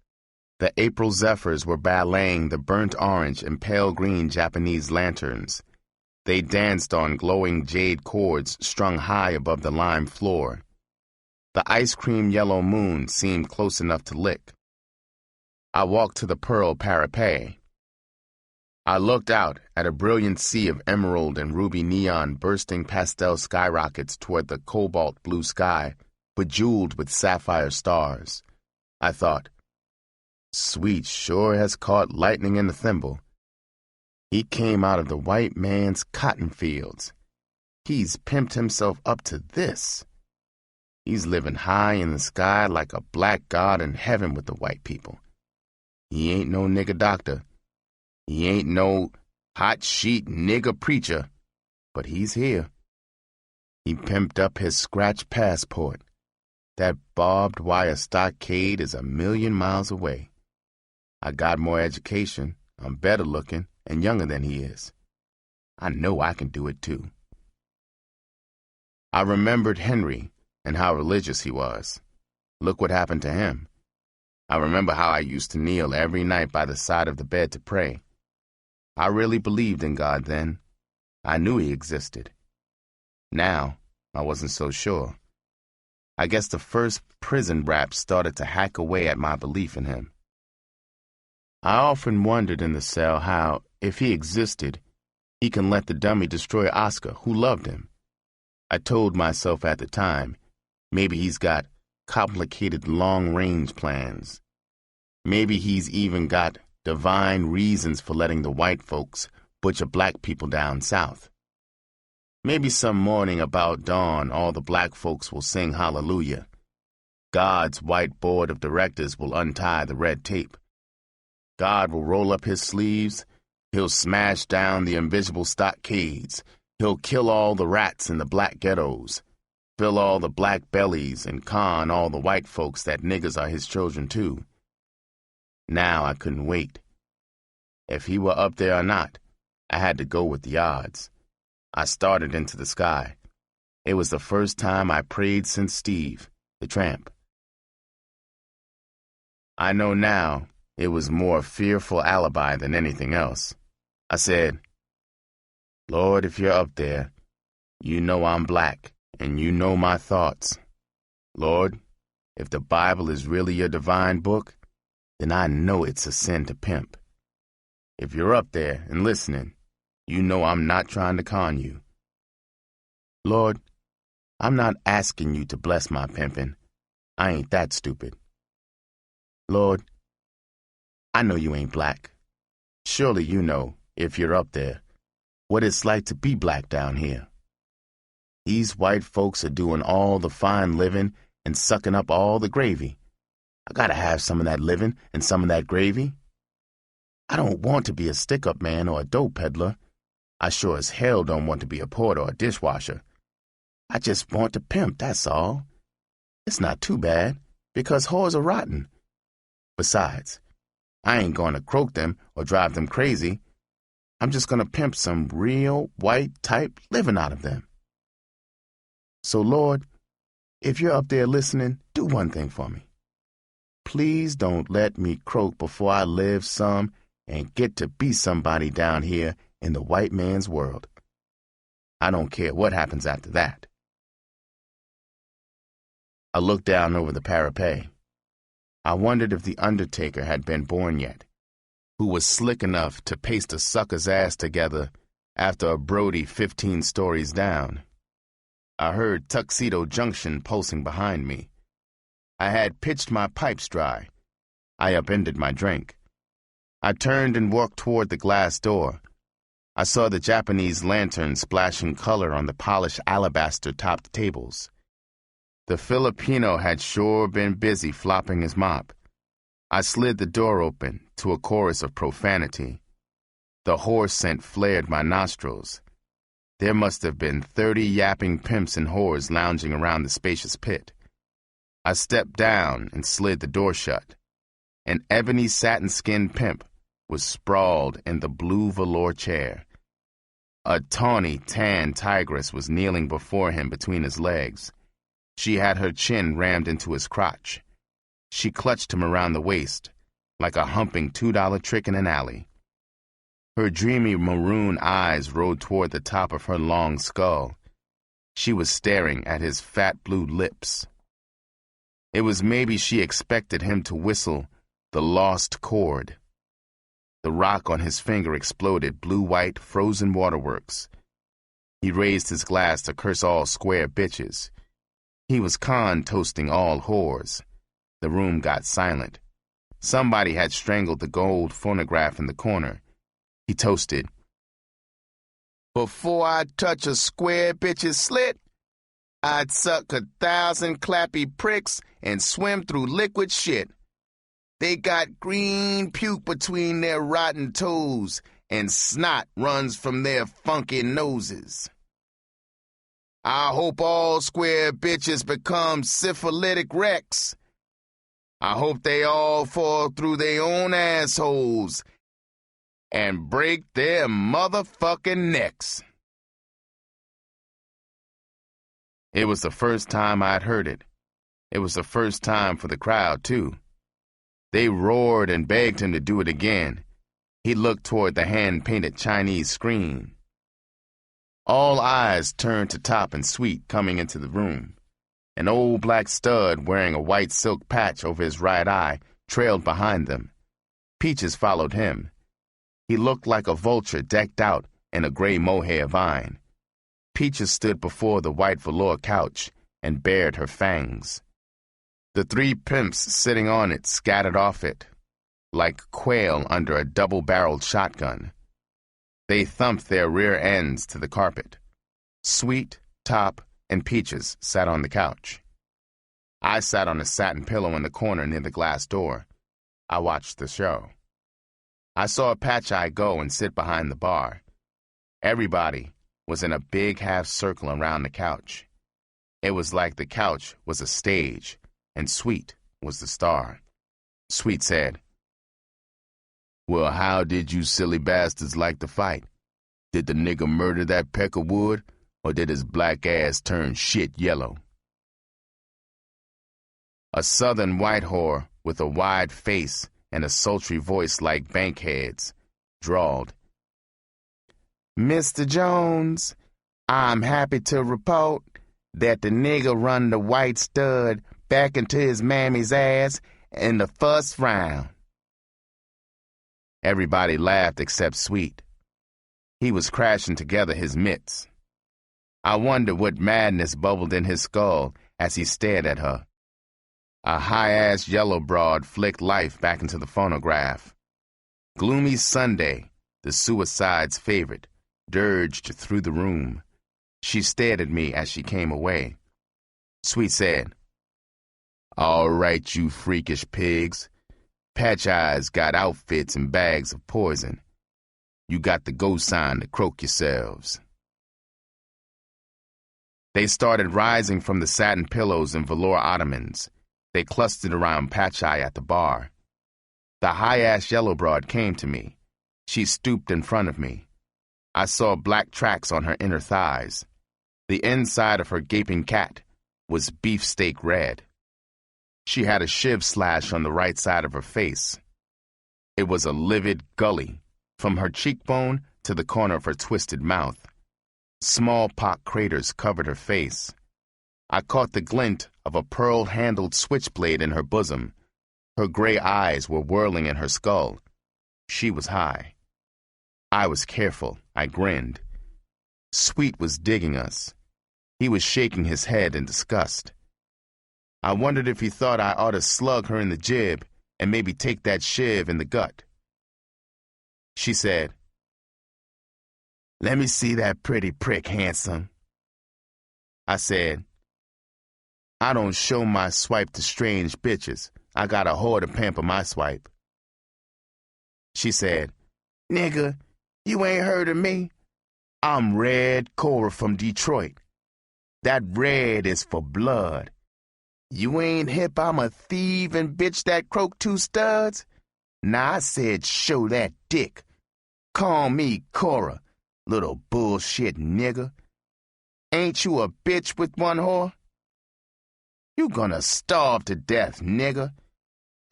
The April zephyrs were balleting the burnt orange and pale green Japanese lanterns. They danced on glowing jade cords strung high above the lime floor. The ice cream yellow moon seemed close enough to lick. I walked to the pearl parapet. I looked out at a brilliant sea of emerald and ruby neon bursting pastel skyrockets toward the cobalt blue sky, bejeweled with sapphire stars. I thought, Sweet sure has caught lightning in the thimble. He came out of the white man's cotton fields. He's pimped himself up to this. He's living high in the sky like a black god in heaven with the white people. He ain't no nigger doctor. He ain't no hot sheet nigger preacher, but he's here. He pimped up his scratch passport. That barbed wire stockade is 1,000,000 miles away. I got more education, I'm better looking, and younger than he is. I know I can do it too. I remembered Henry and how religious he was. Look what happened to him. I remember how I used to kneel every night by the side of the bed to pray. I really believed in God then. I knew he existed. Now, I wasn't so sure. I guess the first prison rap started to hack away at my belief in him. I often wondered in the cell how, if he existed, he can let the dummy destroy Oscar, who loved him. I told myself at the time, maybe he's got complicated long-range plans. Maybe he's even got divine reasons for letting the white folks butcher black people down south. Maybe some morning about dawn all the black folks will sing hallelujah. God's white board of directors will untie the red tape. God will roll up his sleeves. He'll smash down the invisible stockades. He'll kill all the rats in the black ghettos, fill all the black bellies, and con all the white folks that niggers are his children too. Now I couldn't wait. If he were up there or not, I had to go with the odds. I started into the sky. It was the first time I prayed since Steve, the tramp. I know now it was more fearful alibi than anything else. I said, Lord, if you're up there, you know I'm black, and you know my thoughts. Lord, if the Bible is really your divine book, then I know it's a sin to pimp. If you're up there and listening, you know I'm not trying to con you. Lord, I'm not asking you to bless my pimping. I ain't that stupid. Lord, I know you ain't black. Surely you know, if you're up there, what it's like to be black down here. These white folks are doing all the fine living and sucking up all the gravy. I gotta have some of that living and some of that gravy. I don't want to be a stick-up man or a dope peddler. I sure as hell don't want to be a porter or a dishwasher. I just want to pimp, that's all. It's not too bad, because whores are rotten. Besides, I ain't gonna croak them or drive them crazy. I'm just gonna pimp some real white-type living out of them. So, Lord, if you're up there listening, do one thing for me. Please don't let me croak before I live some and get to be somebody down here in the white man's world. I don't care what happens after that. I looked down over the parapet. I wondered if the Undertaker had been born yet, who was slick enough to paste a sucker's ass together after a Brody 15 stories down. I heard Tuxedo Junction pulsing behind me. I had pitched my pipes dry. I upended my drink. I turned and walked toward the glass door. I saw the Japanese lantern splashing color on the polished alabaster-topped tables. The Filipino had sure been busy flopping his mop. I slid the door open to a chorus of profanity. The horse scent flared my nostrils. There must have been 30 yapping pimps and whores lounging around the spacious pit. I stepped down and slid the door shut. An ebony satin-skinned pimp, was sprawled in the blue velour chair. A tawny, tan tigress was kneeling before him between his legs. She had her chin rammed into his crotch. She clutched him around the waist, like a humping $2 trick in an alley. Her dreamy maroon eyes rolled toward the top of her long skull. She was staring at his fat blue lips. It was maybe she expected him to whistle the lost chord. The rock on his finger exploded blue-white frozen waterworks. He raised his glass to curse all square bitches. He was toasting all whores. The room got silent. Somebody had strangled the gold phonograph in the corner. He toasted, "Before I touch a square bitch's slit, I'd suck 1,000 clappy pricks and swim through liquid shit. They got green puke between their rotten toes, and snot runs from their funky noses. I hope all square bitches become syphilitic wrecks. I hope they all fall through their own assholes and break their motherfucking necks." It was the first time I'd heard it. It was the first time for the crowd, too. They roared and begged him to do it again. He looked toward the hand-painted Chinese screen. All eyes turned to Top and Sweet coming into the room. An old black stud wearing a white silk patch over his right eye trailed behind them. Peaches followed him. He looked like a vulture decked out in a gray mohair vine. Peaches stood before the white velour couch and bared her fangs. The 3 pimps sitting on it scattered off it, like quail under a double-barreled shotgun. They thumped their rear ends to the carpet. Sweet, Top, and Peaches sat on the couch. I sat on a satin pillow in the corner near the glass door. I watched the show. I saw Patch Eye go and sit behind the bar. Everybody was in a big half circle around the couch. It was like the couch was a stage, and Sweet was the star. Sweet said, "Well, how did you silly bastards like the fight? Did the nigga murder that peck of wood, or did his black ass turn shit yellow?" A southern white whore with a wide face and a sultry voice like Bankhead's drawled, "Mr. Jones, I'm happy to report that the nigga run the white stud back into his mammy's ass in the first round." Everybody laughed except Sweet. He was crashing together his mitts. I wondered what madness bubbled in his skull as he stared at her. A high-ass yellow broad flicked life back into the phonograph. Gloomy Sunday, the suicide's favorite, dirged through the room. She stared at me as she came away. Sweet said, "All right, you freakish pigs. Patch Eye's got outfits and bags of poison. You got the go sign to croak yourselves." They started rising from the satin pillows and velour ottomans. They clustered around Patch Eye at the bar. The high-ass yellow broad came to me. She stooped in front of me. I saw black tracks on her inner thighs. The inside of her gaping cat was beefsteak red. She had a shiv slash on the right side of her face. It was a livid gully, from her cheekbone to the corner of her twisted mouth. Smallpox craters covered her face. I caught the glint of a pearl-handled switchblade in her bosom. Her gray eyes were whirling in her skull. She was high. I was careful. I grinned. Sweet was digging us. He was shaking his head in disgust. I wondered if he thought I ought to slug her in the jib and maybe take that shiv in the gut. She said, "Let me see that pretty prick, handsome." I said, "I don't show my swipe to strange bitches. I got a whore to pamper my swipe." She said, "Nigga, you ain't heard of me. I'm Red Cora from Detroit. That red is for blood. You ain't hip I'm a thieving bitch that croaked 2 studs? Now I said show that dick. Call me Cora, little bullshit nigger. Ain't you a bitch with one whore? You gonna starve to death, nigga.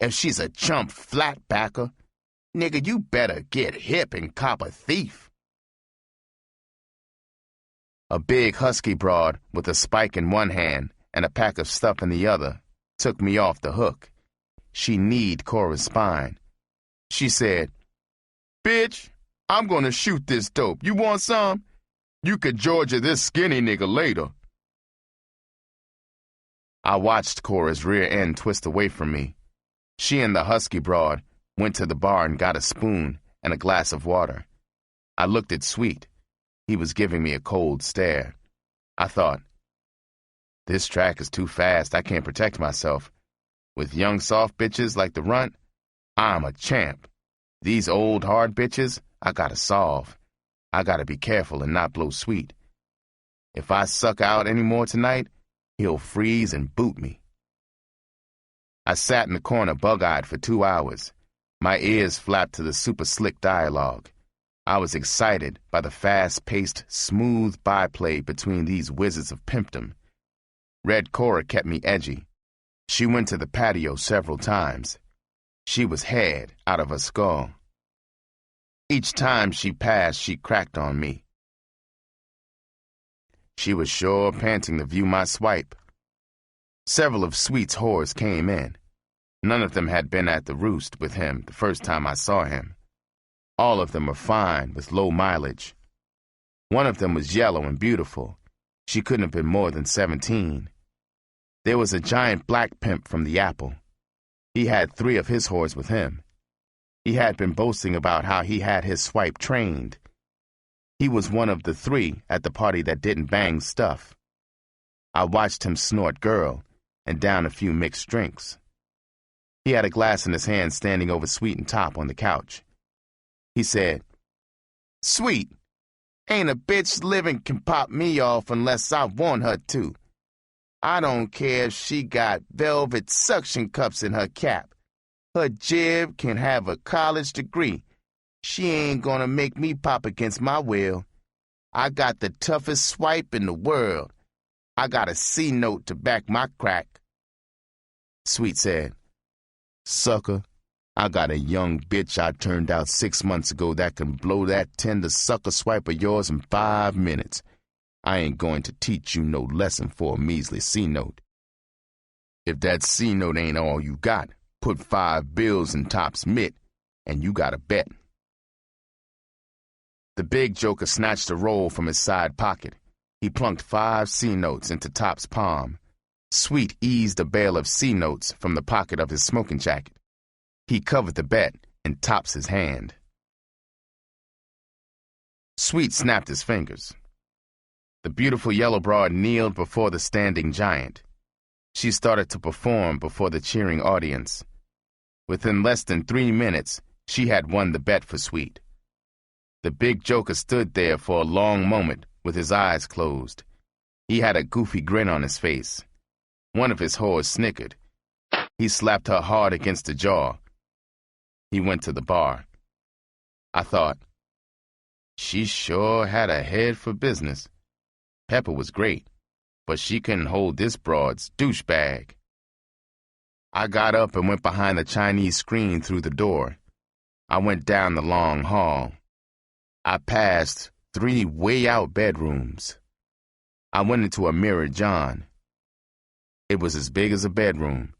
If she's a chump flatbacker, nigga, you better get hip and cop a thief. A big husky broad with a spike in one hand and a pack of stuff in the other took me off the hook. She kneed Cora's spine. She said, "Bitch, I'm gonna shoot this dope. You want some? You could Georgia this skinny nigga later." I watched Cora's rear end twist away from me. She and the husky broad went to the bar and got a spoon and a glass of water. I looked at Sweet. He was giving me a cold stare. I thought, this track is too fast. I can't protect myself. With young soft bitches like the runt, I'm a champ. These old hard bitches, I gotta solve. I gotta be careful and not blow Sweet. If I suck out any more tonight, he'll freeze and boot me. I sat in the corner bug-eyed for 2 hours. My ears flapped to the super slick dialogue. I was excited by the fast-paced, smooth byplay between these wizards of pimpdom. Red Cora kept me edgy. She went to the patio several times. She was head out of her skull. Each time she passed, she cracked on me. She was sure panting to view my swipe. Several of Sweet's whores came in. None of them had been at the roost with him the first time I saw him. All of them were fine, with low mileage. One of them was yellow and beautiful. She couldn't have been more than 17. There was a giant black pimp from the Apple. He had 3 of his whores with him. He had been boasting about how he had his swipe trained. He was one of the 3 at the party that didn't bang stuff. I watched him snort girl and down a few mixed drinks. He had a glass in his hand standing over Sweet and Top on the couch. He said, "Sweet, ain't a bitch living can pop me off unless I want her to. I don't care if she got velvet suction cups in her cap. Her jib can have a college degree. She ain't gonna make me pop against my will. I got the toughest swipe in the world. I got a C note to back my crack." Sweet said, "Sucker, I got a young bitch I turned out 6 months ago that can blow that tender sucker swipe of yours in 5 minutes. I ain't going to teach you no lesson for a measly C note. If that C note ain't all you got, put 5 bills in Top's mitt, and you got a bet." The big joker snatched a roll from his side pocket. He plunked 5 C notes into Top's palm. Sweet eased a bale of C notes from the pocket of his smoking jacket. He covered the bet in Top's hand. Sweet snapped his fingers. The beautiful yellow broad kneeled before the standing giant. She started to perform before the cheering audience. Within less than 3 minutes, she had won the bet for Sweet. The big joker stood there for a long moment with his eyes closed. He had a goofy grin on his face. One of his whores snickered. He slapped her hard against the jaw. He went to the bar. I thought, she sure had a head for business. Pepper was great, but she couldn't hold this broad's douchebag. I got up and went behind the Chinese screen through the door. I went down the long hall. I passed 3 way-out bedrooms. I went into a mirrored john. It was as big as a bedroom.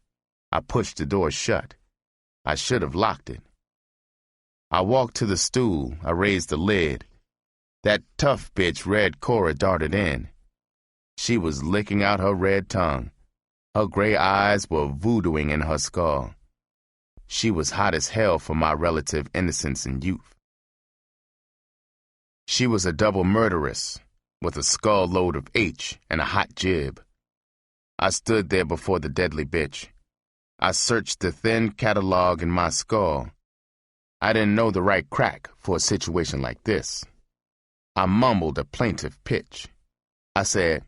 I pushed the door shut. I should have locked it. I walked to the stool. I raised the lid. That tough bitch Red Cora darted in. She was licking out her red tongue. Her gray eyes were voodooing in her skull. She was hot as hell for my relative innocence and youth. She was a double murderess, with a skull load of H and a hot jib. I stood there before the deadly bitch. I searched the thin catalog in my skull. I didn't know the right crack for a situation like this. I mumbled a plaintive pitch. I said,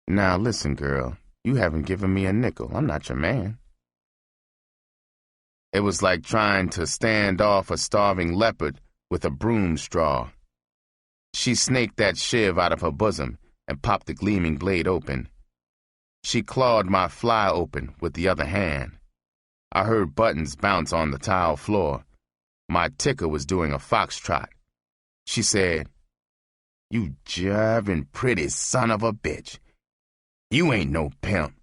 "Now listen, girl, you haven't given me a nickel. I'm not your man." It was like trying to stand off a starving leopard with a broom straw. She snaked that shiv out of her bosom and popped the gleaming blade open. She clawed my fly open with the other hand. I heard buttons bounce on the tile floor. My ticker was doing a foxtrot. She said, "You jiving pretty son of a bitch. You ain't no pimp.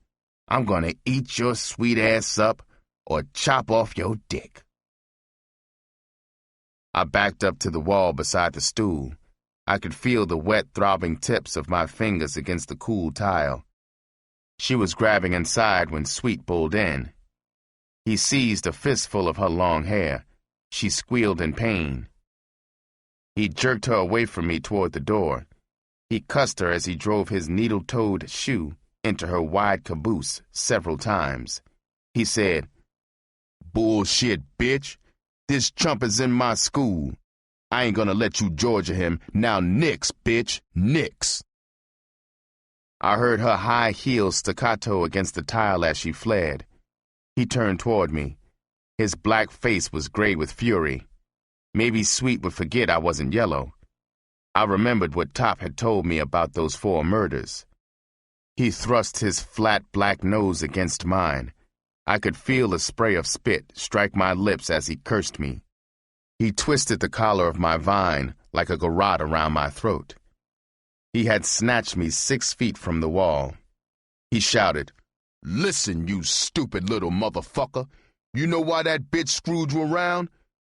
I'm gonna eat your sweet ass up or chop off your dick." I backed up to the wall beside the stool. I could feel the wet, throbbing tips of my fingers against the cool tile. She was grabbing inside when Sweet pulled in. He seized a fistful of her long hair. She squealed in pain. He jerked her away from me toward the door. He cussed her as he drove his needle-toed shoe into her wide caboose several times. He said, "Bullshit, bitch. This chump is in my school. I ain't gonna let you Georgia him. Now nix, bitch, nix." I heard her high heels staccato against the tile as she fled. He turned toward me. His black face was gray with fury. Maybe Sweet would forget I wasn't yellow. I remembered what Top had told me about those 4 murders. He thrust his flat black nose against mine. I could feel a spray of spit strike my lips as he cursed me. He twisted the collar of my vine like a garrote around my throat. He had snatched me 6 feet from the wall. He shouted, "Listen, you stupid little motherfucker. You know why that bitch screwed you around?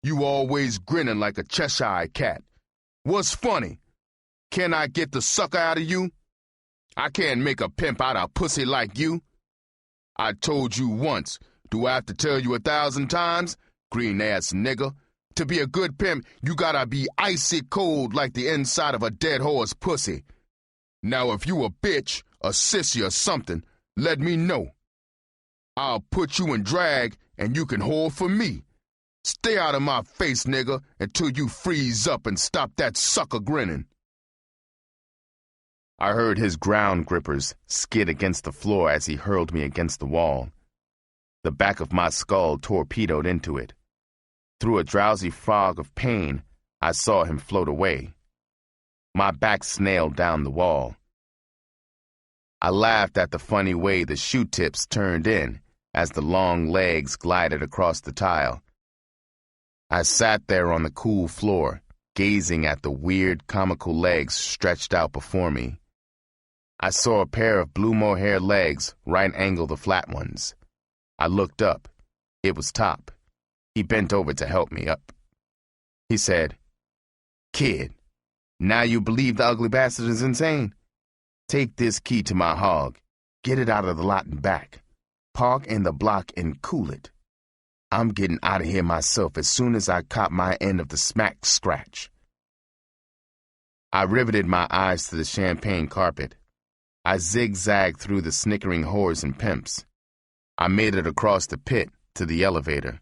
You always grinning like a Cheshire cat. What's funny? Can I get the sucker out of you? I can't make a pimp out of a pussy like you. I told you once. Do I have to tell you 1,000 times? Green-ass nigga. To be a good pimp, you gotta be icy cold like the inside of a dead horse pussy. Now if you a bitch, a sissy or something, let me know. I'll put you in drag and you can hold for me. Stay out of my face, nigga, until you freeze up and stop that sucker grinning." I heard his ground grippers skid against the floor as he hurled me against the wall. The back of my skull torpedoed into it. Through a drowsy fog of pain, I saw him float away. My back snailed down the wall. I laughed at the funny way the shoe tips turned in as the long legs glided across the tile. I sat there on the cool floor, gazing at the weird, comical legs stretched out before me. I saw a pair of blue mohair legs right-angle the flat ones. I looked up. It was Top. He bent over to help me up. He said, "Kid, now you believe the ugly bastard is insane? Take this key to my hog. Get it out of the lot and back. Park in the block and cool it. I'm getting out of here myself as soon as I caught my end of the smack scratch." I riveted my eyes to the champagne carpet. I zigzagged through the snickering whores and pimps. I made it across the pit to the elevator.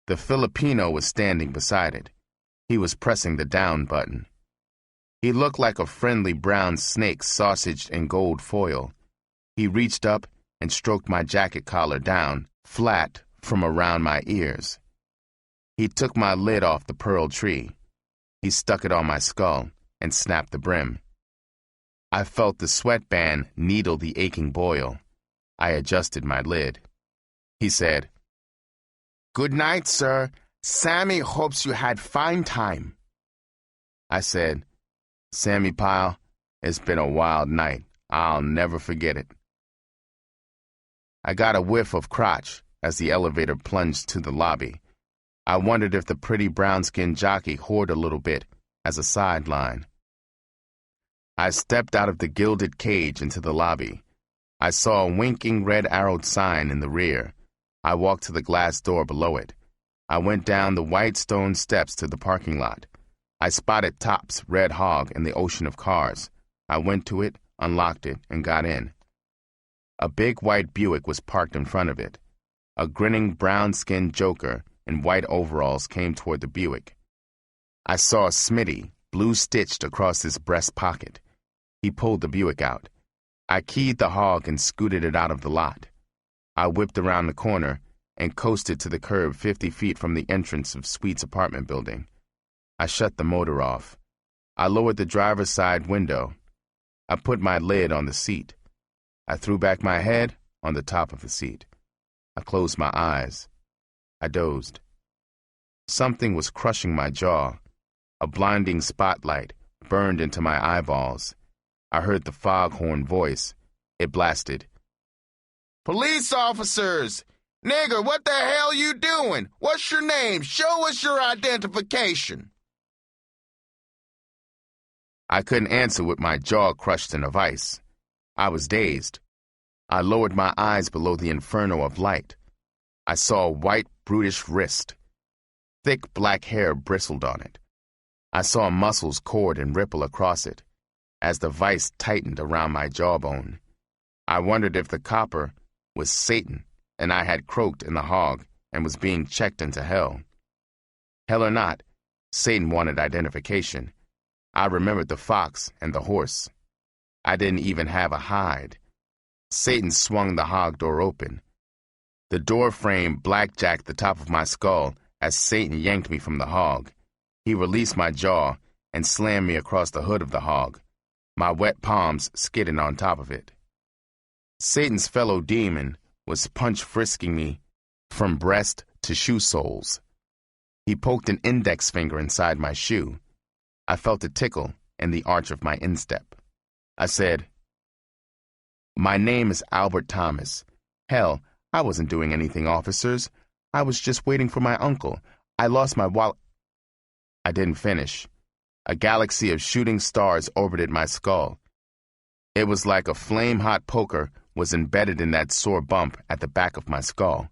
The Filipino was standing beside it. He was pressing the down button. He looked like a friendly brown snake sausaged in gold foil. He reached up and stroked my jacket collar down, flat from around my ears. He took my lid off the pearl tree. He stuck it on my skull and snapped the brim. I felt the sweatband needle the aching boil. I adjusted my lid. He said, "Good night, sir. Sammy hopes you had fine time." I said, "Sammy Pyle, it's been a wild night. I'll never forget it." I got a whiff of crotch as the elevator plunged to the lobby. I wondered if the pretty brown-skinned jockey whored a little bit as a sideline. I stepped out of the gilded cage into the lobby. I saw a winking red-arrowed sign in the rear. I walked to the glass door below it. I went down the white stone steps to the parking lot. I spotted Top's red hog in the ocean of cars. I went to it, unlocked it, and got in. A big white Buick was parked in front of it. A grinning brown-skinned joker in white overalls came toward the Buick. I saw Smitty, blue-stitched across his breast pocket. He pulled the Buick out. I keyed the hog and scooted it out of the lot. I whipped around the corner and coasted to the curb 50 feet from the entrance of Sweet's apartment building. I shut the motor off. I lowered the driver's side window. I put my lid on the seat. I threw back my head on the top of the seat. I closed my eyes. I dozed. Something was crushing my jaw. A blinding spotlight burned into my eyeballs. I heard the foghorn voice. It blasted. "Police officers! Nigger, what the hell you doing? What's your name? Show us your identification." I couldn't answer with my jaw crushed in a vice. I was dazed. I lowered my eyes below the inferno of light. I saw a white, brutish wrist. Thick black hair bristled on it. I saw muscles cord and ripple across it as the vice tightened around my jawbone. I wondered if the copper was Satan and I had croaked in the hog and was being checked into hell. Hell or not, Satan wanted identification. I remembered the fox and the horse. I didn't even have a hide. Satan swung the hog door open. The door frame blackjacked the top of my skull as Satan yanked me from the hog. He released my jaw and slammed me across the hood of the hog, my wet palms skidding on top of it. Satan's fellow demon was punch-frisking me from breast to shoe soles. He poked an index finger inside my shoe. I felt a tickle in the arch of my instep. I said, "My name is Albert Thomas. Hell, I wasn't doing anything, officers. I was just waiting for my uncle. I lost my wallet." I didn't finish. A galaxy of shooting stars orbited my skull. It was like a flame-hot poker was embedded in that sore bump at the back of my skull.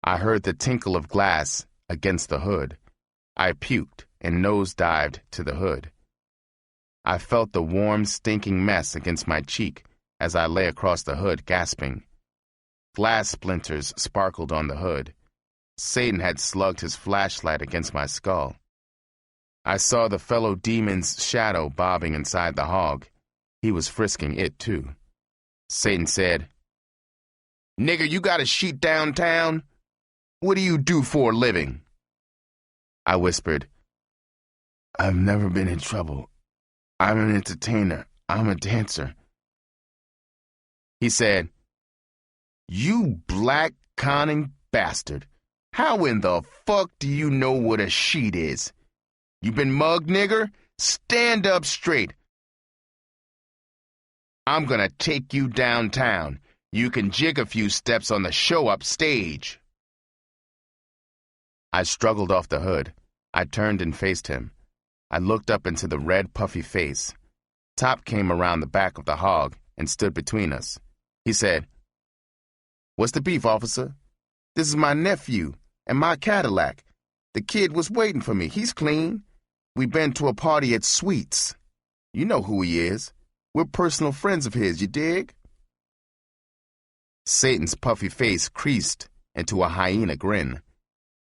I heard the tinkle of glass against the hood. I puked and nose-dived to the hood. I felt the warm, stinking mess against my cheek as I lay across the hood, gasping. Glass splinters sparkled on the hood. Satan had slugged his flashlight against my skull. I saw the fellow demon's shadow bobbing inside the hog. He was frisking it, too. Satan said, "Nigger, you got a sheet downtown? What do you do for a living?" I whispered, "I've never been in trouble. I'm an entertainer. I'm a dancer." He said, "You black conning bastard. How in the fuck do you know what a sheet is? You been mugged, nigger? Stand up straight. I'm gonna take you downtown. You can jig a few steps on the show up stage." I struggled off the hood. I turned and faced him. I looked up into the red, puffy face. Top came around the back of the hog and stood between us. He said, "What's the beef, officer? This is my nephew and my Cadillac. The kid was waiting for me. He's clean. We been to a party at Sweet's. You know who he is. We're personal friends of his, you dig?" Satan's puffy face creased into a hyena grin.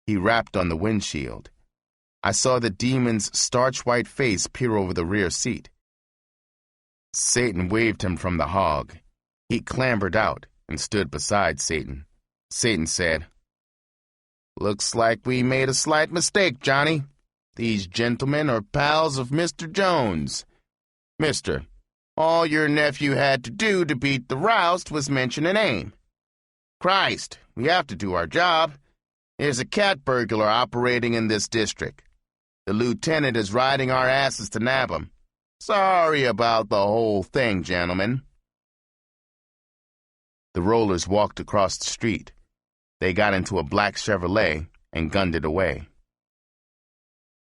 He rapped on the windshield. I saw the demon's starch-white face peer over the rear seat. Satan waved him from the hog. He clambered out and stood beside Satan. Satan said, "Looks like we made a slight mistake, Johnny. These gentlemen are pals of Mr. Jones. Mister, all your nephew had to do to beat the roust was mention a name. Christ, we have to do our job. There's a cat burglar operating in this district. The lieutenant is riding our asses to nab him. Sorry about the whole thing, gentlemen." The rollers walked across the street. They got into a black Chevrolet and gunned it away.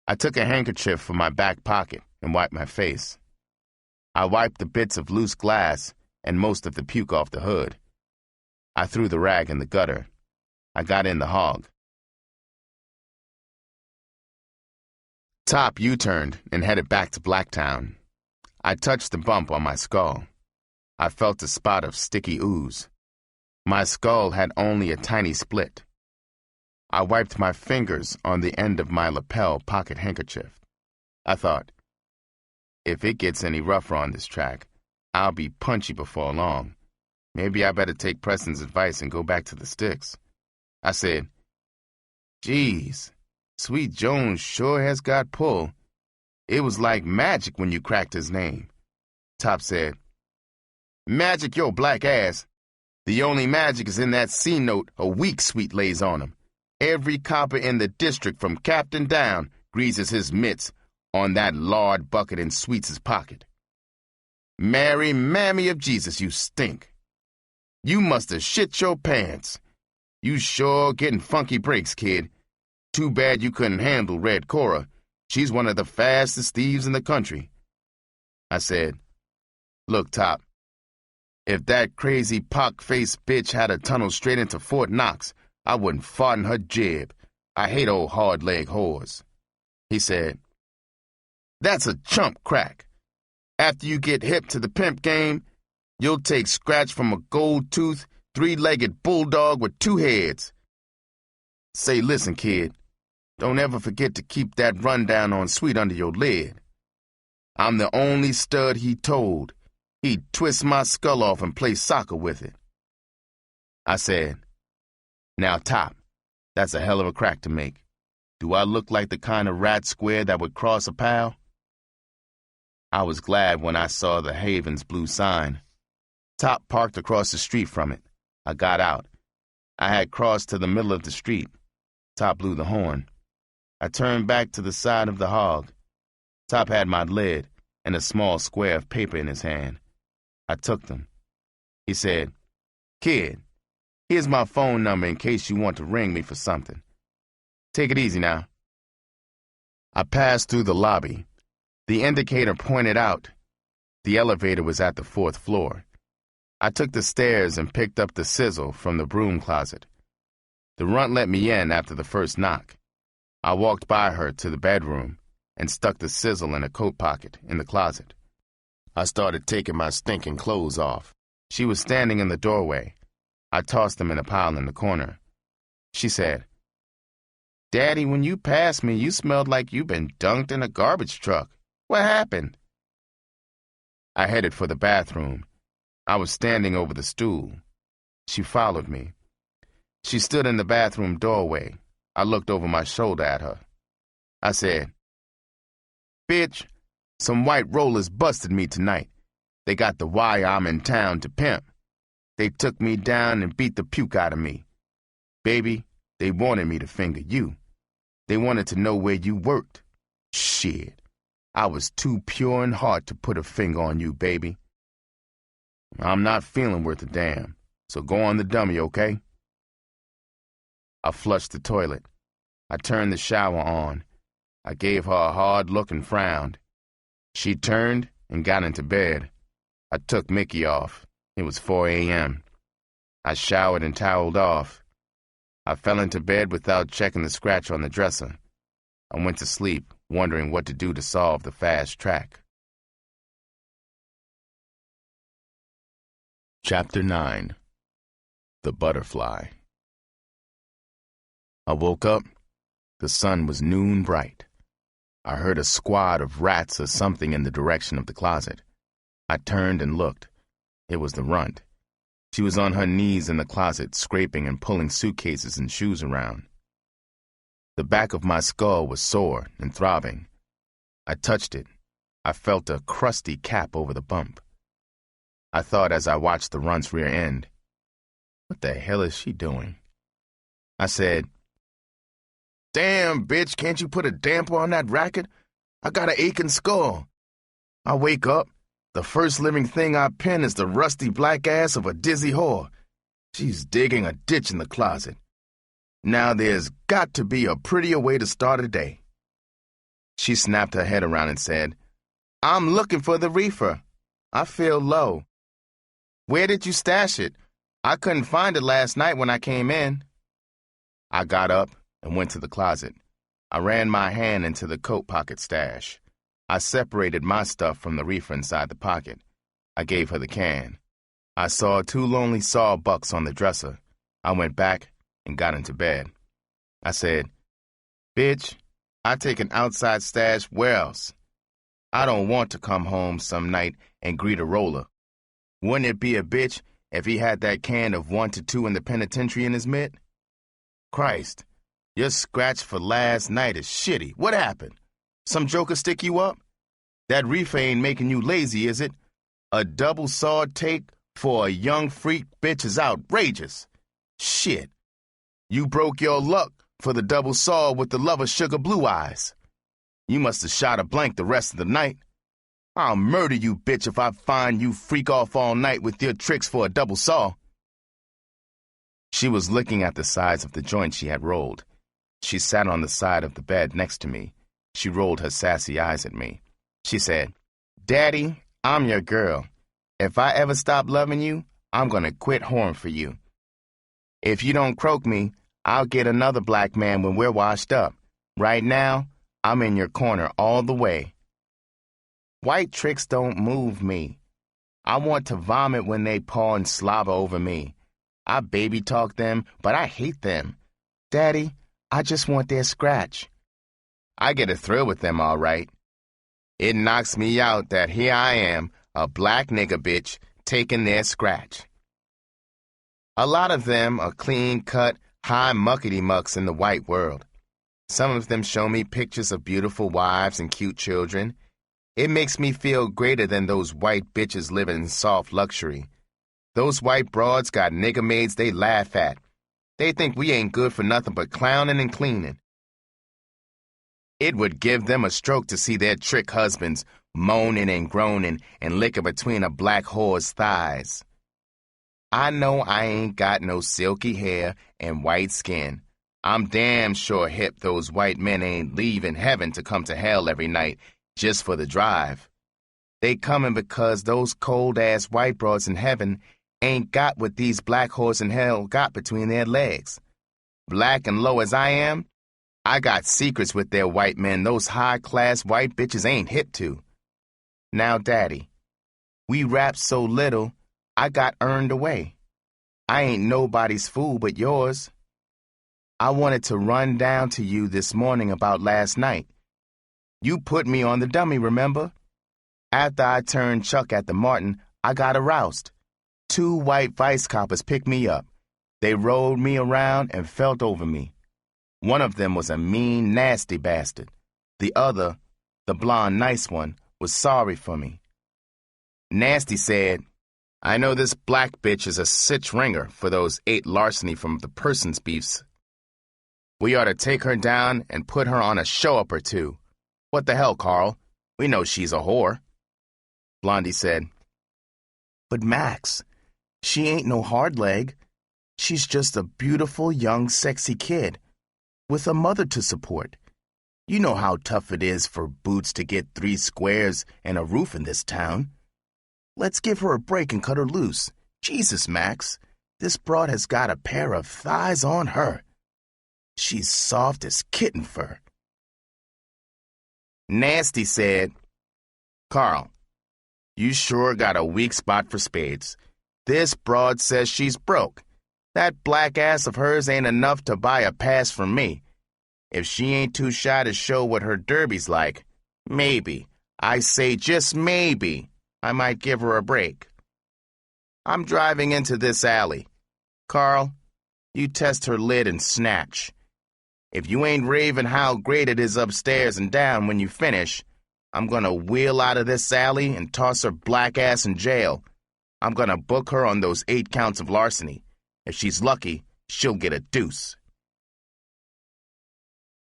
I took a handkerchief from my back pocket and wiped my face. I wiped the bits of loose glass and most of the puke off the hood. I threw the rag in the gutter. I got in the hog. Top U-turned and headed back to Blacktown. I touched the bump on my skull. I felt a spot of sticky ooze. My skull had only a tiny split. I wiped my fingers on the end of my lapel pocket handkerchief. I thought, if it gets any rougher on this track, I'll be punchy before long. Maybe I better take Preston's advice and go back to the sticks. I said, "Geez, Sweet Jones sure has got pull. It was like magic when you cracked his name." Top said, "Magic your black ass. The only magic is in that C-note a weak Sweet lays on him. Every copper in the district from captain down greases his mitts on that lard bucket in Sweet's pocket. Mary, mammy of Jesus, you stink. You must have shit your pants. You sure getting funky breaks, kid. Too bad you couldn't handle Red Cora. She's one of the fastest thieves in the country." I said, "Look, Top, if that crazy pock-faced bitch had a tunnel straight into Fort Knox, I wouldn't fart in her jib. I hate old hard-leg whores." He said, "That's a chump crack. After you get hip to the pimp game, you'll take scratch from a gold-toothed, three-legged bulldog with two heads. Say, listen, kid, don't ever forget to keep that rundown on Sweet under your lid. I'm the only stud he told. He'd twist my skull off and play soccer with it." I said, "Now, Top, that's a hell of a crack to make. Do I look like the kind of rat square that would cross a pal?" I was glad when I saw the Haven's blue sign. Top parked across the street from it. I got out. I had crossed to the middle of the street. Top blew the horn. I turned back to the side of the hog. Top had my lid and a small square of paper in his hand. I took them. He said, "Kid, here's my phone number in case you want to ring me for something. Take it easy now." I passed through the lobby. The indicator pointed out. The elevator was at the 4th floor. I took the stairs and picked up the sizzle from the broom closet. The runt let me in after the first knock. I walked by her to the bedroom and stuck the sizzle in a coat pocket in the closet. I started taking my stinking clothes off. She was standing in the doorway. I tossed them in a pile in the corner. She said, "Daddy, when you passed me, you smelled like you'd been dunked in a garbage truck. What happened?" I headed for the bathroom. I was standing over the stool. She followed me. She stood in the bathroom doorway. I looked over my shoulder at her. I said, "Bitch, some white rollers busted me tonight. They got the wire I'm in town to pimp. They took me down and beat the puke out of me. Baby, they wanted me to finger you. They wanted to know where you worked. Shit, I was too pure in heart to put a finger on you, baby. I'm not feeling worth a damn, so go on the dummy, okay?" I flushed the toilet. I turned the shower on. I gave her a hard look and frowned. She turned and got into bed. I took Mickey off. It was 4 a.m. I showered and toweled off. I fell into bed without checking the scratch on the dresser. I went to sleep, wondering what to do to solve the fast track. Chapter 9. The Butterfly. I woke up. The sun was noon bright. I heard a squad of rats or something in the direction of the closet. I turned and looked. It was the runt. She was on her knees in the closet, scraping and pulling suitcases and shoes around. The back of my skull was sore and throbbing. I touched it. I felt a crusty cap over the bump. I thought as I watched the runt's rear end, "What the hell is she doing?" I said, "Damn, bitch, can't you put a damper on that racket? I got an aching skull." I wake up. The first living thing I pin is the rusty black ass of a dizzy whore. She's digging a ditch in the closet. Now there's got to be a prettier way to start a day. She snapped her head around and said, "I'm looking for the reefer. I feel low." "Where did you stash it? I couldn't find it last night when I came in." I got up and went to the closet. I ran my hand into the coat pocket stash. I separated my stuff from the reefer inside the pocket. I gave her the can. I saw 2 lonely sawbucks on the dresser. I went back and got into bed. I said, "Bitch, I take an outside stash where else? I don't want to come home some night and greet a roller. Wouldn't it be a bitch if he had that can of 1 to 2 in the penitentiary in his mitt?" Christ, your scratch for last night is shitty. What happened? Some joker stick you up? That reefer ain't making you lazy, is it? A double saw take for a young freak bitch is outrageous. Shit. You broke your luck for the double saw with the lover sugar blue eyes. You must have shot a blank the rest of the night. I'll murder you, bitch, if I find you freak off all night with your tricks for a double saw. She was looking at the sides of the joint she had rolled. She sat on the side of the bed next to me. She rolled her sassy eyes at me. She said, "Daddy, I'm your girl. If I ever stop loving you, I'm gonna quit whoring for you. If you don't croak me, I'll get another black man when we're washed up. Right now, I'm in your corner all the way. White tricks don't move me. I want to vomit when they paw and slobber over me. I baby talk them, but I hate them. Daddy, I just want their scratch. I get a thrill with them, all right. It knocks me out that here I am, a black nigger bitch, taking their scratch. A lot of them are clean-cut, high muckety-mucks in the white world. Some of them show me pictures of beautiful wives and cute children. It makes me feel greater than those white bitches living in soft luxury. Those white broads got nigger maids they laugh at. They think we ain't good for nothing but clowning and cleaning. It would give them a stroke to see their trick husbands moaning and groaning and licking between a black whore's thighs. I know I ain't got no silky hair and white skin. I'm damn sure hip those white men ain't leaving heaven to come to hell every night just for the drive. They coming because those cold-ass white broads in heaven ain't got what these black whores in hell got between their legs. Black and low as I am, I got secrets with their white men those high-class white bitches ain't hip to. Now, Daddy, we rap so little, I got earned away. I ain't nobody's fool but yours. I wanted to run down to you this morning about last night. You put me on the dummy, remember? After I turned Chuck at the Martin, I got aroused. 2 white vice coppers picked me up. They rolled me around and felt over me. One of them was a mean, nasty bastard. The other, the blonde, nice one, was sorry for me. Nasty said, "I know this black bitch is a sitch ringer for those 8 larceny from the Persons beefs. We ought to take her down and put her on a show-up or 2. What the hell, Carl? We know she's a whore." Blondie said, "But Max, she ain't no hard leg. She's just a beautiful, young, sexy kid with a mother to support. You know how tough it is for boots to get 3 squares and a roof in this town. Let's give her a break and cut her loose. Jesus, Max, this broad has got a pair of thighs on her. She's soft as kitten fur." Nasty said, "Carl, you sure got a weak spot for spades. This broad says she's broke. That black ass of hers ain't enough to buy a pass from me. If she ain't too shy to show what her derby's like, maybe, I say just maybe, I might give her a break. I'm driving into this alley. Carl, you test her lid and snatch. If you ain't raving how great it is upstairs and down when you finish, I'm gonna wheel out of this alley and toss her black ass in jail. I'm gonna book her on those 8 counts of larceny. If she's lucky, she'll get a deuce."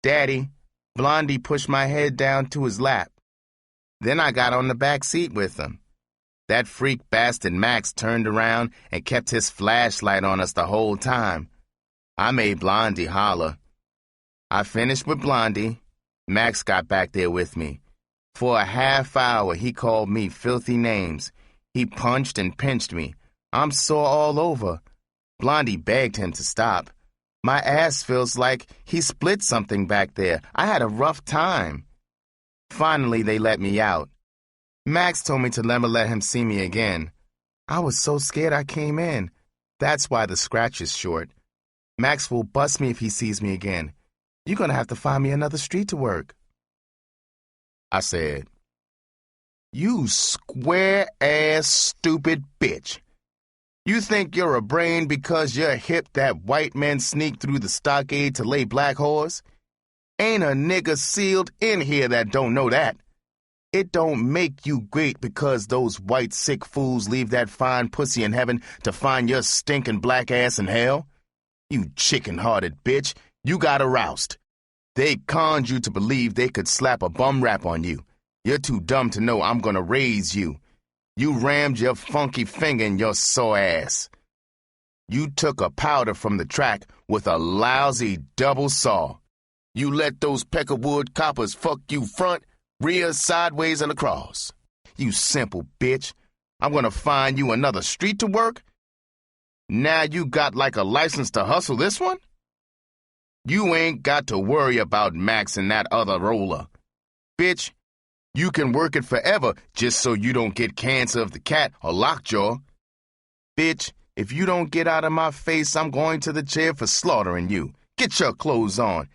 Daddy, Blondie pushed my head down to his lap. Then I got on the back seat with him. That freak bastard Max turned around and kept his flashlight on us the whole time. I made Blondie holler. I finished with Blondie. Max got back there with me. For a half hour, he called me filthy names. He punched and pinched me. I'm sore all over. Blondie begged him to stop. My ass feels like he split something back there. I had a rough time. Finally, they let me out. Max told me to never let him see me again. I was so scared I came in. That's why the scratch is short. Max will bust me if he sees me again. You're gonna have to find me another street to work. I said, "You square-ass stupid bitch. You think you're a brain because you're hip that white men sneak through the stockade to lay black whores? Ain't a nigga sealed in here that don't know that. It don't make you great because those white sick fools leave that fine pussy in heaven to find your stinking black ass in hell. You chicken-hearted bitch, you got aroused. They conned you to believe they could slap a bum rap on you. You're too dumb to know I'm gonna raise you. You rammed your funky finger in your sore ass. You took a powder from the track with a lousy double saw. You let those peckerwood coppers fuck you front, rear, sideways, and across. You simple bitch. I'm gonna find you another street to work? Now you got like a license to hustle this one? You ain't got to worry about Max and that other roller. Bitch, you can work it forever just so you don't get cancer of the cat or lockjaw. Bitch, if you don't get out of my face, I'm going to the jail for slaughtering you. Get your clothes on.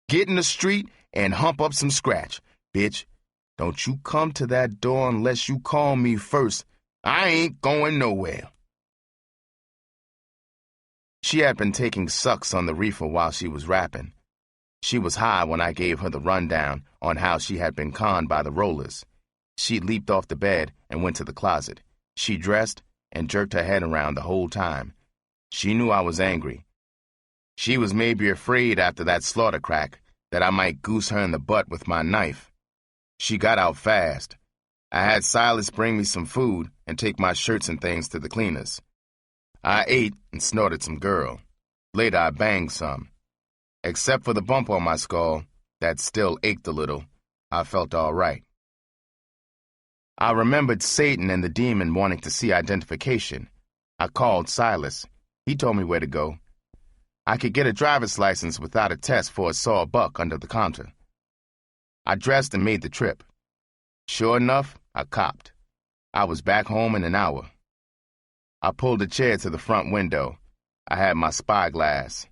Get in the street and hump up some scratch. Bitch, don't you come to that door unless you call me first. I ain't going nowhere. She had been taking sucks on the reefer while she was rapping. She was high when I gave her the rundown on how she had been conned by the rollers. She leaped off the bed and went to the closet. She dressed and jerked her head around the whole time. She knew I was angry. She was maybe afraid after that slaughter crack that I might goose her in the butt with my knife. She got out fast. I had Silas bring me some food and take my shirts and things to the cleaners. I ate and snorted some girl. Later I banged some. Except for the bump on my skull, that still ached a little, I felt all right. I remembered Satan and the demon wanting to see identification. I called Silas. He told me where to go. I could get a driver's license without a test for a saw buck under the counter. I dressed and made the trip. Sure enough, I copped. I was back home in an hour. I pulled a chair to the front window. I had my spyglass.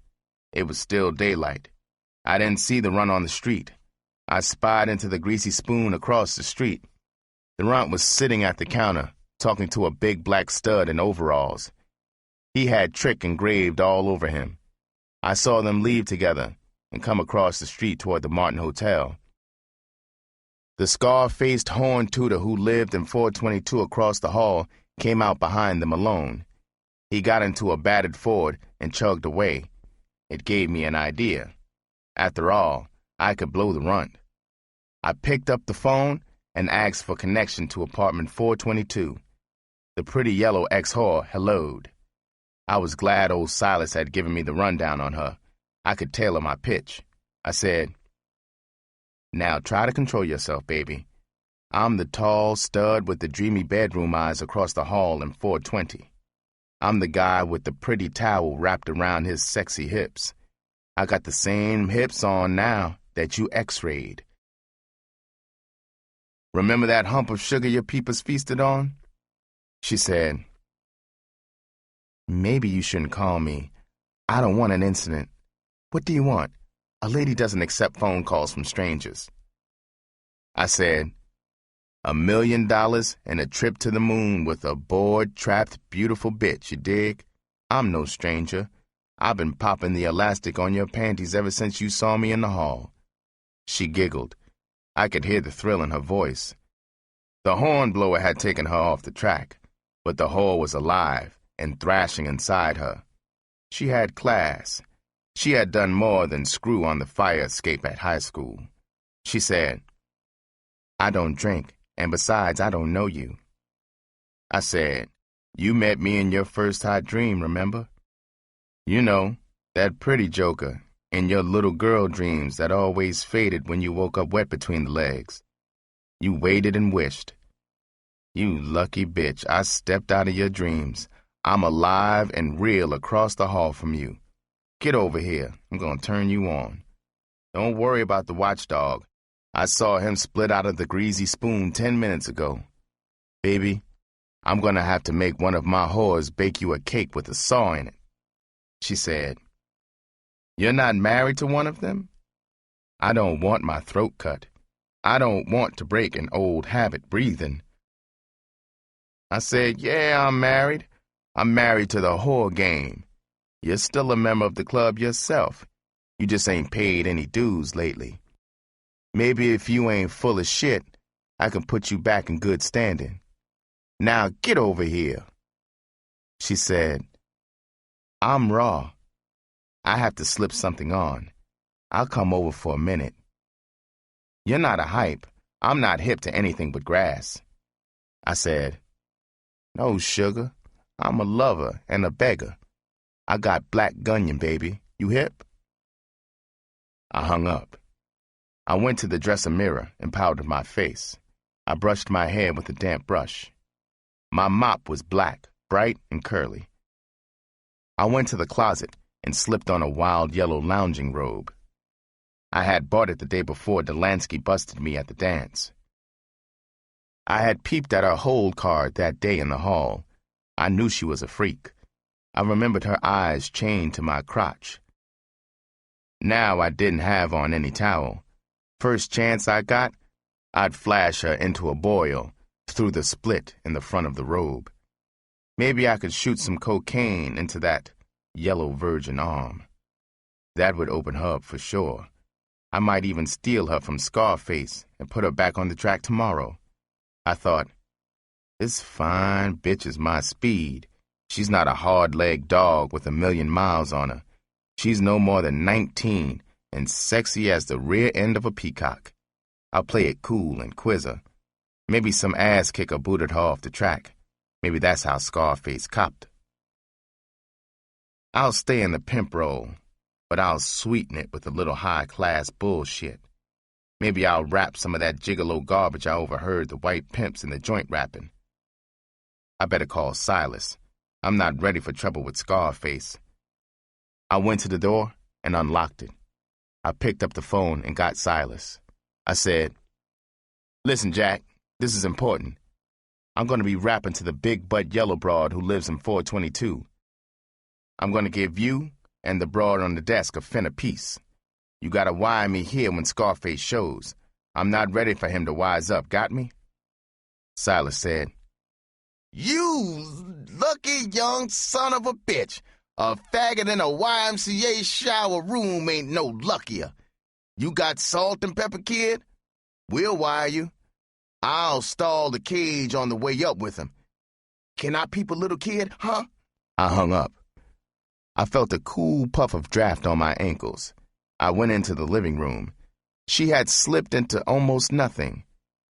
It was still daylight. I didn't see the runt on the street. I spied into the greasy spoon across the street. The runt was sitting at the counter, talking to a big black stud in overalls. He had Trick engraved all over him. I saw them leave together and come across the street toward the Martin Hotel. The scar-faced horn tooter who lived in 422 across the hall came out behind them alone. He got into a battered Ford and chugged away. It gave me an idea. After all, I could blow the runt. I picked up the phone and asked for connection to apartment 422. The pretty yellow ex-whore helloed. I was glad old Silas had given me the rundown on her. I could tailor my pitch. I said, "Now try to control yourself, baby. I'm the tall stud with the dreamy bedroom eyes across the hall in 420. I'm the guy with the pretty towel wrapped around his sexy hips. I got the same hips on now that you x-rayed. Remember that hump of sugar your peepers feasted on?" She said, "Maybe you shouldn't call me. I don't want an incident. What do you want? A lady doesn't accept phone calls from strangers." I said, $1 million and a trip to the moon with a bored, trapped, beautiful bitch, you dig? I'm no stranger. I've been popping the elastic on your panties ever since you saw me in the hall." She giggled. I could hear the thrill in her voice. The hornblower had taken her off the track, but the whore was alive and thrashing inside her. She had class. She had done more than screw on the fire escape at high school. She said, "I don't drink, and besides, I don't know you." I said, "You met me in your first hot dream, remember? You know, that pretty joker in your little girl dreams that always faded when you woke up wet between the legs. You waited and wished. You lucky bitch, I stepped out of your dreams. I'm alive and real across the hall from you. Get over here. I'm gonna turn you on. Don't worry about the watchdog. I saw him split out of the greasy spoon 10 minutes ago. Baby, I'm gonna have to make one of my whores bake you a cake with a saw in it." She said, "You're not married to one of them?" "I don't want my throat cut. I don't want to break an old habit breathing." I said, "Yeah, I'm married. I'm married to the whore game. You're still a member of the club yourself. You just ain't paid any dues lately. Maybe if you ain't full of shit, I can put you back in good standing. Now get over here." She said, "I'm raw. I have to slip something on. I'll come over for a minute." "You're not a hype. I'm not hip to anything but grass." I said, "No, sugar. I'm a lover and a beggar. I got black gunyon, baby. You hip?" I hung up. I went to the dresser mirror and powdered my face. I brushed my hair with a damp brush. My mop was black, bright and curly. I went to the closet and slipped on a wild yellow lounging robe. I had bought it the day before Delansky busted me at the dance. I had peeped at her hold card that day in the hall. I knew she was a freak. I remembered her eyes chained to my crotch. Now I didn't have on any towel. First chance I got, I'd flash her into a boil through the split in the front of the robe. Maybe I could shoot some cocaine into that yellow virgin arm. That would open her up for sure. I might even steal her from Scarface and put her back on the track tomorrow. I thought, this fine bitch is my speed. She's not a hard-legged dog with 1,000,000 miles on her. She's no more than 19 and sexy as the rear end of a peacock. I'll play it cool and quiz her. Maybe some ass kicker booted her off the track. Maybe that's how Scarface copped. I'll stay in the pimp role, but I'll sweeten it with a little high-class bullshit. Maybe I'll rap some of that gigolo garbage I overheard the white pimps in the joint rapping. I better call Silas. I'm not ready for trouble with Scarface. I went to the door and unlocked it. I picked up the phone and got Silas. I said, "Listen, Jack, this is important. I'm going to be rapping to the big butt yellow broad who lives in 422. I'm going to give you and the broad on the desk a fin apiece. You got to wire me here when Scarface shows. I'm not ready for him to wise up, got me?" Silas said, "You lucky young son of a bitch. A faggot in a YMCA shower room ain't no luckier. You got salt and pepper, kid? We'll wire you. I'll stall the cage on the way up with him. Can I peep a little kid, huh?" I hung up. I felt a cool puff of draft on my ankles. I went into the living room. She had slipped into almost nothing.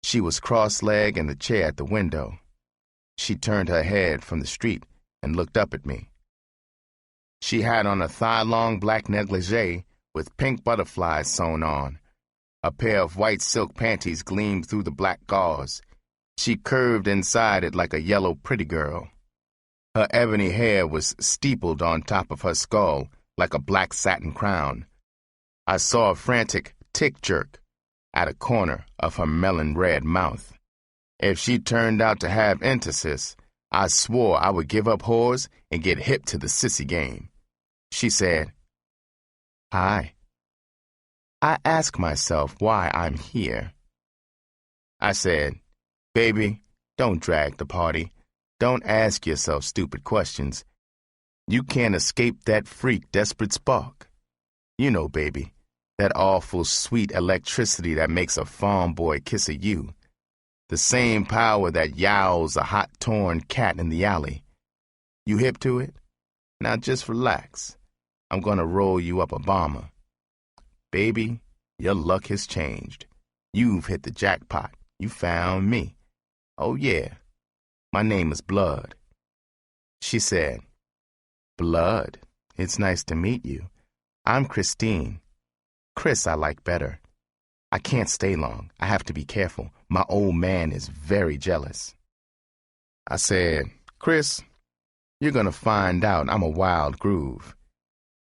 She was cross-legged in the chair at the window. She turned her head from the street and looked up at me. She had on a thigh-long black negligee with pink butterflies sewn on. A pair of white silk panties gleamed through the black gauze. She curved inside it like a yellow pretty girl. Her ebony hair was steepled on top of her skull like a black satin crown. I saw a frantic tick jerk at a corner of her melon-red mouth. If she turned out to have entasis, I swore I would give up whores and get hip to the sissy game. She said, "Hi." I ask myself why I'm here. I said, "Baby, don't drag the party. Don't ask yourself stupid questions. You can't escape that freak desperate spark. You know, baby, that awful sweet electricity that makes a farm boy kiss a you. The same power that yowls a hot torn cat in the alley. You hip to it? Now just relax. I'm gonna roll you up a bomber. Baby, your luck has changed. You've hit the jackpot. You found me. Oh yeah, my name is Blood." She said, "Blood, it's nice to meet you. I'm Christine. Chris I like better. I can't stay long. I have to be careful. My old man is very jealous." I said, "Chris, you're gonna find out I'm a wild groove.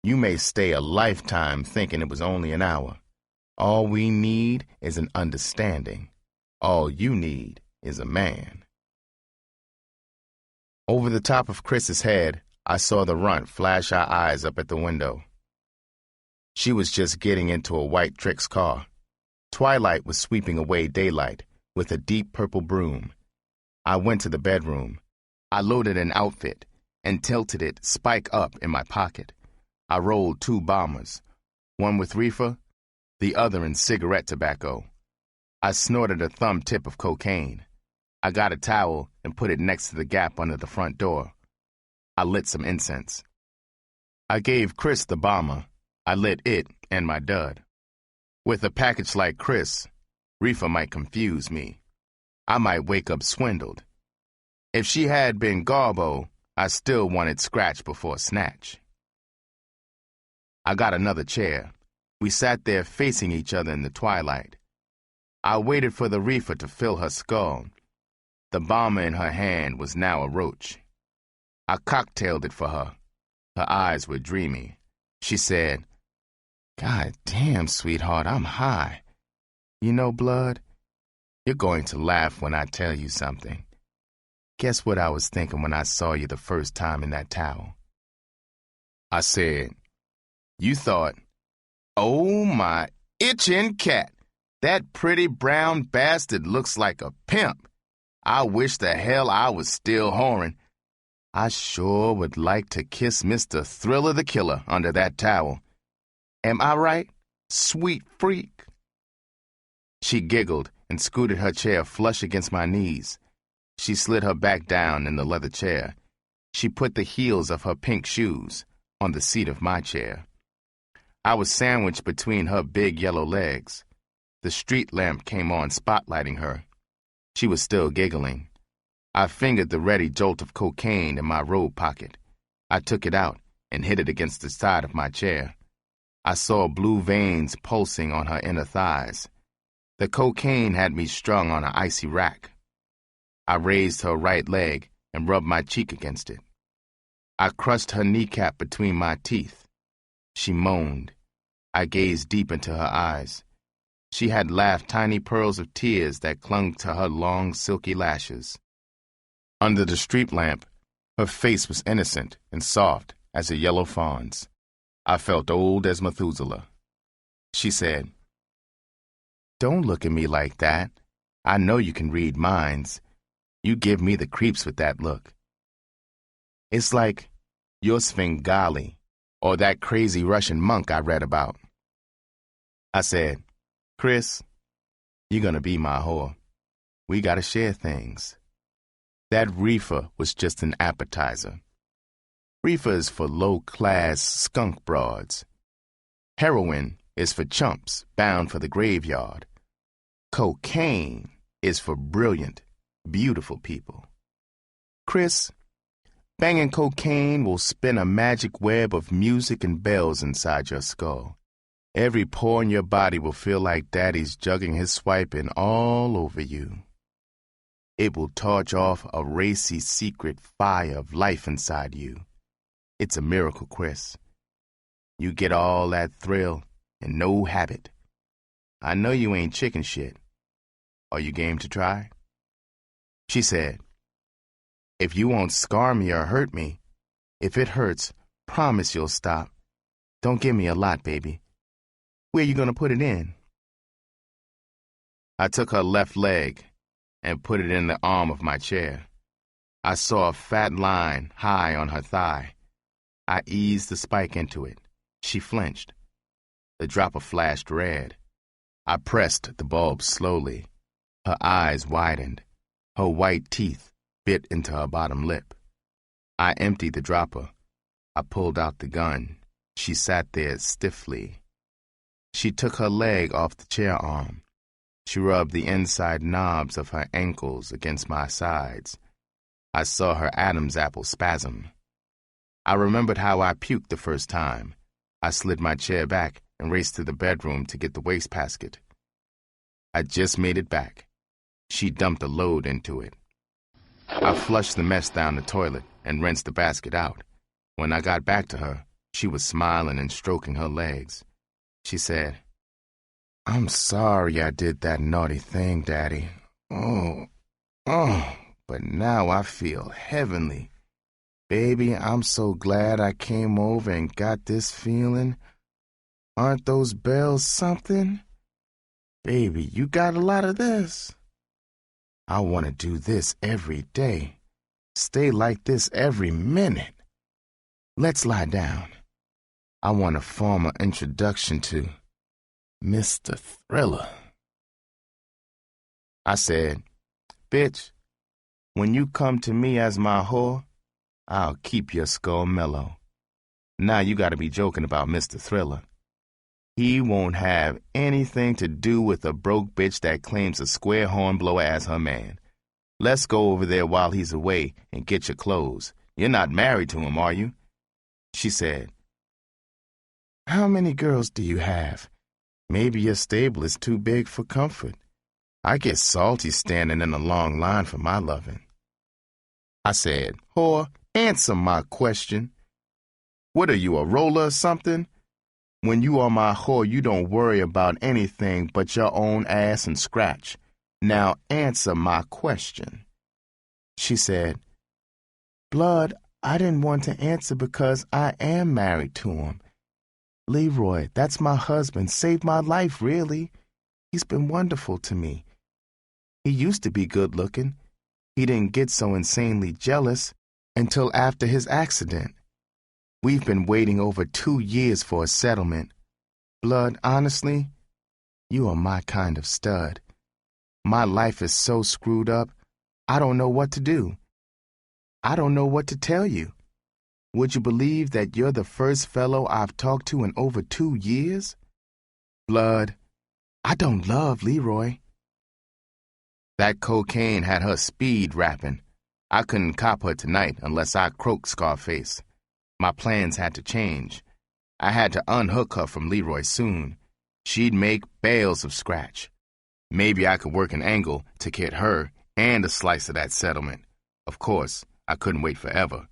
You may stay a lifetime thinking it was only an hour. All we need is an understanding. All you need is a man." Over the top of Chris's head, I saw the runt flash her eyes up at the window. She was just getting into a white Trix car. Twilight was sweeping away daylight with a deep purple broom. I went to the bedroom. I loaded an outfit and tilted it spike up in my pocket. I rolled 2 bombers, one with reefer, the other in cigarette tobacco. I snorted a thumb tip of cocaine. I got a towel and put it next to the gap under the front door. I lit some incense. I gave Chris the bomber. I lit it and my dud. With a package like Chris, reefer might confuse me. I might wake up swindled. If she had been Garbo, I still wanted scratch before snatch. I got another chair. We sat there facing each other in the twilight. I waited for the reefer to fill her skull. The bomber in her hand was now a roach. I cocktailed it for her. Her eyes were dreamy. She said, "God damn, sweetheart, I'm high. You know, Blood, you're going to laugh when I tell you something. Guess what I was thinking when I saw you the first time in that towel?" I said, "You thought, oh my itching cat, that pretty brown bastard looks like a pimp. I wish the hell I was still whoring. I sure would like to kiss Mr. Thriller the Killer under that towel. Am I right, sweet freak?" She giggled and scooted her chair flush against my knees. She slid her back down in the leather chair. She put the heels of her pink shoes on the seat of my chair. I was sandwiched between her big yellow legs. The street lamp came on, spotlighting her. She was still giggling. I fingered the ready jolt of cocaine in my robe pocket. I took it out and hit it against the side of my chair. I saw blue veins pulsing on her inner thighs. The cocaine had me strung on an icy rack. I raised her right leg and rubbed my cheek against it. I crushed her kneecap between my teeth. She moaned. I gazed deep into her eyes. She had laughed tiny pearls of tears that clung to her long, silky lashes. Under the street lamp, her face was innocent and soft as a yellow fawn's. I felt old as Methuselah. She said, "Don't look at me like that. I know you can read minds. You give me the creeps with that look. It's like you're Svengali or that crazy Russian monk I read about." I said, "Chris, you're gonna be my whore. We gotta share things." That reefer was just an appetizer. Reefer is for low-class skunk broads. Heroin is for chumps bound for the graveyard. Cocaine is for brilliant, beautiful people. Chris, banging cocaine will spin a magic web of music and bells inside your skull. Every pore in your body will feel like Daddy's jugging his swiping all over you. It will torch off a racy secret fire of life inside you. It's a miracle, Chris. You get all that thrill and no habit. I know you ain't chicken shit. Are you game to try? She said, "If you won't scar me or hurt me, if it hurts, promise you'll stop. Don't give me a lot, baby. Where you gonna put it in?" I took her left leg and put it in the arm of my chair. I saw a fat line high on her thigh. I eased the spike into it. She flinched. The dropper flashed red. I pressed the bulb slowly. Her eyes widened. Her white teeth bit into her bottom lip. I emptied the dropper. I pulled out the gun. She sat there stiffly. She took her leg off the chair arm. She rubbed the inside knobs of her ankles against my sides. I saw her Adam's apple spasm. I remembered how I puked the first time. I slid my chair back and raced to the bedroom to get the wastebasket. I just made it back. She dumped a load into it. I flushed the mess down the toilet and rinsed the basket out. When I got back to her, she was smiling and stroking her legs. She said, "I'm sorry I did that naughty thing, Daddy. Oh, but now I feel heavenly. Baby, I'm so glad I came over and got this feeling. Aren't those bells something? Baby, you got a lot of this. I want to do this every day. Stay like this every minute." Let's lie down. I want a formal introduction to Mr. Thriller. I said, bitch, when you come to me as my whore, I'll keep your skull mellow. Now you gotta be joking about Mr. Thriller. He won't have anything to do with a broke bitch that claims a square hornblower as her man. Let's go over there while he's away and get your clothes. You're not married to him, are you? She said, how many girls do you have? Maybe your stable is too big for comfort. I get salty standing in a long line for my loving. I said, whore, answer my question. What are you, a roller or something? When you are my whore, you don't worry about anything but your own ass and scratch. Now answer my question. She said, Blood, I didn't want to answer because I am married to him. Leroy, that's my husband, saved my life, really. He's been wonderful to me. He used to be good looking. He didn't get so insanely jealous until after his accident. We've been waiting over 2 years for a settlement. Blood, honestly, you are my kind of stud. My life is so screwed up, I don't know what to do. I don't know what to tell you. Would you believe that you're the first fellow I've talked to in over 2 years? Blood, I don't love Leroy. That cocaine had her speed rapping. I couldn't cop her tonight unless I croaked Scarface. My plans had to change. I had to unhook her from Leroy soon. She'd make bales of scratch. Maybe I could work an angle to get her and a slice of that settlement. Of course, I couldn't wait forever.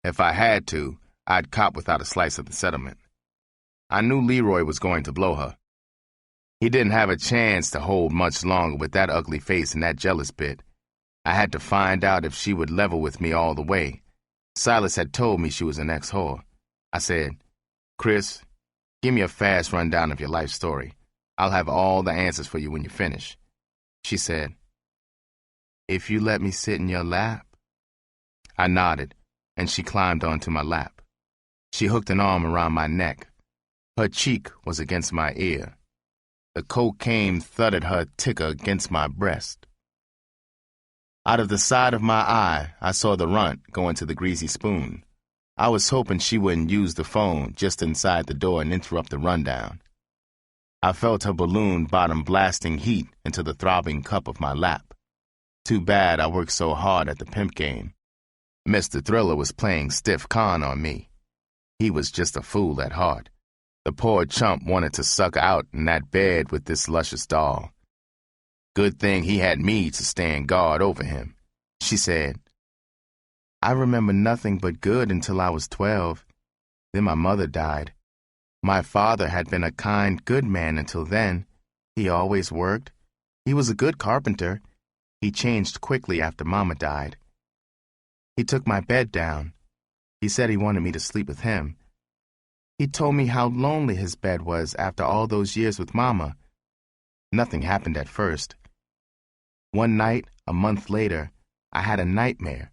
If I had to, I'd cop without a slice of the settlement. I knew Leroy was going to blow her. He didn't have a chance to hold much longer with that ugly face and that jealous bit. I had to find out if she would level with me all the way. Silas had told me she was an ex-whore. I said, Chris, give me a fast rundown of your life story. I'll have all the answers for you when you finish. She said, if you let me sit in your lap. I nodded, and she climbed onto my lap. She hooked an arm around my neck. Her cheek was against my ear. The cocaine thudded her ticker against my breast. Out of the side of my eye, I saw the runt go into the greasy spoon. I was hoping she wouldn't use the phone just inside the door and interrupt the rundown. I felt her balloon bottom blasting heat into the throbbing cup of my lap. Too bad I worked so hard at the Pimp game. Mr. Thriller was playing stiff con on me. He was just a fool at heart. The poor chump wanted to suck out in that bed with this luscious doll. Good thing he had me to stand guard over him. She said, I remember nothing but good until I was 12. Then my mother died. My father had been a kind, good man until then. He always worked. He was a good carpenter. He changed quickly after Mama died. He took my bed down. He said he wanted me to sleep with him. He told me how lonely his bed was after all those years with Mama. Nothing happened at first. One night, a month later, I had a nightmare.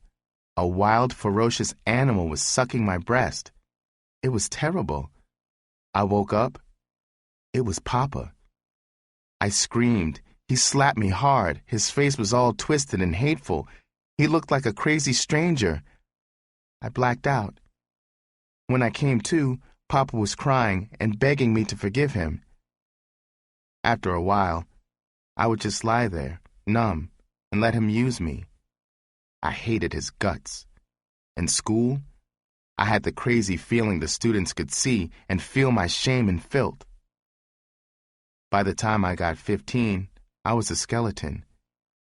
A wild, ferocious animal was sucking my breast. It was terrible. I woke up. It was Papa. I screamed. He slapped me hard. His face was all twisted and hateful. He looked like a crazy stranger. I blacked out. When I came to, Papa was crying and begging me to forgive him. After a while, I would just lie there, numb, and let him use me. I hated his guts. In school, I had the crazy feeling the students could see and feel my shame and filth. By the time I got 15, I was a skeleton.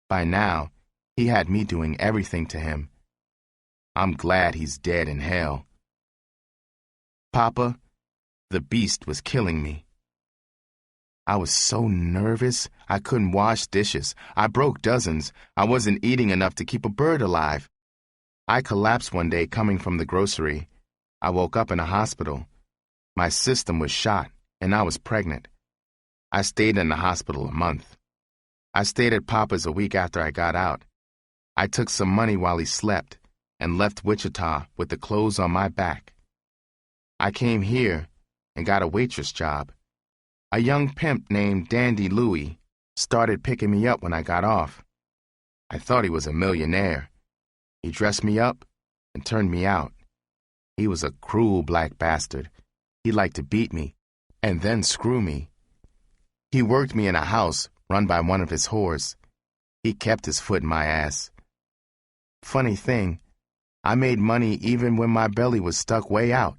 By now, he had me doing everything to him. I'm glad he's dead in hell. Papa, the beast was killing me. I was so nervous, I couldn't wash dishes. I broke dozens. I wasn't eating enough to keep a bird alive. I collapsed one day coming from the grocery. I woke up in a hospital. My system was shot, and I was pregnant. I stayed in the hospital a month. I stayed at Papa's a week after I got out. I took some money while he slept and left Wichita with the clothes on my back. I came here and got a waitress job. A young pimp named Dandy Louie started picking me up when I got off. I thought he was a millionaire. He dressed me up and turned me out. He was a cruel black bastard. He liked to beat me and then screw me. He worked me in a house run by one of his whores. He kept his foot in my ass. Funny thing, I made money even when my belly was stuck way out.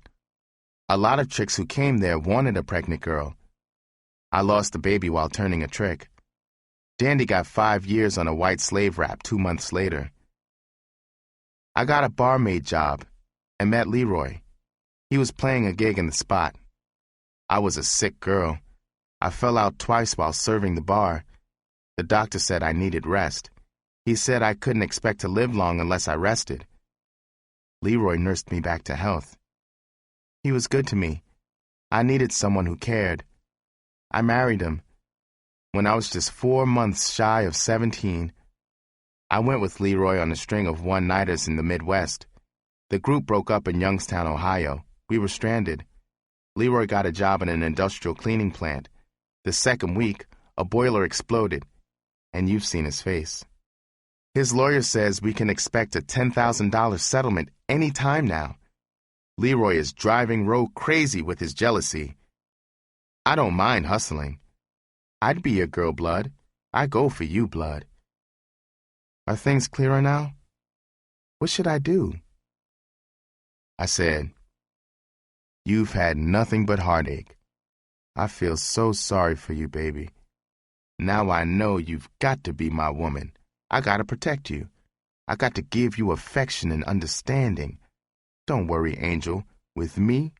A lot of chicks who came there wanted a pregnant girl. I lost the baby while turning a trick. Dandy got 5 years on a white slave rap 2 months later. I got a barmaid job and met Leroy. He was playing a gig in the spot. I was a sick girl. I fell out twice while serving the bar. The doctor said I needed rest. He said I couldn't expect to live long unless I rested. Leroy nursed me back to health. He was good to me. I needed someone who cared. I married him. When I was just 4 months shy of 17, I went with Leroy on a string of one-nighters in the Midwest. The group broke up in Youngstown, Ohio. We were stranded. Leroy got a job in an industrial cleaning plant. The second week, a boiler exploded, and you've seen his face. His lawyer says we can expect a $10,000 settlement any time now. Leroy is driving Ro crazy with his jealousy. I don't mind hustling. I'd be your girl, Blood. I go for you, Blood. Are things clearer now? What should I do? I said, you've had nothing but heartache. I feel so sorry for you, baby. Now I know you've got to be my woman. I gotta protect you. I got to give you affection and understanding. Don't worry, Angel. With me,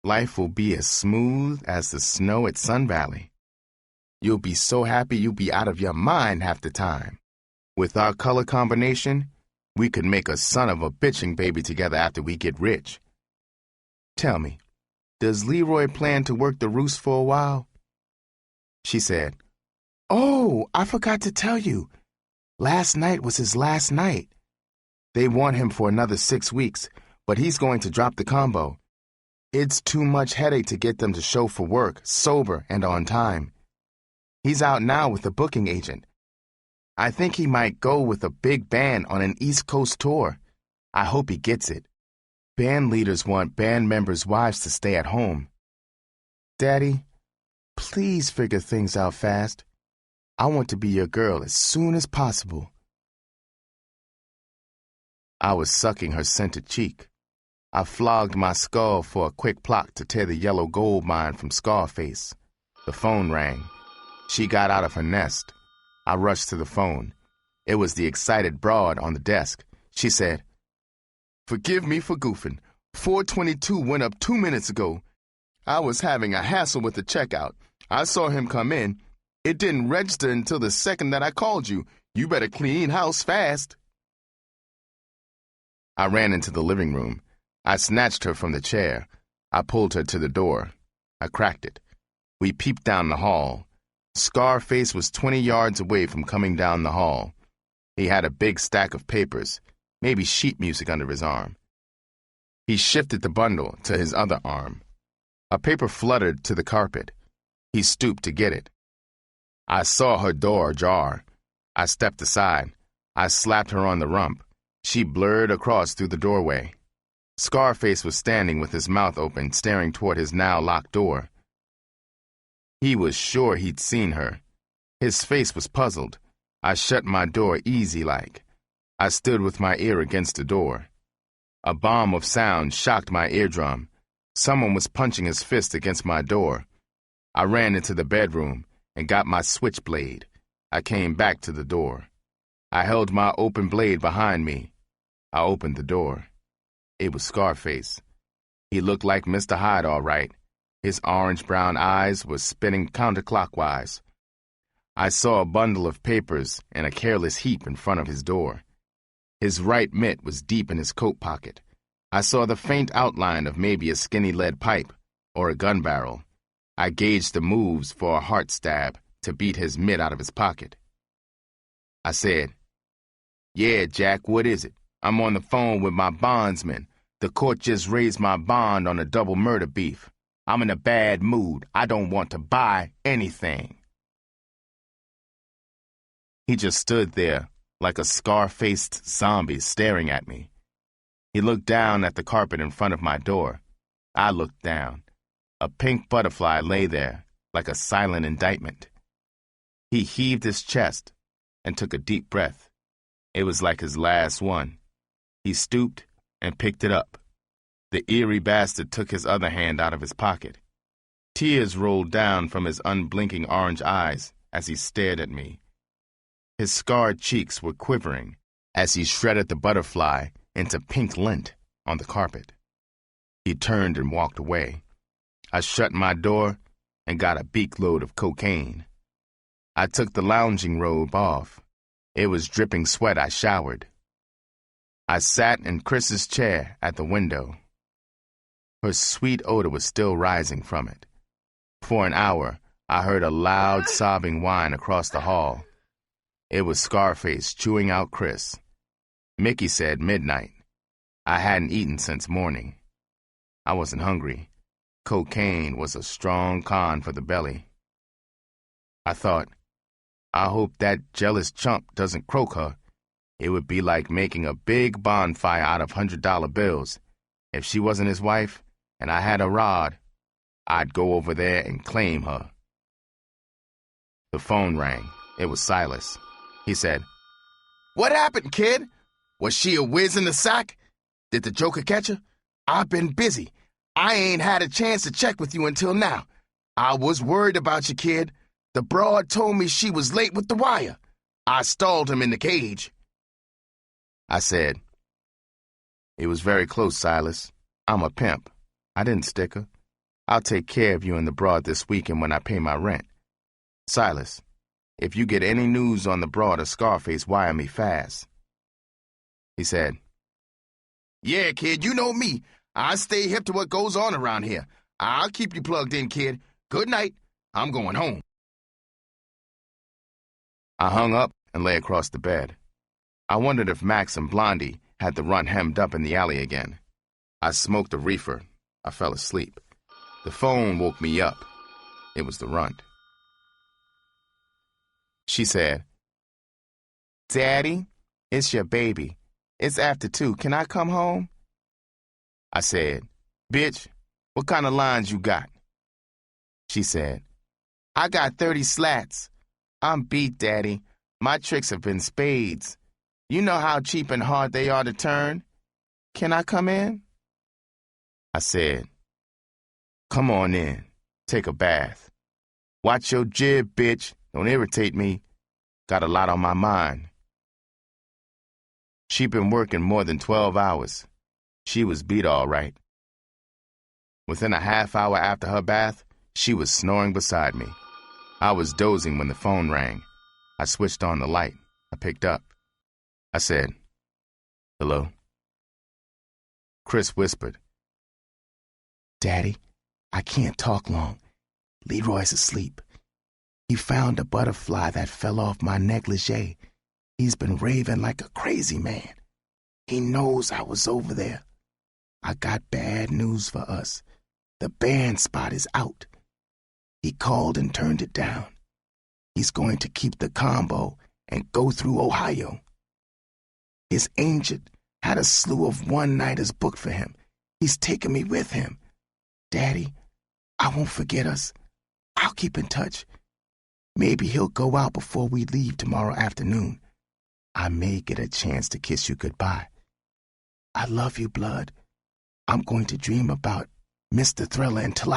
life will be as smooth as the snow at Sun Valley. You'll be so happy you'll be out of your mind half the time. With our color combination, we could make a son of a bitching baby together after we get rich. Tell me, does Leroy plan to work the roost for a while? She said, oh, I forgot to tell you. Last night was his last night. They want him for another 6 weeks, but he's going to drop the combo. It's too much headache to get them to show for work, sober and on time. He's out now with a booking agent. I think he might go with a big band on an East Coast tour. I hope he gets it. Band leaders want band members' wives to stay at home. Daddy, please figure things out fast. I want to be your girl as soon as possible. I was sucking her scented cheek. I flogged my skull for a quick plot to tear the yellow gold mine from Scarface. The phone rang. She got out of her nest. I rushed to the phone. It was the excited broad on the desk. She said, forgive me for goofing. 422 went up 2 minutes ago. I was having a hassle with the checkout. I saw him come in. It didn't register until the second that I called you. You better clean house fast. I ran into the living room. I snatched her from the chair. I pulled her to the door. I cracked it. We peeped down the hall. Scarface was 20 yards away from coming down the hall. He had a big stack of papers, maybe sheet music under his arm. He shifted the bundle to his other arm. A paper fluttered to the carpet. He stooped to get it. I saw her door ajar. I stepped aside. I slapped her on the rump. She blurred across through the doorway. Scarface was standing with his mouth open, staring toward his now locked door. He was sure he'd seen her. His face was puzzled. I shut my door easy-like. I stood with my ear against the door. A bomb of sound shocked my eardrum. Someone was punching his fist against my door. I ran into the bedroom and got my switchblade. I came back to the door. I held my open blade behind me. I opened the door. It was Scarface. He looked like Mr. Hyde, all right. His orange-brown eyes were spinning counterclockwise. I saw a bundle of papers in a careless heap in front of his door. His right mitt was deep in his coat pocket. I saw the faint outline of maybe a skinny lead pipe or a gun barrel. I gauged the moves for a heart stab to beat his mitt out of his pocket. I said, yeah, Jack, what is it? I'm on the phone with my bondsman. The court just raised my bond on a double murder beef. I'm in a bad mood. I don't want to buy anything." He just stood there like a scar-faced zombie staring at me. He looked down at the carpet in front of my door. I looked down. A pink butterfly lay there like a silent indictment. He heaved his chest and took a deep breath. It was like his last one. He stooped and picked it up. The eerie bastard took his other hand out of his pocket. Tears rolled down from his unblinking orange eyes as he stared at me. His scarred cheeks were quivering as he shredded the butterfly into pink lint on the carpet. He turned and walked away. I shut my door and got a beak load of cocaine. I took the lounging robe off. It was dripping sweat. I showered. I sat in Chris's chair at the window. Her sweet odor was still rising from it. For an hour, I heard a loud sobbing whine across the hall. It was Scarface chewing out Chris. Mickey said midnight. I hadn't eaten since morning. I wasn't hungry. Cocaine was a strong con for the belly. I thought, I hope that jealous chump doesn't croak her. It would be like making a big bonfire out of $100 bills. If she wasn't his wife and I had a rod, I'd go over there and claim her. The phone rang. It was Silas. He said, "What happened, kid? Was she a whiz in the sack? Did the Joker catch her? I've been busy. I ain't had a chance to check with you until now. I was worried about you, kid. The broad told me she was late with the wire. I stalled him in the cage." I said, "It was very close, Silas. I'm a pimp. I didn't stick her. I'll take care of you and the broad this weekend when I pay my rent. Silas, if you get any news on the broad or Scarface, wire me fast." He said, "Yeah, kid, you know me. I stay hip to what goes on around here. I'll keep you plugged in, kid. Good night. I'm going home." I hung up and lay across the bed. I wondered if Max and Blondie had the runt hemmed up in the alley again. I smoked a reefer. I fell asleep. The phone woke me up. It was the runt. She said, "Daddy, it's your baby. It's after 2. Can I come home?" I said, "Bitch, what kind of lines you got?" She said, "I got 30 slats. I'm beat, Daddy. My tricks have been spades. You know how cheap and hard they are to turn. Can I come in?" I said, "Come on in. Take a bath. Watch your jib, bitch. Don't irritate me. Got a lot on my mind." She'd been working more than 12 hours. She was beat all right. Within a half hour after her bath, she was snoring beside me. I was dozing when the phone rang. I switched on the light. I picked up. I said, "Hello?" Chris whispered, "Daddy, I can't talk long. Leroy's asleep. He found a butterfly that fell off my negligee. He's been raving like a crazy man. He knows I was over there. I got bad news for us. The band spot is out. He called and turned it down. He's going to keep the combo and go through Ohio. His agent had a slew of one-nighters booked for him. He's taking me with him. Daddy, I won't forget us. I'll keep in touch. Maybe he'll go out before we leave tomorrow afternoon. I may get a chance to kiss you goodbye. I love you, blood. I'm going to dream about Mr. Thriller until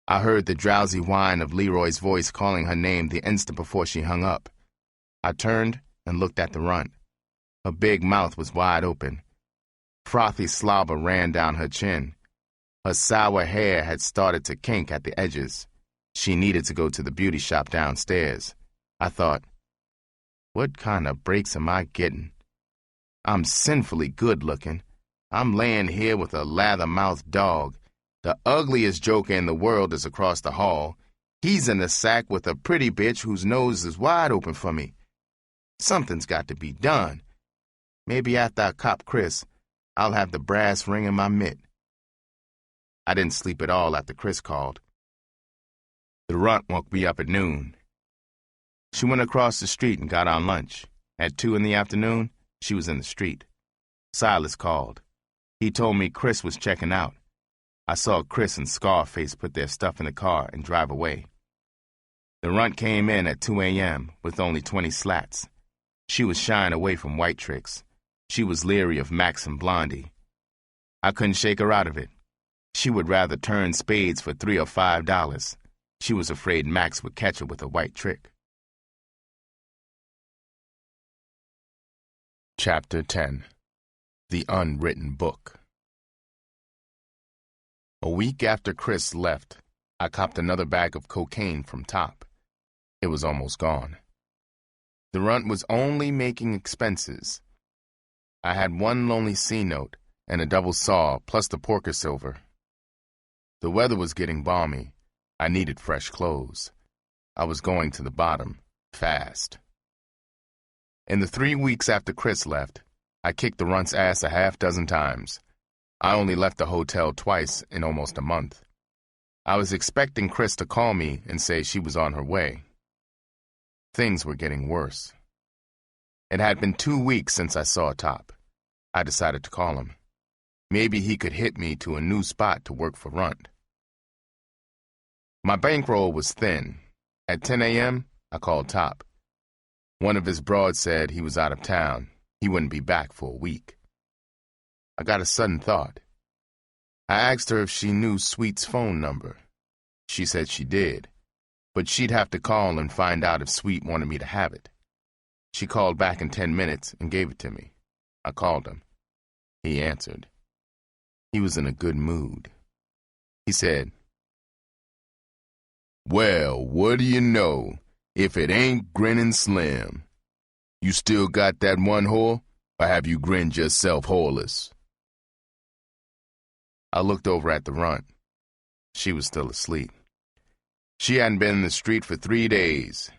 I heard the drowsy whine of Leroy's voice calling her name the instant before she hung up. I turned and looked at the runt. Her big mouth was wide open. Frothy slobber ran down her chin. Her sour hair had started to kink at the edges. She needed to go to the beauty shop downstairs. I thought, what kind of breaks am I getting? I'm sinfully good-looking. I'm laying here with a lather-mouthed dog. The ugliest joker in the world is across the hall. He's in the sack with a pretty bitch whose nose is wide open for me. Something's got to be done. Maybe after I cop Chris, I'll have the brass ring in my mitt. I didn't sleep at all after Chris called. The runt woke me up at noon. She went across the street and got on lunch. At 2 in the afternoon, she was in the street. Silas called. He told me Chris was checking out. I saw Chris and Scarface put their stuff in the car and drive away. The runt came in at 2 a.m. with only 20 slats. She was shying away from white tricks. She was leery of Max and Blondie. I couldn't shake her out of it. She would rather turn spades for $3 or $5. She was afraid Max would catch her with a white trick. Chapter 10. The Unwritten Book. A week after Chris left, I copped another bag of cocaine from Top. It was almost gone. The runt was only making expenses. I had one lonely C-note and a double saw plus the porker silver. The weather was getting balmy. I needed fresh clothes. I was going to the bottom, fast. In the 3 weeks after Chris left, I kicked the runt's ass a half-dozen times. I only left the hotel twice in almost a month. I was expecting Chris to call me and say she was on her way. Things were getting worse. It had been 2 weeks since I saw Top. I decided to call him. Maybe he could hit me to a new spot to work for Runt. My bankroll was thin. At 10 a.m., I called Top. One of his broads said he was out of town. He wouldn't be back for a week. I got a sudden thought. I asked her if she knew Sweet's phone number. She said she did, but she'd have to call and find out if Sweet wanted me to have it. She called back in 10 minutes and gave it to me. I called him. He answered. He was in a good mood. He said, "Well, what do you know? If it ain't Grinning Slim. You still got that one whore, or have you grinned yourself whoreless?" I looked over at the runt. She was still asleep. She hadn't been in the street for 3 days.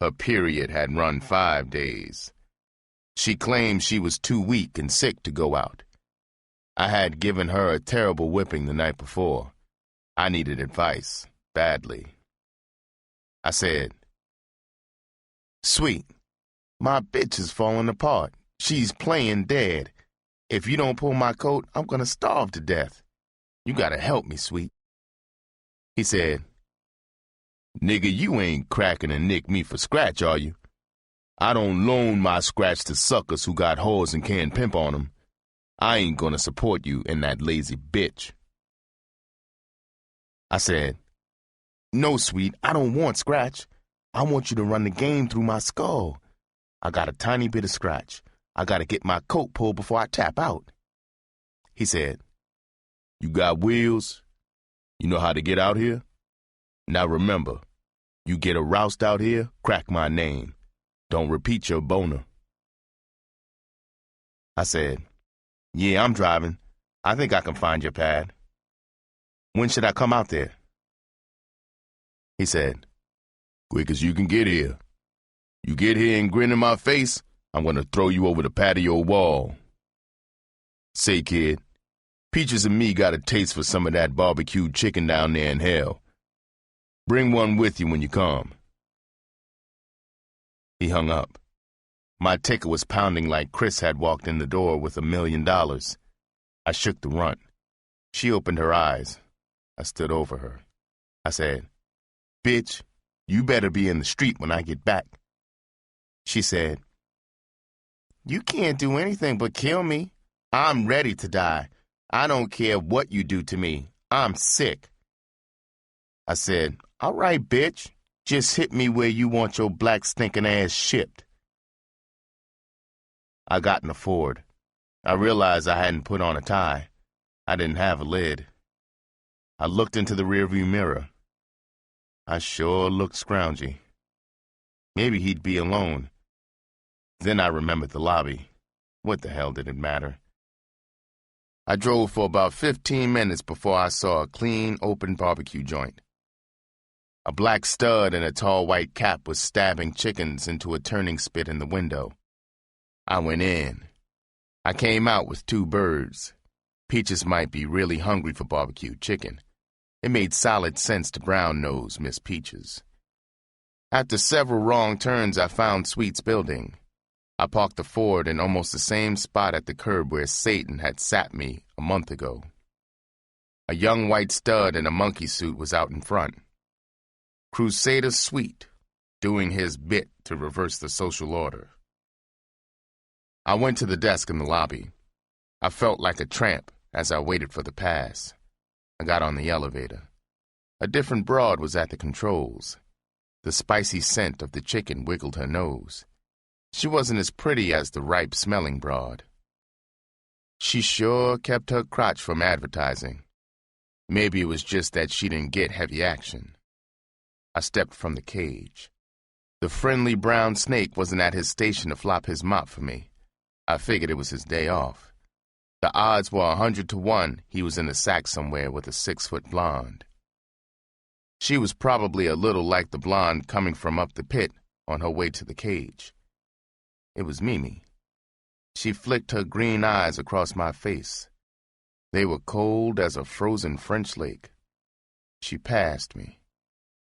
Her period had run 5 days. She claimed she was too weak and sick to go out. I had given her a terrible whipping the night before. I needed advice, badly. I said, "Sweet, my bitch is falling apart. She's playing dead. If you don't pull my coat, I'm gonna starve to death. You gotta help me, Sweet." He said, "Nigga, you ain't cracking and nick me for scratch, are you? I don't loan my scratch to suckers who got whores and can't pimp on them. I ain't gonna support you in that lazy bitch." I said, "No, Sweet, I don't want scratch. I want you to run the game through my skull. I got a tiny bit of scratch. I gotta get my coat pulled before I tap out." He said, "You got wheels? You know how to get out here? Now remember, you get a roust out here, crack my name. Don't repeat your boner." I said, "Yeah, I'm driving. I think I can find your pad. When should I come out there?" He said, "Quick as you can get here. You get here and grin in my face, I'm gonna throw you over the patio wall. Say, kid, Peaches and me got a taste for some of that barbecued chicken down there in hell. Bring one with you when you come." He hung up. My ticker was pounding like Chris had walked in the door with $1 million. I shook the runt. She opened her eyes. I stood over her. I said, "Bitch, you better be in the street when I get back." She said, "You can't do anything but kill me. I'm ready to die. I don't care what you do to me. I'm sick." I said, "All right, bitch. Just hit me where you want your black stinking ass shipped." I got in a Ford. I realized I hadn't put on a tie. I didn't have a lid. I looked into the rearview mirror. I sure looked scroungy. Maybe he'd be alone. Then I remembered the lobby. What the hell did it matter? I drove for about 15 minutes before I saw a clean, open barbecue joint. A black stud in a tall white cap was stabbing chickens into a turning spit in the window. I went in. I came out with 2 birds. Peaches might be really hungry for barbecued chicken. It made solid sense to brown-nose Miss Peaches. After several wrong turns, I found Sweet's building. I parked the Ford in almost the same spot at the curb where Satan had sat me a month ago. A young white stud in a monkey suit was out in front. Crusader Sweet, doing his bit to reverse the social order. I went to the desk in the lobby. I felt like a tramp as I waited for the pass. I got on the elevator. A different broad was at the controls. The spicy scent of the chicken wiggled her nose. She wasn't as pretty as the ripe-smelling broad. She sure kept her crotch from advertising. Maybe it was just that she didn't get heavy action. I stepped from the cage. The friendly brown snake wasn't at his station to flop his mop for me. I figured it was his day off. The odds were 100 to 1 he was in the sack somewhere with a 6-foot blonde. She was probably a little like the blonde coming from up the pit on her way to the cage. It was Mimi. She flicked her green eyes across my face. They were cold as a frozen French lake. She passed me.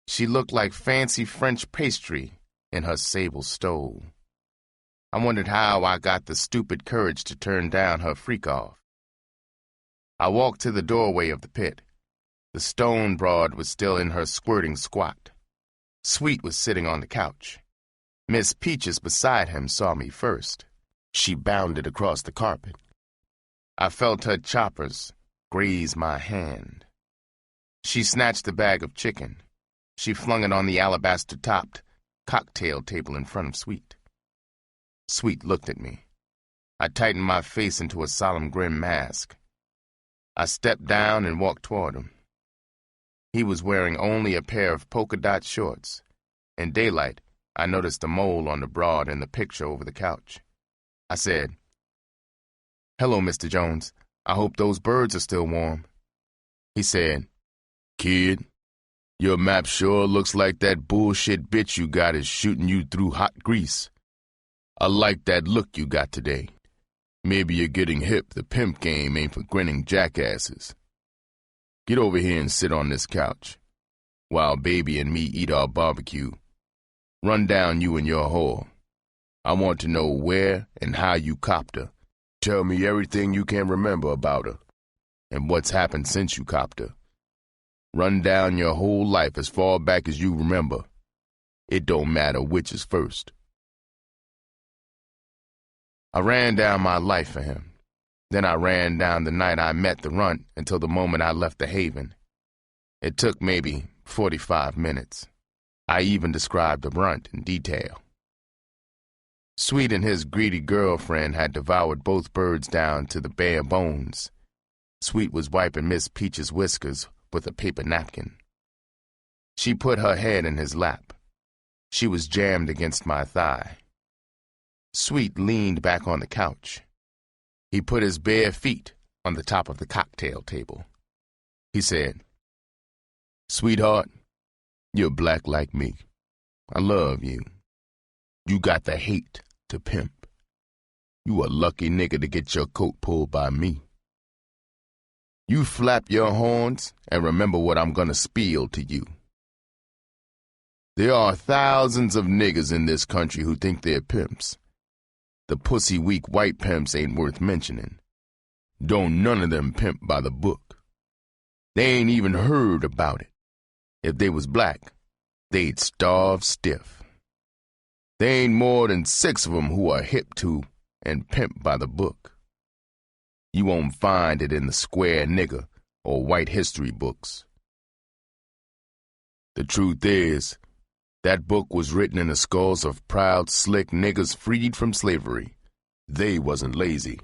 She looked like fancy French pastry in her sable stole. I wondered how I got the stupid courage to turn down her freak-off. I walked to the doorway of the pit. The stone broad was still in her squirting squat. Sweet was sitting on the couch. Miss Peaches beside him saw me first. She bounded across the carpet. I felt her choppers graze my hand. She snatched the bag of chicken. She flung it on the alabaster-topped cocktail table in front of Sweet. Sweet looked at me. I tightened my face into a solemn grim mask. I stepped down and walked toward him. He was wearing only a pair of polka-dot shorts. In daylight, I noticed a mole on the broad in the picture over the couch. I said, "Hello, Mr. Jones. I hope those birds are still warm." He said, "Kid, your map sure looks like that bullshit bitch you got is shooting you through hot grease. I like that look you got today. Maybe you're getting hip. The pimp game ain't for grinning jackasses. Get over here and sit on this couch, while baby and me eat our barbecue. Run down you and your whore. I want to know where and how you copped her. Tell me everything you can remember about her, and what's happened since you copped her. Run down your whole life as far back as you remember. It don't matter which is first." I ran down my life for him. Then I ran down the night I met the runt until the moment I left the haven. It took maybe 45 minutes. I even described the runt in detail. Sweet and his greedy girlfriend had devoured both birds down to the bare bones. Sweet was wiping Miss Peach's whiskers with a paper napkin. She put her head in his lap. She was jammed against my thigh. Sweet leaned back on the couch. He put his bare feet on the top of the cocktail table. He said, "Sweetheart, you're black like me. I love you. You got the hate to pimp. You a lucky nigga to get your coat pulled by me. You flap your horns and remember what I'm gonna spiel to you. There are thousands of niggas in this country who think they're pimps. The pussy-weak white pimps ain't worth mentioning. Don't none of them pimp by the book. They ain't even heard about it. If they was black, they'd starve stiff. There ain't more than 6 of them who are hip to and pimp by the book. You won't find it in the square nigger or white history books. The truth is, that book was written in the skulls of proud, slick niggers freed from slavery. They wasn't lazy.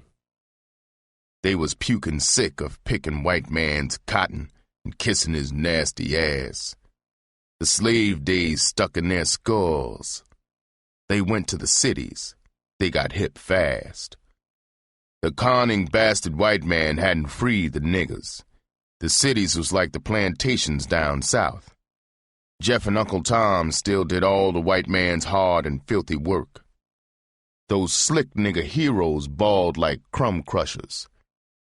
They was puking sick of picking white man's cotton and kissing his nasty ass. The slave days stuck in their skulls. They went to the cities. They got hip fast. The conning bastard white man hadn't freed the niggers. The cities was like the plantations down south. Jeff and Uncle Tom still did all the white man's hard and filthy work. Those slick nigga heroes bawled like crumb crushers.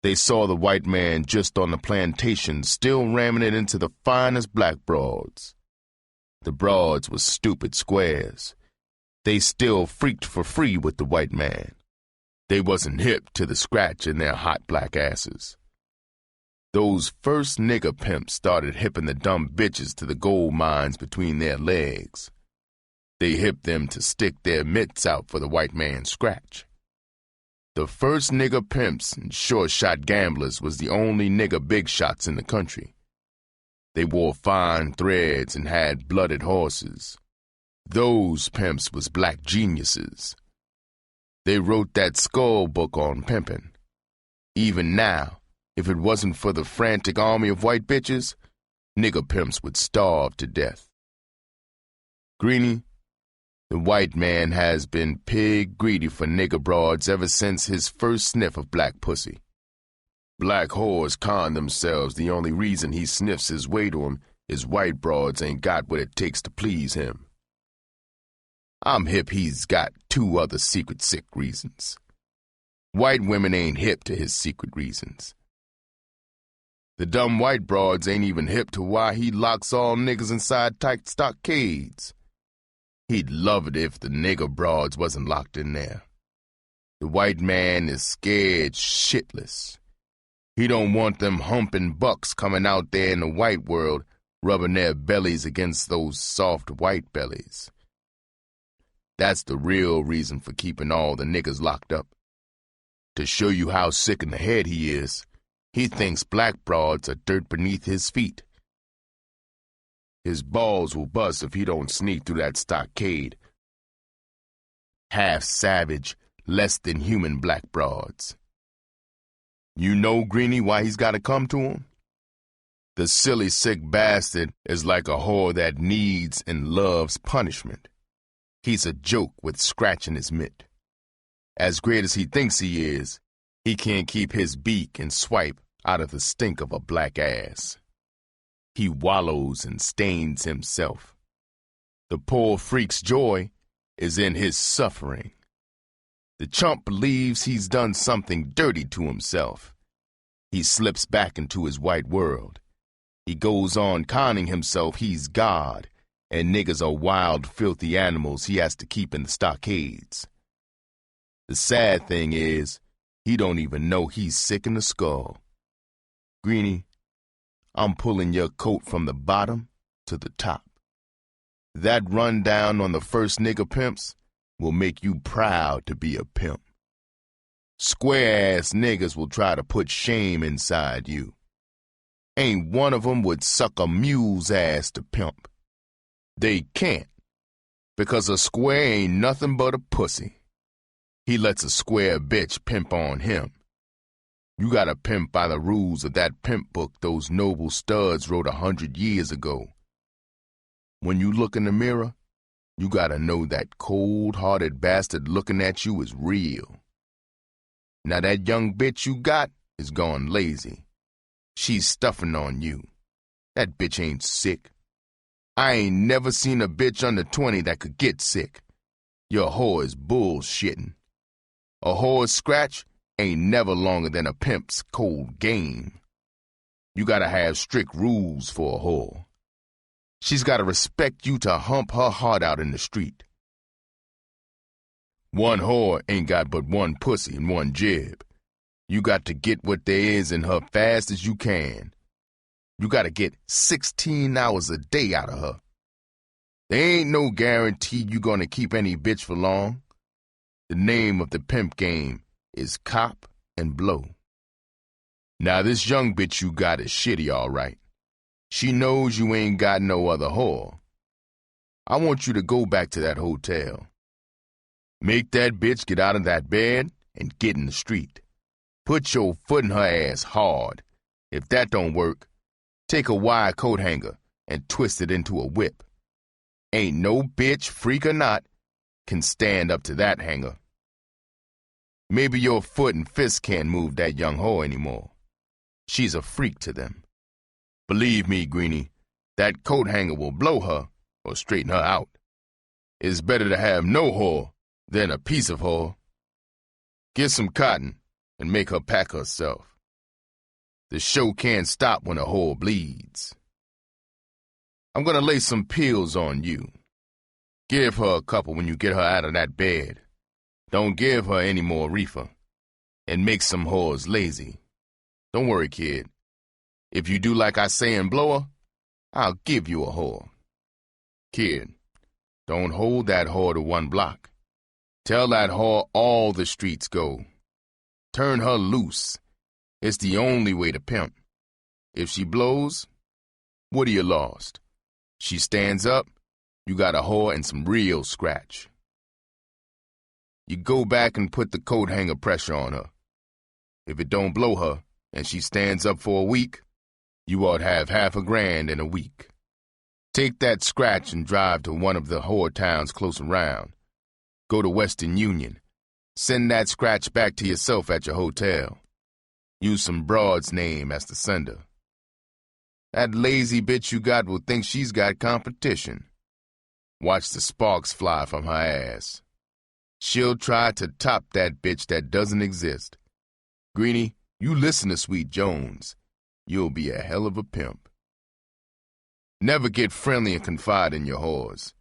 They saw the white man just on the plantation still ramming it into the finest black broads. The broads were stupid squares. They still freaked for free with the white man. They wasn't hip to the scratch in their hot black asses. Those first nigger pimps started hipping the dumb bitches to the gold mines between their legs. They hipped them to stick their mitts out for the white man's scratch. The first nigger pimps and short-shot gamblers was the only nigger big shots in the country. They wore fine threads and had blooded horses. Those pimps was black geniuses. They wrote that skull book on pimping. Even now, if it wasn't for the frantic army of white bitches, nigger pimps would starve to death. Greenie, the white man has been pig greedy for nigger broads ever since his first sniff of black pussy. Black whores con themselves the only reason he sniffs his way to 'em is white broads ain't got what it takes to please him. I'm hip he's got 2 other secret sick reasons. White women ain't hip to his secret reasons. The dumb white broads ain't even hip to why he locks all niggers inside tight stockades. He'd love it if the nigger broads wasn't locked in there. The white man is scared shitless. He don't want them humping bucks coming out there in the white world rubbing their bellies against those soft white bellies. That's the real reason for keeping all the niggers locked up. To show you how sick in the head he is, he thinks black broads are dirt beneath his feet. His balls will bust if he don't sneak through that stockade. Half savage, less than human black broads. You know, Greenie, why he's got to come to him? The silly, sick bastard is like a whore that needs and loves punishment. He's a joke with scratch in his mitt. As great as he thinks he is, he can't keep his beak and swipe out of the stink of a black ass. He wallows and stains himself. The poor freak's joy is in his suffering. The chump believes he's done something dirty to himself. He slips back into his white world. He goes on conning himself he's God, and niggers are wild, filthy animals he has to keep in the stockades. The sad thing is, he don't even know he's sick in the skull. Greenie, I'm pulling your coat from the bottom to the top. That rundown on the first nigger pimps will make you proud to be a pimp. Square-ass niggers will try to put shame inside you. Ain't one of 'em would suck a mule's ass to pimp. They can't, because a square ain't nothing but a pussy. He lets a square bitch pimp on him. You gotta pimp by the rules of that pimp book those noble studs wrote 100 years ago. When you look in the mirror, you gotta know that cold-hearted bastard looking at you is real. Now that young bitch you got is gone lazy. She's stuffing on you. That bitch ain't sick. I ain't never seen a bitch under 20 that could get sick. Your whore is bullshitting. A whore's scratch ain't never longer than a pimp's cold game. You gotta have strict rules for a whore. She's gotta respect you to hump her heart out in the street. One whore ain't got but one pussy and one jib. You got to get what there is in her fast as you can. You gotta get 16 hours a day out of her. There ain't no guarantee you gonna keep any bitch for long. The name of the pimp game is cop and blow. Now this young bitch you got is shitty, all right. She knows you ain't got no other whore. I want you to go back to that hotel. Make that bitch get out of that bed and get in the street. Put your foot in her ass hard. If that don't work, take a wire coat hanger and twist it into a whip. Ain't no bitch, freak or not, can stand up to that hanger. Maybe your foot and fist can't move that young whore anymore. She's a freak to them. Believe me, Greenie, that coat hanger will blow her or straighten her out. It's better to have no whore Then a piece of whore. Get some cotton and make her pack herself. The show can't stop when a whore bleeds. I'm gonna lay some pills on you. Give her a couple when you get her out of that bed. Don't give her any more reefer. And make some whores lazy. Don't worry, kid. If you do like I say and blow her, I'll give you a whore. Kid, don't hold that whore to one block. Tell that whore all the streets go. Turn her loose. It's the only way to pimp. If she blows, what are you lost? She stands up, you got a whore and some real scratch. You go back and put the coat hanger pressure on her. If it don't blow her, and she stands up for a week, you ought to have $50,000 in a week. Take that scratch and drive to one of the whore towns close around. Go to Western Union. Send that scratch back to yourself at your hotel. Use some broad's name as the sender. That lazy bitch you got will think she's got competition. Watch the sparks fly from her ass. She'll try to top that bitch that doesn't exist. Greenie, you listen to Sweet Jones. You'll be a hell of a pimp. Never get friendly and confide in your whores.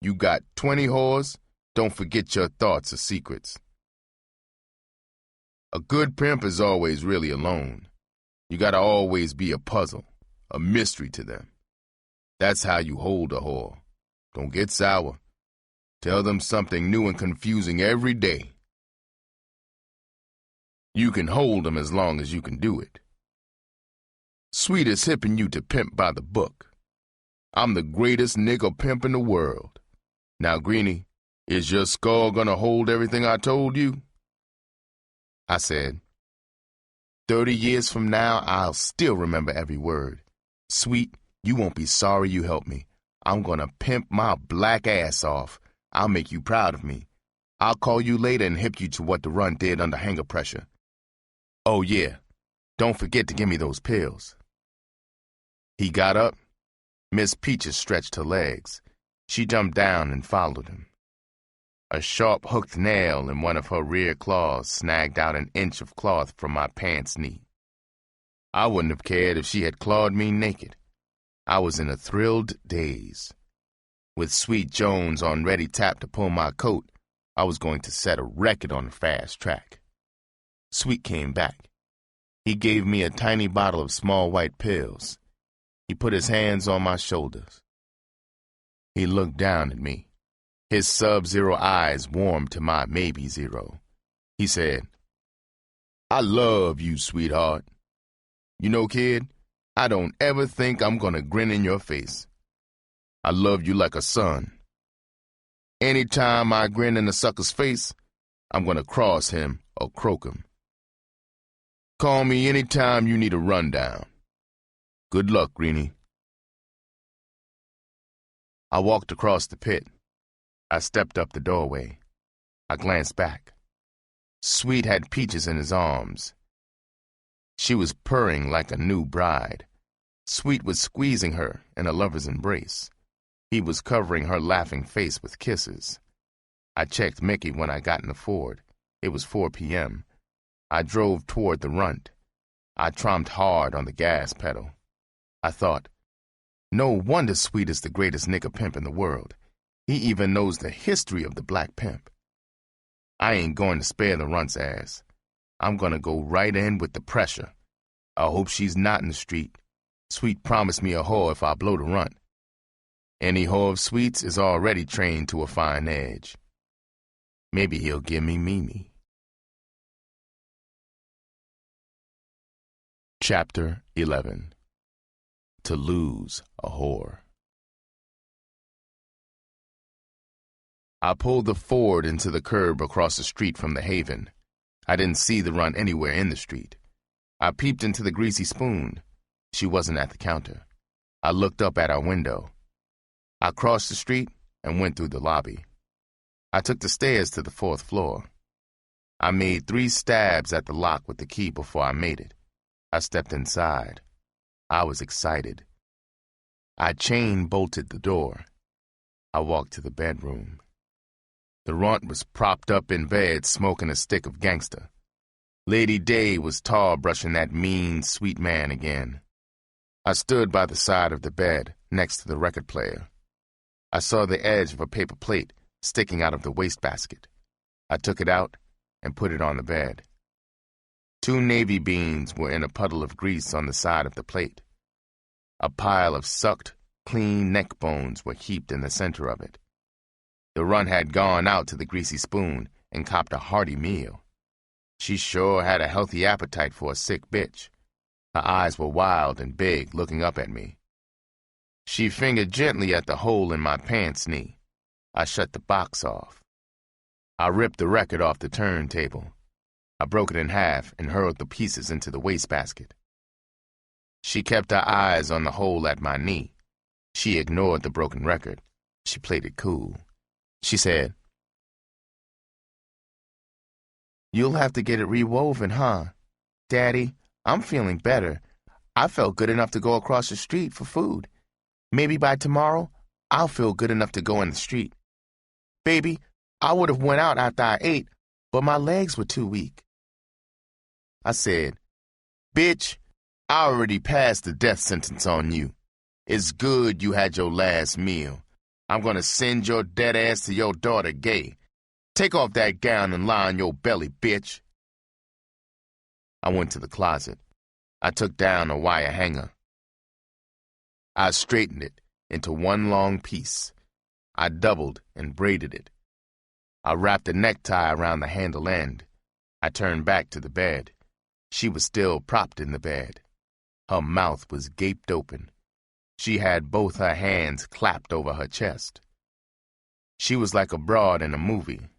You got 20 whores, don't forget your thoughts or secrets. A good pimp is always really alone. You gotta always be a puzzle, a mystery to them. That's how you hold a whore. Don't get sour. Tell them something new and confusing every day. You can hold them as long as you can do it. Sweet is hipping you to pimp by the book. I'm the greatest nigger pimp in the world. Now, Greenie, is your skull gonna hold everything I told you? I said, 30 years from now, I'll still remember every word. Sweet, you won't be sorry you helped me. I'm gonna pimp my black ass off. I'll make you proud of me. I'll call you later and hip you to what the run did under hanger pressure. Oh, yeah, don't forget to give me those pills. He got up. Miss Peaches stretched her legs. She jumped down and followed him. A sharp hooked nail in one of her rear claws snagged out an inch of cloth from my pants knee. I wouldn't have cared if she had clawed me naked. I was in a thrilled daze. With Sweet Jones on ready tap to pull my coat, I was going to set a record on the fast track. Sweet came back. He gave me a tiny bottle of small white pills. He put his hands on my shoulders. He looked down at me. His sub-zero eyes warmed to my maybe zero. He said, I love you, sweetheart. You know, kid, I don't ever think I'm gonna grin in your face. I love you like a son. Anytime I grin in a sucker's face, I'm gonna cross him or croak him. Call me anytime you need a rundown. Good luck, Greenie. I walked across the pit. I stepped up the doorway. I glanced back. Sweet had Peaches in his arms. She was purring like a new bride. Sweet was squeezing her in a lover's embrace. He was covering her laughing face with kisses. I checked Mickey when I got in the Ford. It was 4 p.m. I drove toward the runt. I tromped hard on the gas pedal. I thought, no wonder Sweet is the greatest nigger pimp in the world. He even knows the history of the black pimp. I ain't going to spare the runt's ass. I'm going to go right in with the pressure. I hope she's not in the street. Sweet promised me a whore if I blow the runt. Any whore of Sweet's is already trained to a fine edge. Maybe he'll give me Mimi. Chapter 11. To lose a whore. I pulled the Ford into the curb across the street from the Haven. I didn't see the runt anywhere in the street. I peeped into the Greasy Spoon. She wasn't at the counter. I looked up at our window. I crossed the street and went through the lobby. I took the stairs to the 4th floor. I made 3 stabs at the lock with the key before I made it. I stepped inside. I was excited. I chain-bolted the door. I walked to the bedroom. The runt was propped up in bed smoking a stick of gangster. Lady Day was tar brushing that mean, sweet man again. I stood by the side of the bed, next to the record player. I saw the edge of a paper plate sticking out of the wastebasket. I took it out and put it on the bed. 2 navy beans were in a puddle of grease on the side of the plate. A pile of sucked, clean neck bones were heaped in the center of it. The runt had gone out to the greasy spoon and copped a hearty meal. She sure had a healthy appetite for a sick bitch. Her eyes were wild and big, looking up at me. She fingered gently at the hole in my pants knee. I shut the box off. I ripped the record off the turntable. I broke it in half and hurled the pieces into the wastebasket. She kept her eyes on the hole at my knee. She ignored the broken record. She played it cool. She said, "You'll have to get it rewoven, huh? Daddy, I'm feeling better. I felt good enough to go across the street for food. Maybe by tomorrow, I'll feel good enough to go in the street. Baby, I would have went out after I ate, but my legs were too weak." I said, "Bitch, I already passed the death sentence on you. It's good you had your last meal. I'm gonna send your dead ass to your daughter, Gay. Take off that gown and lie on your belly, bitch." I went to the closet. I took down a wire hanger. I straightened it into one long piece. I doubled and braided it. I wrapped a necktie around the handle end. I turned back to the bed. She was still propped in the bed. Her mouth was gaped open. She had both her hands clapped over her chest. She was like a broad in a movie.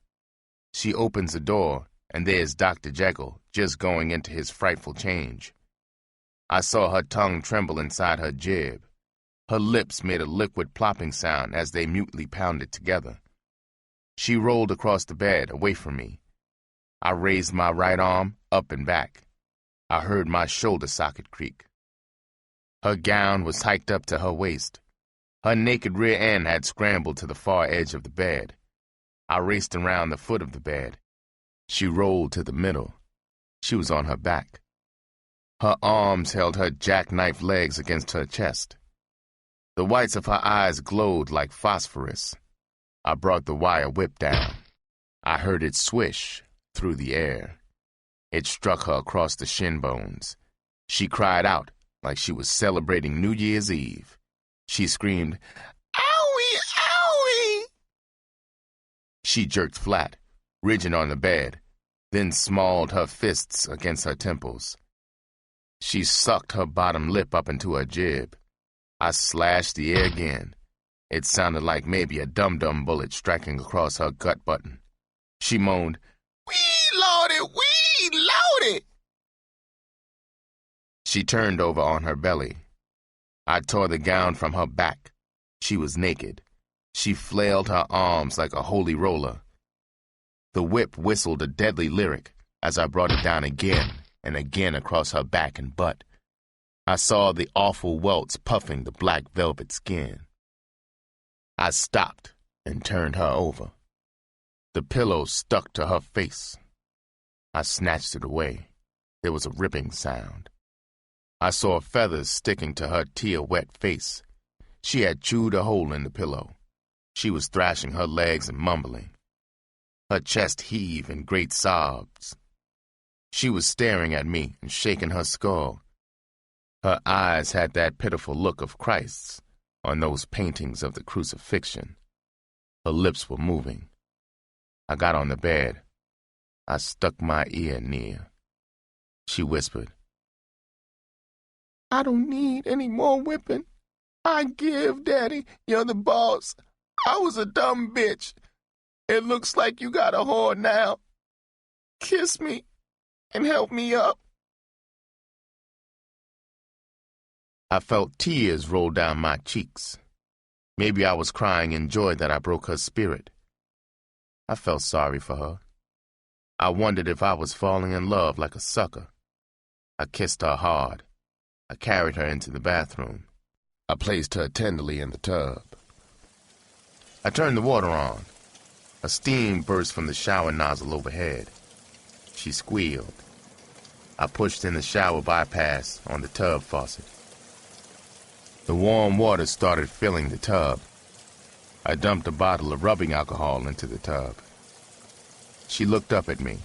She opens the door, and there's Dr. Jekyll just going into his frightful change. I saw her tongue tremble inside her jib. Her lips made a liquid plopping sound as they mutely pounded together. She rolled across the bed, away from me. I raised my right arm up and back. I heard my shoulder socket creak. Her gown was hiked up to her waist. Her naked rear end had scrambled to the far edge of the bed. I raced around the foot of the bed. She rolled to the middle. She was on her back. Her arms held her jackknife legs against her chest. The whites of her eyes glowed like phosphorus. I brought the wire whip down. I heard it swish through the air. It struck her across the shin bones. She cried out like she was celebrating New Year's Eve. She screamed, "Owie, owie!" She jerked flat, rigid on the bed, then smalled her fists against her temples. She sucked her bottom lip up into her jib. I slashed the air again. It sounded like maybe a dum-dum bullet striking across her gut button. She moaned, "Wee Lordy, wee Lordy!" She turned over on her belly. I tore the gown from her back. She was naked. She flailed her arms like a holy roller. The whip whistled a deadly lyric as I brought it down again and again across her back and butt. I saw the awful welts puffing the black velvet skin. I stopped and turned her over. The pillow stuck to her face. I snatched it away. There was a ripping sound. I saw feathers sticking to her tear-wet face. She had chewed a hole in the pillow. She was thrashing her legs and mumbling. Her chest heaved in great sobs. She was staring at me and shaking her skull. Her eyes had that pitiful look of Christ's on those paintings of the crucifixion. Her lips were moving. I got on the bed. I stuck my ear near. She whispered, "I don't need any more whipping. I give, Daddy. You're the boss. I was a dumb bitch. It looks like you got a whore now. Kiss me and help me up." I felt tears roll down my cheeks. Maybe I was crying in joy that I broke her spirit. I felt sorry for her. I wondered if I was falling in love like a sucker. I kissed her hard. I carried her into the bathroom. I placed her tenderly in the tub. I turned the water on. A steam burst from the shower nozzle overhead. She squealed. I pushed in the shower bypass on the tub faucet. The warm water started filling the tub. I dumped a bottle of rubbing alcohol into the tub. She looked up at me.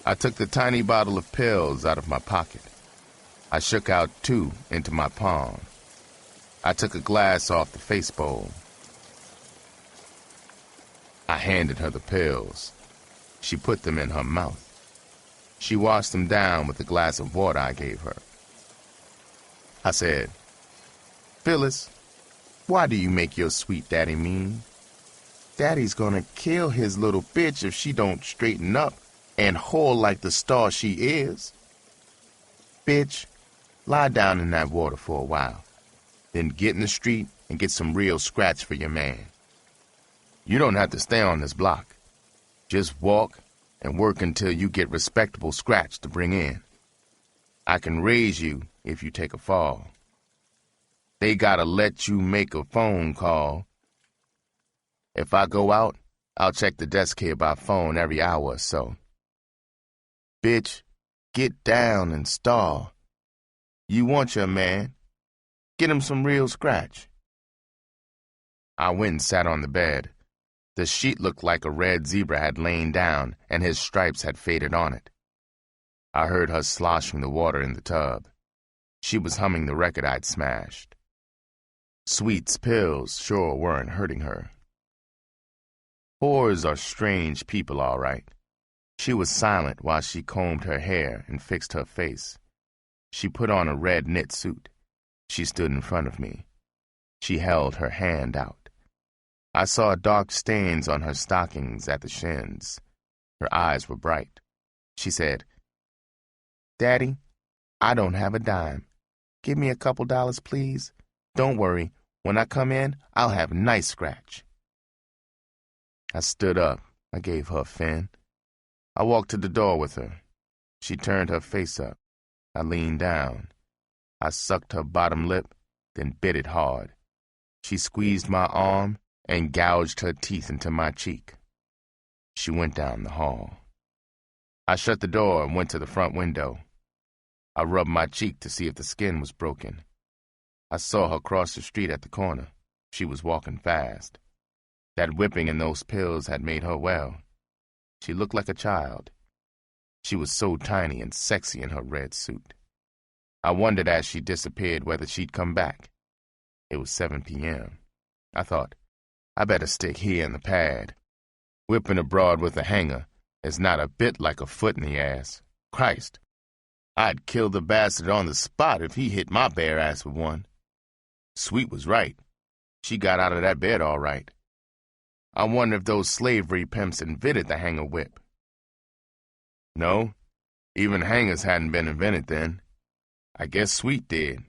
I took the tiny bottle of pills out of my pocket. I shook out 2 into my palm. I took a glass off the face bowl. I handed her the pills. She put them in her mouth. She washed them down with the glass of water I gave her. I said, "Phyllis, why do you make your sweet daddy mean? Daddy's gonna kill his little bitch if she don't straighten up and whore like the star she is. Bitch, lie down in that water for a while. Then get in the street and get some real scratch for your man. You don't have to stay on this block. Just walk and work until you get respectable scratch to bring in. I can raise you if you take a fall. They gotta let you make a phone call. If I go out, I'll check the desk here by phone every hour or so. Bitch, get down and stall. You want your man. Get him some real scratch." I went and sat on the bed. The sheet looked like a red zebra had lain down, and his stripes had faded on it. I heard her sloshing the water in the tub. She was humming the record I'd smashed. Sweet's pills sure weren't hurting her. Whores are strange people, all right. She was silent while she combed her hair and fixed her face. She put on a red knit suit. She stood in front of me. She held her hand out. I saw dark stains on her stockings at the shins. Her eyes were bright. She said, "Daddy, I don't have a dime. Give me a couple dollars, please. Don't worry. When I come in, I'll have nice scratch." I stood up. I gave her a fin. I walked to the door with her. She turned her face up. I leaned down. I sucked her bottom lip, then bit it hard. She squeezed my arm and gouged her teeth into my cheek. She went down the hall. I shut the door and went to the front window. I rubbed my cheek to see if the skin was broken. I saw her cross the street at the corner. She was walking fast. That whipping and those pills had made her well. She looked like a child. She was so tiny and sexy in her red suit. I wondered as she disappeared whether she'd come back. It was 7 p.m. I thought, I better stick here in the pad. Whipping abroad with a hanger is not a bit like a foot in the ass. Christ, I'd kill the bastard on the spot if he hit my bare ass with one. Sweet was right. She got out of that bed all right. I wonder if those slavery pimps invented the hanger whip. No, even hangers hadn't been invented then. I guess Sweet did.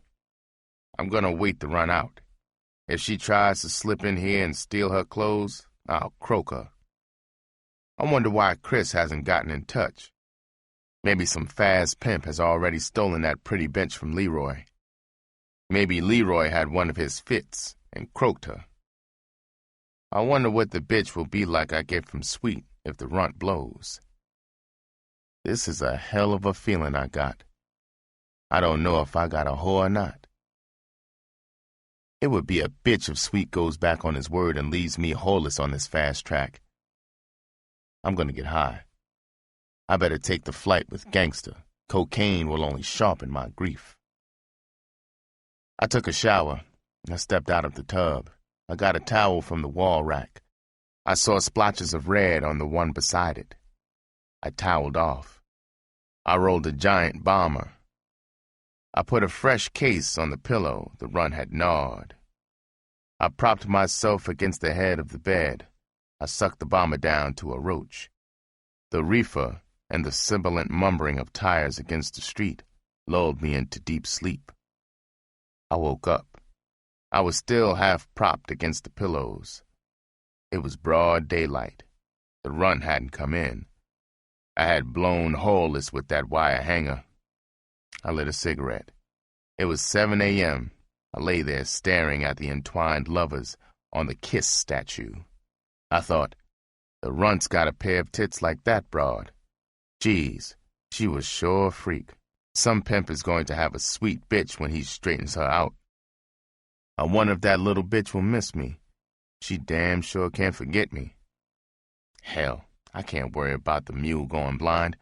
I'm gonna wait to run out. If she tries to slip in here and steal her clothes, I'll croak her. I wonder why Chris hasn't gotten in touch. Maybe some fast pimp has already stolen that pretty bench from Leroy. Maybe Leroy had one of his fits and croaked her. I wonder what the bitch will be like I get from Sweet if the runt blows. This is a hell of a feeling I got. I don't know if I got a whore or not. It would be a bitch if Sweet goes back on his word and leaves me whoreless on this fast track. I'm gonna get high. I better take the flight with Gangster. Cocaine will only sharpen my grief. I took a shower. I stepped out of the tub. I got a towel from the wall rack. I saw splotches of red on the one beside it. I toweled off. I rolled a giant bomber. I put a fresh case on the pillow the runt had gnawed. I propped myself against the head of the bed. I sucked the bomber down to a roach. The reefer and the sibilant mumbling of tires against the street lulled me into deep sleep. I woke up. I was still half propped against the pillows. It was broad daylight. The runt hadn't come in. I had blown whoreless with that wire hanger. I lit a cigarette. It was 7 a.m. I lay there staring at the entwined lovers on the kiss statue. I thought, The runt's got a pair of tits like that broad. Geez, she was sure a freak. Some pimp is going to have a sweet bitch when he straightens her out. I wonder if that little bitch will miss me. She damn sure can't forget me. Hell, I can't worry about the mule going blind.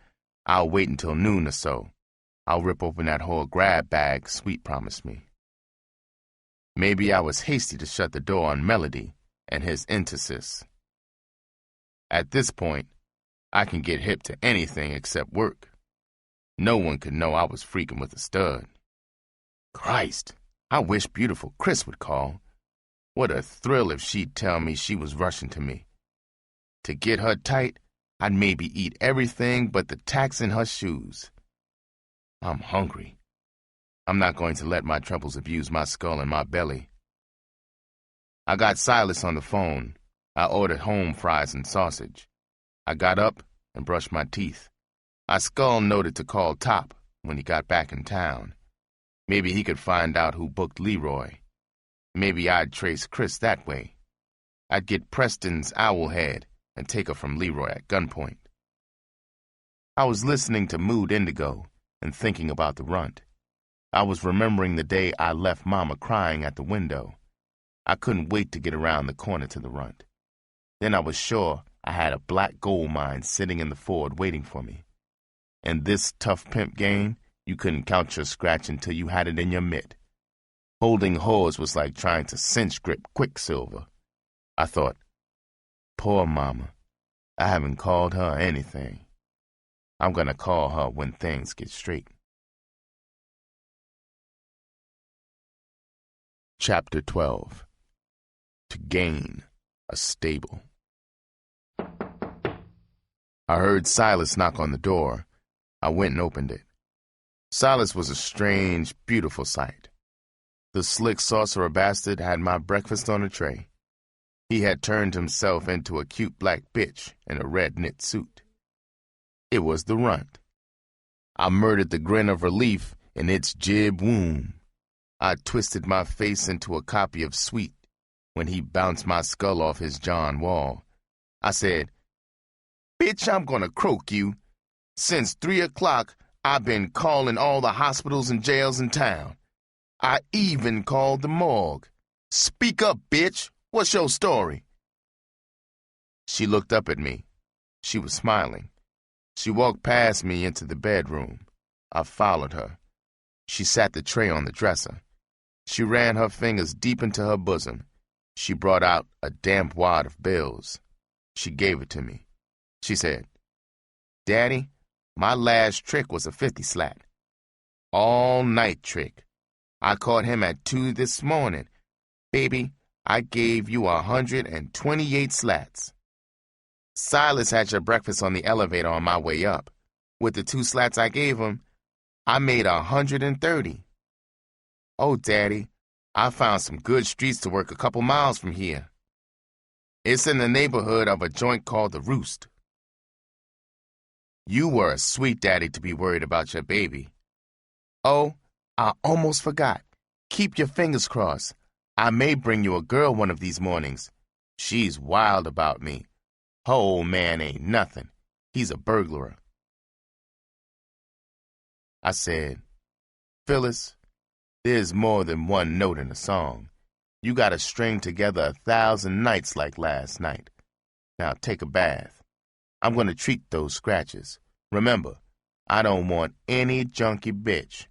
I'll wait until noon or so. I'll rip open that whole grab bag Sweet promised me. Maybe I was hasty to shut the door on Melody and his intersis. At this point, I can get hip to anything except work. No one could know I was freaking with a stud. Christ, I wish beautiful Chris would call. What a thrill if she'd tell me she was rushing to me. To get her tight, I'd maybe eat everything but the tacks in her shoes. I'm hungry. I'm not going to let my troubles abuse my skull and my belly. I got Silas on the phone. I ordered home fries and sausage. I got up and brushed my teeth. I skull noted to call Top when he got back in town. Maybe he could find out who booked Leroy. Maybe I'd trace Chris that way. I'd get Preston's owl head and take her from Leroy at gunpoint. I was listening to Mood Indigo and thinking about the runt. I was remembering the day I left Mama crying at the window. I couldn't wait to get around the corner to the runt. Then I was sure I had a black gold mine sitting in the Ford waiting for me. In this tough pimp game, you couldn't count your scratch until you had it in your mitt. Holding whores was like trying to cinch grip Quicksilver. I thought, poor Mama, I haven't called her anything. I'm gonna call her when things get straight. Chapter 12. To gain a stable. I heard Silas knock on the door. I went and opened it. Silas was a strange, beautiful sight. The slick sorcerer bastard had my breakfast on a tray. He had turned himself into a cute black bitch in a red knit suit. It was the runt. I murdered the grin of relief in its jib womb. I twisted my face into a copy of Sweet when he bounced my skull off his John Wall. I said, "Bitch, I'm gonna croak you. Since 3 o'clock, I've been calling all the hospitals and jails in town. I even called the morgue. Speak up, bitch. What's your story?" She looked up at me. She was smiling. She walked past me into the bedroom. I followed her. She sat the tray on the dresser. She ran her fingers deep into her bosom. She brought out a damp wad of bills. She gave it to me. She said, "Daddy, my last trick was a 50 slat. All-night trick. I caught him at 2 this morning. Baby, I gave you 128 slats. Silas had your breakfast on the elevator on my way up. With the 2 slats I gave him, I made 130. Oh, Daddy, I found some good streets to work a couple miles from here. It's in the neighborhood of a joint called The Roost." You were a sweet daddy to be worried about your baby. Oh, I almost forgot. Keep your fingers crossed. I may bring you a girl one of these mornings. She's wild about me. Her old man ain't nothing. He's a burglar. I said, "Phyllis, there's more than one note in a song. You gotta string together 1,000 nights like last night. Now take a bath. I'm gonna treat those scratches. Remember, I don't want any junky bitch.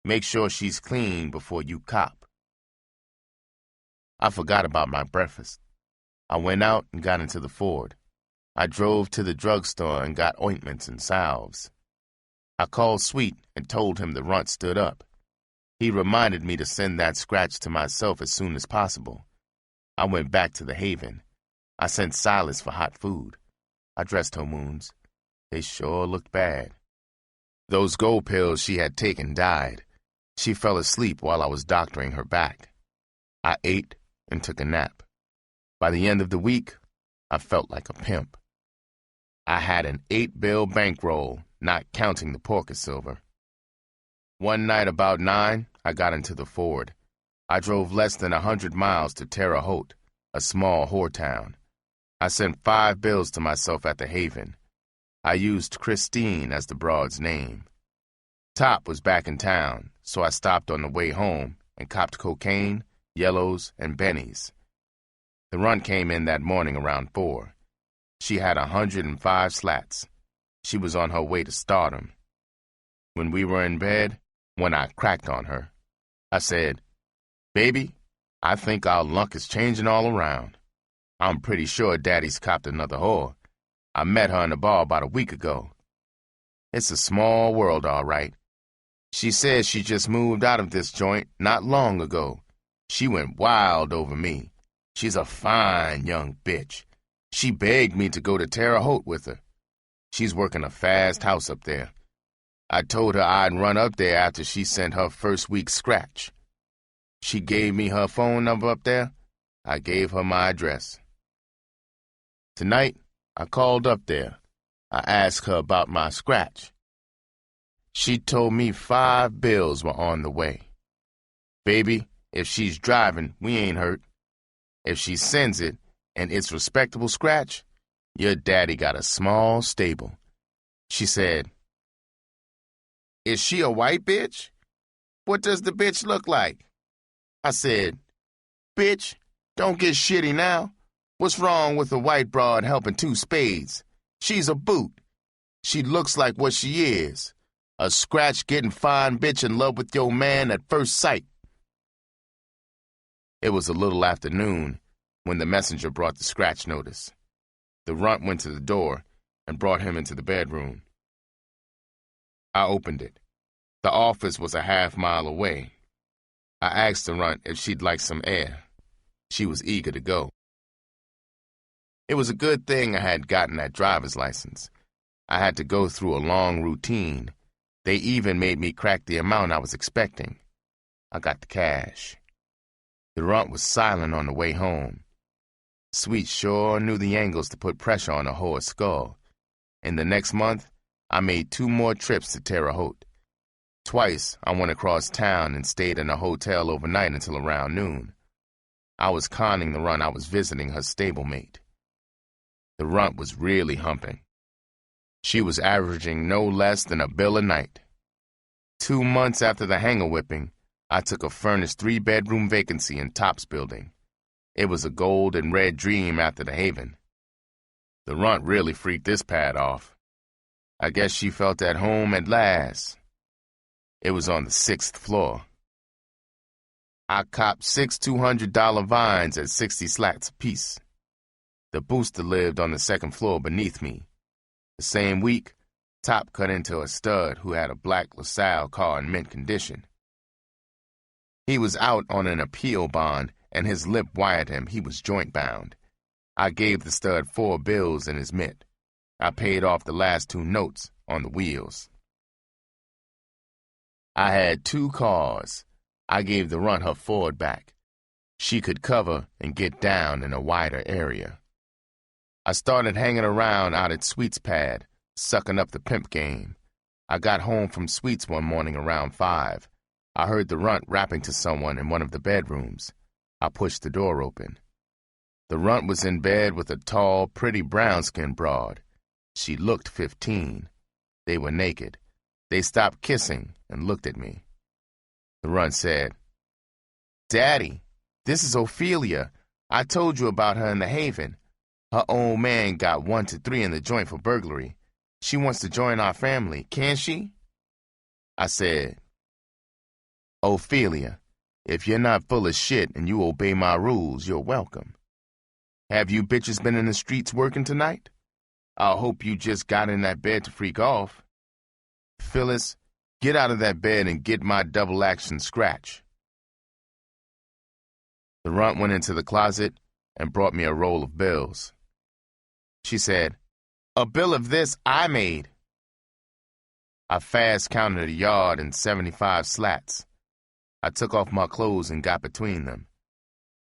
Make sure she's clean before you cop." I forgot about my breakfast. I went out and got into the Ford. I drove to the drugstore and got ointments and salves. I called Sweet and told him the runt stood up. He reminded me to send that scratch to myself as soon as possible. I went back to the Haven. I sent Silas for hot food. I dressed her wounds. They sure looked bad. Those gold pills she had taken died. She fell asleep while I was doctoring her back. I ate and took a nap. By the end of the week, I felt like a pimp. I had an 8-bill bankroll, not counting the porker silver. One night about 9, I got into the Ford. I drove less than 100 miles to Terre Haute, a small whore town. I sent 5 bills to myself at the Haven. I used Christine as the broad's name. Top was back in town, so I stopped on the way home and copped cocaine, yellows, and bennies. The runt came in that morning around 4. She had 105 slats. She was on her way to stardom. When we were in bed, when I cracked on her, I said, "Baby, I think our luck is changing all around. I'm pretty sure Daddy's copped another whore. I met her in the bar about a week ago. It's a small world, all right. She says she just moved out of this joint not long ago. She went wild over me. She's a fine young bitch. She begged me to go to Terre Haute with her. She's working a fast house up there. I told her I'd run up there after she sent her first week's scratch. She gave me her phone number up there. I gave her my address. Tonight, I called up there. I asked her about my scratch. She told me 5 bills were on the way. Baby, if she's driving, we ain't hurt. If she sends it, and it's respectable scratch, your daddy got a small stable." She said, "Is she a white bitch? What does the bitch look like?" I said, "Bitch, don't get shitty now. What's wrong with a white broad helping 2 spades? She's a boot. She looks like what she is. A scratch-getting fine bitch in love with your man at first sight." It was a little after noon when the messenger brought the scratch notice. The runt went to the door and brought him into the bedroom. I opened it. The office was a half-mile away. I asked the runt if she'd like some air. She was eager to go. It was a good thing I had gotten that driver's license. I had to go through a long routine. They even made me crack the amount I was expecting. I got the cash. The runt was silent on the way home. Sweet sure knew the angles to put pressure on a whore's skull. In the next month, I made 2 more trips to Terre Haute. Twice, I went across town and stayed in a hotel overnight until around noon. I was conning the runt I was visiting her stablemate. The runt was really humping. She was averaging no less than a bill a night. 2 months after the hanger whipping, I took a furnished 3-bedroom vacancy in Top's building. It was a gold and red dream after the Haven. The runt really freaked this pad off. I guess she felt at home at last. It was on the 6th floor. I copped 6 $200 vines at 60 slats apiece. The booster lived on the 2nd floor beneath me. The same week, Top cut into a stud who had a black LaSalle car in mint condition. He was out on an appeal bond, and his lip wired him he was joint-bound. I gave the stud 4 bills in his mitt. I paid off the last 2 notes on the wheels. I had 2 cars. I gave the runt her Ford back. She could cover and get down in a wider area. I started hanging around out at Sweet's pad, sucking up the Pimp game. I got home from Sweet's one morning around 5. I heard the runt rapping to someone in one of the bedrooms. I pushed the door open. The runt was in bed with a tall, pretty brown-skinned broad. She looked 15. They were naked. They stopped kissing and looked at me. The runt said, "Daddy, this is Ophelia. I told you about her in the Haven. Her old man got 1 to 3 in the joint for burglary. She wants to join our family, can she?" I said, "Ophelia, if you're not full of shit and you obey my rules, you're welcome. Have you bitches been in the streets working tonight? I hope you just got in that bed to freak off. Phyllis, get out of that bed and get my double-action scratch." The runt went into the closet and brought me a roll of bills. She said, "A bill of this I made." I fast counted a yard and 75 slats. I took off my clothes and got between them.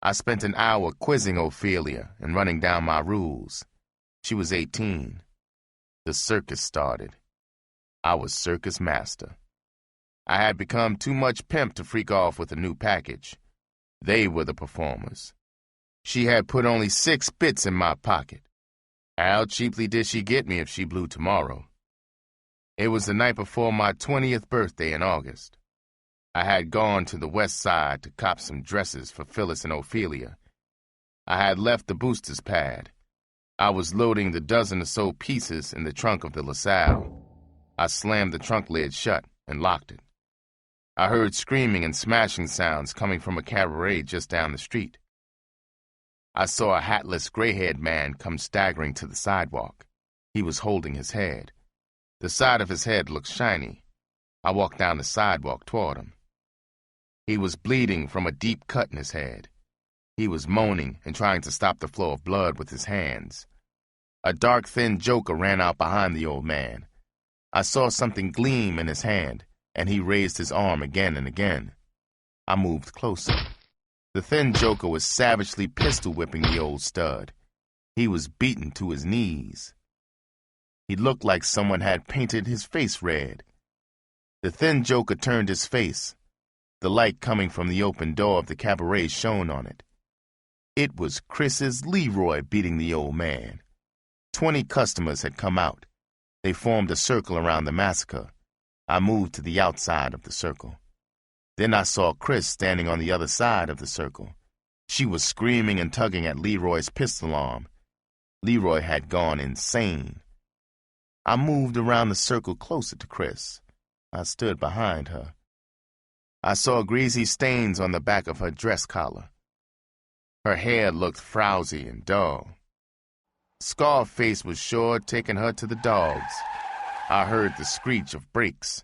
I spent an hour quizzing Ophelia and running down my rules. She was 18. The circus started. I was circus master. I had become too much pimp to freak off with a new package. They were the performers. She had put only 6 bits in my pocket. How cheaply did she get me if she blew tomorrow? It was the night before my 20th birthday in August. I had gone to the west side to cop some dresses for Phyllis and Ophelia. I had left the booster's pad. I was loading the dozen or so pieces in the trunk of the LaSalle. I slammed the trunk lid shut and locked it. I heard screaming and smashing sounds coming from a cabaret just down the street. I saw a hatless, gray-haired man come staggering to the sidewalk. He was holding his head. The side of his head looked shiny. I walked down the sidewalk toward him. He was bleeding from a deep cut in his head. He was moaning and trying to stop the flow of blood with his hands. A dark, thin joker ran out behind the old man. I saw something gleam in his hand, and he raised his arm again and again. I moved closer. The thin joker was savagely pistol-whipping the old stud. He was beaten to his knees. He looked like someone had painted his face red. The thin joker turned his face. The light coming from the open door of the cabaret shone on it. It was Chris's Leroy beating the old man. 20 customers had come out. They formed a circle around the massacre. I moved to the outside of the circle. Then I saw Chris standing on the other side of the circle. She was screaming and tugging at Leroy's pistol arm. Leroy had gone insane. I moved around the circle closer to Chris. I stood behind her. I saw greasy stains on the back of her dress collar. Her hair looked frowsy and dull. Scarface was sure taking her to the dogs. I heard the screech of brakes.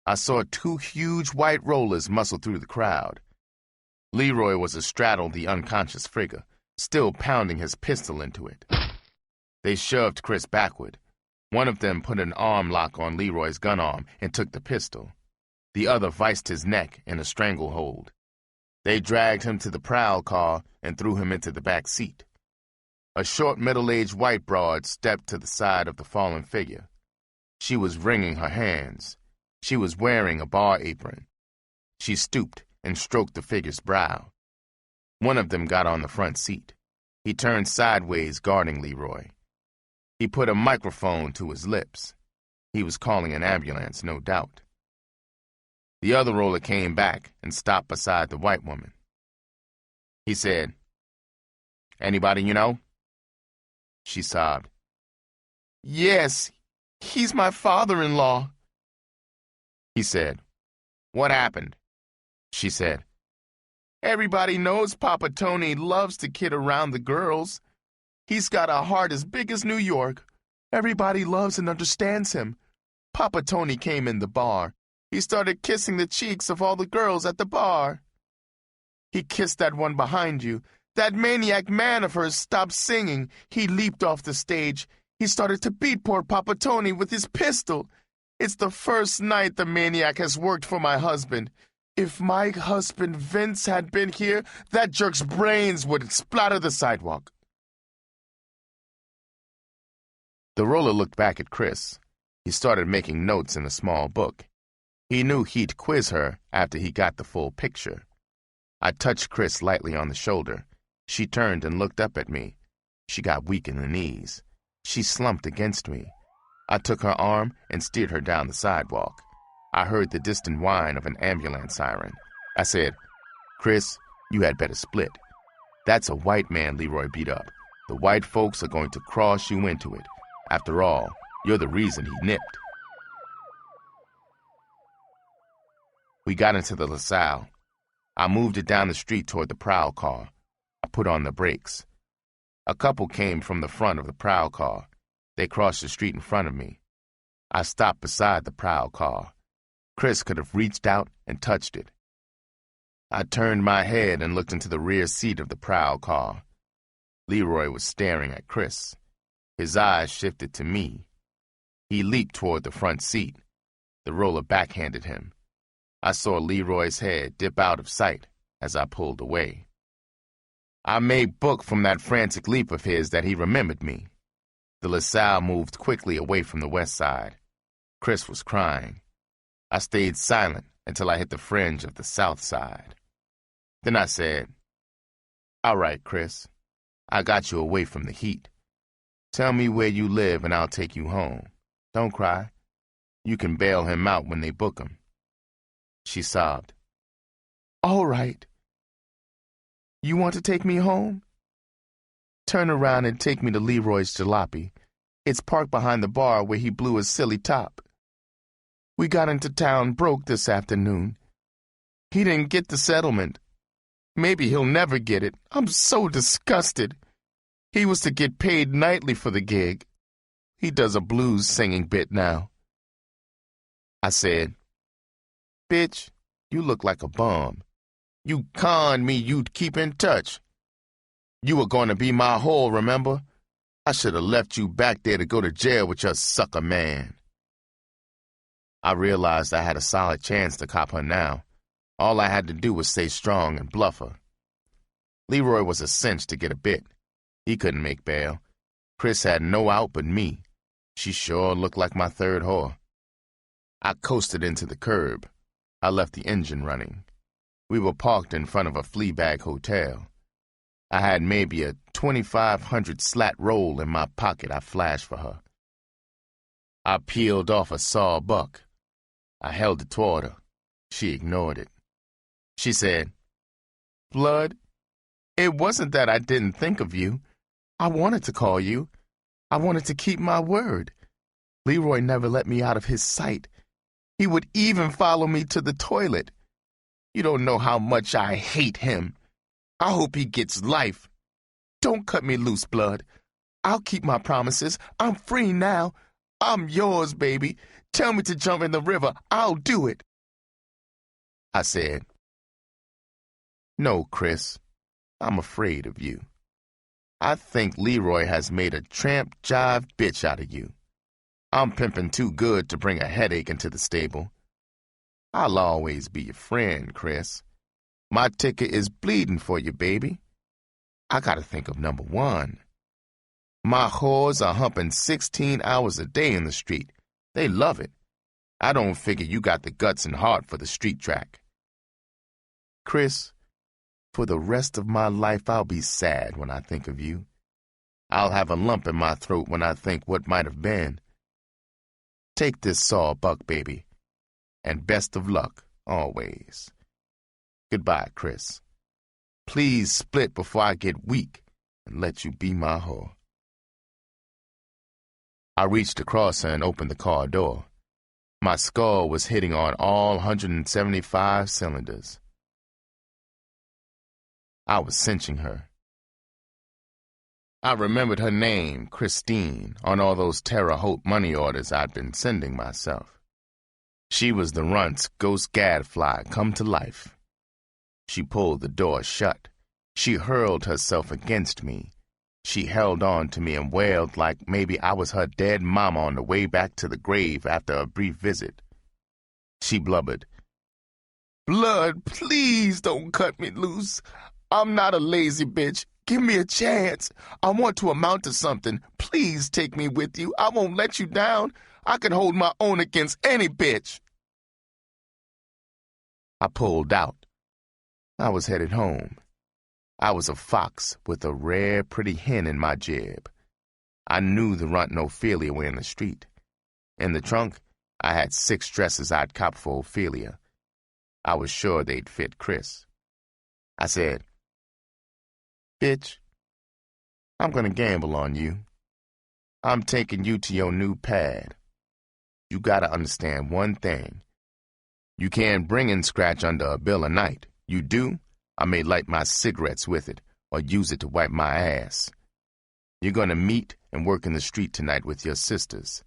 I saw 2 huge white rollers muscle through the crowd. Leroy was astraddle the unconscious figure, still pounding his pistol into it. They shoved Chris backward. One of them put an arm lock on Leroy's gun arm and took the pistol. The other viced his neck in a stranglehold. They dragged him to the prowl car and threw him into the back seat. A short, middle-aged white broad stepped to the side of the fallen figure. She was wringing her hands. She was wearing a bar apron. She stooped and stroked the figure's brow. One of them got on the front seat. He turned sideways, guarding Leroy. He put a microphone to his lips. He was calling an ambulance, no doubt. The other roller came back and stopped beside the white woman. He said, "Anybody you know?" She sobbed. "Yes, he's my father-in-law." He said, "What happened?" She said, "Everybody knows Papa Tony loves to kid around the girls. He's got a heart as big as New York. Everybody loves and understands him. Papa Tony came in the bar. He started kissing the cheeks of all the girls at the bar. He kissed that one behind you. That maniac man of hers stopped singing. He leaped off the stage. He started to beat poor Papa Tony with his pistol. It's the first night the maniac has worked for my husband. If my husband Vince had been here, that jerk's brains would splatter the sidewalk." The roller looked back at Chris. He started making notes in a small book. He knew he'd quiz her after he got the full picture. I touched Chris lightly on the shoulder. She turned and looked up at me. She got weak in the knees. She slumped against me. I took her arm and steered her down the sidewalk. I heard the distant whine of an ambulance siren. I said, "Chris, you had better split. That's a white man Leroy beat up. The white folks are going to cross you into it. After all, you're the reason he nipped." We got into the LaSalle. I moved it down the street toward the prowl car. I put on the brakes. A couple came from the front of the prowl car. They crossed the street in front of me. I stopped beside the prowl car. Chris could have reached out and touched it. I turned my head and looked into the rear seat of the prowl car. Leroy was staring at Chris. His eyes shifted to me. He leaped toward the front seat. The roller backhanded him. I saw Leroy's head dip out of sight as I pulled away. I made book from that frantic leap of his that he remembered me. The LaSalle moved quickly away from the west side. Chris was crying. I stayed silent until I hit the fringe of the south side. Then I said, "All right, Chris. I got you away from the heat. Tell me where you live and I'll take you home. Don't cry. You can bail him out when they book him." She sobbed. "All right. You want to take me home? Turn around and take me to Leroy's Jalopy. It's parked behind the bar where he blew his silly top. We got into town broke this afternoon. He didn't get the settlement. Maybe he'll never get it. I'm so disgusted. He was to get paid nightly for the gig. He does a blues singing bit now." I said, "Bitch, you look like a bum. You conned me you'd keep in touch. You were going to be my whore, remember? I should have left you back there to go to jail with your sucker man." I realized I had a solid chance to cop her now. All I had to do was stay strong and bluff her. Leroy was a cinch to get a bit. He couldn't make bail. Chris had no out but me. She sure looked like my third whore. I coasted into the curb. I left the engine running. We were parked in front of a Fleabag hotel. I had maybe a 2,500 slat roll in my pocket I flashed for her. I peeled off a saw buck. I held it toward her. She ignored it. She said, "Blood, it wasn't that I didn't think of you. I wanted to call you. I wanted to keep my word. Leroy never let me out of his sight. He would even follow me to the toilet. You don't know how much I hate him. I hope he gets life. Don't cut me loose, Blood. I'll keep my promises. I'm free now. I'm yours, baby. Tell me to jump in the river. I'll do it." I said, "No, Chris. I'm afraid of you. I think Leroy has made a tramp jive bitch out of you. I'm pimping too good to bring a headache into the stable. I'll always be your friend, Chris. My ticket is bleeding for you, baby. I gotta think of number one. My whores are humping 16 hours a day in the street. They love it. I don't figure you got the guts and heart for the street track. Chris, for the rest of my life I'll be sad when I think of you. I'll have a lump in my throat when I think what might have been. Take this saw buck, baby, and best of luck, always. Goodbye, Chris. Please split before I get weak and let you be my whore." I reached across her and opened the car door. My skull was hitting on all 175 cylinders. I was cinching her. I remembered her name, Christine, on all those Terre Haute money orders I'd been sending myself. She was the runt's ghost gadfly come to life. She pulled the door shut. She hurled herself against me. She held on to me and wailed like maybe I was her dead mama on the way back to the grave after a brief visit. She blubbered, "Blood, please don't cut me loose. I'm not a lazy bitch. Give me a chance. I want to amount to something. Please take me with you. I won't let you down. I can hold my own against any bitch." I pulled out. I was headed home. I was a fox with a rare, pretty hen in my jib. I knew the runt and Ophelia were in the street. In the trunk, I had 6 dresses I'd copped for Ophelia. I was sure they'd fit Chris. I said, "Bitch, I'm gonna gamble on you. I'm taking you to your new pad. You gotta understand one thing. You can't bring in scratch under a bill a night. You do, I may light my cigarettes with it or use it to wipe my ass. You're gonna meet and work in the street tonight with your sisters.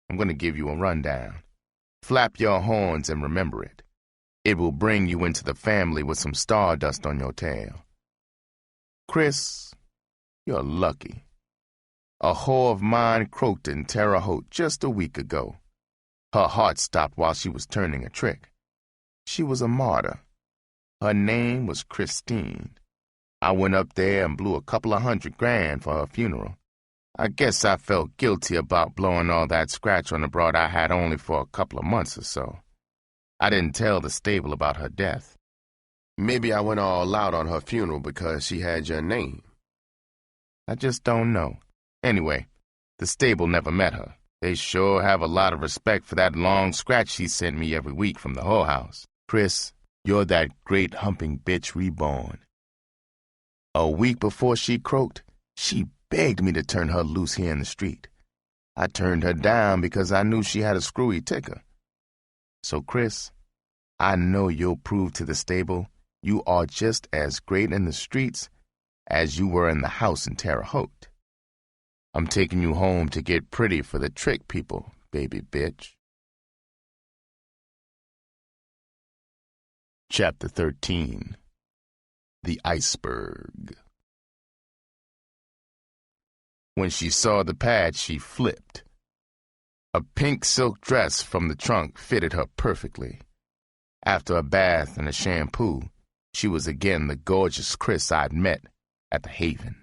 I'm gonna give you a rundown. Flap your horns and remember it. It will bring you into the family with some stardust on your tail. Chris, you're lucky. A whore of mine croaked in Terre Haute just a week ago. Her heart stopped while she was turning a trick. She was a martyr. Her name was Christine. I went up there and blew a couple of $100,000 for her funeral. I guess I felt guilty about blowing all that scratch on a broad I had only for a couple of months or so. I didn't tell the stable about her death. Maybe I went all out on her funeral because she had your name. I just don't know. Anyway, The stable never met her. They sure have a lot of respect for that long scratch she sent me every week from the whorehouse. Chris, you're that great humping bitch reborn. A week before she croaked, she begged me to turn her loose here in the street. I turned her down because I knew she had a screwy ticker. So, Chris, I know you'll prove to the stable you are just as great in the streets as you were in the house in Terre Haute. I'm taking you home to get pretty for the trick people, baby bitch. Chapter 13. The Iceberg. When she saw the pad, she flipped. A pink silk dress from the trunk fitted her perfectly. After a bath and a shampoo, she was again the gorgeous Chris I'd met at the Haven.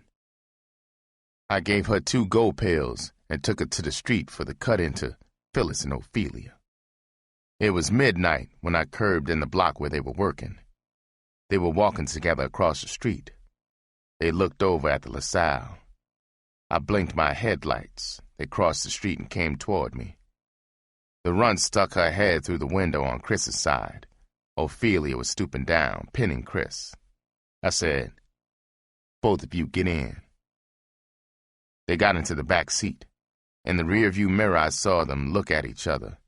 I gave her 2 gold pills and took her to the street for the cut-in to Phyllis and Ophelia. It was midnight when I curbed in the block where they were working. They were walking together across the street. They looked over at the LaSalle. I blinked my headlights. They crossed the street and came toward me. The runt stuck her head through the window on Chris's side. Ophelia was stooping down, pinning Chris. I said, "Both of you get in." They got into the back seat. In the rearview mirror, I saw them look at each other.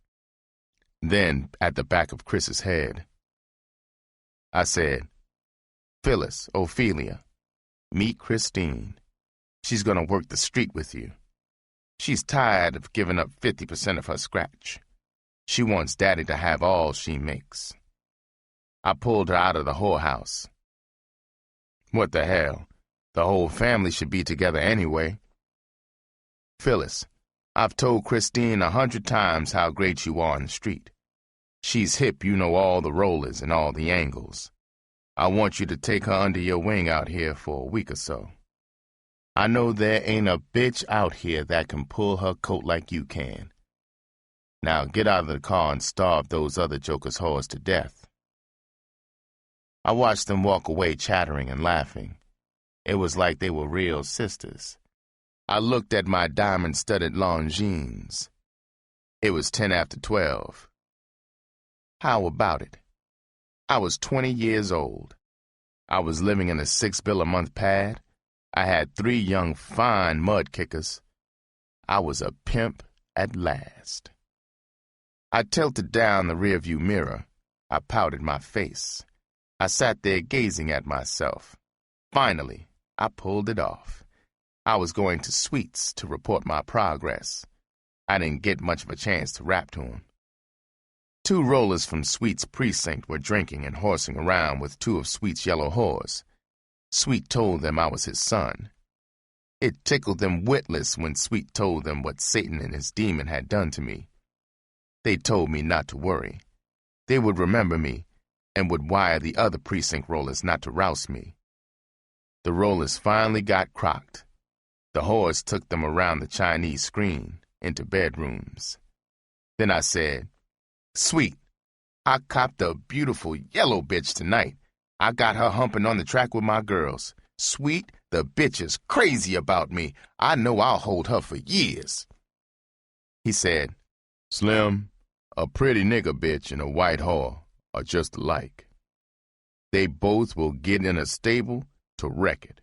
Then, at the back of Chris's head, I said, "Phyllis, Ophelia, meet Christine. She's going to work the street with you. She's tired of giving up 50% of her scratch. She wants Daddy to have all she makes." I pulled her out of the whorehouse. What the hell? The whole family should be together anyway. Phyllis, I've told Christine 100 times how great you are in the street. She's hip, you know all the rollers and all the angles. I want you to take her under your wing out here for a week or so. I know there ain't a bitch out here that can pull her coat like you can. Now get out of the car and starve those other jokers' whores to death. I watched them walk away chattering and laughing. It was like they were real sisters. I looked at my diamond-studded Longines. It was 10 after 12. How about it? I was 20 years old. I was living in a 6-bill-a-month pad. I had 3 young, fine mud kickers. I was a pimp at last. I tilted down the rearview mirror. I powdered my face. I sat there gazing at myself. Finally, I pulled it off. I was going to Sweet's to report my progress. I didn't get much of a chance to rap to him. 2 rollers from Sweet's precinct were drinking and horsing around with 2 of Sweet's yellow whores. Sweet told them I was his son. It tickled them witless when Sweet told them what Satan and his demon had done to me. They told me not to worry. They would remember me and would wire the other precinct rollers not to rouse me. The rollers finally got crocked. The whores took them around the Chinese screen into bedrooms. Then I said, "Sweet, I copped a beautiful yellow bitch tonight. I got her humping on the track with my girls. Sweet, the bitch is crazy about me. I know I'll hold her for years." He said, "Slim, a pretty nigger bitch and a white whore are just alike. They both will get in a stable to wreck it.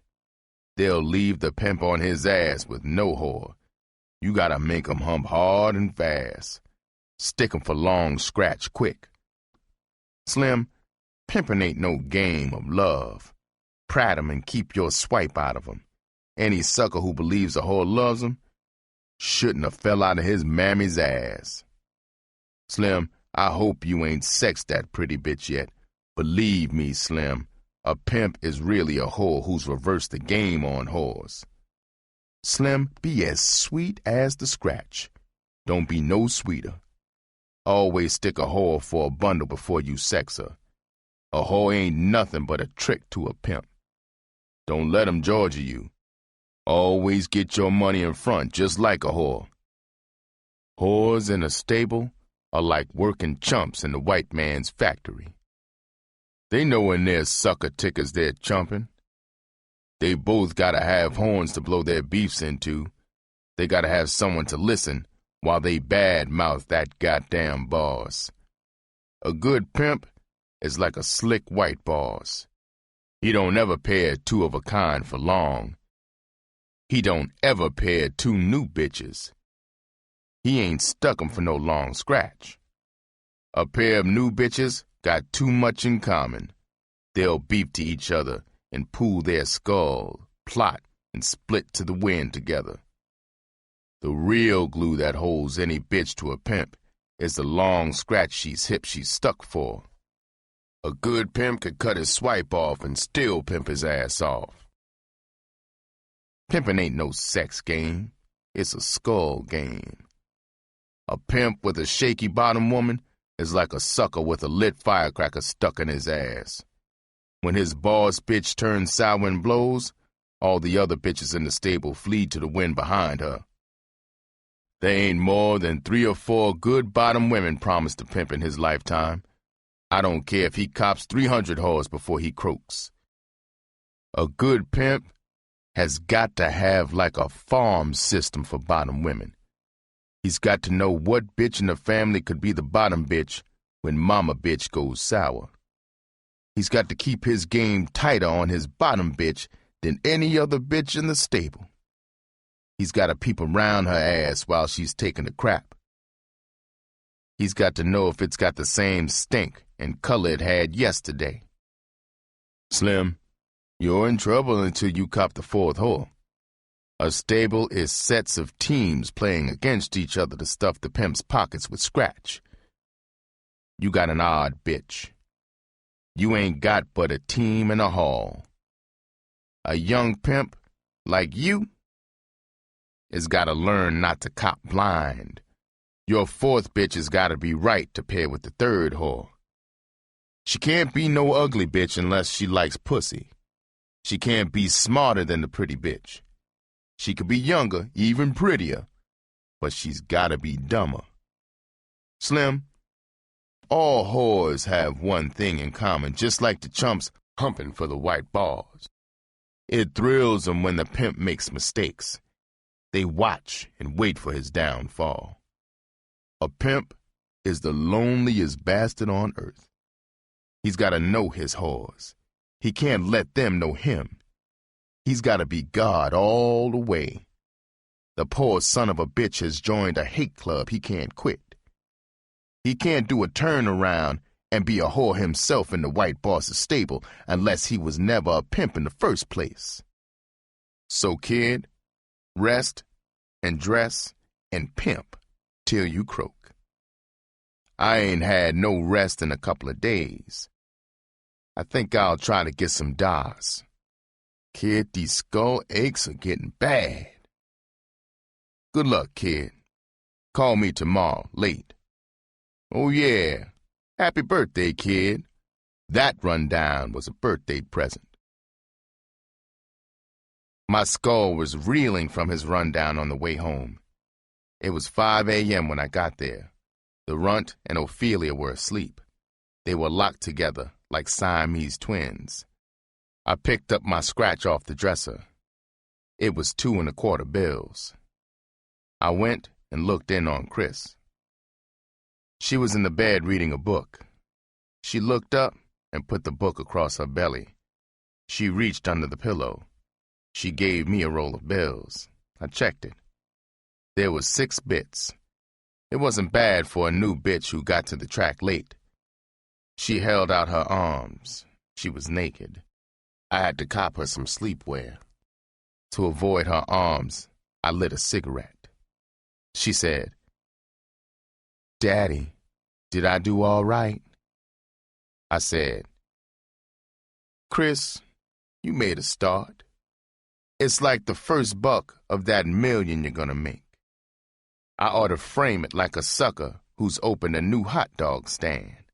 They'll leave the pimp on his ass with no whore. You gotta make 'em hump hard and fast. Stick 'em for long scratch quick. Slim, pimpin' ain't no game of love. Prat 'em and keep your swipe out of 'em. Any sucker who believes a whore loves him shouldn't have fell out of his mammy's ass. Slim, I hope you ain't sexed that pretty bitch yet. Believe me, Slim, a pimp is really a whore who's reversed the game on whores. Slim, be as sweet as the scratch. Don't be no sweeter. Always stick a whore for a bundle before you sex her. A whore ain't nothing but a trick to a pimp. Don't let 'em Georgia you. Always get your money in front, just like a whore. Whores in a stable are like working chumps in the white man's factory. They know when there's sucker tickers they're chumping. They both gotta have horns to blow their beefs into. They gotta have someone to listen while they bad-mouth that goddamn boss. A good pimp is like a slick white boss. He don't ever pair two of a kind for long. He don't ever pair two new bitches. He ain't stuck 'em for no long scratch. A pair of new bitches got too much in common. They'll beef to each other and pool their skull, plot, and split to the wind together. The real glue that holds any bitch to a pimp is the long scratch she's stuck for. A good pimp could cut his swipe off and still pimp his ass off. Pimping ain't no sex game. It's a skull game. A pimp with a shaky bottom woman is like a sucker with a lit firecracker stuck in his ass. When his boss bitch turns sour and blows, all the other bitches in the stable flee to the wind behind her. There ain't more than 3 or 4 good bottom women promised to pimp in his lifetime. I don't care if he cops 300 whores before he croaks. A good pimp has got to have like a farm system for bottom women. He's got to know what bitch in the family could be the bottom bitch when mama bitch goes sour. He's got to keep his game tighter on his bottom bitch than any other bitch in the stable. He's got to peep around her ass while she's taking a crap. He's got to know if it's got the same stink and color it had yesterday. Slim, you're in trouble until you cop the 4th whore. A stable is sets of teams playing against each other to stuff the pimp's pockets with scratch. You got an odd bitch. You ain't got but a team and a hall. A young pimp like you has got to learn not to cop blind. Your 4th bitch has got to be right to pair with the 3rd whore. She can't be no ugly bitch unless she likes pussy. She can't be smarter than the pretty bitch. She could be younger, even prettier, but she's got to be dumber. Slim, all whores have one thing in common, just like the chumps humping for the white bars. It thrills them when the pimp makes mistakes. They watch and wait for his downfall. A pimp is the loneliest bastard on earth. He's got to know his whores. He can't let them know him. He's got to be God all the way. The poor son of a bitch has joined a hate club he can't quit. He can't do a turnaround and be a whore himself in the white boss's stable unless he was never a pimp in the first place. So, kid, rest and dress and pimp till you croak. I ain't had no rest in a couple of days. I think I'll try to get some DAS. Kid, these skull aches are getting bad. Good luck, kid. Call me tomorrow, late. Oh, yeah. Happy birthday, kid. That rundown was a birthday present. My skull was reeling from his rundown on the way home. It was 5 a.m. when I got there. The runt and Ophelia were asleep. They were locked together like Siamese twins. I picked up my scratch off the dresser. It was 2 1/4 bills. I went and looked in on Chris. She was in the bed reading a book. She looked up and put the book across her belly. She reached under the pillow. She gave me a roll of bills. I checked it. There was 6 bits. It wasn't bad for a new bitch who got to the track late. She held out her arms. She was naked. I had to cop her some sleepwear. To avoid her arms, I lit a cigarette. She said, "Daddy, did I do all right?" I said, "Chris, you made a start. It's like the first buck of that million you're gonna make. I ought to frame it like a sucker who's opened a new hot dog stand.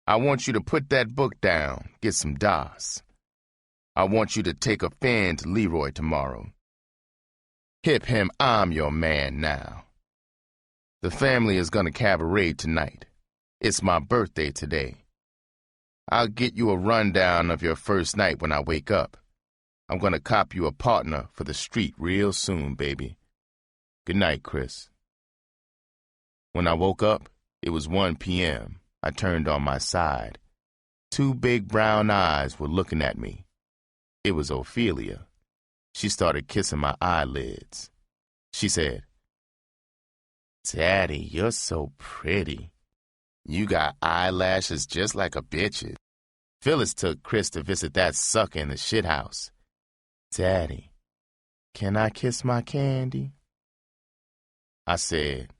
I want you to put that book down, get some DAS. I want you to take a fan to Leroy tomorrow. Hip him, I'm your man now. The family is gonna cabaret tonight. It's my birthday today. I'll get you a rundown of your first night when I wake up. I'm gonna cop you a partner for the street real soon, baby. Good night, Chris. When I woke up, it was 1 p.m. I turned on my side. 2 big brown eyes were looking at me. It was Ophelia. She started kissing my eyelids. She said, "Daddy, you're so pretty. You got eyelashes just like a bitch's." Phyllis took Chris to visit that sucker in the shithouse. "Daddy, can I kiss my candy?" I said,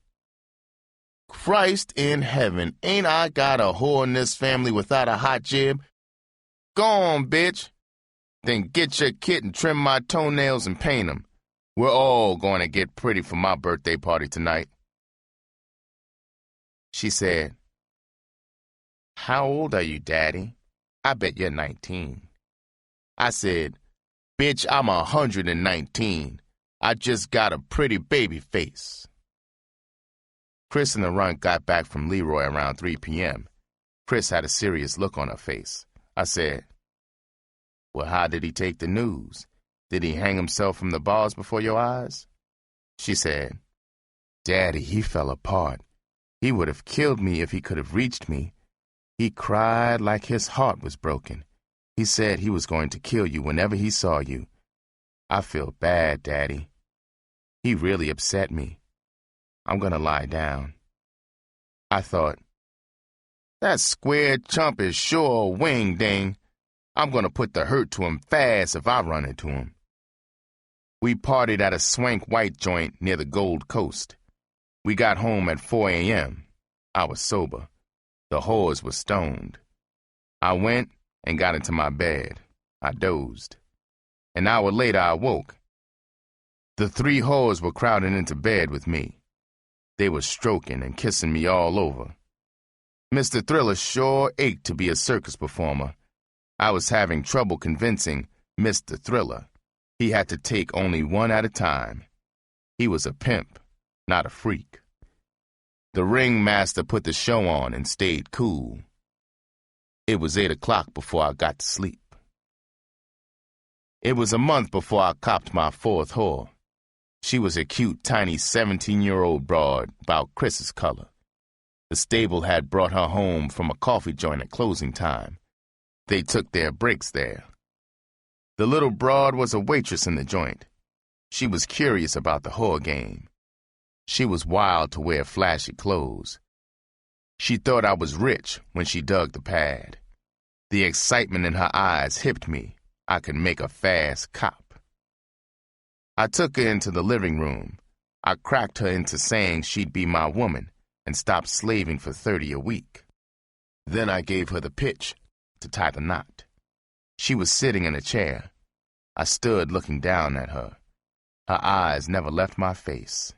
"Christ in heaven, ain't I got a whore in this family without a hot jib? Go on, bitch. Then get your kit and trim my toenails and paint them. We're all going to get pretty for my birthday party tonight." She said, "How old are you, Daddy? I bet you're 19. I said, "Bitch, I'm 119. I just got a pretty baby face." Chris and the runt got back from Leroy around 3 p.m. Chris had a serious look on her face. I said, "Well, how did he take the news? Did he hang himself from the bars before your eyes?" She said, "Daddy, he fell apart. He would have killed me if he could have reached me. He cried like his heart was broken. He said he was going to kill you whenever he saw you. I feel bad, Daddy. He really upset me. I'm going to lie down." I thought, that square chump is sure a wing-ding. I'm going to put the hurt to him fast if I run into him. We partied at a swank white joint near the Gold Coast. We got home at 4 a.m. I was sober. The whores were stoned. I went and got into my bed. I dozed. An hour later, I woke. The 3 whores were crowding into bed with me. They were stroking and kissing me all over. Mr. Thriller sure ached to be a circus performer. I was having trouble convincing Mr. Thriller. He had to take only one at a time. He was a pimp, not a freak. The ringmaster put the show on and stayed cool. It was 8 o'clock before I got to sleep. It was a month before I copped my 4th whore. She was a cute, tiny 17-year-old broad, about Chris's color. The stable had brought her home from a coffee joint at closing time. They took their breaks there. The little broad was a waitress in the joint. She was curious about the whore game. She was wild to wear flashy clothes. She thought I was rich when she dug the pad. The excitement in her eyes hipped me. I could make a fast cop. I took her into the living room. I cracked her into saying she'd be my woman and stop slaving for $30 a week. Then I gave her the pitch to tie the knot. She was sitting in a chair. I stood looking down at her. Her eyes never left my face.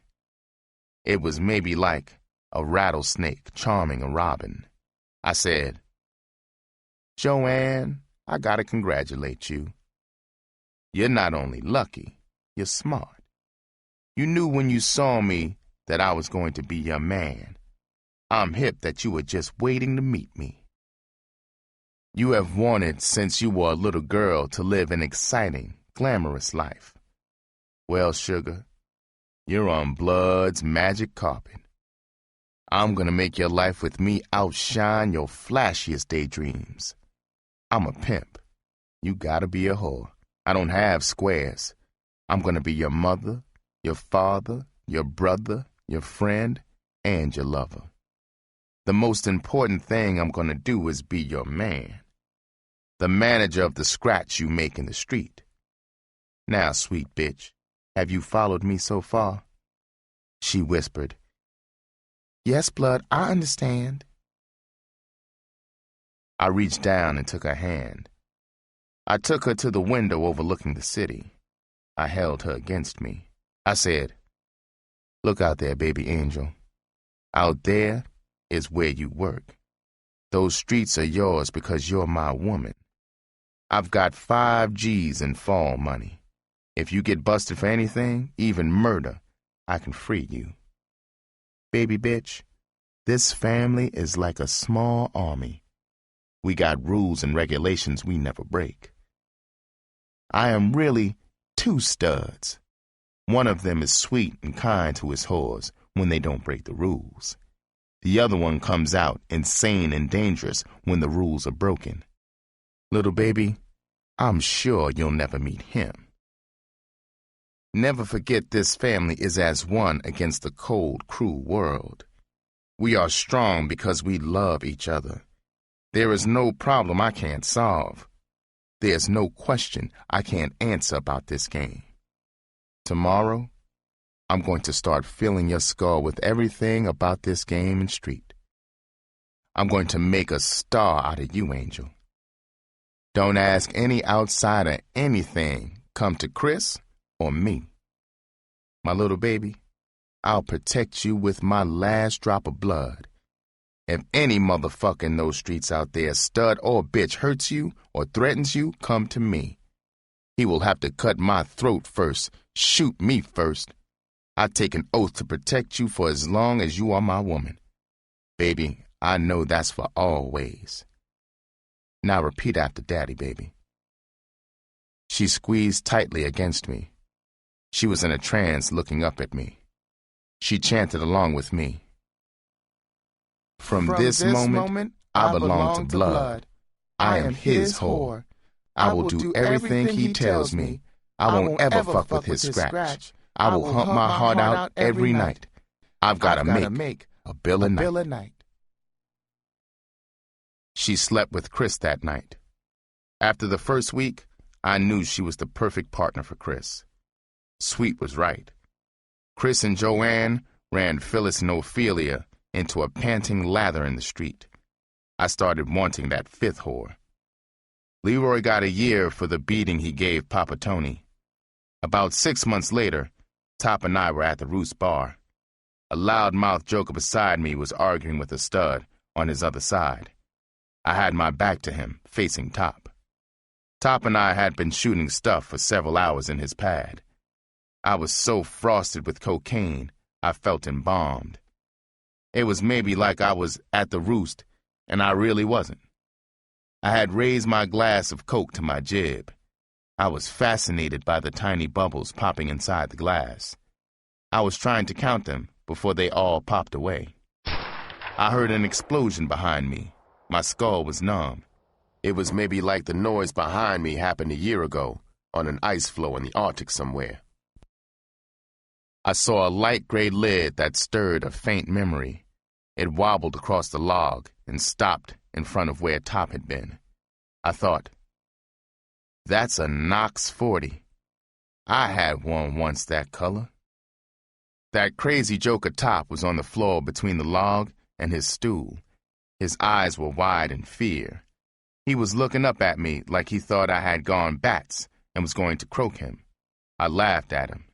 It was maybe like a rattlesnake charming a robin. I said, "Joanne, I gotta congratulate you. You're not only lucky, you're smart. You knew when you saw me that I was going to be your man. I'm hip that you were just waiting to meet me. You have wanted since you were a little girl to live an exciting, glamorous life. Well, sugar, you're on blood's magic carpet. I'm gonna make your life with me outshine your flashiest daydreams. I'm a pimp. You gotta be a whore. I don't have squares. I'm gonna be your mother, your father, your brother, your friend, and your lover. The most important thing I'm gonna do is be your man, the manager of the scratch you make in the street. Now, sweet bitch, have you followed me so far?" She whispered, "Yes, blood, I understand." I reached down and took her hand. I took her to the window overlooking the city. I held her against me. I said, "Look out there, baby angel. Out there is where you work. Those streets are yours because you're my woman. I've got 5 G's in fall money. If you get busted for anything, even murder, I can free you. Baby bitch, this family is like a small army. We got rules and regulations we never break. I am really 2 studs. One of them is sweet and kind to his whores when they don't break the rules. The other one comes out insane and dangerous when the rules are broken. Little baby, I'm sure you'll never meet him. Never forget this family is as one against the cold, cruel world. We are strong because we love each other. There is no problem I can't solve. There's no question I can't answer about this game. Tomorrow, I'm going to start filling your skull with everything about this game and street. I'm going to make a star out of you, Angel. Don't ask any outsider anything. Come to Chris or me. My little baby, I'll protect you with my last drop of blood. If any motherfucker in those streets out there, stud or bitch, hurts you or threatens you, come to me. He will have to cut my throat first, shoot me first. I take an oath to protect you for as long as you are my woman. Baby, I know that's for always. Now repeat after Daddy, baby. She squeezed tightly against me. She was in a trance looking up at me. She chanted along with me. From this moment, I belong to blood. I am his whore. I will do everything he tells me. I won't ever fuck with his scratch. I will hump my heart out every night. I've got to make a bill a night. She slept with Chris that night. After the first week, I knew she was the perfect partner for Chris. Sweet was right. Chris and Joanne ran Phyllis and Ophelia into a panting lather in the street. I started wanting that fifth whore. Leroy got a year for the beating he gave Papa Tony. About 6 months later, Top and I were at the Roost bar. A loudmouth joker beside me was arguing with a stud on his other side. I had my back to him, facing Top. Top and I had been shooting stuff for several hours in his pad. I was so frosted with cocaine, I felt embalmed. It was maybe like I was at the Roost, and I really wasn't. I had raised my glass of coke to my jib. I was fascinated by the tiny bubbles popping inside the glass. I was trying to count them before they all popped away. I heard an explosion behind me. My skull was numb. It was maybe like the noise behind me happened a year ago on an ice floe in the Arctic somewhere. I saw a light gray lid that stirred a faint memory. It wobbled across the log and stopped in front of where Top had been. I thought, that's a Knox 40. I had one once that color. That crazy joker Top was on the floor between the log and his stool. His eyes were wide in fear. He was looking up at me like he thought I had gone bats and was going to croak him. I laughed at him.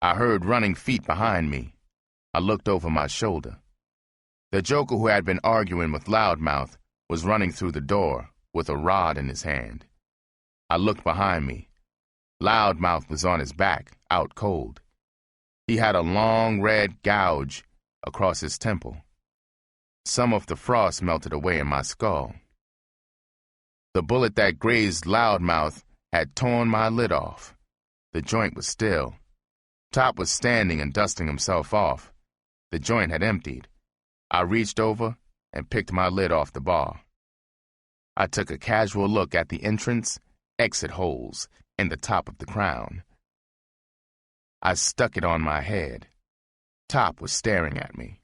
I heard running feet behind me. I looked over my shoulder. The joker who had been arguing with Loudmouth was running through the door with a rod in his hand. I looked behind me. Loudmouth was on his back, out cold. He had a long red gouge across his temple. Some of the frost melted away in my skull. The bullet that grazed Loudmouth had torn my lid off. The joint was still. Top was standing and dusting himself off. The joint had emptied. I reached over and picked my lid off the bar. I took a casual look at the entrance, exit holes in the top of the crown. I stuck it on my head. Top was staring at me.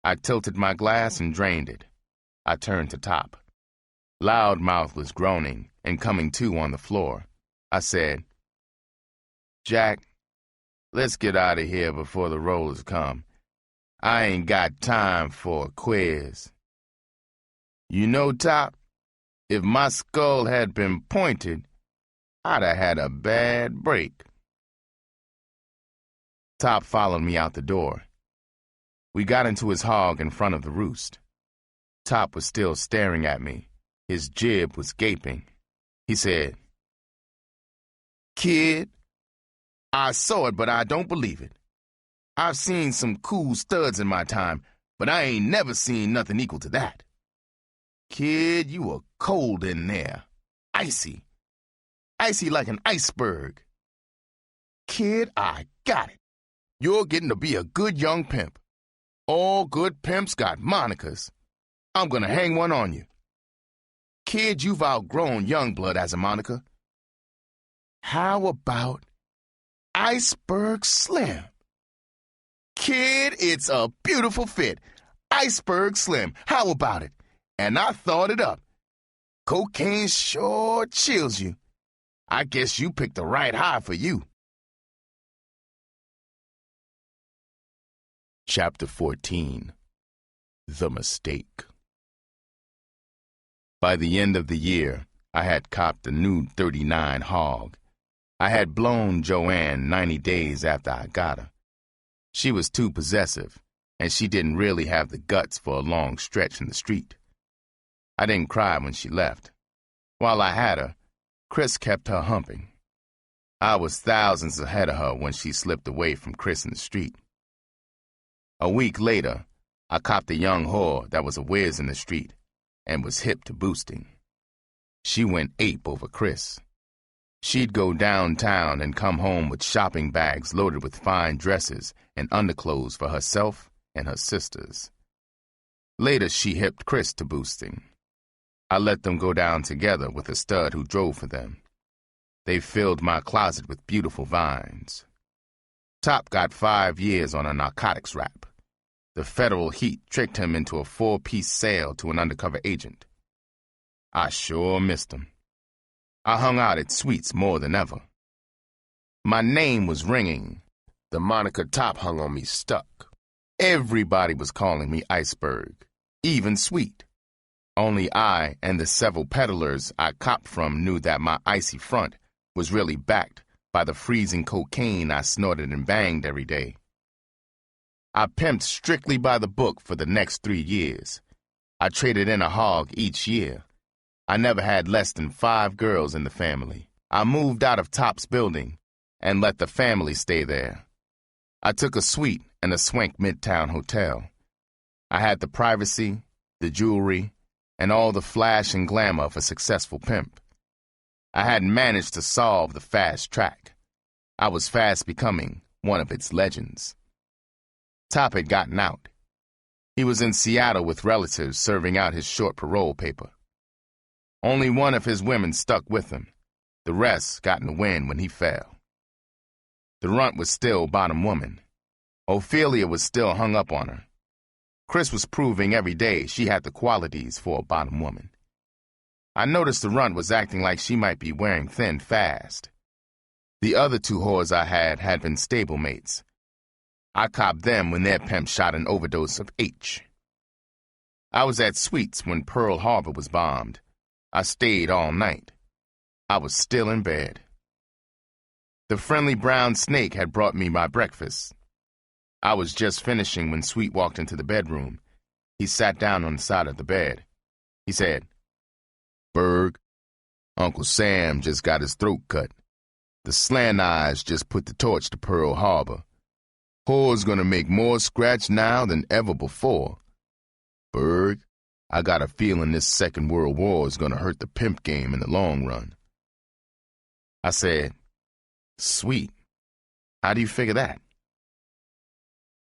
I tilted my glass and drained it. I turned to Top. Loudmouth was groaning and coming to on the floor. I said, Jack, let's get out of here before the rollers come. I ain't got time for a quiz. You know, Top, if my skull had been pointed, I'd have had a bad break. Top followed me out the door. We got into his hog in front of the Roost. Top was still staring at me. His jib was gaping. He said, Kid, I saw it, but I don't believe it. I've seen some cool studs in my time, but I ain't never seen nothing equal to that. Kid, you were cold in there. Icy. Icy like an iceberg. Kid, I got it. You're getting to be a good young pimp. All good pimps got monikers. I'm gonna hang one on you. Kid, you've outgrown Youngblood as a moniker. How about Iceberg Slim? Kid, it's a beautiful fit. Iceberg Slim, how about it? And I thought it up. Cocaine sure chills you. I guess you picked the right high for you. Chapter 14. The Mistake. By the end of the year, I had copped a new 39 hog. I had blown Joanne 90 days after I got her. She was too possessive, and she didn't really have the guts for a long stretch in the street. I didn't cry when she left. While I had her, Chris kept her humping. I was thousands ahead of her when she slipped away from Chris in the street. A week later, I copped a young whore that was a whiz in the street and was hip to boosting. She went ape over Chris. She'd go downtown and come home with shopping bags loaded with fine dresses and underclothes for herself and her sisters. Later, she hipped Chris to boosting. I let them go down together with a stud who drove for them. They filled my closet with beautiful vines. Top got 5 years on a narcotics rap. The federal heat tricked him into a 4-piece sale to an undercover agent. I sure missed him. I hung out at Sweets more than ever. My name was ringing. The moniker Top hung on me stuck. Everybody was calling me Iceberg, even Sweet. Only I and the several peddlers I copped from knew that my icy front was really backed by the freezing cocaine I snorted and banged every day. I pimped strictly by the book for the next 3 years. I traded in a hog each year. I never had less than 5 girls in the family. I moved out of Top's building and let the family stay there. I took a suite in a swank midtown hotel. I had the privacy, the jewelry, and all the flash and glamour of a successful pimp. I hadn't managed to solve the fast track. I was fast becoming one of its legends. Top had gotten out. He was in Seattle with relatives serving out his short parole paper. Only one of his women stuck with him. The rest got in the wind when he fell. The runt was still bottom woman. Ophelia was still hung up on her. Chris was proving every day she had the qualities for a bottom woman. I noticed the runt was acting like she might be wearing thin fast. The other 2 whores I had been stablemates. I copped them when their pimp shot an overdose of H. I was at Sweets when Pearl Harbor was bombed. I stayed all night. I was still in bed. The friendly brown snake had brought me my breakfast. I was just finishing when Sweet walked into the bedroom. He sat down on the side of the bed. He said, "Berg, Uncle Sam just got his throat cut. The slant eyes just put the torch to Pearl Harbor. Whore's gonna make more scratch now than ever before. Berg, I got a feeling this Second World War is gonna hurt the pimp game in the long run." I said, "Sweet, how do you figure that?"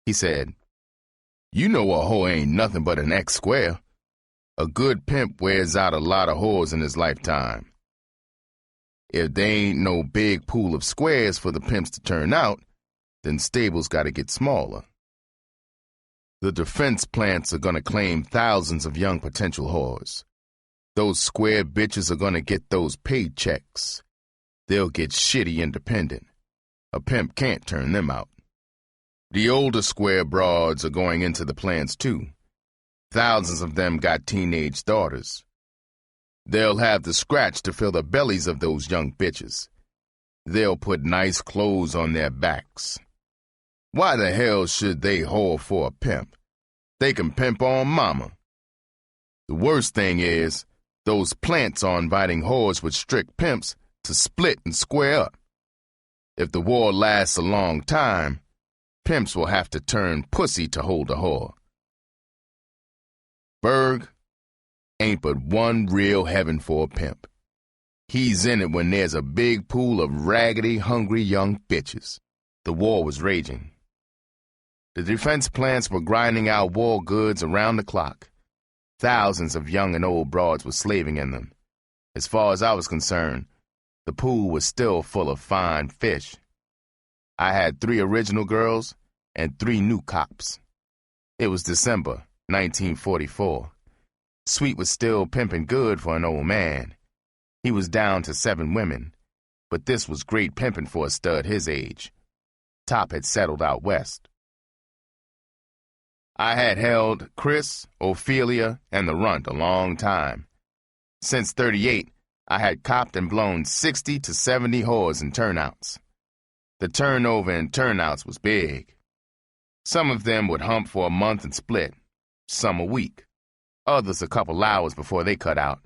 He said, "You know a whore ain't nothing but an X square. A good pimp wears out a lot of whores in his lifetime. If there ain't no big pool of squares for the pimps to turn out, then stables gotta get smaller. The defense plants are gonna claim thousands of young potential whores. Those square bitches are gonna get those paychecks. They'll get shitty independent. A pimp can't turn them out. The older square broads are going into the plants too. Thousands of them got teenage daughters. They'll have the scratch to fill the bellies of those young bitches. They'll put nice clothes on their backs. Why the hell should they whore for a pimp? They can pimp on mama. The worst thing is, those plants are inviting whores with strict pimps to split and square up. If the war lasts a long time, pimps will have to turn pussy to hold a whore. Berg, ain't but one real heaven for a pimp. He's in it when there's a big pool of raggedy, hungry young bitches. The war was raging. The defense plants were grinding out war goods around the clock. Thousands of young and old broads were slaving in them. As far as I was concerned, the pool was still full of fine fish. I had 3 original girls and 3 new cops. It was December 1944. Sweet was still pimping good for an old man. He was down to 7 women, but this was great pimping for a stud his age. Top had settled out west. I had held Chris, Ophelia, and the runt a long time. Since '38, I had copped and blown 60 to 70 whores in turnouts. The turnover in turnouts was big. Some of them would hump for a month and split, some a week, others a couple hours before they cut out.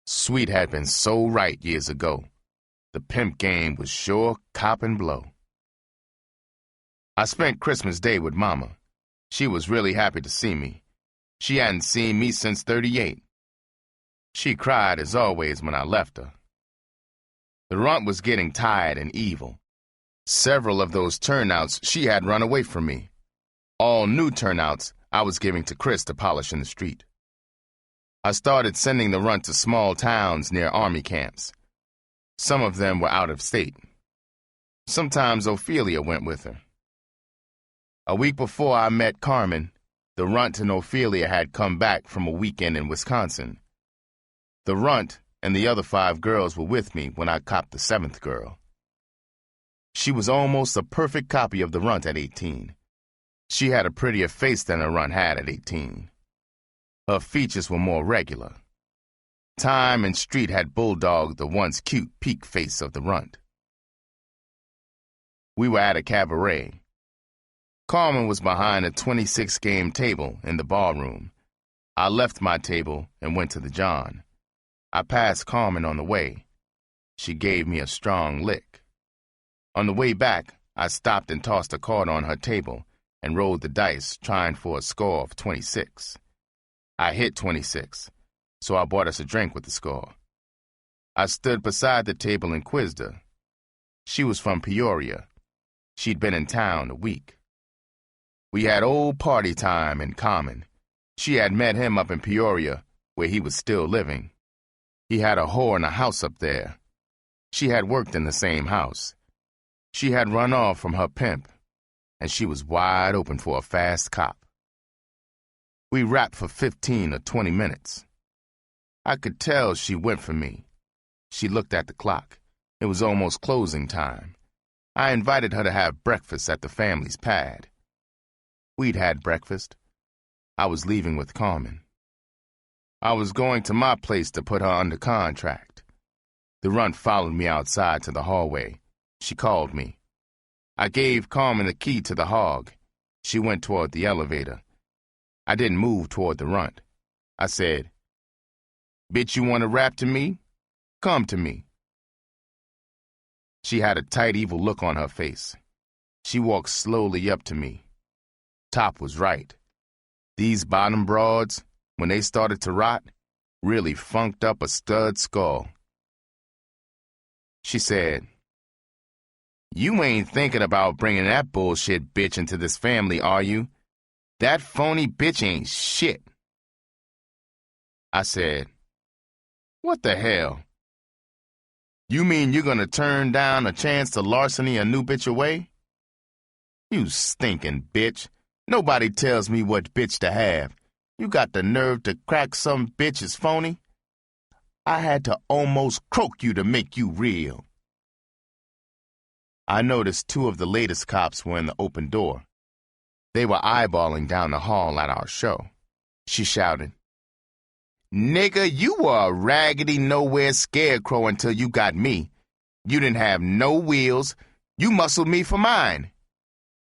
Sweet had been so right years ago. The pimp game was sure cop and blow. I spent Christmas Day with Mama. She was really happy to see me. She hadn't seen me since '38. She cried as always when I left her. The runt was getting tired and evil. Several of those turnouts she had run away from me. All new turnouts I was giving to Chris to polish in the street. I started sending the runt to small towns near army camps. Some of them were out of state. Sometimes Ophelia went with her. A week before I met Carmen, the runt and Ophelia had come back from a weekend in Wisconsin. The runt and the other 5 girls were with me when I copped the 7th girl. She was almost a perfect copy of the runt at 18. She had a prettier face than the runt had at 18. Her features were more regular. Time and street had bulldogged the once cute peak face of the runt. We were at a cabaret. Carmen was behind a 26-game table in the barroom. I left my table and went to the John. I passed Carmen on the way. She gave me a strong lick. On the way back, I stopped and tossed a card on her table and rolled the dice, trying for a score of 26. I hit 26, so I bought us a drink with the score. I stood beside the table and quizzed her. She was from Peoria. She'd been in town a week. We had old party time in common. She had met him up in Peoria, where he was still living. He had a whore in a house up there. She had worked in the same house. She had run off from her pimp, and she was wide open for a fast cop. We rapped for 15 or 20 minutes. I could tell she went for me. She looked at the clock. It was almost closing time. I invited her to have breakfast at the family's pad. We'd had breakfast. I was leaving with Carmen. I was going to my place to put her under contract. The runt followed me outside to the hallway. She called me. I gave Carmen the key to the hog. She went toward the elevator. I didn't move toward the runt. I said, "Bitch, you want to rap to me? Come to me." She had a tight, evil look on her face. She walked slowly up to me. Top was right. These bottom broads, when they started to rot, really funked up a stud skull. She said, "You ain't thinking about bringing that bullshit bitch into this family, are you? That phony bitch ain't shit." I said, "What the hell? You mean you're gonna turn down a chance to larceny a new bitch away? You stinking bitch. Nobody tells me what bitch to have. You got the nerve to crack some bitch is phony? I had to almost croak you to make you real." I noticed 2 of the latest cops were in the open door. They were eyeballing down the hall at our show. She shouted, "Nigga, you were a raggedy nowhere scarecrow until you got me. You didn't have no wheels. You muscled me for mine.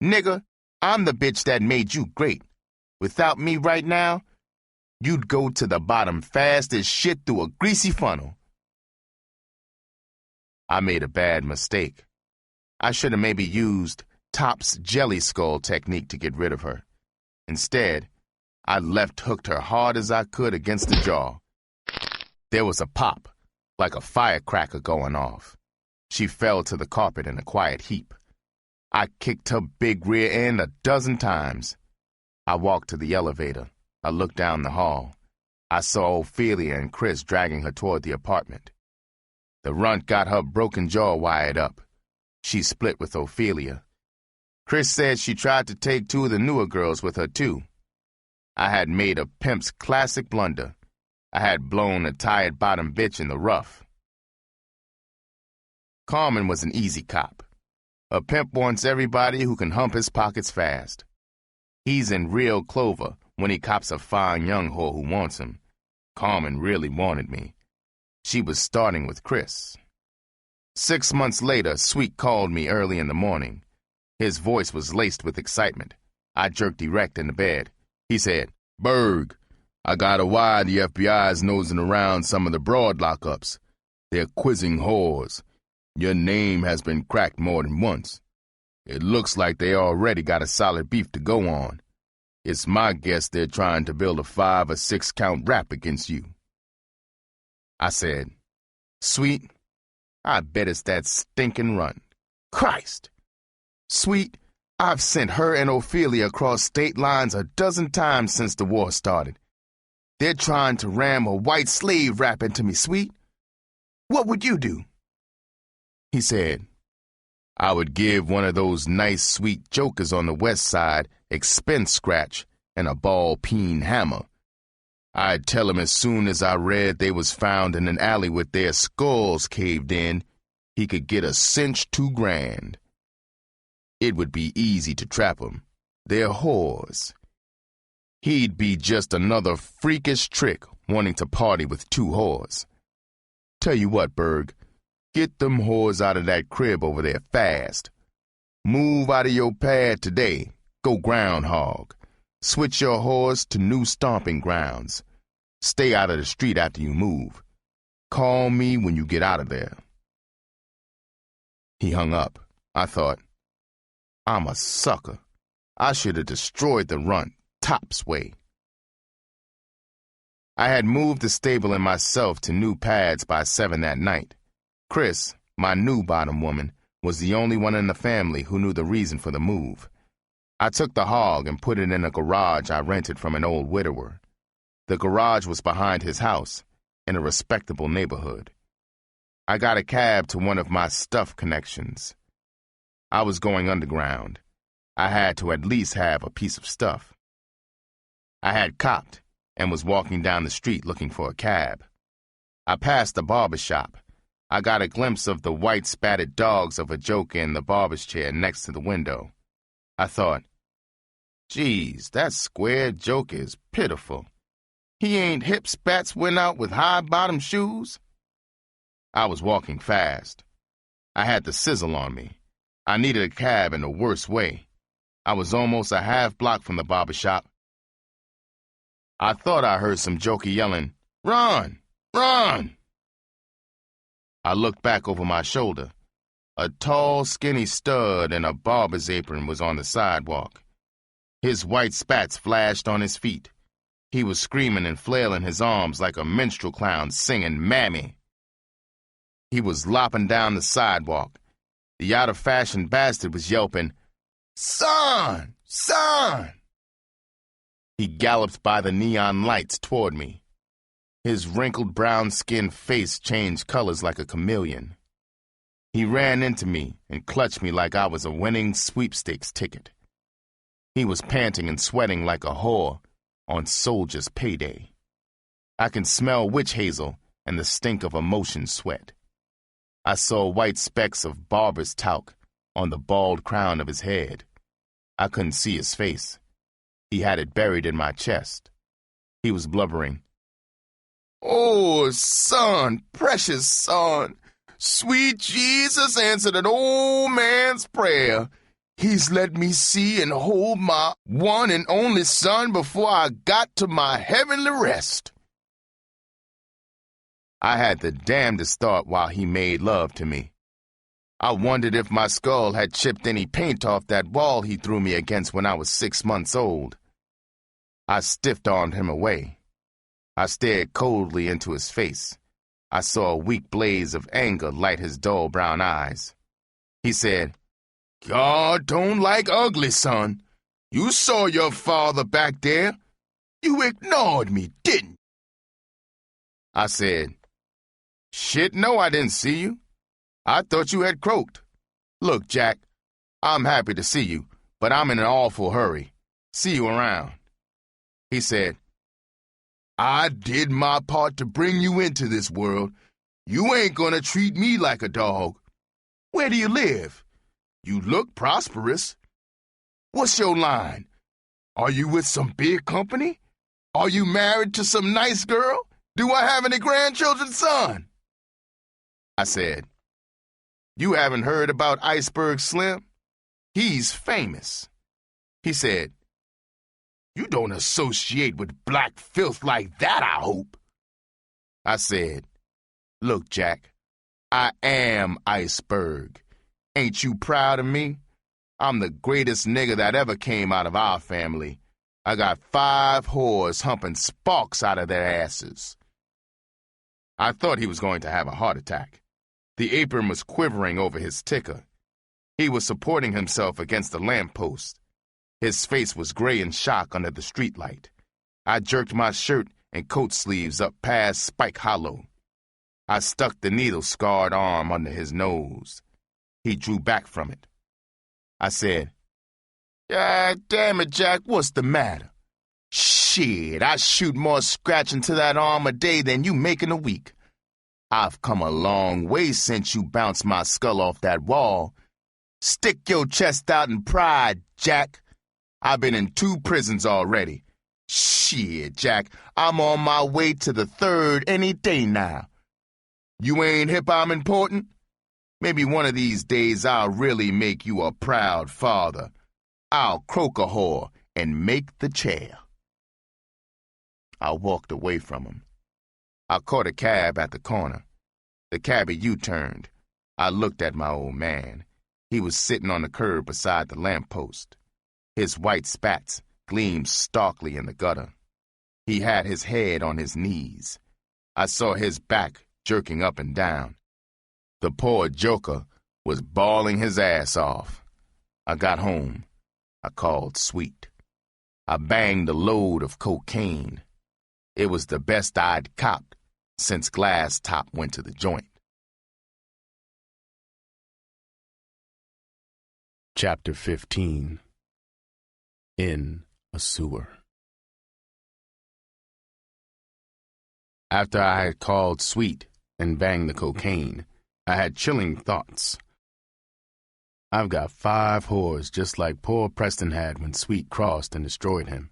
Nigga, I'm the bitch that made you great. Without me right now, you'd go to the bottom fast as shit through a greasy funnel." I made a bad mistake. I should have maybe used Top's jelly skull technique to get rid of her. Instead, I left hooked her hard as I could against the jaw. There was a pop. like a firecracker going off. She fell to the carpet in a quiet heap. I kicked her big rear end 12 times. I walked to the elevator. I looked down the hall. I saw Ophelia and Chris dragging her toward the apartment. The runt got her broken jaw wired up. She split with Ophelia. Chris said she tried to take 2 of the newer girls with her, too. I had made a Pimp's classic blunder. I had blown a tired-bottom bitch in the rough. Carmen was an easy cop. A pimp wants everybody who can hump his pockets fast. He's in real clover when he cops a fine young whore who wants him. Carmen really wanted me. She was starting with Chris. 6 months later, Sweet called me early in the morning. His voice was laced with excitement. I jerked erect in the bed. He said, "Berg, I got a wire the FBI's nosing around some of the broad lockups. They're quizzing whores. Your name has been cracked more than once. It looks like they already got a solid beef to go on. It's my guess they're trying to build a 5 or 6 count rap against you." I said, "Sweet, I bet it's that stinking runt. Christ! Sweet, I've sent her and Ophelia across state lines 12 times since the war started. They're trying to ram a white slave rap into me, Sweet. What would you do?" He said, "I would give one of those nice, sweet jokers on the west side expense scratch and a ball-peen hammer. I'd tell him as soon as I read they was found in an alley with their skulls caved in, he could get a cinch $2,000. It would be easy to trap 'em. They're whores. He'd be just another freakish trick wanting to party with 2 whores. Tell you what, Berg, get them whores out of that crib over there fast. Move out of your pad today. Go groundhog. Switch your whores to new stomping grounds. Stay out of the street after you move. Call me when you get out of there." He hung up. I thought, I'm a sucker. I should have destroyed the runt, Top's way. I had moved the stable and myself to new pads by 7 that night. Chris, my new bottom woman, was the only one in the family who knew the reason for the move. I took the hog and put it in a garage I rented from an old widower. The garage was behind his house, in a respectable neighborhood. I got a cab to one of my stuff connections. I was going underground. I had to at least have a piece of stuff. I had copped and was walking down the street looking for a cab. I passed the barber shop. I got a glimpse of the white spatted dogs of a joker in the barber's chair next to the window. I thought, geez, that square joker is pitiful. He ain't hip spats went out with high-bottom shoes. I was walking fast. I had the sizzle on me. I needed a cab in the worst way. I was almost a half block from the barber shop. I thought I heard some joker yelling, "Run! Run!" I looked back over my shoulder. A tall, skinny stud in a barber's apron was on the sidewalk. His white spats flashed on his feet. He was screaming and flailing his arms like a minstrel clown singing Mammy. He was lopping down the sidewalk. The out-of-fashion bastard was yelping, "Son! Son!" He galloped by the neon lights toward me. His wrinkled brown-skinned face changed colors like a chameleon. He ran into me and clutched me like I was a winning sweepstakes ticket. He was panting and sweating like a whore on soldier's payday. I can smell witch hazel and the stink of emotion sweat. I saw white specks of barber's talc on the bald crown of his head. I couldn't see his face. He had it buried in my chest. He was blubbering, "Oh, son, precious son, sweet Jesus answered an old man's prayer. He's let me see and hold my one and only son before I got to my heavenly rest." I had the damnedest thought while he made love to me. I wondered if my skull had chipped any paint off that wall he threw me against when I was 6 months old. I stiff-armed him away. I stared coldly into his face. I saw a weak blaze of anger light his dull brown eyes. He said, "God don't like ugly, son. You saw your father back there. You ignored me, didn't you?" I said, "Shit, no, I didn't see you. I thought you had croaked. Look, Jack, I'm happy to see you, but I'm in an awful hurry. See you around." He said, "I did my part to bring you into this world. You ain't gonna treat me like a dog. Where do you live? You look prosperous. What's your line? Are you with some big company? Are you married to some nice girl? Do I have any grandchildren, son?" I said, "You haven't heard about Iceberg Slim? He's famous." He said, "You don't associate with black filth like that, I hope." I said, "Look, Jack, I am Iceberg. Ain't you proud of me? I'm the greatest nigga that ever came out of our family. I got 5 whores humping sparks out of their asses." I thought he was going to have a heart attack. The apron was quivering over his ticker. He was supporting himself against the lamppost. His face was gray in shock under the streetlight. I jerked my shirt and coat sleeves up past Spike Hollow. I stuck the needle-scarred arm under his nose. He drew back from it. I said, "God damn it, Jack, what's the matter? Shit, I shoot more scratching to that arm a day than you make in a week. I've come a long way since you bounced my skull off that wall. Stick your chest out in pride, Jack. I've been in 2 prisons already. Shit, Jack, I'm on my way to the 3rd any day now. You ain't hip I'm important? Maybe one of these days I'll really make you a proud father. I'll croak a whore and make the chair." I walked away from him. I caught a cab at the corner. The cabbie U-turned. I looked at my old man. He was sitting on the curb beside the lamppost. His white spats gleamed starkly in the gutter. He had his head on his knees. I saw his back jerking up and down. The poor joker was bawling his ass off. I got home. I called Sweet. I banged a load of cocaine. It was the best I'd copped since Glass Top went to the joint. Chapter 15. In a Sewer. After I had called Sweet and banged the cocaine, I had chilling thoughts. I've got 5 whores just like poor Preston had when Sweet crossed and destroyed him.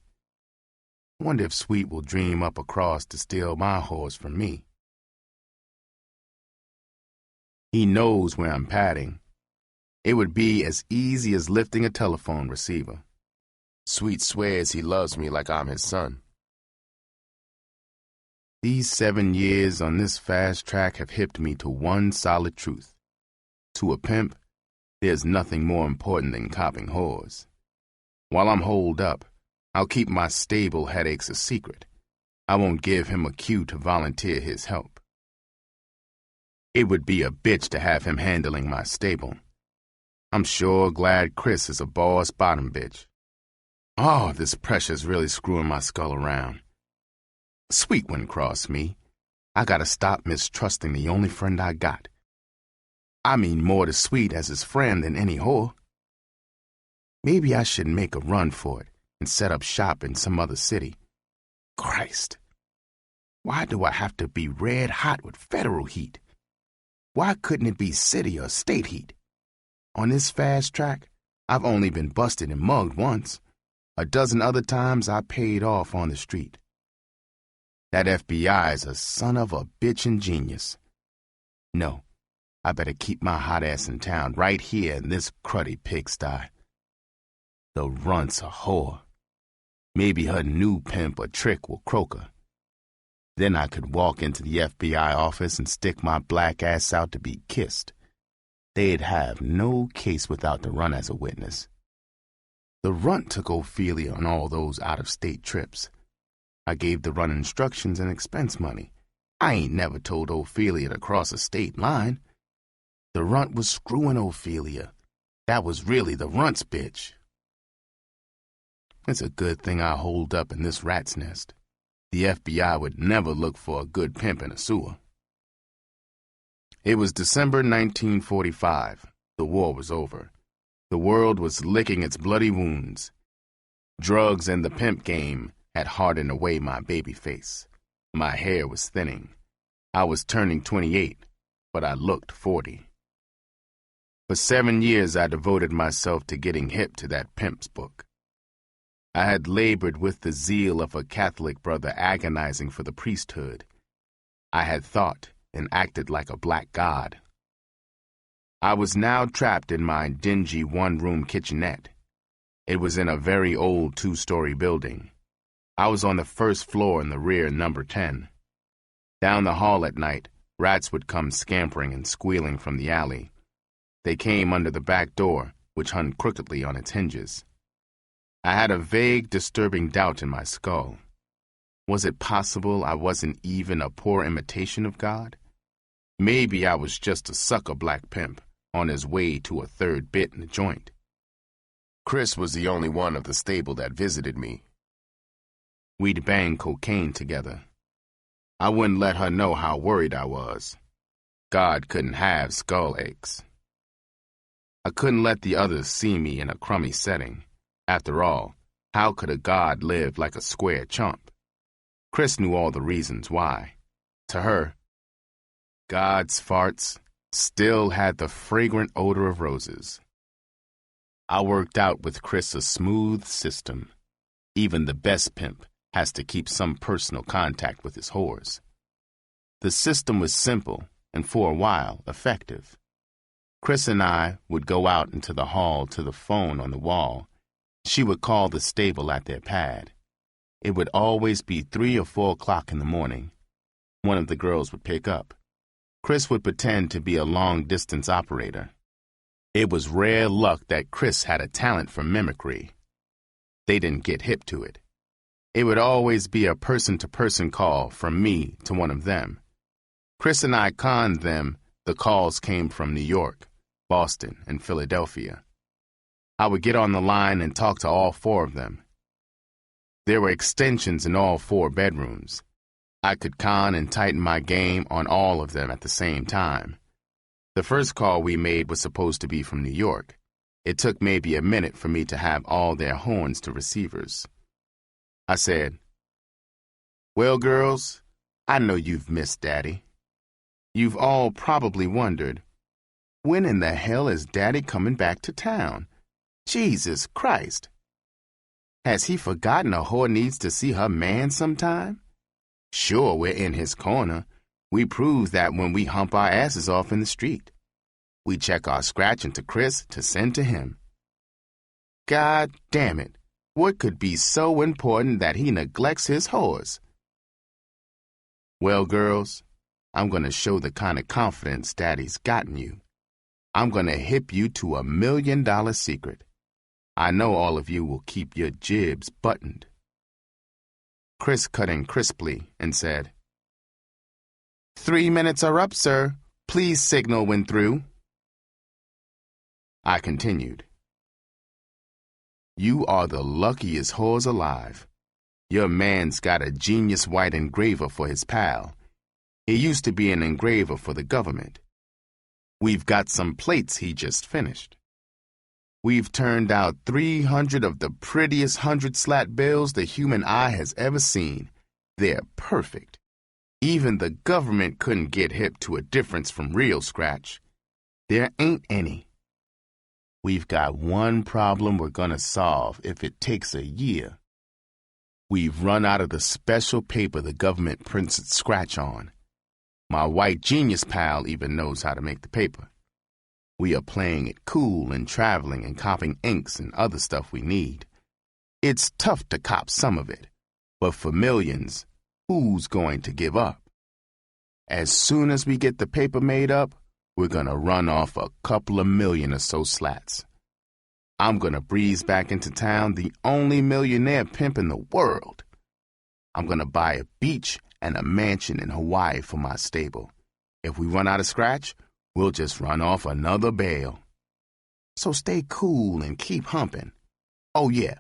I wonder if Sweet will dream up a cross to steal my whores from me. He knows where I'm padding. It would be as easy as lifting a telephone receiver. Sweet swears he loves me like I'm his son. These 7 years on this fast track have hipped me to one solid truth. To a pimp, there's nothing more important than copping whores. While I'm holed up, I'll keep my stable headaches a secret. I won't give him a cue to volunteer his help. It would be a bitch to have him handling my stable. I'm sure glad Chris is a boss bottom bitch. Oh, this pressure's really screwing my skull around. Sweet wouldn't cross me. I gotta stop mistrusting the only friend I got. I mean more to Sweet as his friend than any whore. Maybe I should make a run for it and set up shop in some other city. Christ, why do I have to be red hot with federal heat? Why couldn't it be city or state heat? On this fast track, I've only been busted and mugged once. A dozen other times I paid off on the street. That FBI is a son of a bitchin' genius. No, I better keep my hot ass in town right here in this cruddy pigsty. The runt's a whore. Maybe her new pimp or trick will croak her. Then I could walk into the FBI office and stick my black ass out to be kissed. They'd have no case without the runt as a witness. The runt took Ophelia on all those out-of-state trips. I gave the runt instructions and expense money. I ain't never told Ophelia to cross a state line. The runt was screwing Ophelia. That was really the runt's bitch. It's a good thing I holed up in this rat's nest. The FBI would never look for a good pimp in a sewer. It was December 1945. The war was over. The world was licking its bloody wounds. Drugs and the pimp game had hardened away my baby face. My hair was thinning. I was turning 28, but I looked 40. For 7 years I devoted myself to getting hip to that Pimp's book. I had labored with the zeal of a Catholic brother agonizing for the priesthood. I had thought and acted like a black god. I was now trapped in my dingy one-room kitchenette. It was in a very old 2-story building. I was on the first floor in the rear, number 10. Down the hall at night, rats would come scampering and squealing from the alley. They came under the back door, which hung crookedly on its hinges. I had a vague, disturbing doubt in my skull. Was it possible I wasn't even a poor imitation of God? Maybe I was just a sucker black pimp on his way to a third bit in the joint. Chris was the only one of the stable that visited me. We'd bang cocaine together. I wouldn't let her know how worried I was. God couldn't have skull aches. I couldn't let the others see me in a crummy setting. After all, how could a god live like a square chump? Chris knew all the reasons why. To her, God's farts still had the fragrant odor of roses. I worked out with Chris a smooth system. Even the best pimp has to keep some personal contact with his whores. The system was simple and, for a while, effective. Chris and I would go out into the hall to the phone on the wall. She would call the stable at their pad. It would always be 3 or 4 o'clock in the morning. One of the girls would pick up. Chris would pretend to be a long-distance operator. It was rare luck that Chris had a talent for mimicry. They didn't get hip to it. It would always be a person-to-person call from me to one of them. Chris and I conned them. The calls came from New York, Boston, and Philadelphia. I would get on the line and talk to all 4 of them. There were extensions in all 4 bedrooms. I could con and tighten my game on all of them at the same time. The first call we made was supposed to be from New York. It took maybe a minute for me to have all their horns to receivers. I said, "Well, girls, I know you've missed Daddy. You've all probably wondered, when in the hell is Daddy coming back to town? Jesus Christ! Has he forgotten a whore needs to see her man sometime? Sure, we're in his corner. We prove that when we hump our asses off in the street. We check our scratching to Chris to send to him. God damn it, what could be so important that he neglects his whores? Well, girls, I'm going to show the kind of confidence Daddy's gotten you. I'm going to hip you to $1 million secret. I know all of you will keep your jibs buttoned." Chris cut in crisply and said, "3 minutes are up, sir. Please signal when through." I continued, "You are the luckiest whores alive. Your man's got a genius white engraver for his pal. He used to be an engraver for the government. We've got some plates he just finished. We've turned out 300 of the prettiest 100-slat bills the human eye has ever seen. They're perfect. Even the government couldn't get hip to a difference from real scratch. There ain't any. We've got one problem we're gonna solve if it takes a year. We've run out of the special paper the government prints its scratch on. My white genius pal even knows how to make the paper. We are playing it cool and traveling and copping inks and other stuff we need. It's tough to cop some of it, but for millions, who's going to give up? As soon as we get the paper made up, we're gonna run off a couple of million or so slats. I'm gonna breeze back into town the only millionaire pimp in the world. I'm gonna buy a beach and a mansion in Hawaii for my stable. If we run out of scratch, we'll just run off another bale. So stay cool and keep humping. Oh yeah,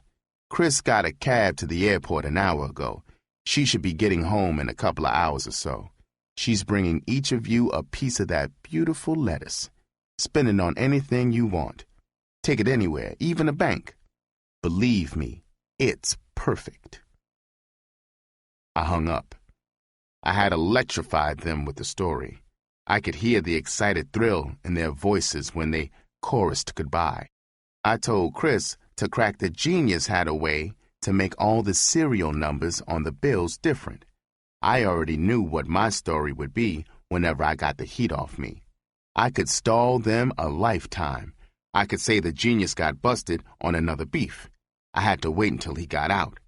Chris got a cab to the airport an hour ago. She should be getting home in a couple of hours or so. She's bringing each of you a piece of that beautiful lettuce. Spend it on anything you want. Take it anywhere, even a bank. Believe me, it's perfect. I hung up. I had electrified them with the story. I could hear the excited thrill in their voices when they chorused goodbye. I told Chris to crack the genius had a way to make all the serial numbers on the bills different. I already knew what my story would be whenever I got the heat off me. I could stall them a lifetime. I could say the genius got busted on another beef. I had to wait until he got out.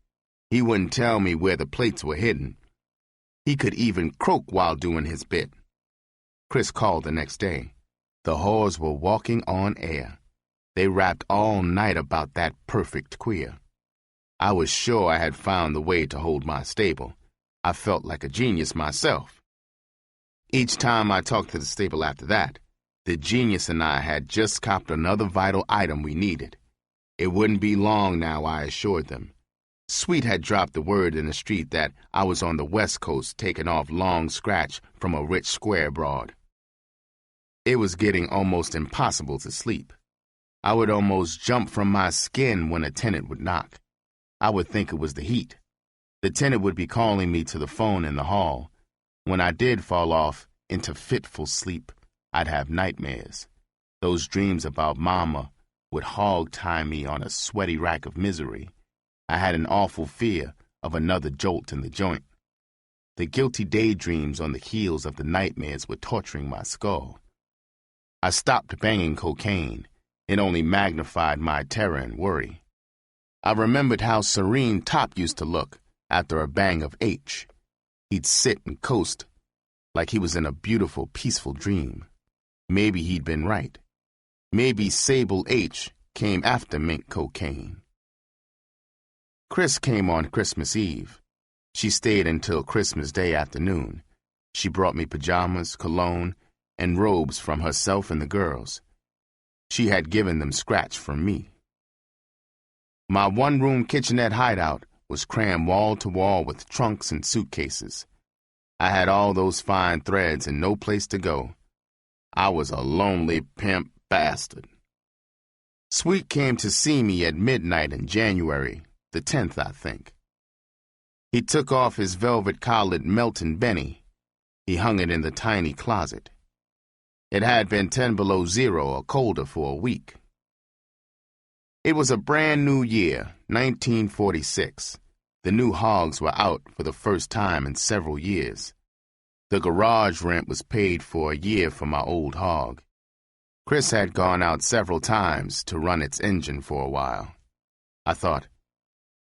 He wouldn't tell me where the plates were hidden. He could even croak while doing his bit. Chris called the next day. The whores were walking on air. They rapped all night about that perfect queer. I was sure I had found the way to hold my stable. I felt like a genius myself. Each time I talked to the stable after that, the genius and I had just copped another vital item we needed. It wouldn't be long now, I assured them. Sweet had dropped the word in the street that I was on the West Coast taking off long scratch from a rich square broad. It was getting almost impossible to sleep. I would almost jump from my skin when a tenant would knock. I would think it was the heat. The tenant would be calling me to the phone in the hall. When I did fall off into fitful sleep, I'd have nightmares. Those dreams about Mama would hog-tie me on a sweaty rack of misery. I had an awful fear of another jolt in the joint. The guilty daydreams on the heels of the nightmares were torturing my skull. I stopped banging cocaine. It only magnified my terror and worry. I remembered how serene Top used to look after a bang of H. He'd sit and coast like he was in a beautiful, peaceful dream. Maybe he'd been right. Maybe Sable H came after mink cocaine. Chris came on Christmas Eve. She stayed until Christmas Day afternoon. She brought me pajamas, cologne, and robes from herself and the girls. She had given them scratch from me. My one-room kitchenette hideout was crammed wall to wall with trunks and suitcases. I had all those fine threads and no place to go. I was a lonely pimp bastard. Sweet came to see me at midnight in January, the 10th, I think. He took off his velvet-collared Melton Benny. He hung it in the tiny closet. It had been 10 below zero or colder for a week. It was a brand new year, 1946. The new hogs were out for the first time in several years. The garage rent was paid for a year for my old hog. Chris had gone out several times to run its engine for a while. I thought,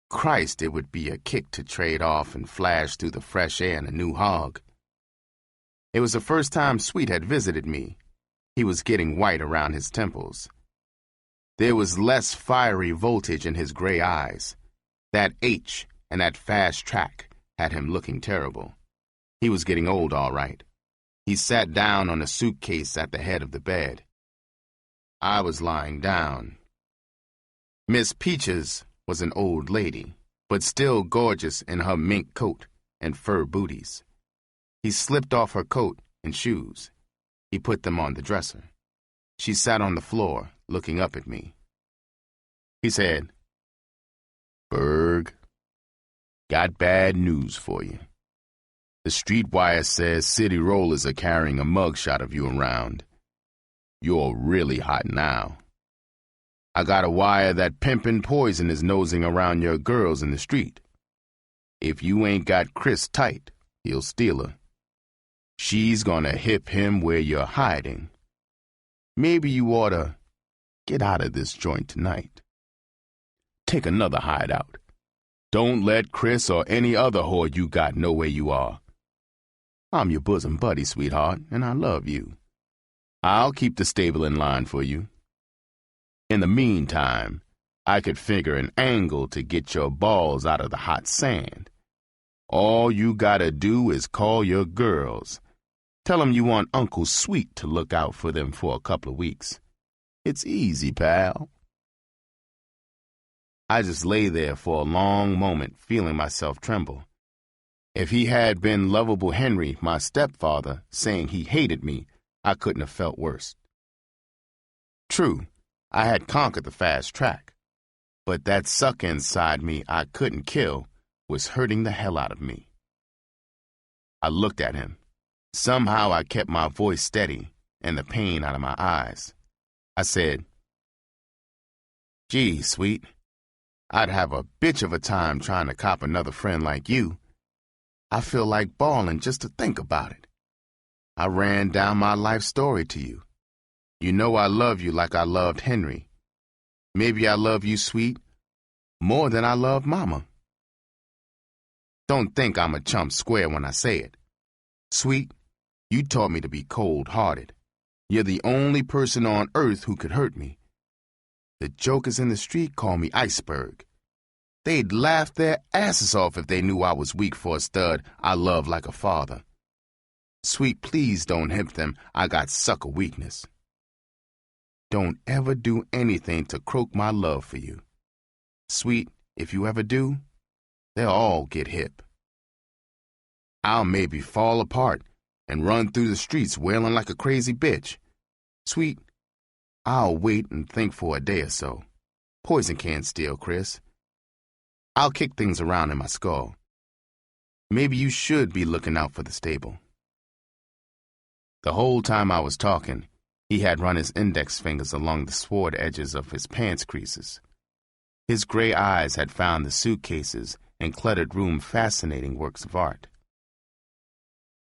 Christ, it would be a kick to trade off and flash through the fresh air in a new hog. It was the first time Sweet had visited me. He was getting white around his temples. There was less fiery voltage in his gray eyes. That H and that fast track had him looking terrible. He was getting old, all right. He sat down on a suitcase at the head of the bed. I was lying down. Miss Peaches was an old lady, but still gorgeous in her mink coat and fur booties. He slipped off her coat and shoes. He put them on the dresser. She sat on the floor, looking up at me. He said, "Berg, got bad news for you. The streetwire says city rollers are carrying a mugshot of you around. You're really hot now. I got a wire that Pimpin' Poison is nosing around your girls in the street. If you ain't got Chris tight, he'll steal her. She's gonna hip him where you're hiding. Maybe you oughta get out of this joint tonight. Take another hideout. Don't let Chris or any other whore you got know where you are. I'm your bosom buddy, sweetheart, and I love you. I'll keep the stable in line for you. In the meantime, I could figure an angle to get your balls out of the hot sand. All you gotta do is call your girls. Tell 'em you want Uncle Sweet to look out for them for a couple of weeks. It's easy, pal." I just lay there for a long moment, feeling myself tremble. If he had been lovable Henry, my stepfather, saying he hated me, I couldn't have felt worse. True, I had conquered the fast track, but that sucker inside me I couldn't kill was hurting the hell out of me. I looked at him. Somehow I kept my voice steady and the pain out of my eyes. I said, "Gee, Sweet, I'd have a bitch of a time trying to cop another friend like you. I feel like bawling just to think about it. I ran down my life story to you. You know I love you like I loved Henry. Maybe I love you, Sweet, more than I love Mama. Don't think I'm a chump square when I say it. Sweet, you taught me to be cold-hearted. You're the only person on earth who could hurt me. The jokers in the street call me Iceberg. They'd laugh their asses off if they knew I was weak for a stud I love like a father. Sweet, please don't hip them. I got sucker weakness. Don't ever do anything to croak my love for you. Sweet, if you ever do, they'll all get hip. I'll maybe fall apart and run through the streets wailing like a crazy bitch. Sweet, I'll wait and think for a day or so. Poison can't steal, Chris. I'll kick things around in my skull. Maybe you should be looking out for the stable." The whole time I was talking, he had run his index fingers along the sword edges of his pants creases. His gray eyes had found the suitcases and cluttered room fascinating works of art.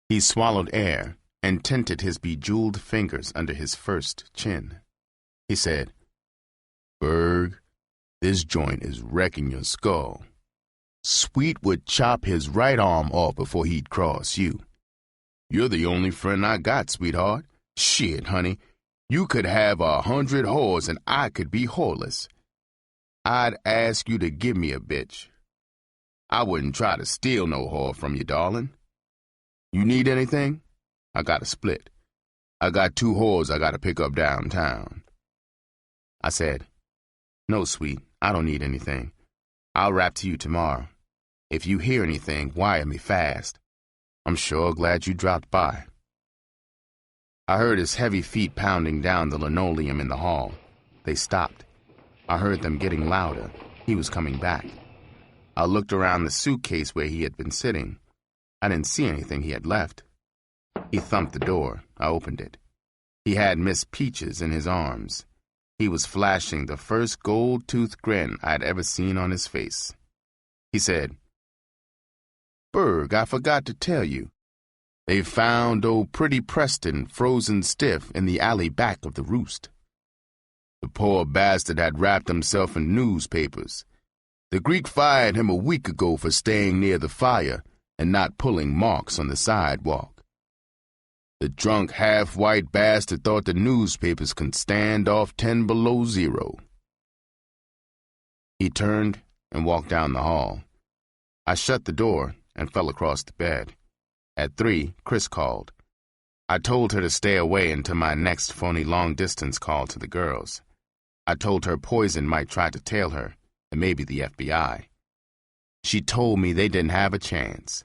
He swallowed air and tinted his bejeweled fingers under his first chin. He said, "Berg, this joint is wrecking your skull. Sweet would chop his right arm off before he'd cross you. You're the only friend I got, sweetheart. Shit, honey, you could have 100 whores and I could be whoreless. I'd ask you to give me a bitch. I wouldn't try to steal no whore from you, darling. You need anything? I got a split. I got 2 whores I gotta pick up downtown." I said, "No, Sweet, I don't need anything. I'll rap to you tomorrow. If you hear anything, wire me fast. I'm sure glad you dropped by." I heard his heavy feet pounding down the linoleum in the hall. They stopped. I heard them getting louder. He was coming back. I looked around the suitcase where he had been sitting. I didn't see anything he had left. He thumped the door. I opened it. He had Miss Peaches in his arms. He was flashing the first gold-toothed grin I'd ever seen on his face. He said, "Berg, I forgot to tell you. They found old Pretty Preston frozen stiff in the alley back of the roost. The poor bastard had wrapped himself in newspapers. The Greek fired him a week ago for staying near the fire and not pulling marks on the sidewalk. The drunk half-white bastard thought the newspapers could stand off 10 below zero." He turned and walked down the hall. I shut the door and fell across the bed. At 3, Chris called. I told her to stay away until my next phony long-distance call to the girls. I told her Poison might try to tail her, and maybe the FBI. She told me they didn't have a chance.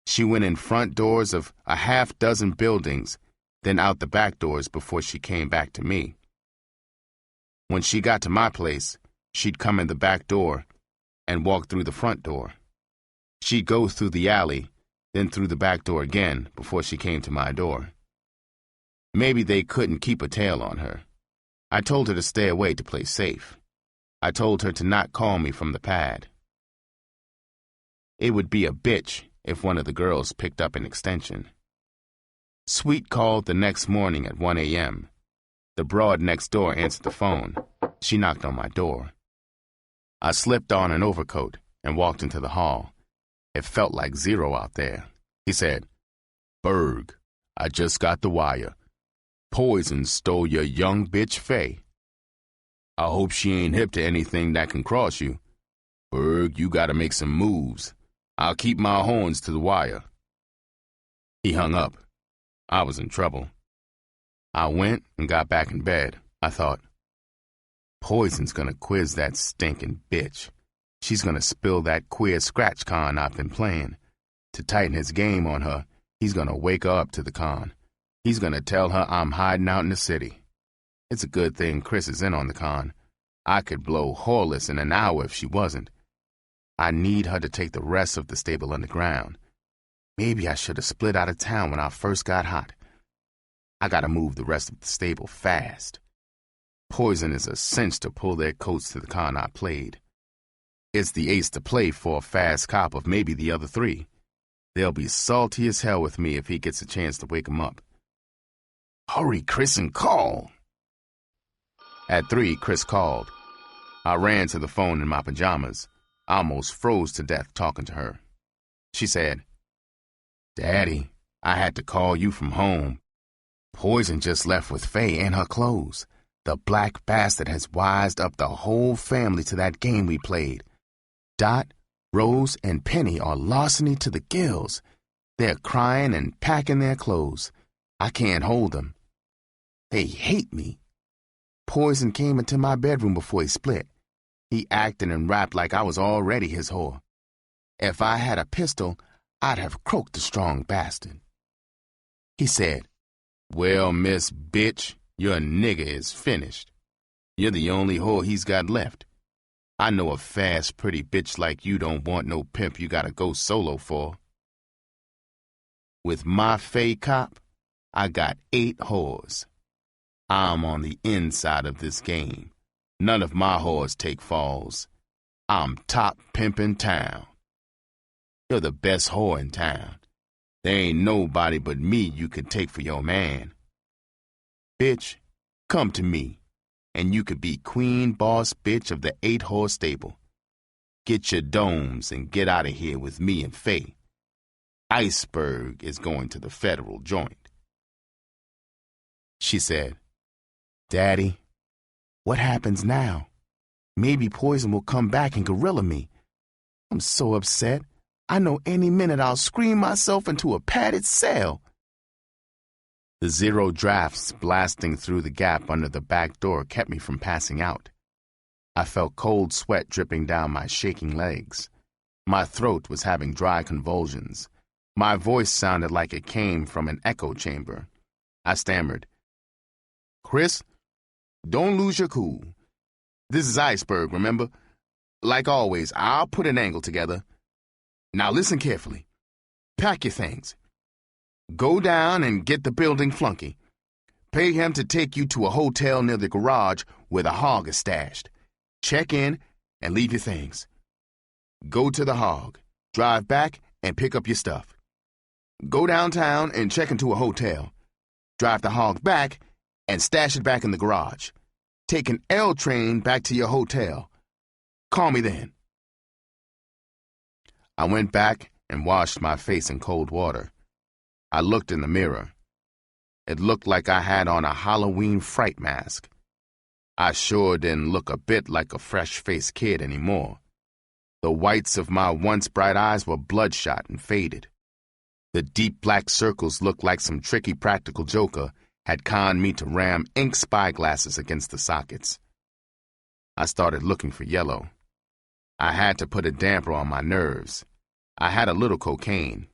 She went in front doors of a half-dozen buildings, then out the back doors before she came back to me. When she got to my place, she'd come in the back door and walk through the front door. She'd go through the alley, then through the back door again before she came to my door. Maybe they couldn't keep a tail on her. I told her to stay away to play safe. I told her to not call me from the pad. It would be a bitch if one of the girls picked up an extension. Sweet called the next morning at 1 a.m. The broad next door answered the phone. She knocked on my door. I slipped on an overcoat and walked into the hall. It felt like zero out there. He said, "Berg, I just got the wire. Poison stole your young bitch Faye. I hope she ain't hip to anything that can cross you. Berg, you gotta make some moves. I'll keep my horns to the wire." He hung up. I was in trouble. I went and got back in bed. I thought, Poison's gonna quiz that stinking bitch. She's gonna spill that queer scratch con I've been playing. To tighten his game on her, he's gonna wake her up to the con. He's gonna tell her I'm hiding out in the city. It's a good thing Chris is in on the con. I could blow whoreless in an hour if she wasn't. I need her to take the rest of the stable underground. Maybe I should have split out of town when I first got hot. I gotta move the rest of the stable fast. Poison is a cinch to pull their coats to the con I played. It's the ace to play for a fast cop of maybe the other three. They'll be salty as hell with me if he gets a chance to wake 'em up. Hurry, Chris, and call. At 3, Chris called. I ran to the phone in my pajamas. I almost froze to death talking to her. She said, "Daddy, I had to call you from home. Poison just left with Faye and her clothes. The black bastard has wised up the whole family to that game we played. Dot, Rose, and Penny are larceny to the gills. They're crying and packing their clothes. I can't hold them. They hate me. Poison came into my bedroom before he split. He acted and rapped like I was already his whore. If I had a pistol, I'd have croaked the strong bastard." He said, "Well, Miss Bitch, your nigga is finished. You're the only whore he's got left. I know a fast, pretty bitch like you don't want no pimp you gotta go solo for. With my Faye cop, I got 8 whores. I'm on the inside of this game. None of my whores take falls. I'm top pimp in town. You're the best whore in town. There ain't nobody but me you could take for your man. Bitch, come to me, and you could be queen boss bitch of the 8-whore stable. Get your domes and get out of here with me and Faye. Iceberg is going to the federal joint." She said, "Daddy, what happens now? Maybe Poison will come back and gorilla me. I'm so upset. I know any minute I'll scream myself into a padded cell." The zero drafts blasting through the gap under the back door kept me from passing out. I felt cold sweat dripping down my shaking legs. My throat was having dry convulsions. My voice sounded like it came from an echo chamber. I stammered, "Chris, don't lose your cool. This is Iceberg, remember? Like always, I'll put an angle together. Now listen carefully. Pack your things. Go down and get the building flunky. Pay him to take you to a hotel near the garage where the hog is stashed. Check in and leave your things. Go to the hog, drive back, and pick up your stuff. Go downtown and check into a hotel. Drive the hog back and stash it back in the garage. Take an L train back to your hotel. Call me then." I went back and washed my face in cold water. I looked in the mirror. It looked like I had on a Halloween fright mask. I sure didn't look a bit like a fresh-faced kid anymore. The whites of my once bright eyes were bloodshot and faded. The deep black circles looked like some tricky practical joker had conned me to ram ink spyglasses against the sockets. I started looking for yellow. I had to put a damper on my nerves. I had a little cocaine.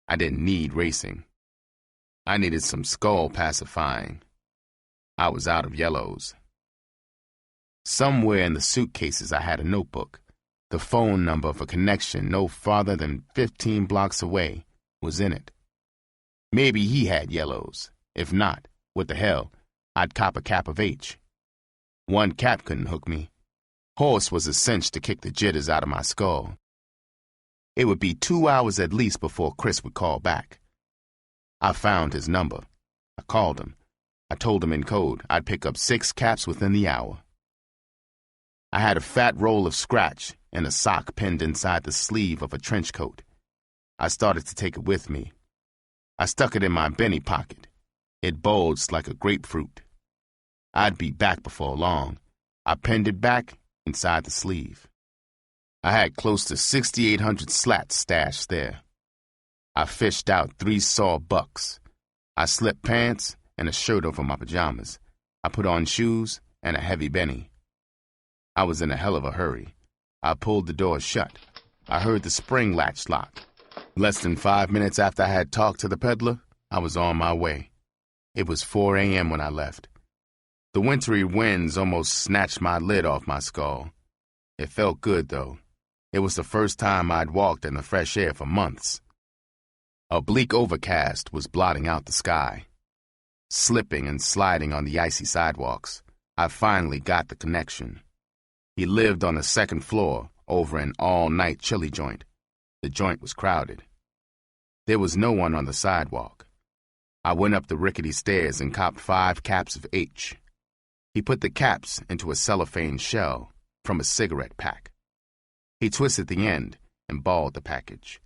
I didn't need racing. I needed some skull pacifying. I was out of yellows. Somewhere in the suitcases I had a notebook. The phone number of a connection no farther than 15 blocks away was in it. Maybe he had yellows. If not, what the hell, I'd cop a cap of H. One cap couldn't hook me. Horse was a cinch to kick the jitters out of my skull. It would be 2 hours at least before Chris would call back. I found his number. I called him. I told him in code I'd pick up 6 caps within the hour. I had a fat roll of scratch and a sock pinned inside the sleeve of a trench coat. I started to take it with me. I stuck it in my benny pocket. It bulged like a grapefruit. I'd be back before long. I pinned it back inside the sleeve. I had close to 6,800 slats stashed there. I fished out 3 saw bucks. I slipped pants and a shirt over my pajamas. I put on shoes and a heavy benny. I was in a hell of a hurry. I pulled the door shut. I heard the spring latch lock. Less than 5 minutes after I had talked to the peddler, I was on my way. It was 4 a.m. when I left. The wintry winds almost snatched my lid off my skull. It felt good, though. It was the first time I'd walked in the fresh air for months. A bleak overcast was blotting out the sky. Slipping and sliding on the icy sidewalks, I finally got the connection. He lived on the 2nd floor over an all-night chili joint. The joint was crowded. There was no one on the sidewalk. I went up the rickety stairs and copped 5 caps of H. He put the caps into a cellophane shell from a cigarette pack. He twisted the end and balled the package.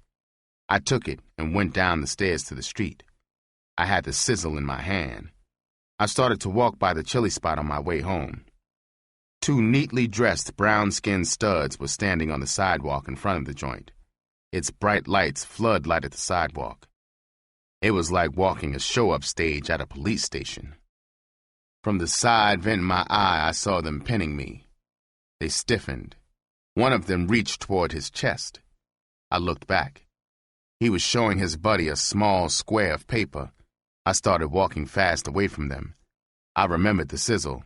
I took it and went down the stairs to the street. I had the sizzle in my hand. I started to walk by the chili spot on my way home. 2 neatly dressed brown-skinned studs were standing on the sidewalk in front of the joint. Its bright lights floodlighted the sidewalk. It was like walking a show-up stage at a police station. From the side vent in my eye, I saw them pinning me. They stiffened. One of them reached toward his chest. I looked back. He was showing his buddy a small square of paper. I started walking fast away from them. I remembered the sizzle.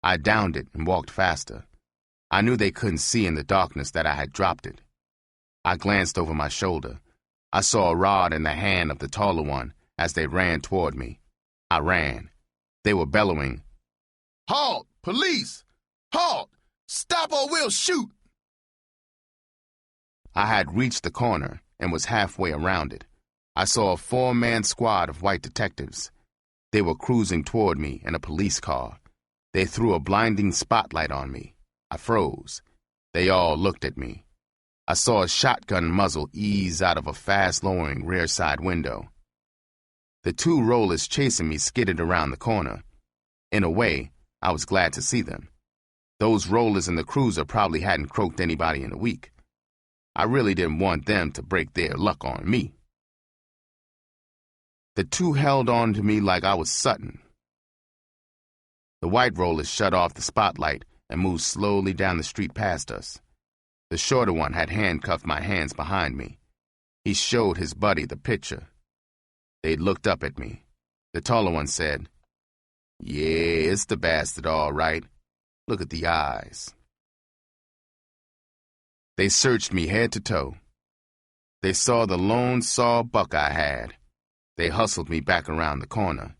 I downed it and walked faster. I knew they couldn't see in the darkness that I had dropped it. I glanced over my shoulder. I saw a rod in the hand of the taller one as they ran toward me. I ran. They were bellowing, "Halt! Police! Halt! Stop or we'll shoot!" I had reached the corner and was halfway around it. I saw a 4-man squad of white detectives. They were cruising toward me in a police car. They threw a blinding spotlight on me. I froze. They all looked at me. I saw a shotgun muzzle ease out of a fast-lowering rear side window. The 2 rollers chasing me skidded around the corner. In a way, I was glad to see them. Those rollers in the cruiser probably hadn't croaked anybody in a week. I really didn't want them to break their luck on me. The 2 held on to me like I was Sutton. The white rollers shut off the spotlight and moved slowly down the street past us. The shorter one had handcuffed my hands behind me. He showed his buddy the picture. They looked up at me. The taller one said, "Yeah, it's the bastard, all right. Look at the eyes." They searched me head to toe. They saw the lone saw buck I had. They hustled me back around the corner.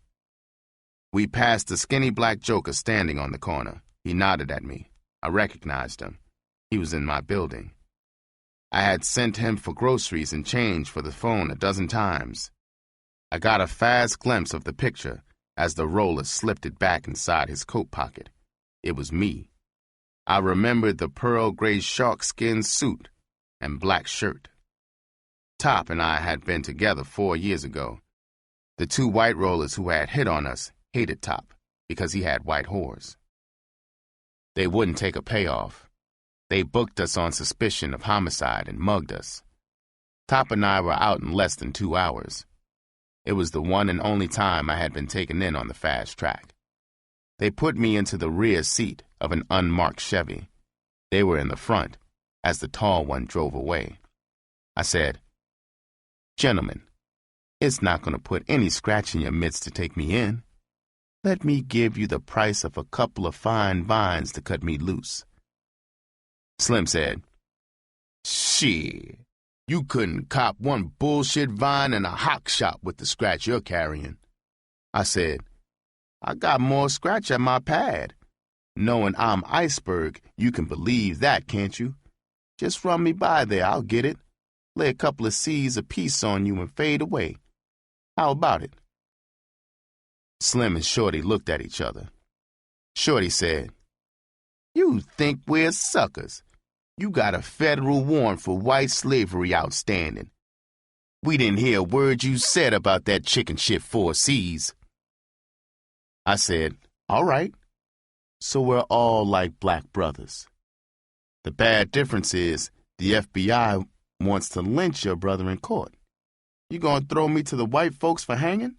We passed the skinny black joker standing on the corner. He nodded at me. I recognized him. He was in my building. I had sent him for groceries and change for the phone a dozen times. I got a fast glimpse of the picture as the roller slipped it back inside his coat pocket. It was me. I remembered the pearl gray shark-skin suit and black shirt. Top and I had been together 4 years ago. The 2 white rollers who had hit on us hated Top because he had white whores. They wouldn't take a payoff. They booked us on suspicion of homicide and mugged us. Top and I were out in less than 2 hours. It was the one and only time I had been taken in on the fast track. They put me into the rear seat of an unmarked Chevy. They were in the front as the tall one drove away. I said, "Gentlemen, it's not going to put any scratch in your midst to take me in. Let me give you the price of a couple of fine vines to cut me loose." Slim said, "Shit, you couldn't cop one bullshit vine in a hock shop with the scratch you're carrying." I said, "I got more scratch at my pad. Knowing I'm Iceberg, you can believe that, can't you? Just run me by there, I'll get it. Lay a couple of C's apiece on you and fade away. How about it?" Slim and Shorty looked at each other. Shorty said, "You think we're suckers. You got a federal warrant for white slavery outstanding. We didn't hear a word you said about that chicken shit 4 C's. I said, "All right. So we're all like black brothers. The bad difference is The FBI wants to lynch your brother in court. You gonna throw me to the white folks for hanging?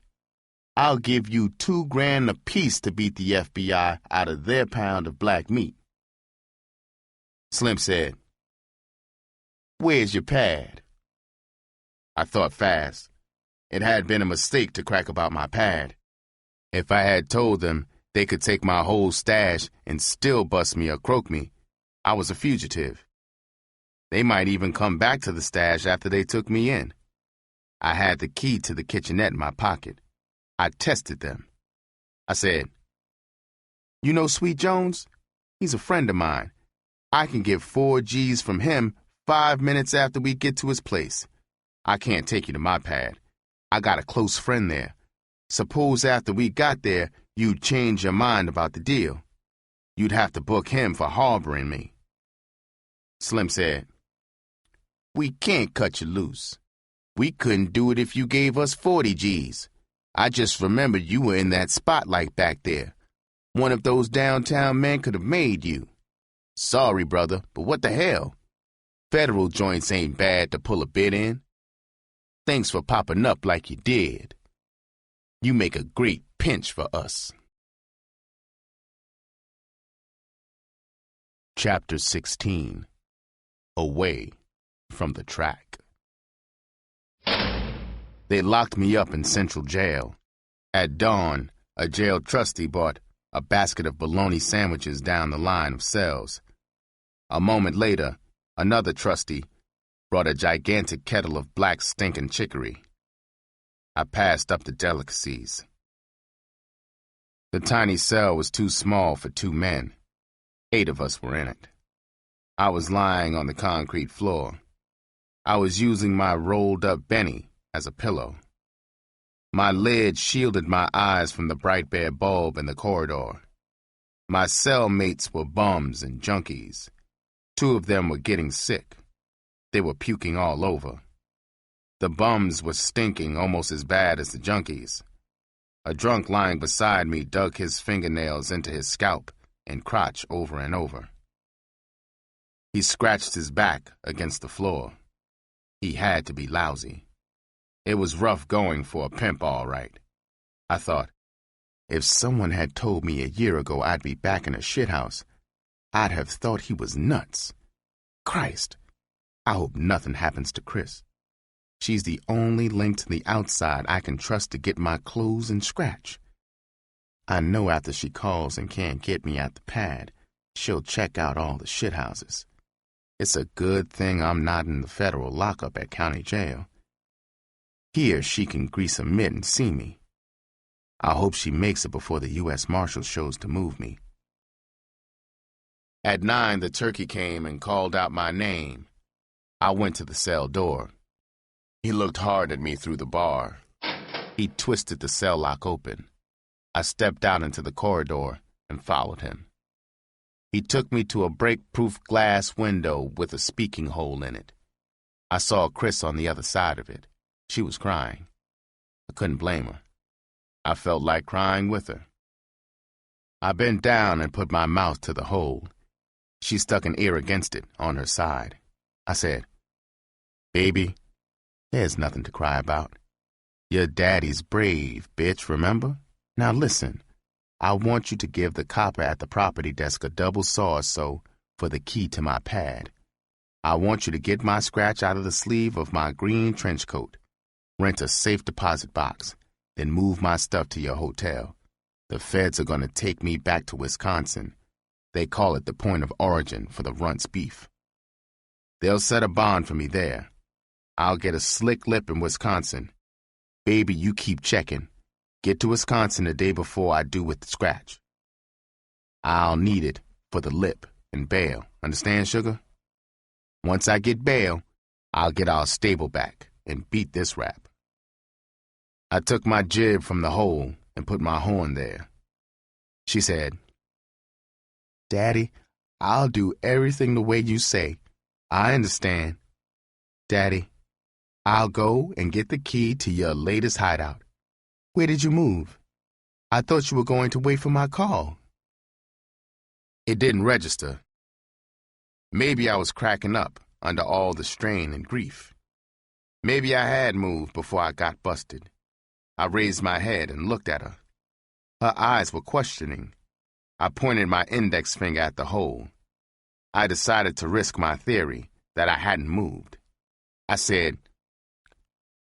I'll give you $2,000 apiece to beat the FBI out of their pound of black meat. Slim said, "Where's your pad?" I thought fast. It had been a mistake to crack about my pad. If I had told them they could take my whole stash and still bust me or croak me, I was a fugitive. They might even come back to the stash after they took me in. I had the key to the kitchenette in my pocket. I tested them. I said, "You know Sweet Jones? He's a friend of mine. I can get 4 G's from him 5 minutes after we get to his place. I can't take you to my pad. I got a close friend there. Suppose after we got there, you'd change your mind about the deal. You'd have to book him for harboring me." Slim said, "We can't cut you loose. We couldn't do it if you gave us 40 G's. I just remembered you were in that spotlight back there. One of those downtown men could have made you. Sorry, brother, but what the hell? Federal joints ain't bad to pull a bid in. Thanks for popping up like you did. You make a great pinch for us." Chapter 16. Away from the track. They locked me up in Central Jail. At dawn, a jail trustee brought a basket of bologna sandwiches down the line of cells. A moment later, another trustee brought a gigantic kettle of black stinking chicory. I passed up the delicacies. The tiny cell was too small for 2 men. 8 of us were in it. I was lying on the concrete floor. I was using my rolled-up Benny as a pillow. My lid shielded my eyes from the bright bare bulb in the corridor. My cellmates were bums and junkies. 2 of them were getting sick. They were puking all over. The bums were stinking almost as bad as the junkies. A drunk lying beside me dug his fingernails into his scalp and crotch over and over. He scratched his back against the floor. He had to be lousy. It was rough going for a pimp, all right. I thought, if someone had told me a year ago I'd be back in a shithouse, I'd have thought he was nuts. Christ, I hope nothing happens to Chris. She's the only link to the outside I can trust to get my clothes and scratch. I know after she calls and can't get me at the pad, she'll check out all the shithouses. It's a good thing I'm not in the federal lockup at county jail. Here she can grease a mitt and see me. I hope she makes it before the U.S. Marshal shows to move me. At 9, the turkey came and called out my name. I went to the cell door. He looked hard at me through the bar. He twisted the cell lock open. I stepped out into the corridor and followed him. He took me to a break-proof glass window with a speaking hole in it. I saw Chris on the other side of it. She was crying. I couldn't blame her. I felt like crying with her. I bent down and put my mouth to the hole. She stuck an ear against it on her side. I said, "Baby, there's nothing to cry about. Your daddy's brave, bitch, remember? Now listen, I want you to give the copper at the property desk a double saw-so for the key to my pad. I want you to get my scratch out of the sleeve of my green trench coat. Rent a safe deposit box, then move my stuff to your hotel. The feds are going to take me back to Wisconsin. They call it the point of origin for the Runt's beef. They'll set a bond for me there. I'll get a slick lip in Wisconsin. Baby, you keep checking. Get to Wisconsin the day before I do with the scratch. I'll need it for the lip and bail. Understand, sugar? Once I get bail, I'll get our stable back and beat this rap." I took my jib from the hole and put my horn there. She said, "Daddy, I'll do everything the way you say. I understand. Daddy, I'll go and get the key to your latest hideout. Where did you move? I thought you were going to wait for my call." It didn't register. Maybe I was cracking up, under all the strain and grief. Maybe I had moved before I got busted. I raised my head and looked at her. Her eyes were questioning. I pointed my index finger at the hole. I decided to risk my theory that I hadn't moved. I said,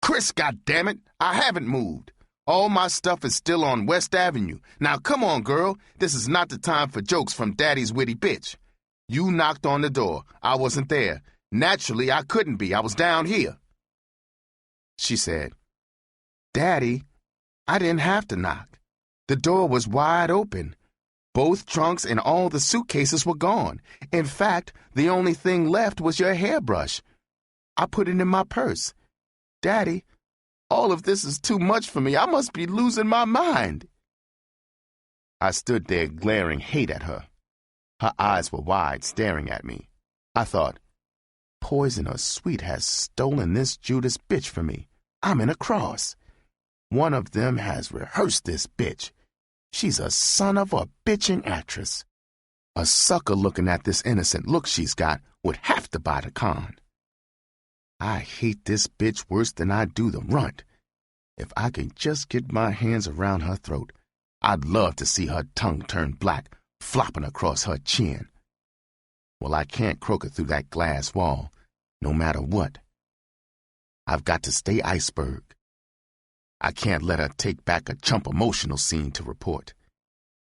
"Chris, goddammit, I haven't moved. All my stuff is still on West Avenue. Now come on, girl. This is not the time for jokes from Daddy's witty bitch. You knocked on the door. I wasn't there. Naturally, I couldn't be. I was down here." She said, "Daddy, I didn't have to knock. The door was wide open. Both trunks and all the suitcases were gone. In fact, the only thing left was your hairbrush. I put it in my purse. Daddy, all of this is too much for me. I must be losing my mind." I stood there glaring hate at her. Her eyes were wide, staring at me. I thought, Poison or Sweet has stolen this Judas bitch from me. I'm in a cross. One of them has rehearsed this bitch. She's a son of a bitching actress. A sucker looking at this innocent look she's got would have to buy the con. I hate this bitch worse than I do the runt. If I could just get my hands around her throat, I'd love to see her tongue turn black, flopping across her chin. Well, I can't croak her through that glass wall, no matter what. I've got to stay Iceberg. I can't let her take back a chump emotional scene to report.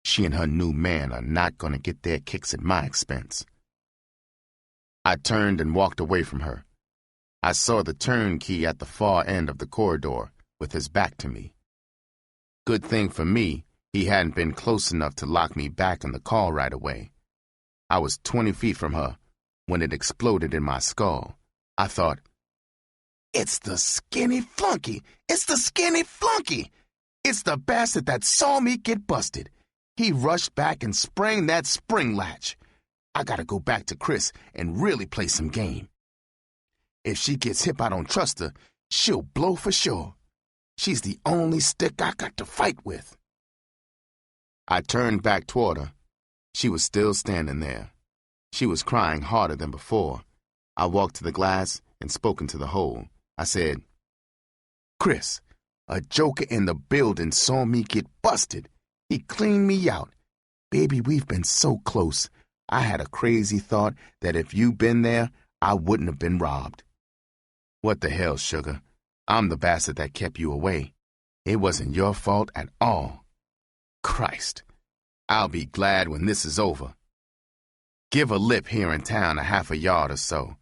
She and her new man are not going to get their kicks at my expense. I turned and walked away from her. I saw the turnkey at the far end of the corridor with his back to me. Good thing for me, he hadn't been close enough to lock me back in the car right away. I was 20 feet from her when it exploded in my skull. I thought, "It's the skinny flunky! It's the skinny flunky! It's the bastard that saw me get busted. He rushed back and sprang that spring latch. I gotta go back to Chris and really play some game. If she gets hip I don't trust her, she'll blow for sure. She's the only stick I got to fight with." I turned back toward her. She was still standing there. She was crying harder than before. I walked to the glass and spoke into the hole. I said, "Chris, a joker in the building saw me get busted. He cleaned me out. Baby, we've been so close. I had a crazy thought that if you'd been there, I wouldn't have been robbed." "What the hell, sugar? I'm the bastard that kept you away. It wasn't your fault at all. Christ, I'll be glad when this is over. Give a lip here in town a half a yard or so.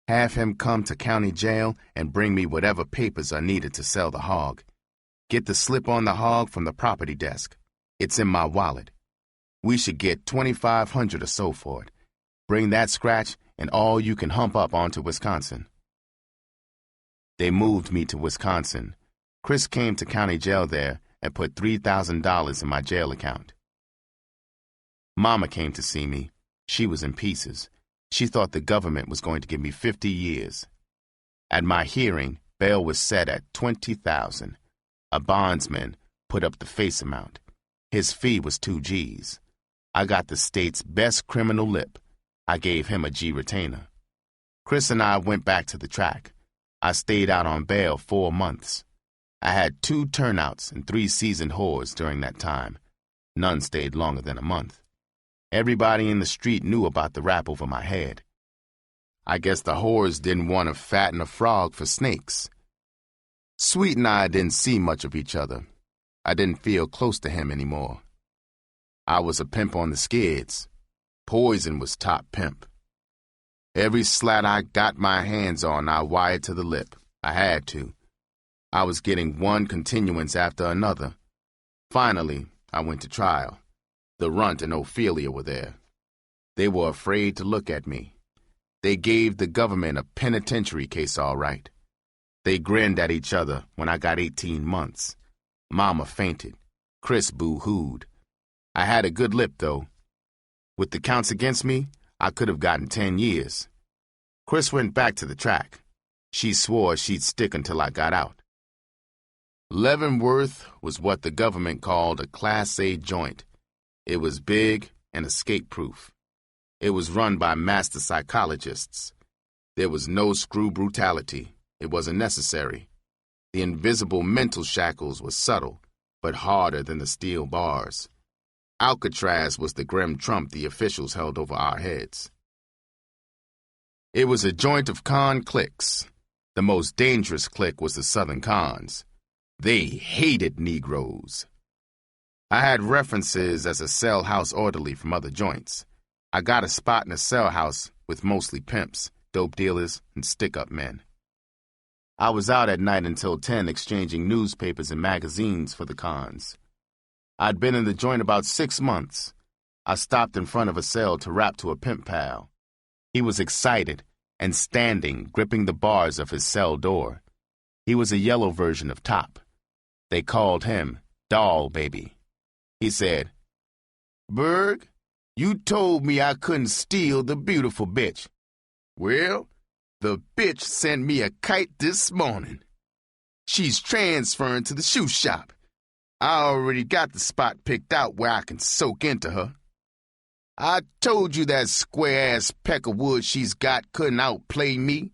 Have him come to county jail and bring me whatever papers are needed to sell the hog. Get the slip on the hog from the property desk. It's in my wallet. We should get $2,500 or so for it. Bring that scratch and all you can hump up onto Wisconsin." They moved me to Wisconsin. Chris came to county jail there and put $3,000 in my jail account. Mama came to see me. She was in pieces. She thought the government was going to give me 50 years. At my hearing, bail was set at $20,000. A bondsman put up the face amount. His fee was 2 G's. I got the state's best criminal lip. I gave him a G retainer. Chris and I went back to the track. I stayed out on bail 4 months. I had 2 turnouts and 3 seasoned whores during that time. None stayed longer than a month. Everybody in the street knew about the rap over my head. I guess the whores didn't want to fatten a frog for snakes. Sweet and I didn't see much of each other. I didn't feel close to him anymore. I was a pimp on the skids. Poison was top pimp. Every slat I got my hands on, I wired to the lip. I had to. I was getting one continuance after another. Finally, I went to trial. The runt and Ophelia were there. They were afraid to look at me. They gave the government a penitentiary case all right. They grinned at each other when I got 18 months. Mama fainted. Chris boo-hooed. I had a good lip, though. With the counts against me, I could have gotten 10 years. Chris went back to the track. She swore she'd stick until I got out. Leavenworth was what the government called a Class A joint. It was big and escape-proof. It was run by master psychologists. There was no screw brutality. It wasn't necessary. The invisible mental shackles were subtle, but harder than the steel bars. Alcatraz was the grim trump the officials held over our heads. It was a joint of con cliques. The most dangerous clique was the Southern Cons. They hated Negroes. I had references as a cell house orderly from other joints. I got a spot in a cell house with mostly pimps, dope dealers, and stick-up men. I was out at night until 10 exchanging newspapers and magazines for the cons. I'd been in the joint about 6 months. I stopped in front of a cell to rap to a pimp pal. He was excited and standing, gripping the bars of his cell door. He was a yellow version of Top. They called him Doll Baby. He said, "Berg, you told me I couldn't steal the beautiful bitch. Well, the bitch sent me a kite this morning. She's transferring to the shoe shop. I already got the spot picked out where I can soak into her. I told you that square-ass peck of wood she's got couldn't outplay me.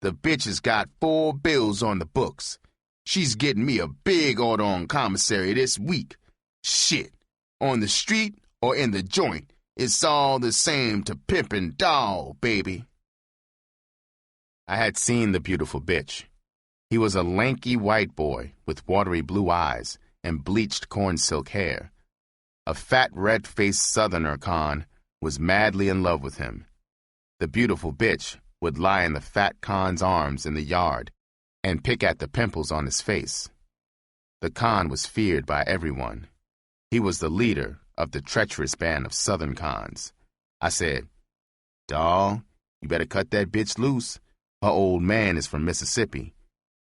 The bitch has got 4 bills on the books. She's getting me a big order on commissary this week. Shit, on the street or in the joint, it's all the same to pimpin' Doll Baby." I had seen the beautiful bitch. He was a lanky white boy with watery blue eyes and bleached corn silk hair. A fat, red-faced Southerner con was madly in love with him. The beautiful bitch would lie in the fat con's arms in the yard and pick at the pimples on his face. The con was feared by everyone. He was the leader of the treacherous band of Southern cons. I said, "Doll, you better cut that bitch loose. Her old man is from Mississippi.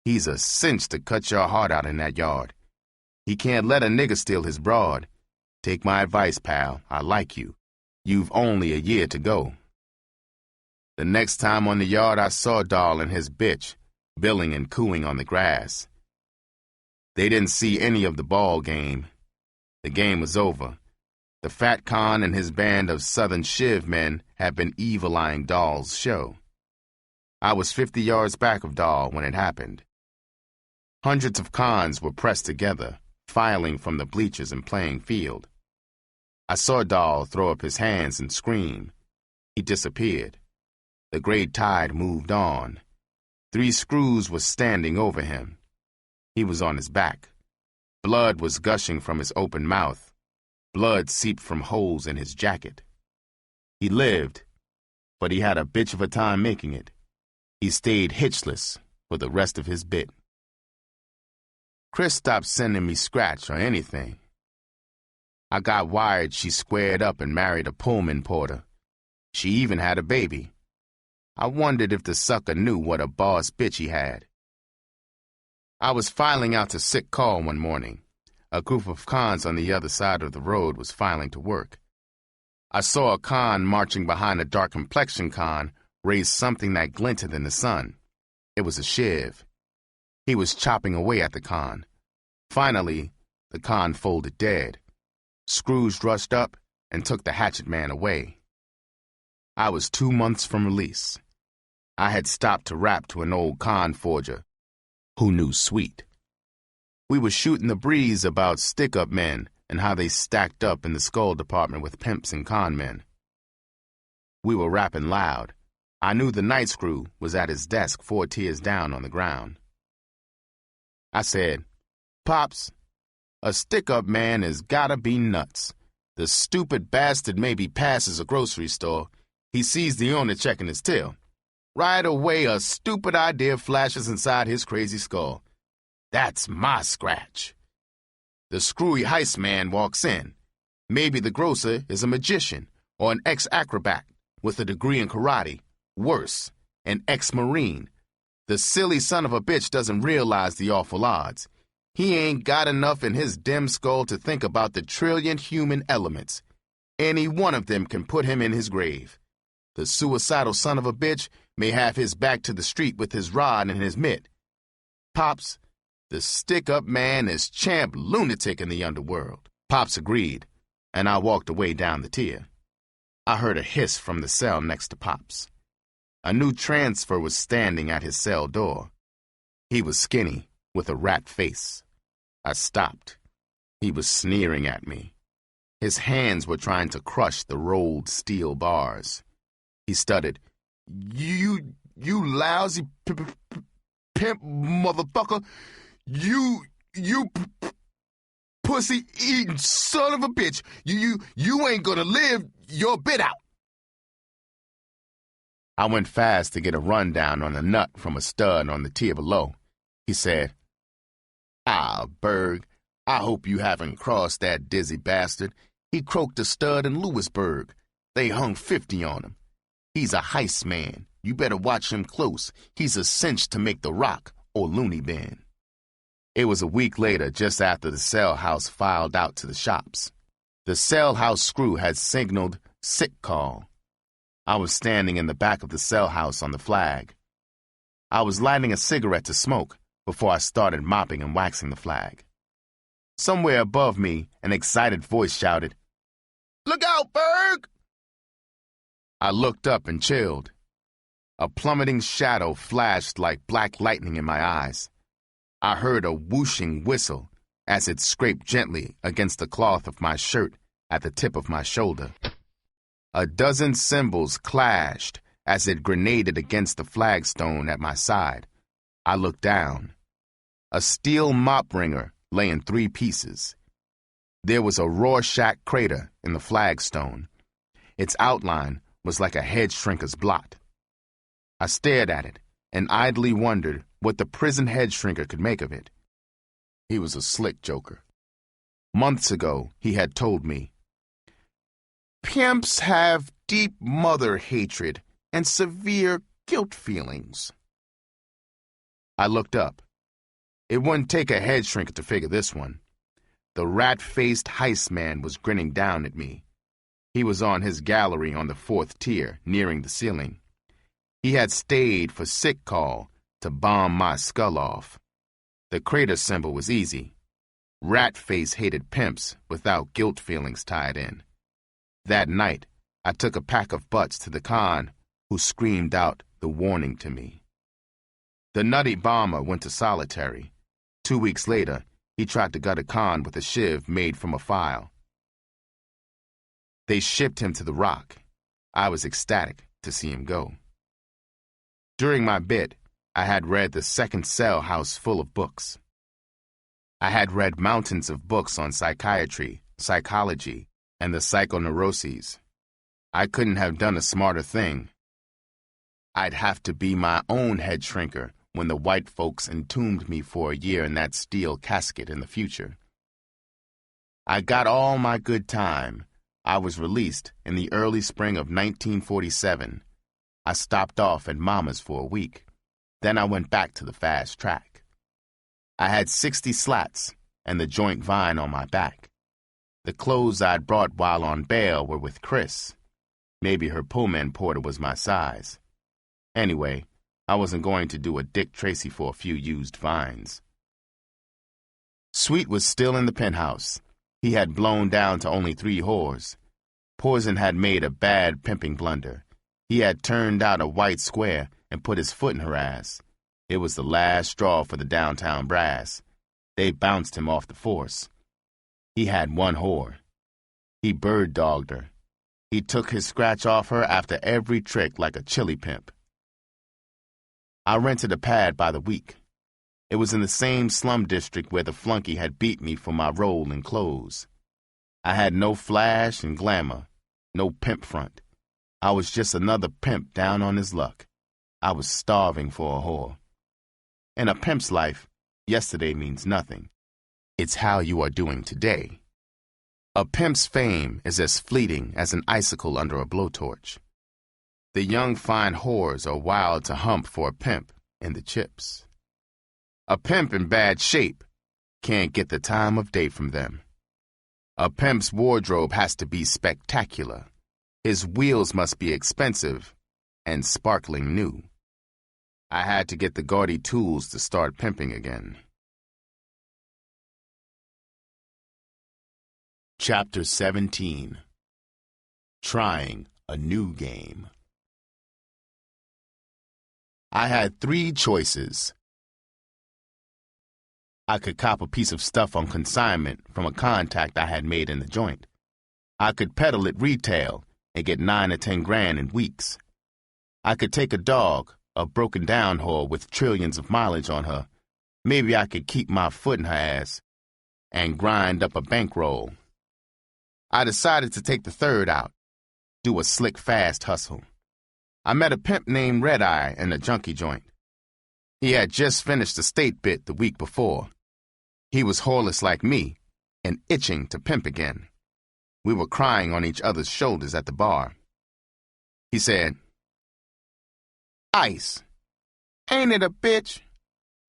He's a cinch to cut your heart out in that yard. He can't let a nigger steal his broad. Take my advice, pal. I like you. You've only a year to go." The next time on the yard, I saw Doll and his bitch, billing and cooing on the grass. They didn't see any of the ball game. The game was over. The fat con and his band of Southern Shiv men had been evil-eyeing Doll's show. I was 50 yards back of Doll when it happened. Hundreds of cons were pressed together, filing from the bleachers and playing field. I saw Doll throw up his hands and scream. He disappeared. The gray tide moved on. 3 screws were standing over him. He was on his back. Blood was gushing from his open mouth. Blood seeped from holes in his jacket. He lived, but he had a bitch of a time making it. He stayed hitchless for the rest of his bit. Chris stopped sending me scratch or anything. I got wired she squared up and married a Pullman porter. She even had a baby. I wondered if the sucker knew what a boss bitch he had. I was filing out to sick call one morning. A group of cons on the other side of the road was filing to work. I saw a con marching behind a dark-complexion con raise something that glinted in the sun. It was a shiv. He was chopping away at the con. Finally, the con folded dead. Scrooge rushed up and took the hatchet man away. I was 2 months from release. I had stopped to rap to an old con forger who knew Sweet. We were shooting the breeze about stick-up men and how they stacked up in the skull department with pimps and con men. We were rapping loud. I knew the night screw was at his desk 4 tiers down on the ground. I said, "Pops, a stick-up man has gotta be nuts. The stupid bastard maybe passes a grocery store. He sees the owner checking his till. Right away, a stupid idea flashes inside his crazy skull. That's my scratch. The screwy heist man walks in. Maybe the grocer is a magician or an ex-acrobat with a degree in karate. Worse, an ex-marine. The silly son of a bitch doesn't realize the awful odds. He ain't got enough in his dim skull to think about the trillion human elements. Any one of them can put him in his grave. The suicidal son of a bitch may have his back to the street with his rod and his mitt. Pops, the stick-up man is champ lunatic in the underworld." Pops agreed, and I walked away down the tier. I heard a hiss from the cell next to Pops. A new transfer was standing at his cell door. He was skinny, with a rat face. I stopped. He was sneering at me. His hands were trying to crush the rolled steel bars. He stuttered, You lousy pimp motherfucker. You pussy-eating son of a bitch. You ain't gonna live your bit out. I went fast to get a rundown on a nut from a stud on the tier below. He said, Berg, I hope you haven't crossed that dizzy bastard. He croaked a stud in Lewisburg. They hung 50 on him. He's a heist man. You better watch him close. He's a cinch to make the Rock or Looney Bin. It was a week later, just after the cell house filed out to the shops. The cell house screw had signaled sick call. I was standing in the back of the cell house on the flag. I was lighting a cigarette to smoke before I started mopping and waxing the flag. Somewhere above me, an excited voice shouted, Look out, Berg! I looked up and chilled. A plummeting shadow flashed like black lightning in my eyes. I heard a whooshing whistle as it scraped gently against the cloth of my shirt at the tip of my shoulder. A dozen cymbals clashed as it grenaded against the flagstone at my side. I looked down. A steel mop wringer lay in 3 pieces. There was a Rorschach crater in the flagstone. Its outline was like a head shrinker's blot. I stared at it and idly wondered what the prison head shrinker could make of it. He was a slick joker. Months ago, he had told me, Pimps have deep mother hatred and severe guilt feelings. I looked up. It wouldn't take a head shrinker to figure this one. The rat-faced heist man was grinning down at me. He was on his gallery on the 4th tier, nearing the ceiling. He had stayed for sick call to bomb my skull off. The crater symbol was easy. Rat-face hated pimps without guilt feelings tied in. That night, I took a pack of butts to the con, who screamed out the warning to me. The nutty bomber went to solitary. 2 weeks later, he tried to gut a con with a shiv made from a file. They shipped him to the Rock. I was ecstatic to see him go. During my bit, I had read the second cell house full of books. I had read mountains of books on psychiatry, psychology, and the psychoneuroses. I couldn't have done a smarter thing. I'd have to be my own head shrinker when the white folks entombed me for a year in that steel casket in the future. I got all my good time. I was released in the early spring of 1947. I stopped off at Mama's for a week. Then I went back to the fast track. I had 60 slats and the joint vine on my back. The clothes I'd brought while on bail were with Chris. Maybe her Pullman Porter was my size. Anyway, I wasn't going to do a Dick Tracy for a few used vines. Sweet was still in the penthouse. He had blown down to only 3 whores. Poison had made a bad pimping blunder. He had turned out a white square and put his foot in her ass. It was the last straw for the downtown brass. They bounced him off the force. He had 1 whore. He bird-dogged her. He took his scratch off her after every trick like a chili pimp. I rented a pad by the week. It was in the same slum district where the flunky had beat me for my role in clothes. I had no flash and glamour, no pimp front. I was just another pimp down on his luck. I was starving for a whore. In a pimp's life, yesterday means nothing. It's how you are doing today. A pimp's fame is as fleeting as an icicle under a blowtorch. The young fine whores are wild to hump for a pimp in the chips. A pimp in bad shape can't get the time of day from them. A pimp's wardrobe has to be spectacular. His wheels must be expensive and sparkling new. I had to get the gaudy tools to start pimping again. Chapter 17. Trying a New Game. I had three choices. I could cop a piece of stuff on consignment from a contact I had made in the joint. I could peddle it retail and get 9 or 10 grand in weeks. I could take a dog, a broken-down whore with trillions of mileage on her. Maybe I could keep my foot in her ass and grind up a bankroll. I decided to take the third out, do a slick, fast hustle. I met a pimp named Red Eye in a junkie joint. He had just finished a state bit the week before. He was whoreless like me and itching to pimp again. We were crying on each other's shoulders at the bar. He said, "Ice, ain't it a bitch?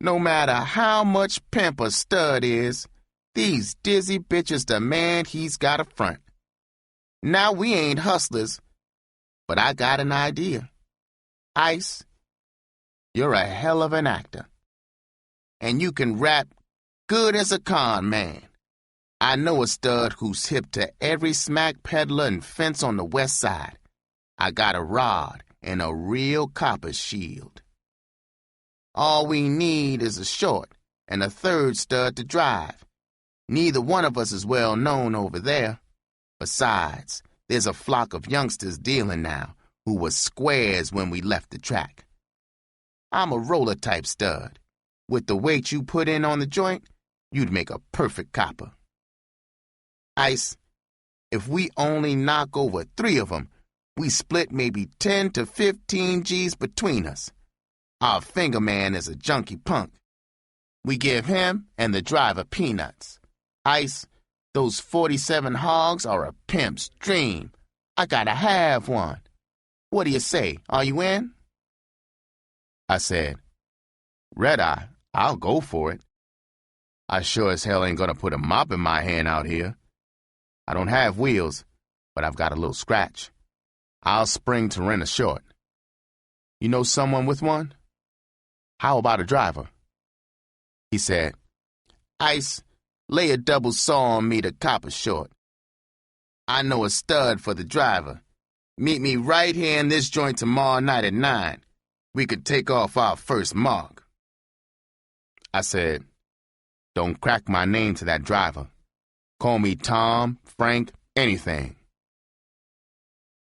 No matter how much pimp a stud is, these dizzy bitches demand he's got a front. Now we ain't hustlers, but I got an idea. Ice, you're a hell of an actor. And you can rap good as a con man. I know a stud who's hip to every smack peddler and fence on the west side. I got a rod and a real copper's shield. All we need is a short and a third stud to drive. Neither one of us is well known over there. Besides, there's a flock of youngsters dealing now who were squares when we left the track. I'm a roller-type stud. With the weight you put in on the joint, you'd make a perfect copper. Ice, if we only knock over 3 of them, we split maybe 10 to 15 G's between us. Our finger man is a junkie punk. We give him and the driver peanuts. Ice, those 47 hogs are a pimp's dream. I gotta have one. What do you say? Are you in?" I said, "Red Eye, I'll go for it. I sure as hell ain't gonna put a mop in my hand out here. I don't have wheels, but I've got a little scratch. I'll spring to rent a short. You know someone with one? How about a driver?" He said, "Ice, lay a double saw on me to cop a short. I know a stud for the driver. Meet me right here in this joint tomorrow night at 9. We could take off our first mark." I said, "Don't crack my name to that driver. Call me Tom, Frank, anything."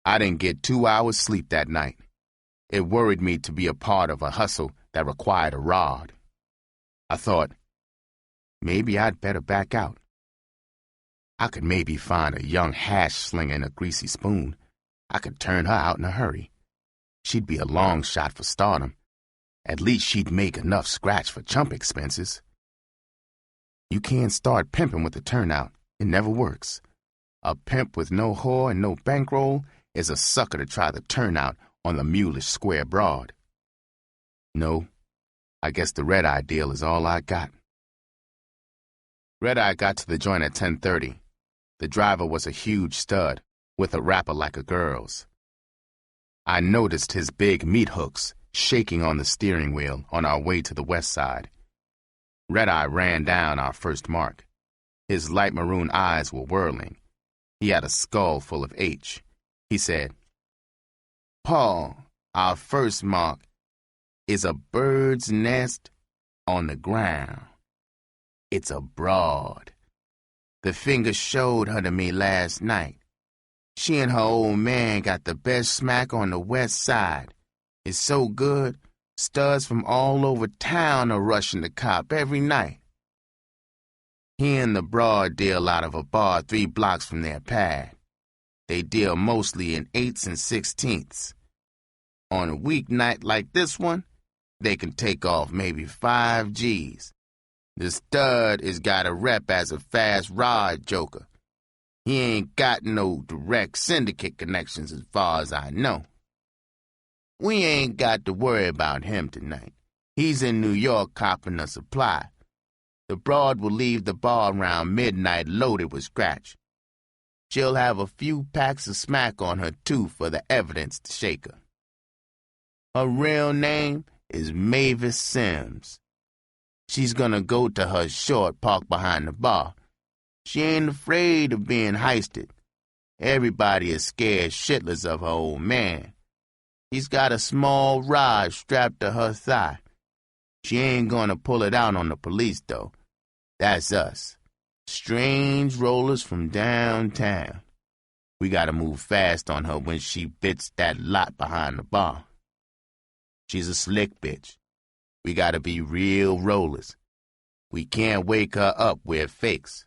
I didn't get 2 hours sleep that night. It worried me to be a part of a hustle that required a rod. I thought, maybe I'd better back out. I could maybe find a young hash slinger in a greasy spoon. I could turn her out in a hurry. She'd be a long shot for stardom. At least she'd make enough scratch for chump expenses. You can't start pimping with a turnout. It never works. A pimp with no whore and no bankroll is a sucker to try the turnout on the mulish square broad. No, I guess the Red Eye deal is all I got. Red Eye got to the joint at 10:30. The driver was a huge stud, with a rapper like a girl's. I noticed his big meat hooks shaking on the steering wheel on our way to the west side. Red Eye ran down our first mark. His light maroon eyes were whirling. He had a skull full of H. He said, "Paul, our first mark is a bird's nest on the ground. It's a broad. The finger showed her to me last night. She and her old man got the best smack on the west side. It's so good, studs from all over town are rushing the cop every night. He and the broad deal out of a bar 3 blocks from their pad. They deal mostly in 8s and 16ths. On a weeknight like this one, they can take off maybe 5 G's. The stud is got a rep as a fast rod joker. He ain't got no direct syndicate connections as far as I know. We ain't got to worry about him tonight. He's in New York copping a supply. The broad will leave the bar around midnight loaded with scratch. She'll have a few packs of smack on her, too, for the evidence to shake her. Her real name is Mavis Sims. She's gonna go to her short parked behind the bar. She ain't afraid of being heisted. Everybody is scared shitless of her old man. She's got a small rod strapped to her thigh. She ain't gonna pull it out on the police, though. That's us. Strange rollers from downtown. We gotta move fast on her when she bits that lot behind the bar. She's a slick bitch. We gotta be real rollers. We can't wake her up with fakes.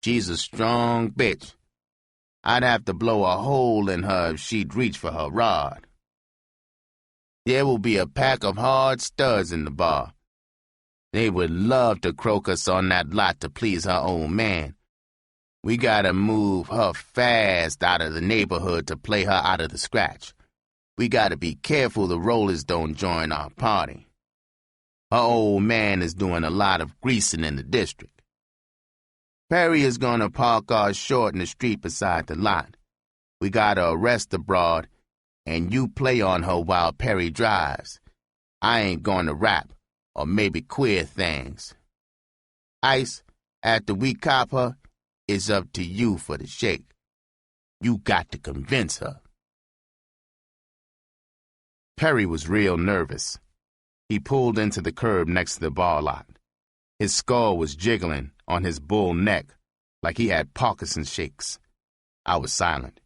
She's a strong bitch. I'd have to blow a hole in her if she'd reach for her rod. There will be a pack of hard studs in the bar. They would love to croak us on that lot to please her old man. We gotta move her fast out of the neighborhood to play her out of the scratch. We gotta be careful the rollers don't join our party. Her old man is doing a lot of greasing in the district. Perry is gonna park our short in the street beside the lot. We gotta arrest the broad, and you play on her while Perry drives. I ain't gonna rap, or maybe queer things. Ice, after we cop her, it's up to you for the shake. You got to convince her. Perry was real nervous. He pulled into the curb next to the bar lot. His skull was jiggling on his bull neck like he had Parkinson's shakes. I was silent.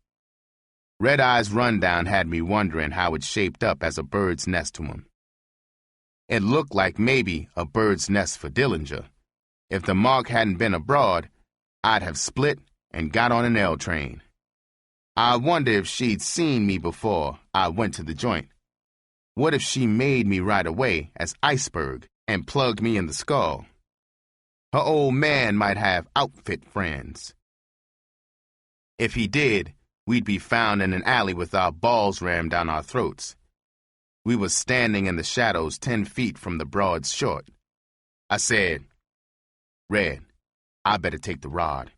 Red Eye's rundown had me wondering how it shaped up as a bird's nest to him. It looked like maybe a bird's nest for Dillinger. If the mark hadn't been abroad, I'd have split and got on an L train. I wonder if she'd seen me before I went to the joint. What if she made me right away as Iceberg and plugged me in the skull? Her old man might have outfit friends. If he did, we'd be found in an alley with our balls rammed down our throats. We were standing in the shadows 10 feet from the broad's short. I said, "Red, I better take the rod.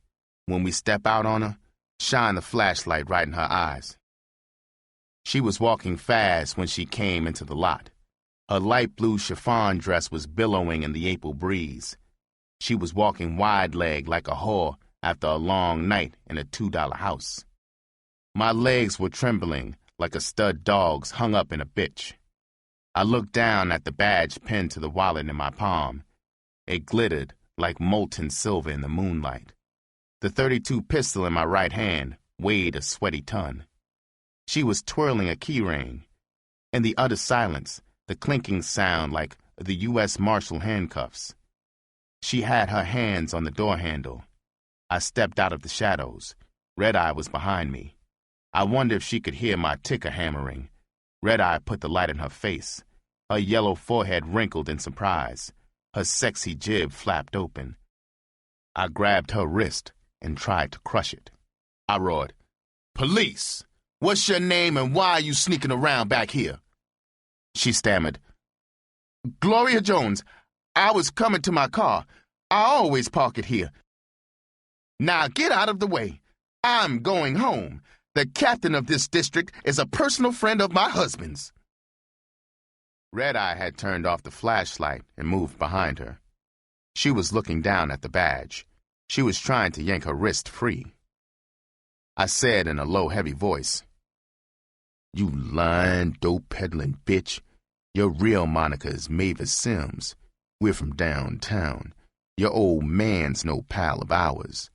When we step out on her, shine the flashlight right in her eyes." She was walking fast when she came into the lot. Her light blue chiffon dress was billowing in the April breeze. She was walking wide-legged like a whore after a long night in a $2 house. My legs were trembling like a stud dog's hung up in a bitch. I looked down at the badge pinned to the wallet in my palm. It glittered like molten silver in the moonlight. The .32 pistol in my right hand weighed a sweaty ton. She was twirling a key ring. In the utter silence, the clinking sound like the U.S. Marshal handcuffs. She had her hands on the door handle. I stepped out of the shadows. Red Eye was behind me. I wondered if she could hear my ticker hammering. Red Eye put the light in her face. Her yellow forehead wrinkled in surprise. Her sexy jib flapped open. I grabbed her wrist and tried to crush it. I roared, "Police! What's your name and why are you sneaking around back here?" She stammered, "Gloria Jones, I was coming to my car. I always park it here. Now get out of the way. I'm going home. The captain of this district is a personal friend of my husband's." Red Eye had turned off the flashlight and moved behind her. She was looking down at the badge. She was trying to yank her wrist free. I said in a low, heavy voice, "You lying, dope-peddling bitch. Your real moniker is Mavis Sims. We're from downtown. Your old man's no pal of ours.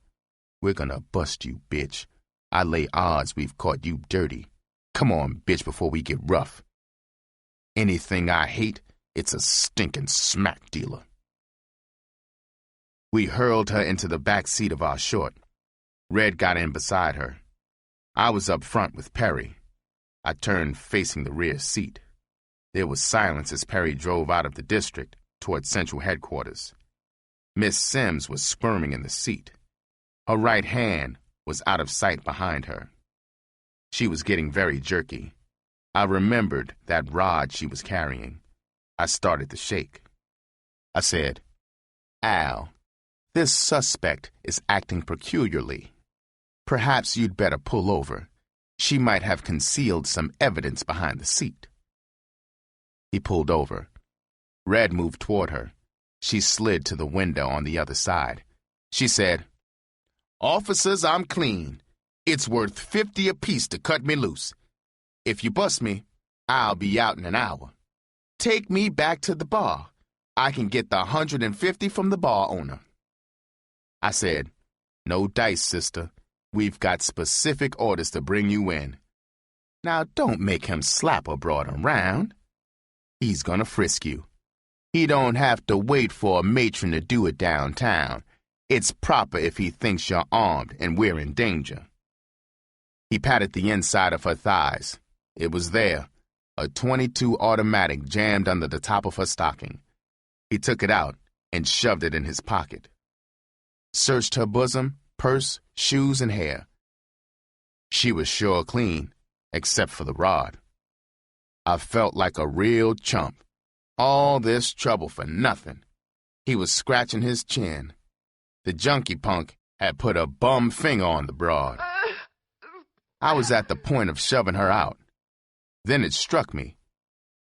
We're gonna bust you, bitch. I lay odds we've caught you dirty. Come on, bitch, before we get rough. Anything I hate, it's a stinking smack dealer." We hurled her into the back seat of our short. Red got in beside her. I was up front with Perry. I turned facing the rear seat. There was silence as Perry drove out of the district toward central headquarters. Miss Sims was squirming in the seat. Her right hand was out of sight behind her. She was getting very jerky. I remembered that rod she was carrying. I started to shake. I said, "Al, this suspect is acting peculiarly. Perhaps you'd better pull over. She might have concealed some evidence behind the seat." He pulled over. Red moved toward her. She slid to the window on the other side. She said, "Officers, I'm clean. It's worth $50 apiece to cut me loose. If you bust me, I'll be out in an hour. Take me back to the bar. I can get the 150 from the bar owner. I said, no dice, sister. We've got specific orders to bring you in. Now don't make him slap a broad around. He's gonna frisk you. He don't have to wait for a matron to do it downtown. It's proper if he thinks you're armed and we're in danger. He patted the inside of her thighs. It was there, a .22 automatic jammed under the top of her stocking. He took it out and shoved it in his pocket. Searched her bosom, purse, shoes, and hair. She was sure clean, except for the rod. I felt like a real chump. All this trouble for nothing. He was scratching his chin. The junkie punk had put a bum finger on the broad. I was at the point of shoving her out. Then it struck me.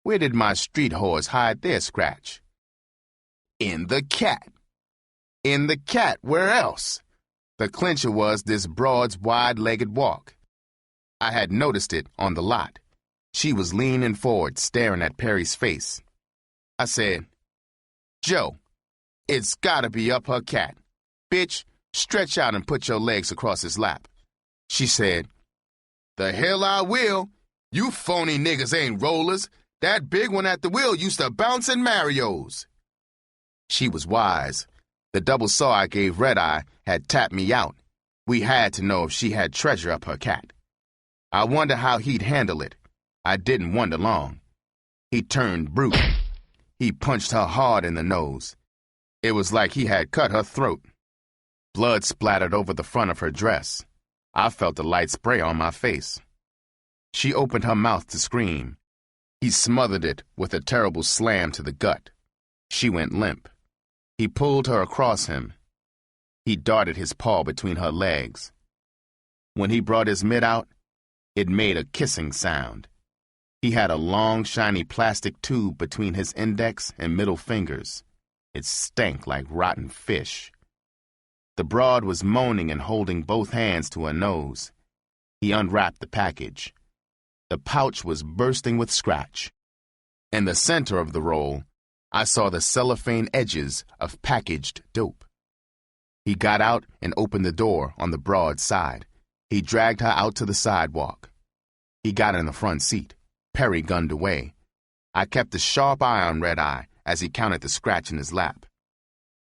Where did my street whores hide their scratch? In the cat. In the cat, where else? The clincher was this broad's wide-legged walk. I had noticed it on the lot. She was leaning forward, staring at Perry's face. I said, Joe, it's gotta be up her cat. Bitch, stretch out and put your legs across his lap. She said, the hell I will. You phony niggas ain't rollers. That big one at the wheel used to bounce in Mario's. She was wise. The double saw I gave Red Eye had tapped me out. We had to know if she had treasure up her cat. I wonder how he'd handle it. I didn't wonder long. He turned brute. He punched her hard in the nose. It was like he had cut her throat. Blood splattered over the front of her dress. I felt the light spray on my face. She opened her mouth to scream. He smothered it with a terrible slam to the gut. She went limp. He pulled her across him. He darted his paw between her legs. When he brought his mitt out, it made a kissing sound. He had a long, shiny plastic tube between his index and middle fingers. It stank like rotten fish. The broad was moaning and holding both hands to her nose. He unwrapped the package. The pouch was bursting with scratch. In the center of the roll, I saw the cellophane edges of packaged dope. He got out and opened the door on the broad side. He dragged her out to the sidewalk. He got in the front seat. Perry gunned away. I kept a sharp eye on Red Eye as he counted the scratch in his lap.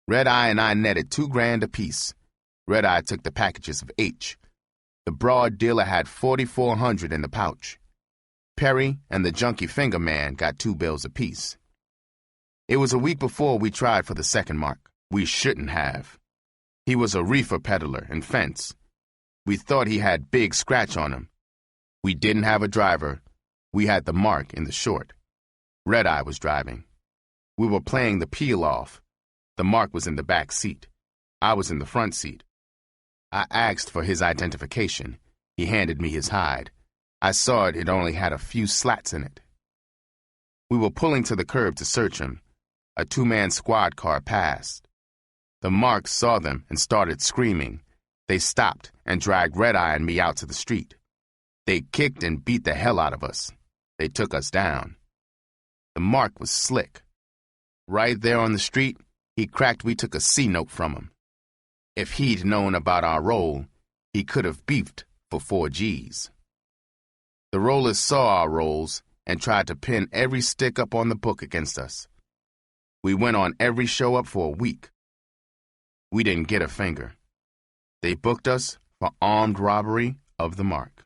Red Eye and I netted $2,000 apiece. Red Eye took the packages of H. The broad dealer had $4,400 in the pouch. Perry and the junkie finger man got 2 bills apiece. It was a week before we tried for the second mark. We shouldn't have. He was a reefer peddler and fence. We thought he had big scratch on him. We didn't have a driver. We had the mark in the short. Red Eye was driving. We were playing the peel off. The mark was in the back seat. I was in the front seat. I asked for his identification. He handed me his hide. I saw it only had a few slats in it. We were pulling to the curb to search him. A 2-man squad car passed. The marks saw them and started screaming. They stopped and dragged Red Eye and me out to the street. They kicked and beat the hell out of us. They took us down. The mark was slick. Right there on the street, he cracked we took a C note from him. If he'd known about our roll, he could have beefed for 4 G's. The rollers saw our rolls and tried to pin every stick up on the book against us. We went on every show up for a week. We didn't get a finger. They booked us for armed robbery of the mark.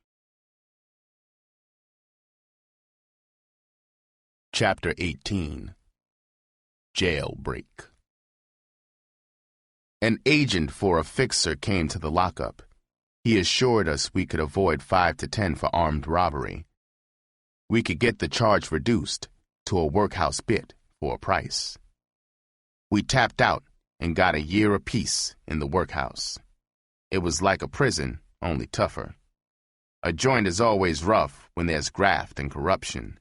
Chapter 18. Jailbreak. An agent for a fixer came to the lockup. He assured us we could avoid 5 to 10 for armed robbery. We could get the charge reduced to a workhouse bit for a price. We tapped out and got a year apiece in the workhouse. It was like a prison, only tougher. A joint is always rough when there's graft and corruption.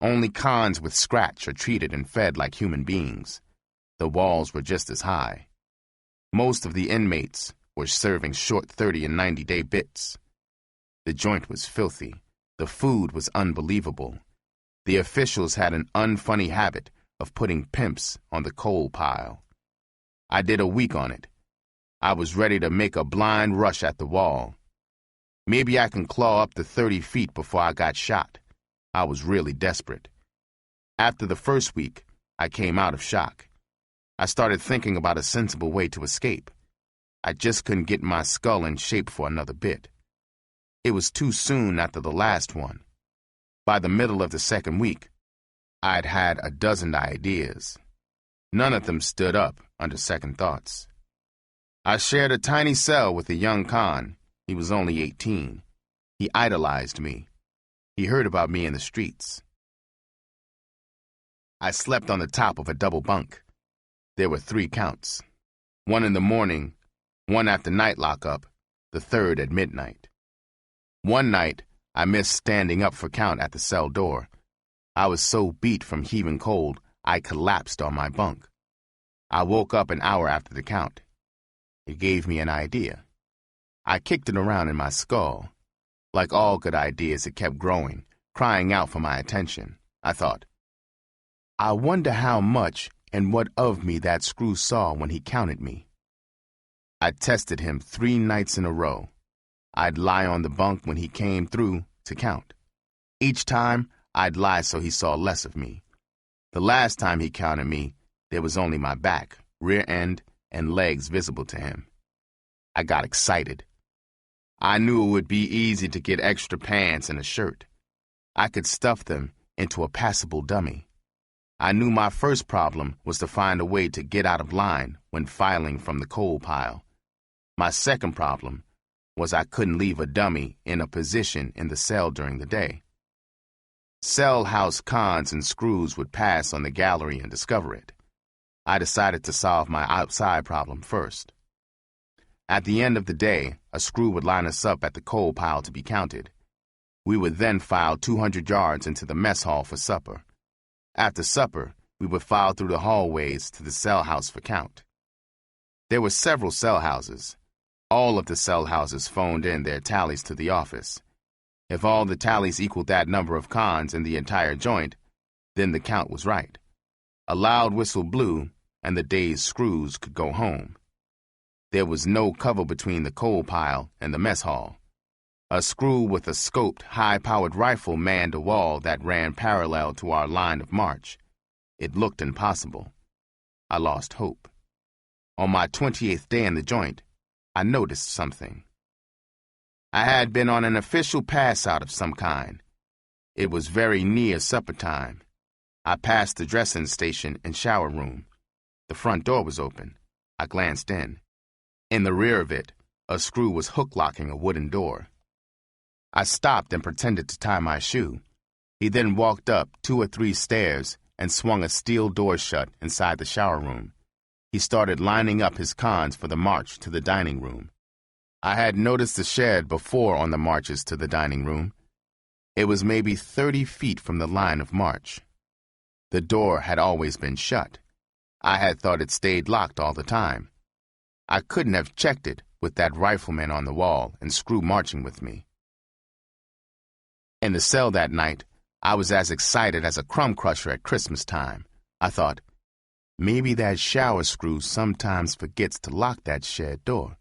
Only cons with scratch are treated and fed like human beings. The walls were just as high. Most of the inmates were serving short 30 and 90-day bits. The joint was filthy. The food was unbelievable. The officials had an unfunny habit of putting pimps on the coal pile. I did a week on it. I was ready to make a blind rush at the wall. Maybe I can claw up to 30 feet before I got shot. I was really desperate. After the first week, I came out of shock. I started thinking about a sensible way to escape. I just couldn't get my skull in shape for another bit. It was too soon after the last one. By the middle of the second week, I'd had a dozen ideas. None of them stood up under second thoughts. I shared a tiny cell with a young con. He was only 18. He idolized me. He heard about me in the streets. I slept on the top of a double bunk. There were 3 counts. 1 in the morning, 1 after night lockup, the 3rd at midnight. One night, I missed standing up for count at the cell door. I was so beat from heaving cold, I collapsed on my bunk. I woke up an hour after the count. It gave me an idea. I kicked it around in my skull. Like all good ideas, it kept growing, crying out for my attention. I thought, I wonder how much and what of me that screw saw when he counted me. I tested him 3 nights in a row. I'd lie on the bunk when he came through to count. Each time, I'd lie so he saw less of me. The last time he counted me, there was only my back, rear end, and legs visible to him. I got excited. I knew it would be easy to get extra pants and a shirt. I could stuff them into a passable dummy. I knew my first problem was to find a way to get out of line when filing from the coal pile. My second problem was I couldn't leave a dummy in a position in the cell during the day. Cell house cons and screws would pass on the gallery and discover it. I decided to solve my outside problem first. At the end of the day, a screw would line us up at the coal pile to be counted. We would then file 200 yards into the mess hall for supper. After supper, we would file through the hallways to the cell house for count. There were several cell houses. All of the cell houses phoned in their tallies to the office. If all the tallies equaled that number of cons in the entire joint, then the count was right. A loud whistle blew, and the day's screws could go home. There was no cover between the coal pile and the mess hall. A screw with a scoped, high-powered rifle manned a wall that ran parallel to our line of march. It looked impossible. I lost hope. On my 28th day in the joint, I noticed something. I had been on an official pass-out of some kind. It was very near supper time. I passed the dressing station and shower room. The front door was open. I glanced in. In the rear of it, a screw was hook-locking a wooden door. I stopped and pretended to tie my shoe. He then walked up 2 or 3 stairs and swung a steel door shut inside the shower room. He started lining up his cons for the march to the dining room. I had noticed the shed before on the marches to the dining room. It was maybe 30 feet from the line of march. The door had always been shut. I had thought it stayed locked all the time. I couldn't have checked it with that rifleman on the wall and screw marching with me. In the cell that night, I was as excited as a crumb crusher at Christmas time. I thought, maybe that shower screw sometimes forgets to lock that shed door.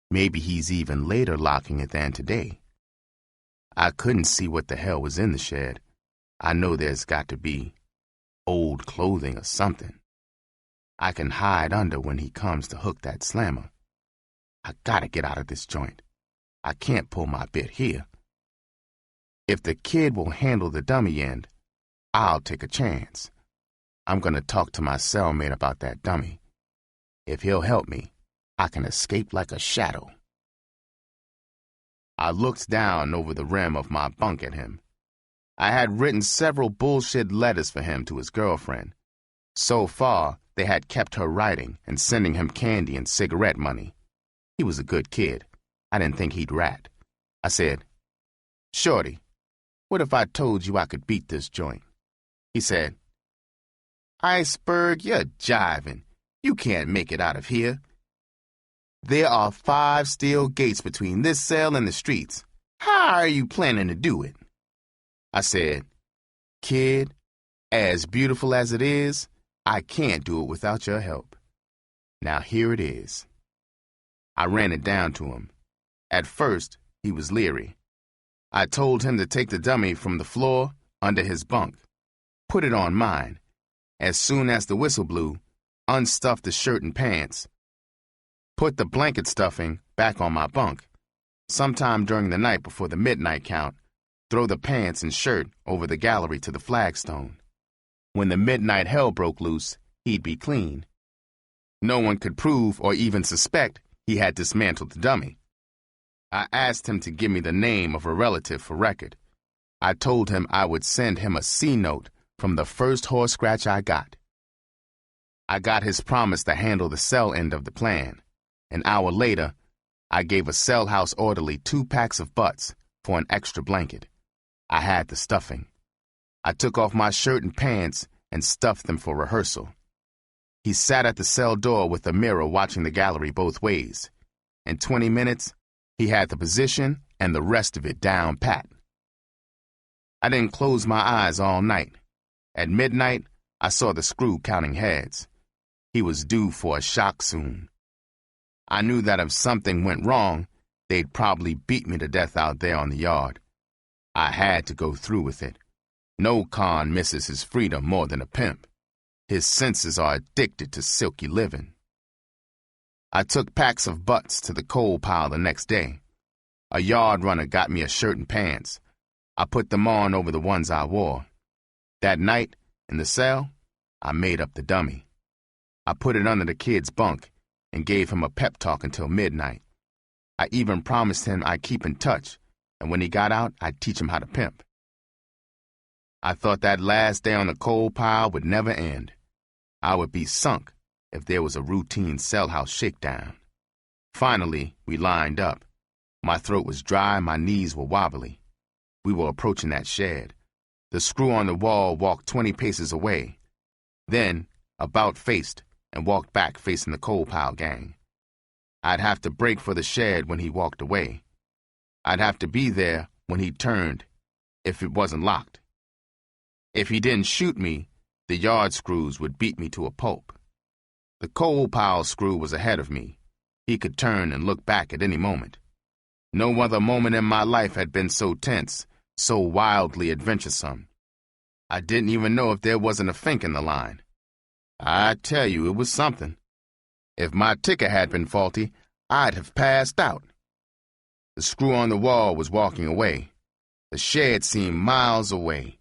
Maybe he's even later locking it than today. I couldn't see what the hell was in the shed. I know there's got to be old clothing or something. I can hide under when he comes to hook that slammer. I gotta get out of this joint. I can't pull my bit here. If the kid will handle the dummy end, I'll take a chance. I'm gonna talk to my cellmate about that dummy. If he'll help me, I can escape like a shadow. I looked down over the rim of my bunk at him. I had written several bullshit letters for him to his girlfriend. So far, they had kept her writing and sending him candy and cigarette money. He was a good kid. I didn't think he'd rat. I said, "Shorty, what if I told you I could beat this joint?" He said, "Iceberg, you're jiving. You can't make it out of here. There are 5 steel gates between this cell and the streets. How are you planning to do it?" I said, "Kid, as beautiful as it is, I can't do it without your help. Now here it is." I ran it down to him. At first, he was leery. I told him to take the dummy from the floor under his bunk, put it on mine. As soon as the whistle blew, unstuff the shirt and pants, put the blanket stuffing back on my bunk. Sometime during the night before the midnight count, throw the pants and shirt over the gallery to the flagstone. When the midnight hell broke loose, he'd be clean. No one could prove or even suspect he had dismantled the dummy. I asked him to give me the name of a relative for record. I told him I would send him a C-note from the first horse scratch I got. I got his promise to handle the cell end of the plan. An hour later, I gave a cell house orderly 2 packs of butts for an extra blanket. I had the stuffing. I took off my shirt and pants and stuffed them for rehearsal. He sat at the cell door with a mirror watching the gallery both ways. In 20 minutes, he had the position and the rest of it down pat. I didn't close my eyes all night. At midnight, I saw the screw counting heads. He was due for a shock soon. I knew that if something went wrong, they'd probably beat me to death out there on the yard. I had to go through with it. No con misses his freedom more than a pimp. His senses are addicted to silky living. I took packs of butts to the coal pile the next day. A yard runner got me a shirt and pants. I put them on over the ones I wore. That night, in the cell, I made up the dummy. I put it under the kid's bunk and gave him a pep talk until midnight. I even promised him I'd keep in touch, and when he got out, I'd teach him how to pimp. I thought that last day on the coal pile would never end. I would be sunk if there was a routine cell house shakedown. Finally, we lined up. My throat was dry, my knees were wobbly. We were approaching that shed. The screw on the wall walked 20 paces away. Then, about-faced, and walked back facing the coal pile gang. I'd have to break for the shed when he walked away. I'd have to be there when he turned, if it wasn't locked. If he didn't shoot me, the yard screws would beat me to a pulp. The coal pile screw was ahead of me. He could turn and look back at any moment. No other moment in my life had been so tense, so wildly adventuresome. I didn't even know if there wasn't a fink in the line. I tell you, it was something. If my ticker had been faulty, I'd have passed out. The screw on the wall was walking away. The shed seemed miles away.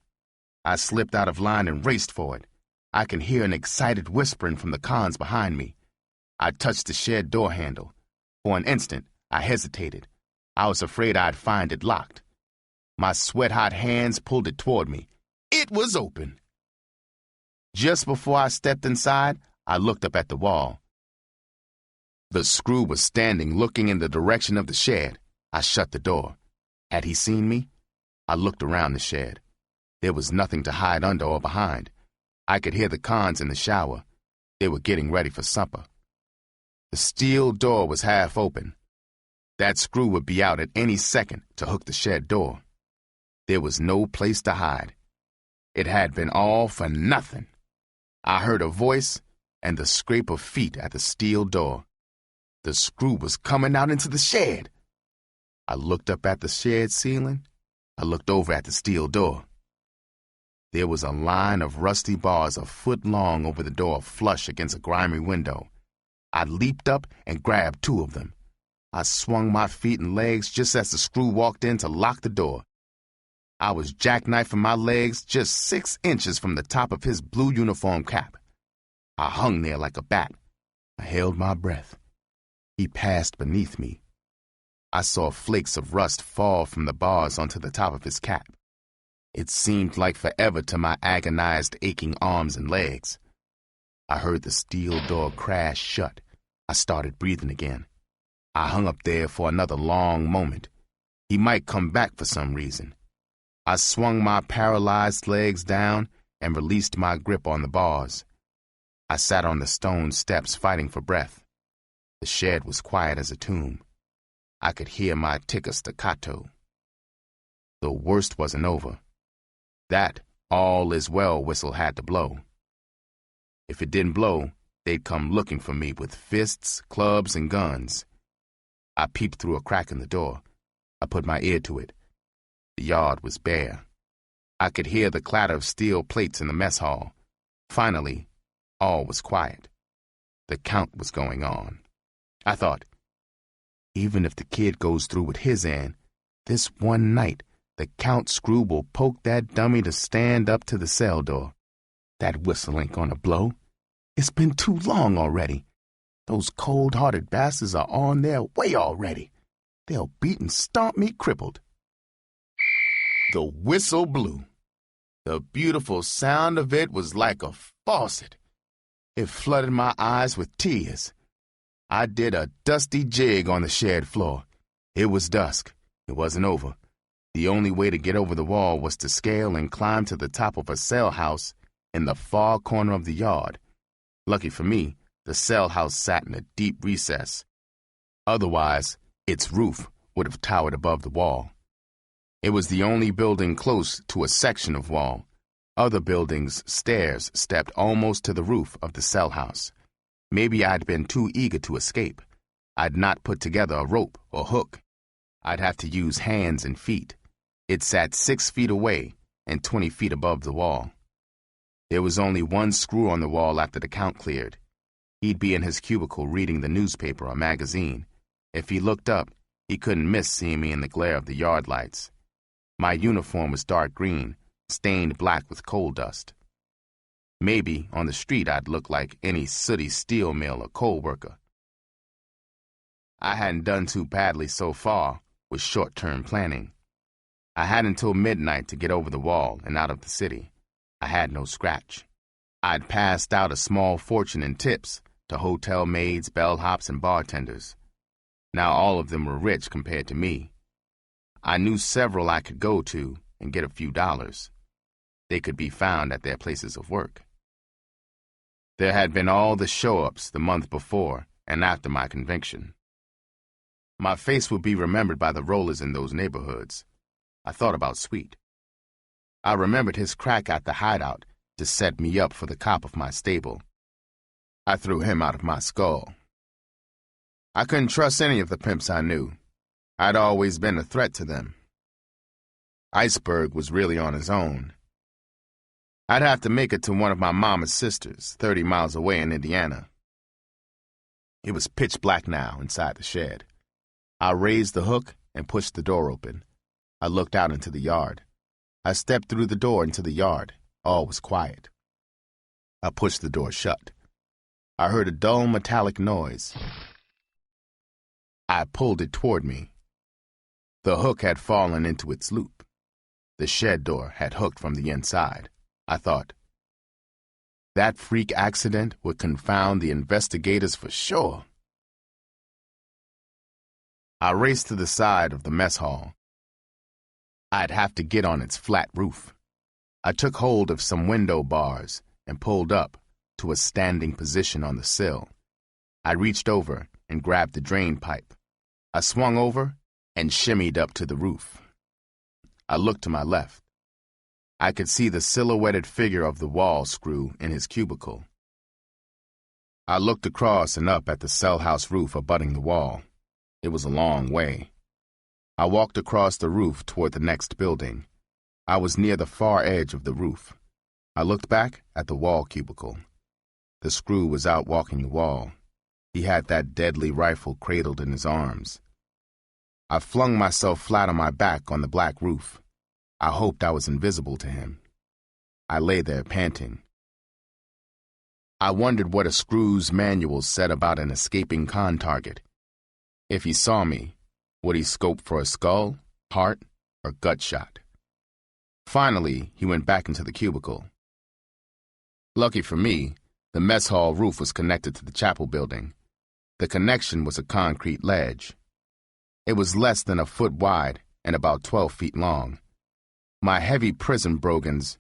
I slipped out of line and raced for it. I can hear an excited whispering from the cons behind me. I touched the shed door handle. For an instant, I hesitated. I was afraid I'd find it locked. My sweat-hot hands pulled it toward me. It was open. Just before I stepped inside, I looked up at the wall. The screw was standing looking in the direction of the shed. I shut the door. Had he seen me? I looked around the shed. There was nothing to hide under or behind. I could hear the cons in the shower. They were getting ready for supper. The steel door was half open. That screw would be out at any second to hook the shed door. There was no place to hide. It had been all for nothing. I heard a voice and the scrape of feet at the steel door. The screw was coming out into the shed. I looked up at the shed ceiling. I looked over at the steel door. There was a line of rusty bars a foot long over the door, flush against a grimy window. I leaped up and grabbed 2 of them. I swung my feet and legs just as the screw walked in to lock the door. I was jackknifing my legs just 6 inches from the top of his blue uniform cap. I hung there like a bat. I held my breath. He passed beneath me. I saw flakes of rust fall from the bars onto the top of his cap. It seemed like forever to my agonized, aching arms and legs. I heard the steel door crash shut. I started breathing again. I hung up there for another long moment. He might come back for some reason. I swung my paralyzed legs down and released my grip on the bars. I sat on the stone steps fighting for breath. The shed was quiet as a tomb. I could hear my ticker staccato. The worst wasn't over. That all is well whistle had to blow. If it didn't blow, they'd come looking for me with fists, clubs, and guns. I peeped through a crack in the door. I put my ear to it. The yard was bare. I could hear the clatter of steel plates in the mess hall. Finally, all was quiet. The count was going on. I thought, even if the kid goes through with his end, this one night, the count screw will poke that dummy to stand up to the cell door. That whistle ain't gonna blow. It's been too long already. Those cold-hearted bastards are on their way already. They'll beat and stomp me crippled. The whistle blew. The beautiful sound of it was like a faucet. It flooded my eyes with tears. I did a dusty jig on the shed floor. It was dusk. It wasn't over. The only way to get over the wall was to scale and climb to the top of a cell house in the far corner of the yard. Lucky for me, the cell house sat in a deep recess. Otherwise, its roof would have towered above the wall. It was the only building close to a section of wall. Other buildings' stairs stepped almost to the roof of the cell house. Maybe I'd been too eager to escape. I'd not put together a rope or hook. I'd have to use hands and feet. It sat 6 feet away and 20 feet above the wall. There was only one screw on the wall after the count cleared. He'd be in his cubicle reading the newspaper or magazine. If he looked up, he couldn't miss seeing me in the glare of the yard lights. My uniform was dark green, stained black with coal dust. Maybe on the street I'd look like any sooty steel mill or coal worker. I hadn't done too badly so far with short-term planning. I had until midnight to get over the wall and out of the city. I had no scratch. I'd passed out a small fortune in tips to hotel maids, bellhops, and bartenders. Now all of them were rich compared to me. I knew several I could go to and get a few dollars. They could be found at their places of work. There had been all the show-ups the month before and after my conviction. My face would be remembered by the rollers in those neighborhoods. I thought about Sweet. I remembered his crack at the hideout to set me up for the cop of my stable. I threw him out of my skull. I couldn't trust any of the pimps I knew. I'd always been a threat to them. Iceberg was really on his own. I'd have to make it to one of my mama's sisters, 30 miles away in Indiana. It was pitch black now inside the shed. I raised the hook and pushed the door open. I looked out into the yard. I stepped through the door into the yard. All was quiet. I pushed the door shut. I heard a dull metallic noise. I pulled it toward me. The hook had fallen into its loop. The shed door had hooked from the inside. I thought, that freak accident would confound the investigators for sure. I raced to the side of the mess hall. I'd have to get on its flat roof. I took hold of some window bars and pulled up to a standing position on the sill. I reached over and grabbed the drain pipe. I swung over and shimmied up to the roof. I looked to my left. I could see the silhouetted figure of the wall screw in his cubicle. I looked across and up at the cell house roof abutting the wall. It was a long way. I walked across the roof toward the next building. I was near the far edge of the roof. I looked back at the wall cubicle. The screw was out walking the wall. He had that deadly rifle cradled in his arms. I flung myself flat on my back on the black roof. I hoped I was invisible to him. I lay there panting. I wondered what a screw's manual said about an escaping con target. If he saw me, would he scope for a skull, heart, or gut shot? Finally, he went back into the cubicle. Lucky for me, the mess hall roof was connected to the chapel building. The connection was a concrete ledge. It was less than a foot wide and about 12 feet long. My heavy prison brogans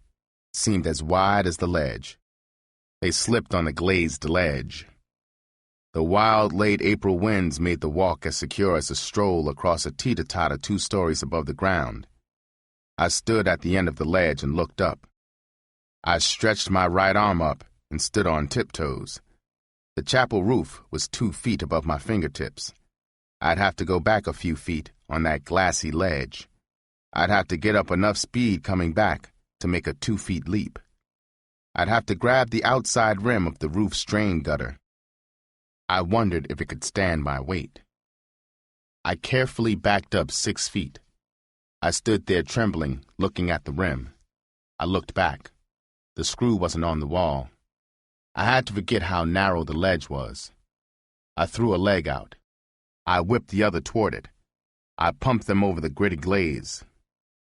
seemed as wide as the ledge. They slipped on the glazed ledge. The wild late April winds made the walk as secure as a stroll across a teeter-totter 2 stories above the ground. I stood at the end of the ledge and looked up. I stretched my right arm up and stood on tiptoes. The chapel roof was 2 feet above my fingertips. I'd have to go back a few feet on that glassy ledge. I'd have to get up enough speed coming back to make a 2-foot leap. I'd have to grab the outside rim of the roof's drain gutter. I wondered if it could stand my weight. I carefully backed up 6 feet. I stood there trembling, looking at the rim. I looked back. The screw wasn't on the wall. I had to forget how narrow the ledge was. I threw a leg out. I whipped the other toward it. I pumped them over the gritty glaze.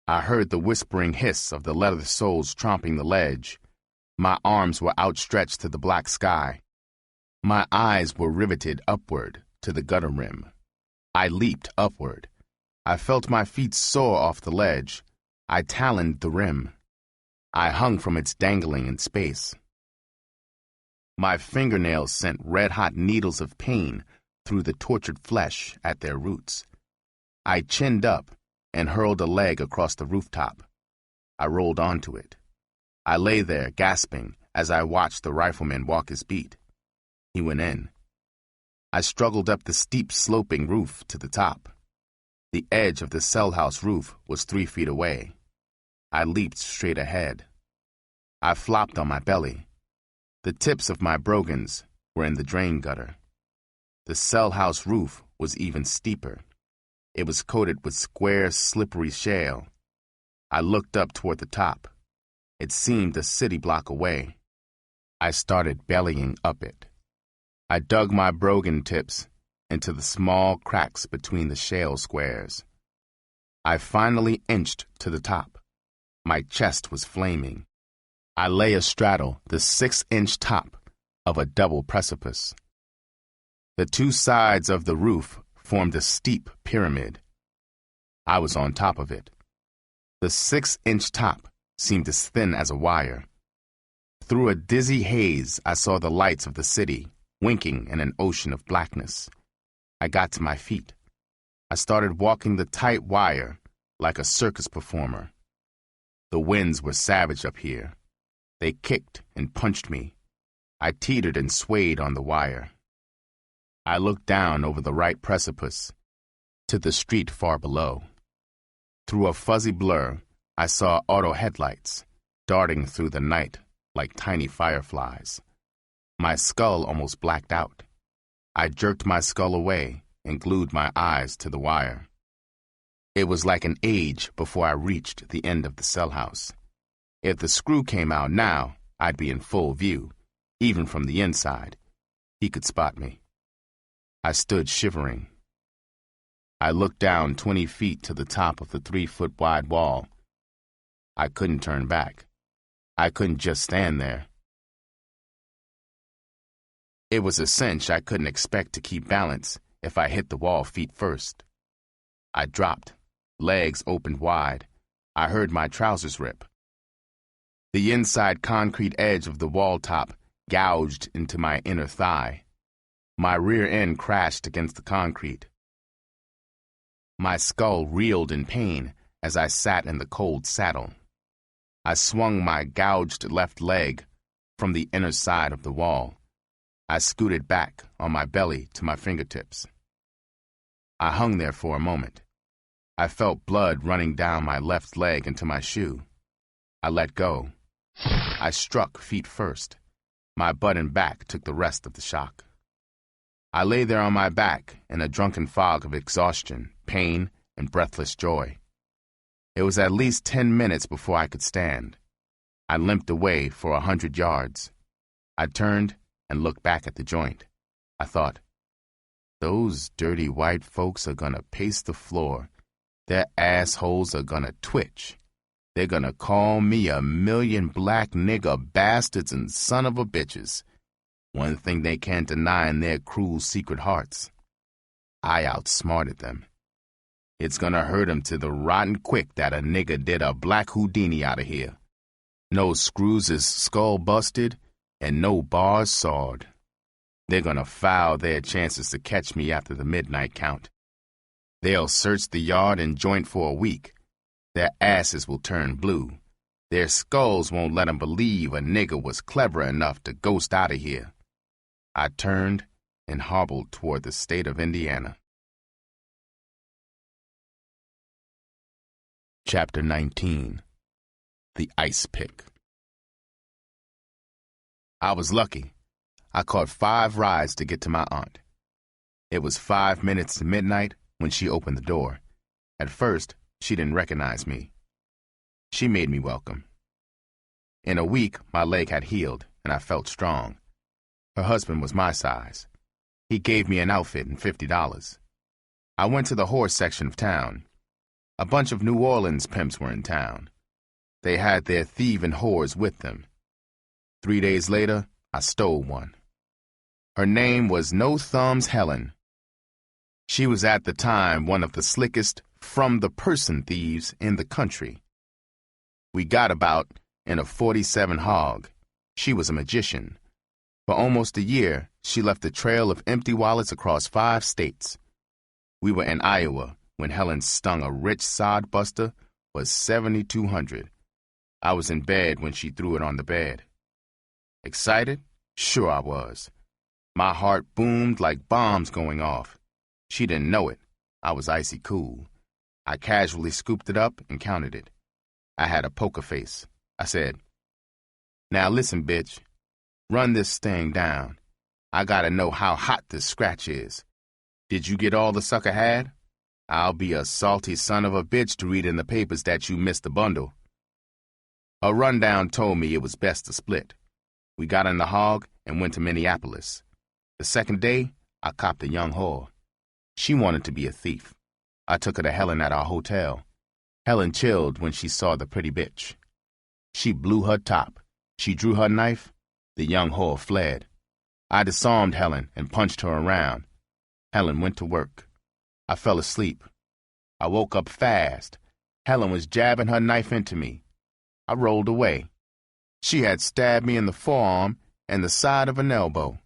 I heard the whispering hiss of the leather soles tromping the ledge. My arms were outstretched to the black sky. My eyes were riveted upward to the gutter rim. I leaped upward. I felt my feet soar off the ledge. I taloned the rim. I hung from its dangling in space. My fingernails sent red-hot needles of pain through the tortured flesh at their roots. I chinned up and hurled a leg across the rooftop. I rolled onto it. I lay there, gasping, as I watched the rifleman walk his beat. He went in. I struggled up the steep, sloping roof to the top. The edge of the cell house roof was 3 feet away. I leaped straight ahead. I flopped on my belly. The tips of my brogans were in the drain gutter. The cell house roof was even steeper. It was coated with square, slippery shale. I looked up toward the top. It seemed a city block away. I started bellying up it. I dug my brogan tips into the small cracks between the shale squares. I finally inched to the top. My chest was flaming. I lay astraddle the 6-inch top of a double precipice. The 2 sides of the roof formed a steep pyramid. I was on top of it. The 6-inch top seemed as thin as a wire. Through a dizzy haze, I saw the lights of the city, winking in an ocean of blackness. I got to my feet. I started walking the tight wire like a circus performer. The winds were savage up here. They kicked and punched me. I teetered and swayed on the wire. I looked down over the right precipice to the street far below. Through a fuzzy blur, I saw auto headlights darting through the night like tiny fireflies. My skull almost blacked out. I jerked my skull away and glued my eyes to the wire. It was like an age before I reached the end of the cell house. If the screw came out now, I'd be in full view, even from the inside. He could spot me. I stood shivering. I looked down 20 feet to the top of the 3-foot-wide wall. I couldn't turn back. I couldn't just stand there. It was a cinch I couldn't expect to keep balance if I hit the wall feet first. I dropped, legs opened wide. I heard my trousers rip. The inside concrete edge of the wall top gouged into my inner thigh. My rear end crashed against the concrete. My skull reeled in pain as I sat in the cold saddle. I swung my gouged left leg from the inner side of the wall. I scooted back on my belly to my fingertips. I hung there for a moment. I felt blood running down my left leg into my shoe. I let go. I struck feet first. My butt and back took the rest of the shock. I lay there on my back in a drunken fog of exhaustion, pain, and breathless joy. It was at least 10 minutes before I could stand. I limped away for 100 yards. I turned and looked back at the joint. I thought, those dirty white folks are gonna pace the floor. Their assholes are gonna twitch. They're gonna call me a million black nigger bastards and son of a bitches. One thing they can't deny in their cruel secret hearts. I outsmarted them. It's gonna hurt 'em to the rotten quick that a nigger did a black Houdini out of here. No screws is skull busted and no bars sawed. They're gonna foul their chances to catch me after the midnight count. They'll search the yard and joint for a week. Their asses will turn blue. Their skulls won't let 'em believe a nigger was clever enough to ghost out of here. I turned and hobbled toward the state of Indiana. Chapter 19. The Ice Pick. I was lucky. I caught 5 rides to get to my aunt. It was 5 minutes to midnight when she opened the door. At first, she didn't recognize me. She made me welcome. In a week, my leg had healed, and I felt strong. Her husband was my size. He gave me an outfit and $50. I went to the horse section of town. A bunch of New Orleans pimps were in town. They had their thieving whores with them. 3 days later, I stole one. Her name was No Thumbs Helen. She was at the time one of the slickest from-the-person thieves in the country. We got about in a 47 hog. She was a magician. For almost a year, she left a trail of empty wallets across 5 states. We were in Iowa when Helen stung a rich sod buster for $7,200. I was in bed when she threw it on the bed. Excited? Sure I was. My heart boomed like bombs going off. She didn't know it. I was icy cool. I casually scooped it up and counted it. I had a poker face. I said, "Now listen, bitch. Run this thing down. I gotta know how hot this scratch is. Did you get all the sucker had? I'll be a salty son of a bitch to read in the papers that you missed the bundle." A rundown told me it was best to split. We got in the hog and went to Minneapolis. The second day, I copped a young whore. She wanted to be a thief. I took her to Helen at our hotel. Helen chilled when she saw the pretty bitch. She blew her top. She drew her knife. The young whore fled. I disarmed Helen and punched her around. Helen went to work. I fell asleep. I woke up fast. Helen was jabbing her knife into me. I rolled away. She had stabbed me in the forearm and the side of an elbow.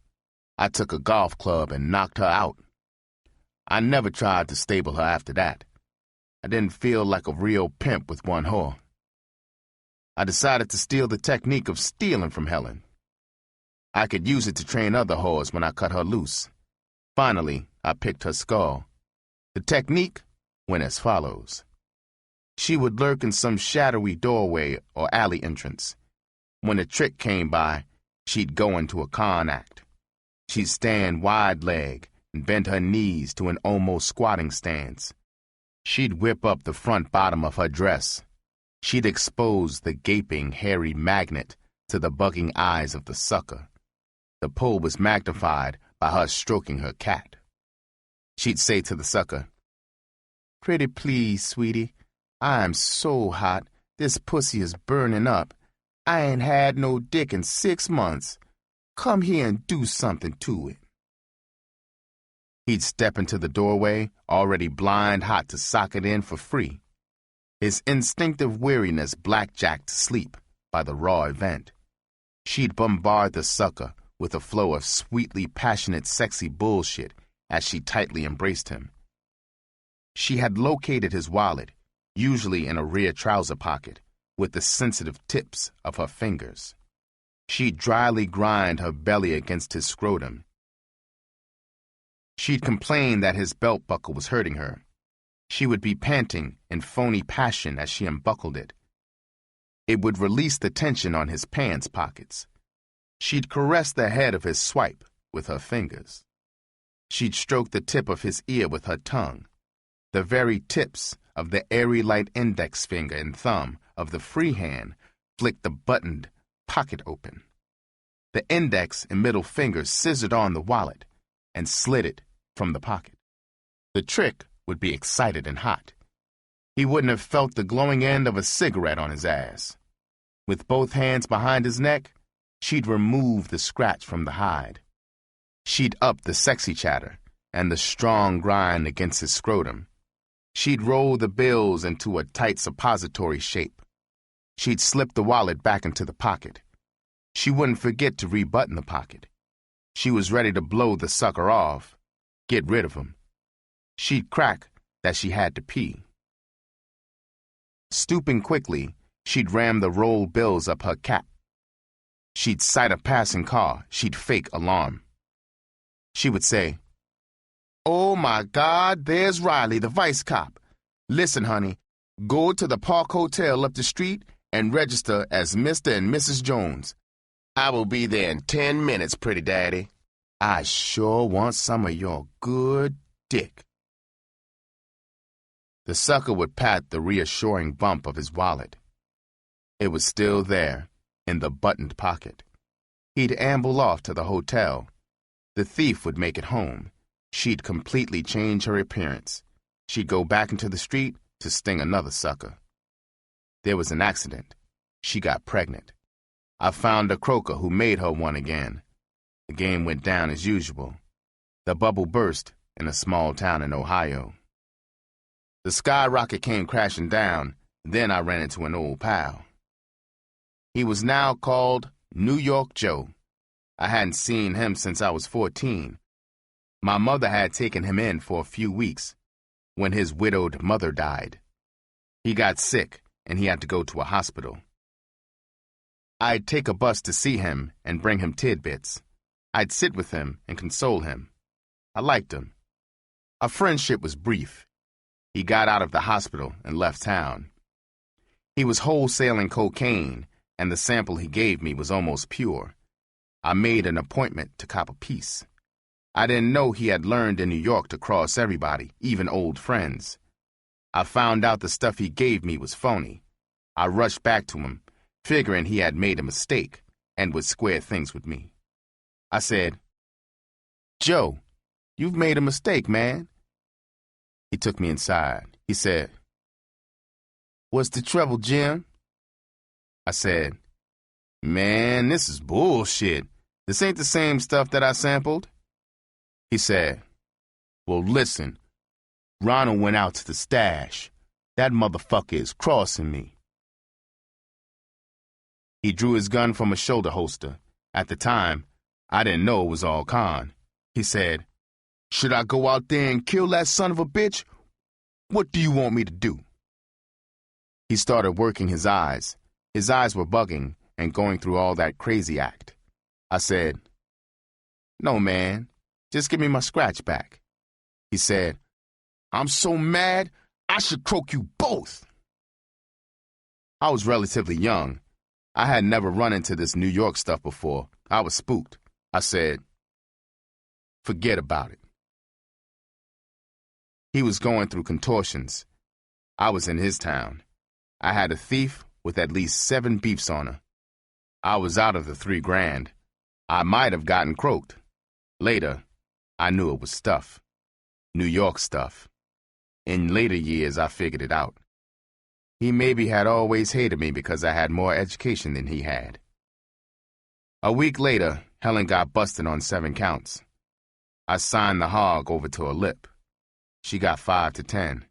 I took a golf club and knocked her out. I never tried to stable her after that. I didn't feel like a real pimp with one whore. I decided to steal the technique of stealing from Helen. I could use it to train other whores when I cut her loose. Finally, I picked her skull. The technique went as follows. She would lurk in some shadowy doorway or alley entrance. When a trick came by, she'd go into a con act. She'd stand wide-legged and bend her knees to an almost squatting stance. She'd whip up the front bottom of her dress. She'd expose the gaping, hairy magnet to the bugging eyes of the sucker. The pull was magnified by her stroking her cat. She'd say to the sucker, "Pretty please, sweetie, I'm so hot, this pussy is burning up. I ain't had no dick in 6 months. Come here and do something to it." He'd step into the doorway, already blind hot to sock it in for free. His instinctive weariness blackjacked to sleep by the raw event. She'd bombard the sucker with a flow of sweetly passionate, sexy bullshit as she tightly embraced him. She had located his wallet, usually in a rear trouser pocket, with the sensitive tips of her fingers. She'd dryly grind her belly against his scrotum. She'd complain that his belt buckle was hurting her. She would be panting in phony passion as she unbuckled it. It would release the tension on his pants pockets. She'd caress the head of his swipe with her fingers. She'd stroke the tip of his ear with her tongue. The very tips of the airy light index finger and thumb of the free hand flicked the buttoned pocket open. The index and middle fingers scissored on the wallet and slid it from the pocket. The trick would be excited and hot. He wouldn't have felt the glowing end of a cigarette on his ass. With both hands behind his neck, she'd remove the scratch from the hide. She'd up the sexy chatter and the strong grind against his scrotum. She'd roll the bills into a tight suppository shape. She'd slip the wallet back into the pocket. She wouldn't forget to rebutton the pocket. She was ready to blow the sucker off, get rid of him. She'd crack that she had to pee. Stooping quickly, she'd ram the rolled bills up her cap. She'd sight a passing car. She'd fake alarm. She would say, "Oh, my God, there's Riley, the vice cop. Listen, honey, go to the Park Hotel up the street and register as Mr. and Mrs. Jones. I will be there in 10 minutes, pretty daddy. I sure want some of your good dick." The sucker would pat the reassuring bump of his wallet. It was still there, in the buttoned pocket. He'd amble off to the hotel. The thief would make it home. She'd completely change her appearance. She'd go back into the street to sting another sucker. There was an accident. She got pregnant. I found a croaker who made her one again. The game went down as usual. The bubble burst in a small town in Ohio. The skyrocket came crashing down. Then I ran into an old pal. He was now called New York Joe. I hadn't seen him since I was 14. My mother had taken him in for a few weeks when his widowed mother died. He got sick and he had to go to a hospital. I'd take a bus to see him and bring him tidbits. I'd sit with him and console him. I liked him. Our friendship was brief. He got out of the hospital and left town. He was wholesaling cocaine, and the sample he gave me was almost pure. I made an appointment to cop a piece. I didn't know he had learned in New York to cross everybody, even old friends. I found out the stuff he gave me was phony. I rushed back to him, figuring he had made a mistake and would square things with me. I said, "Joe, you've made a mistake, man." He took me inside. He said, "What's the trouble, Jim?" I said, "Man, this is bullshit. This ain't the same stuff that I sampled." He said, "Well, listen, Ronald went out to the stash. That motherfucker is crossing me." He drew his gun from a shoulder holster. At the time, I didn't know it was all con. He said, "Should I go out there and kill that son of a bitch? What do you want me to do?" He started working his eyes. His eyes were bugging and going through all that crazy act. I said, "No, man, just give me my scratch back." He said, "I'm so mad, I should croak you both." I was relatively young. I had never run into this New York stuff before. I was spooked. I said, "Forget about it." He was going through contortions. I was in his town. I had a thief with at least 7 beefs on her. I was out of the $3,000. I might have gotten croaked. Later, I knew it was stuff. New York stuff. In later years, I figured it out. He maybe had always hated me because I had more education than he had. A week later, Helen got busted on 7 counts. I signed the hog over to her lip. She got 5 to 10.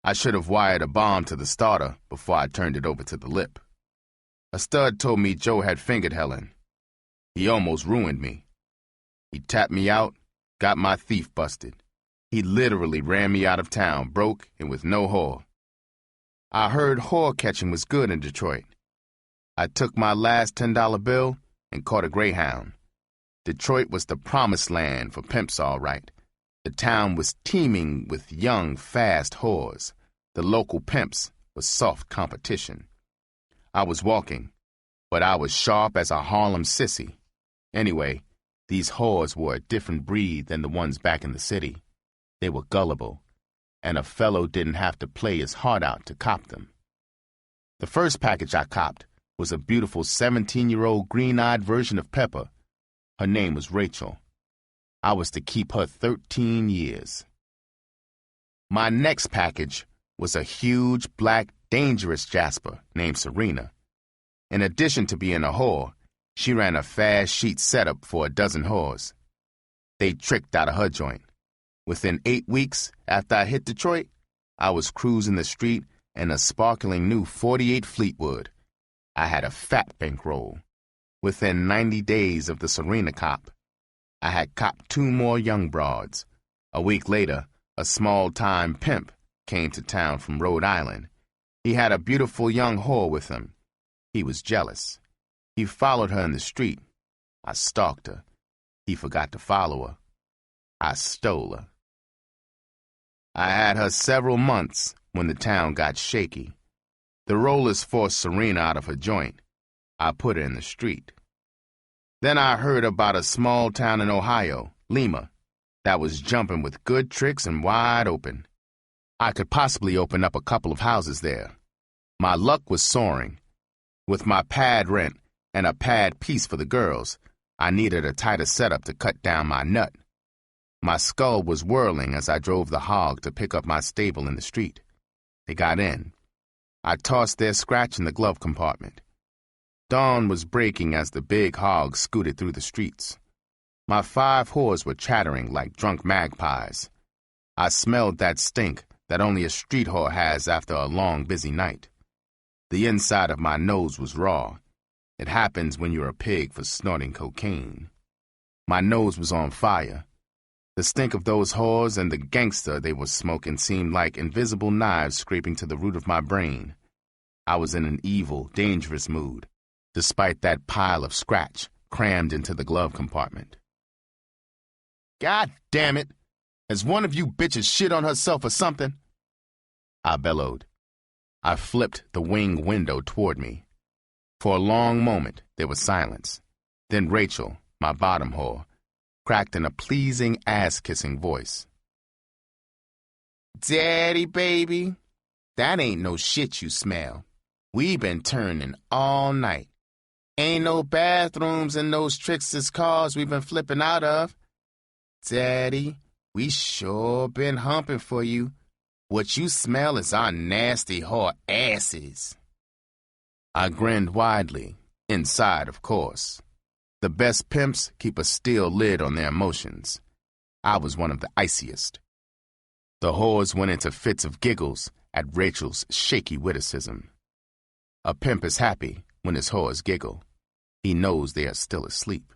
I should have wired a bomb to the starter before I turned it over to the lip. A stud told me Joe had fingered Helen. He almost ruined me. He tapped me out, got my thief busted. He literally ran me out of town, broke and with no whore. I heard whore catching was good in Detroit. I took my last $10 bill and caught a Greyhound. Detroit was the promised land for pimps, all right. The town was teeming with young, fast whores. The local pimps was soft competition. I was walking, but I was sharp as a Harlem sissy. Anyway, these whores were a different breed than the ones back in the city. They were gullible, and a fellow didn't have to play his heart out to cop them. The first package I copped was a beautiful 17-year-old green-eyed version of Pepper. Her name was Rachel. I was to keep her 13 years. My next package was a huge, black, dangerous Jasper named Serena. In addition to being a whore, she ran a fast sheet setup for a dozen whores. They tricked out of her joint. Within 8 weeks after I hit Detroit, I was cruising the street in a sparkling new 48 Fleetwood. I had a fat bankroll. Within 90 days of the Serena cop, I had copped 2 more young broads. A week later, a small-time pimp came to town from Rhode Island. He had a beautiful young whore with him. He was jealous. He followed her in the street. I stalked her. He forgot to follow her. I stole her. I had her several months when the town got shaky. The rollers forced Serena out of her joint. I put her in the street. Then I heard about a small town in Ohio, Lima, that was jumping with good tricks and wide open. I could possibly open up a couple of houses there. My luck was soaring. With my pad rent and a pad piece for the girls, I needed a tighter setup to cut down my nut. My skull was whirling as I drove the hog to pick up my stable in the street. They got in. I tossed their scratch in the glove compartment. Dawn was breaking as the big hog scooted through the streets. My 5 whores were chattering like drunk magpies. I smelled that stink that only a street whore has after a long, busy night. The inside of my nose was raw. It happens when you're a pig for snorting cocaine. My nose was on fire. The stink of those whores and the gangster they were smoking seemed like invisible knives scraping to the root of my brain. I was in an evil, dangerous mood, despite that pile of scratch crammed into the glove compartment. God damn it! Has one of you bitches shit on herself or something? I bellowed. I flipped the wing window toward me. For a long moment, there was silence. Then Rachel, my bottom whore, cracked in a pleasing ass-kissing voice. Daddy, baby, that ain't no shit you smell. We been turning all night. Ain't no bathrooms in those tricksters' cars we been flipping out of. Daddy, we sure been humping for you. What you smell is our nasty whore asses. I grinned widely, inside, of course. The best pimps keep a steel lid on their emotions. I was one of the iciest. The whores went into fits of giggles at Rachel's shaky witticism. A pimp is happy when his whores giggle. He knows they are still asleep.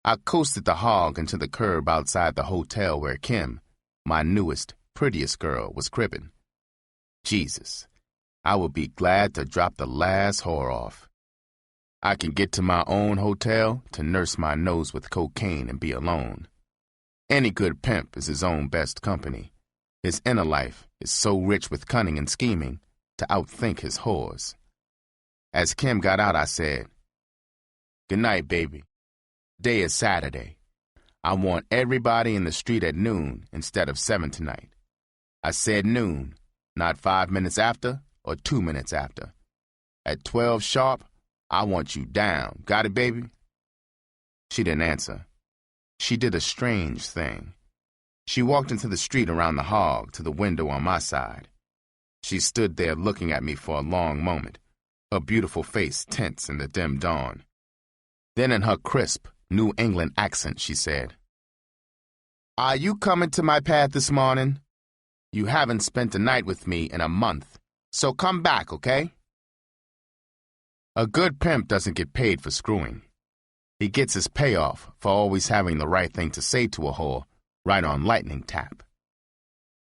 I coasted the hog into the curb outside the hotel where Kim, my newest, prettiest girl, was cribbing. Jesus, I would be glad to drop the last whore off. I can get to my own hotel to nurse my nose with cocaine and be alone. Any good pimp is his own best company. His inner life is so rich with cunning and scheming to outthink his whores. As Kim got out, I said, "Good night, baby. Day is Saturday. I want everybody in the street at noon instead of 7 tonight. I said noon, not 5 minutes after or 2 minutes after. At 12 sharp, I want you down. Got it, baby?" She didn't answer. She did a strange thing. She walked into the street around the hog to the window on my side. She stood there looking at me for a long moment, her beautiful face tense in the dim dawn. Then in her crisp, New England accent, she said, "Are you coming to my pad this morning? You haven't spent a night with me in a month, so come back, okay?" A good pimp doesn't get paid for screwing. He gets his payoff for always having the right thing to say to a whore right on lightning tap.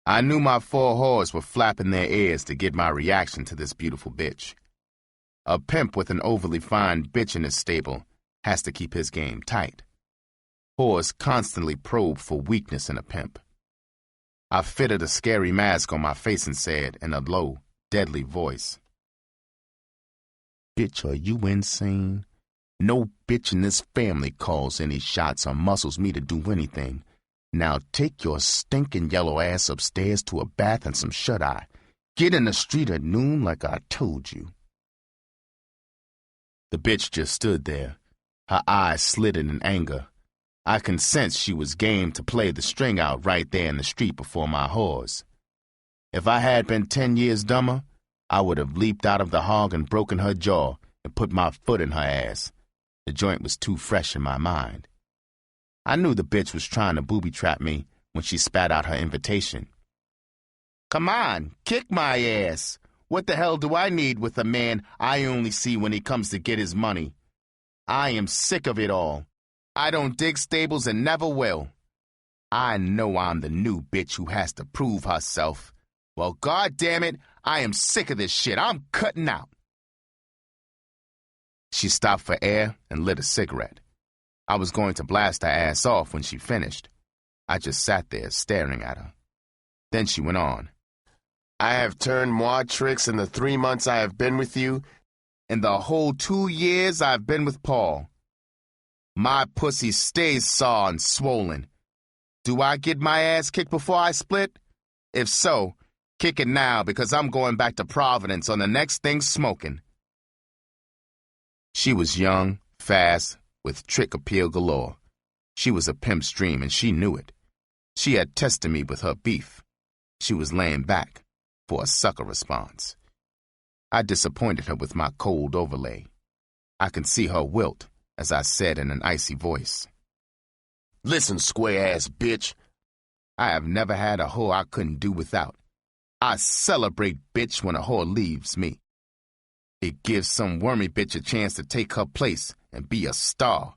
I knew my 4 whores were flapping their ears to get my reaction to this beautiful bitch. A pimp with an overly fine bitch in his stable has to keep his game tight. Whores constantly probe for weakness in a pimp. I fitted a scary mask on my face and said in a low, deadly voice, "Bitch, are you insane? No bitch in this family calls any shots or muscles me to do anything. Now take your stinking yellow ass upstairs to a bath and some shut-eye. Get in the street at noon like I told you." The bitch just stood there, her eyes slitted in anger. I could sense she was game to play the string out right there in the street before my whores. If I had been 10 years dumber, I would have leaped out of the hog and broken her jaw and put my foot in her ass. The joint was too fresh in my mind. I knew the bitch was trying to booby-trap me when she spat out her invitation. "Come on, kick my ass. What the hell do I need with a man I only see when he comes to get his money? I am sick of it all. I don't dig stables and never will. I know I'm the new bitch who has to prove herself. Well, goddammit, I am sick of this shit. I'm cutting out. She stopped for air and lit a cigarette. I was going to blast her ass off when she finished. I just sat there staring at her. Then she went on. I have turned more tricks in the 3 months I have been with you, in the whole 2 years I've been with Paul. My pussy stays sore and swollen. Do I get my ass kicked before I split? If so, kick it now, because I'm going back to Providence on the next thing smoking. She was young, fast, with trick appeal galore. She was a pimp's dream, and she knew it. She had tested me with her beef. She was laying back for a sucker response. I disappointed her with my cold overlay. I could see her wilt as I said in an icy voice, Listen, square-ass bitch. I have never had a whore I couldn't do without. I celebrate, bitch, when a whore leaves me. It gives some wormy bitch a chance to take her place and be a star.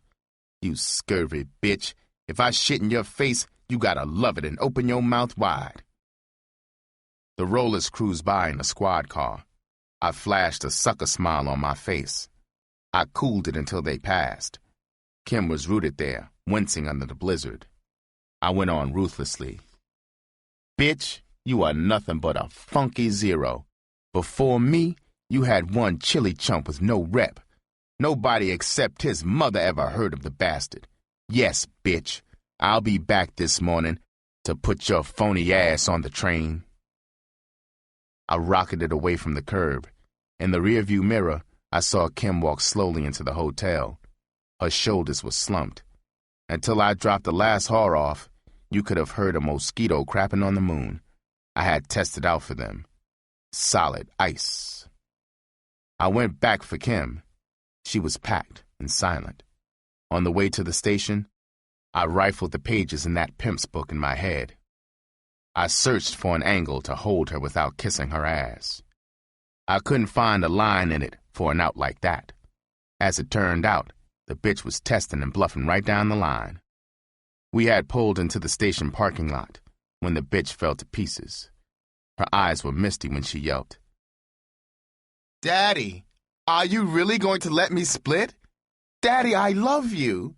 You scurvy bitch. If I shit in your face, you gotta love it and open your mouth wide. The rollers cruised by in a squad car. I flashed a sucker smile on my face. I cooled it until they passed. Kim was rooted there, wincing under the blizzard. I went on ruthlessly. Bitch, you are nothing but a funky zero. Before me, you had one chili chump with no rep. Nobody except his mother ever heard of the bastard. Yes, bitch, I'll be back this morning to put your phony ass on the train. I rocketed away from the curb. In the rearview mirror, I saw Kim walk slowly into the hotel. Her shoulders were slumped. Until I dropped the last whore off, you could have heard a mosquito crapping on the moon. I had tested out for them. Solid ice. I went back for Kim. She was packed and silent. On the way to the station, I rifled the pages in that Pimp's book in my head. I searched for an angle to hold her without kissing her ass. I couldn't find a line in it for an out like that. As it turned out, the bitch was testing and bluffing right down the line. We had pulled into the station parking lot when the bitch fell to pieces. Her eyes were misty when she yelped, Daddy, are you really going to let me split? Daddy, I love you.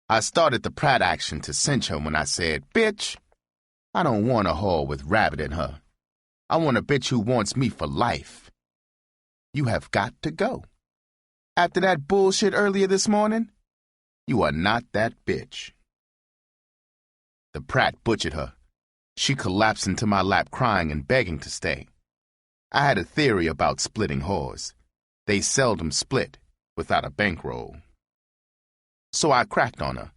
I started the Pratt action to cinch her when I said, Bitch, I don't want a whore with rabbit in her. I want a bitch who wants me for life. You have got to go. After that bullshit earlier this morning, you are not that bitch. The Pratt butchered her. She collapsed into my lap crying and begging to stay. I had a theory about splitting whores. They seldom split without a bankroll. So I cracked on her.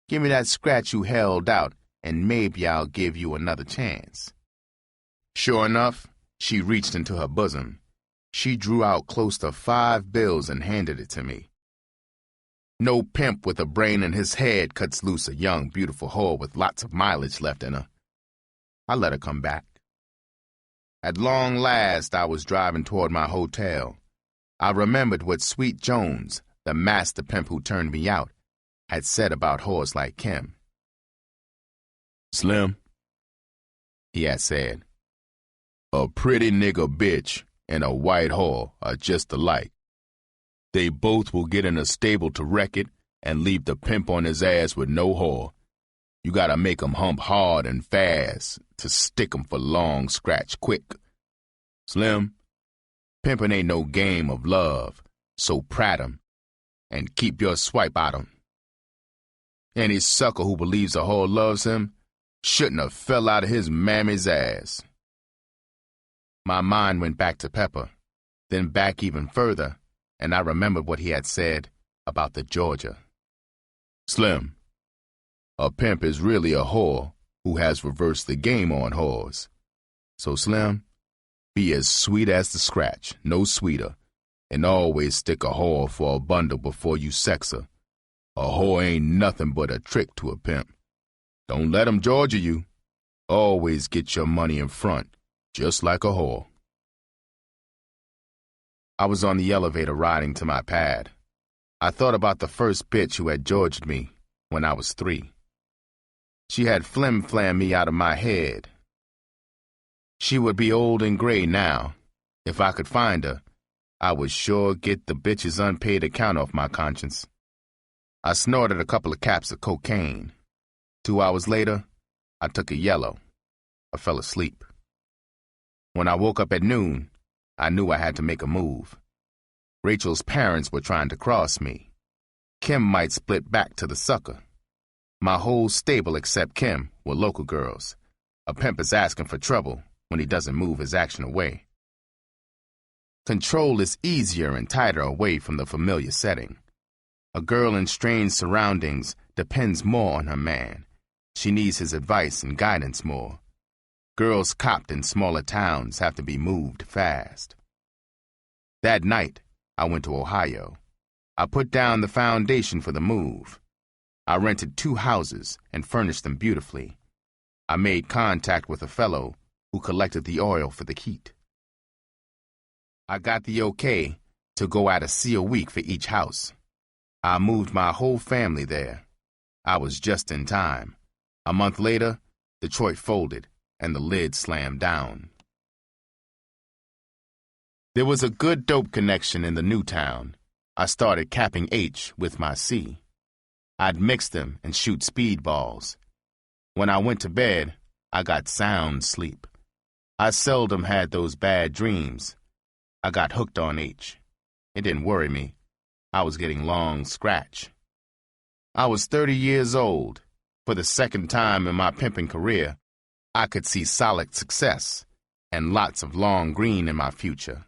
Give me that scratch you held out, and maybe I'll give you another chance. Sure enough, she reached into her bosom. She drew out close to 5 bills and handed it to me. No pimp with a brain in his head cuts loose a young, beautiful whore with lots of mileage left in her. I let her come back. At long last, I was driving toward my hotel. I remembered what Sweet Jones, the master pimp who turned me out, had said about whores like Kim. Slim, he had said, a pretty nigga bitch and a white whore are just alike. They both will get in a stable to wreck it and leave the pimp on his ass with no whore. You gotta make 'em hump hard and fast to stick 'em for long scratch quick. Slim, pimpin' ain't no game of love, so prat 'em and keep your swipe out 'em. Any sucker who believes a whore loves him shouldn't have fell out of his mammy's ass. My mind went back to Pepper, then back even further, and I remembered what he had said about the Georgia. Slim, a pimp is really a whore who has reversed the game on whores. So, Slim, be as sweet as the scratch, no sweeter, and always stick a whore for a bundle before you sex her. A whore ain't nothing but a trick to a pimp. Don't let 'em Georgia you. Always get your money in front, just like a whore. I was on the elevator riding to my pad. I thought about the first bitch who had Georged me when I was 3. She had flim-flammed me out of my head, She would be old and gray now. If I could find her, I would sure get the bitch's unpaid account off my conscience. I snorted a couple of caps of cocaine. 2 hours later, I took a yellow. I fell asleep. When I woke up at noon, I knew I had to make a move. Rachel's parents were trying to cross me. Kim might split back to the sucker. My whole stable except Kim were local girls. A pimp is asking for trouble when he doesn't move his action away. Control is easier and tighter away from the familiar setting. A girl in strange surroundings depends more on her man. She needs his advice and guidance more. Girls copped in smaller towns have to be moved fast. That night, I went to Ohio. I put down the foundation for the move. I rented 2 houses and furnished them beautifully. I made contact with a fellow who collected the oil for the heat. I got the okay to go at a C a week for each house. I moved my whole family there. I was just in time. A month later, Detroit folded and the lid slammed down. There was a good dope connection in the new town. I started capping H with my C. I'd mix them and shoot speedballs. When I went to bed, I got sound sleep. I seldom had those bad dreams. I got hooked on H. It didn't worry me. I was getting long scratch. I was 30 years old. For the second time in my pimping career, I could see solid success and lots of long green in my future.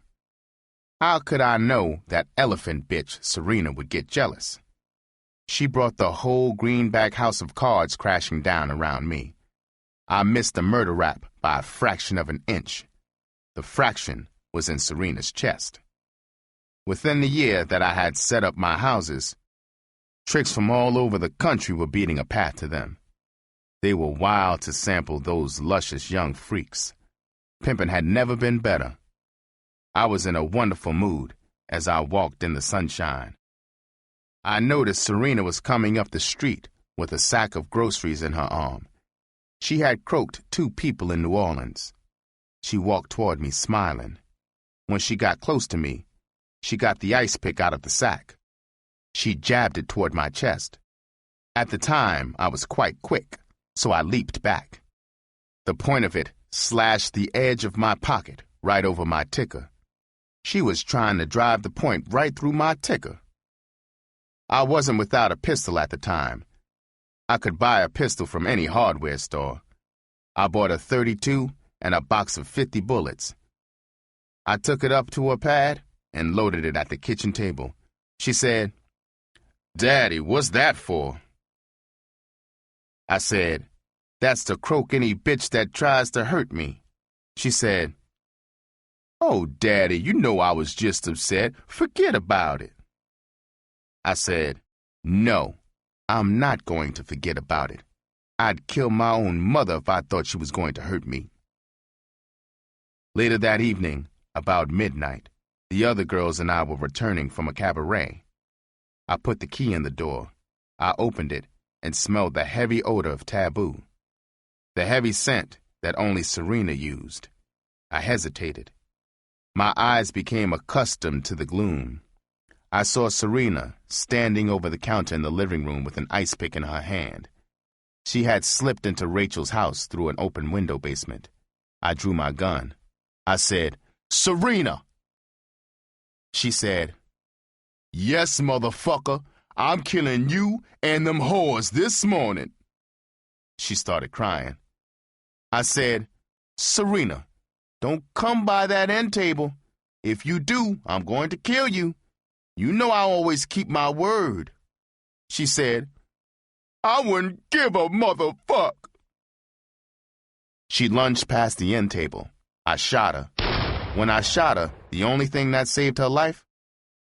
How could I know that elephant bitch Serena would get jealous? She brought the whole greenback house of cards crashing down around me. I missed the murder rap by a fraction of an inch. The fraction was in Serena's chest. Within the year that I had set up my houses, tricks from all over the country were beating a path to them. They were wild to sample those luscious young freaks. Pimpin' had never been better. I was in a wonderful mood as I walked in the sunshine. I noticed Serena was coming up the street with a sack of groceries in her arm. She had croaked 2 people in New Orleans. She walked toward me smiling. When she got close to me, she got the ice pick out of the sack. She jabbed it toward my chest. At the time, I was quite quick, so I leaped back. The point of it slashed the edge of my pocket right over my ticker. She was trying to drive the point right through my ticker. I wasn't without a pistol at the time. I could buy a pistol from any hardware store. I bought a .32 and a box of 50 bullets. I took it up to her pad and loaded it at the kitchen table. She said, "Daddy, what's that for?" I said, "That's to croak any bitch that tries to hurt me." She said, "Oh, Daddy, you know I was just upset. Forget about it." I said, "No, I'm not going to forget about it. I'd kill my own mother if I thought she was going to hurt me." Later that evening, about midnight, the other girls and I were returning from a cabaret. I put the key in the door. I opened it and smelled the heavy odor of taboo, the heavy scent that only Serena used. I hesitated. My eyes became accustomed to the gloom. I saw Serena standing over the counter in the living room with an ice pick in her hand. She had slipped into Rachel's house through an open window basement. I drew my gun. I said, "Serena!" She said, "Yes, motherfucker, I'm killing you and them whores this morning." She started crying. I said, "Serena, don't come by that end table. If you do, I'm going to kill you. You know I always keep my word." She said, "I wouldn't give a motherfuck." She lunged past the end table. I shot her. When I shot her, the only thing that saved her life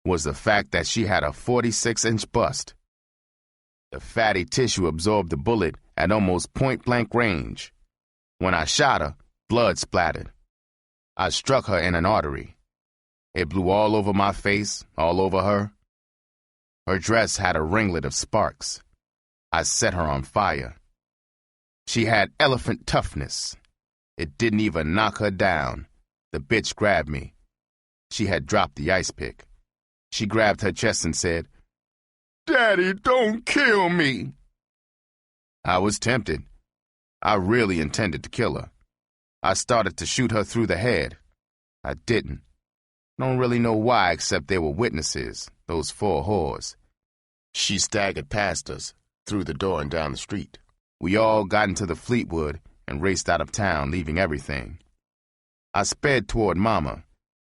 was the fact that she had a 46-inch bust. The fatty tissue absorbed the bullet at almost point-blank range. When I shot her, blood splattered. I struck her in an artery. It blew all over my face, all over her. Her dress had a ringlet of sparks. I set her on fire. She had elephant toughness. It didn't even knock her down. The bitch grabbed me. She had dropped the ice pick. She grabbed her chest and said, "Daddy, don't kill me." I was tempted. I really intended to kill her. I started to shoot her through the head. I didn't. Don't really know why, except there were witnesses, those 4 whores. She staggered past us, through the door and down the street. We all got into the Fleetwood and raced out of town, leaving everything. I sped toward Mama.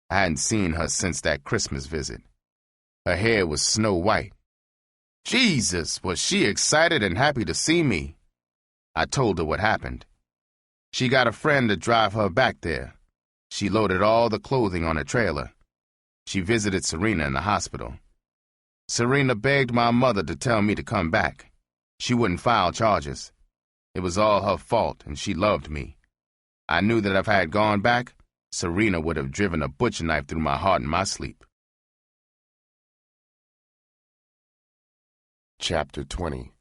I hadn't seen her since that Christmas visit. Her hair was snow white. Jesus, was she excited and happy to see me. I told her what happened. She got a friend to drive her back there. She loaded all the clothing on a trailer. She visited Serena in the hospital. Serena begged my mother to tell me to come back. She wouldn't file charges. It was all her fault, and she loved me. I knew that if I had gone back, Serena would have driven a butcher knife through my heart in my sleep. Chapter 20.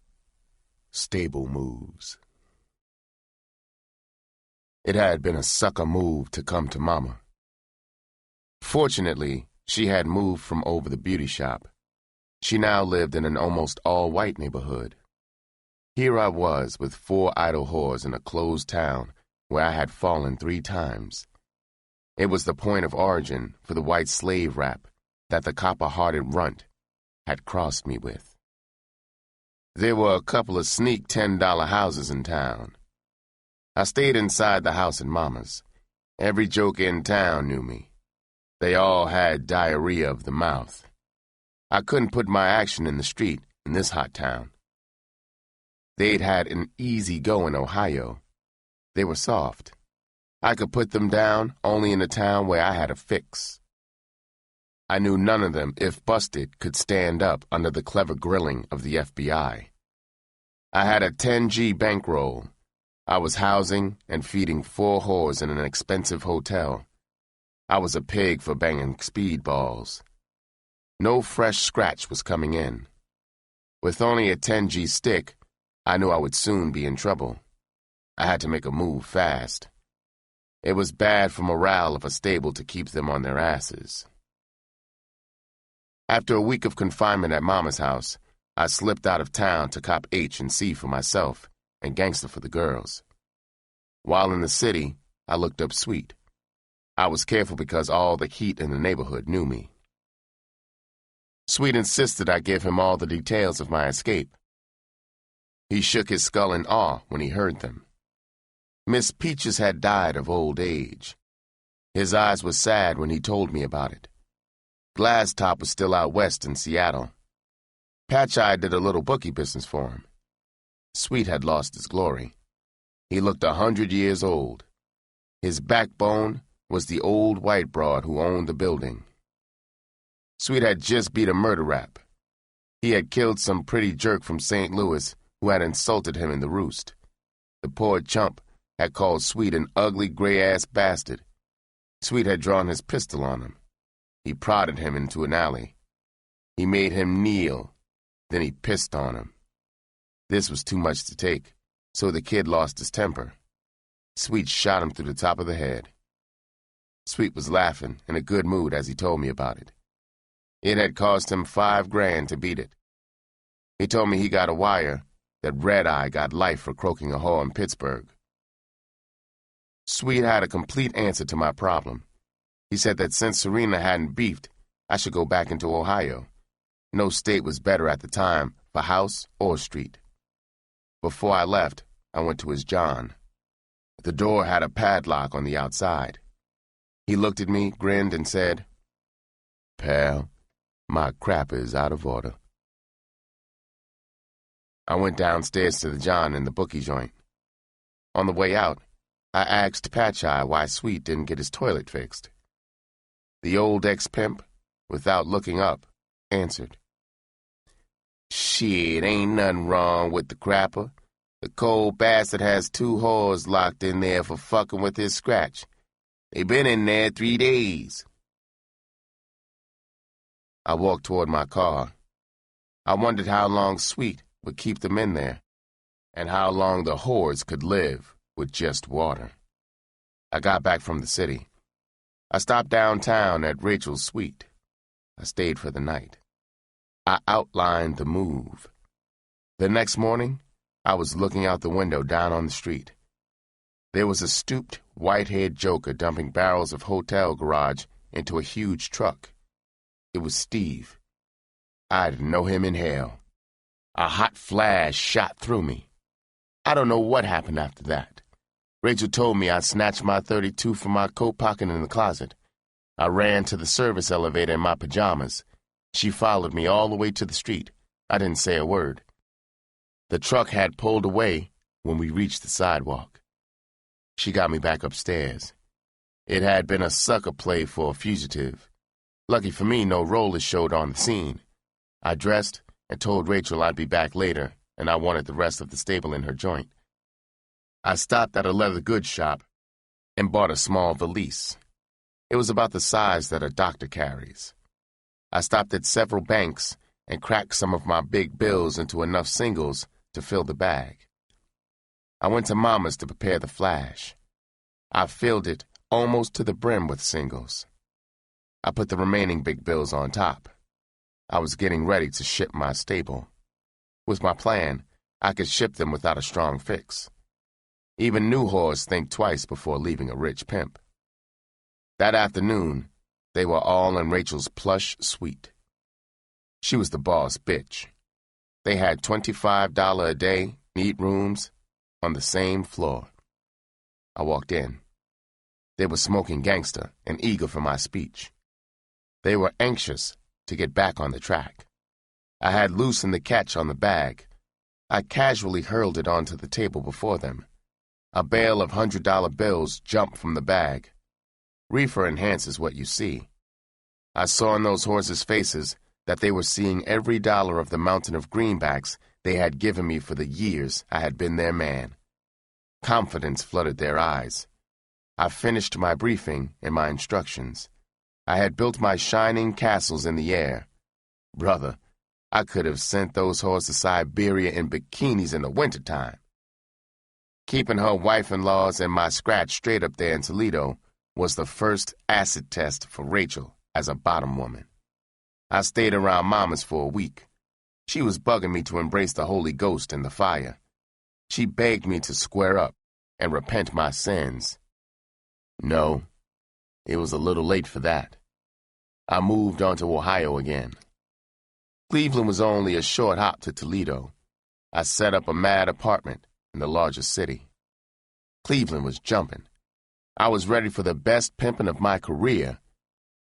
Stable Moves. It had been a sucker move to come to Mama. Fortunately, she had moved from over the beauty shop. She now lived in an almost all-white neighborhood. Here I was with 4 idle whores in a closed town where I had fallen 3 times. It was the point of origin for the white slave rap that the copper-hearted runt had crossed me with. There were a couple of sneak $10 houses in town. I stayed inside the house in Mama's. Every joker in town knew me. They all had diarrhea of the mouth. I couldn't put my action in the street in this hot town. They'd had an easy go in Ohio. They were soft. I could put them down only in a town where I had a fix. I knew none of them, if busted, could stand up under the clever grilling of the FBI. I had a 10G bankroll. I was housing and feeding 4 whores in an expensive hotel. I was a pig for banging speedballs. No fresh scratch was coming in. With only a 10G stick, I knew I would soon be in trouble. I had to make a move fast. It was bad for morale of a stable to keep them on their asses. After a week of confinement at Mama's house, I slipped out of town to cop H&C for myself and gangster for the girls. While in the city, I looked up Sweet. I was careful because all the heat in the neighborhood knew me. Sweet insisted I give him all the details of my escape. He shook his skull in awe when he heard them. Miss Peaches had died of old age. His eyes were sad when he told me about it. Glass Top was still out west in Seattle. Patch Eye did a little bookie business for him. Sweet had lost his glory. He looked 100 years old. His backbone was the old white broad who owned the building. Sweet had just beat a murder rap. He had killed some pretty jerk from St. Louis who had insulted him in the roost. The poor chump had called Sweet an ugly gray-ass bastard. Sweet had drawn his pistol on him. He prodded him into an alley. He made him kneel. Then he pissed on him. This was too much to take, so the kid lost his temper. Sweet shot him through the top of the head. Sweet was laughing, in a good mood as he told me about it. It had cost him $5,000 to beat it. He told me he got a wire that Red Eye got life for croaking a whore in Pittsburgh. Sweet had a complete answer to my problem. He said that since Serena hadn't beefed, I should go back into Ohio. No state was better at the time for house or street. Before I left, I went to his John. The door had a padlock on the outside. He looked at me, grinned, and said, "Pal, my crap is out of order." I went downstairs to the John in the bookie joint. On the way out, I asked Patch Eye why Sweet didn't get his toilet fixed. The old ex-pimp, without looking up, answered, "Shit, ain't nothing wrong with the crapper. The cold bastard has 2 whores locked in there for fucking with his scratch. They been in there 3 days. I walked toward my car. I wondered how long Sweet would keep them in there, and how long the whores could live with just water. I got back from the city. I stopped downtown at Rachel's suite. I stayed for the night. I outlined the move. The next morning, I was looking out the window down on the street. There was a stooped, white-haired joker dumping barrels of hotel garage into a huge truck. It was Steve. I'd know him in hell. A hot flash shot through me. I don't know what happened after that. Rachel told me I snatched my .32 from my coat pocket in the closet. I ran to the service elevator in my pajamas. She followed me all the way to the street. I didn't say a word. The truck had pulled away when we reached the sidewalk. She got me back upstairs. It had been a sucker play for a fugitive. Lucky for me, no rollers showed on the scene. I dressed and told Rachel I'd be back later, and I wanted the rest of the stable in her joint. I stopped at a leather goods shop and bought a small valise. It was about the size that a doctor carries. I stopped at several banks and cracked some of my big bills into enough singles to fill the bag. I went to Mama's to prepare the flash. I filled it almost to the brim with singles. I put the remaining big bills on top. I was getting ready to ship my stable. With my plan, I could ship them without a strong fix. Even new whores think twice before leaving a rich pimp. That afternoon, they were all in Rachel's plush suite. She was the boss bitch. They had $25 a day, neat rooms, on the same floor. I walked in. They were smoking gangster and eager for my speech. They were anxious to get back on the track. I had loosened the catch on the bag. I casually hurled it onto the table before them. A bale of $100 bills jumped from the bag. Reefer enhances what you see. I saw in those horses' faces that they were seeing every dollar of the mountain of greenbacks they had given me for the years I had been their man. Confidence flooded their eyes. I finished my briefing and my instructions. I had built my shining castles in the air. Brother, I could have sent those whores to Siberia in bikinis in the wintertime. Keeping her wife-in-laws and my scratch straight up there in Toledo was the first acid test for Rachel as a bottom woman. I stayed around Mama's for a week. She was bugging me to embrace the Holy Ghost and the fire. She begged me to square up and repent my sins. No, it was a little late for that. I moved on to Ohio again. Cleveland was only a short hop to Toledo. I set up a mad apartment in the largest city. Cleveland was jumping. I was ready for the best pimping of my career.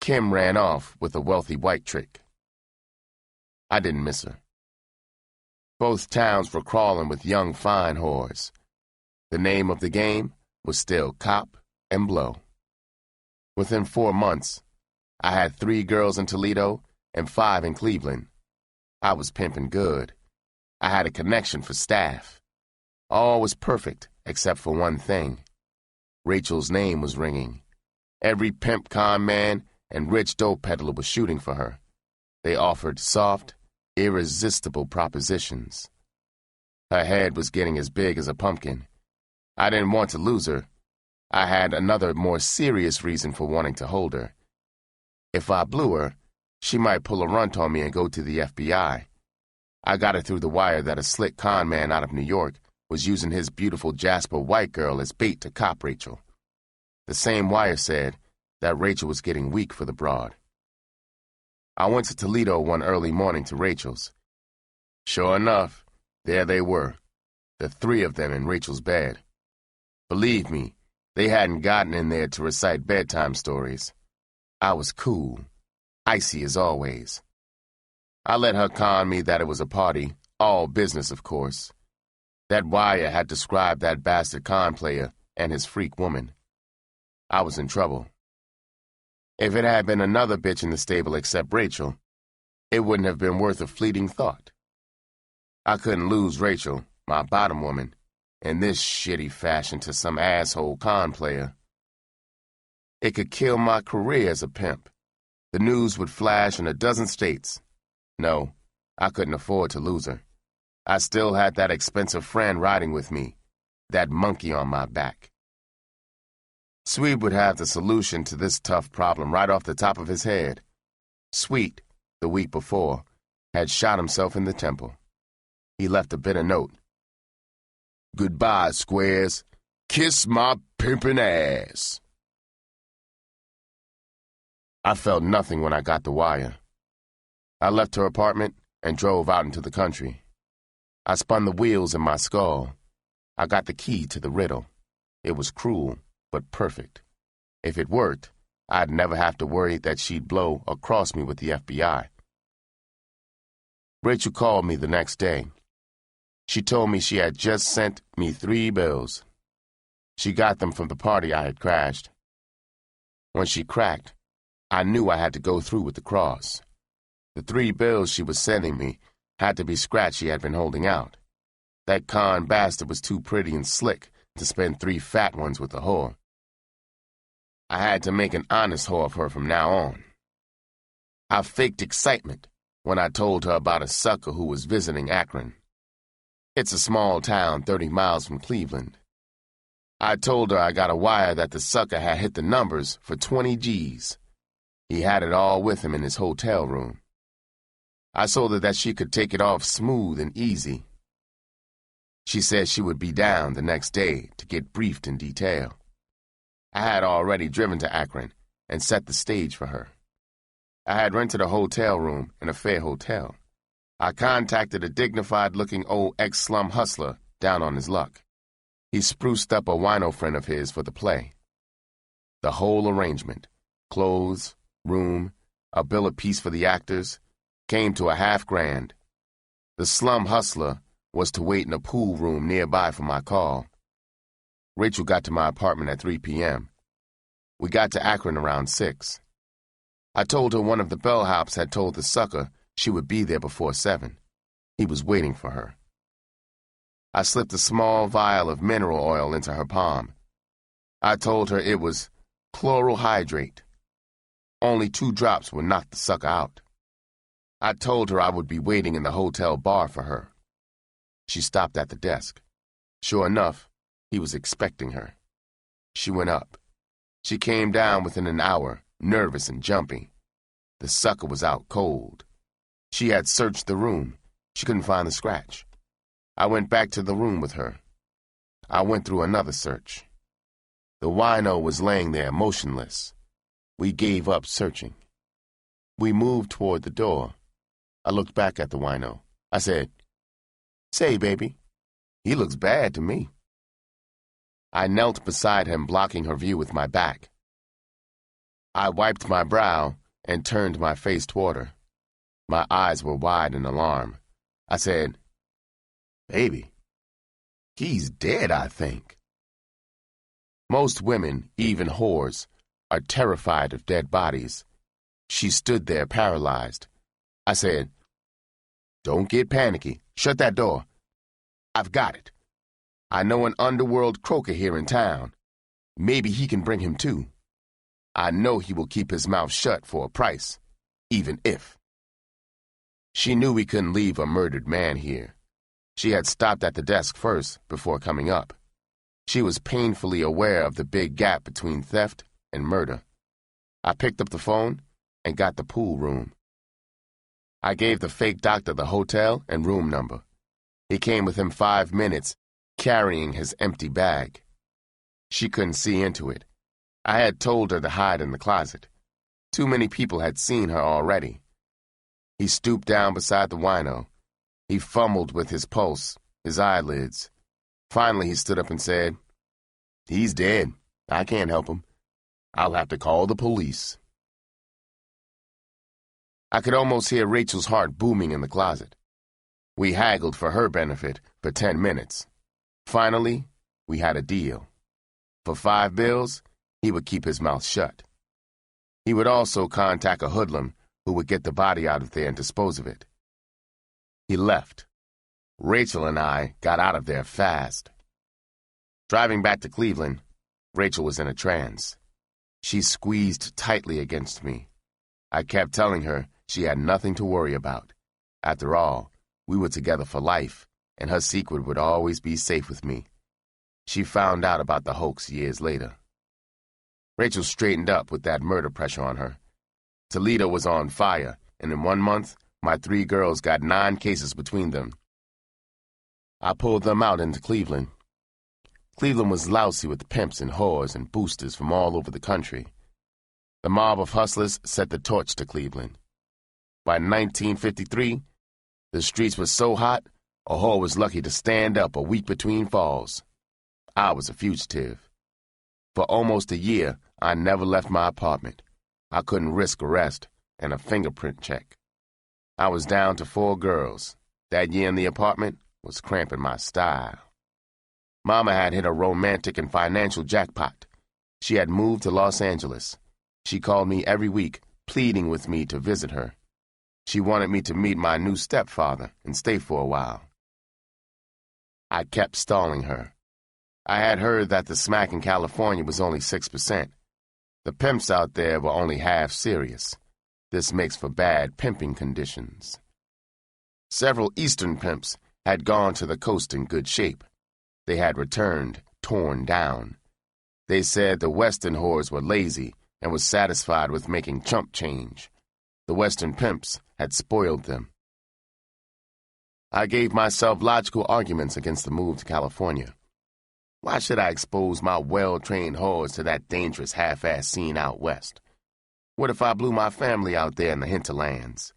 Kim ran off with a wealthy white trick. I didn't miss her. Both towns were crawling with young fine whores. The name of the game was still cop and blow. Within 4 months, I had 3 girls in Toledo and 5 in Cleveland. I was pimping good. I had a connection for staff. All was perfect except for one thing. Rachel's name was ringing. Every pimp, con man, and rich dope peddler was shooting for her. They offered soft, irresistible propositions. Her head was getting as big as a pumpkin. I didn't want to lose her. I had another, more serious reason for wanting to hold her. If I blew her, she might pull a runt on me and go to the FBI. I got it through the wire that a slick con man out of New York was using his beautiful Jasper white girl as bait to cop Rachel. The same wire said that Rachel was getting weak for the broad. I went to Toledo one early morning to Rachel's. Sure enough, there they were, the 3 of them in Rachel's bed. Believe me, they hadn't gotten in there to recite bedtime stories. I was cool, icy as always. I let her con me that it was a party, all business, of course. That wire had described that bastard con player and his freak woman. I was in trouble. If it had been another bitch in the stable except Rachel, it wouldn't have been worth a fleeting thought. I couldn't lose Rachel, my bottom woman, in this shitty fashion to some asshole con player. It could kill my career as a pimp. The news would flash in a dozen states. No, I couldn't afford to lose her. I still had that expensive friend riding with me, that monkey on my back. Sweet would have the solution to this tough problem right off the top of his head. Sweet, the week before, had shot himself in the temple. He left a bitter note. "Goodbye, Squares. Kiss my pimpin' ass." I felt nothing when I got the wire. I left her apartment and drove out into the country. I spun the wheels in my skull. I got the key to the riddle. It was cruel, but perfect. If it worked, I'd never have to worry that she'd blow or cross me with the FBI. Rachel called me the next day. She told me she had just sent me 3 bills. She got them from the party I had crashed. When she cracked, I knew I had to go through with the cross. The 3 bills she was sending me had to be scratch she had been holding out. That con bastard was too pretty and slick to spend 3 fat ones with a whore. I had to make an honest whore of her from now on. I faked excitement when I told her about a sucker who was visiting Akron. It's a small town 30 miles from Cleveland. I told her I got a wire that the sucker had hit the numbers for 20 G's. He had it all with him in his hotel room. I told her that she could take it off smooth and easy. She said she would be down the next day to get briefed in detail. I had already driven to Akron and set the stage for her. I had rented a hotel room in a fair hotel. I contacted a dignified-looking old ex-slum hustler down on his luck. He spruced up a wino friend of his for the play. The whole arrangement, clothes, room, a bill apiece for the actors, came to $500. The slum hustler was to wait in a pool room nearby for my call. Rachel got to my apartment at 3 p.m. We got to Akron around 6. I told her one of the bellhops had told the sucker she would be there before 7. He was waiting for her. I slipped a small vial of mineral oil into her palm. I told her it was chloral hydrate. Only 2 drops would knock the sucker out. I told her I would be waiting in the hotel bar for her. She stopped at the desk. Sure enough, he was expecting her. She went up. She came down within an hour, nervous and jumpy. The sucker was out cold. She had searched the room. She couldn't find the scratch. I went back to the room with her. I went through another search. The wino was laying there motionless. We gave up searching. We moved toward the door. I looked back at the wino. I said, "Say, baby, he looks bad to me." I knelt beside him, blocking her view with my back. I wiped my brow and turned my face toward her. My eyes were wide in alarm. I said, "Baby, he's dead, I think." Most women, even whores, are terrified of dead bodies. She stood there paralyzed. I said, "Don't get panicky. Shut that door. I've got it. I know an underworld croaker here in town. Maybe he can bring him too. I know he will keep his mouth shut for a price, even if." She knew we couldn't leave a murdered man here. She had stopped at the desk first before coming up. She was painfully aware of the big gap between theft and murder. I picked up the phone and got the pool room. I gave the fake doctor the hotel and room number. He came within 5 minutes, carrying his empty bag. She couldn't see into it. I had told her to hide in the closet. Too many people had seen her already. He stooped down beside the wino. He fumbled with his pulse, his eyelids. Finally, he stood up and said, "He's dead. I can't help him. I'll have to call the police." I could almost hear Rachel's heart booming in the closet. We haggled for her benefit for 10 minutes. Finally, we had a deal. For 5 bills, he would keep his mouth shut. He would also contact a hoodlum who would get the body out of there and dispose of it. He left. Rachel and I got out of there fast. Driving back to Cleveland, Rachel was in a trance. She squeezed tightly against me. I kept telling her she had nothing to worry about. After all, we were together for life, and her secret would always be safe with me. She found out about the hoax years later. Rachel straightened up with that murder pressure on her. Toledo was on fire, and in 1 month, my 3 girls got 9 cases between them. I pulled them out into Cleveland. Cleveland was lousy with pimps and whores and boosters from all over the country. The mob of hustlers set the torch to Cleveland. By 1953, the streets were so hot, a whore was lucky to stand up a week between falls. I was a fugitive. For almost a year, I never left my apartment. I couldn't risk arrest and a fingerprint check. I was down to 4 girls. That year in the apartment was cramping my style. Mama had hit a romantic and financial jackpot. She had moved to Los Angeles. She called me every week, pleading with me to visit her. She wanted me to meet my new stepfather and stay for a while. I kept stalling her. I had heard that the smack in California was only 6%. The pimps out there were only half serious. This makes for bad pimping conditions. Several Eastern pimps had gone to the coast in good shape. They had returned, torn down. They said the Western whores were lazy and was satisfied with making chump change. The Western pimps had spoiled them. I gave myself logical arguments against the move to California. Why should I expose my well-trained whores to that dangerous half-ass scene out west? What if I blew my family out there in the hinterlands?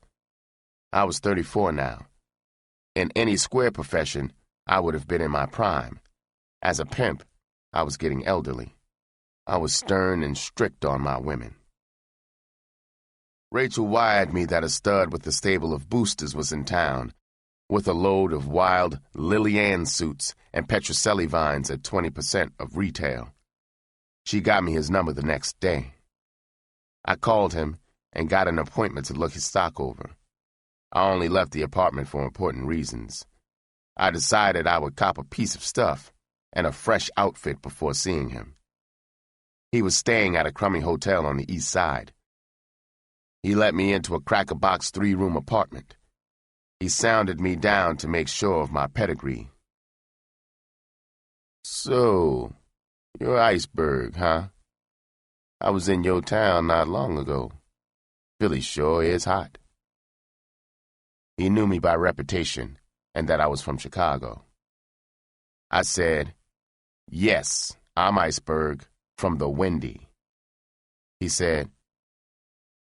I was 34 now. In any square profession, I would have been in my prime. As a pimp, I was getting elderly. I was stern and strict on my women. Rachel wired me that a stud with a stable of boosters was in town, with a load of wild Liliane suits and Petrocelli vines at 20% of retail. She got me his number the next day. I called him and got an appointment to look his stock over. I only left the apartment for important reasons. I decided I would cop a piece of stuff and a fresh outfit before seeing him. He was staying at a crummy hotel on the east side. He let me into a cracker-box 3-room apartment. He sounded me down to make sure of my pedigree. "So, you're Iceberg, huh? I was in your town not long ago. Philly sure is hot." He knew me by reputation and that I was from Chicago. I said, "Yes, I'm Iceberg, from the Windy." He said,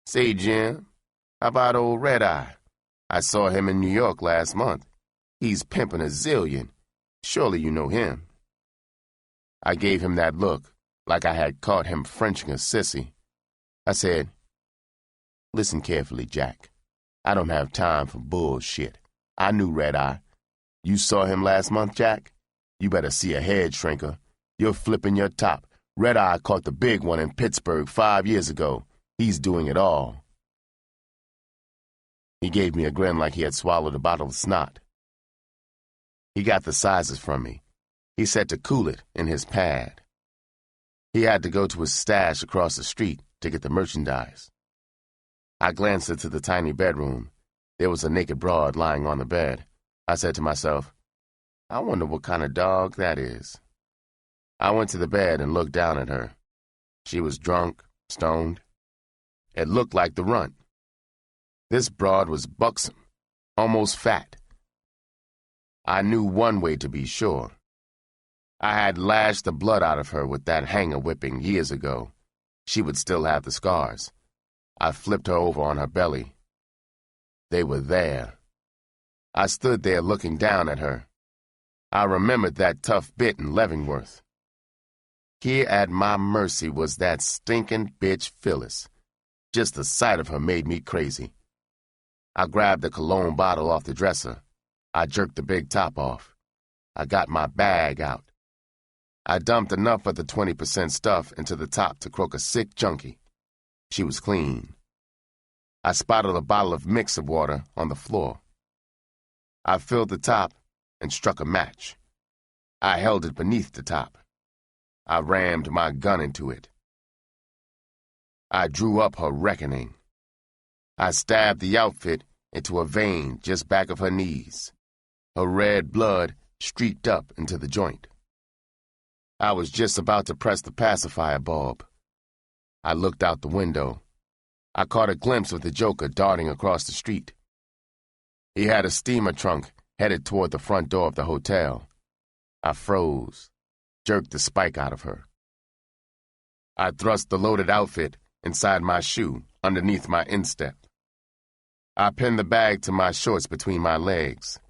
"Say, Jim, how about old Red Eye? I saw him in New York last month. He's pimping a zillion. Surely you know him." I gave him that look, like I had caught him Frenching a sissy. I said, "Listen carefully, Jack. I don't have time for bullshit. I knew Red Eye. You saw him last month, Jack? You better see a head shrinker. You're flipping your top. Red Eye caught the big one in Pittsburgh 5 years ago. He's doing it all." He gave me a grin like he had swallowed a bottle of snot. He got the sizes from me. He said to cool it in his pad. He had to go to his stash across the street to get the merchandise. I glanced into the tiny bedroom. There was a naked broad lying on the bed. I said to myself, I wonder what kind of dog that is. I went to the bed and looked down at her. She was drunk, stoned. It looked like the runt. This broad was buxom, almost fat. I knew one way to be sure. I had lashed the blood out of her with that hanger whipping years ago. She would still have the scars. I flipped her over on her belly. They were there. I stood there looking down at her. I remembered that tough bit in Leavenworth. Here at my mercy was that stinking bitch Phyllis. Just the sight of her made me crazy. I grabbed the cologne bottle off the dresser. I jerked the big top off. I got my bag out. I dumped enough of the 20% stuff into the top to croak a sick junkie. She was clean. I spotted a bottle of mixer water on the floor. I filled the top and struck a match. I held it beneath the top. I rammed my gun into it. I drew up her reckoning. I stabbed the outfit into a vein just back of her knees. Her red blood streaked up into the joint. I was just about to press the pacifier bulb I looked out the window. I caught a glimpse of the Joker darting across the street. He had a steamer trunk headed toward the front door of the hotel. I froze, jerked the spike out of her. I thrust the loaded outfit inside my shoe underneath my instep. I pinned the bag to my shorts between my legs.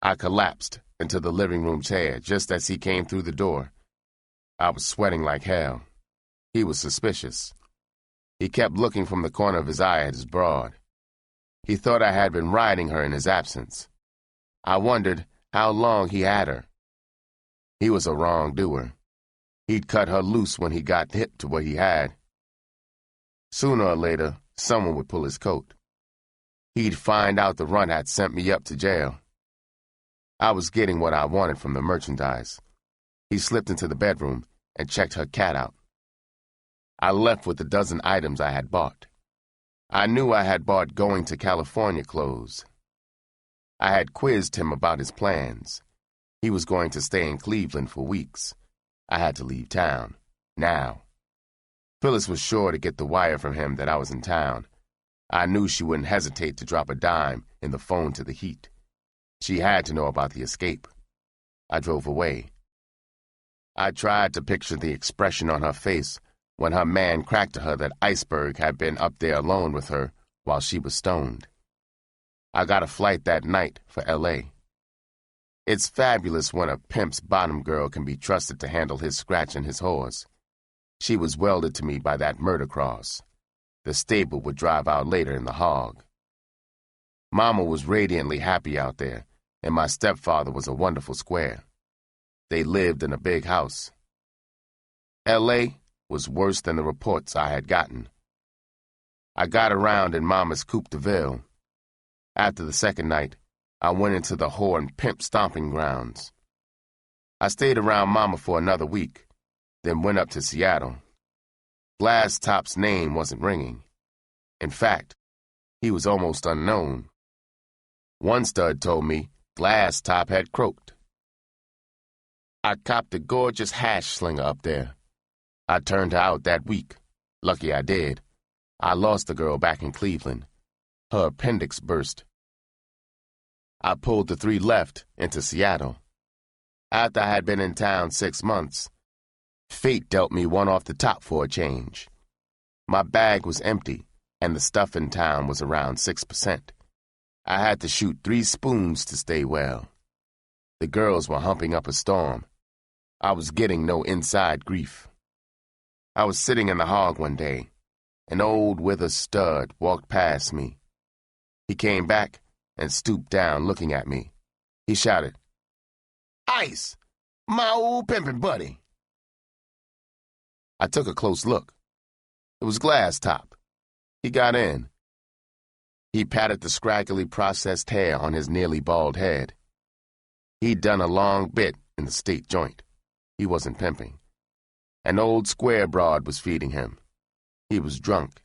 I collapsed into the living room chair just as he came through the door. I was sweating like hell. He was suspicious. He kept looking from the corner of his eye at his broad. He thought I had been riding her in his absence. I wondered how long he had her. He was a wrongdoer. He'd cut her loose when he got hip to what he had. Sooner or later, someone would pull his coat. He'd find out the runt had sent me up to jail. I was getting what I wanted from the merchandise. He slipped into the bedroom and checked her cat out. I left with the dozen items I had bought. I knew I had bought going to California clothes. I had quizzed him about his plans. He was going to stay in Cleveland for weeks. I had to leave town, now. Phyllis was sure to get the wire from him that I was in town. I knew she wouldn't hesitate to drop a dime in the phone to the heat. She had to know about the escape. I drove away. I tried to picture the expression on her face when her man cracked to her that Iceberg had been up there alone with her while she was stoned. I got a flight that night for L.A. It's fabulous when a pimp's bottom girl can be trusted to handle his scratch and his whores. She was welded to me by that murder cross. The stable would drive out later in the hog. Mama was radiantly happy out there, and my stepfather was a wonderful square. They lived in a big house. L.A. was worse than the reports I had gotten. I got around in Mama's Coupe de Ville. After the second night, I went into the whore and pimp stomping grounds. I stayed around Mama for another week, then went up to Seattle. Glass Top's name wasn't ringing. In fact, he was almost unknown. One stud told me Glass Top had croaked. I copped a gorgeous hash slinger up there. I turned her out that week. Lucky I did. I lost the girl back in Cleveland. Her appendix burst. I pulled the 3 left into Seattle. After I had been in town 6 months, fate dealt me one off the top for a change. My bag was empty, and the stuff in town was around 6%. I had to shoot 3 spoons to stay well. The girls were humping up a storm. I was getting no inside grief. I was sitting in the hog one day. An old withered stud walked past me. He came back and stooped down looking at me. He shouted, "Ice, my old pimpin' buddy." I took a close look. It was Glass Top. He got in. He patted the scraggly processed hair on his nearly bald head. He'd done a long bit in the state joint. He wasn't pimping. An old square broad was feeding him. He was drunk.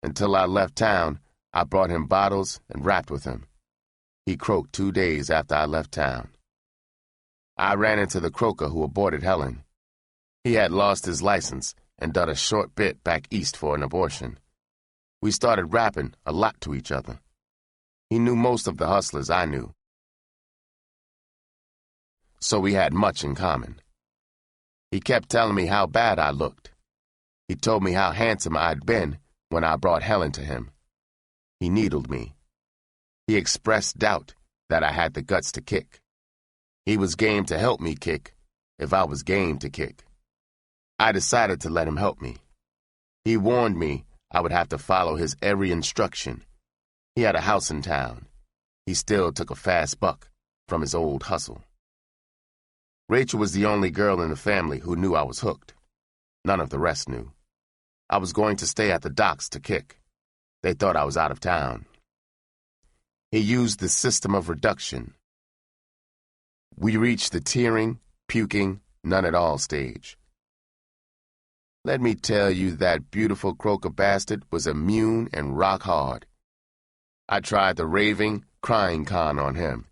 Until I left town, I brought him bottles and rapped with him. He croaked 2 days after I left town. I ran into the croaker who aborted Helen. He had lost his license and done a short bit back east for an abortion. We started rapping a lot to each other. He knew most of the hustlers I knew, so we had much in common. He kept telling me how bad I looked. He told me how handsome I'd been when I brought Helen to him. He needled me. He expressed doubt that I had the guts to kick. He was game to help me kick if I was game to kick. I decided to let him help me. He warned me I would have to follow his every instruction. He had a house in town. He still took a fast buck from his old hustle. Rachel was the only girl in the family who knew I was hooked. None of the rest knew. I was going to stay at the docks to kick. They thought I was out of town. He used the system of reduction. We reached the tearing, puking, none at all stage. Let me tell you that beautiful croaker bastard was immune and rock hard. I tried the raving, crying con on him.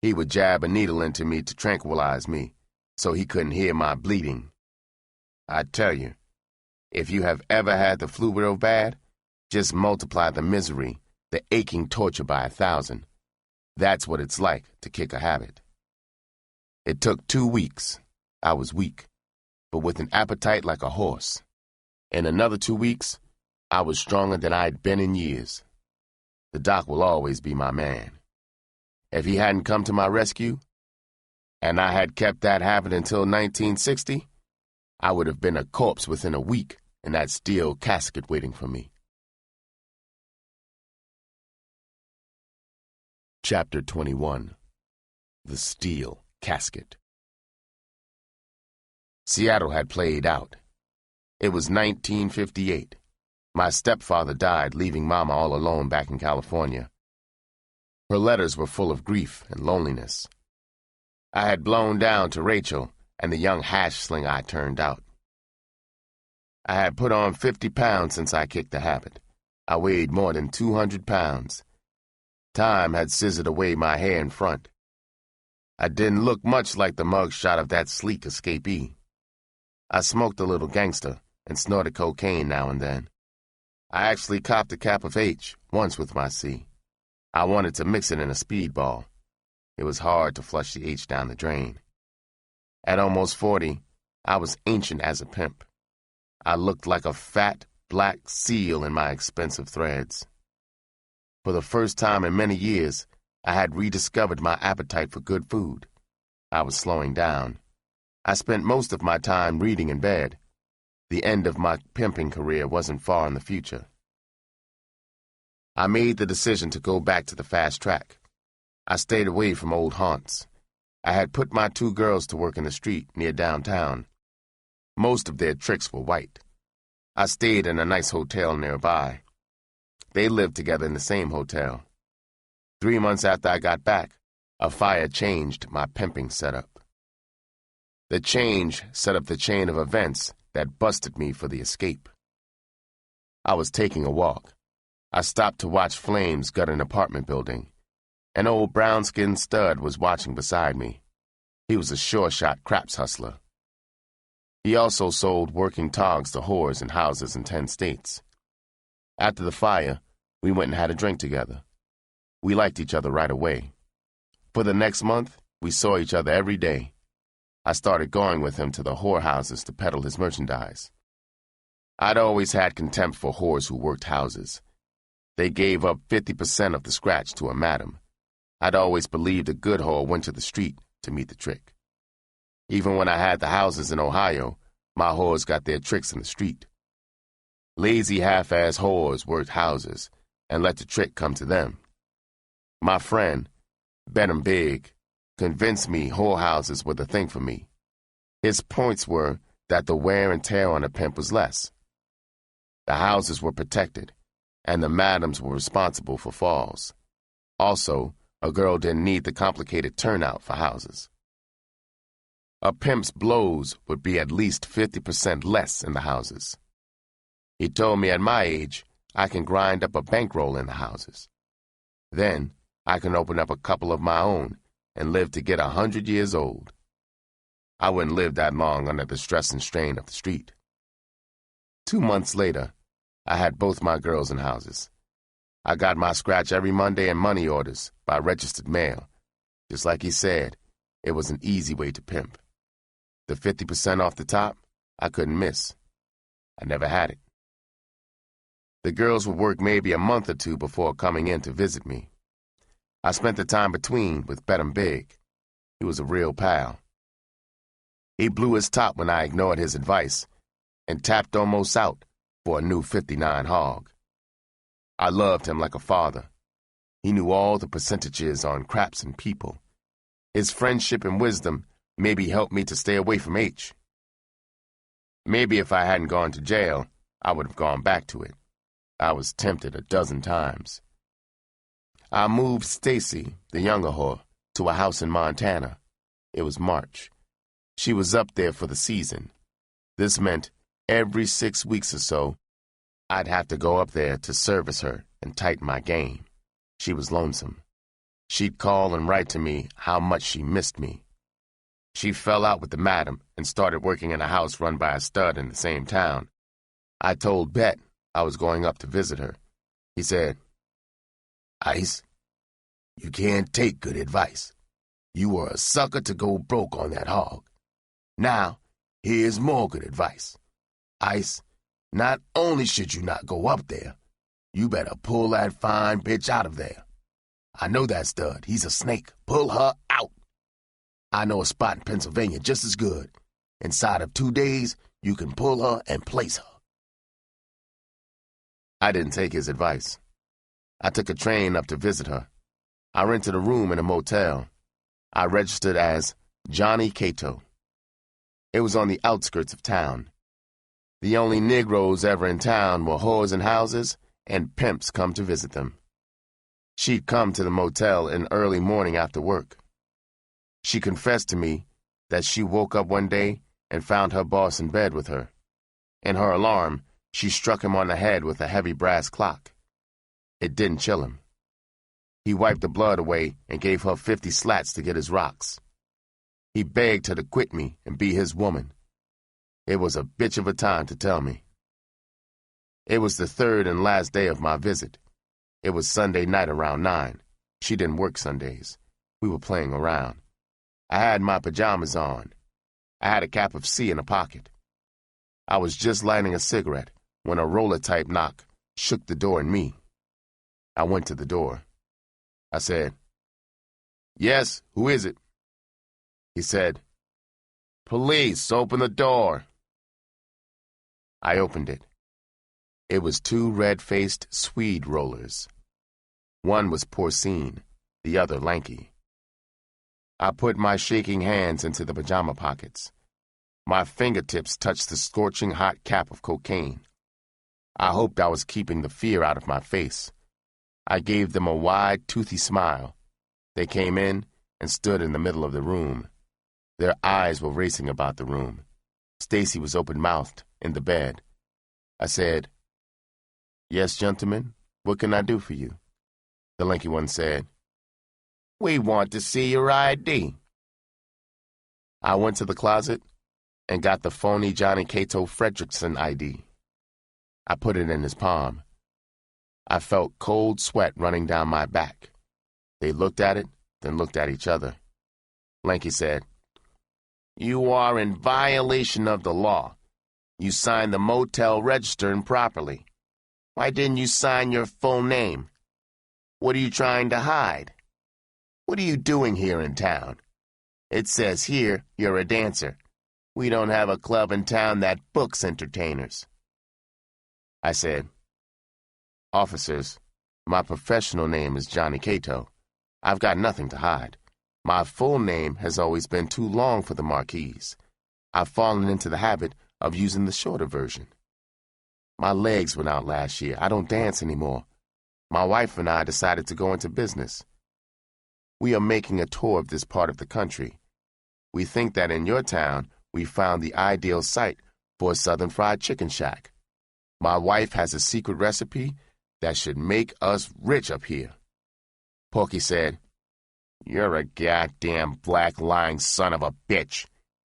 He would jab a needle into me to tranquilize me, so he couldn't hear my bleeding. I tell you, If you have ever had the flu real bad, just multiply the misery, the aching torture by 1,000. That's what it's like to kick a habit. It took 2 weeks. I was weak, but with an appetite like a horse. In another 2 weeks, I was stronger than I'd been in years. The doc will always be my man. If he hadn't come to my rescue, and I had kept that habit until 1960, I would have been a corpse within a week in that steel casket waiting for me. Chapter 21. The Steel Casket. Seattle had played out. It was 1958. My stepfather died, leaving Mama all alone back in California. Her letters were full of grief and loneliness. I had blown down to Rachel and the young hash slinger I turned out. I had put on 50 pounds since I kicked the habit. I weighed more than 200 pounds. Time had scissored away my hair in front. I didn't look much like the mugshot of that sleek escapee. I smoked a little gangster and snorted cocaine now and then. I actually copped a cap of H once with my C. I wanted to mix it in a speedball. It was hard to flush the H down the drain. At almost 40, I was ancient as a pimp. I looked like a fat, black seal in my expensive threads. For the first time in many years, I had rediscovered my appetite for good food. I was slowing down. I spent most of my time reading in bed. The end of my pimping career wasn't far in the future. I made the decision to go back to the fast track. I stayed away from old haunts. I had put my 2 girls to work in the street near downtown. Most of their tricks were white. I stayed in a nice hotel nearby. They lived together in the same hotel. 3 months after I got back, a fire changed my pimping setup. The change set up the chain of events that busted me for the escape. I was taking a walk. I stopped to watch flames gut an apartment building. An old brown-skinned stud was watching beside me. He was a sure-shot craps hustler. He also sold working togs to whores in houses in 10 states. After the fire, we went and had a drink together. We liked each other right away. For the next month, we saw each other every day. I started going with him to the whorehouses to peddle his merchandise. I'd always had contempt for whores who worked houses. They gave up 50% of the scratch to a madam. I'd always believed a good whore went to the street to meet the trick. Even when I had the houses in Ohio, my whores got their tricks in the street. Lazy half-ass whores worked houses and let the trick come to them. My friend, Bet 'em Big, convinced me whorehouses were the thing for me. His points were that the wear and tear on a pimp was less. The houses were protected, and the madams were responsible for falls. Also, a girl didn't need the complicated turnout for houses. A pimp's blows would be at least 50% less in the houses. He told me at my age, I can grind up a bankroll in the houses. Then, I can open up a couple of my own and live to get 100 years old. I wouldn't live that long under the stress and strain of the street. 2 months later, I had both my girls in houses. I got my scratch every Monday and money orders by registered mail. Just like he said, it was an easy way to pimp. The 50% off the top, I couldn't miss. I never had it. The girls would work maybe a month or 2 before coming in to visit me. I spent the time between with Bet 'em Big. He was a real pal. He blew his top when I ignored his advice and tapped almost out for a new 59 hog. I loved him like a father. He knew all the percentages on craps and people. His friendship and wisdom maybe helped me to stay away from H. Maybe if I hadn't gone to jail, I would have gone back to it. I was tempted a dozen times. I moved Stacy, the younger whore, to a house in Montana. It was March. She was up there for the season. This meant every 6 weeks or so, I'd have to go up there to service her and tighten my game. She was lonesome. She'd call and write to me how much she missed me. She fell out with the madam and started working in a house run by a stud in the same town. I told Bet I was going up to visit her. He said, "Ice, you can't take good advice. You were a sucker to go broke on that hog. Now, here's more good advice. Ice, not only should you not go up there, you better pull that fine bitch out of there. I know that stud. He's a snake. Pull her out. I know a spot in Pennsylvania just as good. Inside of 2 days, you can pull her and place her." I didn't take his advice. I took a train up to visit her. I rented a room in a motel. I registered as Johnny Cato. It was on the outskirts of town. The only Negroes ever in town were whores in houses, and pimps come to visit them. She'd come to the motel in early morning after work. She confessed to me that she woke up one day and found her boss in bed with her. In her alarm, she struck him on the head with a heavy brass clock. It didn't chill him. He wiped the blood away and gave her 50 slats to get his rocks. He begged her to quit me and be his woman. It was a bitch of a time to tell me. It was the third and last day of my visit. It was Sunday night around 9. She didn't work Sundays. We were playing around. I had my pajamas on. I had a cap of C in a pocket. I was just lighting a cigarette when a roller-type knock shook the door in me. I went to the door. I said, "Yes, who is it?" He said, "Police, open the door." I opened it. It was 2 red-faced Swede rollers. One was porcine, the other lanky. I put my shaking hands into the pajama pockets. My fingertips touched the scorching hot cap of cocaine. I hoped I was keeping the fear out of my face. I gave them a wide, toothy smile. They came in and stood in the middle of the room. Their eyes were racing about the room. Stacy was open-mouthed in the bed. I said, "Yes, gentlemen, what can I do for you?" The lanky one said, "We want to see your ID." I went to the closet and got the phony Johnny Cato Fredrickson ID. I put it in his palm. I felt cold sweat running down my back. They looked at it, then looked at each other. Lanky said, "You are in violation of the law. You signed the motel register improperly. Why didn't you sign your full name? What are you trying to hide? What are you doing here in town? It says here you're a dancer. We don't have a club in town that books entertainers." I said, "Officers, my professional name is Johnny Cato. I've got nothing to hide. My full name has always been too long for the marquees. I've fallen into the habit of using the shorter version. My legs went out last year. I don't dance anymore. My wife and I decided to go into business. We are making a tour of this part of the country. We think that in your town, we found the ideal site for a Southern Fried Chicken Shack. My wife has a secret recipe that should make us rich up here." Porky said, "You're a goddamn black lying son of a bitch.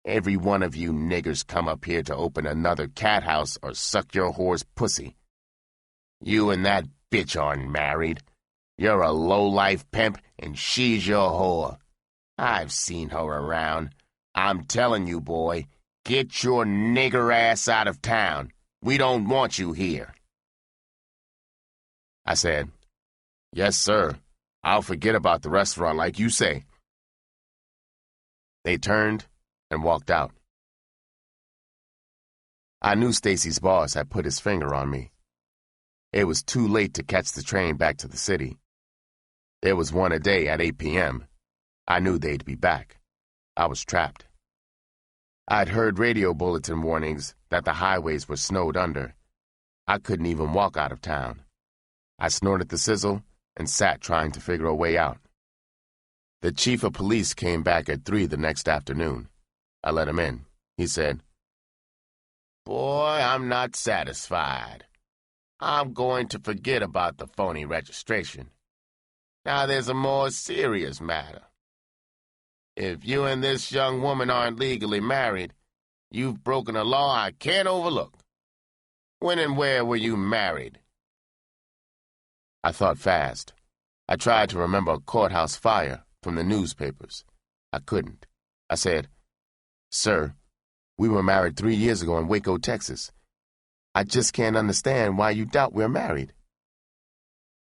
Every one of you niggers come up here to open another cat house or suck your whore's pussy. You and that bitch aren't married. You're a low-life pimp and she's your whore. I've seen her around. I'm telling you, boy, get your nigger ass out of town. We don't want you here." I said, "Yes, sir. I'll forget about the restaurant like you say." They turned and walked out. I knew Stacy's boss had put his finger on me. It was too late to catch the train back to the city. There was one a day at 8 p.m. I knew they'd be back. I was trapped. I'd heard radio bulletin warnings that the highways were snowed under. I couldn't even walk out of town. I snorted the sizzle and sat trying to figure a way out. The chief of police came back at 3 the next afternoon. I let him in. He said, "Boy, I'm not satisfied. I'm going to forget about the phony registration. Now there's a more serious matter. If you and this young woman aren't legally married, you've broken a law I can't overlook. When and where were you married? I thought fast. I tried to remember a courthouse fire from the newspapers. I couldn't. I said, "Sir, we were married 3 years ago in Waco, Texas. I just can't understand why you doubt we're married."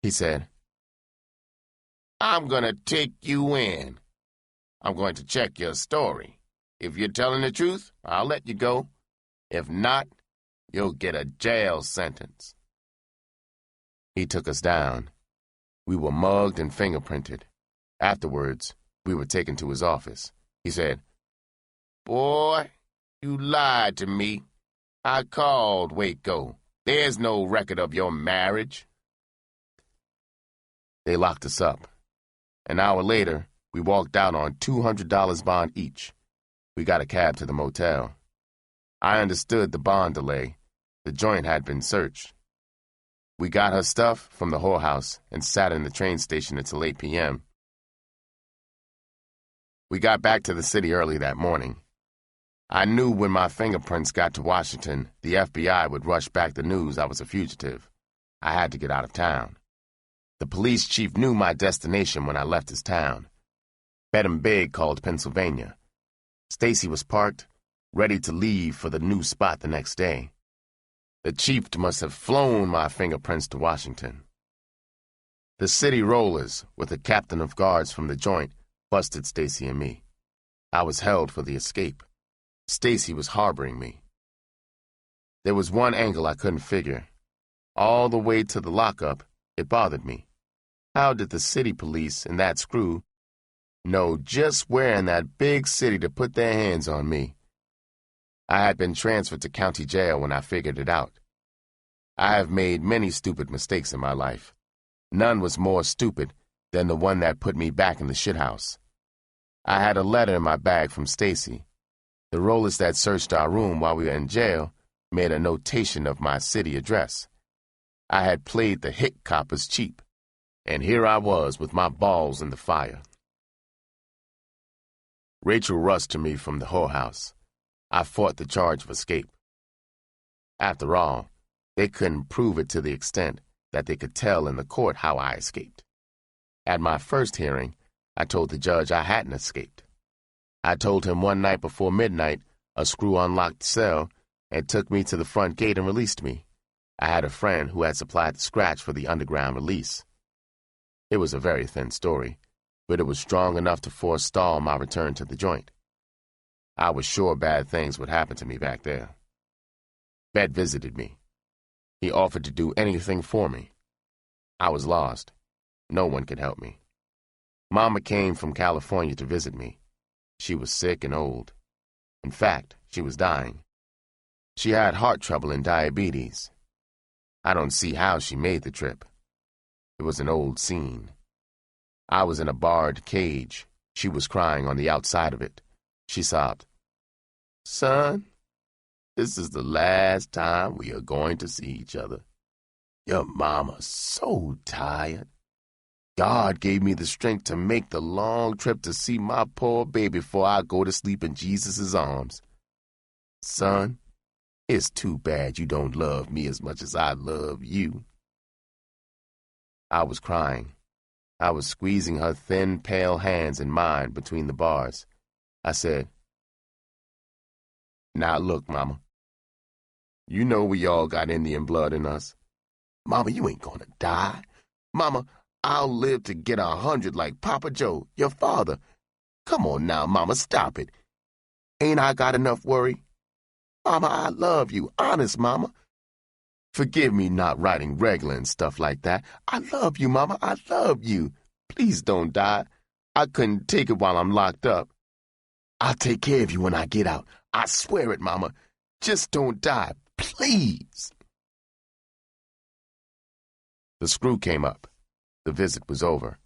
He said, "I'm going to take you in. I'm going to check your story. If you're telling the truth, I'll let you go. If not, you'll get a jail sentence." He took us down. We were mugged and fingerprinted. Afterwards, we were taken to his office. He said, "Boy, you lied to me. I called Waco. There's no record of your marriage." They locked us up. An hour later, we walked out on $200 bond each. We got a cab to the motel. I understood the bond delay. The joint had been searched. We got her stuff from the whorehouse and sat in the train station until 8 p.m. We got back to the city early that morning. I knew when my fingerprints got to Washington, the FBI would rush back the news I was a fugitive. I had to get out of town. The police chief knew my destination when I left his town. Bet him big called Pennsylvania. Stacy was parked, ready to leave for the new spot the next day. The chief must have flown my fingerprints to Washington. The city rollers, with the captain of guards from the joint, busted Stacy and me. I was held for the escape. Stacy was harboring me. There was one angle I couldn't figure. All the way to the lockup, it bothered me. How did the city police and that screw know just where in that big city to put their hands on me? I had been transferred to county jail when I figured it out. I have made many stupid mistakes in my life. None was more stupid than the one that put me back in the shithouse. I had a letter in my bag from Stacy. The rollers that searched our room while we were in jail made a notation of my city address. I had played the hick coppers cheap, and here I was with my balls in the fire. Rachel rushed to me from the whorehouse. I fought the charge of escape. After all, they couldn't prove it to the extent that they could tell in the court how I escaped. At my first hearing, I told the judge I hadn't escaped. I told him one night before midnight, a screw unlocked the cell and took me to the front gate and released me. I had a friend who had supplied the scratch for the underground release. It was a very thin story, but it was strong enough to forestall my return to the joint. I was sure bad things would happen to me back there. Bet visited me. He offered to do anything for me. I was lost. No one could help me. Mama came from California to visit me. She was sick and old. In fact, she was dying. She had heart trouble and diabetes. I don't see how she made the trip. It was an old scene. I was in a barred cage. She was crying on the outside of it. She sobbed, "Son, this is the last time we are going to see each other. Your mama's so tired. God gave me the strength to make the long trip to see my poor baby before I go to sleep in Jesus' arms. Son, it's too bad you don't love me as much as I love you." I was crying. I was squeezing her thin, pale hands in mine between the bars. I said, "Now look, Mama. You know we all got Indian blood in us. Mama, you ain't gonna die. Mama, I'll live to get 100 like Papa Joe, your father. Come on now, Mama, stop it. Ain't I got enough worry? Mama, I love you, honest, Mama. Forgive me not writing regular and stuff like that. I love you, Mama, I love you. Please don't die. I couldn't take it while I'm locked up. I'll take care of you when I get out. I swear it, Mama. Just don't die, please." The screw came up. The visit was over.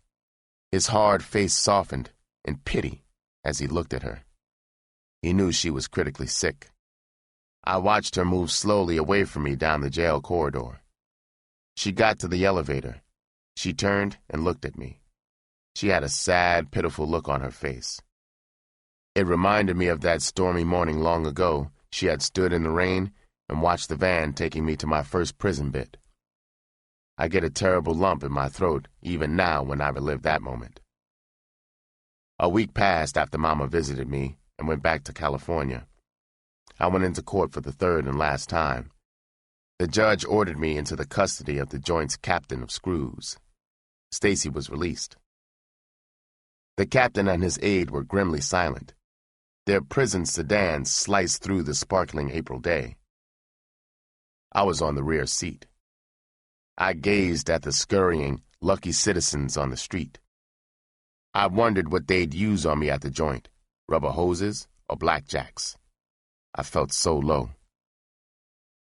His hard face softened in pity as he looked at her. He knew she was critically sick. I watched her move slowly away from me down the jail corridor. She got to the elevator. She turned and looked at me. She had a sad, pitiful look on her face. It reminded me of that stormy morning long ago. She had stood in the rain and watch the van taking me to my first prison bit. I get a terrible lump in my throat even now when I relive that moment. A week passed after Mama visited me and went back to California. I went into court for the third and last time. The judge ordered me into the custody of the joint's captain of screws. Stacy was released. The captain and his aide were grimly silent. Their prison sedans sliced through the sparkling April day. I was on the rear seat. I gazed at the scurrying, lucky citizens on the street. I wondered what they'd use on me at the joint, rubber hoses or blackjacks. I felt so low.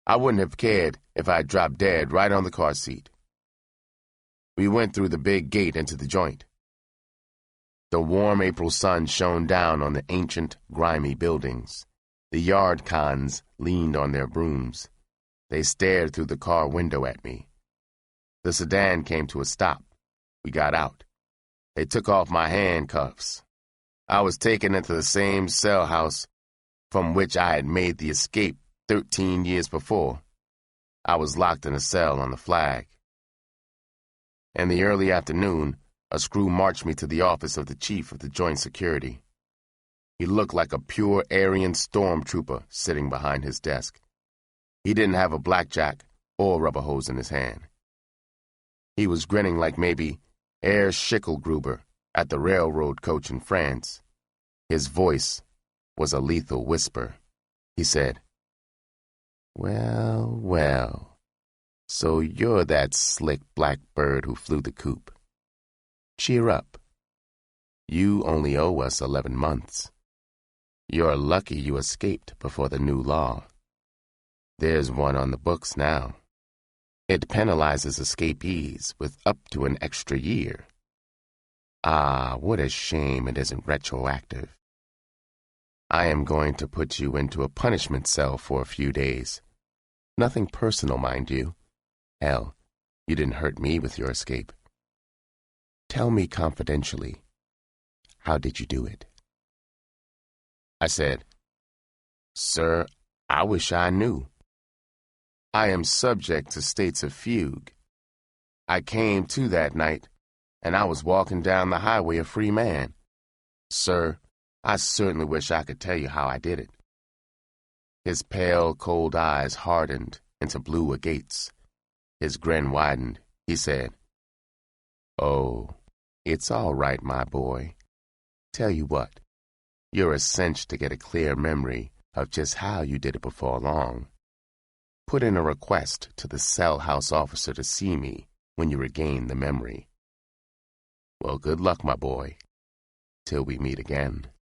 I wouldn't have cared if I dropped dead right on the car seat. We went through the big gate into the joint. The warm April sun shone down on the ancient, grimy buildings. The yard cons leaned on their brooms. They stared through the car window at me. The sedan came to a stop. We got out. They took off my handcuffs. I was taken into the same cell house from which I had made the escape 13 years before. I was locked in a cell on the Flag. In the early afternoon, a screw marched me to the office of the chief of the joint security. He looked like a pure Aryan stormtrooper sitting behind his desk. He didn't have a blackjack or rubber hose in his hand. He was grinning like maybe Herr Schicklgruber at the railroad coach in France. His voice was a lethal whisper. He said, "Well, well, so you're that slick black bird who flew the coop. Cheer up. You only owe us 11 months. You're lucky you escaped before the new law. There's one on the books now. It penalizes escapees with up to an extra year. Ah, what a shame it isn't retroactive. I am going to put you into a punishment cell for a few days. Nothing personal, mind you. Hell, you didn't hurt me with your escape. Tell me confidentially, how did you do it?" I said, "Sir, I wish I knew. I am subject to states of fugue. I came to that night, and I was walking down the highway a free man. Sir, I certainly wish I could tell you how I did it." His pale, cold eyes hardened into blue agates. His grin widened. He said, "Oh, it's all right, my boy. Tell you what, you're a cinch to get a clear memory of just how you did it before long. Put in a request to the cell house officer to see me when you regain the memory. Well, good luck, my boy, till we meet again."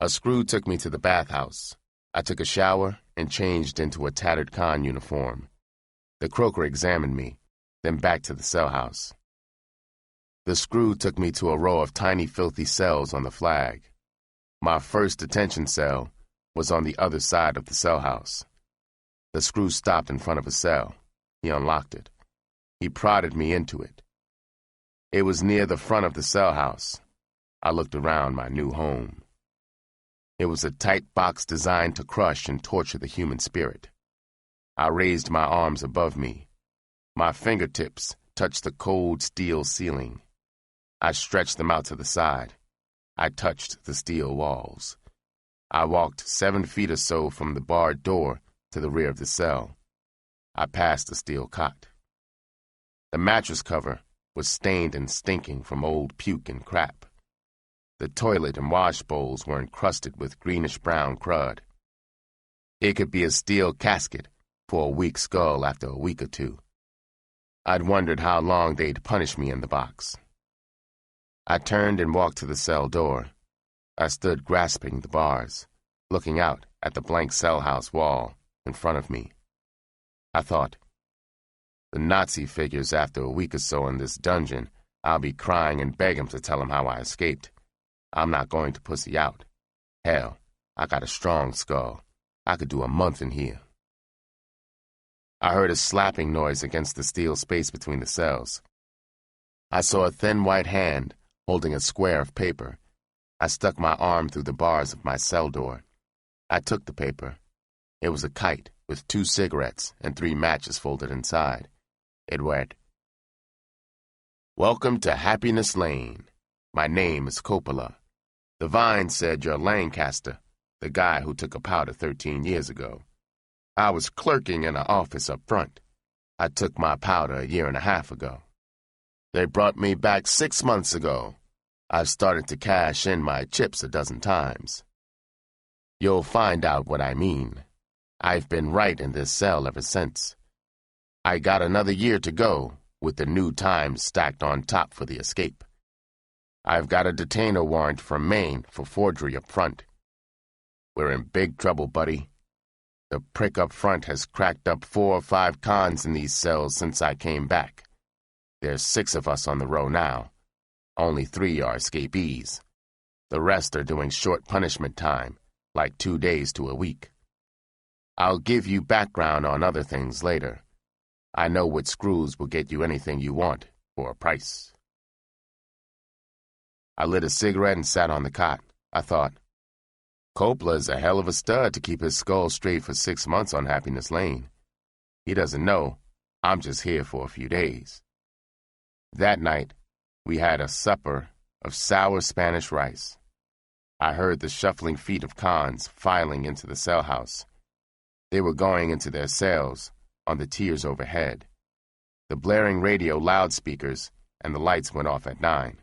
A screw took me to the bathhouse. I took a shower and changed into a tattered con uniform. The croaker examined me, then back to the cell house. The screw took me to a row of tiny, filthy cells on the Flag. My first detention cell was on the other side of the cell house. The screw stopped in front of a cell. He unlocked it. He prodded me into it. It was near the front of the cell house. I looked around my new home. It was a tight box designed to crush and torture the human spirit. I raised my arms above me. My fingertips touched the cold steel ceiling. I stretched them out to the side. I touched the steel walls. I walked 7 feet or so from the barred door to the rear of the cell. I passed the steel cot. The mattress cover was stained and stinking from old puke and crap. The toilet and wash bowls were encrusted with greenish-brown crud. It could be a steel casket for a weak skull after a week or two. I'd wondered how long they'd punish me in the box. I turned and walked to the cell door. I stood grasping the bars, looking out at the blank cell house wall in front of me. I thought, the Nazi figures after a week or so in this dungeon, I'll be crying and beg 'em to tell 'em how I escaped. I'm not going to pussy out. Hell, I got a strong skull. I could do a month in here. I heard a slapping noise against the steel space between the cells. I saw a thin white hand holding a square of paper. I stuck my arm through the bars of my cell door. I took the paper. It was a kite with 2 cigarettes and 3 matches folded inside. It read, "Welcome to Happiness Lane. My name is Coppola. The Vine said you're Lancaster, the guy who took a powder 13 years ago. I was clerking in an office up front. I took my powder a year and a half ago. They brought me back 6 months ago. I've started to cash in my chips a dozen times. You'll find out what I mean. I've been right in this cell ever since. I got another year to go, with the new time stacked on top for the escape. I've got a detainer warrant from Maine for forgery up front. We're in big trouble, buddy. The prick up front has cracked up 4 or 5 cons in these cells since I came back. There's 6 of us on the row now. Only 3 are escapees. The rest are doing short punishment time, like 2 days to a week. I'll give you background on other things later. I know what screws will get you anything you want for a price." I lit a cigarette and sat on the cot. I thought, Coppola's a hell of a stud to keep his skull straight for 6 months on Happiness Lane. He doesn't know I'm just here for a few days. That night, we had a supper of sour Spanish rice. I heard the shuffling feet of cons filing into the cell house. They were going into their cells on the tiers overhead. The blaring radio loudspeakers and the lights went off at 9.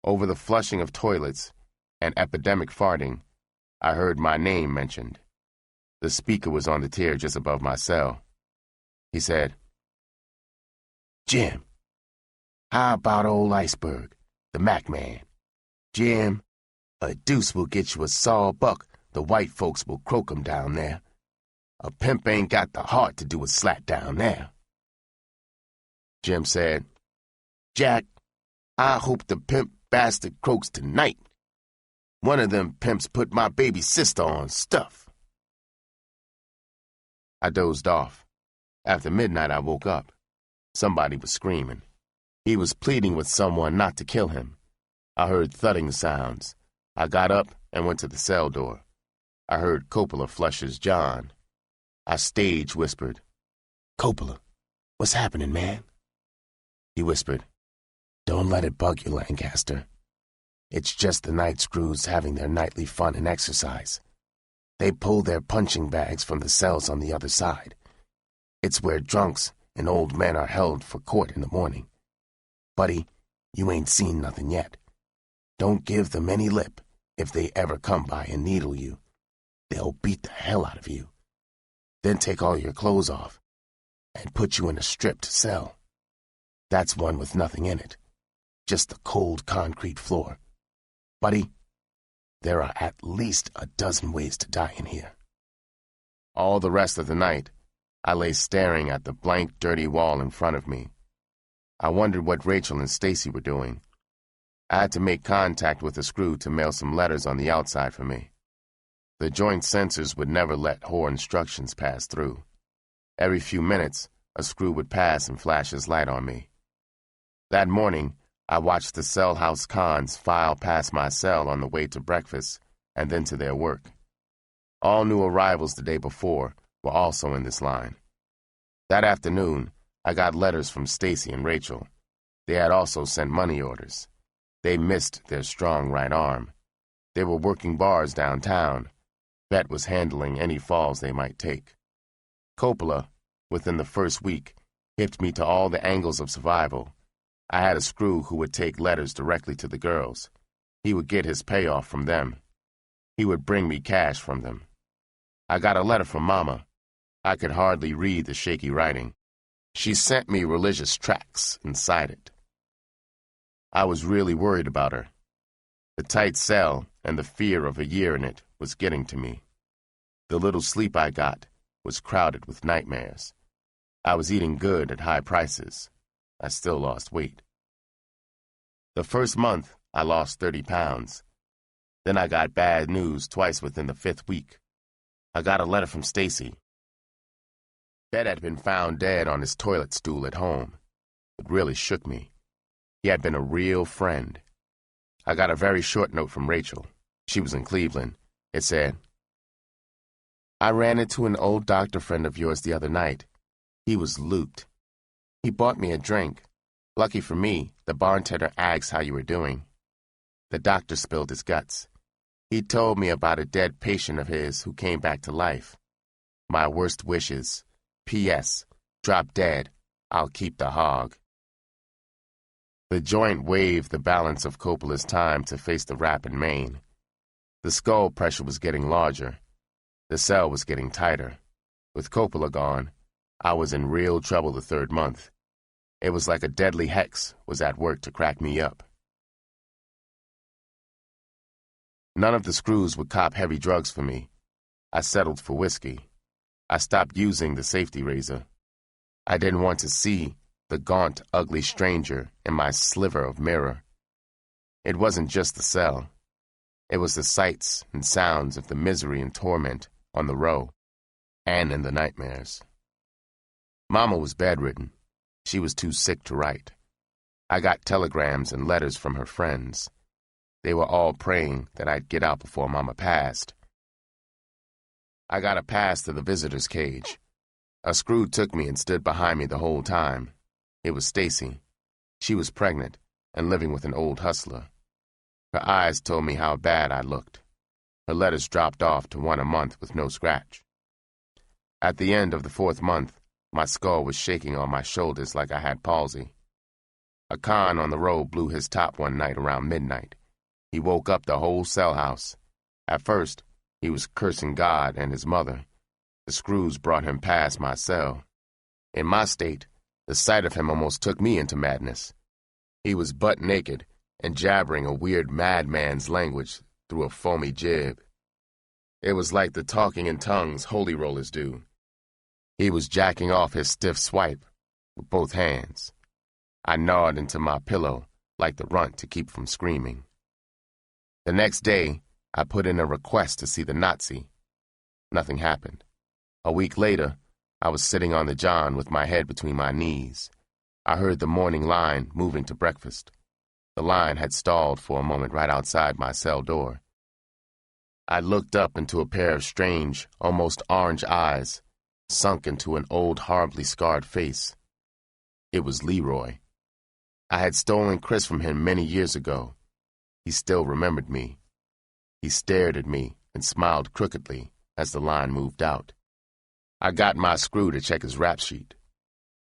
Over the flushing of toilets and epidemic farting, I heard my name mentioned. The speaker was on the tier just above my cell. He said, "Jim, how about old Iceberg, the Mac man? Jim, a deuce will get you a sawbuck. The white folks will croak 'em down there. A pimp ain't got the heart to do a slat down there." Jim said, "Jack, I hope the pimp bastard croaks tonight. One of them pimps put my baby sister on stuff." I dozed off. After midnight, I woke up. Somebody was screaming. He was pleading with someone not to kill him. I heard thudding sounds. I got up and went to the cell door. I heard Coppola flush his John. I stage whispered, "Coppola, what's happening, man?" He whispered, "Don't let it bug you, Lancaster. It's just the night screws having their nightly fun and exercise. They pull their punching bags from the cells on the other side. It's where drunks and old men are held for court in the morning. Buddy, you ain't seen nothing yet. Don't give them any lip. If they ever come by and needle you, they'll beat the hell out of you. Then take all your clothes off and put you in a stripped cell. That's one with nothing in it, just the cold concrete floor. Buddy, there are at least a dozen ways to die in here." All the rest of the night, I lay staring at the blank, dirty wall in front of me. I wondered what Rachel and Stacy were doing. I had to make contact with a screw to mail some letters on the outside for me. The joint censors would never let whore instructions pass through. Every few minutes, a screw would pass and flash his light on me. That morning, I watched the cell house cons file past my cell on the way to breakfast and then to their work. All new arrivals the day before were also in this line. That afternoon, I got letters from Stacy and Rachel. They had also sent money orders. They missed their strong right arm. They were working bars downtown. Bet was handling any falls they might take. Coppola, within the first week, hipped me to all the angles of survival. I had a screw who would take letters directly to the girls. He would get his payoff from them. He would bring me cash from them. I got a letter from Mama. I could hardly read the shaky writing. She sent me religious tracts inside it. I was really worried about her. The tight cell and the fear of a year in it was getting to me. The little sleep I got was crowded with nightmares. I was eating good at high prices. I still lost weight. The first month, I lost 30 pounds. Then I got bad news twice within the 5th week. I got a letter from Stacy. Bet had been found dead on his toilet stool at home. It really shook me. He had been a real friend. I got a very short note from Rachel. She was in Cleveland. It said, I ran into an old doctor friend of yours the other night. He was looped. He bought me a drink. Lucky for me, the bartender asked how you were doing. The doctor spilled his guts. He told me about a dead patient of his who came back to life. My worst wishes. P.S. Drop dead. I'll keep the hog. The joint waved the balance of Coppola's time to face the rap in Maine. The skull pressure was getting larger. The cell was getting tighter. With Coppola gone, I was in real trouble the third month. It was like a deadly hex was at work to crack me up. None of the screws would cop heavy drugs for me. I settled for whiskey. I stopped using the safety razor. I didn't want to see the gaunt, ugly stranger in my sliver of mirror. It wasn't just the cell. It was the sights and sounds of the misery and torment on the row, and in the nightmares. Mama was bedridden. She was too sick to write. I got telegrams and letters from her friends. They were all praying that I'd get out before Mama passed. I got a pass to the visitor's cage. A screw took me and stood behind me the whole time. It was Stacy. She was pregnant and living with an old hustler. Her eyes told me how bad I looked. Her letters dropped off to one a month with no scratch. At the end of the fourth month, my skull was shaking on my shoulders like I had palsy. A con on the road blew his top one night around midnight. He woke up the whole cell house. At first, he was cursing God and his mother. The screws brought him past my cell. In my state, the sight of him almost took me into madness. He was butt naked and jabbering a weird madman's language through a foamy jib. It was like the talking in tongues holy rollers do. He was jacking off his stiff swipe with both hands. I gnawed into my pillow like the runt to keep from screaming. The next day, I put in a request to see the Nazi. Nothing happened. A week later, I was sitting on the john with my head between my knees. I heard the morning line moving to breakfast. The line had stalled for a moment right outside my cell door. I looked up into a pair of strange, almost orange eyes, sunk into an old, horribly scarred face. It was Leroy. I had stolen Chris from him many years ago. He still remembered me. He stared at me and smiled crookedly as the line moved out. I got my screw to check his rap sheet.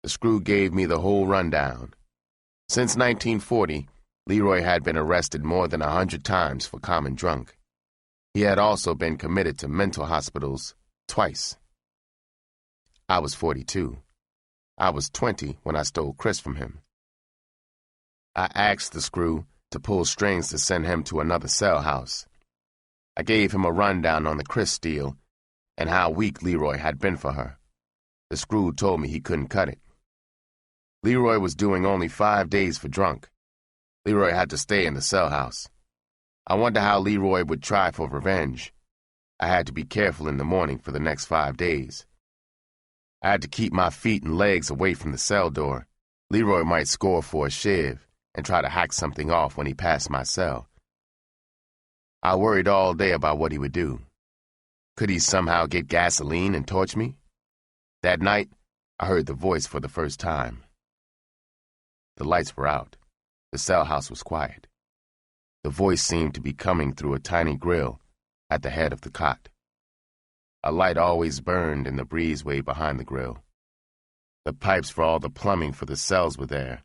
The screw gave me the whole rundown. Since 1940, Leroy had been arrested more than 100 times for common drunk. He had also been committed to mental hospitals twice. I was 42. I was 20 when I stole Chris from him. I asked the screw to pull strings to send him to another cell house. I gave him a rundown on the Chris steal and how weak Leroy had been for her. The screw told me he couldn't cut it. Leroy was doing only 5 days for drunk. Leroy had to stay in the cell house. I wonder how Leroy would try for revenge. I had to be careful in the morning for the next 5 days. I had to keep my feet and legs away from the cell door. Leroy might score for a shiv and try to hack something off when he passed my cell. I worried all day about what he would do. Could he somehow get gasoline and torch me? That night, I heard the voice for the first time. The lights were out. The cell house was quiet. The voice seemed to be coming through a tiny grill at the head of the cot. A light always burned in the breezeway behind the grill. The pipes for all the plumbing for the cells were there.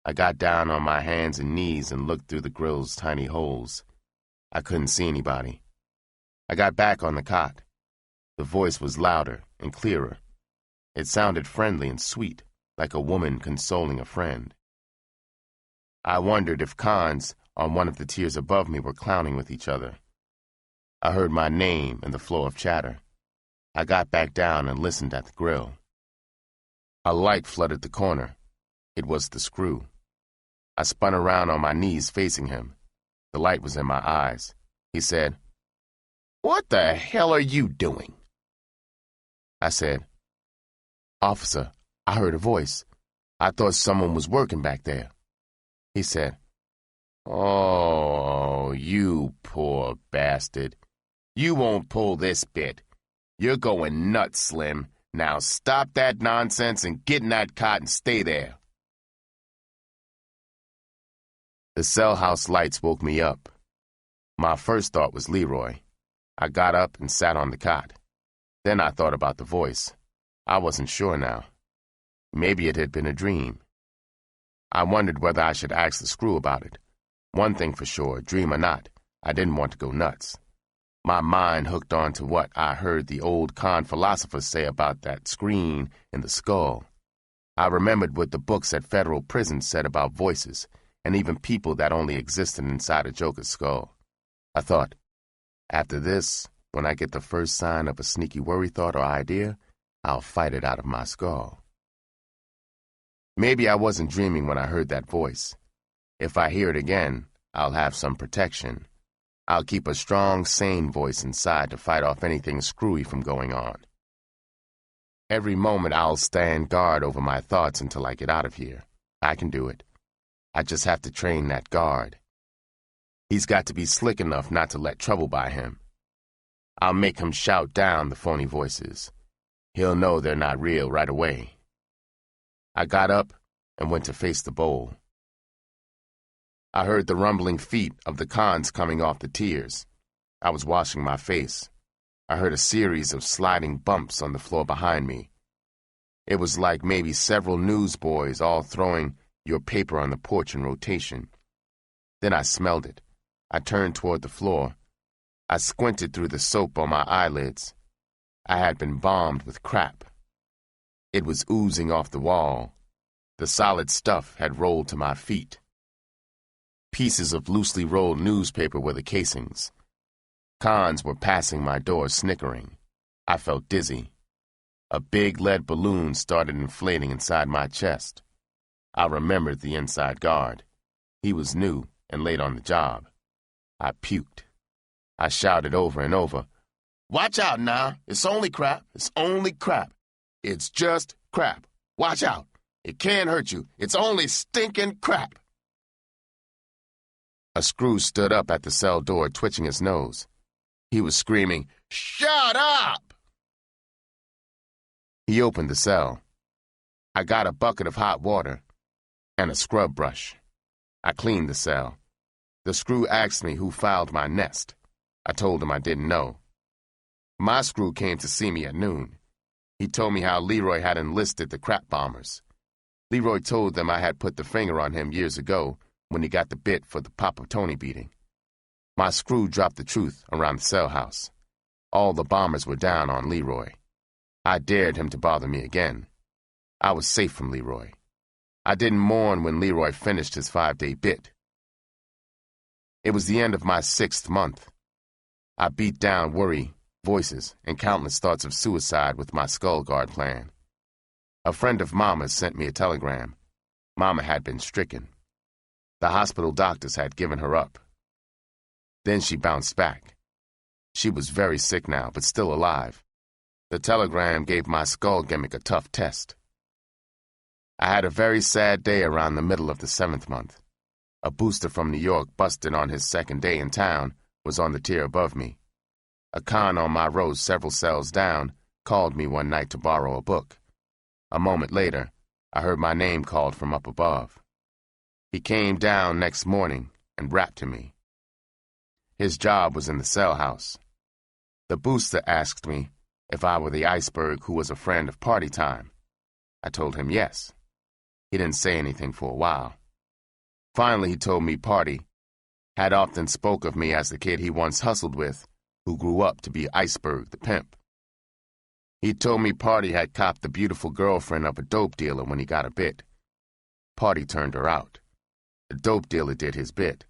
I got down on my hands and knees and looked through the grill's tiny holes. I couldn't see anybody. I got back on the cot. The voice was louder and clearer. It sounded friendly and sweet, like a woman consoling a friend. I wondered if cons on one of the tiers above me were clowning with each other. I heard my name in the flow of chatter. I got back down and listened at the grill. A light flooded the corner. It was the screw. I spun around on my knees facing him. The light was in my eyes. He said, "What the hell are you doing?" I said, "Officer, I heard a voice. I thought someone was working back there." He said, "Oh, you poor bastard. You won't pull this bit. You're going nuts, Slim. Now stop that nonsense and get in that cot and stay there. The cell house lights woke me up. My first thought was Leroy. I got up and sat on the cot. Then I thought about the voice. I wasn't sure now. Maybe it had been a dream. I wondered whether I should ask the screw about it. One thing for sure, dream or not, I didn't want to go nuts. My mind hooked on to what I heard the old con philosophers say about that screen in the skull. I remembered what the books at federal prisons said about voices, and even people that only existed inside a joker's skull. I thought, after this, when I get the first sign of a sneaky worry thought or idea, I'll fight it out of my skull. Maybe I wasn't dreaming when I heard that voice. If I hear it again, I'll have some protection. I'll keep a strong, sane voice inside to fight off anything screwy from going on. Every moment I'll stand guard over my thoughts until I get out of here. I can do it. I just have to train that guard. He's got to be slick enough not to let trouble by him. I'll make him shout down the phony voices. He'll know they're not real right away. I got up and went to face the bowl. I heard the rumbling feet of the cons coming off the tiers. I was washing my face. I heard a series of sliding bumps on the floor behind me. It was like maybe several newsboys all throwing your paper on the porch in rotation. Then I smelled it. I turned toward the floor. I squinted through the soap on my eyelids. I had been bombed with crap. It was oozing off the wall. The solid stuff had rolled to my feet. Pieces of loosely rolled newspaper were the casings. Cons were passing my door snickering. I felt dizzy. A big lead balloon started inflating inside my chest. I remembered the inside guard. He was new and late on the job. I puked. I shouted over and over, "Watch out now. It's only crap. It's only crap. It's just crap. Watch out. It can't hurt you. It's only stinking crap." A screw stood up at the cell door, twitching his nose. He was screaming, "Shut up!" He opened the cell. I got a bucket of hot water and a scrub brush. I cleaned the cell. The screw asked me who filed my nest. I told him I didn't know. My screw came to see me at noon. He told me how Leroy had enlisted the crap bombers. Leroy told them I had put the finger on him years ago when he got the bit for the Papa Tony beating. My screw dropped the truth around the cell house. All the bombers were down on Leroy. I dared him to bother me again. I was safe from Leroy. I didn't mourn when Leroy finished his 5-day bit. It was the end of my 6th month. I beat down worry, voices, and countless thoughts of suicide with my skull guard plan. A friend of Mama's sent me a telegram. Mama had been stricken. The hospital doctors had given her up. Then she bounced back. She was very sick now, but still alive. The telegram gave my skull gimmick a tough test. I had a very sad day around the middle of the 7th month. A booster from New York busted on his 2nd day in town was on the tier above me. A con on my row several cells down called me one night to borrow a book. A moment later, I heard my name called from up above. He came down next morning and rapped to me. His job was in the cell house. The booster asked me if I were the Iceberg who was a friend of party time. I told him yes. He didn't say anything for a while. Finally, he told me Party had often spoke of me as the kid he once hustled with, who grew up to be Iceberg the Pimp. He told me Party had copped the beautiful girlfriend of a dope dealer when he got a bit. Party turned her out. The dope dealer did his bit.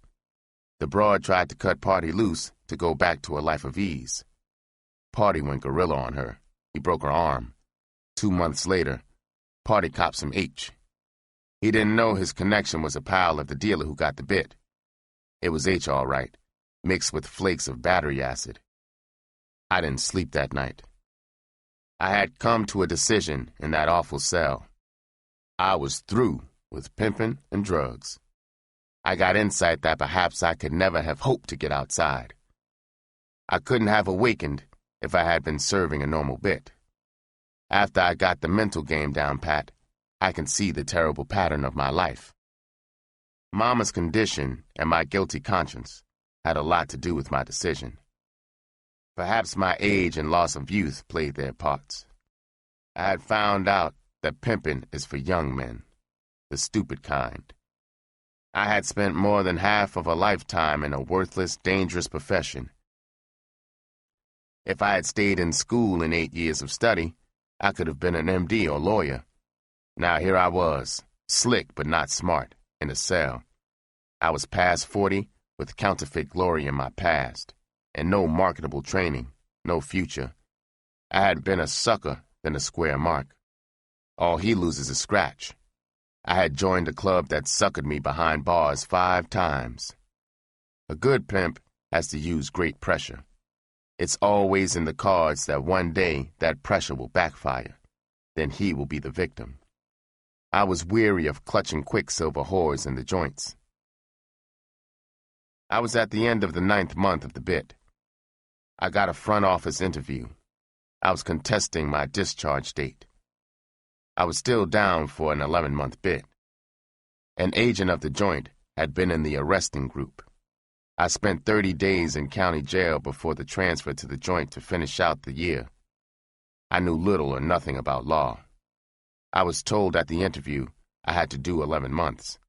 The broad tried to cut Party loose to go back to a life of ease. Party went gorilla on her. He broke her arm. 2 months later, Party copped some H. He didn't know his connection was a pal of the dealer who got the bit. It was H all right, mixed with flakes of battery acid. I didn't sleep that night. I had come to a decision in that awful cell. I was through with pimping and drugs. I got insight that perhaps I could never have hoped to get outside. I couldn't have awakened if I had been serving a normal bit. After I got the mental game down pat, I can see the terrible pattern of my life. Mama's condition and my guilty conscience had a lot to do with my decision. Perhaps my age and loss of youth played their parts. I had found out that pimping is for young men, the stupid kind. I had spent more than half of a lifetime in a worthless, dangerous profession. If I had stayed in school in 8 years of study, I could have been an MD or lawyer. Now here I was, slick but not smart, in a cell. I was past 40, with counterfeit glory in my past, and no marketable training, no future. I had been a sucker than a square mark. All he loses is scratch. I had joined a club that suckered me behind bars 5 times. A good pimp has to use great pressure. It's always in the cards that one day that pressure will backfire. Then he will be the victim. I was weary of clutching quicksilver whores in the joints. I was at the end of the 9th month of the bit. I got a front office interview. I was contesting my discharge date. I was still down for an 11-month bit. An agent of the joint had been in the arresting group. I spent 30 days in county jail before the transfer to the joint to finish out the year. I knew little or nothing about law. I was told at the interview I had to do 11 months.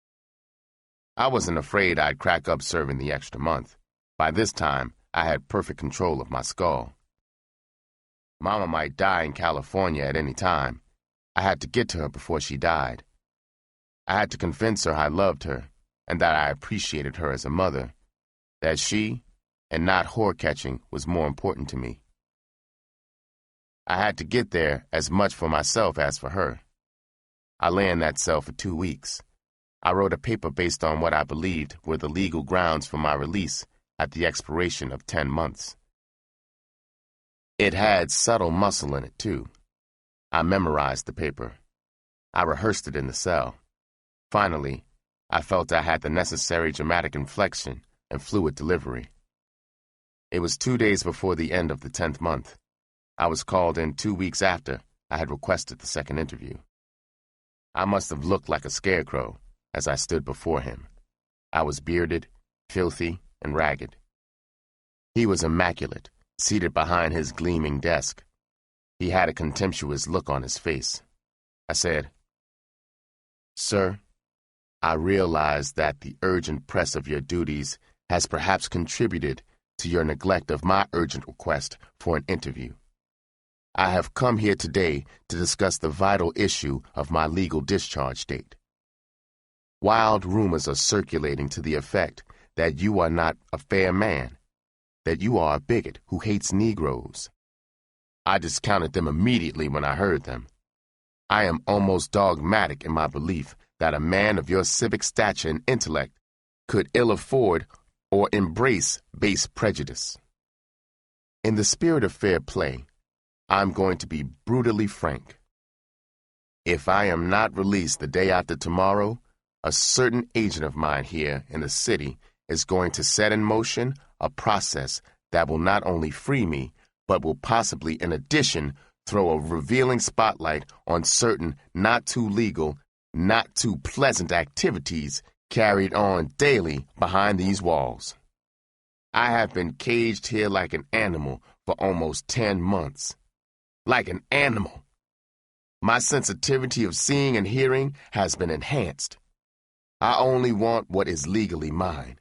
I wasn't afraid I'd crack up serving the extra month. By this time, I had perfect control of my skull. Mama might die in California at any time. I had to get to her before she died. I had to convince her I loved her and that I appreciated her as a mother, that she, and not whore-catching, was more important to me. I had to get there as much for myself as for her. I lay in that cell for 2 weeks. I wrote a paper based on what I believed were the legal grounds for my release at the expiration of 10 months. It had subtle muscle in it, too. I memorized the paper. I rehearsed it in the cell. Finally, I felt I had the necessary dramatic inflection and fluid delivery. It was 2 days before the end of the 10th month. I was called in 2 weeks after I had requested the second interview. I must have looked like a scarecrow as I stood before him. I was bearded, filthy, and ragged. He was immaculate, seated behind his gleaming desk. He had a contemptuous look on his face. I said, "Sir, I realize that the urgent press of your duties has perhaps contributed to your neglect of my urgent request for an interview. I have come here today to discuss the vital issue of my legal discharge date. Wild rumors are circulating to the effect that you are not a fair man, that you are a bigot who hates Negroes. I discounted them immediately when I heard them. I am almost dogmatic in my belief that a man of your civic stature and intellect could ill afford or embrace base prejudice. In the spirit of fair play, I'm going to be brutally frank. If I am not released the day after tomorrow, a certain agent of mine here in the city is going to set in motion a process that will not only free me, but will possibly, in addition, throw a revealing spotlight on certain not too legal, not too pleasant activities carried on daily behind these walls. I have been caged here like an animal for almost 10 months. Like an animal. My sensitivity of seeing and hearing has been enhanced. I only want what is legally mine.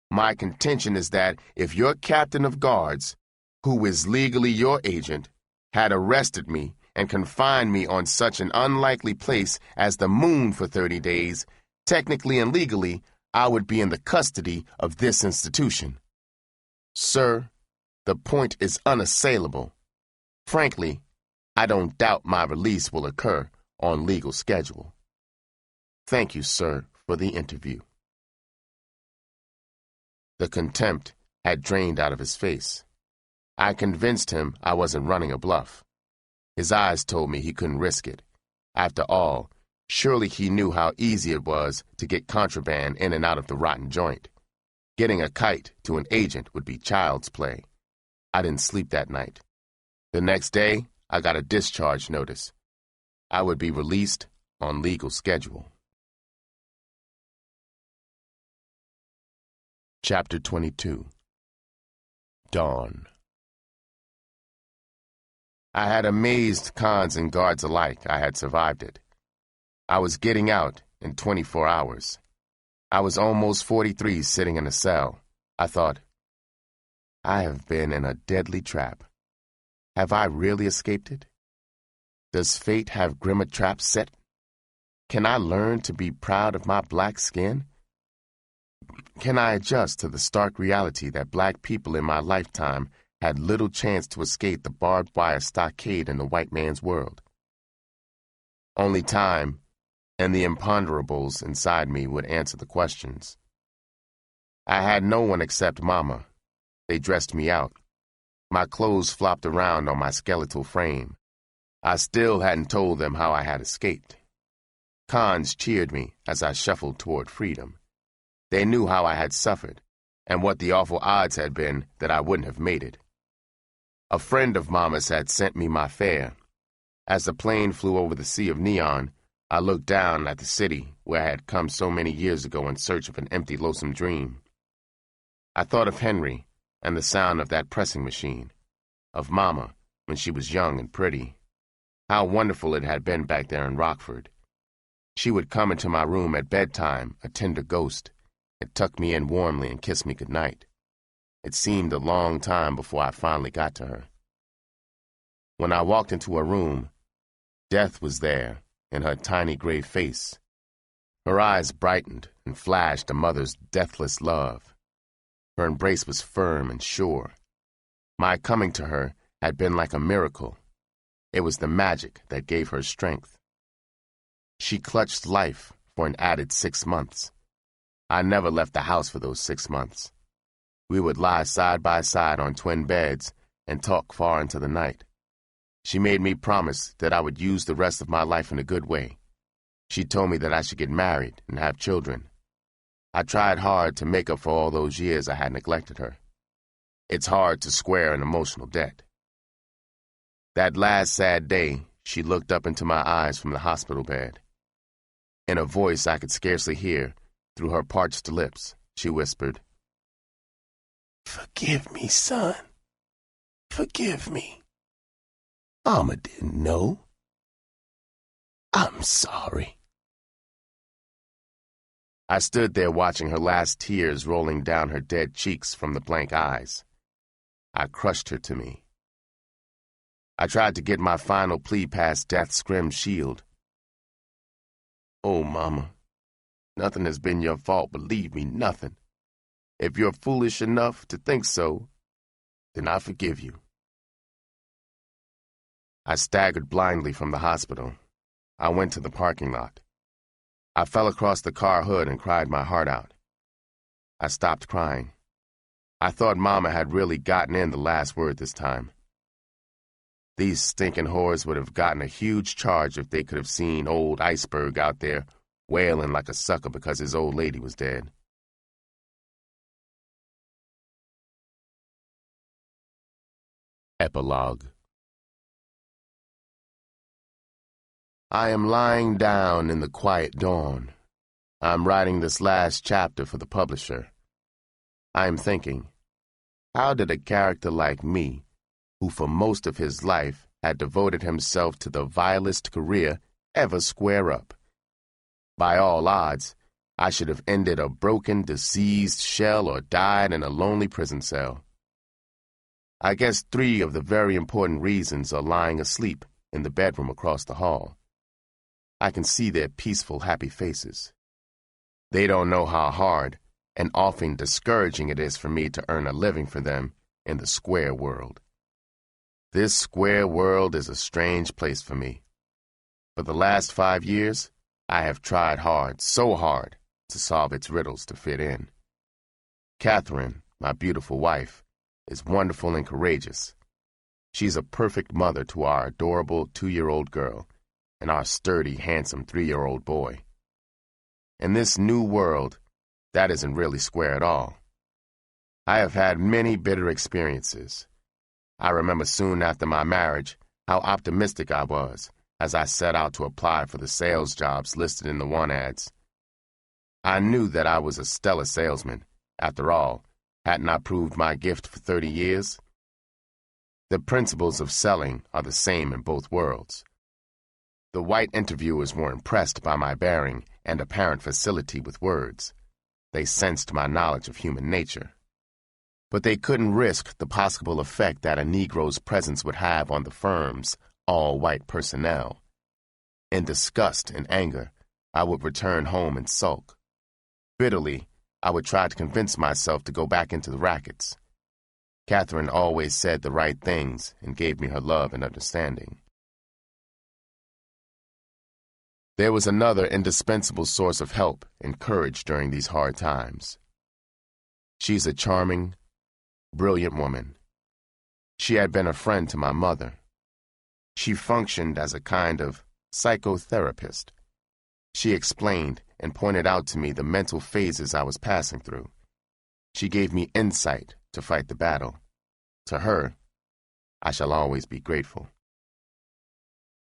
My contention is that if your captain of guards, who is legally your agent, had arrested me and confined me on such an unlikely place as the moon for 30 days, technically and legally, I would be in the custody of this institution. Sir, the point is unassailable. Frankly, I don't doubt my release will occur on legal schedule. Thank you, sir, for the interview." The contempt had drained out of his face. I convinced him I wasn't running a bluff. His eyes told me he couldn't risk it. After all, surely he knew how easy it was to get contraband in and out of the rotten joint. Getting a kite to an agent would be child's play. I didn't sleep that night. The next day, I got a discharge notice. I would be released on legal schedule. Chapter 22. Dawn. I had amazed cons and guards alike I had survived it. I was getting out in 24 hours. I was almost 43 sitting in a cell. I thought, I have been in a deadly trap. Have I really escaped it? Does fate have grimmer traps set? Can I learn to be proud of my black skin? Can I adjust to the stark reality that black people in my lifetime had little chance to escape the barbed wire stockade in the white man's world? Only time and the imponderables inside me would answer the questions. I had no one except Mama. They dressed me out. My clothes flopped around on my skeletal frame. I still hadn't told them how I had escaped. Cons cheered me as I shuffled toward freedom. They knew how I had suffered, and what the awful odds had been that I wouldn't have made it. A friend of Mama's had sent me my fare. As the plane flew over the sea of neon, I looked down at the city where I had come so many years ago in search of an empty, loathsome dream. I thought of Henry and the sound of that pressing machine, of Mama when she was young and pretty. How wonderful it had been back there in Rockford. She would come into my room at bedtime, a tender ghost, and tuck me in warmly and kiss me goodnight. It seemed a long time before I finally got to her. When I walked into her room, death was there in her tiny gray face. Her eyes brightened and flashed a mother's deathless love. Her embrace was firm and sure. My coming to her had been like a miracle. It was the magic that gave her strength. She clutched life for an added 6 months. I never left the house for those 6 months. We would lie side by side on twin beds and talk far into the night. She made me promise that I would use the rest of my life in a good way. She told me that I should get married and have children. I tried hard to make up for all those years I had neglected her. It's hard to square an emotional debt. That last sad day, she looked up into my eyes from the hospital bed. In a voice I could scarcely hear, through her parched lips, she whispered, "Forgive me, son. Forgive me. Mama didn't know. I'm sorry." I stood there watching her last tears rolling down her dead cheeks from the blank eyes. I crushed her to me. I tried to get my final plea past death's grim shield. "Oh, Mama, nothing has been your fault, believe me, nothing. If you're foolish enough to think so, then I forgive you." I staggered blindly from the hospital. I went to the parking lot. I fell across the car hood and cried my heart out. I stopped crying. I thought Mama had really gotten in the last word this time. These stinking whores would have gotten a huge charge if they could have seen old Iceberg out there wailing like a sucker because his old lady was dead. Epilogue. I am lying down in the quiet dawn. I'm writing this last chapter for the publisher. I am thinking, how did a character like me, who for most of his life had devoted himself to the vilest career, ever square up? By all odds, I should have ended a broken, diseased shell or died in a lonely prison cell. I guess 3 of the very important reasons are lying asleep in the bedroom across the hall. I can see their peaceful, happy faces. They don't know how hard and often discouraging it is for me to earn a living for them in the square world. This square world is a strange place for me. For the last 5 years, I have tried hard, so hard, to solve its riddles to fit in. Catherine, my beautiful wife, is wonderful and courageous. She's a perfect mother to our adorable 2-year-old girl and our sturdy, handsome 3-year-old boy. In this new world, that isn't really square at all. I have had many bitter experiences. I remember soon after my marriage how optimistic I was as I set out to apply for the sales jobs listed in the want ads. I knew that I was a stellar salesman. After all, hadn't I proved my gift for 30 years? The principles of selling are the same in both worlds. The white interviewers were impressed by my bearing and apparent facility with words. They sensed my knowledge of human nature. But they couldn't risk the possible effect that a Negro's presence would have on the firm's all-white personnel. In disgust and anger, I would return home and sulk. Bitterly, I would try to convince myself to go back into the rackets. Catherine always said the right things and gave me her love and understanding. There was another indispensable source of help and courage during these hard times. She's a charming, brilliant woman. She had been a friend to my mother. She functioned as a kind of psychotherapist. She explained and pointed out to me the mental phases I was passing through. She gave me insight to fight the battle. To her, I shall always be grateful.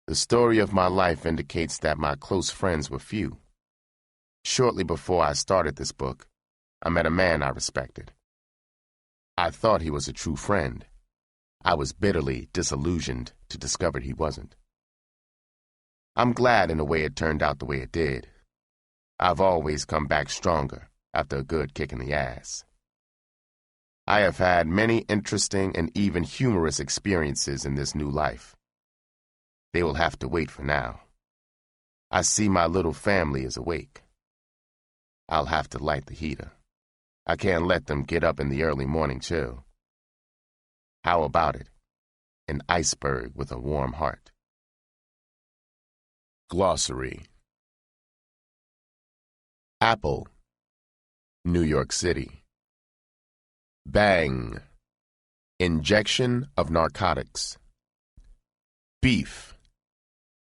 The story of my life indicates that my close friends were few. Shortly before I started this book, I met a man I respected. I thought he was a true friend. I was bitterly disillusioned to discover he wasn't. I'm glad in a way it turned out the way it did. I've always come back stronger after a good kick in the ass. I have had many interesting and even humorous experiences in this new life. They will have to wait for now. I see my little family is awake. I'll have to light the heater. I can't let them get up in the early morning chill. How about it? An iceberg with a warm heart. Glossary. Apple, New York City. Bang, injection of narcotics. Beef,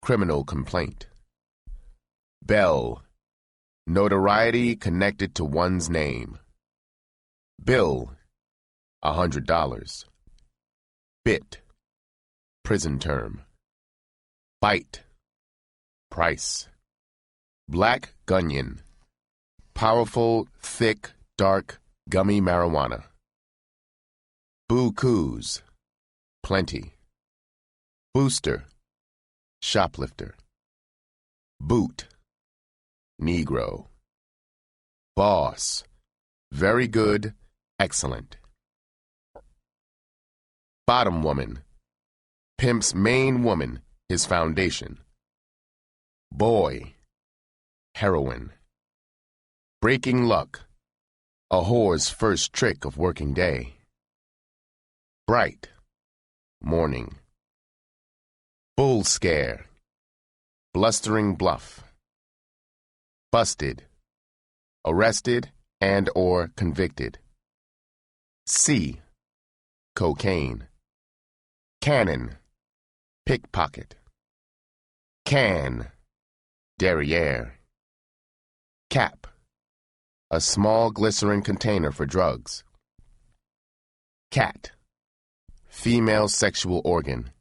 criminal complaint. Bell, notoriety connected to one's name. Bill, $100. Bit, prison term. Bite, price. Black Gunyon, powerful, thick, dark, gummy marijuana. Boo-coos, plenty. Booster, shoplifter. Boot, Negro. Boss, very good, excellent. Bottom woman, pimp's main woman, his foundation. Boy, heroin. Breaking luck, a whore's first trick of working day. Bright, morning. Bull scare, blustering bluff. Busted, arrested and or convicted. C, cocaine. Cannon, pickpocket. Can, derriere. Cap, a small glycerin container for drugs. Cat, female sexual organ.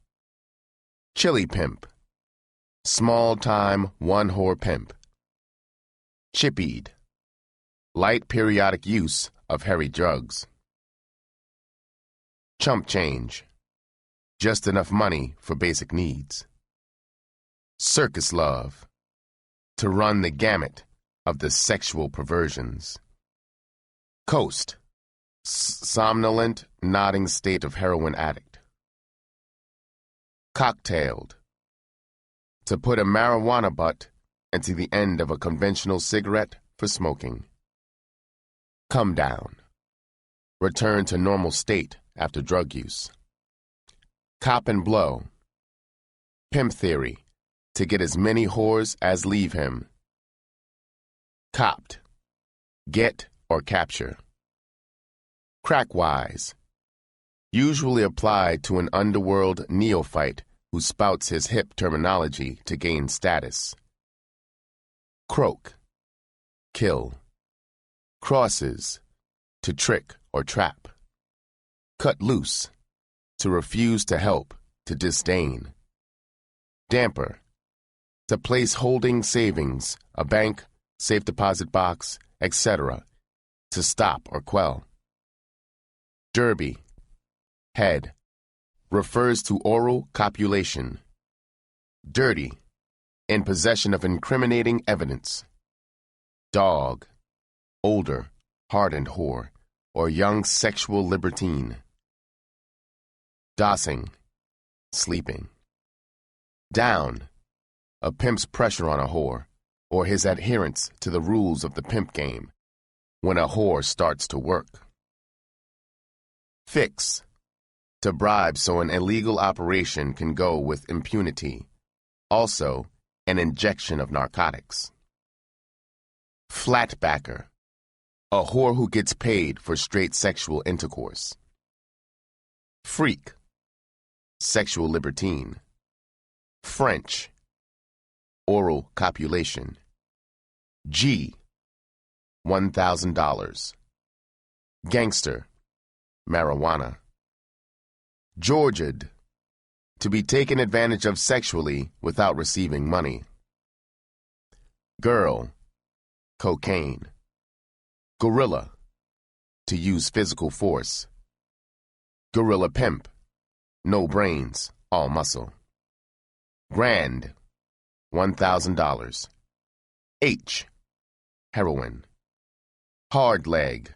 Chili pimp, small-time one-whore pimp. Chippied, light periodic use of hairy drugs. Chump change, just enough money for basic needs. Circus love, to run the gamut of the sexual perversions. Coast, somnolent, nodding state of heroin addict. Cocktailed, to put a marijuana butt into the end of a conventional cigarette for smoking. Come down, return to normal state after drug use. Cop and blow, pimp theory, to get as many whores as leave him. Copped, get or capture. Crackwise, usually applied to an underworld neophyte who spouts his hip terminology to gain status. Croak, kill. Crosses, to trick or trap. Cut loose, to refuse to help, to disdain. Damper, to place holding savings, a bank, safe deposit box, etc., to stop or quell. Derby, head, refers to oral copulation. Dirty, in possession of incriminating evidence. Dog, older, hardened whore, or young sexual libertine. Dossing, sleeping. Down, a pimp's pressure on a whore, or his adherence to the rules of the pimp game, when a whore starts to work. Fix, to bribe so an illegal operation can go with impunity. Also, an injection of narcotics. Flatbacker, a whore who gets paid for straight sexual intercourse. Freak, sexual libertine. French, oral copulation. G, $1,000. Gangster, marijuana. Georgiad, to be taken advantage of sexually without receiving money. Girl, cocaine. Gorilla, to use physical force. Gorilla pimp, no brains, all muscle. Grand, $1,000. H, heroin. Hard leg,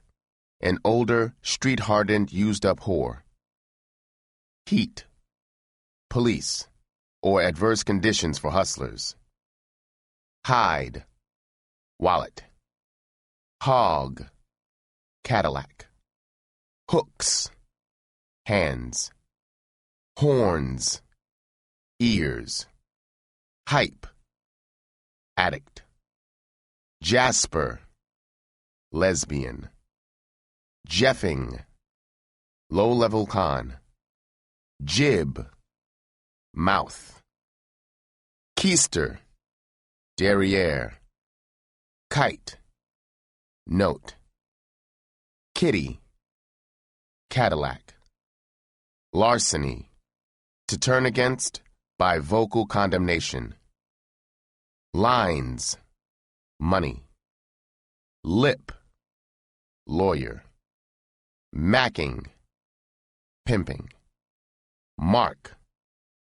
an older, street-hardened, used-up whore. Heat, police, or adverse conditions for hustlers. Hide, wallet. Hog, Cadillac. Hooks, hands. Horns, ears. Hype, addict. Jasper, lesbian. Jeffing, low-level con. Jib, mouth. Keister, derriere. Kite, note. Kitty, Cadillac. Larceny, to turn against by vocal condemnation. Lines, money. Lip, lawyer. Macking, pimping. Mark,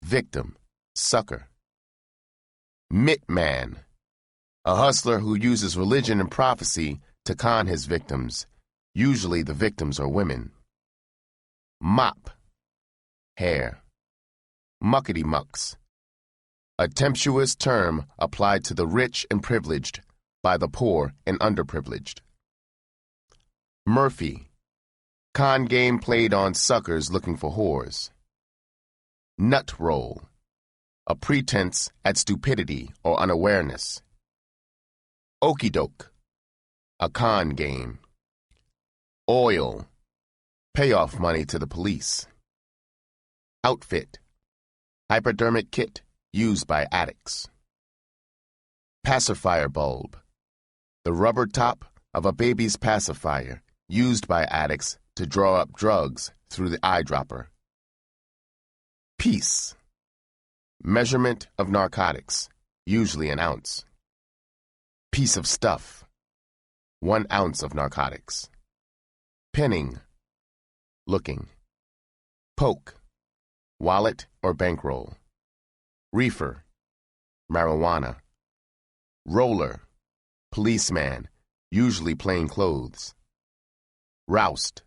victim, sucker. Mitman, a hustler who uses religion and prophecy to con his victims. Usually the victims are women. Mop, hair. Muckety-mucks, a tempestuous term applied to the rich and privileged by the poor and underprivileged. Murphy, con game played on suckers looking for whores. Nut roll, a pretense at stupidity or unawareness. Okey doke, a con game. Oil, payoff money to the police. Outfit, hypodermic kit used by addicts. Pacifier bulb, the rubber top of a baby's pacifier used by addicts to draw up drugs through the eyedropper. Piece, measurement of narcotics, usually an ounce. Piece of stuff, 1 ounce of narcotics. Pinning, looking. Poke, wallet or bankroll. Reefer, marijuana. Roller, policeman, usually plain clothes. Roust,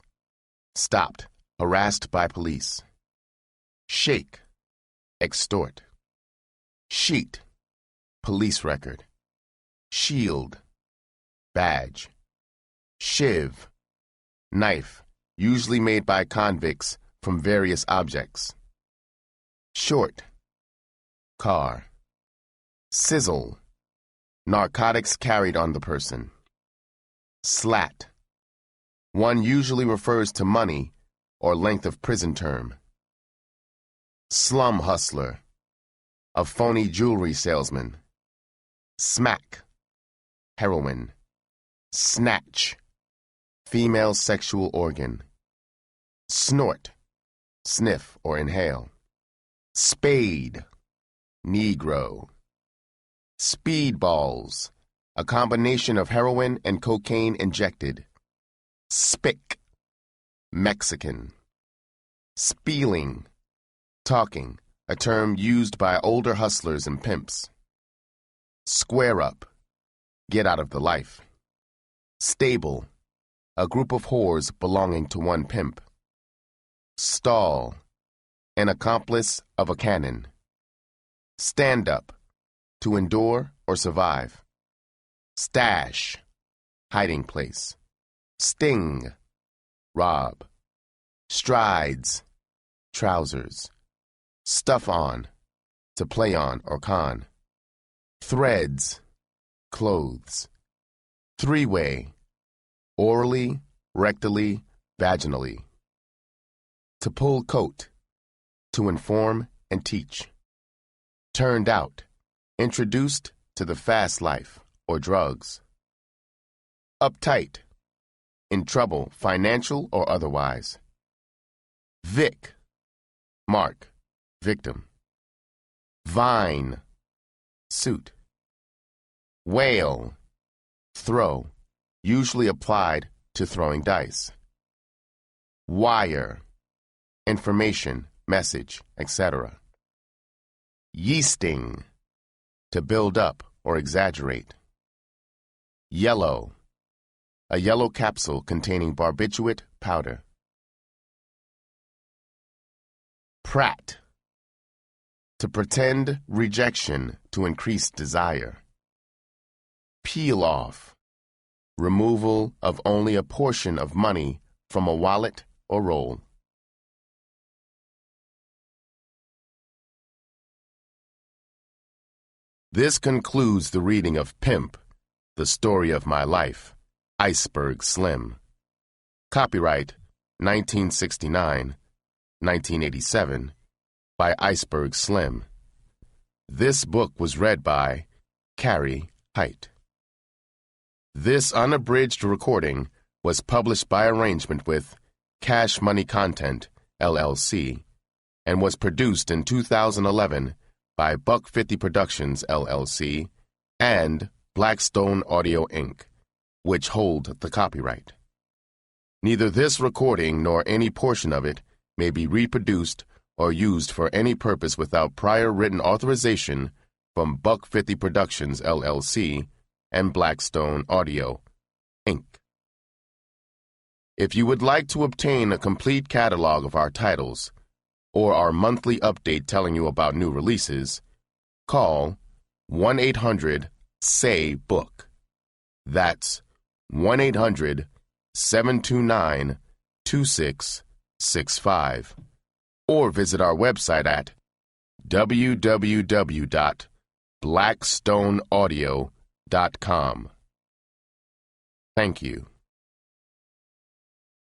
stopped, harassed by police. Shake, extort. Sheet, police record. Shield, badge. Shiv, knife, usually made by convicts from various objects. Short, car. Sizzle, narcotics carried on the person. Slat, one usually refers to money or length of prison term. Slum hustler, a phony jewelry salesman. Smack, heroin. Snatch, female sexual organ. Snort, sniff or inhale. Spade, Negro. Speedballs, a combination of heroin and cocaine injected. Spick, Mexican. Spieling, talking, a term used by older hustlers and pimps. Square up, get out of the life. Stable, a group of whores belonging to one pimp. Stall, an accomplice of a canon. Stand up, to endure or survive. Stash, hiding place. Sting, rob. Strides, trousers. Stuff on, to play on or con. Threads, clothes. Three-way, orally, rectally, vaginally. To pull coat, to inform and teach. Turned out, introduced to the fast life or drugs. Uptight, in trouble, financial or otherwise. Vic, mark, victim. Vine, suit. Whale, throw, usually applied to throwing dice. Wire, information, message, etc. Yeasting, to build up or exaggerate. Yellow, a yellow capsule containing barbiturate powder. Prat, to pretend rejection to increase desire. Peel off, removal of only a portion of money from a wallet or roll. This concludes the reading of Pimp, The Story of My Life, Iceberg Slim. Copyright 1969, 1987, by Iceberg Slim. This book was read by Carrie Height. This unabridged recording was published by arrangement with Cash Money Content, LLC, and was produced in 2011 by Buck 50 Productions, LLC, and Blackstone Audio, Inc., which hold the copyright. Neither this recording nor any portion of it may be reproduced or used for any purpose without prior written authorization from Buck 50 Productions, LLC, and Blackstone Audio, Inc. If you would like to obtain a complete catalog of our titles, or our monthly update telling you about new releases, call 1-800-SAY-BOOK. That's 1-800-729-2665. Or visit our website at www.blackstoneaudio.com. Thank you.